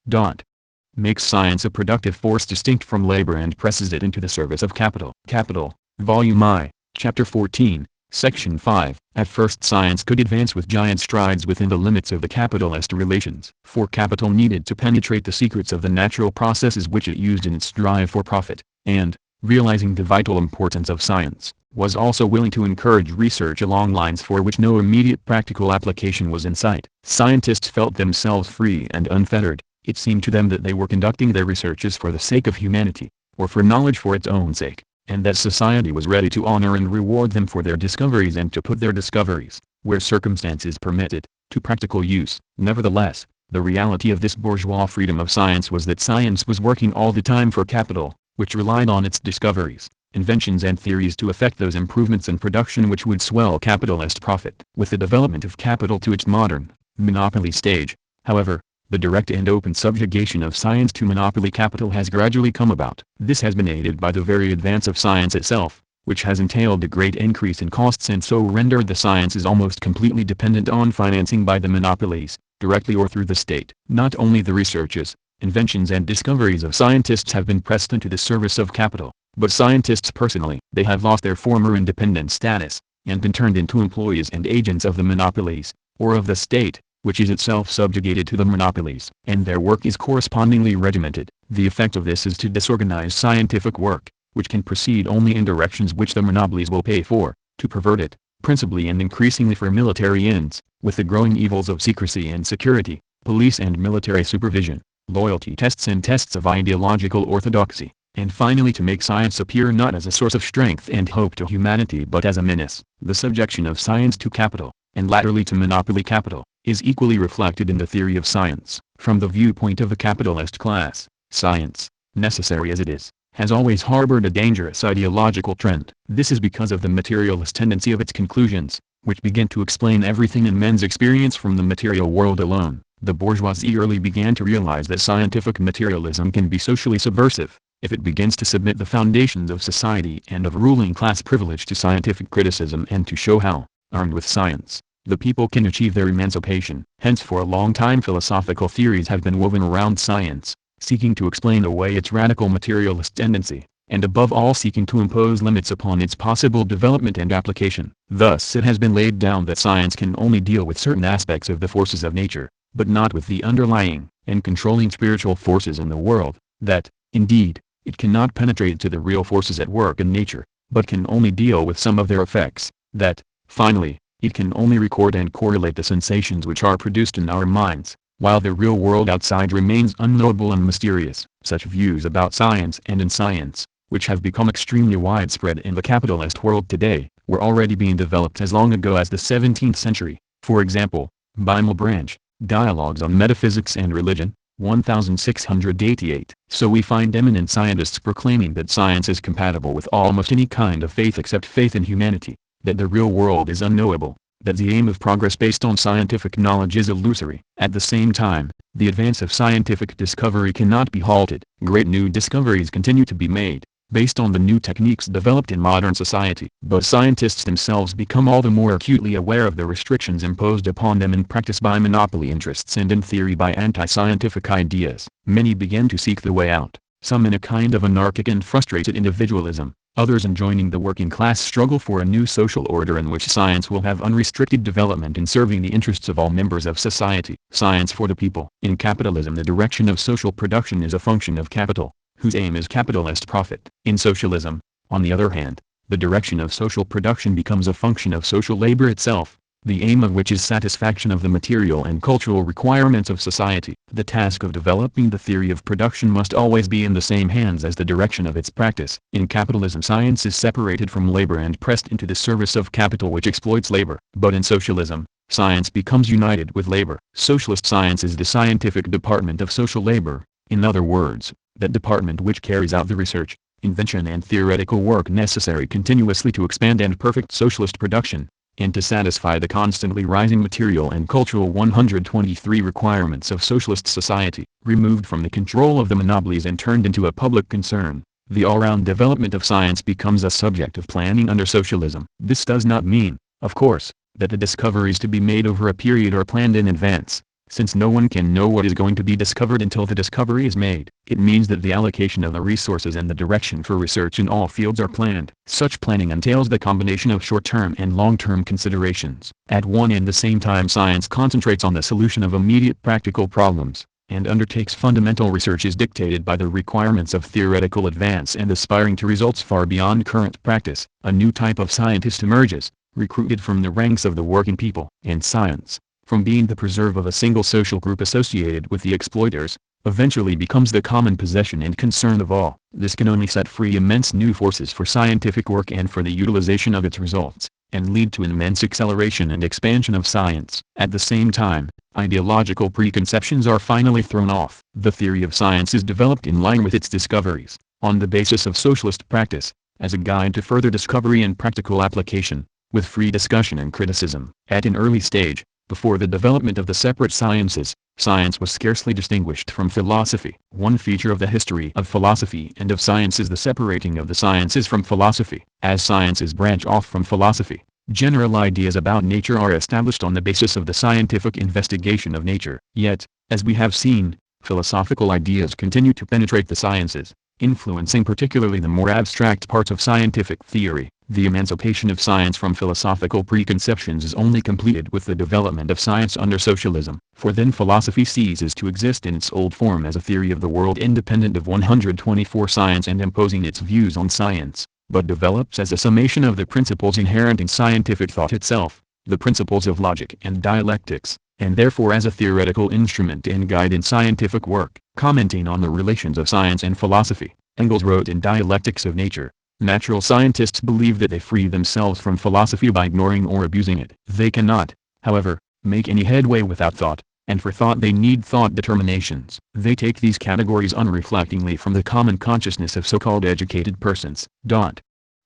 makes science a productive force distinct from labor and presses it into the service of capital. Capital, Volume I, Chapter 14, Section 5. At first science could advance with giant strides within the limits of the capitalist relations. For capital needed to penetrate the secrets of the natural processes which it used in its drive for profit, and, realizing the vital importance of science, was also willing to encourage research along lines for which no immediate practical application was in sight. Scientists felt themselves free and unfettered. It seemed to them that they were conducting their researches for the sake of humanity, or for knowledge for its own sake, and that society was ready to honor and reward them for their discoveries and to put their discoveries, where circumstances permitted, to practical use. Nevertheless, the reality of this bourgeois freedom of science was that science was working all the time for capital, which relied on its discoveries, inventions and theories to effect those improvements in production which would swell capitalist profit. With the development of capital to its modern, monopoly stage, however, the direct and open subjugation of science to monopoly capital has gradually come about. This has been aided by the very advance of science itself, which has entailed a great increase in costs and so rendered the sciences almost completely dependent on financing by the monopolies, directly or through the state. Not only the researches, inventions and discoveries of scientists have been pressed into the service of capital, but scientists personally. They have lost their former independent status, and been turned into employees and agents of the monopolies, or of the state, which is itself subjugated to the monopolies, and their work is correspondingly regimented. The effect of this is to disorganize scientific work, which can proceed only in directions which the monopolies will pay for, to pervert it, principally and increasingly for military ends, with the growing evils of secrecy and security, police and military supervision, loyalty tests and tests of ideological orthodoxy, and finally to make science appear not as a source of strength and hope to humanity but as a menace. The subjection of science to capital, and latterly to monopoly capital, is equally reflected in the theory of science. From the viewpoint of the capitalist class, science, necessary as it is, has always harbored a dangerous ideological trend. This is because of the materialist tendency of its conclusions, which begin to explain everything in men's experience from the material world alone. The bourgeoisie early began to realize that scientific materialism can be socially subversive, if it begins to submit the foundations of society and of ruling class privilege to scientific criticism and to show how, armed with science, the people can achieve their emancipation. Hence for a long time philosophical theories have been woven around science, seeking to explain away its radical materialist tendency, and above all seeking to impose limits upon its possible development and application. Thus it has been laid down that science can only deal with certain aspects of the forces of nature, but not with the underlying and controlling spiritual forces in the world, that, indeed, it cannot penetrate to the real forces at work in nature, but can only deal with some of their effects, that, finally, it can only record and correlate the sensations which are produced in our minds, while the real world outside remains unknowable and mysterious. Such views about science and in science, which have become extremely widespread in the capitalist world today, were already being developed as long ago as the 17th century. For example, by Malebranche, Dialogues on Metaphysics and Religion, 1688. So we find eminent scientists proclaiming that science is compatible with almost any kind of faith except faith in humanity, that the real world is unknowable, that the aim of progress based on scientific knowledge is illusory. At the same time, the advance of scientific discovery cannot be halted. Great new discoveries continue to be made, based on the new techniques developed in modern society. But scientists themselves become all the more acutely aware of the restrictions imposed upon them in practice by monopoly interests and in theory by anti-scientific ideas. Many begin to seek the way out, some in a kind of anarchic and frustrated individualism, others in joining the working class struggle for a new social order in which science will have unrestricted development in serving the interests of all members of society. Science for the people. In capitalism, the direction of social production is a function of capital, whose aim is capitalist profit. In socialism, on the other hand, the direction of social production becomes a function of social labor itself, the aim of which is satisfaction of the material and cultural requirements of society. The task of developing the theory of production must always be in the same hands as the direction of its practice. In capitalism, science is separated from labor and pressed into the service of capital which exploits labor. But in socialism, science becomes united with labor. Socialist science is the scientific department of social labor, in other words, that department which carries out the research, invention and theoretical work necessary continuously to expand and perfect socialist production, and to satisfy the constantly rising material and cultural 123 requirements of socialist society. Removed from the control of the monopolies and turned into a public concern, the all-round development of science becomes a subject of planning under socialism. This does not mean, of course, that the discoveries to be made over a period are planned in advance, since no one can know what is going to be discovered until the discovery is made. It means that the allocation of the resources and the direction for research in all fields are planned. Such planning entails the combination of short-term and long-term considerations. At one and the same time, science concentrates on the solution of immediate practical problems, and undertakes fundamental research is dictated by the requirements of theoretical advance and aspiring to results far beyond current practice. A new type of scientist emerges, recruited from the ranks of the working people. And science, from being the preserve of a single social group associated with the exploiters, eventually becomes the common possession and concern of all. This can only set free immense new forces for scientific work and for the utilization of its results, and lead to an immense acceleration and expansion of science. At the same time, ideological preconceptions are finally thrown off. The theory of science is developed in line with its discoveries, on the basis of socialist practice, as a guide to further discovery and practical application, with free discussion and criticism. At an early stage, before the development of the separate sciences, science was scarcely distinguished from philosophy. One feature of the history of philosophy and of science is the separating of the sciences from philosophy. As sciences branch off from philosophy, general ideas about nature are established on the basis of the scientific investigation of nature. Yet, as we have seen, philosophical ideas continue to penetrate the sciences, influencing particularly the more abstract parts of scientific theory. The emancipation of science from philosophical preconceptions is only completed with the development of science under socialism, for then philosophy ceases to exist in its old form as a theory of the world independent of 124 science and imposing its views on science, but develops as a summation of the principles inherent in scientific thought itself, the principles of logic and dialectics, and therefore as a theoretical instrument and guide in scientific work. Commenting on the relations of science and philosophy, Engels wrote in Dialectics of Nature, "Natural scientists believe that they free themselves from philosophy by ignoring or abusing it. They cannot, however, make any headway without thought, and for thought they need thought determinations. They take these categories unreflectingly from the common consciousness of so-called educated persons.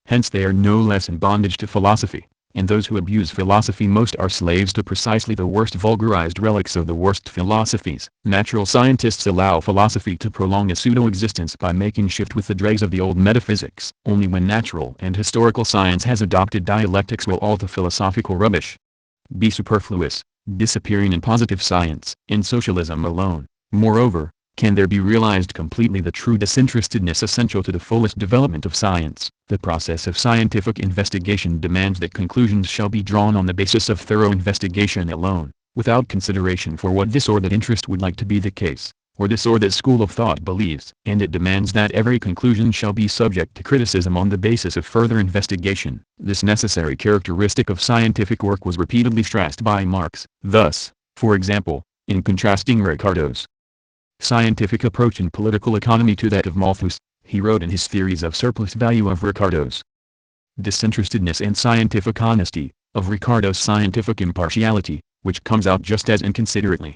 Hence they are no less in bondage to philosophy, and those who abuse philosophy most are slaves to precisely the worst vulgarized relics of the worst philosophies. Natural scientists allow philosophy to prolong a pseudo-existence by making shift with the dregs of the old metaphysics. Only when natural and historical science has adopted dialectics will all the philosophical rubbish be superfluous, disappearing in positive science. In socialism alone, moreover, can there be realized completely the true disinterestedness essential to the fullest development of science. The process of scientific investigation demands that conclusions shall be drawn on the basis of thorough investigation alone, without consideration for what this or that interest would like to be the case, or this or that school of thought believes. And it demands that every conclusion shall be subject to criticism on the basis of further investigation. This necessary characteristic of scientific work was repeatedly stressed by Marx. Thus, for example, in contrasting Ricardo's scientific approach in political economy to that of Malthus, he wrote in his theories of surplus value of Ricardo's disinterestedness and scientific honesty, of Ricardo's scientific impartiality, which comes out just as inconsiderately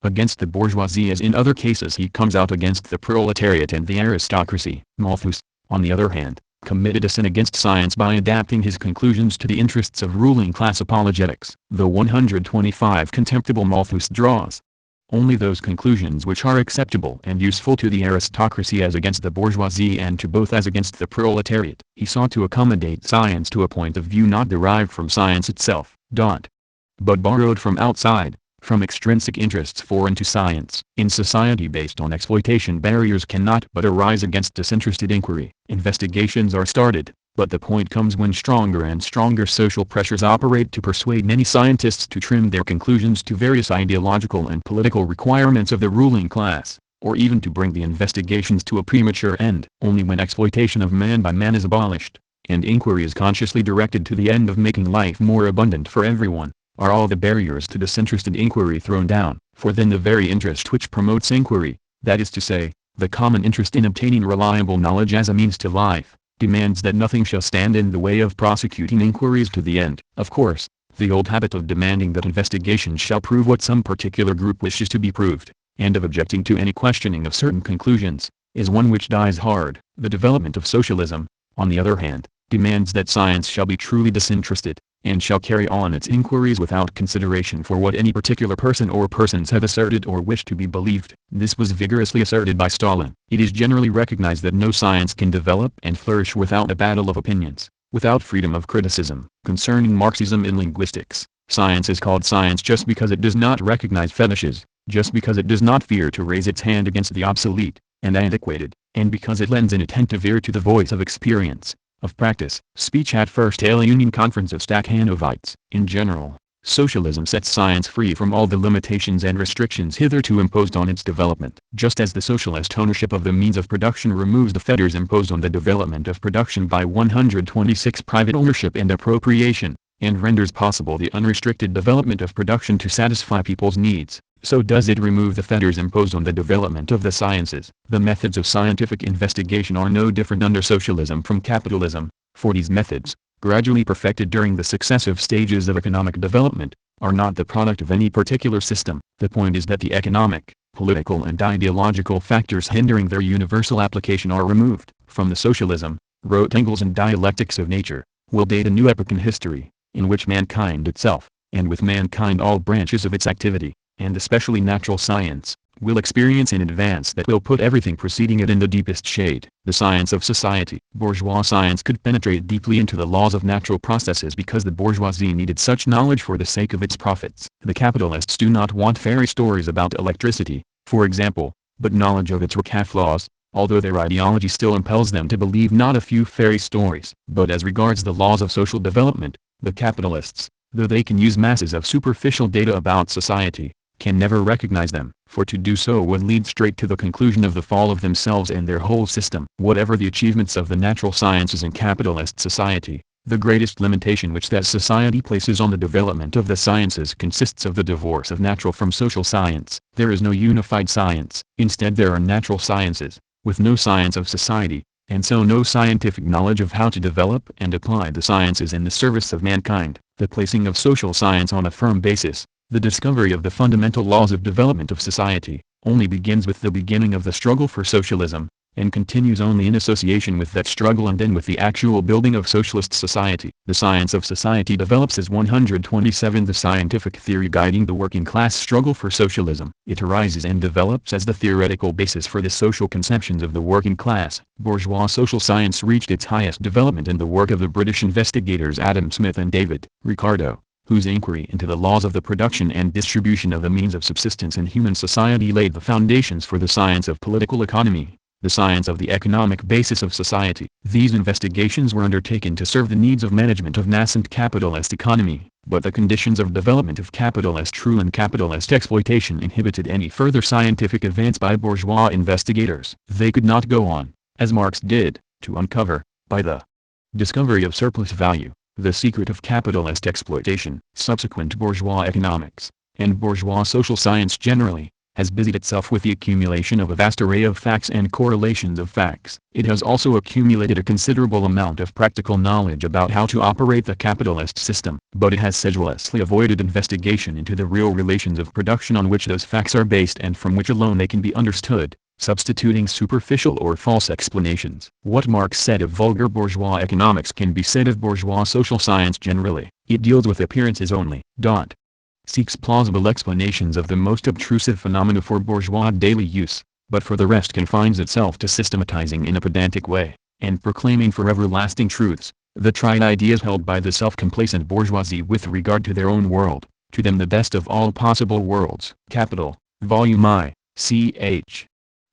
against the bourgeoisie as in other cases he comes out against the proletariat and the aristocracy. Malthus, on the other hand, committed a sin against science by adapting his conclusions to the interests of ruling class apologetics. The 125 contemptible Malthus draws only those conclusions which are acceptable and useful to the aristocracy as against the bourgeoisie and to both as against the proletariat. He sought to accommodate science to a point of view not derived from science itself, but borrowed from outside, from extrinsic interests foreign to science. In society based on exploitation, barriers cannot but arise against disinterested inquiry. Investigations are started, but the point comes when stronger and stronger social pressures operate to persuade many scientists to trim their conclusions to various ideological and political requirements of the ruling class, or even to bring the investigations to a premature end. Only when exploitation of man by man is abolished, and inquiry is consciously directed to the end of making life more abundant for everyone, are all the barriers to disinterested inquiry thrown down. For then the very interest which promotes inquiry, that is to say, the common interest in obtaining reliable knowledge as a means to life, demands that nothing shall stand in the way of prosecuting inquiries to the end. Of course, the old habit of demanding that investigations shall prove what some particular group wishes to be proved, and of objecting to any questioning of certain conclusions, is one which dies hard. The development of socialism, on the other hand, demands that science shall be truly disinterested, and shall carry on its inquiries without consideration for what any particular person or persons have asserted or wish to be believed. This was vigorously asserted by Stalin. It is generally recognized that no science can develop and flourish without a battle of opinions, without freedom of criticism. Concerning Marxism in linguistics, science is called science just because it does not recognize fetishes, just because it does not fear to raise its hand against the obsolete and antiquated, and because it lends an attentive ear to the voice of experience, of practice. Speech at First Yale Union Conference of Stakhanovites. In general, socialism sets science free from all the limitations and restrictions hitherto imposed on its development. Just as the socialist ownership of the means of production removes the fetters imposed on the development of production by 126 private ownership and appropriation, and renders possible the unrestricted development of production to satisfy people's needs, so does it remove the fetters imposed on the development of the sciences. The methods of scientific investigation are no different under socialism from capitalism, for these methods, gradually perfected during the successive stages of economic development, are not the product of any particular system. The point is that the economic, political and ideological factors hindering their universal application are removed. From the socialism, wrote Engels in Dialectics of Nature, will date a new epoch in history, in which mankind itself, and with mankind all branches of its activity, and especially natural science, will experience an advance that will put everything preceding it in the deepest shade. The science of society. Bourgeois science could penetrate deeply into the laws of natural processes because the bourgeoisie needed such knowledge for the sake of its profits. The capitalists do not want fairy stories about electricity, for example, but knowledge of its Riccati laws, although their ideology still impels them to believe not a few fairy stories. But as regards the laws of social development, the capitalists, though they can use masses of superficial data about society, can never recognize them, for to do so would lead straight to the conclusion of the fall of themselves and their whole system. Whatever the achievements of the natural sciences in capitalist society, the greatest limitation which that society places on the development of the sciences consists of the divorce of natural from social science. There is no unified science. Instead there are natural sciences, with no science of society, and so no scientific knowledge of how to develop and apply the sciences in the service of mankind. The placing of social science on a firm basis, the discovery of the fundamental laws of development of society, only begins with the beginning of the struggle for socialism, and continues only in association with that struggle and then with the actual building of socialist society. The science of society develops as 127 the scientific theory guiding the working class struggle for socialism. It arises and develops as the theoretical basis for the social conceptions of the working class. Bourgeois social science reached its highest development in the work of the British investigators Adam Smith and David Ricardo, whose inquiry into the laws of the production and distribution of the means of subsistence in human society laid the foundations for the science of political economy, the science of the economic basis of society. These investigations were undertaken to serve the needs of management of nascent capitalist economy, but the conditions of development of capitalist rule and capitalist exploitation inhibited any further scientific advance by bourgeois investigators. They could not go on, as Marx did, to uncover, by the discovery of surplus value, the secret of capitalist exploitation. Subsequent bourgeois economics, and bourgeois social science generally, has busied itself with the accumulation of a vast array of facts and correlations of facts. It has also accumulated a considerable amount of practical knowledge about how to operate the capitalist system, but it has sedulously avoided investigation into the real relations of production on which those facts are based and from which alone they can be understood. substituting superficial or false explanations. What Marx said of vulgar bourgeois economics can be said of bourgeois social science generally. It deals with appearances only. Seeks plausible explanations of the most obtrusive phenomena for bourgeois daily use, but for the rest confines itself to systematizing in a pedantic way, and proclaiming for everlasting truths, the trite ideas held by the self-complacent bourgeoisie with regard to their own world, to them the best of all possible worlds. Capital, Volume I, ch.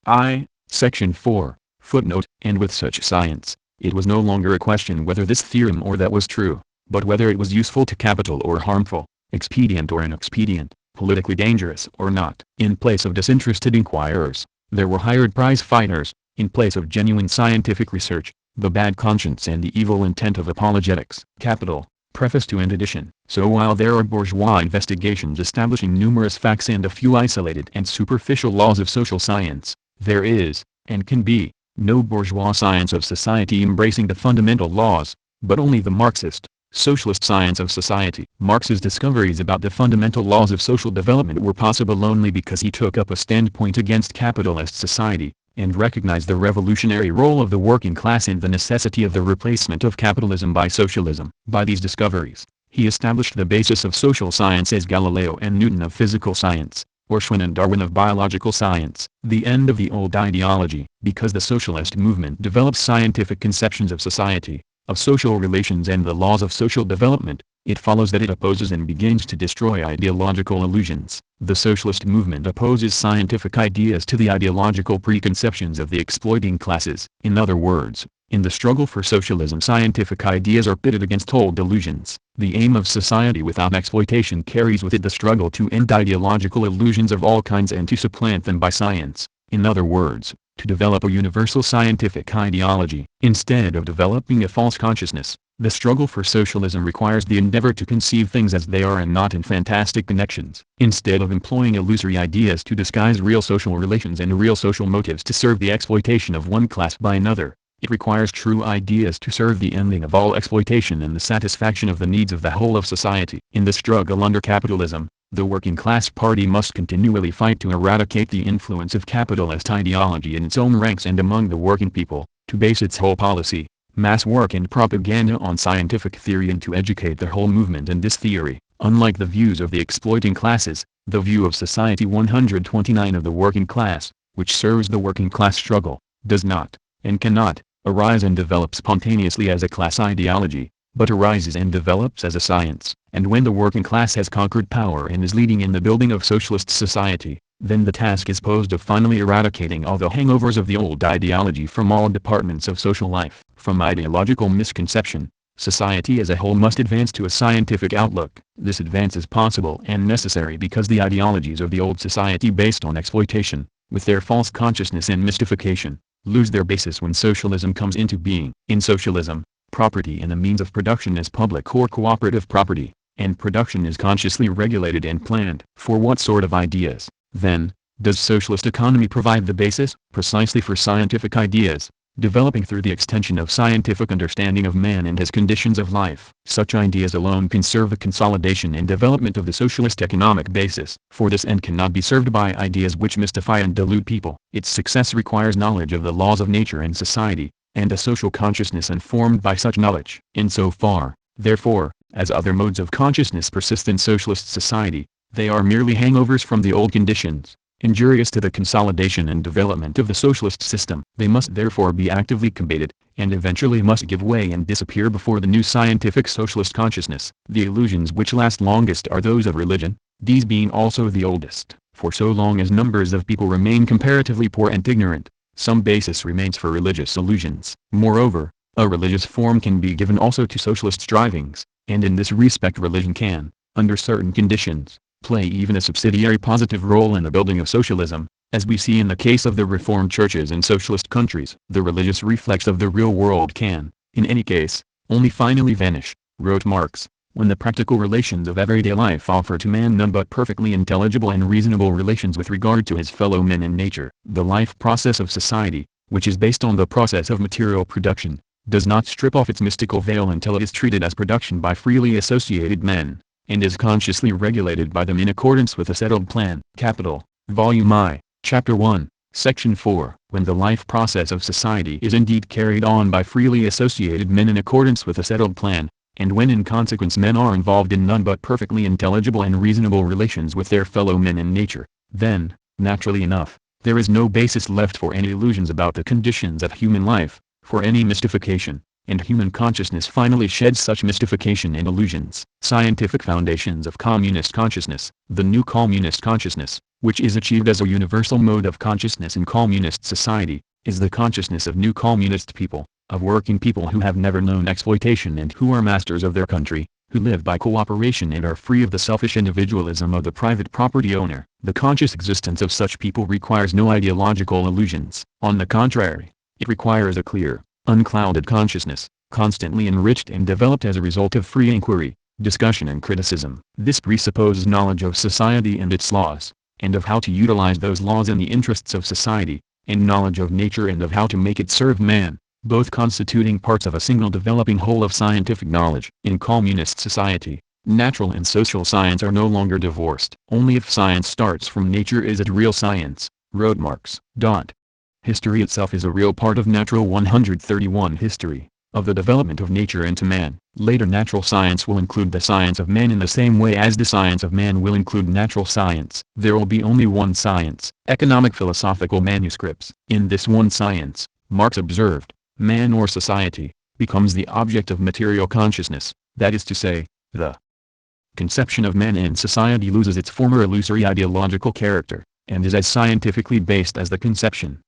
I, Section 4, footnote. And with such science, it was no longer a question whether this theorem or that was true, but whether it was useful to capital or harmful, expedient or inexpedient, politically dangerous or not. In place of disinterested inquirers, there were hired prize fighters. In place of genuine scientific research, the bad conscience and the evil intent of apologetics. Capital, Preface to and edition. So while there are bourgeois investigations establishing numerous facts and a few isolated and superficial laws of social science, there is, and can be, no bourgeois science of society embracing the fundamental laws, but only the Marxist, socialist science of society. Marx's discoveries about the fundamental laws of social development were possible only because he took up a standpoint against capitalist society, and recognized the revolutionary role of the working class and the necessity of the replacement of capitalism by socialism. By these discoveries, he established the basis of social science as Galileo and Newton of physical science, or Schwann and Darwin of biological science. The end of the old ideology. Because the socialist movement develops scientific conceptions of society, of social relations and the laws of social development, it follows that it opposes and begins to destroy ideological illusions. The socialist movement opposes scientific ideas to the ideological preconceptions of the exploiting classes. In other words, in the struggle for socialism, scientific ideas are pitted against old illusions. The aim of society without exploitation carries with it the struggle to end ideological illusions of all kinds and to supplant them by science. In other words, to develop a universal scientific ideology. Instead of developing a false consciousness, the struggle for socialism requires the endeavor to conceive things as they are and not in fantastic connections. Instead of employing illusory ideas to disguise real social relations and real social motives to serve the exploitation of one class by another, it requires true ideas to serve the ending of all exploitation and the satisfaction of the needs of the whole of society. In the struggle under capitalism, the working class party must continually fight to eradicate the influence of capitalist ideology in its own ranks and among the working people, to base its whole policy, mass work and propaganda on scientific theory and to educate the whole movement in this theory. Unlike the views of the exploiting classes, the view of Society 129 of the working class, which serves the working class struggle, does not, and cannot, arise and develop spontaneously as a class ideology, but arises and develops as a science. And when the working class has conquered power and is leading in the building of socialist society, then the task is posed of finally eradicating all the hangovers of the old ideology from all departments of social life. From ideological misconception, society as a whole must advance to a scientific outlook. This advance is possible and necessary because the ideologies of the old society based on exploitation, with their false consciousness and mystification, lose their basis when socialism comes into being. In socialism, property and the means of production is public or cooperative property, and production is consciously regulated and planned. For what sort of ideas, then, does socialist economy provide the basis? Precisely for scientific ideas, developing through the extension of scientific understanding of man and his conditions of life. Such ideas alone can serve the consolidation and development of the socialist economic basis. For this end cannot be served by ideas which mystify and delude people. Its success requires knowledge of the laws of nature and society, and a social consciousness informed by such knowledge. In so far, therefore, as other modes of consciousness persist in socialist society, they are merely hangovers from the old conditions, injurious to the consolidation and development of the socialist system. They must therefore be actively combated, and eventually must give way and disappear before the new scientific socialist consciousness. The illusions which last longest are those of religion, these being also the oldest, for so long as numbers of people remain comparatively poor and ignorant, some basis remains for religious illusions. Moreover, a religious form can be given also to socialist strivings, and in this respect religion can, under certain conditions, play even a subsidiary positive role in the building of socialism, as we see in the case of the Reformed churches in socialist countries. The religious reflex of the real world can, in any case, only finally vanish, wrote Marx, when the practical relations of everyday life offer to man none but perfectly intelligible and reasonable relations with regard to his fellow men and nature. The life process of society, which is based on the process of material production, does not strip off its mystical veil until it is treated as production by freely associated men, and is consciously regulated by them in accordance with a settled plan. Capital, Volume I, Chapter 1, Section 4. When the life process of society is indeed carried on by freely associated men in accordance with a settled plan, and when in consequence men are involved in none but perfectly intelligible and reasonable relations with their fellow men in nature, then, naturally enough, there is no basis left for any illusions about the conditions of human life, for any mystification, and human consciousness finally sheds such mystification and illusions. Scientific foundations of communist consciousness. The new communist consciousness, which is achieved as a universal mode of consciousness in communist society, is the consciousness of new communist people, of working people who have never known exploitation and who are masters of their country, who live by cooperation and are free of the selfish individualism of the private property owner. The conscious existence of such people requires no ideological illusions. On the contrary, it requires a clear, unclouded consciousness, constantly enriched and developed as a result of free inquiry, discussion and criticism. This presupposes knowledge of society and its laws, and of how to utilize those laws in the interests of society, and knowledge of nature and of how to make it serve man, both constituting parts of a single developing whole of scientific knowledge. In communist society, natural and social science are no longer divorced. Only if science starts from nature is it real science, wrote Marx. History itself is a real part of natural 131 history, of the development of nature into man. Later natural science will include the science of man in the same way as the science of man will include natural science. There will be only one science. Economic philosophical manuscripts. In this one science, Marx observed, man or society, becomes the object of material consciousness, that is to say, the conception of man and society loses its former illusory ideological character, and is as scientifically based as the conception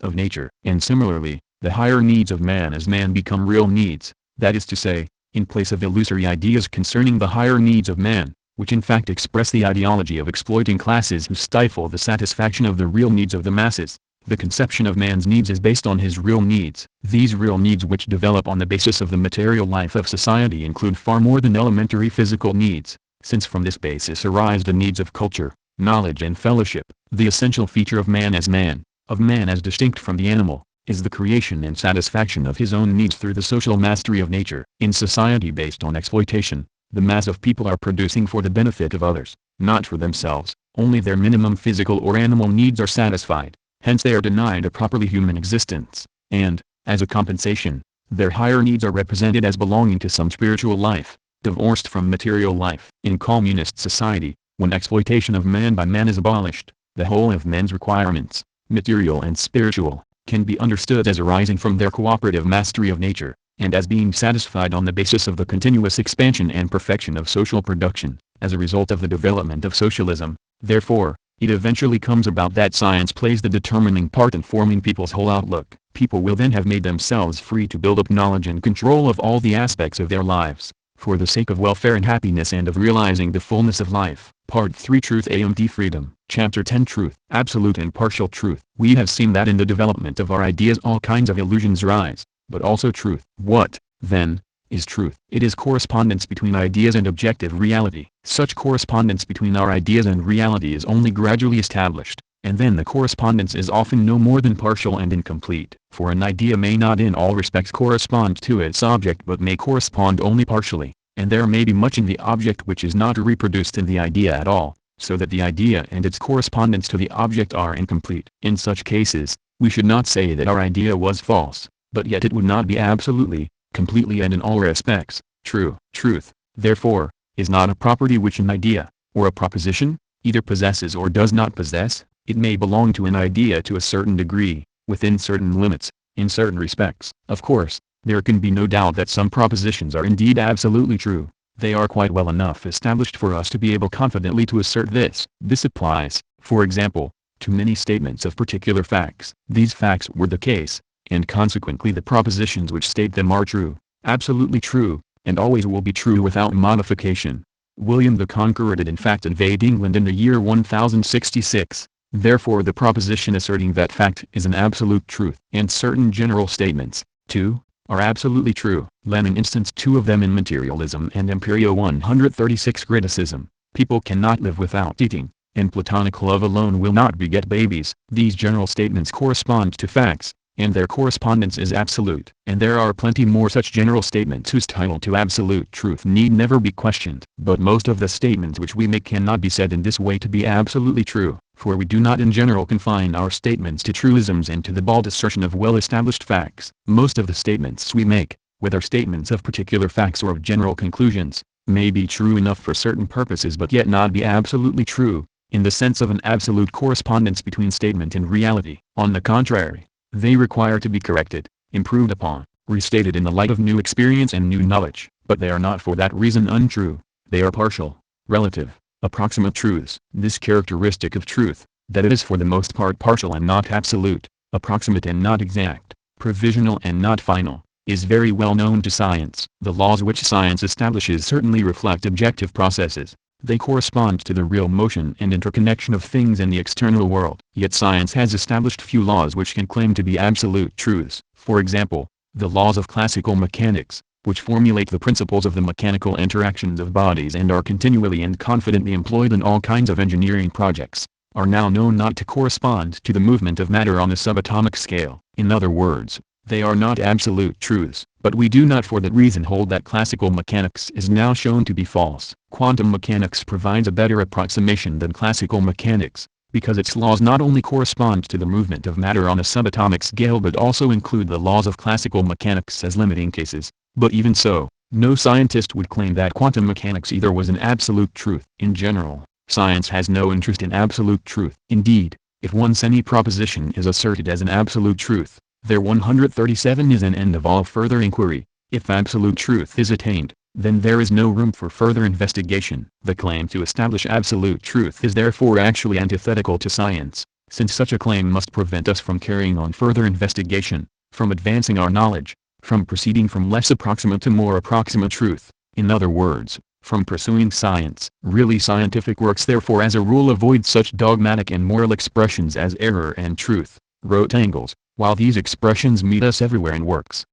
of nature. And similarly, the higher needs of man as man become real needs, that is to say, in place of illusory ideas concerning the higher needs of man, which in fact express the ideology of exploiting classes who stifle the satisfaction of the real needs of the masses, the conception of man's needs is based on his real needs. These real needs which develop on the basis of the material life of society include far more than elementary physical needs, since from this basis arise the needs of culture, knowledge and fellowship. The essential feature of man as distinct from the animal, is the creation and satisfaction of his own needs through the social mastery of nature. In society based on exploitation, the mass of people are producing for the benefit of others, not for themselves. Only their minimum physical or animal needs are satisfied, hence they are denied a properly human existence, and, as a compensation, their higher needs are represented as belonging to some spiritual life, divorced from material life. In communist society, when exploitation of man by man is abolished, the whole of men's requirements, material and spiritual, can be understood as arising from their cooperative mastery of nature, and as being satisfied on the basis of the continuous expansion and perfection of social production, as a result of the development of socialism. Therefore, it eventually comes about that science plays the determining part in forming people's whole outlook. People will then have made themselves free to build up knowledge and control of all the aspects of their lives, for the sake of welfare and happiness and of realizing the fullness of life. Part 3 Truth and Freedom. Chapter 10 Truth. Absolute and partial truth. We have seen that in the development of our ideas all kinds of illusions rise, but also truth. What, then, is truth? It is correspondence between ideas and objective reality. Such correspondence between our ideas and reality is only gradually established, and then the correspondence is often no more than partial and incomplete. For an idea may not in all respects correspond to its object but may correspond only partially, and there may be much in the object which is not reproduced in the idea at all, so that the idea and its correspondence to the object are incomplete. In such cases, we should not say that our idea was false, but yet it would not be absolutely, completely and in all respects, true. Truth, therefore, is not a property which an idea, or a proposition, either possesses or does not possess. It may belong to an idea to a certain degree, within certain limits, in certain respects. Of course, there can be no doubt that some propositions are indeed absolutely true. They are quite well enough established for us to be able confidently to assert this. This applies, for example, to many statements of particular facts. These facts were the case, and consequently the propositions which state them are true, absolutely true, and always will be true without modification. William the Conqueror did in fact invade England in the year 1066. Therefore the proposition asserting that fact is an absolute truth. And certain general statements, too, are absolutely true. Lenin instanced two of them in Materialism and Empirio 136 Criticism. People cannot live without eating, and platonic love alone will not beget babies. These general statements correspond to facts, and their correspondence is absolute. And there are plenty more such general statements whose title to absolute truth need never be questioned. But most of the statements which we make cannot be said in this way to be absolutely true, for we do not in general confine our statements to truisms and to the bald assertion of well-established facts. Most of the statements we make, whether statements of particular facts or of general conclusions, may be true enough for certain purposes but yet not be absolutely true, in the sense of an absolute correspondence between statement and reality. On the contrary, they require to be corrected, improved upon, restated in the light of new experience and new knowledge, but they are not for that reason untrue. They are partial, relative, approximate truths. This characteristic of truth, that it is for the most part partial and not absolute, approximate and not exact, provisional and not final, is very well known to science. The laws which science establishes certainly reflect objective processes. They correspond to the real motion and interconnection of things in the external world. Yet science has established few laws which can claim to be absolute truths. For example, the laws of classical mechanics, which formulate the principles of the mechanical interactions of bodies and are continually and confidently employed in all kinds of engineering projects, are now known not to correspond to the movement of matter on the subatomic scale. In other words, they are not absolute truths, but we do not for that reason hold that classical mechanics is now shown to be false. Quantum mechanics provides a better approximation than classical mechanics, because its laws not only correspond to the movement of matter on a subatomic scale but also include the laws of classical mechanics as limiting cases. But even so, no scientist would claim that quantum mechanics either was an absolute truth. In general, science has no interest in absolute truth. Indeed, if once any proposition is asserted as an absolute truth, there 137 is an end of all further inquiry. If absolute truth is attained, then there is no room for further investigation. The claim to establish absolute truth is therefore actually antithetical to science, since such a claim must prevent us from carrying on further investigation, from advancing our knowledge, from proceeding from less approximate to more approximate truth, in other words, from pursuing science. Really scientific works therefore as a rule avoid such dogmatic and moral expressions as error and truth, wrote Engels, while these expressions meet us everywhere in works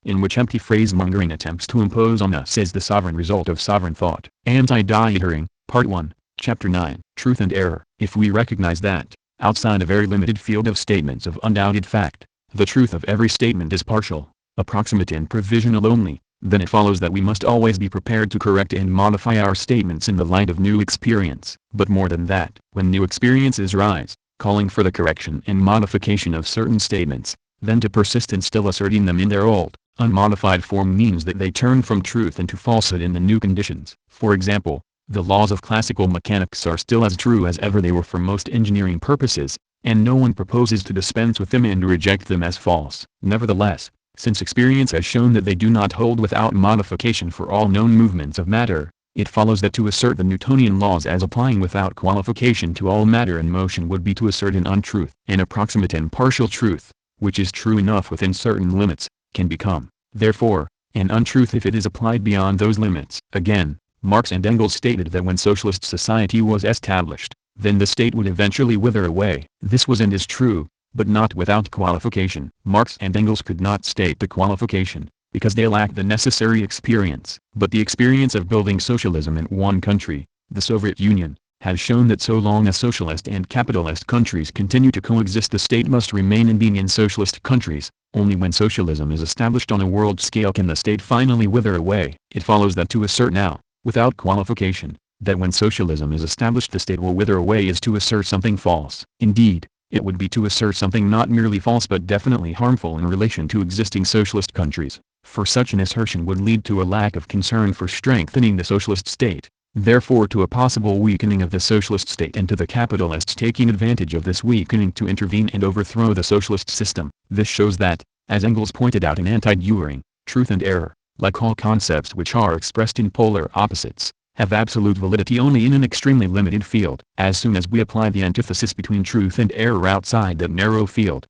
in which empty phrase-mongering attempts to impose on us as the sovereign result of sovereign thought. Anti-Dietering, Part 1, Chapter 9. Truth and Error. If we recognize that, outside a very limited field of statements of undoubted fact, the truth of every statement is partial, approximate and provisional only, then it follows that we must always be prepared to correct and modify our statements in the light of new experience. But more than that, when new experiences rise, calling for the correction and modification of certain statements, then to persist in still asserting them in their old, unmodified form means that they turn from truth into falsehood in the new conditions. For example, the laws of classical mechanics are still as true as ever they were for most engineering purposes, and no one proposes to dispense with them and reject them as false. Nevertheless, since experience has shown that they do not hold without modification for all known movements of matter, it follows that to assert the Newtonian laws as applying without qualification to all matter in motion would be to assert an untruth. An approximate and partial truth, which is true enough within certain limits, can become, therefore, an untruth if it is applied beyond those limits. Again, Marx and Engels stated that when socialist society was established, then the state would eventually wither away. This was and is true, but not without qualification. Marx and Engels could not state the qualification, because they lacked the necessary experience. But the experience of building socialism in one country, the Soviet Union, has shown that so long as socialist and capitalist countries continue to coexist the state must remain in being in socialist countries. Only when socialism is established on a world scale can the state finally wither away. It follows that to assert now, without qualification, that when socialism is established the state will wither away is to assert something false. Indeed, it would be to assert something not merely false but definitely harmful in relation to existing socialist countries, for such an assertion would lead to a lack of concern for strengthening the socialist state, therefore to a possible weakening of the socialist state and to the capitalists taking advantage of this weakening to intervene and overthrow the socialist system. This shows that, as Engels pointed out in Anti-During, truth and error, like all concepts which are expressed in polar opposites, have absolute validity only in an extremely limited field. As soon as we apply the antithesis between truth and error outside that narrow field,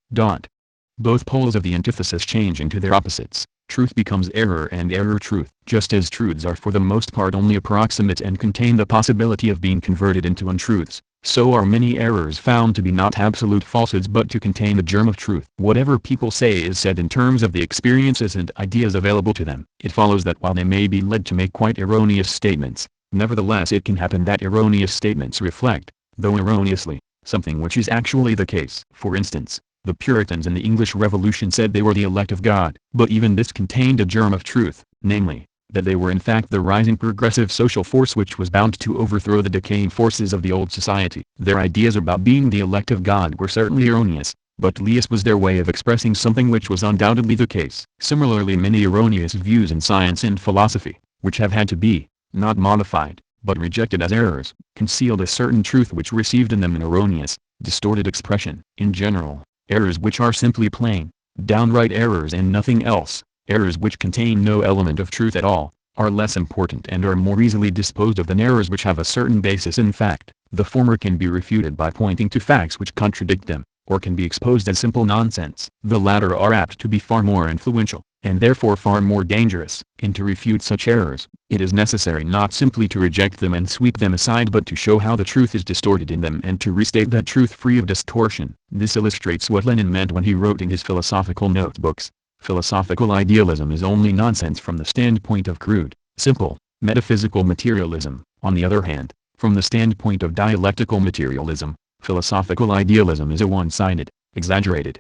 both poles of the antithesis change into their opposites. Truth becomes error and error truth. Just as truths are for the most part only approximate and contain the possibility of being converted into untruths, so are many errors found to be not absolute falsehoods but to contain the germ of truth. Whatever people say is said in terms of the experiences and ideas available to them. It follows that while they may be led to make quite erroneous statements, nevertheless it can happen that erroneous statements reflect, though erroneously, something which is actually the case. For instance, The Puritans in the English Revolution said they were the elect of God, but even this contained a germ of truth, namely, that they were in fact the rising progressive social force which was bound to overthrow the decaying forces of the old society. Their ideas about being the elect of God were certainly erroneous, but this was their way of expressing something which was undoubtedly the case. Similarly, many erroneous views in science and philosophy, which have had to be, not modified, but rejected as errors, concealed a certain truth which received in them an erroneous, distorted expression. In general, errors which are simply plain, downright errors and nothing else, errors which contain no element of truth at all, are less important and are more easily disposed of than errors which have a certain basis in fact. The former can be refuted by pointing to facts which contradict them, or can be exposed as simple nonsense. The latter are apt to be far more influential, and therefore far more dangerous. And to refute such errors, it is necessary not simply to reject them and sweep them aside but to show how the truth is distorted in them and to restate that truth free of distortion. This illustrates what Lenin meant when he wrote in his philosophical notebooks, "Philosophical idealism is only nonsense from the standpoint of crude, simple, metaphysical materialism." On the other hand, from the standpoint of dialectical materialism, philosophical idealism is a one-sided, exaggerated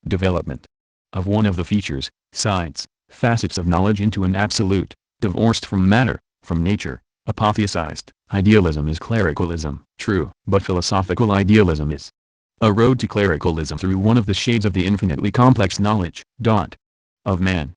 development of one of the features, sides, facets of knowledge into an absolute, divorced from matter, from nature, apotheosized. Idealism is clericalism, true, but philosophical idealism is a road to clericalism through one of the shades of the infinitely complex knowledge of man.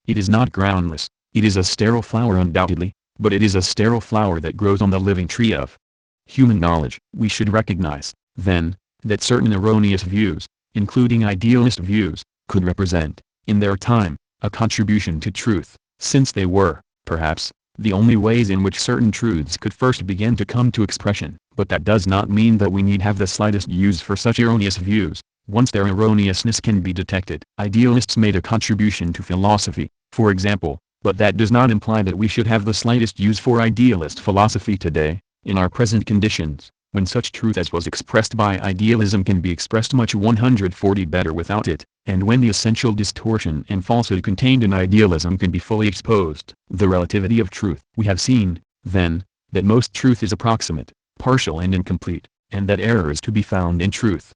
It is not groundless, it is a sterile flower undoubtedly, but it is a sterile flower that grows on the living tree of human knowledge. We should recognize, then, that certain erroneous views, including idealist views, could represent, in their time, a contribution to truth, since they were, perhaps, the only ways in which certain truths could first begin to come to expression. But that does not mean that we need have the slightest use for such erroneous views, once their erroneousness can be detected. Idealists made a contribution to philosophy, for example, but that does not imply that we should have the slightest use for idealist philosophy today, in our present conditions, when such truth as was expressed by idealism can be expressed much 140 better without it, and when the essential distortion and falsehood contained in idealism can be fully exposed. The relativity of truth. We have seen, then, that most truth is approximate, partial and incomplete, and that error is to be found in truth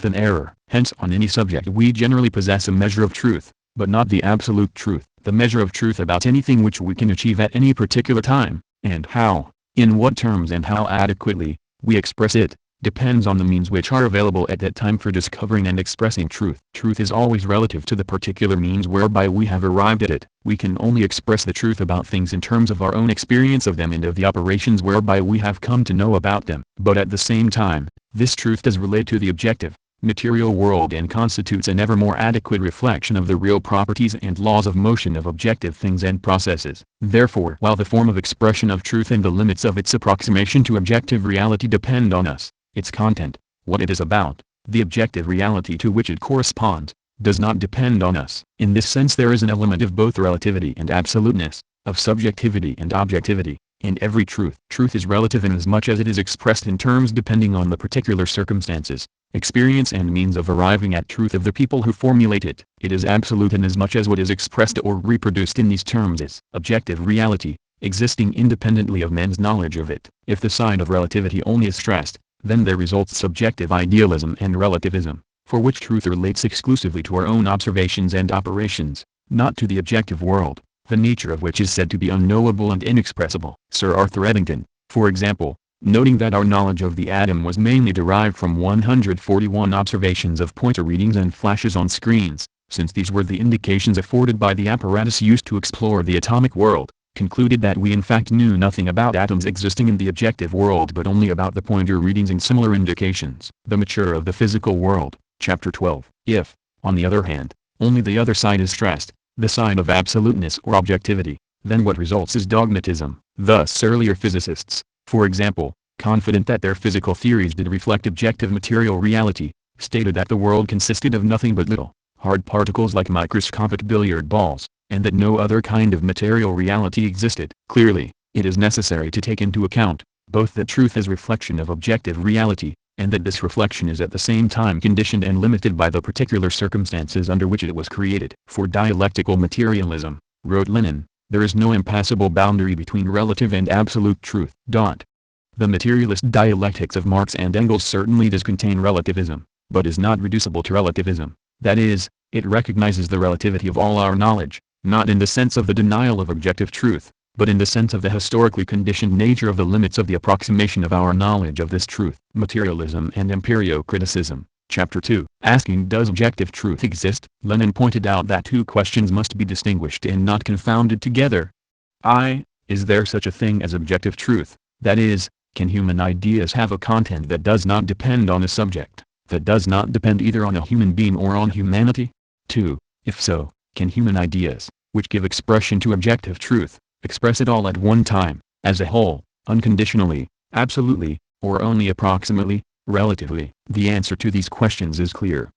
and error. Hence on any subject we generally possess a measure of truth, but not the absolute truth. The measure of truth about anything which we can achieve at any particular time, and how, in what terms and how adequately, we express it, depends on the means which are available at that time for discovering and expressing truth. Truth is always relative to the particular means whereby we have arrived at it. We can only express the truth about things in terms of our own experience of them and of the operations whereby we have come to know about them. But at the same time, this truth does relate to the objective, material world and constitutes an ever more adequate reflection of the real properties and laws of motion of objective things and processes. Therefore, while the form of expression of truth and the limits of its approximation to objective reality depend on us, its content, what it is about, the objective reality to which it corresponds, does not depend on us. In this sense there is an element of both relativity and absoluteness, of subjectivity and objectivity, in every truth. Truth is relative inasmuch as it is expressed in terms depending on the particular circumstances, experience and means of arriving at truth of the people who formulate it. It is absolute inasmuch as what is expressed or reproduced in these terms is objective reality, existing independently of men's knowledge of it. If the side of relativity only is stressed, then there results subjective idealism and relativism, for which truth relates exclusively to our own observations and operations, not to the objective world, the nature of which is said to be unknowable and inexpressible. Sir Arthur Eddington, for example, noting that our knowledge of the atom was mainly derived from 141 observations of pointer readings and flashes on screens, since these were the indications afforded by the apparatus used to explore the atomic world, concluded that we in fact knew nothing about atoms existing in the objective world but only about the pointer readings and similar indications. The Mature of the Physical World, Chapter 12. If, on the other hand, only the other side is stressed, the side of absoluteness or objectivity, then what results is dogmatism. Thus earlier physicists, for example, confident that their physical theories did reflect objective material reality, stated that the world consisted of nothing but little, hard particles like microscopic billiard balls, and that no other kind of material reality existed. Clearly, it is necessary to take into account, both that truth is reflection of objective reality, and that this reflection is at the same time conditioned and limited by the particular circumstances under which it was created. For dialectical materialism, wrote Lenin, there is no impassable boundary between relative and absolute truth. The materialist dialectics of Marx and Engels certainly does contain relativism, but is not reducible to relativism. That is, it recognizes the relativity of all our knowledge, not in the sense of the denial of objective truth, but in the sense of the historically conditioned nature of the limits of the approximation of our knowledge of this truth. Materialism and Empirio-criticism. Chapter 2. Asking does objective truth exist? Lenin pointed out that two questions must be distinguished and not confounded together. I. Is there such a thing as objective truth? That is, can human ideas have a content that does not depend on a subject, that does not depend either on a human being or on humanity? 2. If so, can human ideas, which give expression to objective truth, express it all at one time, as a whole, unconditionally, absolutely, or only approximately, relatively? The answer to these questions is clear.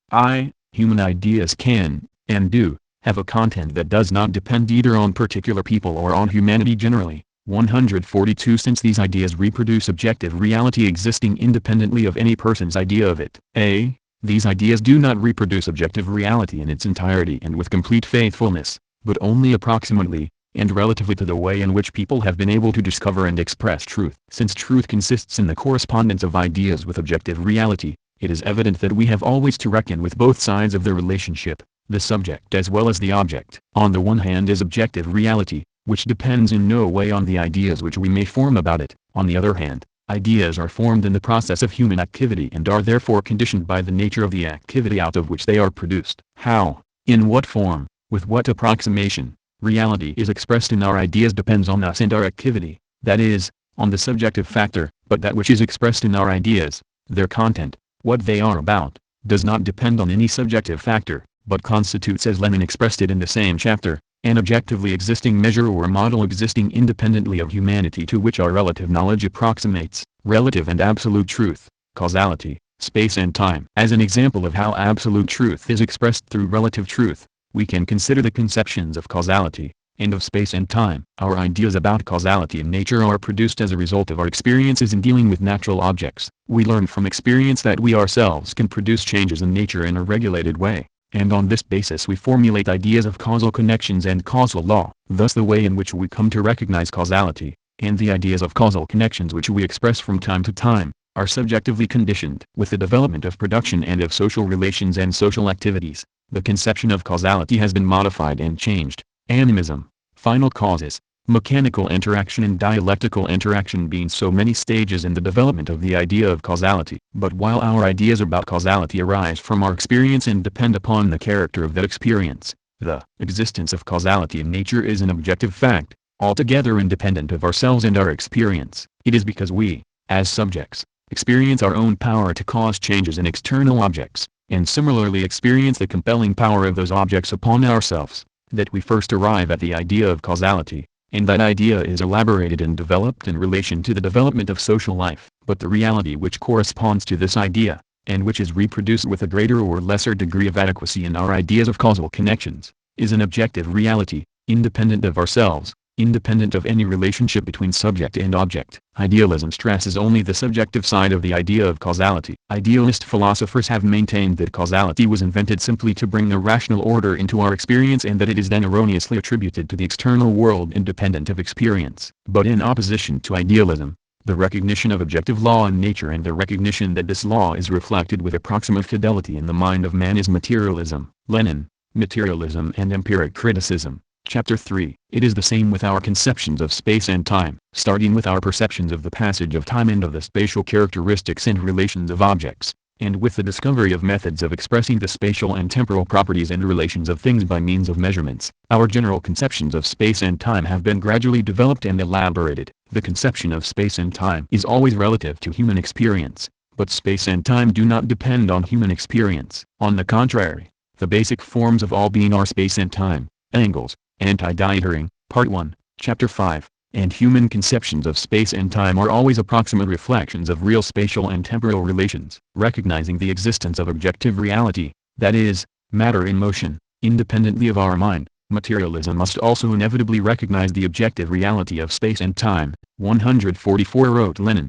Human ideas can, and do, have a content that does not depend either on particular people or on humanity generally. 142 Since these ideas reproduce objective reality existing independently of any person's idea of it. A. These ideas do not reproduce objective reality in its entirety and with complete faithfulness, but only approximately, and relatively to the way in which people have been able to discover and express truth. Since truth consists in the correspondence of ideas with objective reality, it is evident that we have always to reckon with both sides of the relationship, the subject as well as the object. On the one hand is objective reality, which depends in no way on the ideas which we may form about it. On the other hand, ideas are formed in the process of human activity and are therefore conditioned by the nature of the activity out of which they are produced. How, in what form, with what approximation, reality is expressed in our ideas depends on us and our activity, that is, on the subjective factor, but that which is expressed in our ideas, their content, what they are about, does not depend on any subjective factor, but constitutes, as Lenin expressed it in the same chapter, an objectively existing measure or model existing independently of humanity to which our relative knowledge approximates. Relative and absolute truth, causality, space and time. As an example of how absolute truth is expressed through relative truth, we can consider the conceptions of causality, and of space and time. Our ideas about causality in nature are produced as a result of our experiences in dealing with natural objects. We learn from experience that we ourselves can produce changes in nature in a regulated way, and on this basis we formulate ideas of causal connections and causal law. Thus the way in which we come to recognize causality, and the ideas of causal connections which we express from time to time, are subjectively conditioned. With the development of production and of social relations and social activities, the conception of causality has been modified and changed. Animism, final causes, mechanical interaction and dialectical interaction being so many stages in the development of the idea of causality. But while our ideas about causality arise from our experience and depend upon the character of that experience, the existence of causality in nature is an objective fact, altogether independent of ourselves and our experience. It is because we, as subjects, experience our own power to cause changes in external objects, and similarly experience the compelling power of those objects upon ourselves, that we first arrive at the idea of causality, and that idea is elaborated and developed in relation to the development of social life. But the reality which corresponds to this idea, and which is reproduced with a greater or lesser degree of adequacy in our ideas of causal connections, is an objective reality, independent of ourselves, independent of any relationship between subject and object. Idealism stresses only the subjective side of the idea of causality. Idealist philosophers have maintained that causality was invented simply to bring a rational order into our experience and that it is then erroneously attributed to the external world independent of experience. But in opposition to idealism, the recognition of objective law in nature and the recognition that this law is reflected with approximate fidelity in the mind of man is materialism. Lenin, Materialism and Empiric Criticism. Chapter 3. It is the same with our conceptions of space and time, starting with our perceptions of the passage of time and of the spatial characteristics and relations of objects, and with the discovery of methods of expressing the spatial and temporal properties and relations of things by means of measurements. Our general conceptions of space and time have been gradually developed and elaborated. The conception of space and time is always relative to human experience, but space and time do not depend on human experience. On the contrary, the basic forms of all being are space and time, angles, Anti-Dietering, Part 1, Chapter 5, and human conceptions of space and time are always approximate reflections of real spatial and temporal relations. Recognizing the existence of objective reality, that is, matter in motion, independently of our mind, materialism must also inevitably recognize the objective reality of space and time. 144 wrote Lenin.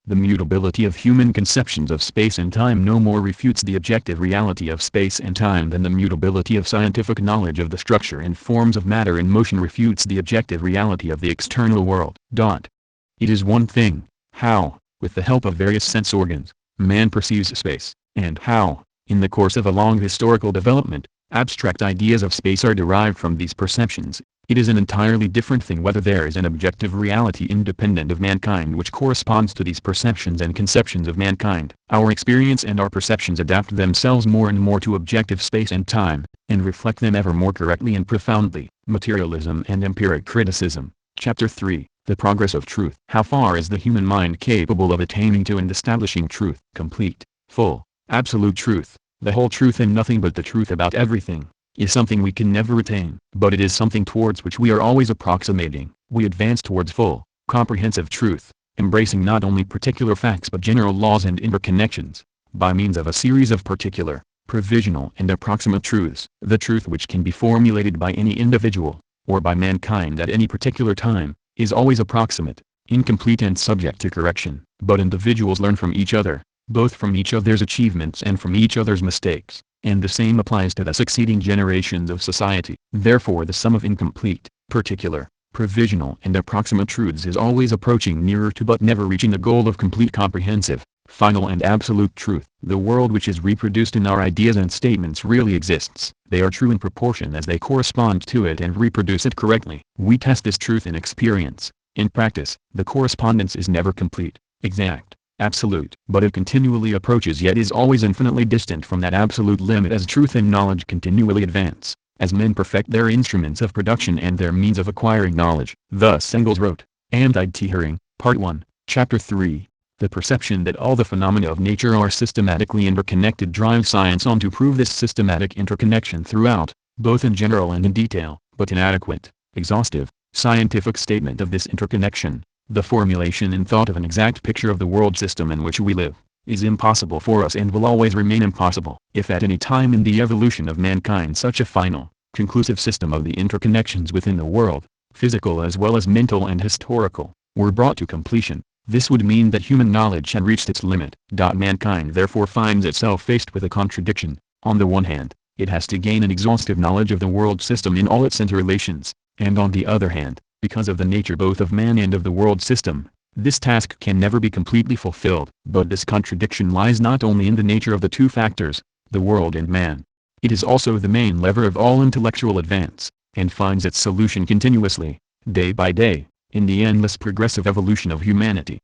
The mutability of human conceptions of space and time no more refutes the objective reality of space and time than the mutability of scientific knowledge of the structure and forms of matter in motion refutes the objective reality of the external world. It is one thing, how, with the help of various sense organs, man perceives space, and how, in the course of a long historical development, abstract ideas of space are derived from these perceptions. It is an entirely different thing whether there is an objective reality independent of mankind which corresponds to these perceptions and conceptions of mankind. Our experience and our perceptions adapt themselves more and more to objective space and time, and reflect them ever more correctly and profoundly. Materialism and Empiric Criticism. Chapter 3. The Progress of Truth. How far is the human mind capable of attaining to and establishing truth? Complete, full, absolute truth, the whole truth and nothing but the truth about everything, is something we can never attain. But it is something towards which we are always approximating. We advance towards full, comprehensive truth, embracing not only particular facts but general laws and interconnections, by means of a series of particular, provisional and approximate truths. The truth which can be formulated by any individual, or by mankind at any particular time, is always approximate, incomplete and subject to correction. But individuals learn from each other, both from each other's achievements and from each other's mistakes, and the same applies to the succeeding generations of society. Therefore the sum of incomplete, particular, provisional and approximate truths is always approaching nearer to but never reaching the goal of complete comprehensive, final and absolute truth. The world which is reproduced in our ideas and statements really exists. They are true in proportion as they correspond to it and reproduce it correctly. We test this truth in experience. In practice, the correspondence is never complete, exact, absolute, but it continually approaches yet is always infinitely distant from that absolute limit as truth and knowledge continually advance, as men perfect their instruments of production and their means of acquiring knowledge. Thus Engels wrote, Anti-Hearing, Part 1, Chapter 3. The perception that all the phenomena of nature are systematically interconnected drives science on to prove this systematic interconnection throughout, both in general and in detail, but inadequate, exhaustive, scientific statement of this interconnection, the formulation in thought of an exact picture of the world system in which we live, is impossible for us and will always remain impossible. If at any time in the evolution of mankind such a final, conclusive system of the interconnections within the world, physical as well as mental and historical, were brought to completion, this would mean that human knowledge had reached its limit. Mankind therefore finds itself faced with a contradiction. On the one hand, it has to gain an exhaustive knowledge of the world system in all its interrelations, and on the other hand, because of the nature both of man and of the world system, this task can never be completely fulfilled. But this contradiction lies not only in the nature of the two factors, the world and man. It is also the main lever of all intellectual advance, and finds its solution continuously, day by day, in the endless progressive evolution of humanity.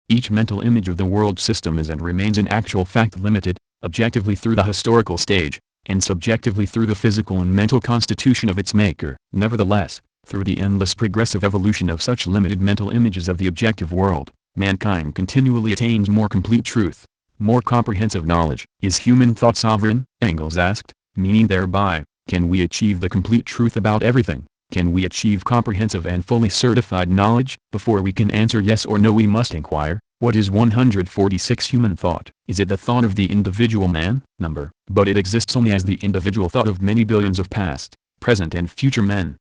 Each mental image of the world system is and remains in actual fact limited, objectively through the historical stage, and subjectively through the physical and mental constitution of its maker. Nevertheless, through the endless progressive evolution of such limited mental images of the objective world, mankind continually attains more complete truth, more comprehensive knowledge. Is human thought sovereign? Engels asked, meaning thereby, can we achieve the complete truth about everything? Can we achieve comprehensive and fully certified knowledge? Before we can answer yes or no we must inquire, what is 146 human thought? Is it the thought of the individual man? But it exists only as the individual thought of many billions of past, present and future men.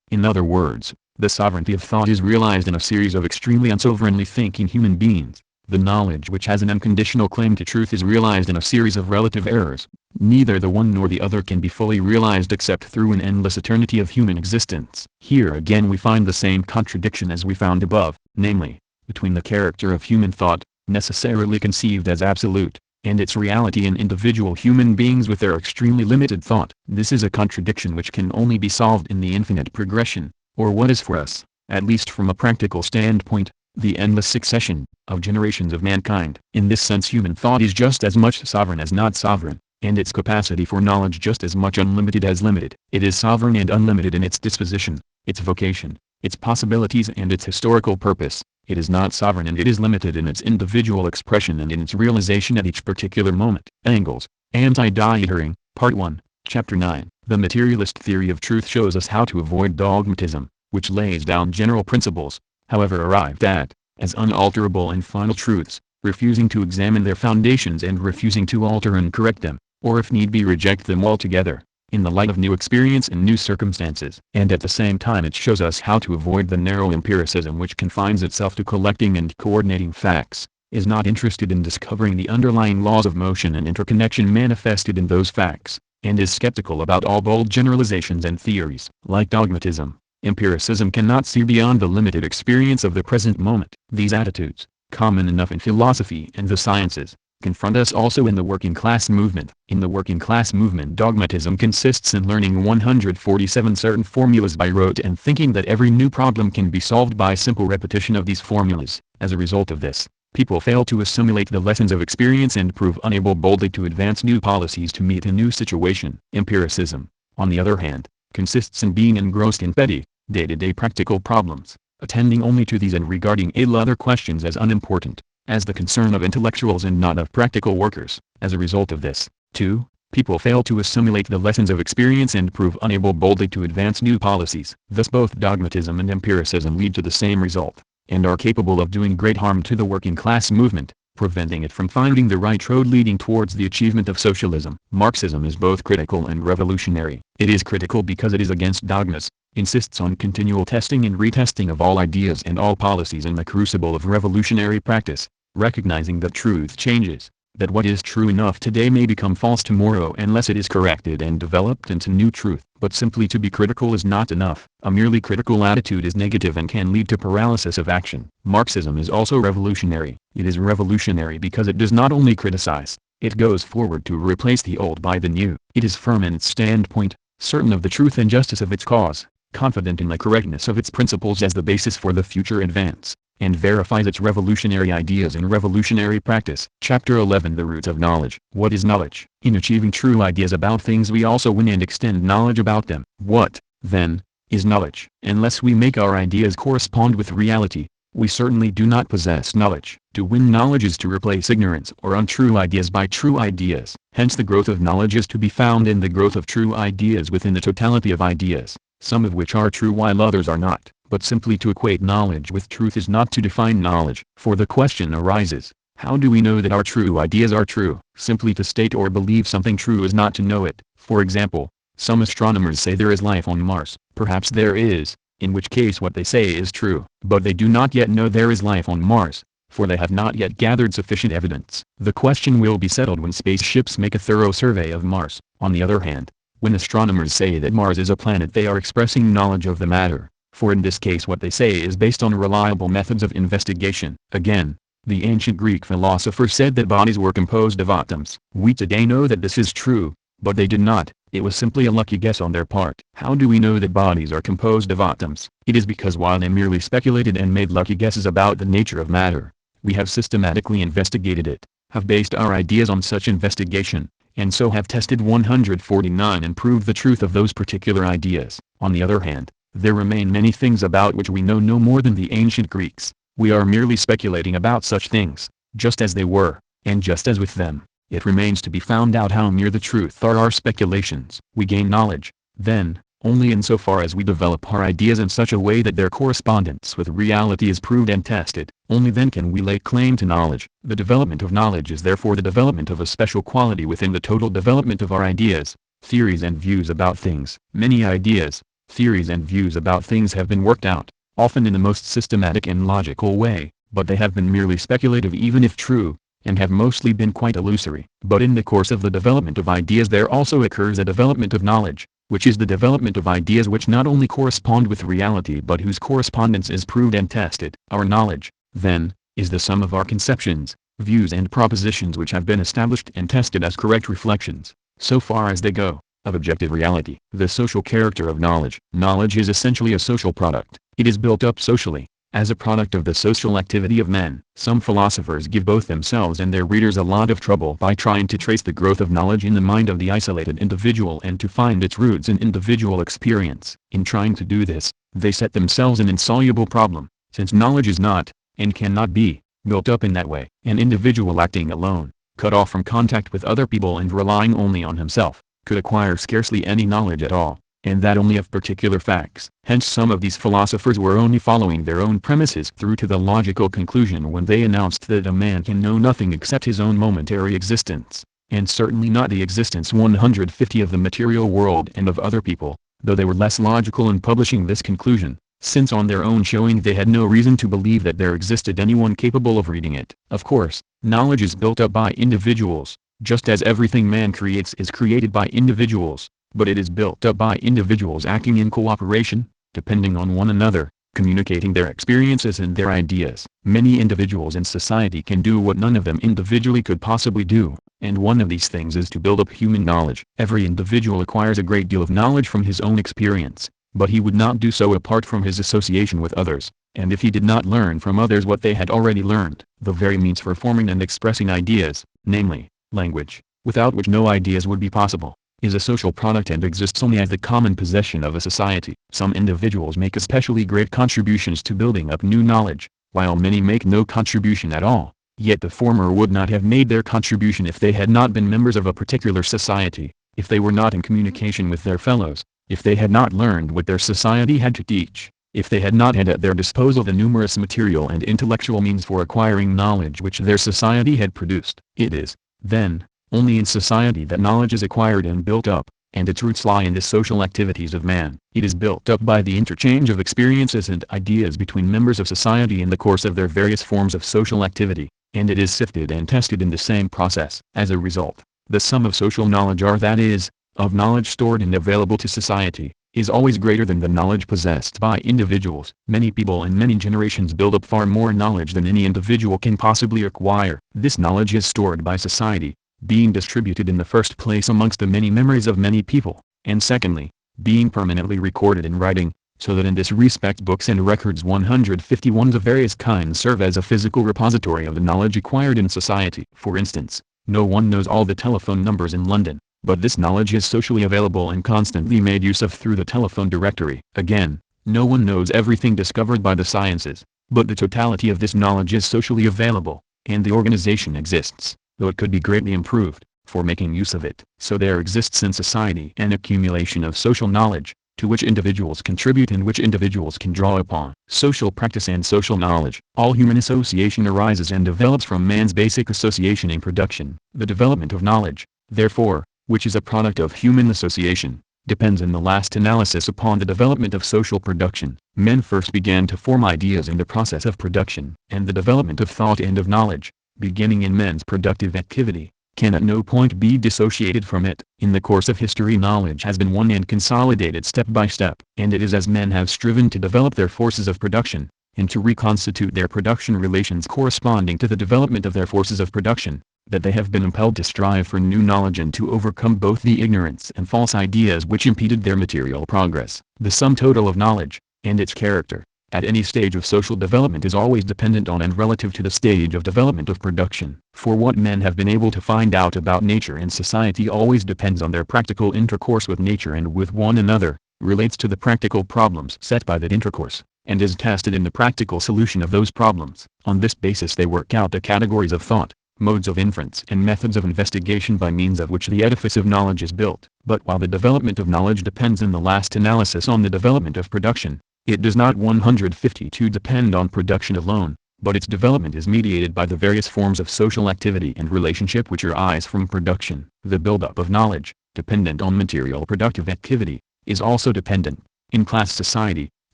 In other words, the sovereignty of thought is realized in a series of extremely unsovereignly thinking human beings. The knowledge which has an unconditional claim to truth is realized in a series of relative errors. Neither the one nor the other can be fully realized except through an endless eternity of human existence. Here again we find the same contradiction as we found above, namely, between the character of human thought, necessarily conceived as absolute, and its reality in individual human beings with their extremely limited thought. This is a contradiction which can only be solved in the infinite progression, or what is for us, at least from a practical standpoint, the endless succession of generations of mankind. In this sense human thought is just as much sovereign as not sovereign, and its capacity for knowledge just as much unlimited as limited. It is sovereign and unlimited in its disposition, its vocation, its possibilities and its historical purpose. It is not sovereign and it is limited in its individual expression and in its realization at each particular moment. Engels, Anti-Hearing, Part 1, Chapter 9. The materialist theory of truth shows us how to avoid dogmatism, which lays down general principles, however arrived at, as unalterable and final truths, refusing to examine their foundations and refusing to alter and correct them, or if need be reject them altogether, in the light of new experience and new circumstances. And at the same time it shows us how to avoid the narrow empiricism which confines itself to collecting and coordinating facts, is not interested in discovering the underlying laws of motion and interconnection manifested in those facts, and is skeptical about all bold generalizations and theories. Like dogmatism, empiricism cannot see beyond the limited experience of the present moment. These attitudes, common enough in philosophy and the sciences, confront us also in the working class movement. In the working class movement, dogmatism consists in learning 147 certain formulas by rote and thinking that every new problem can be solved by simple repetition of these formulas. As a result of this, people fail to assimilate the lessons of experience and prove unable boldly to advance new policies to meet a new situation. Empiricism, on the other hand, consists in being engrossed in petty, day-to-day practical problems, attending only to these and regarding all other questions as unimportant, as the concern of intellectuals and not of practical workers. As a result of this, too, people fail to assimilate the lessons of experience and prove unable boldly to advance new policies. Thus both dogmatism and empiricism lead to the same result, and are capable of doing great harm to the working class movement, preventing it from finding the right road leading towards the achievement of socialism. Marxism is both critical and revolutionary. It is critical because it is against dogmas, insists on continual testing and retesting of all ideas and all policies in the crucible of revolutionary practice, recognizing that truth changes, that what is true enough today may become false tomorrow unless it is corrected and developed into new truth. But simply to be critical is not enough. A merely critical attitude is negative and can lead to paralysis of action. Marxism is also revolutionary. It is revolutionary because it does not only criticize, it goes forward to replace the old by the new. It is firm in its standpoint, certain of the truth and justice of its cause, confident in the correctness of its principles as the basis for the future advance, and verifies its revolutionary ideas in revolutionary practice. Chapter 11: The Roots of Knowledge. What is knowledge? In achieving true ideas about things we also win and extend knowledge about them. What, then, is knowledge? Unless we make our ideas correspond with reality, we certainly do not possess knowledge. To win knowledge is to replace ignorance or untrue ideas by true ideas. Hence the growth of knowledge is to be found in the growth of true ideas within the totality of ideas, some of which are true while others are not. But simply to equate knowledge with truth is not to define knowledge. For the question arises, how do we know that our true ideas are true? Simply to state or believe something true is not to know it. For example, some astronomers say there is life on Mars. Perhaps there is, in which case what they say is true. But they do not yet know there is life on Mars, for they have not yet gathered sufficient evidence. The question will be settled when spaceships make a thorough survey of Mars. On the other hand, when astronomers say that Mars is a planet, they are expressing knowledge of the matter, for in this case what they say is based on reliable methods of investigation. Again, the ancient Greek philosophers said that bodies were composed of atoms. We today know that this is true, but they did not. It was simply a lucky guess on their part. How do we know that bodies are composed of atoms? It is because while they merely speculated and made lucky guesses about the nature of matter, we have systematically investigated it, have based our ideas on such investigation, and so have tested 149 and proved the truth of those particular ideas. On the other hand, there remain many things about which we know no more than the ancient Greeks. We are merely speculating about such things, just as they were, and just as with them, it remains to be found out how near the truth are our speculations. We gain knowledge, then, only insofar as we develop our ideas in such a way that their correspondence with reality is proved and tested. Only then can we lay claim to knowledge. The development of knowledge is therefore the development of a special quality within the total development of our ideas, theories and views about things. Many ideas, theories and views about things have been worked out, often in the most systematic and logical way, but they have been merely speculative even if true, and have mostly been quite illusory. But in the course of the development of ideas there also occurs a development of knowledge, which is the development of ideas which not only correspond with reality but whose correspondence is proved and tested. Our knowledge, then, is the sum of our conceptions, views and propositions which have been established and tested as correct reflections, so far as they go, of objective reality. The social character of knowledge. Knowledge is essentially a social product. It is built up socially, as a product of the social activity of men. Some philosophers give both themselves and their readers a lot of trouble by trying to trace the growth of knowledge in the mind of the isolated individual and to find its roots in individual experience. In trying to do this, they set themselves an insoluble problem, since knowledge is not, and cannot be, built up in that way. An individual acting alone, cut off from contact with other people and relying only on himself, could acquire scarcely any knowledge at all, and that only of particular facts. Hence some of these philosophers were only following their own premises through to the logical conclusion when they announced that a man can know nothing except his own momentary existence, and certainly not the existence 150 of the material world and of other people, though they were less logical in publishing this conclusion, since on their own showing they had no reason to believe that there existed anyone capable of reading it. Of course, knowledge is built up by individuals, just as everything man creates is created by individuals, but it is built up by individuals acting in cooperation, depending on one another, communicating their experiences and their ideas. Many individuals in society can do what none of them individually could possibly do, and one of these things is to build up human knowledge. Every individual acquires a great deal of knowledge from his own experience, but he would not do so apart from his association with others, and if he did not learn from others what they had already learned, the very means for forming and expressing ideas, namely, language, without which no ideas would be possible, is a social product and exists only as the common possession of a society. Some individuals make especially great contributions to building up new knowledge, while many make no contribution at all, yet the former would not have made their contribution if they had not been members of a particular society, if they were not in communication with their fellows, if they had not learned what their society had to teach, if they had not had at their disposal the numerous material and intellectual means for acquiring knowledge which their society had produced. It is, then, only in society that knowledge is acquired and built up, and its roots lie in the social activities of man. It is built up by the interchange of experiences and ideas between members of society in the course of their various forms of social activity, and it is sifted and tested in the same process. As a result, the sum of social knowledge, or that is, of knowledge stored and available to society, is always greater than the knowledge possessed by individuals. Many people in many generations build up far more knowledge than any individual can possibly acquire. This knowledge is stored by society, being distributed in the first place amongst the many memories of many people, and secondly, being permanently recorded in writing, so that in this respect books and records 151 of various kinds serve as a physical repository of the knowledge acquired in society. For instance, no one knows all the telephone numbers in London, but this knowledge is socially available and constantly made use of through the telephone directory. Again, no one knows everything discovered by the sciences, but the totality of this knowledge is socially available, and the organization exists, though it could be greatly improved, for making use of it. So there exists in society an accumulation of social knowledge, to which individuals contribute and which individuals can draw upon. Social practice and social knowledge. All human association arises and develops from man's basic association in production. The development of knowledge, therefore, which is a product of human association, depends in the last analysis upon the development of social production. Men first began to form ideas in the process of production, and the development of thought and of knowledge, beginning in men's productive activity, can at no point be dissociated from it. In the course of history knowledge has been won and consolidated step by step, and it is as men have striven to develop their forces of production, and to reconstitute their production relations corresponding to the development of their forces of production, that they have been impelled to strive for new knowledge and to overcome both the ignorance and false ideas which impeded their material progress. The sum total of knowledge, and its character, at any stage of social development is always dependent on and relative to the stage of development of production. For what men have been able to find out about nature and society always depends on their practical intercourse with nature and with one another, relates to the practical problems set by that intercourse, and is tested in the practical solution of those problems. On this basis they work out the categories of thought, modes of inference and methods of investigation by means of which the edifice of knowledge is built. But while the development of knowledge depends in the last analysis on the development of production, it does not 152 depend on production alone, but its development is mediated by the various forms of social activity and relationship which arise from production. The buildup of knowledge, dependent on material productive activity, is also dependent, in class society,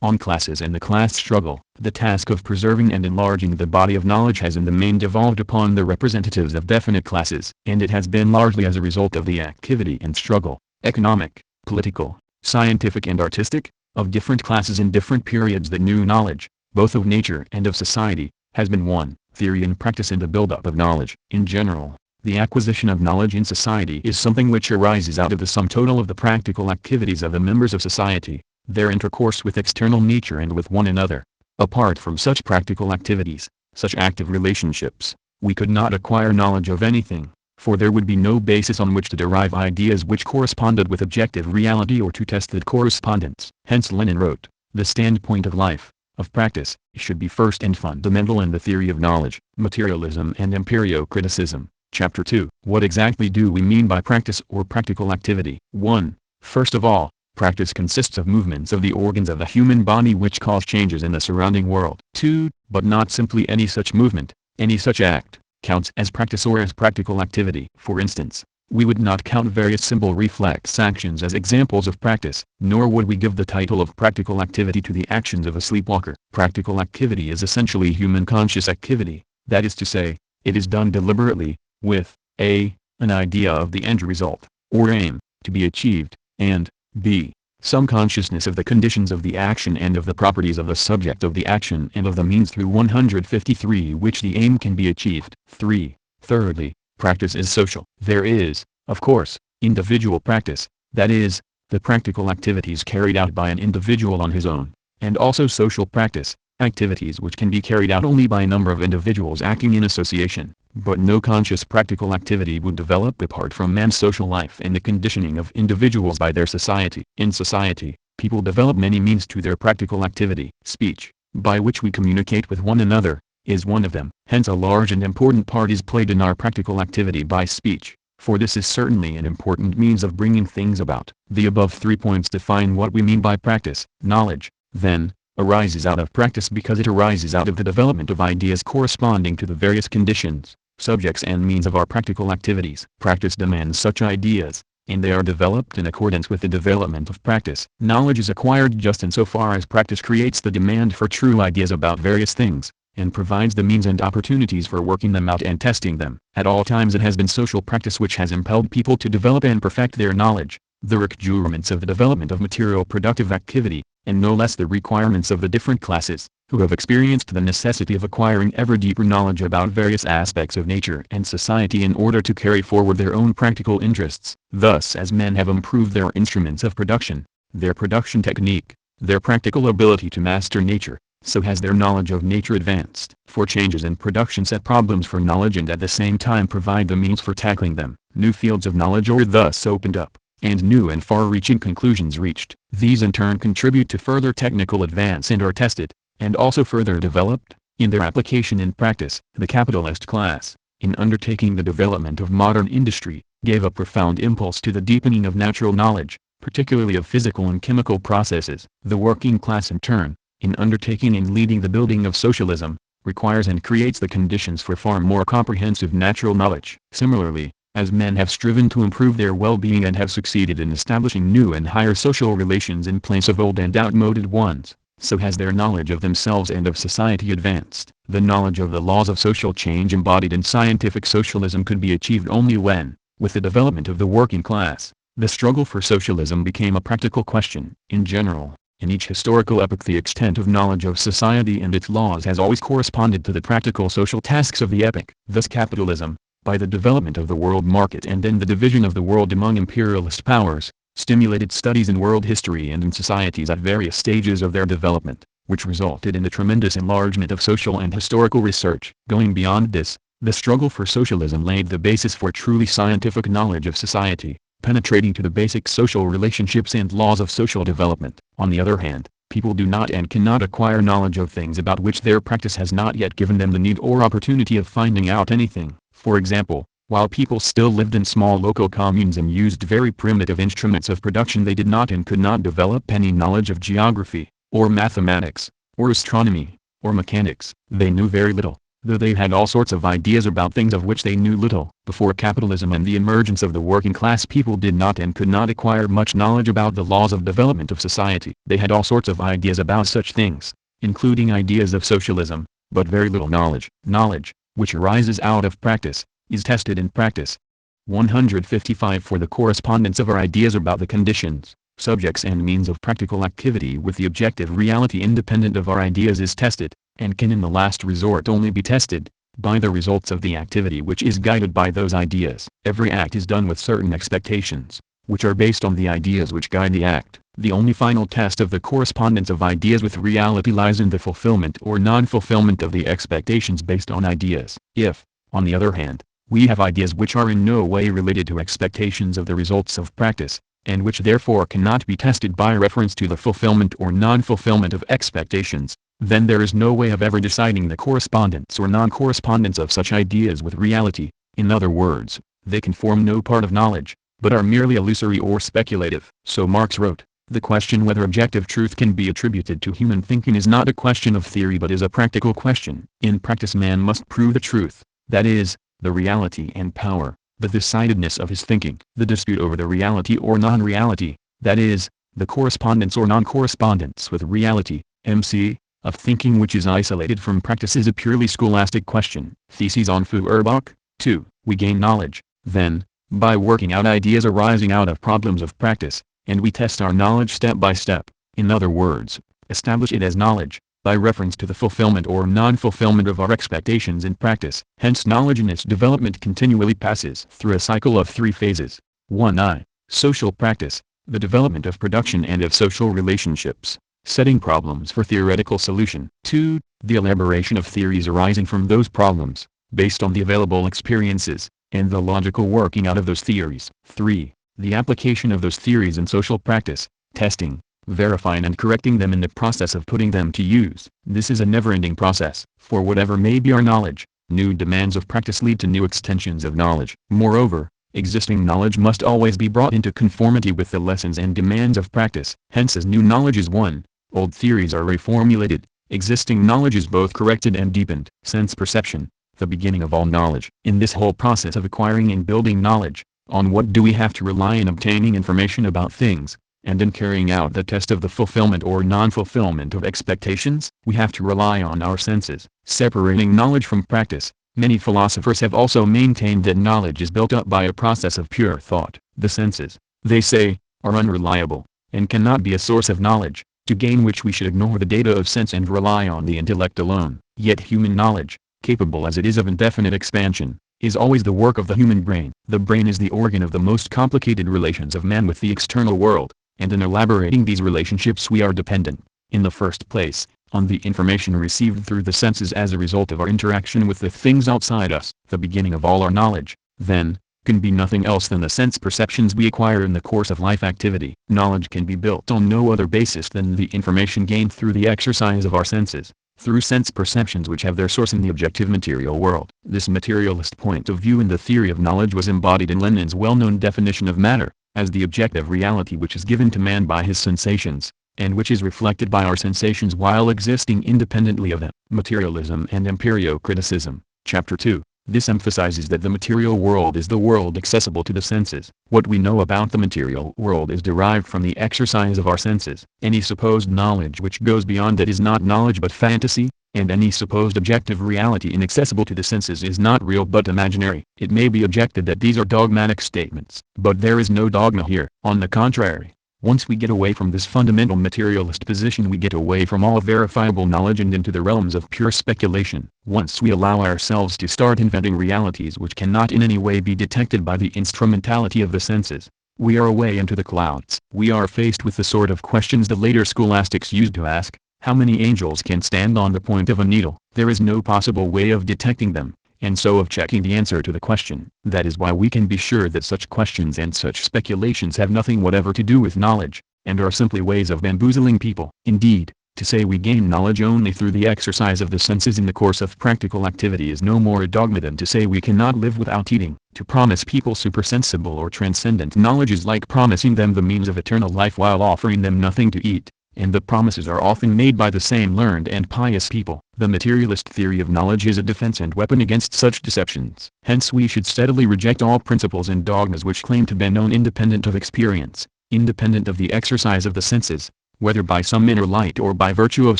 on classes and the class struggle. The task of preserving and enlarging the body of knowledge has in the main devolved upon the representatives of definite classes, and it has been largely as a result of the activity and struggle, economic, political, scientific and artistic, of different classes in different periods that new knowledge, both of nature and of society, has been won. Theory and practice in the buildup of knowledge. In general, the acquisition of knowledge in society is something which arises out of the sum total of the practical activities of the members of society, their intercourse with external nature and with one another. Apart from such practical activities, such active relationships, we could not acquire knowledge of anything, for there would be no basis on which to derive ideas which corresponded with objective reality or to test that correspondence. Hence Lenin wrote, "The standpoint of life, of practice, should be first and fundamental in the theory of knowledge." Materialism and Empirio-criticism, Chapter 2. What exactly do we mean by practice or practical activity? 1. First of all, practice consists of movements of the organs of the human body which cause changes in the surrounding world. 2. But not simply any such movement, any such act, counts as practice or as practical activity. For instance, we would not count various simple reflex actions as examples of practice, nor would we give the title of practical activity to the actions of a sleepwalker. Practical activity is essentially human conscious activity, that is to say, it is done deliberately, with a. an idea of the end result, or aim, to be achieved, and b. some consciousness of the conditions of the action and of the properties of the subject of the action and of the means through 153 which the aim can be achieved. 3. Thirdly, practice is social. There is, of course, individual practice, that is, the practical activities carried out by an individual on his own, and also social practice, activities which can be carried out only by a number of individuals acting in association. But no conscious practical activity would develop apart from man's social life and the conditioning of individuals by their society. In society, people develop many means to their practical activity. Speech, by which we communicate with one another, is one of them. Hence a large and important part is played in our practical activity by speech, for this is certainly an important means of bringing things about. The above 3 points define what we mean by practice. Knowledge, then, arises out of practice because it arises out of the development of ideas corresponding to the various conditions, subjects and means of our practical activities. Practice demands such ideas, and they are developed in accordance with the development of practice. Knowledge is acquired just in so far as practice creates the demand for true ideas about various things, and provides the means and opportunities for working them out and testing them. At all times it has been social practice which has impelled people to develop and perfect their knowledge, the requirements of the development of material productive activity, and no less the requirements of the different classes, who have experienced the necessity of acquiring ever deeper knowledge about various aspects of nature and society in order to carry forward their own practical interests. Thus as men have improved their instruments of production, their production technique, their practical ability to master nature, so has their knowledge of nature advanced. For changes in production set problems for knowledge and at the same time provide the means for tackling them. New fields of knowledge are thus opened up, and new and far-reaching conclusions reached. These in turn contribute to further technical advance and are tested, and also further developed, in their application in practice. The capitalist class, in undertaking the development of modern industry, gave a profound impulse to the deepening of natural knowledge, particularly of physical and chemical processes. The working class in turn, in undertaking and leading the building of socialism, requires and creates the conditions for far more comprehensive natural knowledge. Similarly, as men have striven to improve their well-being and have succeeded in establishing new and higher social relations in place of old and outmoded ones, so has their knowledge of themselves and of society advanced. The knowledge of the laws of social change embodied in scientific socialism could be achieved only when, with the development of the working class, the struggle for socialism became a practical question. In general, in each historical epoch the extent of knowledge of society and its laws has always corresponded to the practical social tasks of the epoch. Thus capitalism, by the development of the world market and then the division of the world among imperialist powers, stimulated studies in world history and in societies at various stages of their development, which resulted in the tremendous enlargement of social and historical research. Going beyond this, the struggle for socialism laid the basis for truly scientific knowledge of society, penetrating to the basic social relationships and laws of social development. On the other hand, people do not and cannot acquire knowledge of things about which their practice has not yet given them the need or opportunity of finding out anything. For example, while people still lived in small local communes and used very primitive instruments of production, they did not and could not develop any knowledge of geography, or mathematics, or astronomy, or mechanics. They knew very little, though they had all sorts of ideas about things of which they knew little. Before capitalism and the emergence of the working class, people did not and could not acquire much knowledge about the laws of development of society. They had all sorts of ideas about such things, including ideas of socialism, but very little knowledge. Knowledge, which arises out of practice, is tested in practice. 155 For the correspondence of our ideas about the conditions, subjects and means of practical activity with the objective reality independent of our ideas is tested, and can in the last resort only be tested, by the results of the activity which is guided by those ideas. Every act is done with certain expectations, which are based on the ideas which guide the act. The only final test of the correspondence of ideas with reality lies in the fulfillment or non-fulfillment of the expectations based on ideas. If, on the other hand, we have ideas which are in no way related to expectations of the results of practice, and which therefore cannot be tested by reference to the fulfillment or non-fulfillment of expectations, then there is no way of ever deciding the correspondence or non-correspondence of such ideas with reality. In other words, they can form no part of knowledge, but are merely illusory or speculative. So Marx wrote, "The question whether objective truth can be attributed to human thinking is not a question of theory but is a practical question. In practice man must prove the truth, that is, the reality and power, the decidedness of his thinking. The dispute over the reality or non-reality, that is, the correspondence or non-correspondence with reality, MC, of thinking which is isolated from practice is a purely scholastic question." Theses on Feuerbach. 2. We gain knowledge, then, by working out ideas arising out of problems of practice, and we test our knowledge step by step, in other words, establish it as knowledge, by reference to the fulfillment or non-fulfillment of our expectations in practice. Hence knowledge in its development continually passes through a cycle of 3 phases. 1. Social practice, the development of production and of social relationships, setting problems for theoretical solution. 2. The elaboration of theories arising from those problems, based on the available experiences, and the logical working out of those theories. 3. The application of those theories in social practice, testing, verifying and correcting them in the process of putting them to use. This is a never-ending process, for whatever may be our knowledge, new demands of practice lead to new extensions of knowledge. Moreover, existing knowledge must always be brought into conformity with the lessons and demands of practice. Hence as new knowledge is won, old theories are reformulated, existing knowledge is both corrected and deepened. Sense perception, the beginning of all knowledge. In this whole process of acquiring and building knowledge, on what do we have to rely in obtaining information about things, and in carrying out the test of the fulfillment or non-fulfillment of expectations? We have to rely on our senses. Separating knowledge from practice, many philosophers have also maintained that knowledge is built up by a process of pure thought. The senses, they say, are unreliable, and cannot be a source of knowledge, to gain which we should ignore the data of sense and rely on the intellect alone. Yet human knowledge, capable as it is of indefinite expansion, is always the work of the human brain. The brain is the organ of the most complicated relations of man with the external world, and in elaborating these relationships we are dependent, in the first place, on the information received through the senses as a result of our interaction with the things outside us. The beginning of all our knowledge, then, can be nothing else than the sense perceptions we acquire in the course of life activity. Knowledge can be built on no other basis than the information gained through the exercise of our senses, through sense perceptions which have their source in the objective material world. This materialist point of view in the theory of knowledge was embodied in Lenin's well-known definition of matter, as the objective reality which is given to man by his sensations, and which is reflected by our sensations while existing independently of them. Materialism and Empirio-criticism, Chapter 2. This emphasizes that the material world is the world accessible to the senses. What we know about the material world is derived from the exercise of our senses. Any supposed knowledge which goes beyond that is not knowledge but fantasy, and any supposed objective reality inaccessible to the senses is not real but imaginary. It may be objected that these are dogmatic statements, but there is no dogma here. On the contrary, once we get away from this fundamental materialist position we get away from all verifiable knowledge and into the realms of pure speculation. Once we allow ourselves to start inventing realities which cannot in any way be detected by the instrumentality of the senses, we are away into the clouds. We are faced with the sort of questions the later scholastics used to ask: how many angels can stand on the point of a needle? There is no possible way of detecting them, and so of checking the answer to the question. That is why we can be sure that such questions and such speculations have nothing whatever to do with knowledge, and are simply ways of bamboozling people. Indeed, to say we gain knowledge only through the exercise of the senses in the course of practical activity is no more a dogma than to say we cannot live without eating. To promise people supersensible or transcendent knowledge is like promising them the means of eternal life while offering them nothing to eat, and the promises are often made by the same learned and pious people. The materialist theory of knowledge is a defense and weapon against such deceptions. Hence we should steadily reject all principles and dogmas which claim to be known independent of experience, independent of the exercise of the senses, whether by some inner light or by virtue of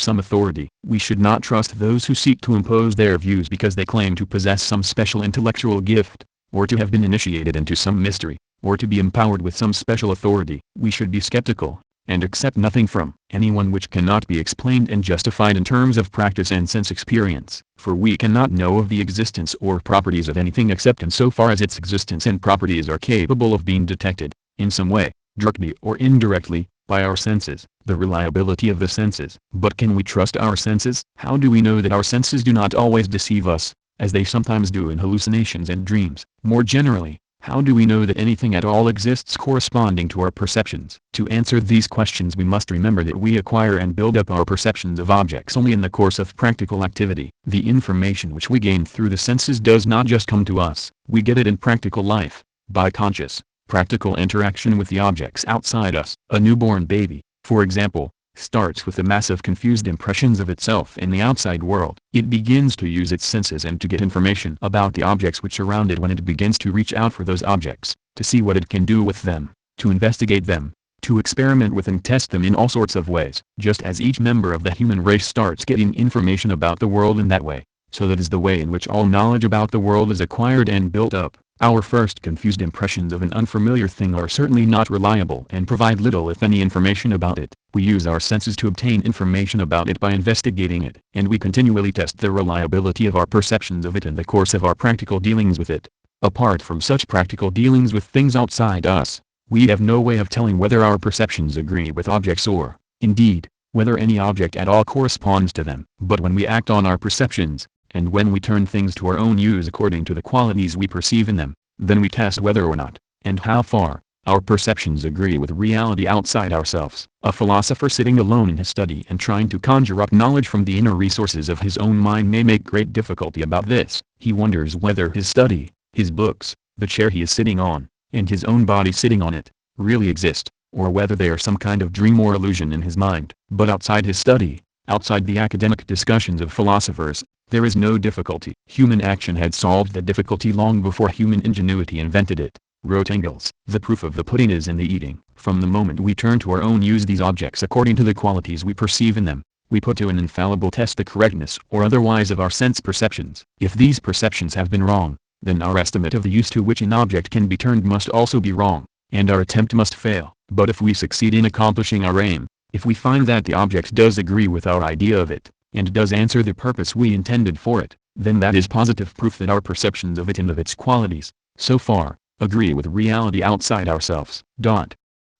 some authority. We should not trust those who seek to impose their views because they claim to possess some special intellectual gift, or to have been initiated into some mystery, or to be empowered with some special authority. We should be skeptical, and accept nothing from anyone which cannot be explained and justified in terms of practice and sense experience. For we cannot know of the existence or properties of anything except in so far as its existence and properties are capable of being detected, in some way, directly or indirectly, by our senses. The reliability of the senses. But can we trust our senses? How do we know that our senses do not always deceive us, as they sometimes do in hallucinations and dreams? More generally, how do we know that anything at all exists corresponding to our perceptions? To answer these questions we must remember that we acquire and build up our perceptions of objects only in the course of practical activity. The information which we gain through the senses does not just come to us. We get it in practical life, by conscious, practical interaction with the objects outside us. A newborn baby, for example, starts with a mass of confused impressions of itself in the outside world. It begins to use its senses and to get information about the objects which surround it when it begins to reach out for those objects, to see what it can do with them, to investigate them, to experiment with and test them in all sorts of ways. Just as each member of the human race starts getting information about the world in that way, so that is the way in which all knowledge about the world is acquired and built up. Our first confused impressions of an unfamiliar thing are certainly not reliable and provide little if any information about it. We use our senses to obtain information about it by investigating it, and we continually test the reliability of our perceptions of it in the course of our practical dealings with it. Apart from such practical dealings with things outside us, we have no way of telling whether our perceptions agree with objects or, indeed, whether any object at all corresponds to them. But when we act on our perceptions, and when we turn things to our own use according to the qualities we perceive in them, then we test whether or not, and how far, our perceptions agree with reality outside ourselves. A philosopher sitting alone in his study and trying to conjure up knowledge from the inner resources of his own mind may make great difficulty about this. He wonders whether his study, his books, the chair he is sitting on, and his own body sitting on it, really exist, or whether they are some kind of dream or illusion in his mind. But outside his study, outside the academic discussions of philosophers, there is no difficulty. Human action had solved the difficulty long before human ingenuity invented it, wrote Engels. The proof of the pudding is in the eating. From the moment we turn to our own use these objects according to the qualities we perceive in them, we put to an infallible test the correctness or otherwise of our sense perceptions. If these perceptions have been wrong, then our estimate of the use to which an object can be turned must also be wrong, and our attempt must fail. But if we succeed in accomplishing our aim, if we find that the object does agree with our idea of it, and does answer the purpose we intended for it, then that is positive proof that our perceptions of it and of its qualities, so far, agree with reality outside ourselves.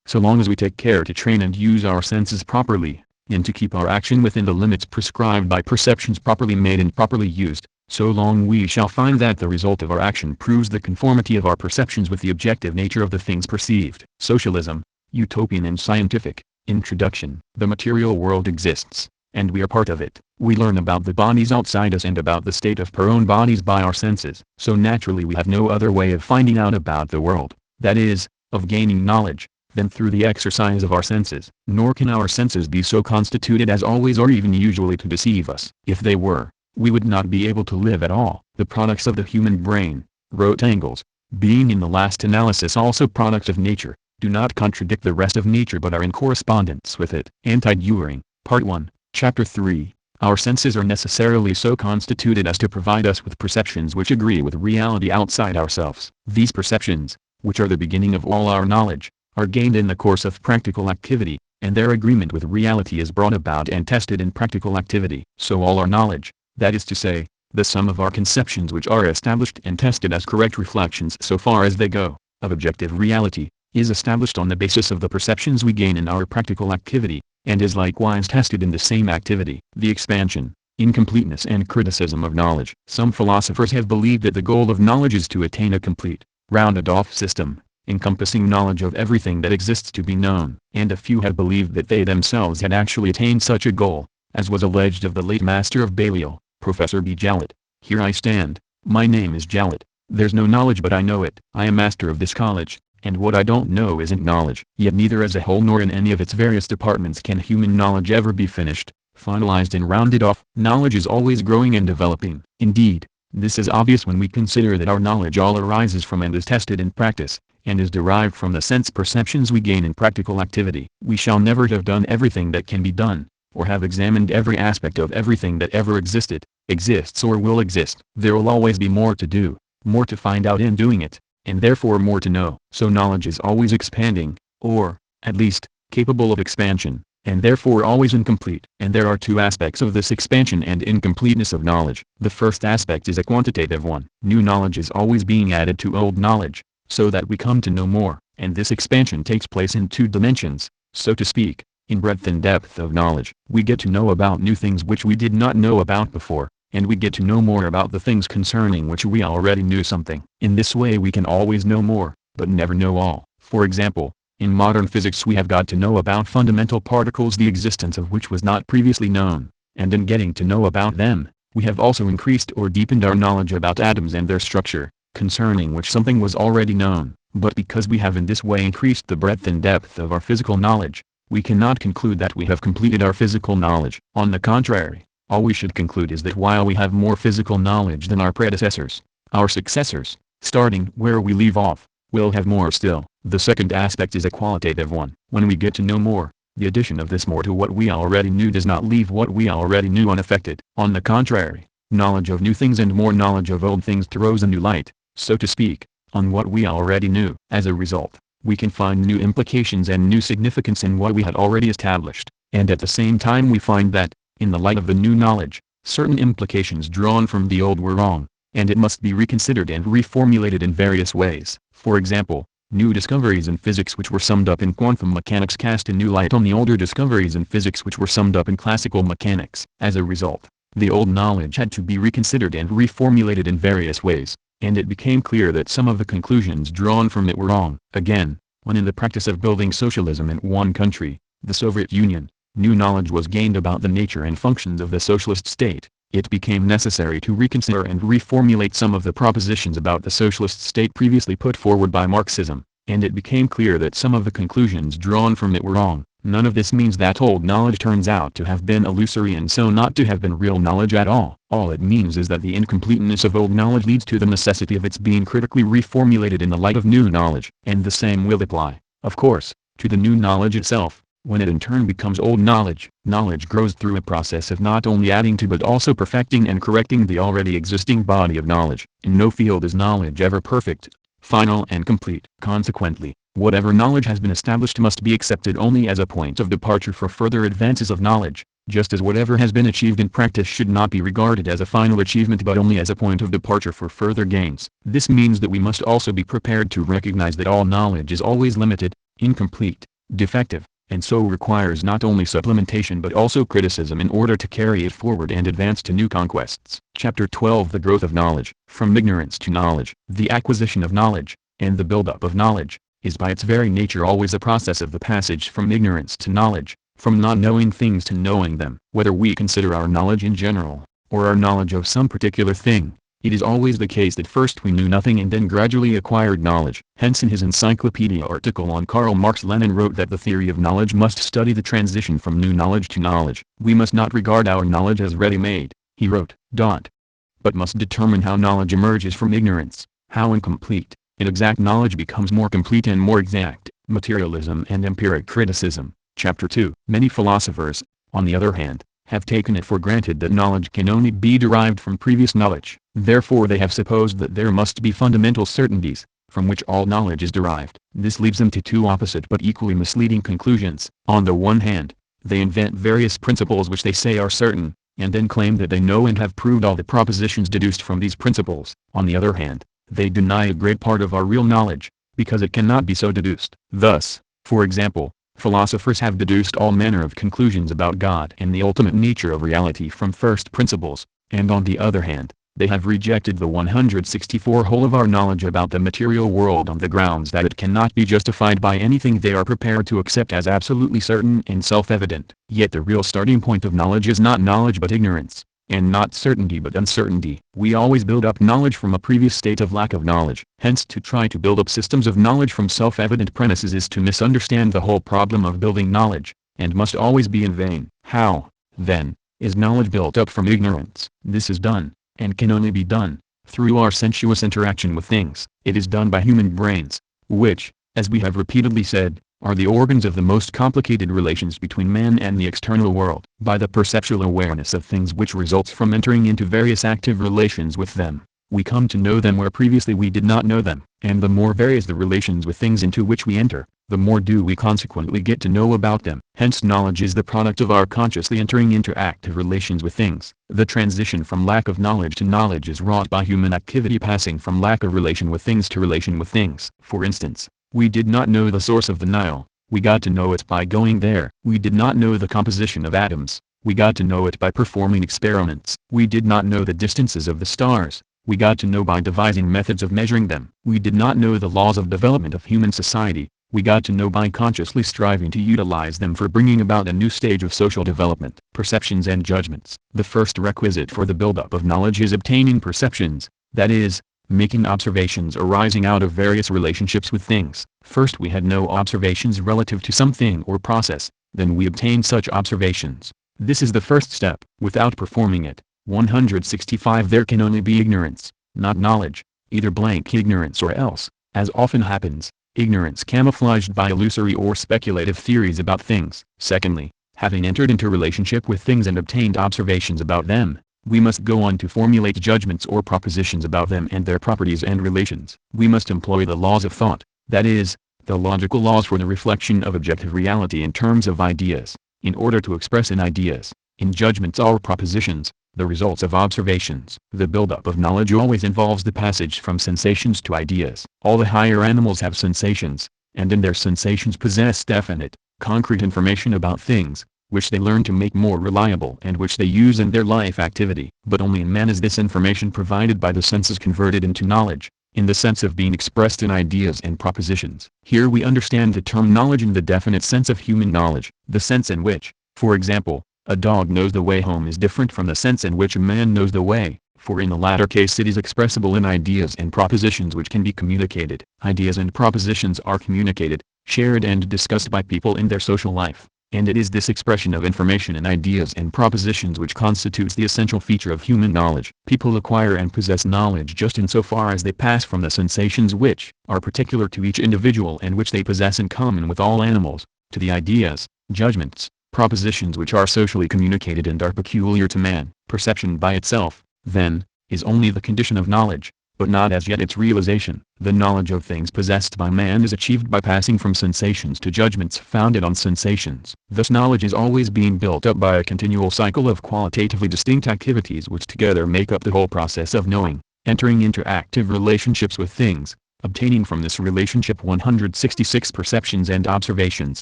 So long as we take care to train and use our senses properly, and to keep our action within the limits prescribed by perceptions properly made and properly used, so long we shall find that the result of our action proves the conformity of our perceptions with the objective nature of the things perceived. Socialism, Utopian and Scientific. Introduction. The material world exists, and we are part of it. We learn about the bodies outside us and about the state of our own bodies by our senses. So naturally we have no other way of finding out about the world, that is, of gaining knowledge, than through the exercise of our senses. Nor can our senses be so constituted as always or even usually to deceive us. If they were, we would not be able to live at all. The products of the human brain, wrote Engels, being in the last analysis also products of nature, do not contradict the rest of nature but are in correspondence with it. Anti-During, Part 1, Chapter 3. Our senses are necessarily so constituted as to provide us with perceptions which agree with reality outside ourselves. These perceptions, which are the beginning of all our knowledge, are gained in the course of practical activity, and their agreement with reality is brought about and tested in practical activity. So all our knowledge, that is to say, the sum of our conceptions which are established and tested as correct reflections so far as they go, of objective reality, is established on the basis of the perceptions we gain in our practical activity, and is likewise tested in the same activity. The expansion, incompleteness and criticism of knowledge. Some philosophers have believed that the goal of knowledge is to attain a complete, rounded-off system, encompassing knowledge of everything that exists to be known. And a few have believed that they themselves had actually attained such a goal, as was alleged of the late master of Balliol, Professor B. Jowett. Here I stand, my name is Jowett, there's no knowledge but I know it. I am master of this college, and what I don't know isn't knowledge. Yet neither as a whole nor in any of its various departments can human knowledge ever be finished, finalized and rounded off. Knowledge is always growing and developing. Indeed, this is obvious when we consider that our knowledge all arises from and is tested in practice, and is derived from the sense perceptions we gain in practical activity. We shall never have done everything that can be done, or have examined every aspect of everything that ever existed, exists or will exist. There will always be more to do, more to find out in doing it, and therefore more to know. So knowledge is always expanding, or, at least, capable of expansion, and therefore always incomplete. And there are two aspects of this expansion and incompleteness of knowledge. The first aspect is a quantitative one. New knowledge is always being added to old knowledge, so that we come to know more, and this expansion takes place in two dimensions, so to speak, in breadth and depth of knowledge. We get to know about new things which we did not know about before, and we get to know more about the things concerning which we already knew something. In this way we can always know more, but never know all. For example, in modern physics we have got to know about fundamental particles the existence of which was not previously known, and in getting to know about them, we have also increased or deepened our knowledge about atoms and their structure, concerning which something was already known. But because we have in this way increased the breadth and depth of our physical knowledge, we cannot conclude that we have completed our physical knowledge. On the contrary, all we should conclude is that while we have more physical knowledge than our predecessors, our successors, starting where we leave off, will have more still. The second aspect is a qualitative one. When we get to know more, the addition of this more to what we already knew does not leave what we already knew unaffected. On the contrary, knowledge of new things and more knowledge of old things throws a new light, so to speak, on what we already knew. As a result, we can find new implications and new significance in what we had already established, and at the same time we find that, in the light of the new knowledge, certain implications drawn from the old were wrong, and it must be reconsidered and reformulated in various ways. For example, new discoveries in physics which were summed up in quantum mechanics cast a new light on the older discoveries in physics which were summed up in classical mechanics. As a result, the old knowledge had to be reconsidered and reformulated in various ways, and it became clear that some of the conclusions drawn from it were wrong. Again, when in the practice of building socialism in one country, the Soviet Union, new knowledge was gained about the nature and functions of the socialist state, it became necessary to reconsider and reformulate some of the propositions about the socialist state previously put forward by Marxism, and it became clear that some of the conclusions drawn from it were wrong. None of this means that old knowledge turns out to have been illusory and so not to have been real knowledge at all. All it means is that the incompleteness of old knowledge leads to the necessity of its being critically reformulated in the light of new knowledge. And the same will apply, of course, to the new knowledge itself. When it in turn becomes old knowledge, knowledge grows through a process of not only adding to but also perfecting and correcting the already existing body of knowledge. In no field is knowledge ever perfect, final and complete. Consequently, whatever knowledge has been established must be accepted only as a point of departure for further advances of knowledge, just as whatever has been achieved in practice should not be regarded as a final achievement but only as a point of departure for further gains. This means that we must also be prepared to recognize that all knowledge is always limited, incomplete, defective, and so requires not only supplementation but also criticism in order to carry it forward and advance to new conquests. Chapter 12: The Growth of Knowledge. From ignorance to knowledge. The acquisition of knowledge, and the build-up of knowledge, is by its very nature always a process of the passage from ignorance to knowledge, from not knowing things to knowing them. Whether we consider our knowledge in general, or our knowledge of some particular thing, it is always the case that first we knew nothing and then gradually acquired knowledge. Hence in his encyclopedia article on Karl Marx, Lenin wrote that the theory of knowledge must study the transition from new knowledge to knowledge. We must not regard our knowledge as ready-made, he wrote, but must determine how knowledge emerges from ignorance, how incomplete, inexact knowledge becomes more complete and more exact. Materialism and empiric criticism. Chapter 2. Many philosophers, on the other hand, have taken it for granted that knowledge can only be derived from previous knowledge. Therefore they have supposed that there must be fundamental certainties, from which all knowledge is derived. This leads them to two opposite but equally misleading conclusions. On the one hand, they invent various principles which they say are certain, and then claim that they know and have proved all the propositions deduced from these principles. On the other hand, they deny a great part of our real knowledge, because it cannot be so deduced. Thus, for example, philosophers have deduced all manner of conclusions about God and the ultimate nature of reality from first principles, and on the other hand, they have rejected the 164 whole of our knowledge about the material world on the grounds that it cannot be justified by anything they are prepared to accept as absolutely certain and self-evident. Yet the real starting point of knowledge is not knowledge but ignorance, and not certainty but uncertainty. We always build up knowledge from a previous state of lack of knowledge. Hence to try to build up systems of knowledge from self-evident premises is to misunderstand the whole problem of building knowledge, and must always be in vain. How, then, is knowledge built up from ignorance? This is done, and can only be done, through our sensuous interaction with things. It is done by human brains, which, as we have repeatedly said, are the organs of the most complicated relations between man and the external world. By the perceptual awareness of things which results from entering into various active relations with them, we come to know them where previously we did not know them. And the more various the relations with things into which we enter, the more do we consequently get to know about them. Hence knowledge is the product of our consciously entering into active relations with things. The transition from lack of knowledge to knowledge is wrought by human activity passing from lack of relation with things to relation with things. For instance, we did not know the source of the Nile, we got to know it by going there. We did not know the composition of atoms, we got to know it by performing experiments. We did not know the distances of the stars, we got to know by devising methods of measuring them. We did not know the laws of development of human society, we got to know by consciously striving to utilize them for bringing about a new stage of social development. Perceptions and judgments. The first requisite for the buildup of knowledge is obtaining perceptions, that is, making observations arising out of various relationships with things. First we had no observations relative to something or process, then we obtained such observations. This is the first step. Without performing it, 165 there can only be ignorance, not knowledge, either blank ignorance or else, as often happens, ignorance camouflaged by illusory or speculative theories about things. Secondly, having entered into relationship with things and obtained observations about them, We must go on to formulate judgments or propositions about them and their properties and relations. We must employ the laws of thought, that is, the logical laws for the reflection of objective reality in terms of ideas, in order to express in ideas, in judgments or propositions, the results of observations. The buildup of knowledge always involves the passage from sensations to ideas. All the higher animals have sensations, and in their sensations possess definite, concrete information about things, which they learn to make more reliable and which they use in their life activity. But only in man is this information provided by the senses converted into knowledge, in the sense of being expressed in ideas and propositions. Here we understand the term knowledge in the definite sense of human knowledge, the sense in which, for example, a dog knows the way home is different from the sense in which a man knows the way, for in the latter case it is expressible in ideas and propositions which can be communicated. Ideas and propositions are communicated, shared and discussed by people in their social life, and it is this expression of information in ideas and propositions which constitutes the essential feature of human knowledge. People acquire and possess knowledge just insofar as they pass from the sensations which are particular to each individual and which they possess in common with all animals, to the ideas, judgments, propositions which are socially communicated and are peculiar to man. Perception by itself, then, is only the condition of knowledge, but not as yet its realization. The knowledge of things possessed by man is achieved by passing from sensations to judgments founded on sensations. Thus knowledge is always being built up by a continual cycle of qualitatively distinct activities which together make up the whole process of knowing, entering into active relationships with things, obtaining from this relationship 166 perceptions and observations,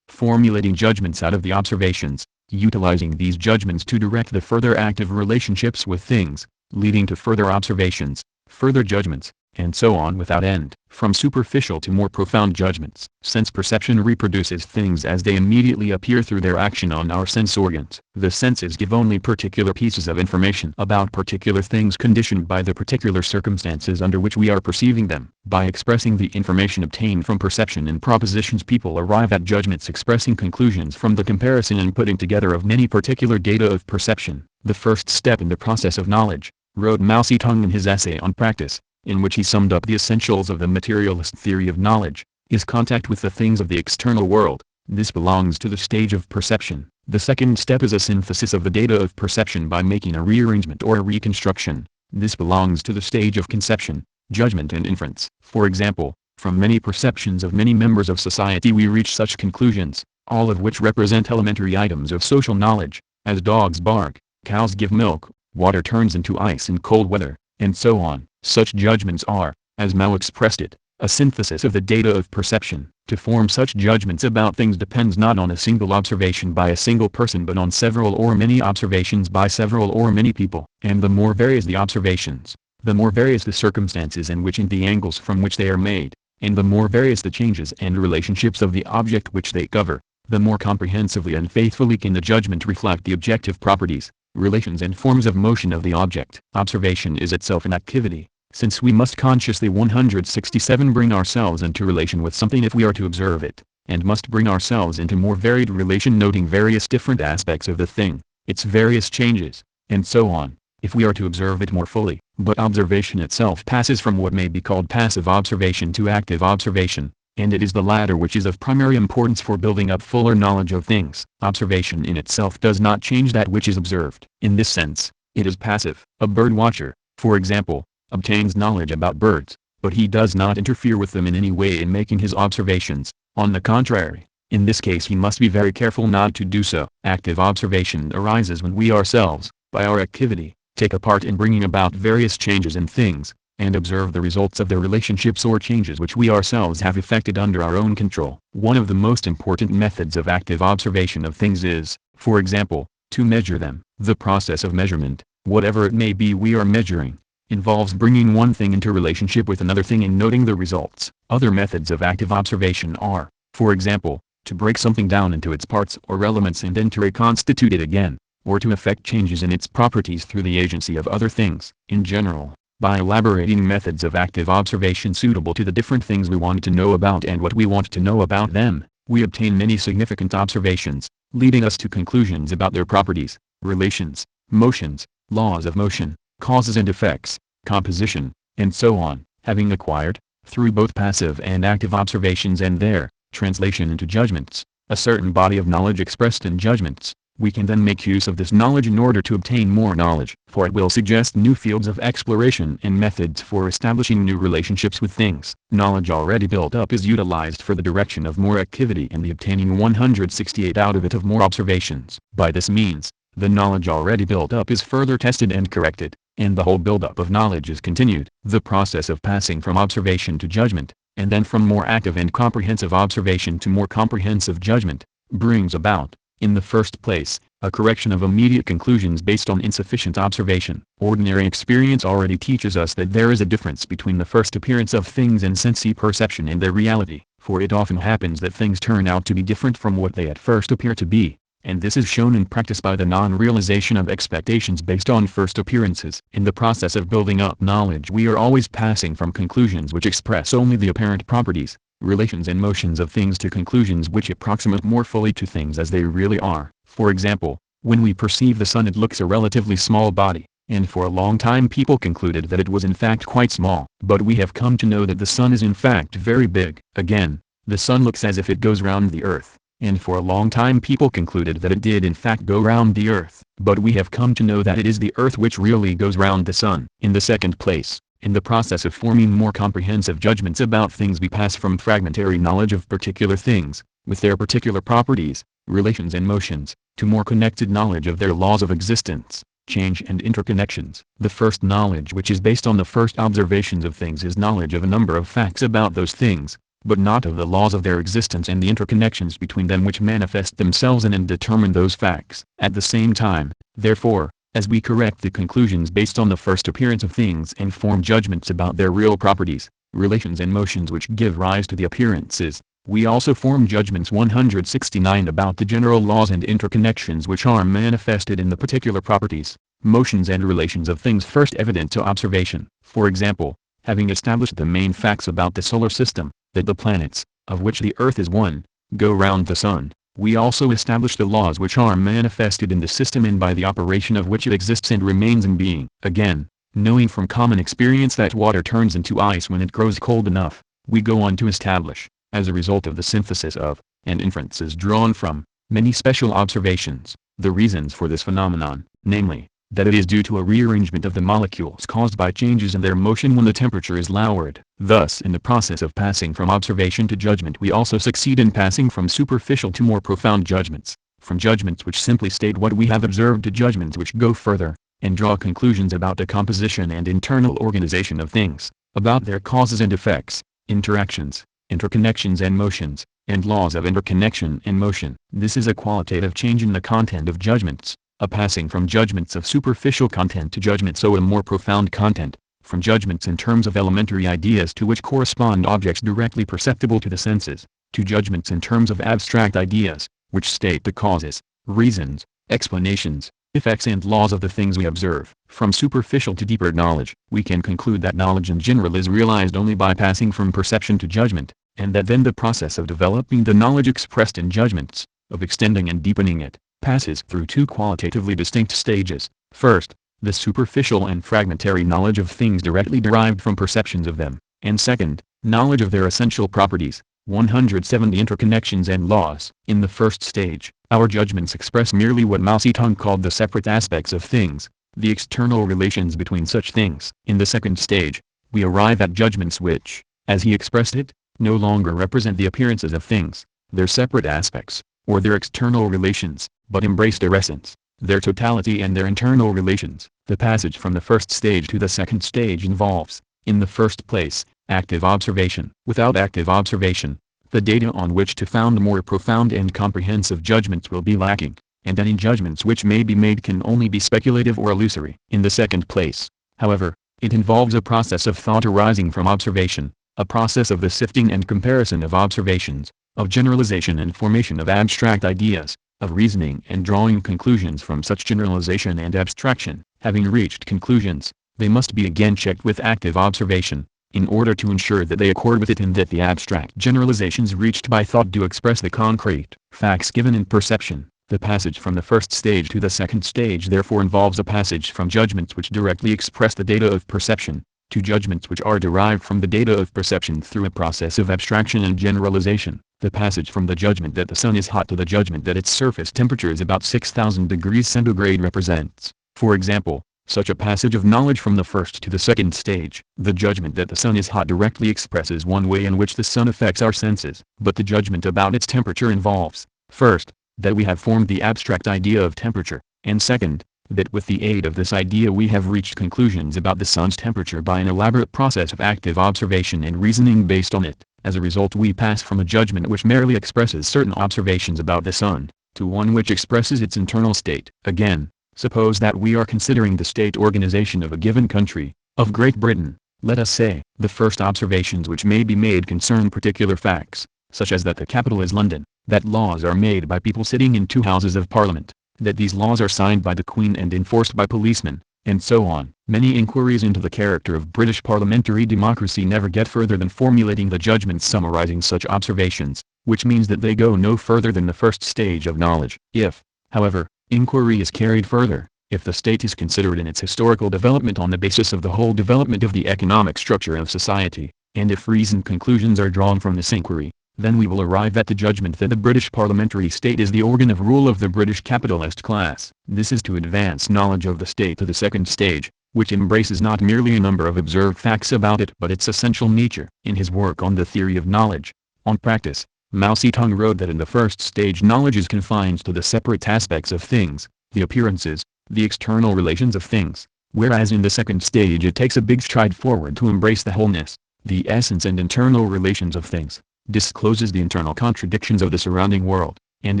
formulating judgments out of the observations, utilizing these judgments to direct the further active relationships with things, leading to further observations, further judgments, and so on without end. From superficial to more profound judgments. Sense perception reproduces things as they immediately appear through their action on our sense organs. The senses give only particular pieces of information about particular things conditioned by the particular circumstances under which we are perceiving them. By expressing the information obtained from perception in propositions, people arrive at judgments expressing conclusions from the comparison and putting together of many particular data of perception. The first step in the process of knowledge, wrote Mao Zedong in his essay on practice, in which he summed up the essentials of the materialist theory of knowledge, is contact with the things of the external world. This belongs to the stage of perception. The second step is a synthesis of the data of perception by making a rearrangement or a reconstruction. This belongs to the stage of conception, judgment and inference. For example, from many perceptions of many members of society we reach such conclusions, all of which represent elementary items of social knowledge, as dogs bark, cows give milk, water turns into ice in cold weather, and so on. Such judgments are, as Mao expressed it, a synthesis of the data of perception. To form such judgments about things depends not on a single observation by a single person but on several or many observations by several or many people. And the more various the observations, the more various the circumstances in which and the angles from which they are made, and the more various the changes and relationships of the object which they cover, the more comprehensively and faithfully can the judgment reflect the objective properties, relations and forms of motion of the object. Observation is itself an activity, since we must consciously 167 bring ourselves into relation with something if we are to observe it, and must bring ourselves into more varied relation noting various different aspects of the thing, its various changes, and so on, if we are to observe it more fully. But observation itself passes from what may be called passive observation to active observation, and it is the latter which is of primary importance for building up fuller knowledge of things. Observation in itself does not change that which is observed. In this sense, it is passive. A bird watcher, for example, obtains knowledge about birds, but he does not interfere with them in any way in making his observations. On the contrary, in this case he must be very careful not to do so. Active observation arises when we ourselves, by our activity, take a part in bringing about various changes in things, and observe the results of their relationships or changes which we ourselves have effected under our own control. One of the most important methods of active observation of things is, for example, to measure them. The process of measurement, whatever it may be we are measuring, involves bringing one thing into relationship with another thing and noting the results. Other methods of active observation are, for example, to break something down into its parts or elements and then to reconstitute it again, or to effect changes in its properties through the agency of other things. In general, by elaborating methods of active observation suitable to the different things we want to know about and what we want to know about them, we obtain many significant observations, leading us to conclusions about their properties, relations, motions, laws of motion, causes and effects, composition, and so on. Having acquired, through both passive and active observations and their translation into judgments, a certain body of knowledge expressed in judgments, We can then make use of this knowledge in order to obtain more knowledge, for it will suggest new fields of exploration and methods for establishing new relationships with things. Knowledge already built up is utilized for the direction of more activity and the obtaining 168 out of it of more observations. By this means, the knowledge already built up is further tested and corrected, and the whole buildup of knowledge is continued. The process of passing from observation to judgment, and then from more active and comprehensive observation to more comprehensive judgment, brings about, in the first place, a correction of immediate conclusions based on insufficient observation. Ordinary experience already teaches us that there is a difference between the first appearance of things in sense perception and their reality, for it often happens that things turn out to be different from what they at first appear to be, and this is shown in practice by the non-realization of expectations based on first appearances. In the process of building up knowledge, we are always passing from conclusions which express only the apparent properties, relations and motions of things to conclusions which approximate more fully to things as they really are. For example, when we perceive the sun, it looks a relatively small body, and for a long time people concluded that it was in fact quite small. But we have come to know that the sun is in fact very big. Again, the sun looks as if it goes round the earth, and for a long time people concluded that it did in fact go round the earth. But we have come to know that it is the earth which really goes round the sun. In the second place, in the process of forming more comprehensive judgments about things, we pass from fragmentary knowledge of particular things, with their particular properties, relations and motions, to more connected knowledge of their laws of existence, change and interconnections. The first knowledge, which is based on the first observations of things, is knowledge of a number of facts about those things, but not of the laws of their existence and the interconnections between them which manifest themselves in and determine those facts. At the same time, therefore, as we correct the conclusions based on the first appearance of things and form judgments about their real properties, relations and motions which give rise to the appearances, we also form judgments 169 about the general laws and interconnections which are manifested in the particular properties, motions and relations of things first evident to observation. For example, having established the main facts about the solar system, that the planets, of which the Earth is one, go round the Sun, we also establish the laws which are manifested in the system and by the operation of which it exists and remains in being. Again, knowing from common experience that water turns into ice when it grows cold enough, we go on to establish, as a result of the synthesis of, and inferences drawn from, many special observations, the reasons for this phenomenon, namely, that it is due to a rearrangement of the molecules caused by changes in their motion when the temperature is lowered. Thus, in the process of passing from observation to judgment, we also succeed in passing from superficial to more profound judgments, from judgments which simply state what we have observed to judgments which go further, and draw conclusions about the composition and internal organization of things, about their causes and effects, interactions, interconnections and motions, and laws of interconnection and motion. This is a qualitative change in the content of judgments, a passing from judgments of superficial content to judgments of a more profound content, from judgments in terms of elementary ideas to which correspond objects directly perceptible to the senses, to judgments in terms of abstract ideas, which state the causes, reasons, explanations, effects and laws of the things we observe. From superficial to deeper knowledge, we can conclude that knowledge in general is realized only by passing from perception to judgment, and that then the process of developing the knowledge expressed in judgments, of extending and deepening it, passes through two qualitatively distinct stages. First, the superficial and fragmentary knowledge of things directly derived from perceptions of them, and second, knowledge of their essential properties, 170 interconnections and laws. In the first stage, our judgments express merely what Mao Zedong called the separate aspects of things, the external relations between such things. In the second stage, we arrive at judgments which, as he expressed it, no longer represent the appearances of things, their separate aspects, or their external relations, but embrace their essence, their totality and their internal relations. The passage from the first stage to the second stage involves, in the first place, active observation. Without active observation, the data on which to found more profound and comprehensive judgments will be lacking, and any judgments which may be made can only be speculative or illusory. In the second place, however, it involves a process of thought arising from observation, a process of the sifting and comparison of observations, of generalization and formation of abstract ideas, of reasoning and drawing conclusions from such generalization and abstraction. Having reached conclusions, they must be again checked with active observation, in order to ensure that they accord with it and that the abstract generalizations reached by thought do express the concrete facts given in perception. The passage from the first stage to the second stage therefore involves a passage from judgments which directly express the data of perception, to judgments which are derived from the data of perception through a process of abstraction and generalization. The passage from the judgment that the sun is hot to the judgment that its surface temperature is about 6,000 degrees centigrade represents, for example, such a passage of knowledge from the first to the second stage. The judgment that the sun is hot directly expresses one way in which the sun affects our senses, but the judgment about its temperature involves, first, that we have formed the abstract idea of temperature, and second, that with the aid of this idea we have reached conclusions about the sun's temperature by an elaborate process of active observation and reasoning based on it. As a result we pass from a judgment which merely expresses certain observations about the sun, to one which expresses its internal state. Again, suppose that we are considering the state organization of a given country, of Great Britain, let us say. The first observations which may be made concern particular facts, such as that the capital is London, that laws are made by people sitting in 2 houses of parliament, that these laws are signed by the Queen and enforced by policemen, and so on. Many inquiries into the character of British parliamentary democracy never get further than formulating the judgments summarizing such observations, which means that they go no further than the first stage of knowledge. If, however, inquiry is carried further, if the state is considered in its historical development on the basis of the whole development of the economic structure of society, and if reasoned conclusions are drawn from this inquiry, then we will arrive at the judgment that the British parliamentary state is the organ of rule of the British capitalist class. This is to advance knowledge of the state to the second stage, which embraces not merely a number of observed facts about it but its essential nature. In his work on the theory of knowledge, on practice, Mao Zedong wrote that in the first stage knowledge is confined to the separate aspects of things, the appearances, the external relations of things, whereas in the second stage it takes a big stride forward to embrace the wholeness, the essence and internal relations of things, discloses the internal contradictions of the surrounding world, and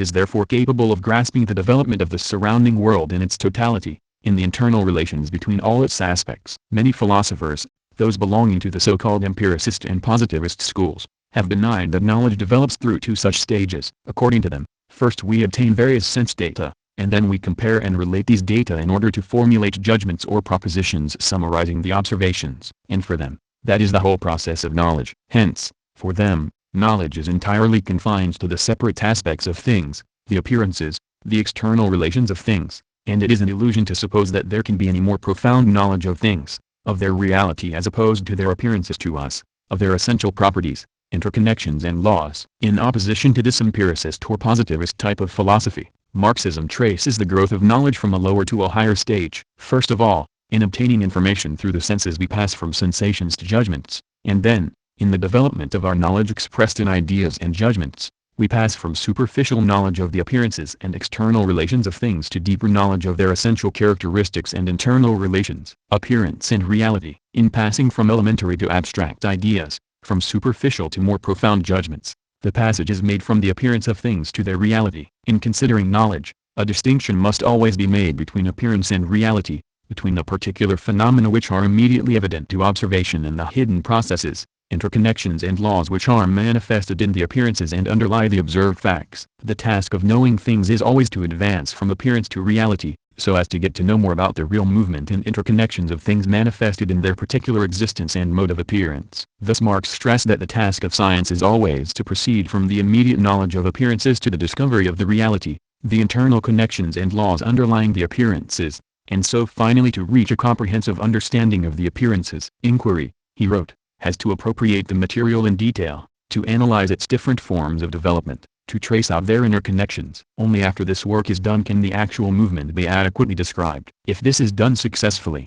is therefore capable of grasping the development of the surrounding world in its totality, in the internal relations between all its aspects. Many philosophers, those belonging to the so-called empiricist and positivist schools, have denied that knowledge develops through 2 such stages. According to them, first we obtain various sense data, and then we compare and relate these data in order to formulate judgments or propositions summarizing the observations. And for them, that is the whole process of knowledge. Hence, for them, knowledge is entirely confined to the separate aspects of things, the appearances, the external relations of things, and it is an illusion to suppose that there can be any more profound knowledge of things, of their reality as opposed to their appearances to us, of their essential properties, interconnections and laws. In opposition to this empiricist or positivist type of philosophy, Marxism traces the growth of knowledge from a lower to a higher stage. First of all, in obtaining information through the senses we pass from sensations to judgments, and then, in the development of our knowledge expressed in ideas and judgments, we pass from superficial knowledge of the appearances and external relations of things to deeper knowledge of their essential characteristics and internal relations. Appearance and reality. In passing from elementary to abstract ideas, from superficial to more profound judgments, the passage is made from the appearance of things to their reality. In considering knowledge, a distinction must always be made between appearance and reality, between the particular phenomena which are immediately evident to observation and the hidden processes, interconnections and laws which are manifested in the appearances and underlie the observed facts. The task of knowing things is always to advance from appearance to reality, so as to get to know more about the real movement and interconnections of things manifested in their particular existence and mode of appearance. Thus Marx stressed that the task of science is always to proceed from the immediate knowledge of appearances to the discovery of the reality, the internal connections and laws underlying the appearances, and so finally to reach a comprehensive understanding of the appearances. Inquiry, he wrote, has to appropriate the material in detail, to analyze its different forms of development, to trace out their interconnections. Only after this work is done can the actual movement be adequately described. If this is done successfully,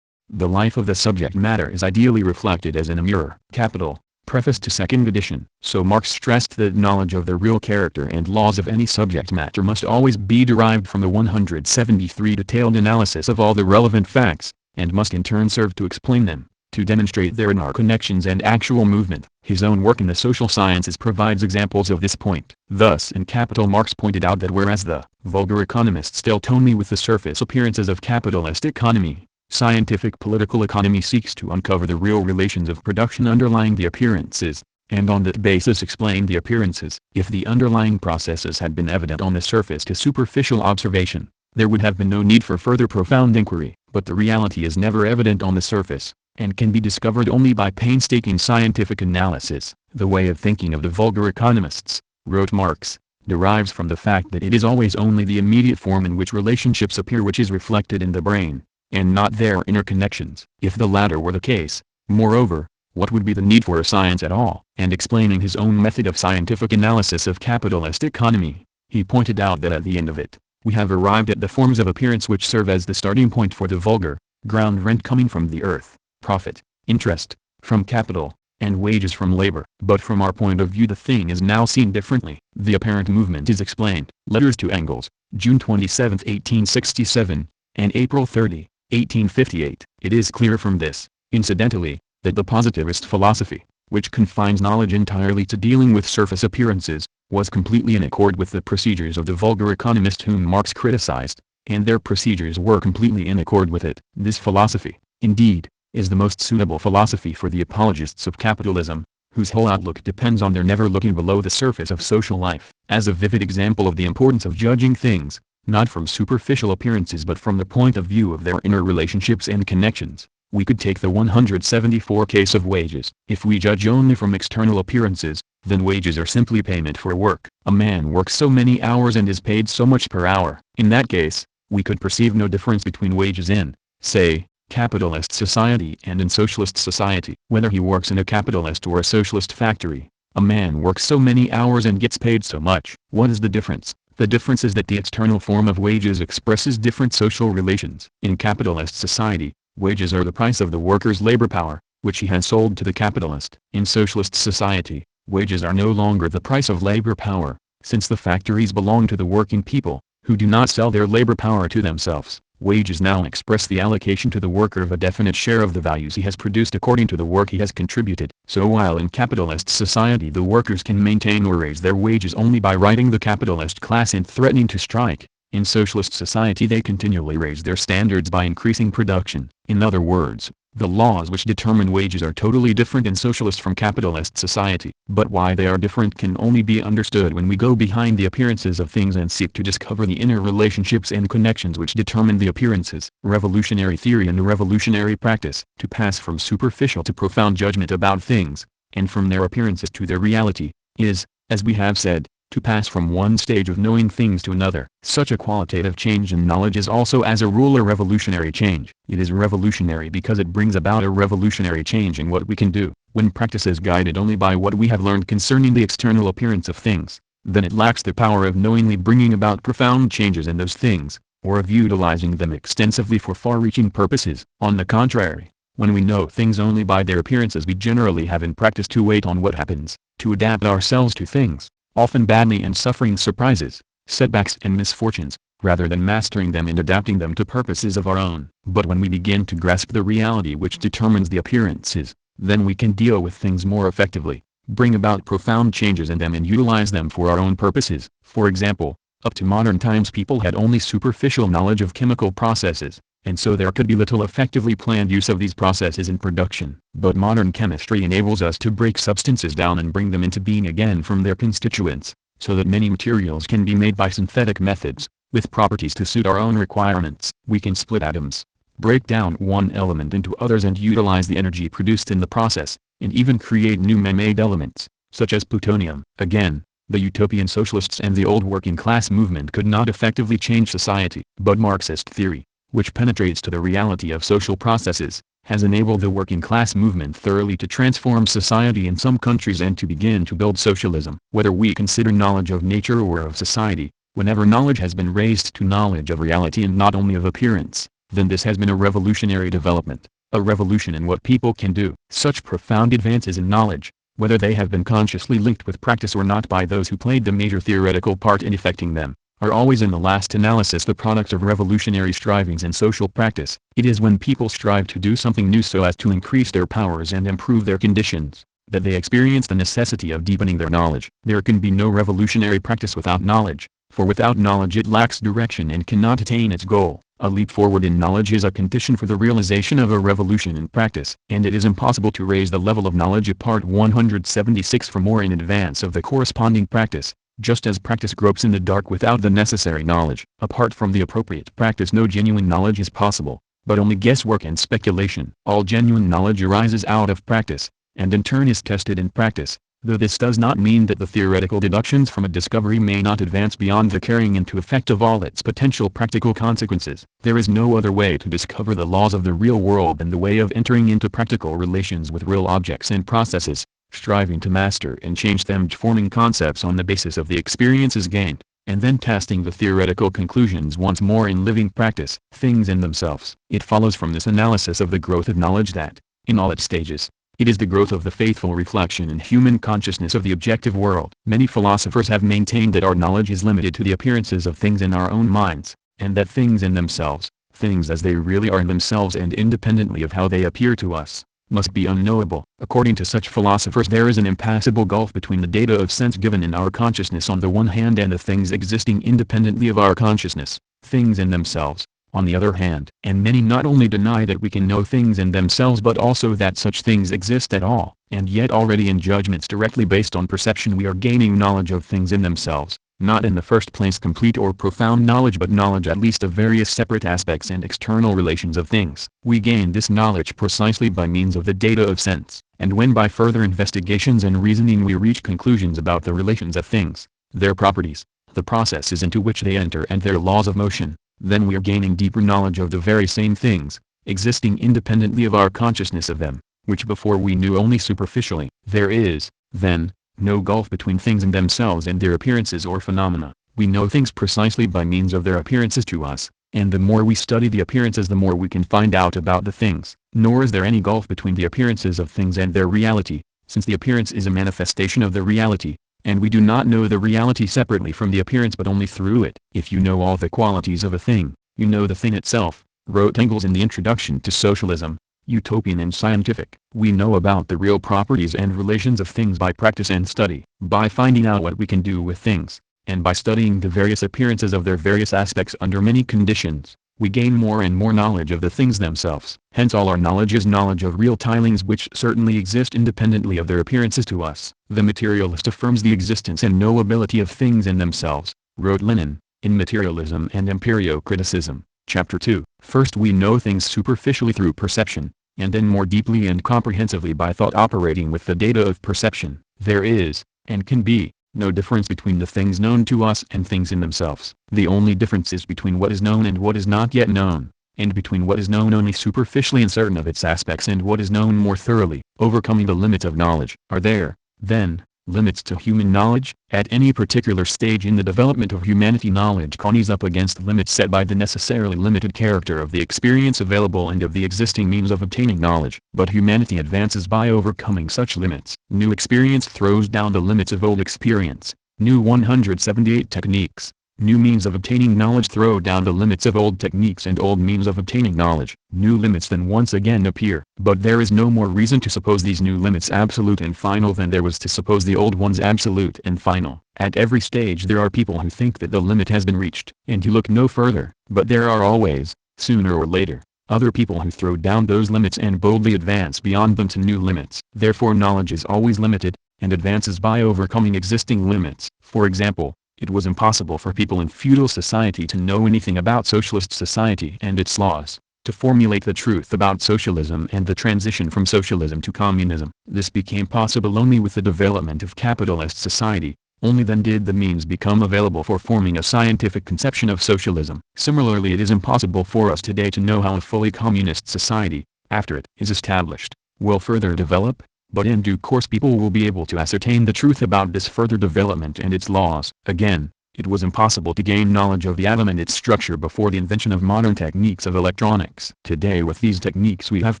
the life of the subject matter is ideally reflected as in a mirror. Capital, Preface to second edition. So Marx stressed that knowledge of the real character and laws of any subject matter must always be derived from the 173 detailed analysis of all the relevant facts, and must in turn serve to explain them, to demonstrate their interconnections and actual movement. His own work in the social sciences provides examples of this point. Thus in Capital Marx pointed out that whereas the vulgar economists dealt only with the surface appearances of capitalist economy, scientific political economy seeks to uncover the real relations of production underlying the appearances, and on that basis explain the appearances. If the underlying processes had been evident on the surface to superficial observation, there would have been no need for further profound inquiry. But the reality is never evident on the surface, and can be discovered only by painstaking scientific analysis. The way of thinking of the vulgar economists, wrote Marx, derives from the fact that it is always only the immediate form in which relationships appear which is reflected in the brain, and not their interconnections. If the latter were the case, Moreover, what would be the need for a science at all? And explaining his own method of scientific analysis of capitalist economy, he pointed out that at the end of it, we have arrived at the forms of appearance which serve as the starting point for the vulgar, ground rent coming from the earth, profit, interest, from capital, and wages from labor. But from our point of view the thing is now seen differently. The apparent movement is explained. Letters to Engels, June 27, 1867, and April 30, 1858. It is clear from this, incidentally, that the positivist philosophy, which confines knowledge entirely to dealing with surface appearances, was completely in accord with the procedures of the vulgar economist whom Marx criticized, and their procedures were completely in accord with it. This philosophy, indeed, is the most suitable philosophy for the apologists of capitalism, whose whole outlook depends on their never looking below the surface of social life. As a vivid example of the importance of judging things, not from superficial appearances but from the point of view of their inner relationships and connections, we could take the 174 case of wages. If we judge only from external appearances, then wages are simply payment for work. A man works so many hours and is paid so much per hour. In that case, we could perceive no difference between wages in, say, capitalist society and in socialist society. Whether he works in a capitalist or a socialist factory, a man works so many hours and gets paid so much. What is the difference? The difference is that the external form of wages expresses different social relations. In capitalist society, wages are the price of the worker's labor power, which he has sold to the capitalist. In socialist society, wages are no longer the price of labor power, since the factories belong to the working people, who do not sell their labor power to themselves. Wages now express the allocation to the worker of a definite share of the values he has produced according to the work he has contributed. So while in capitalist society the workers can maintain or raise their wages only by writing the capitalist class and threatening to strike, in socialist society they continually raise their standards by increasing production. In other words, the laws which determine wages are totally different in socialist from capitalist society. But why they are different can only be understood when we go behind the appearances of things and seek to discover the inner relationships and connections which determine the appearances. Revolutionary theory and the revolutionary practice, to pass from superficial to profound judgment about things, and from their appearances to their reality, is, as we have said, to pass from one stage of knowing things to another. Such a qualitative change in knowledge is also as a rule a revolutionary change. It is revolutionary because it brings about a revolutionary change in what we can do. When practice is guided only by what we have learned concerning the external appearance of things, then it lacks the power of knowingly bringing about profound changes in those things, or of utilizing them extensively for far-reaching purposes. On the contrary, when we know things only by their appearances we generally have in practice to wait on what happens, to adapt ourselves to things, often badly and suffering surprises, setbacks and misfortunes, rather than mastering them and adapting them to purposes of our own. But when we begin to grasp the reality which determines the appearances, then we can deal with things more effectively, bring about profound changes in them and utilize them for our own purposes. For example, up to modern times people had only superficial knowledge of chemical processes, and so there could be little effectively planned use of these processes in production. But modern chemistry enables us to break substances down and bring them into being again from their constituents, so that many materials can be made by synthetic methods, with properties to suit our own requirements. We can split atoms, break down one element into others and utilize the energy produced in the process, and even create new man-made elements, such as plutonium. Again, the utopian socialists and the old working class movement could not effectively change society. But Marxist theory, which penetrates to the reality of social processes, has enabled the working class movement thoroughly to transform society in some countries and to begin to build socialism. Whether we consider knowledge of nature or of society, whenever knowledge has been raised to knowledge of reality and not only of appearance, then this has been a revolutionary development, a revolution in what people can do. Such profound advances in knowledge, whether they have been consciously linked with practice or not by those who played the major theoretical part in effecting them, are always in the last analysis the product of revolutionary strivings in social practice. It is when people strive to do something new so as to increase their powers and improve their conditions, that they experience the necessity of deepening their knowledge. There can be no revolutionary practice without knowledge, for without knowledge it lacks direction and cannot attain its goal. A leap forward in knowledge is a condition for the realization of a revolution in practice, and it is impossible to raise the level of knowledge at part 176 from or in advance of the corresponding practice. Just as practice gropes in the dark without the necessary knowledge. Apart from the appropriate practice no genuine knowledge is possible, but only guesswork and speculation. All genuine knowledge arises out of practice, and in turn is tested in practice. Though this does not mean that the theoretical deductions from a discovery may not advance beyond the carrying into effect of all its potential practical consequences. There is no other way to discover the laws of the real world than the way of entering into practical relations with real objects and processes, striving to master and change them, forming concepts on the basis of the experiences gained, and then testing the theoretical conclusions once more in living practice. Things in themselves. It follows from this analysis of the growth of knowledge that, in all its stages, it is the growth of the faithful reflection in human consciousness of the objective world. Many philosophers have maintained that our knowledge is limited to the appearances of things in our own minds, and that things in themselves, things as they really are in themselves and independently of how they appear to us, must be unknowable. According to such philosophers, there is an impassable gulf between the data of sense given in our consciousness on the one hand and the things existing independently of our consciousness, things in themselves, on the other hand. And many not only deny that we can know things in themselves but also that such things exist at all, and yet already in judgments directly based on perception we are gaining knowledge of things in themselves, not in the first place complete or profound knowledge but knowledge at least of various separate aspects and external relations of things. We gain this knowledge precisely by means of the data of sense, and when by further investigations and reasoning we reach conclusions about the relations of things, their properties, the processes into which they enter and their laws of motion, then we are gaining deeper knowledge of the very same things, existing independently of our consciousness of them, which before we knew only superficially. There is, then, no gulf between things in themselves and their appearances or phenomena. We know things precisely by means of their appearances to us, and the more we study the appearances the more we can find out about the things. Nor is there any gulf between the appearances of things and their reality, since the appearance is a manifestation of the reality, and we do not know the reality separately from the appearance but only through it. If you know all the qualities of a thing, you know the thing itself, wrote Engels in the Introduction to Socialism, utopian and scientific. We know about the real properties and relations of things by practice and study, by finding out what we can do with things, and by studying the various appearances of their various aspects under many conditions. We gain more and more knowledge of the things themselves. Hence all our knowledge is knowledge of real things which certainly exist independently of their appearances to us. The materialist affirms the existence and knowability of things in themselves, wrote Lenin, in Materialism and Empirio-Criticism, Chapter 2. First we know things superficially through perception, and then more deeply and comprehensively by thought operating with the data of perception. There is, and can be, no difference between the things known to us and things in themselves. The only difference is between what is known and what is not yet known, and between what is known only superficially in certain of its aspects and what is known more thoroughly. Overcoming the limits of knowledge. Are there, then, limits to human knowledge? At any particular stage in the development of humanity, knowledge comes up against limits set by the necessarily limited character of the experience available and of the existing means of obtaining knowledge. But humanity advances by overcoming such limits. New experience throws down the limits of old experience. New 178 techniques, new means of obtaining knowledge throw down the limits of old techniques and old means of obtaining knowledge. New limits then once again appear. But there is no more reason to suppose these new limits absolute and final than there was to suppose the old ones absolute and final. At every stage there are people who think that the limit has been reached, and who look no further. But there are always, sooner or later, other people who throw down those limits and boldly advance beyond them to new limits. Therefore knowledge is always limited, and advances by overcoming existing limits. For example, it was impossible for people in feudal society to know anything about socialist society and its laws, to formulate the truth about socialism and the transition from socialism to communism. This became possible only with the development of capitalist society. Only then did the means become available for forming a scientific conception of socialism. Similarly, it is impossible for us today to know how a fully communist society, after it is established, will further develop. But in due course people will be able to ascertain the truth about this further development and its laws. Again, it was impossible to gain knowledge of the atom and its structure before the invention of modern techniques of electronics. Today with these techniques we have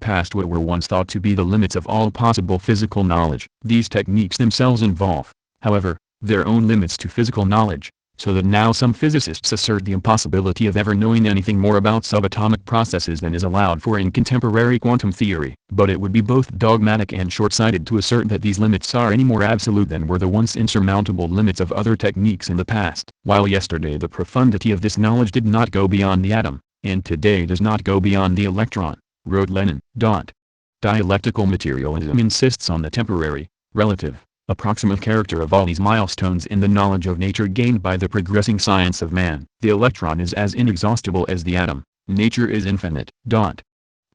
passed what were once thought to be the limits of all possible physical knowledge. These techniques themselves involve, however, their own limits to physical knowledge, so that now some physicists assert the impossibility of ever knowing anything more about subatomic processes than is allowed for in contemporary quantum theory. But it would be both dogmatic and short-sighted to assert that these limits are any more absolute than were the once insurmountable limits of other techniques in the past. While yesterday the profundity of this knowledge did not go beyond the atom, and today does not go beyond the electron, wrote Lenin. Dialectical materialism insists on the temporary, relative, approximate character of all these milestones in the knowledge of nature gained by the progressing science of man. The electron is as inexhaustible as the atom. Nature is infinite.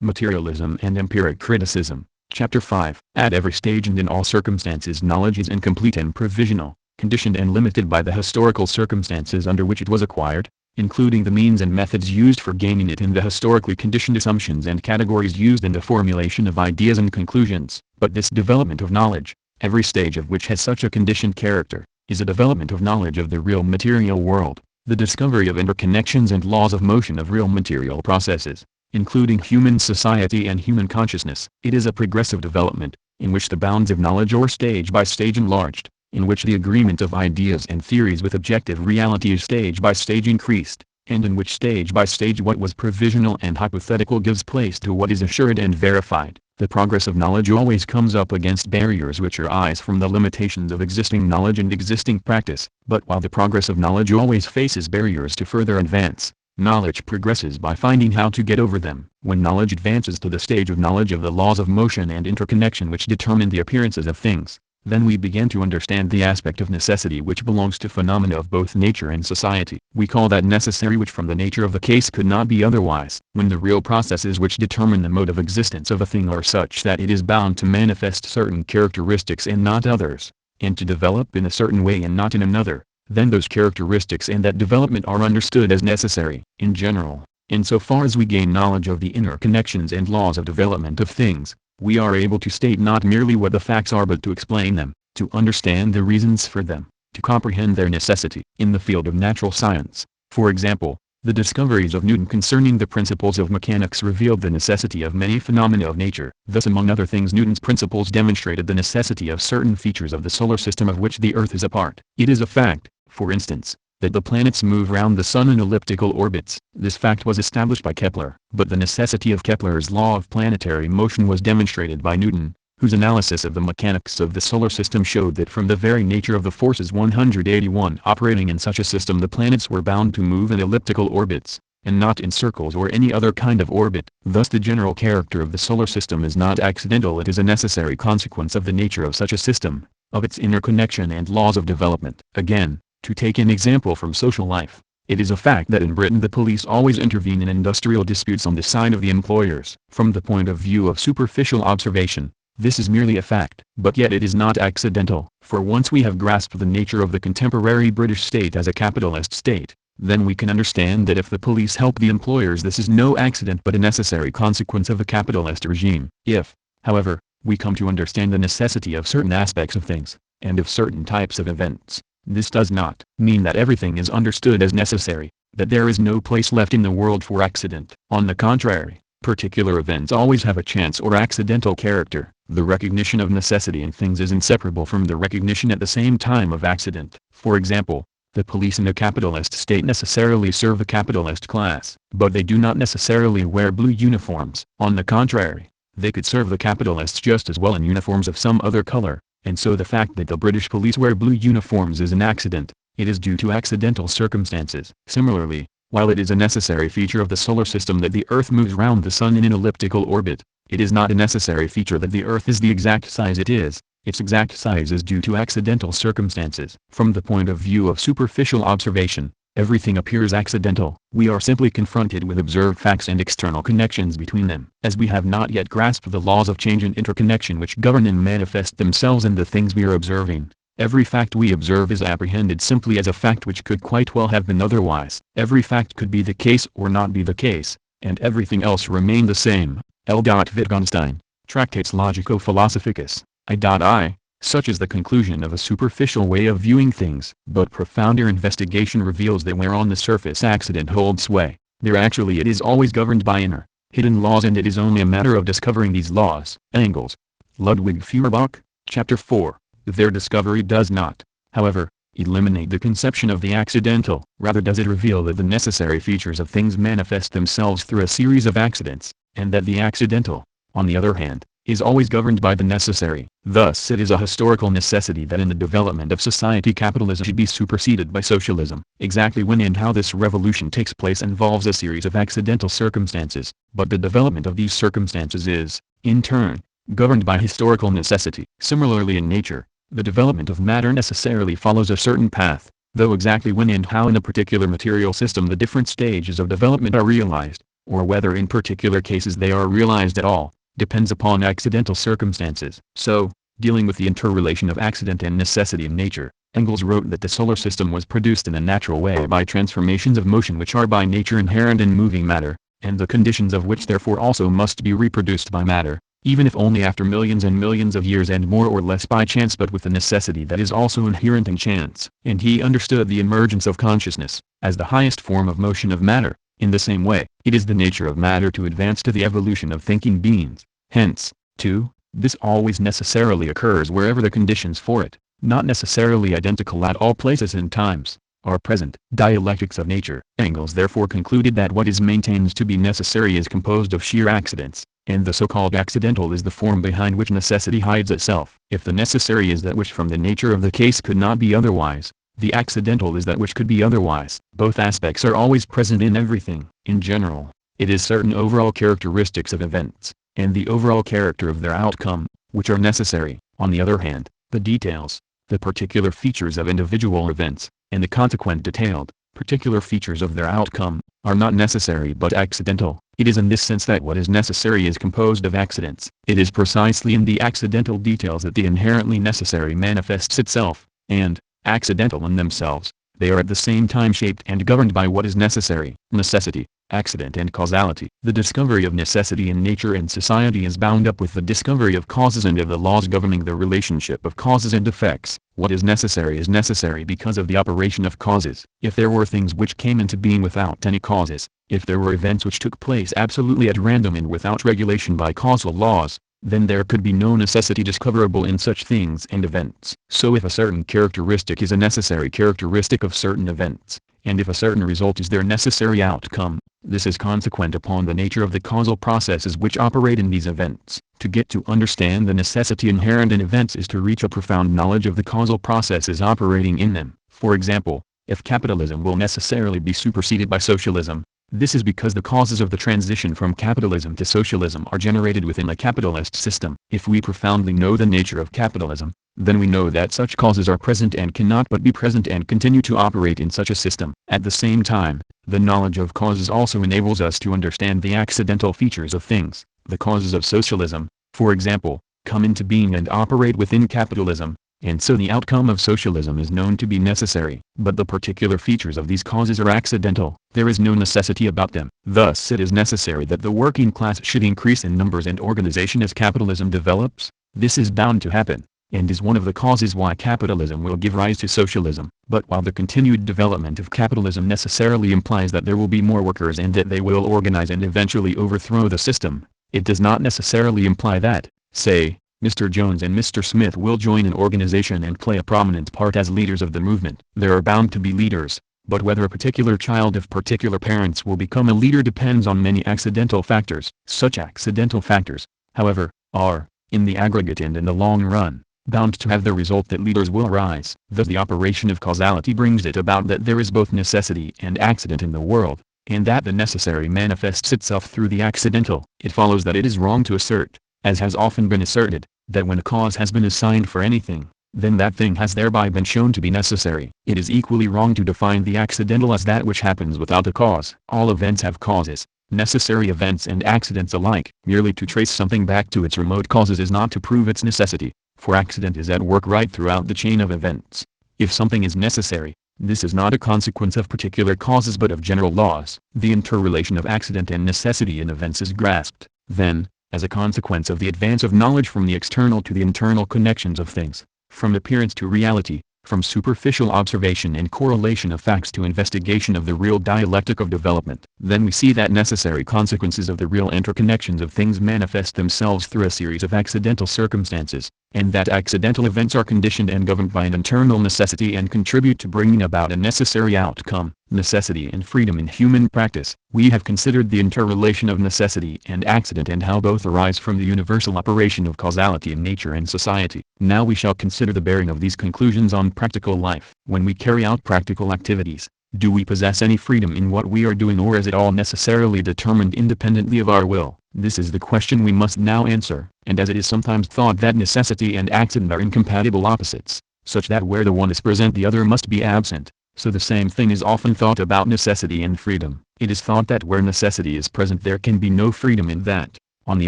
Materialism and Empiric Criticism, Chapter 5. At every stage and in all circumstances knowledge is incomplete and provisional, conditioned and limited by the historical circumstances under which it was acquired, including the means and methods used for gaining it and the historically conditioned assumptions and categories used in the formulation of ideas and conclusions. But this development of knowledge, every stage of which has such a conditioned character, is a development of knowledge of the real material world, the discovery of interconnections and laws of motion of real material processes, including human society and human consciousness. It is a progressive development, in which the bounds of knowledge are stage by stage enlarged, in which the agreement of ideas and theories with objective reality is stage by stage increased, and in which stage by stage what was provisional and hypothetical gives place to what is assured and verified. The progress of knowledge always comes up against barriers which arise from the limitations of existing knowledge and existing practice, but while the progress of knowledge always faces barriers to further advance, knowledge progresses by finding how to get over them. When knowledge advances to the stage of knowledge of the laws of motion and interconnection which determine the appearances of things, then we begin to understand the aspect of necessity which belongs to phenomena of both nature and society. We call that necessary which from the nature of the case could not be otherwise. When the real processes which determine the mode of existence of a thing are such that it is bound to manifest certain characteristics and not others, and to develop in a certain way and not in another, then those characteristics and that development are understood as necessary. In general, insofar as we gain knowledge of the interconnections and laws of development of things, we are able to state not merely what the facts are but to explain them, to understand the reasons for them, to comprehend their necessity. In the field of natural science, for example, the discoveries of Newton concerning the principles of mechanics revealed the necessity of many phenomena of nature. Thus among other things Newton's principles demonstrated the necessity of certain features of the solar system of which the Earth is a part. It is a fact, for instance, that the planets move round the Sun in elliptical orbits. This fact was established by Kepler, but the necessity of Kepler's law of planetary motion was demonstrated by Newton, whose analysis of the mechanics of the solar system showed that from the very nature of the forces 181 operating in such a system the planets were bound to move in elliptical orbits, and not in circles or any other kind of orbit. Thus the general character of the solar system is not accidental, it is a necessary consequence of the nature of such a system, of its interconnection and laws of development. Again, to take an example from social life, it is a fact that in Britain the police always intervene in industrial disputes on the side of the employers. From the point of view of superficial observation, this is merely a fact. But yet it is not accidental, for once we have grasped the nature of the contemporary British state as a capitalist state, then we can understand that if the police help the employers this is no accident but a necessary consequence of a capitalist regime. If, however, we come to understand the necessity of certain aspects of things, and of certain types of events, this does not mean that everything is understood as necessary, that there is no place left in the world for accident. On the contrary, particular events always have a chance or accidental character. The recognition of necessity in things is inseparable from the recognition at the same time of accident. For example, the police in a capitalist state necessarily serve the capitalist class, but they do not necessarily wear blue uniforms. On the contrary, they could serve the capitalists just as well in uniforms of some other color. And so the fact that the British police wear blue uniforms is an accident, it is due to accidental circumstances. Similarly, while it is a necessary feature of the solar system that the Earth moves round the Sun in an elliptical orbit, it is not a necessary feature that the Earth is the exact size it is. Its exact size is due to accidental circumstances. From the point of view of superficial observation, everything appears accidental. We are simply confronted with observed facts and external connections between them. As we have not yet grasped the laws of change and interconnection which govern and manifest themselves in the things we are observing, every fact we observe is apprehended simply as a fact which could quite well have been otherwise. Every fact could be the case or not be the case, and everything else remain the same. L. Wittgenstein, Tractates Logico-Philosophicus, I. Such is the conclusion of a superficial way of viewing things. But profounder investigation reveals that where on the surface accident holds sway, there actually it is always governed by inner, hidden laws, and it is only a matter of discovering these laws. Engels, Ludwig Feuerbach, Chapter 4. Their discovery does not, however, eliminate the conception of the accidental. Rather does it reveal that the necessary features of things manifest themselves through a series of accidents, and that the accidental, on the other hand, is always governed by the necessary. Thus it is a historical necessity that in the development of society capitalism should be superseded by socialism. Exactly when and how this revolution takes place involves a series of accidental circumstances, but the development of these circumstances is, in turn, governed by historical necessity. Similarly in nature, the development of matter necessarily follows a certain path, though exactly when and how in a particular material system the different stages of development are realized, or whether in particular cases they are realized at all, depends upon accidental circumstances. So, dealing with the interrelation of accident and necessity in nature, Engels wrote that the solar system was produced in a natural way by transformations of motion which are by nature inherent in moving matter, and the conditions of which therefore also must be reproduced by matter, even if only after millions and millions of years and more or less by chance, but with the necessity that is also inherent in chance. And he understood the emergence of consciousness as the highest form of motion of matter. In the same way, it is the nature of matter to advance to the evolution of thinking beings. Hence, too, this always necessarily occurs wherever the conditions for it, not necessarily identical at all places and times, are present. Dialectics of nature. Engels therefore concluded that what is maintained to be necessary is composed of sheer accidents, and the so-called accidental is the form behind which necessity hides itself. If the necessary is that which from the nature of the case could not be otherwise, the accidental is that which could be otherwise. Both aspects are always present in everything. In general, it is certain overall characteristics of events, and the overall character of their outcome, which are necessary. On the other hand, the details, the particular features of individual events, and the consequent detailed, particular features of their outcome, are not necessary but accidental. It is in this sense that what is necessary is composed of accidents. It is precisely in the accidental details that the inherently necessary manifests itself, and, accidental in themselves, they are at the same time shaped and governed by what is necessary. Necessity, accident and causality. The discovery of necessity in nature and society is bound up with the discovery of causes and of the laws governing the relationship of causes and effects. What is necessary because of the operation of causes. If there were things which came into being without any causes, if there were events which took place absolutely at random and without regulation by causal laws, then there could be no necessity discoverable in such things and events. So if a certain characteristic is a necessary characteristic of certain events, and if a certain result is their necessary outcome, this is consequent upon the nature of the causal processes which operate in these events. To get to understand the necessity inherent in events is to reach a profound knowledge of the causal processes operating in them. For example, if capitalism will necessarily be superseded by socialism, this is because the causes of the transition from capitalism to socialism are generated within a capitalist system. If we profoundly know the nature of capitalism, then we know that such causes are present and cannot but be present and continue to operate in such a system. At the same time, the knowledge of causes also enables us to understand the accidental features of things. The causes of socialism, for example, come into being and operate within capitalism, and so the outcome of socialism is known to be necessary. But the particular features of these causes are accidental. There is no necessity about them. Thus it is necessary that the working class should increase in numbers and organization as capitalism develops. This is bound to happen, and is one of the causes why capitalism will give rise to socialism. But while the continued development of capitalism necessarily implies that there will be more workers and that they will organize and eventually overthrow the system, it does not necessarily imply that, say, Mr. Jones and Mr. Smith will join an organization and play a prominent part as leaders of the movement. There are bound to be leaders, but whether a particular child of particular parents will become a leader depends on many accidental factors. Such accidental factors, however, are, in the aggregate and in the long run, bound to have the result that leaders will arise. Thus the operation of causality brings it about that there is both necessity and accident in the world, and that the necessary manifests itself through the accidental. It follows that it is wrong to assert, as has often been asserted, that when a cause has been assigned for anything, then that thing has thereby been shown to be necessary. It is equally wrong to define the accidental as that which happens without a cause. All events have causes, necessary events and accidents alike. Merely to trace something back to its remote causes is not to prove its necessity, for accident is at work right throughout the chain of events. If something is necessary, this is not a consequence of particular causes but of general laws. The interrelation of accident and necessity in events is grasped, then, as a consequence of the advance of knowledge from the external to the internal connections of things, from appearance to reality, from superficial observation and correlation of facts to investigation of the real dialectic of development. Then we see that necessary consequences of the real interconnections of things manifest themselves through a series of accidental circumstances, and that accidental events are conditioned and governed by an internal necessity and contribute to bringing about a necessary outcome. Necessity and freedom in human practice. We have considered the interrelation of necessity and accident and how both arise from the universal operation of causality in nature and society. Now we shall consider the bearing of these conclusions on practical life. When we carry out practical activities, do we possess any freedom in what we are doing, or is it all necessarily determined independently of our will? This is the question we must now answer. And as it is sometimes thought that necessity and accident are incompatible opposites, such that where the one is present the other must be absent, so the same thing is often thought about necessity and freedom. It is thought that where necessity is present there can be no freedom, and that, on the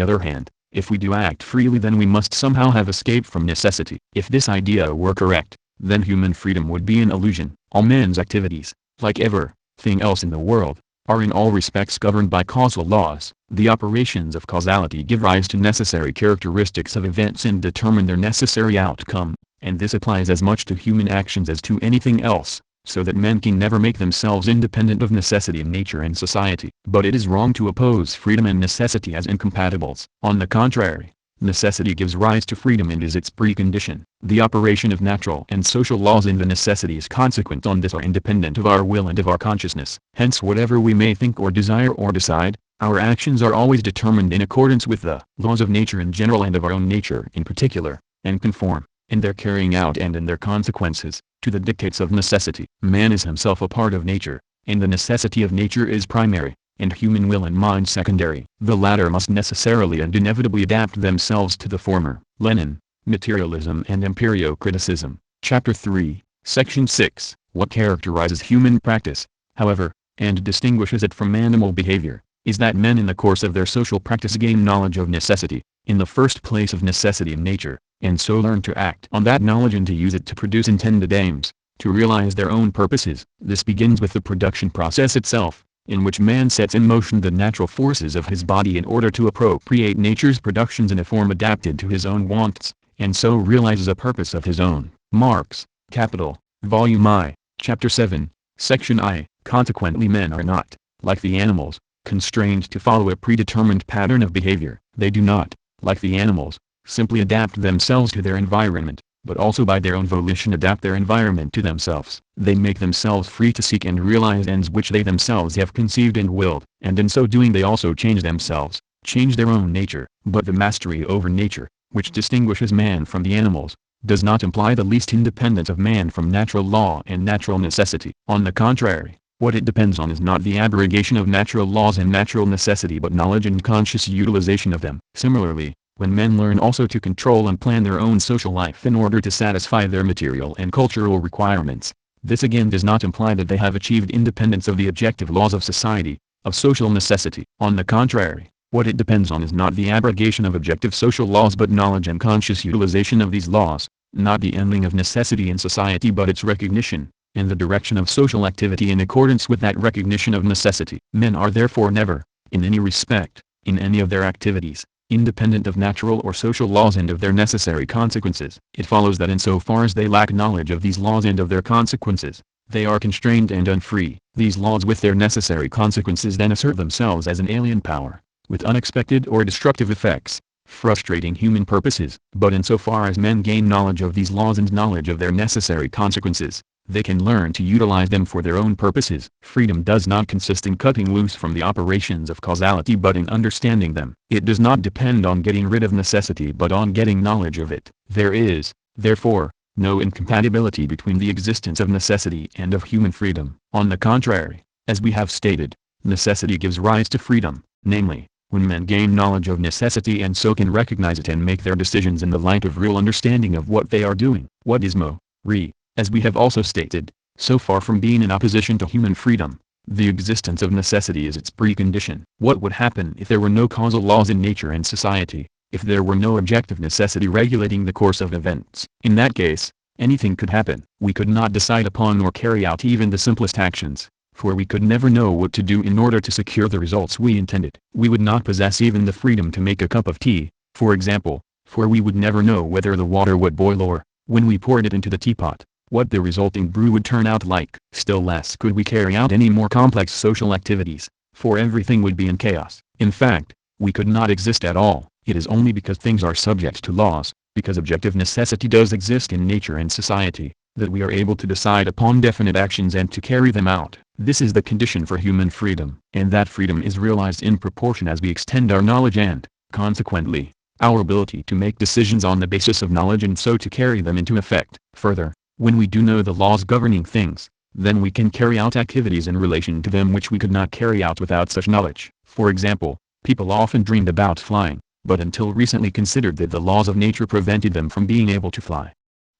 other hand, If we do act freely, then we must somehow have escaped from necessity. If this idea were correct, then human freedom would be an illusion. All men's activities, like everything else in the world, are in all respects governed by causal laws. The operations of causality give rise to necessary characteristics of events and determine their necessary outcome, and this applies as much to human actions as to anything else, so that men can never make themselves independent of necessity in nature and society. But it is wrong to oppose freedom and necessity as incompatibles. On the contrary, necessity gives rise to freedom and is its precondition. The operation of natural and social laws and the necessities consequent on this are independent of our will and of our consciousness. Hence, whatever we may think or desire or decide, our actions are always determined in accordance with the laws of nature in general and of our own nature in particular, and conform, in their carrying out and in their consequences, to the dictates of necessity. Man is himself a part of nature, and the necessity of nature is primary, and human will and mind secondary. The latter must necessarily and inevitably adapt themselves to the former. Lenin, Materialism and Empirio-Criticism, Chapter 3, Section 6. What characterizes human practice, however, and distinguishes it from animal behavior, is that men in the course of their social practice gain knowledge of necessity, in the first place of necessity in nature, and so learn to act on that knowledge and to use it to produce intended aims, to realize their own purposes. This begins with the production process itself, in which man sets in motion the natural forces of his body in order to appropriate nature's productions in a form adapted to his own wants, and so realizes a purpose of his own. Marx, Capital, Volume I, Chapter 7, Section I. Consequently, men are not, like the animals, constrained to follow a predetermined pattern of behavior. They do not, like the animals, simply adapt themselves to their environment, but also by their own volition adapt their environment to themselves. They make themselves free to seek and realize ends which they themselves have conceived and willed, and in so doing they also change themselves, change their own nature. But the mastery over nature, which distinguishes man from the animals, does not imply the least independence of man from natural law and natural necessity. On the contrary, what it depends on is not the abrogation of natural laws and natural necessity but knowledge and conscious utilization of them. Similarly, when men learn also to control and plan their own social life in order to satisfy their material and cultural requirements, this again does not imply that they have achieved independence of the objective laws of society, of social necessity. On the contrary, what it depends on is not the abrogation of objective social laws but knowledge and conscious utilization of these laws, not the ending of necessity in society but its recognition, and the direction of social activity in accordance with that recognition of necessity. Men are therefore never, in any respect, in any of their activities, independent of natural or social laws and of their necessary consequences. It follows that insofar as they lack knowledge of these laws and of their consequences, they are constrained and unfree. These laws with their necessary consequences then assert themselves as an alien power, with unexpected or destructive effects, frustrating human purposes. But insofar as men gain knowledge of these laws and knowledge of their necessary consequences, they can learn to utilize them for their own purposes. Freedom does not consist in cutting loose from the operations of causality but in understanding them. It does not depend on getting rid of necessity but on getting knowledge of it. There is, therefore, no incompatibility between the existence of necessity and of human freedom. On the contrary, as we have stated, necessity gives rise to freedom, namely, when men gain knowledge of necessity and so can recognize it and make their decisions in the light of real understanding of what they are doing. What is Maurice? As we have also stated, so far from being in opposition to human freedom, the existence of necessity is its precondition. What would happen if there were no causal laws in nature and society, if there were no objective necessity regulating the course of events? In that case, anything could happen. We could not decide upon nor carry out even the simplest actions, for we could never know what to do in order to secure the results we intended. We would not possess even the freedom to make a cup of tea, for example, for we would never know whether the water would boil or, when we poured it into the teapot, what the resulting brew would turn out like. Still less could we carry out any more complex social activities, for everything would be in chaos. In fact, we could not exist at all. It is only because things are subject to laws, because objective necessity does exist in nature and society, that we are able to decide upon definite actions and to carry them out. This is the condition for human freedom, and that freedom is realized in proportion as we extend our knowledge and, consequently, our ability to make decisions on the basis of knowledge and so to carry them into effect. Further, when we do know the laws governing things, then we can carry out activities in relation to them which we could not carry out without such knowledge. For example, people often dreamed about flying, but until recently considered that the laws of nature prevented them from being able to fly.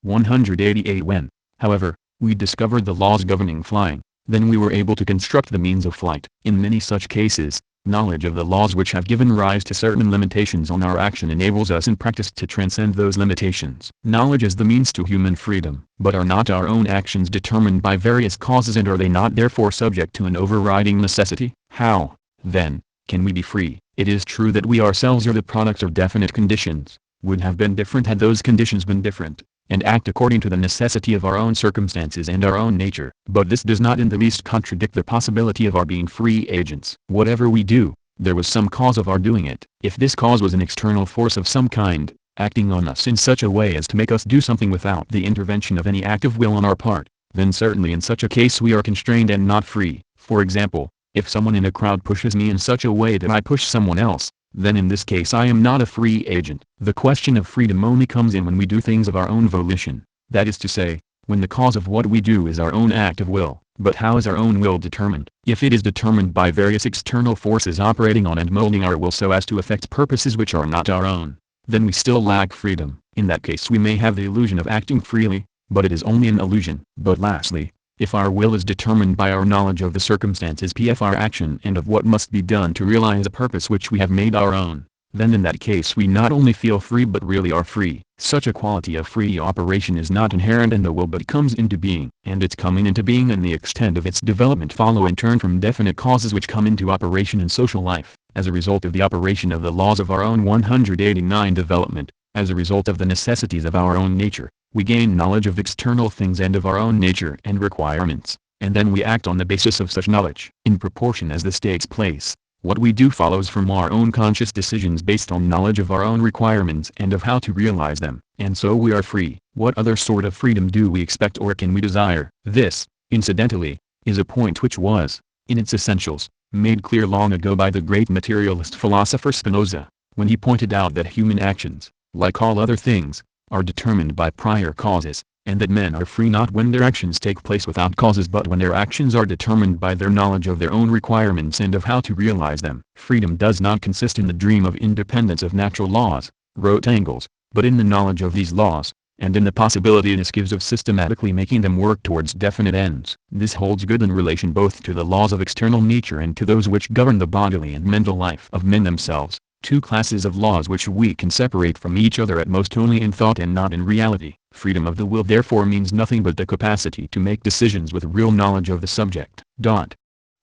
188 When, however, we discovered the laws governing flying, then we were able to construct the means of flight. In many such cases, Knowledge of the laws which have given rise to certain limitations on our action enables us in practice to transcend those limitations. Knowledge is the means to human freedom. But are not our own actions determined by various causes, and are they not therefore subject to an overriding necessity? How, then, can we be free? It is true that we ourselves are the product of definite conditions, would have been different had those conditions been different, and act according to the necessity of our own circumstances and our own nature. But this does not in the least contradict the possibility of our being free agents. Whatever we do, there was some cause of our doing it. If this cause was an external force of some kind, acting on us in such a way as to make us do something without the intervention of any act of will on our part, then certainly in such a case we are constrained and not free. For example, if someone in a crowd pushes me in such a way that I push someone else, then in this case I am not a free agent. The question of freedom only comes in when we do things of our own volition, that is to say, when the cause of what we do is our own act of will. But how is our own will determined? If it is determined by various external forces operating on and molding our will so as to effect purposes which are not our own, then we still lack freedom. In that case we may have the illusion of acting freely, but it is only an illusion. But lastly, if our will is determined by our knowledge of the circumstances of our action and of what must be done to realize a purpose which we have made our own, then in that case we not only feel free but really are free. Such a quality of free operation is not inherent in the will but comes into being, and its coming into being and the extent of its development follow in turn from definite causes which come into operation in social life, as a result of the operation of the laws of our own 189 development, as a result of the necessities of our own nature. We gain knowledge of external things and of our own nature and requirements, and then we act on the basis of such knowledge. In proportion as this takes place, what we do follows from our own conscious decisions based on knowledge of our own requirements and of how to realize them, and so we are free. What other sort of freedom do we expect or can we desire? This, incidentally, is a point which was, in its essentials, made clear long ago by the great materialist philosopher Spinoza, when he pointed out that human actions, like all other things, are determined by prior causes, and that men are free not when their actions take place without causes but when their actions are determined by their knowledge of their own requirements and of how to realize them. Freedom does not consist in the dream of independence of natural laws, wrote Engels, but in the knowledge of these laws, and in the possibility this gives of systematically making them work towards definite ends. This holds good in relation both to the laws of external nature and to those which govern the bodily and mental life of men themselves. Two classes of laws which we can separate from each other at most only in thought and not in reality. Freedom of the will therefore means nothing but the capacity to make decisions with real knowledge of the subject.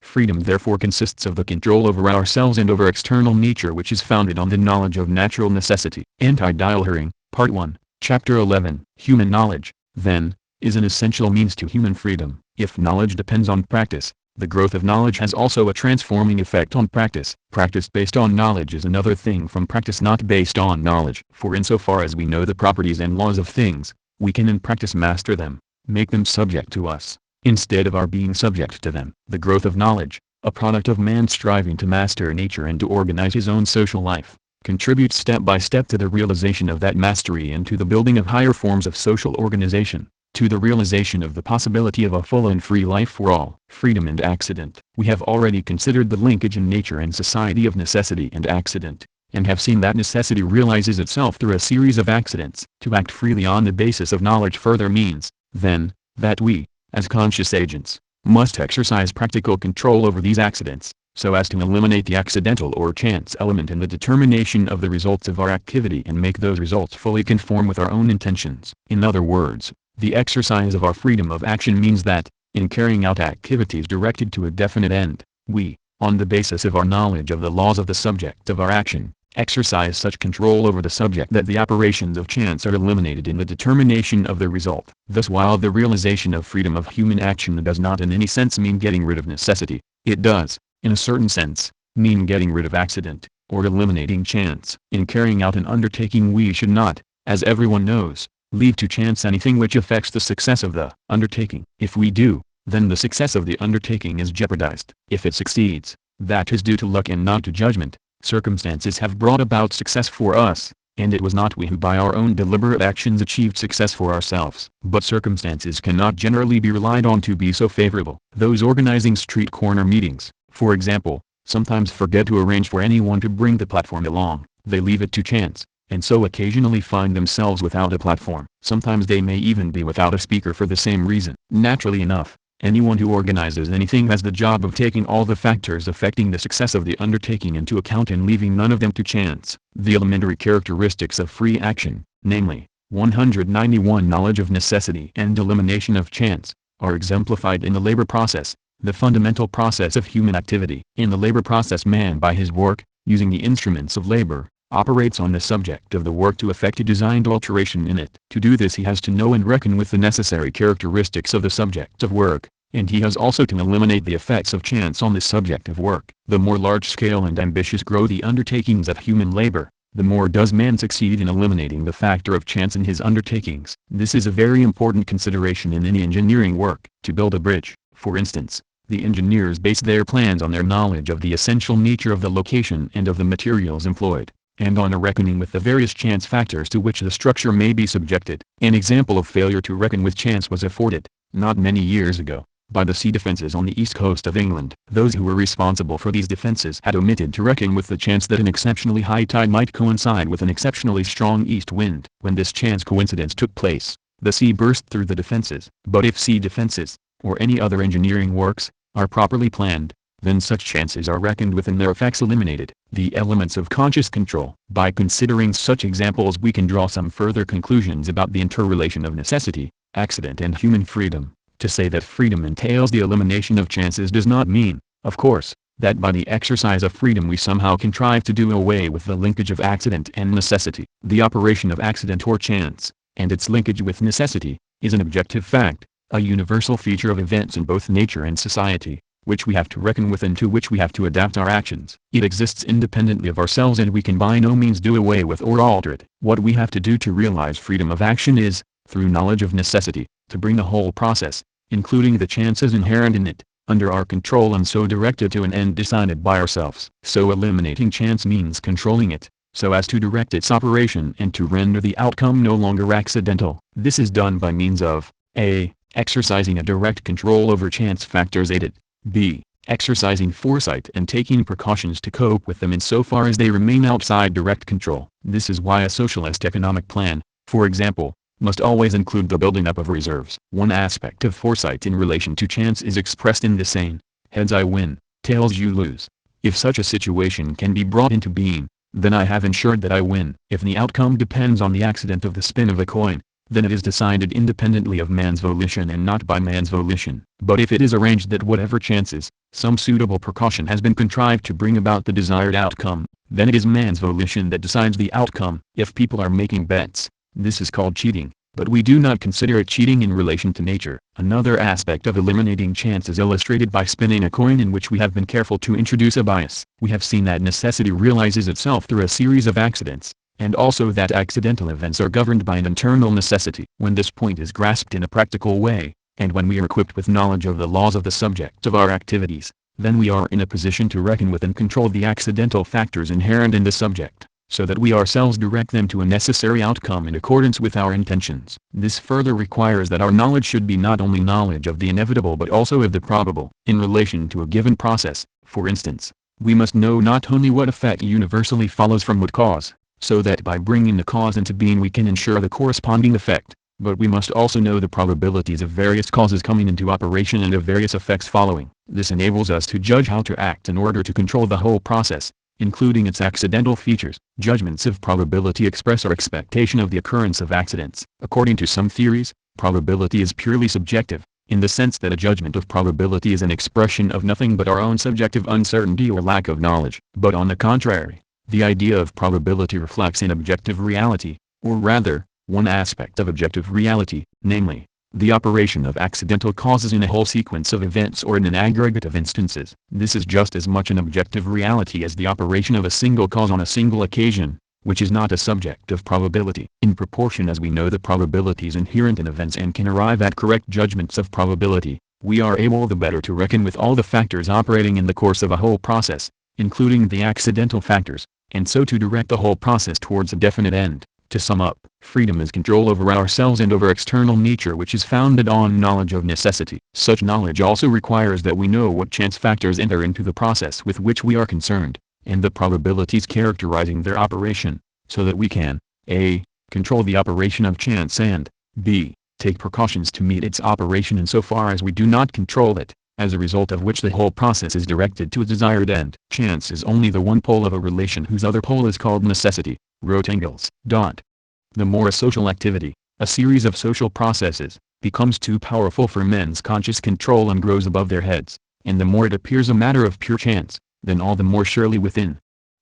Freedom therefore consists of the control over ourselves and over external nature which is founded on the knowledge of natural necessity. Anti-Dialectical, Part 1, Chapter 11. Human knowledge, then, is an essential means to human freedom. If knowledge depends on practice, the growth of knowledge has also a transforming effect on practice. Practice based on knowledge is another thing from practice not based on knowledge. For insofar as we know the properties and laws of things, we can in practice master them, make them subject to us, instead of our being subject to them. The growth of knowledge, a product of man striving to master nature and to organize his own social life, contributes step by step to the realization of that mastery and to the building of higher forms of social organization, to the realization of the possibility of a full and free life for all. Freedom and accident. We have already considered the linkage in nature and society of necessity and accident, and have seen that necessity realizes itself through a series of accidents. To act freely on the basis of knowledge further means, then, that we, as conscious agents, must exercise practical control over these accidents, so as to eliminate the accidental or chance element in the determination of the results of our activity and make those results fully conform with our own intentions. In other words, the exercise of our freedom of action means that, in carrying out activities directed to a definite end, we, on the basis of our knowledge of the laws of the subject of our action, exercise such control over the subject that the operations of chance are eliminated in the determination of the result. Thus while the realization of freedom of human action does not in any sense mean getting rid of necessity, it does, in a certain sense, mean getting rid of accident, or eliminating chance. In carrying out an undertaking we should not, as everyone knows, leave to chance anything which affects the success of the undertaking. If we do, then the success of the undertaking is jeopardized. If it succeeds, that is due to luck and not to judgment. Circumstances have brought about success for us, and it was not we who by our own deliberate actions achieved success for ourselves. But circumstances cannot generally be relied on to be so favorable. Those organizing street corner meetings, for example, sometimes forget to arrange for anyone to bring the platform along. They leave it to chance, and so occasionally find themselves without a platform. Sometimes they may even be without a speaker for the same reason. Naturally enough, Anyone who organizes anything has the job of taking all the factors affecting the success of the undertaking into account and leaving none of them to chance. The elementary characteristics of free action, namely, 191 knowledge of necessity and elimination of chance, are exemplified in the labor process, the fundamental process of human activity. In the labor process, man by his work, using the instruments of labor, operates on the subject of the work to effect a designed alteration in it. To do this he has to know and reckon with the necessary characteristics of the subject of work, and he has also to eliminate the effects of chance on the subject of work. The more large-scale and ambitious grow the undertakings of human labor, the more does man succeed in eliminating the factor of chance in his undertakings. This is a very important consideration in any engineering work. To build a bridge, for instance, the engineers base their plans on their knowledge of the essential nature of the location and of the materials employed, and on a reckoning with the various chance factors to which the structure may be subjected. An example of failure to reckon with chance was afforded, not many years ago, by the sea defences on the east coast of England. Those who were responsible for these defences had omitted to reckon with the chance that an exceptionally high tide might coincide with an exceptionally strong east wind. When this chance coincidence took place, the sea burst through the defences. But if sea defences, or any other engineering works, are properly planned, then such chances are reckoned with and their effects eliminated. The elements of conscious control. By considering such examples we can draw some further conclusions about the interrelation of necessity, accident and human freedom. To say that freedom entails the elimination of chances does not mean, of course, that by the exercise of freedom we somehow contrive to do away with the linkage of accident and necessity. The operation of accident or chance, and its linkage with necessity, is an objective fact, a universal feature of events in both nature and society, which we have to reckon with and to which we have to adapt our actions. It exists independently of ourselves and we can by no means do away with or alter it. What we have to do to realize freedom of action is, through knowledge of necessity, to bring the whole process, including the chances inherent in it, under our control and so direct it to an end decided by ourselves. So eliminating chance means controlling it, so as to direct its operation and to render the outcome no longer accidental. This is done by means of a. Exercising a direct control over chance factors aided, b. Exercising foresight and taking precautions to cope with them insofar as they remain outside direct control. This is why a socialist economic plan, for example, must always include the building up of reserves. One aspect of foresight in relation to chance is expressed in the saying, heads I win, tails you lose. If such a situation can be brought into being, then I have ensured that I win. If the outcome depends on the accident of the spin of a coin, then it is decided independently of man's volition and not by man's volition. But if it is arranged that whatever chances, some suitable precaution has been contrived to bring about the desired outcome, then it is man's volition that decides the outcome. If people are making bets, this is called cheating, but we do not consider it cheating in relation to nature. Another aspect of eliminating chance is illustrated by spinning a coin in which we have been careful to introduce a bias. We have seen that necessity realizes itself through a series of accidents, and also that accidental events are governed by an internal necessity. When this point is grasped in a practical way, and when we are equipped with knowledge of the laws of the subject of our activities, then we are in a position to reckon with and control the accidental factors inherent in the subject, so that we ourselves direct them to a necessary outcome in accordance with our intentions. This further requires that our knowledge should be not only knowledge of the inevitable but also of the probable. In relation to a given process, for instance, we must know not only what effect universally follows from what cause, so that by bringing the cause into being we can ensure the corresponding effect, but we must also know the probabilities of various causes coming into operation and of various effects following. This enables us to judge how to act in order to control the whole process, including its accidental features. Judgments of probability express our expectation of the occurrence of accidents. According to some theories, probability is purely subjective, in the sense that a judgment of probability is an expression of nothing but our own subjective uncertainty or lack of knowledge. But on the contrary, the idea of probability reflects an objective reality, or rather, one aspect of objective reality, namely, the operation of accidental causes in a whole sequence of events or in an aggregate of instances. This is just as much an objective reality as the operation of a single cause on a single occasion, which is not a subject of probability. In proportion as we know the probabilities inherent in events and can arrive at correct judgments of probability, we are able the better to reckon with all the factors operating in the course of a whole process, including the accidental factors, and so to direct the whole process towards a definite end. To sum up, freedom is control over ourselves and over external nature which is founded on knowledge of necessity. Such knowledge also requires that we know what chance factors enter into the process with which we are concerned, and the probabilities characterizing their operation, so that we can a. control the operation of chance and b. take precautions to meet its operation insofar as we do not control it, as a result of which the whole process is directed to a desired end. Chance is only the one pole of a relation whose other pole is called necessity. Wrote Engels. The more a social activity, a series of social processes, becomes too powerful for men's conscious control and grows above their heads, and the more it appears a matter of pure chance, then all the more surely within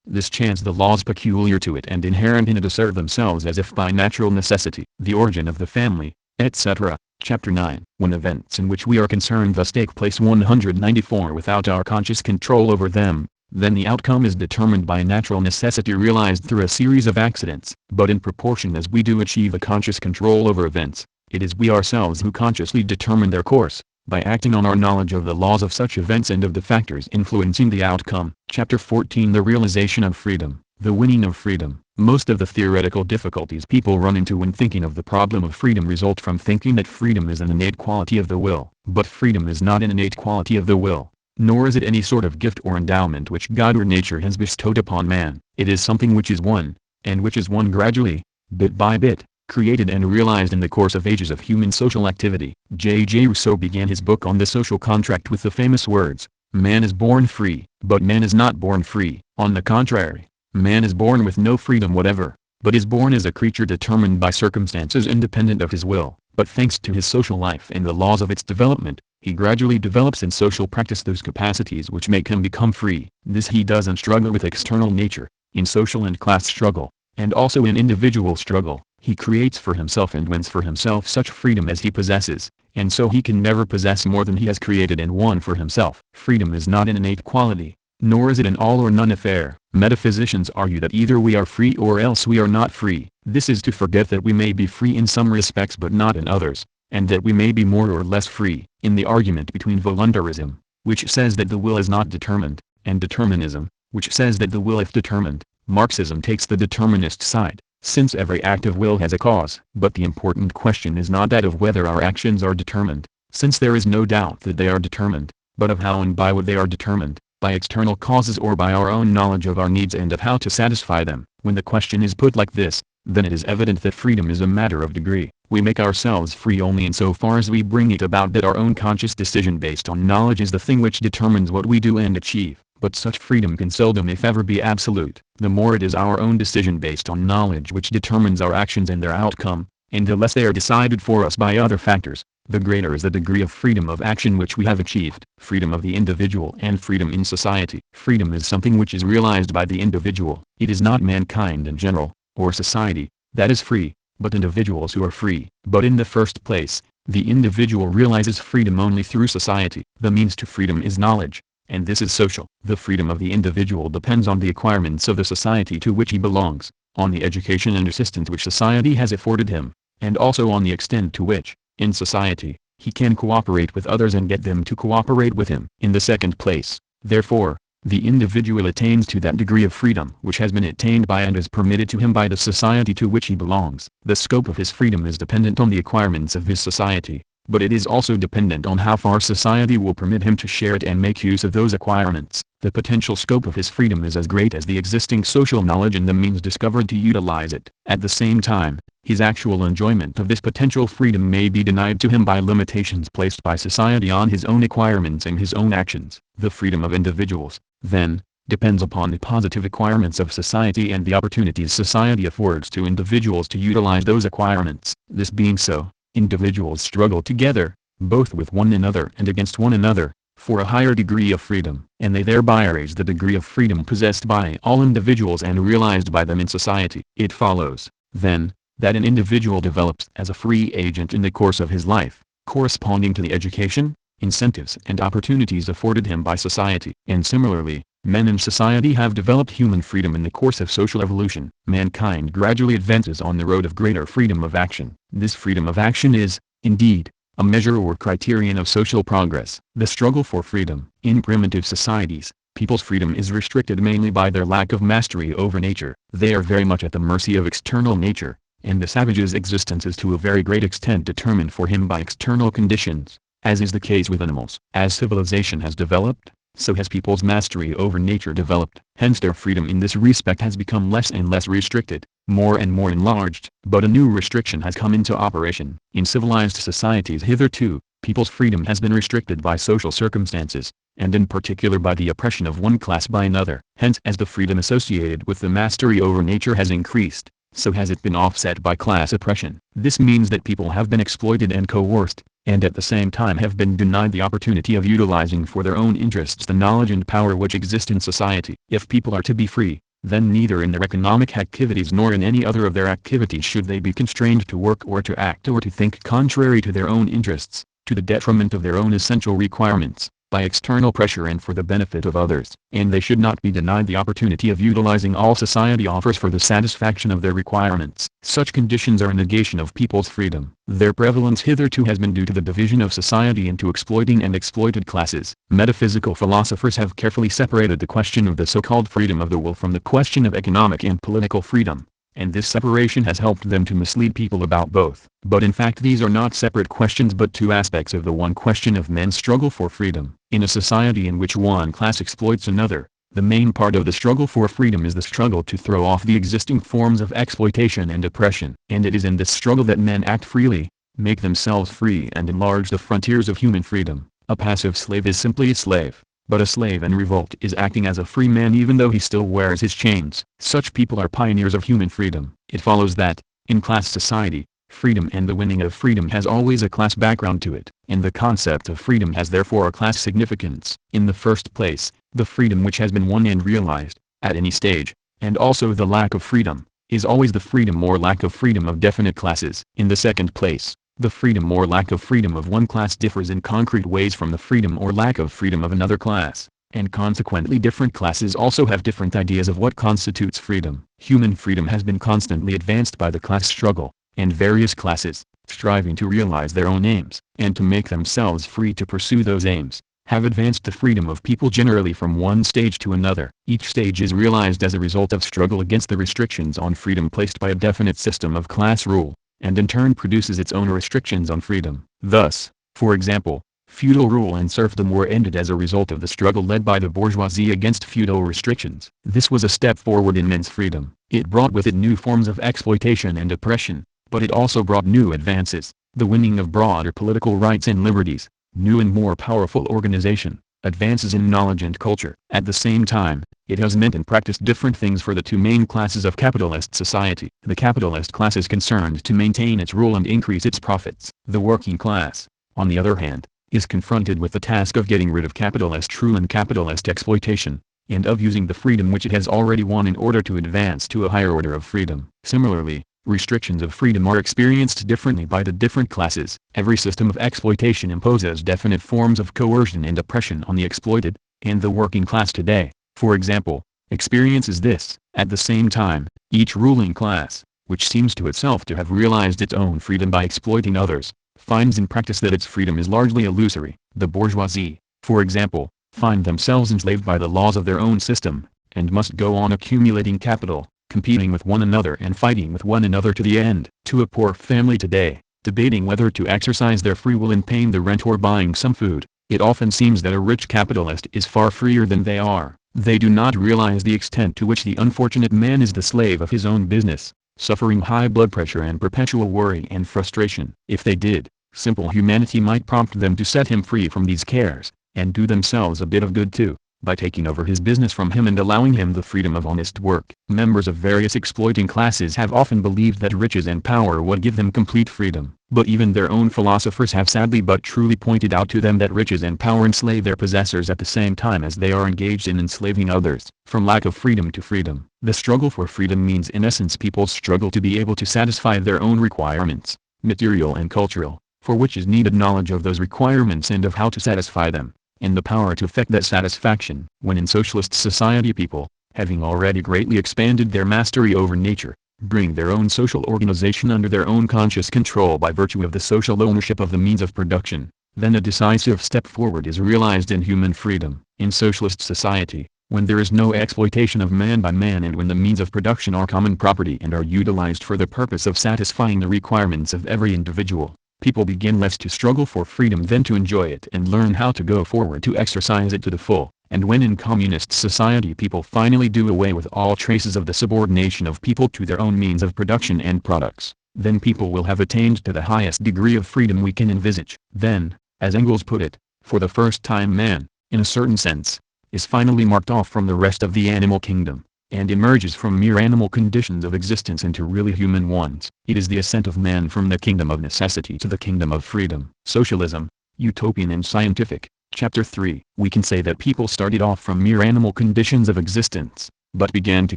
this chance the laws peculiar to it and inherent in it assert themselves as if by natural necessity. The origin of the family, etc. Chapter 9. When events in which we are concerned thus take place 194 without our conscious control over them, then the outcome is determined by natural necessity realized through a series of accidents. But in proportion as we do achieve a conscious control over events, it is we ourselves who consciously determine their course, by acting on our knowledge of the laws of such events and of the factors influencing the outcome. Chapter 14. The realization of freedom, the winning of freedom. Most of the theoretical difficulties people run into when thinking of the problem of freedom result from thinking that freedom is an innate quality of the will. But freedom is not an innate quality of the will, nor is it any sort of gift or endowment which God or nature has bestowed upon man. It is something which is won, and which is won gradually, bit by bit, created and realized in the course of ages of human social activity. J. Rousseau began his book on the social contract with the famous words, "Man is born free." But man is not born free. On the contrary, man is born with no freedom whatever, but is born as a creature determined by circumstances independent of his will. But thanks to his social life and the laws of its development, he gradually develops in social practice those capacities which make him become free. This he does in struggle with external nature, in social and class struggle, and also in individual struggle. He creates for himself and wins for himself such freedom as he possesses, and so he can never possess more than he has created and won for himself. Freedom is not an innate quality, nor is it an all or none affair. Metaphysicians argue that either we are free or else we are not free. This is to forget that we may be free in some respects but not in others, and that we may be more or less free. In the argument between voluntarism, which says that the will is not determined, and determinism, which says that the will is determined, Marxism takes the determinist side, since every act of will has a cause. But the important question is not that of whether our actions are determined, since there is no doubt that they are determined, but of how and by what they are determined, by external causes or by our own knowledge of our needs and of how to satisfy them. When the question is put like this, then it is evident that freedom is a matter of degree. We make ourselves free only insofar as we bring it about that our own conscious decision based on knowledge is the thing which determines what we do and achieve. But such freedom can seldom if ever be absolute. The more it is our own decision based on knowledge which determines our actions and their outcome, and the less they are decided for us by other factors, the greater is the degree of freedom of action which we have achieved. Freedom of the individual and freedom in society. Freedom is something which is realized by the individual. It is not mankind in general, or society, that is free, but individuals who are free. But in the first place, the individual realizes freedom only through society. The means to freedom is knowledge, and this is social. The freedom of the individual depends on the acquirements of the society to which he belongs, on the education and assistance which society has afforded him, and also on the extent to which, in society, he can cooperate with others and get them to cooperate with him. In the second place, therefore, the individual attains to that degree of freedom which has been attained by and is permitted to him by the society to which he belongs. The scope of his freedom is dependent on the acquirements of his society, but it is also dependent on how far society will permit him to share it and make use of those acquirements. The potential scope of his freedom is as great as the existing social knowledge and the means discovered to utilize it. At the same time, his actual enjoyment of this potential freedom may be denied to him by limitations placed by society on his own acquirements and his own actions. The freedom of individuals, then, depends upon the positive acquirements of society and the opportunities society affords to individuals to utilize those acquirements. This being so, individuals struggle together, both with one another and against one another, for a higher degree of freedom, and they thereby raise the degree of freedom possessed by all individuals and realized by them in society. It follows, then, that an individual develops as a free agent in the course of his life, corresponding to the education, incentives and opportunities afforded him by society. And similarly, men in society have developed human freedom in the course of social evolution. Mankind gradually advances on the road of greater freedom of action. This freedom of action is, indeed, a measure or criterion of social progress. The struggle for freedom. In primitive societies, people's freedom is restricted mainly by their lack of mastery over nature. They are very much at the mercy of external nature, and the savage's existence is to a very great extent determined for him by external conditions, as is the case with animals. As civilization has developed, so has people's mastery over nature developed. Hence their freedom in this respect has become less and less restricted, more and more enlarged. But a new restriction has come into operation. In civilized societies hitherto, people's freedom has been restricted by social circumstances, and in particular by the oppression of one class by another. Hence, as the freedom associated with the mastery over nature has increased, so has it been offset by class oppression. This means that people have been exploited and coerced, and at the same time have been denied the opportunity of utilizing for their own interests the knowledge and power which exist in society. If people are to be free, then neither in their economic activities nor in any other of their activities should they be constrained to work or to act or to think contrary to their own interests, to the detriment of their own essential requirements, by external pressure and for the benefit of others. And they should not be denied the opportunity of utilizing all society offers for the satisfaction of their requirements. Such conditions are a negation of people's freedom. Their prevalence hitherto has been due to the division of society into exploiting and exploited classes. Metaphysical philosophers have carefully separated the question of the so-called freedom of the will from the question of economic and political freedom, and this separation has helped them to mislead people about both. But in fact these are not separate questions but two aspects of the one question of men's struggle for freedom. In a society in which one class exploits another, the main part of the struggle for freedom is the struggle to throw off the existing forms of exploitation and oppression. And it is in this struggle that men act freely, make themselves free and enlarge the frontiers of human freedom. A passive slave is simply a slave. But a slave in revolt is acting as a free man even though he still wears his chains. Such people are pioneers of human freedom. It follows that, in class society, freedom and the winning of freedom has always a class background to it, and the concept of freedom has therefore a class significance. In the first place, the freedom which has been won and realized, at any stage, and also the lack of freedom, is always the freedom or lack of freedom of definite classes. In the second place, the freedom or lack of freedom of one class differs in concrete ways from the freedom or lack of freedom of another class, and consequently different classes also have different ideas of what constitutes freedom. Human freedom has been constantly advanced by the class struggle, and various classes, striving to realize their own aims, and to make themselves free to pursue those aims, have advanced the freedom of people generally from one stage to another. Each stage is realized as a result of struggle against the restrictions on freedom placed by a definite system of class rule, and in turn produces its own restrictions on freedom. Thus, for example, feudal rule and serfdom were ended as a result of the struggle led by the bourgeoisie against feudal restrictions. This was a step forward in men's freedom. It brought with it new forms of exploitation and oppression, but it also brought new advances, the winning of broader political rights and liberties, new and more powerful organization, advances in knowledge and culture. At the same time, it has meant and practiced different things for the two main classes of capitalist society. The capitalist class is concerned to maintain its rule and increase its profits. The working class, on the other hand, is confronted with the task of getting rid of capitalist rule and capitalist exploitation, and of using the freedom which it has already won in order to advance to a higher order of freedom. Similarly, restrictions of freedom are experienced differently by the different classes. Every system of exploitation imposes definite forms of coercion and oppression on the exploited, and the working class today, for example, experiences this. At the same time, each ruling class, which seems to itself to have realized its own freedom by exploiting others, finds in practice that its freedom is largely illusory. The bourgeoisie, for example, find themselves enslaved by the laws of their own system, and must go on accumulating capital, competing with one another and fighting with one another to the end. To a poor family today, debating whether to exercise their free will in paying the rent or buying some food, it often seems that a rich capitalist is far freer than they are. They do not realize the extent to which the unfortunate man is the slave of his own business, suffering high blood pressure and perpetual worry and frustration. If they did, simple humanity might prompt them to set him free from these cares, and do themselves a bit of good too, by taking over his business from him and allowing him the freedom of honest work. Members of various exploiting classes have often believed that riches and power would give them complete freedom, but even their own philosophers have sadly but truly pointed out to them that riches and power enslave their possessors at the same time as they are engaged in enslaving others. From lack of freedom to freedom. The struggle for freedom means in essence people's struggle to be able to satisfy their own requirements, material and cultural, for which is needed knowledge of those requirements and of how to satisfy them, and the power to effect that satisfaction. When in socialist society people, having already greatly expanded their mastery over nature, bring their own social organization under their own conscious control by virtue of the social ownership of the means of production, then a decisive step forward is realized in human freedom. In socialist society, when there is no exploitation of man by man and when the means of production are common property and are utilized for the purpose of satisfying the requirements of every individual, people begin less to struggle for freedom than to enjoy it and learn how to go forward to exercise it to the full. And when in communist society people finally do away with all traces of the subordination of people to their own means of production and products, then people will have attained to the highest degree of freedom we can envisage. Then, as Engels put it, for the first time man, in a certain sense, is finally marked off from the rest of the animal kingdom, and emerges from mere animal conditions of existence into really human ones. It is the ascent of man from the kingdom of necessity to the kingdom of freedom. Socialism, Utopian and Scientific. Chapter 3. We can say that people started off from mere animal conditions of existence, but began to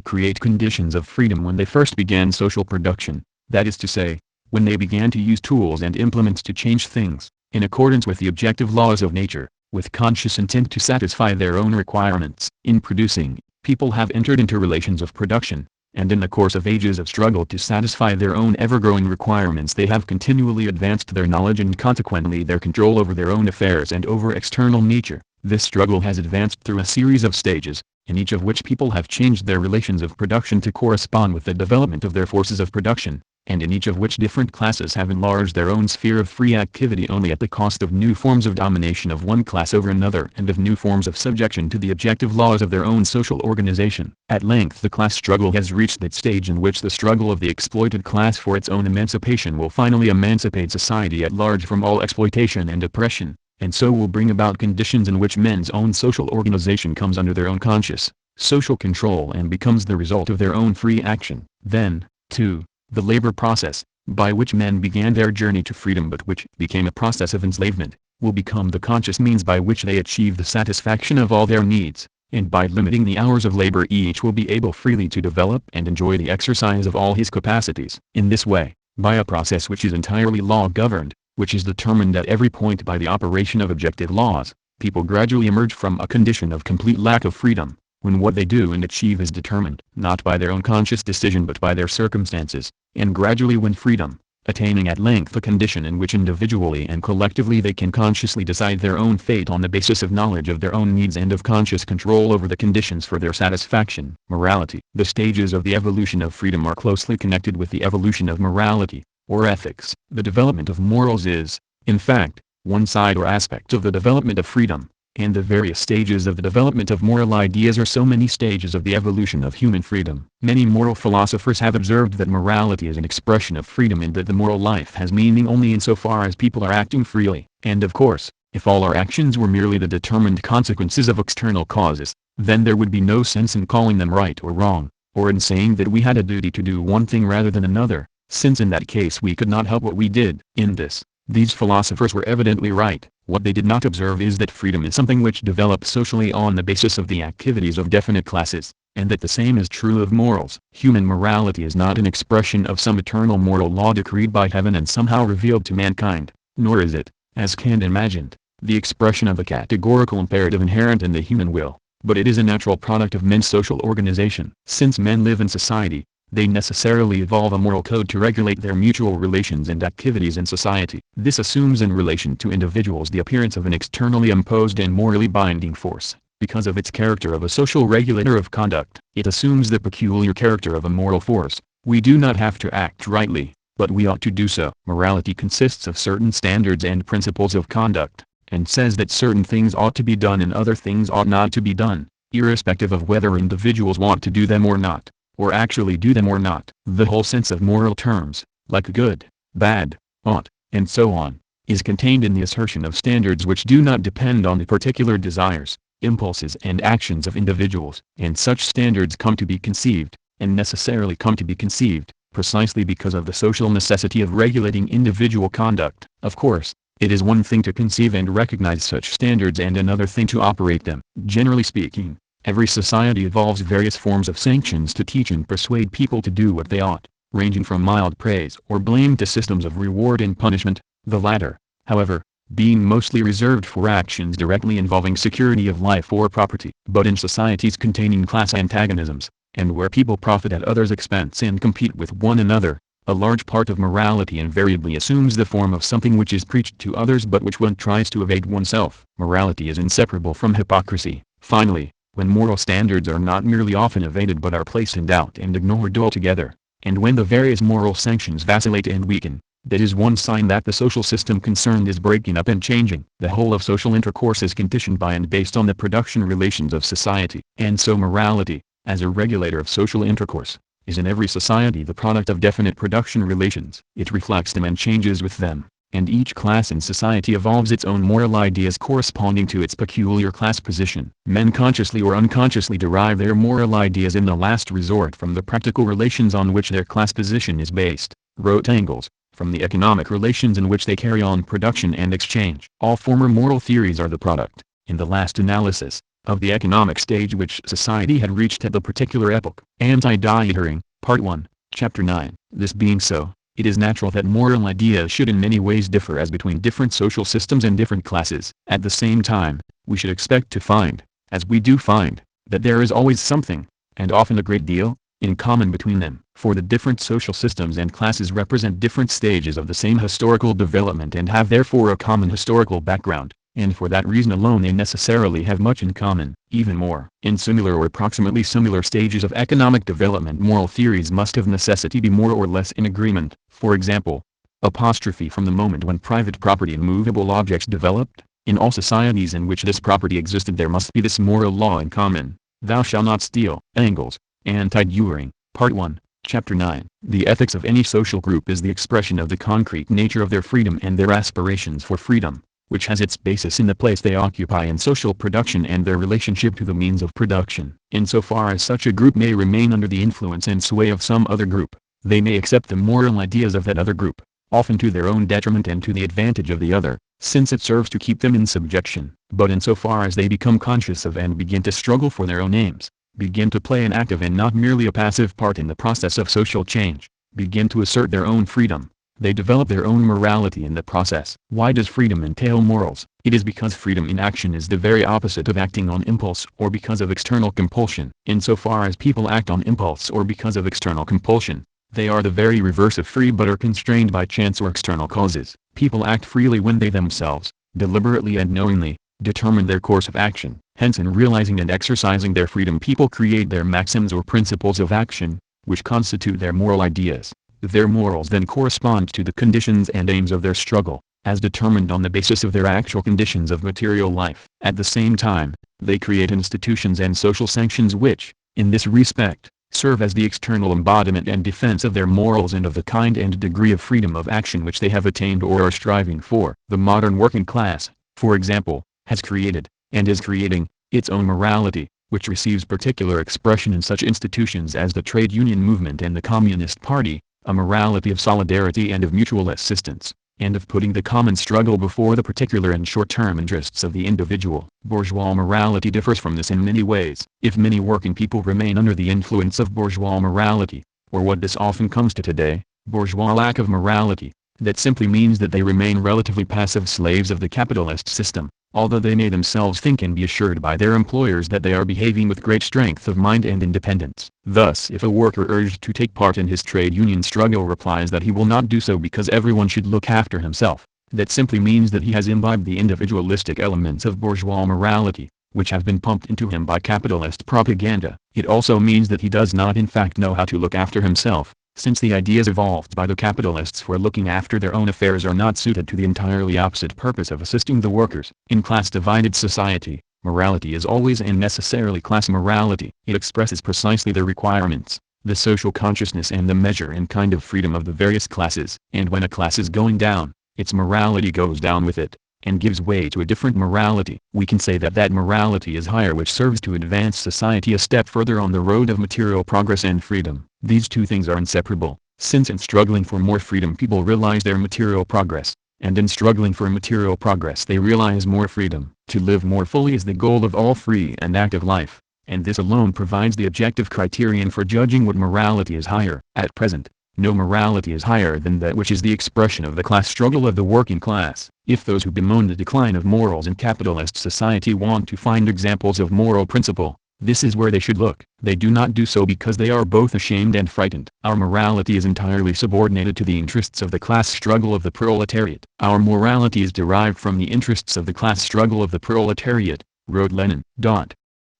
create conditions of freedom when they first began social production, that is to say, when they began to use tools and implements to change things, in accordance with the objective laws of nature, with conscious intent to satisfy their own requirements. In producing, people have entered into relations of production, and in the course of ages of struggle to satisfy their own ever-growing requirements they have continually advanced their knowledge and consequently their control over their own affairs and over external nature. This struggle has advanced through a series of stages, in each of which people have changed their relations of production to correspond with the development of their forces of production, and in each of which different classes have enlarged their own sphere of free activity only at the cost of new forms of domination of one class over another and of new forms of subjection to the objective laws of their own social organization. At length the class struggle has reached that stage in which the struggle of the exploited class for its own emancipation will finally emancipate society at large from all exploitation and oppression, and so will bring about conditions in which men's own social organization comes under their own conscious, social control and becomes the result of their own free action. Then, too, the labor process, by which men began their journey to freedom but which became a process of enslavement, will become the conscious means by which they achieve the satisfaction of all their needs, and by limiting the hours of labor each will be able freely to develop and enjoy the exercise of all his capacities. In this way, by a process which is entirely law-governed, which is determined at every point by the operation of objective laws, people gradually emerge from a condition of complete lack of freedom, when what they do and achieve is determined not by their own conscious decision but by their circumstances, and gradually win freedom, attaining at length a condition in which individually and collectively they can consciously decide their own fate on the basis of knowledge of their own needs and of conscious control over the conditions for their satisfaction. Morality. The stages of the evolution of freedom are closely connected with the evolution of morality, or ethics. The development of morals is, in fact, one side or aspect of the development of freedom, and the various stages of the development of moral ideas are so many stages of the evolution of human freedom. Many moral philosophers have observed that morality is an expression of freedom and that the moral life has meaning only insofar as people are acting freely. And of course, if all our actions were merely the determined consequences of external causes, then there would be no sense in calling them right or wrong, or in saying that we had a duty to do one thing rather than another, since in that case we could not help what we did. In this, these philosophers were evidently right. What they did not observe is that freedom is something which develops socially on the basis of the activities of definite classes, and that the same is true of morals. Human morality is not an expression of some eternal moral law decreed by heaven and somehow revealed to mankind, nor is it, as Kant imagined, the expression of a categorical imperative inherent in the human will, but it is a natural product of men's social organization. Since men live in society, they necessarily evolve a moral code to regulate their mutual relations and activities in society. This assumes in relation to individuals the appearance of an externally imposed and morally binding force. Because of its character of a social regulator of conduct, it assumes the peculiar character of a moral force. We do not have to act rightly, but we ought to do so. Morality consists of certain standards and principles of conduct, and says that certain things ought to be done and other things ought not to be done, irrespective of whether individuals want to do them or not, or actually do them or not. The whole sense of moral terms, like good, bad, ought, and so on, is contained in the assertion of standards which do not depend on the particular desires, impulses and actions of individuals. And such standards come to be conceived, and necessarily come to be conceived, precisely because of the social necessity of regulating individual conduct. Of course, it is one thing to conceive and recognize such standards and another thing to operate them. Generally speaking, every society evolves various forms of sanctions to teach and persuade people to do what they ought, ranging from mild praise or blame to systems of reward and punishment, the latter, however, being mostly reserved for actions directly involving security of life or property. But in societies containing class antagonisms, and where people profit at others' expense and compete with one another, a large part of morality invariably assumes the form of something which is preached to others but which one tries to evade oneself. Morality is inseparable from hypocrisy. Finally, when moral standards are not merely often evaded but are placed in doubt and ignored altogether, and when the various moral sanctions vacillate and weaken, That is one sign that the social system concerned is breaking up and changing. The whole of social intercourse is conditioned by and based on the production relations of society. And so morality, as a regulator of social intercourse, is in every society the product of definite production relations. It reflects them and changes with them, and each class in society evolves its own moral ideas corresponding to its peculiar class position. Men consciously or unconsciously derive their moral ideas in the last resort from the practical relations on which their class position is based, wrote Engels, from the economic relations in which they carry on production and exchange. All former moral theories are the product, in the last analysis, of the economic stage which society had reached at the particular epoch. Anti-Dieting, Part 1, Chapter 9. This being so, it is natural that moral ideas should in many ways differ as between different social systems and different classes. At the same time, we should expect to find, as we do find, that there is always something, and often a great deal, in common between them. For the different social systems and classes represent different stages of the same historical development and have therefore a common historical background, and for that reason alone they necessarily have much in common. Even more, in similar or approximately similar stages of economic development moral theories must of necessity be more or less in agreement. For example, from the moment when private property and movable objects developed, in all societies in which this property existed there must be this moral law in common: thou shalt not steal. Engels, Anti-Dieting, Part 1, Chapter 9. The ethics of any social group is the expression of the concrete nature of their freedom and their aspirations for freedom, which has its basis in the place they occupy in social production and their relationship to the means of production. Insofar as such a group may remain under the influence and sway of some other group, they may accept the moral ideas of that other group, often to their own detriment and to the advantage of the other, since it serves to keep them in subjection. But insofar as they become conscious of and begin to struggle for their own aims, begin to play an active and not merely a passive part in the process of social change, begin to assert their own freedom, they develop their own morality in the process. Why does freedom entail morals? It is because freedom in action is the very opposite of acting on impulse or because of external compulsion. Insofar as people act on impulse or because of external compulsion, they are the very reverse of free but are constrained by chance or external causes. People act freely when they themselves, deliberately and knowingly, determine their course of action. Hence in realizing and exercising their freedom people create their maxims or principles of action, which constitute their moral ideas. Their morals then correspond to the conditions and aims of their struggle, as determined on the basis of their actual conditions of material life. At the same time, they create institutions and social sanctions which, in this respect, serve as the external embodiment and defense of their morals and of the kind and degree of freedom of action which they have attained or are striving for. The modern working class, for example, has created, and is creating, its own morality, which receives particular expression in such institutions as the trade union movement and the Communist Party, a morality of solidarity and of mutual assistance, and of putting the common struggle before the particular and short-term interests of the individual. Bourgeois morality differs from this in many ways. If many working people remain under the influence of bourgeois morality, or what this often comes to today, bourgeois lack of morality, that simply means that they remain relatively passive slaves of the capitalist system, although they may themselves think and be assured by their employers that they are behaving with great strength of mind and independence. Thus if a worker urged to take part in his trade union struggle replies that he will not do so because everyone should look after himself, that simply means that he has imbibed the individualistic elements of bourgeois morality, which have been pumped into him by capitalist propaganda. It also means that he does not in fact know how to look after himself, since the ideas evolved by the capitalists for looking after their own affairs are not suited to the entirely opposite purpose of assisting the workers. In class-divided society, morality is always and necessarily class morality. It expresses precisely the requirements, the social consciousness and the measure and kind of freedom of the various classes. And when a class is going down, its morality goes down with it, and gives way to a different morality. We can say that that morality is higher which serves to advance society a step further on the road of material progress and freedom. These two things are inseparable, since in struggling for more freedom people realize their material progress, and in struggling for material progress they realize more freedom. To live more fully is the goal of all free and active life, and this alone provides the objective criterion for judging what morality is higher. At present, no morality is higher than that which is the expression of the class struggle of the working class. If those who bemoan the decline of morals in capitalist society want to find examples of moral principle, this is where they should look. They do not do so because they are both ashamed and frightened. Our morality is entirely subordinated to the interests of the class struggle of the proletariat. Our morality is derived from the interests of the class struggle of the proletariat, wrote Lenin.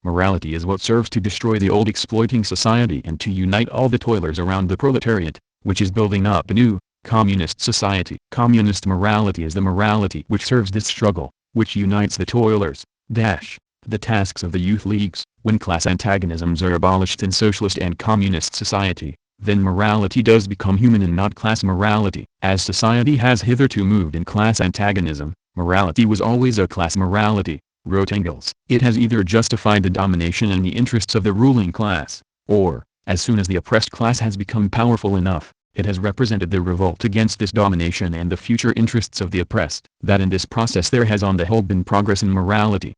Morality is what serves to destroy the old exploiting society and to unite all the toilers around the proletariat, which is building up anew, Communist society. Communist morality is the morality which serves this struggle, which unites the toilers. The tasks of the youth leagues. When class antagonisms are abolished in socialist and communist society, then morality does become human and not class morality. As society has hitherto moved in class antagonism, morality was always a class morality, wrote Engels. It has either justified the domination and the interests of the ruling class, or, as soon as the oppressed class has become powerful enough, it has represented the revolt against this domination and the future interests of the oppressed. That in this process there has on the whole been progress in morality.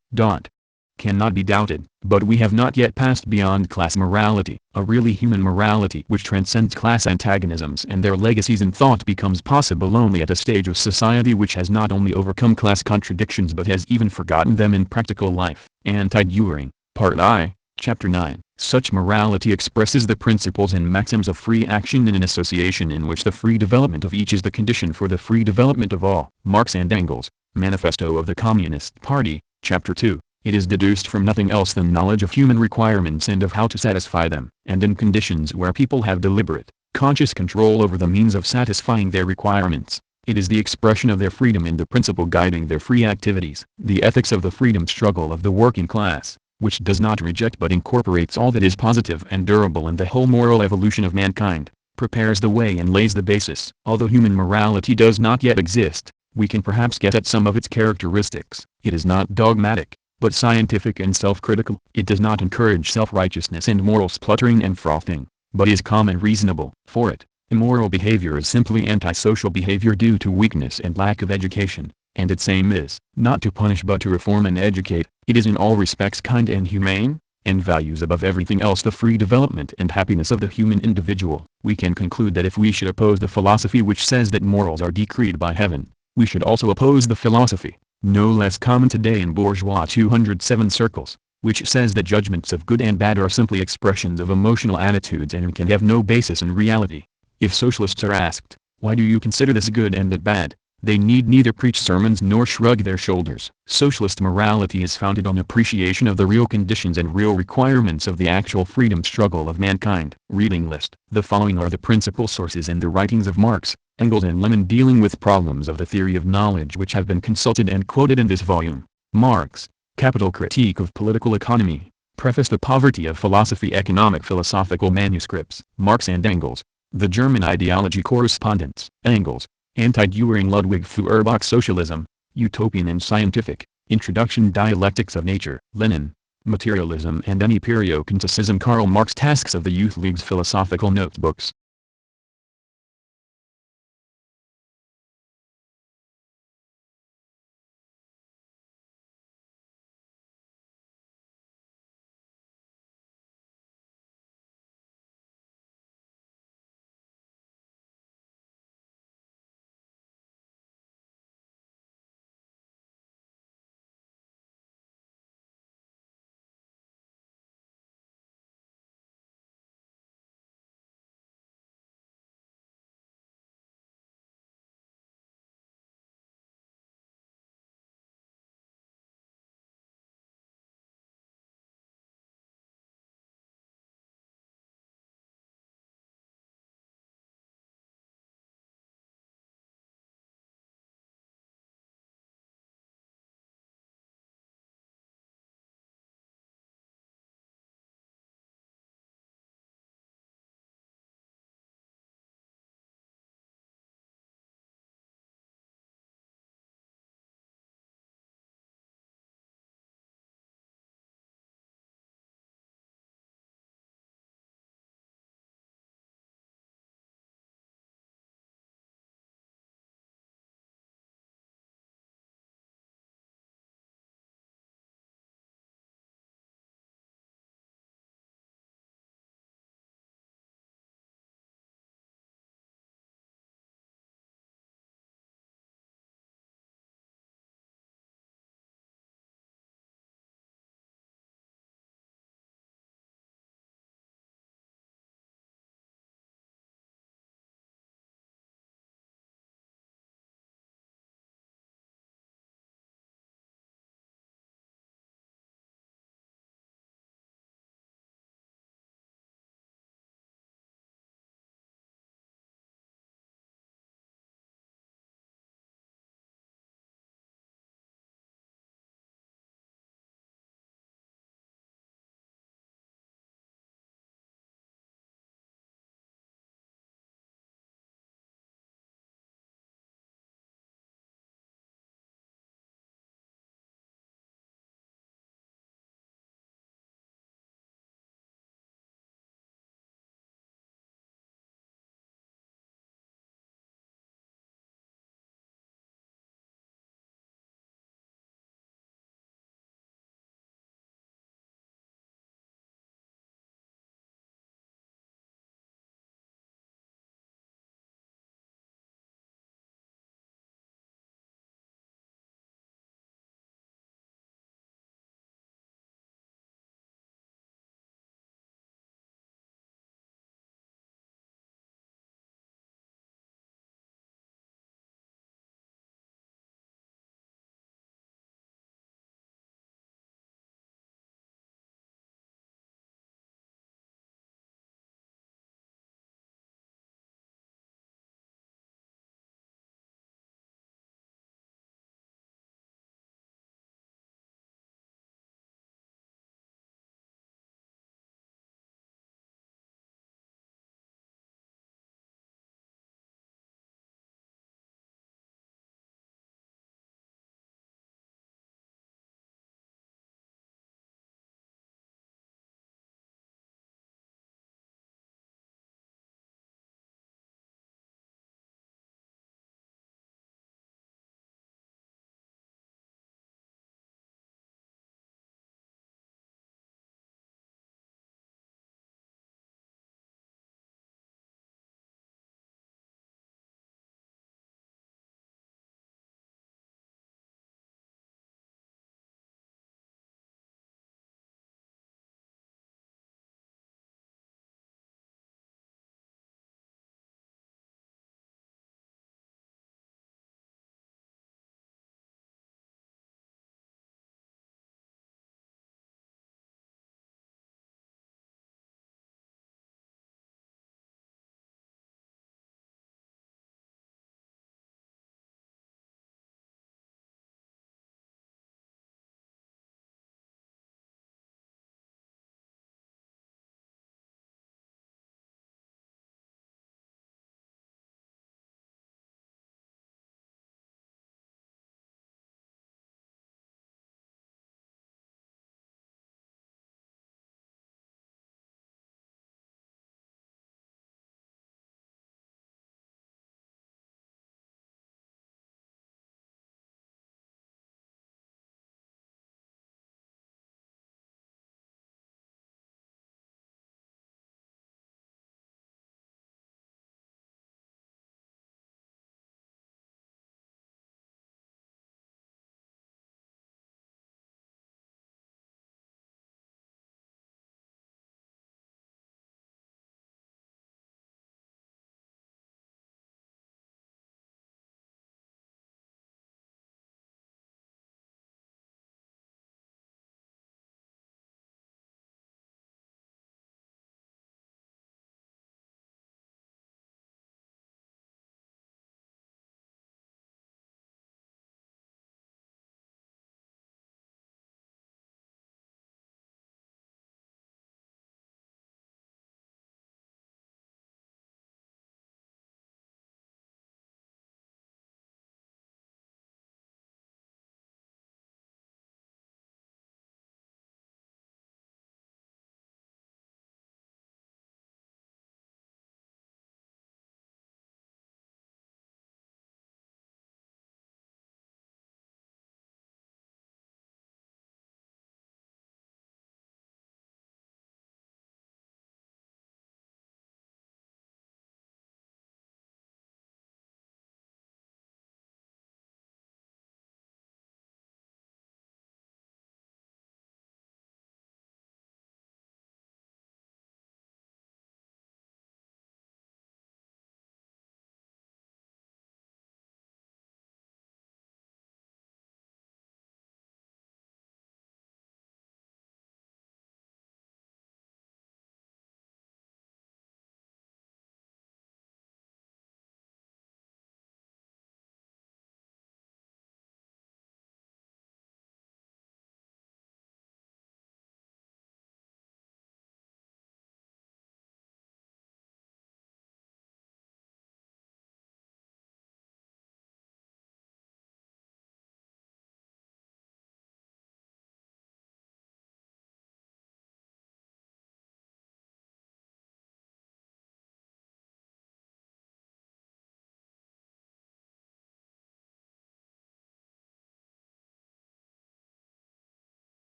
Cannot be doubted, but we have not yet passed beyond class morality. A really human morality which transcends class antagonisms and their legacies in thought becomes possible only at a stage of society which has not only overcome class contradictions but has even forgotten them in practical life. Anti-During, Part I, Chapter 9. Such morality expresses the principles and maxims of free action in an association in which the free development of each is the condition for the free development of all. Marx and Engels, Manifesto of the Communist Party, Chapter 2. It is deduced from nothing else than knowledge of human requirements and of how to satisfy them. And in conditions where people have deliberate, conscious control over the means of satisfying their requirements, it is the expression of their freedom and the principle guiding their free activities. The ethics of the freedom struggle of the working class, which does not reject but incorporates all that is positive and durable in the whole moral evolution of mankind, prepares the way and lays the basis. Although human morality does not yet exist, we can perhaps get at some of its characteristics. It is not dogmatic, but scientific and self-critical. It does not encourage self-righteousness and moral spluttering and frothing, but is calm and reasonable. For it, immoral behavior is simply antisocial behavior due to weakness and lack of education, and its aim is not to punish but to reform and educate. It is in all respects kind and humane, and values above everything else the free development and happiness of the human individual. We can conclude that if we should oppose the philosophy which says that morals are decreed by heaven, we should also oppose the philosophy, no less common today in bourgeois 207 circles, which says that judgments of good and bad are simply expressions of emotional attitudes and can have no basis in reality. If socialists are asked, why do you consider this good and that bad, they need neither preach sermons nor shrug their shoulders. Socialist morality is founded on appreciation of the real conditions and real requirements of the actual freedom struggle of mankind. Reading list. The following are the principal sources in the writings of Marx, Engels and Lenin dealing with problems of the theory of knowledge which have been consulted and quoted in this volume. Marx, Capital Critique of Political Economy. Preface. The Poverty of Philosophy. Economic Philosophical Manuscripts. Marx and Engels, The German Ideology Correspondence. Engels, Anti-During Ludwig Feuerbach. Socialism, Utopian and Scientific. Introduction. Dialectics of Nature. Lenin, Materialism and Empiriocriticism. Karl Marx. Tasks of the Youth League's Philosophical Notebooks.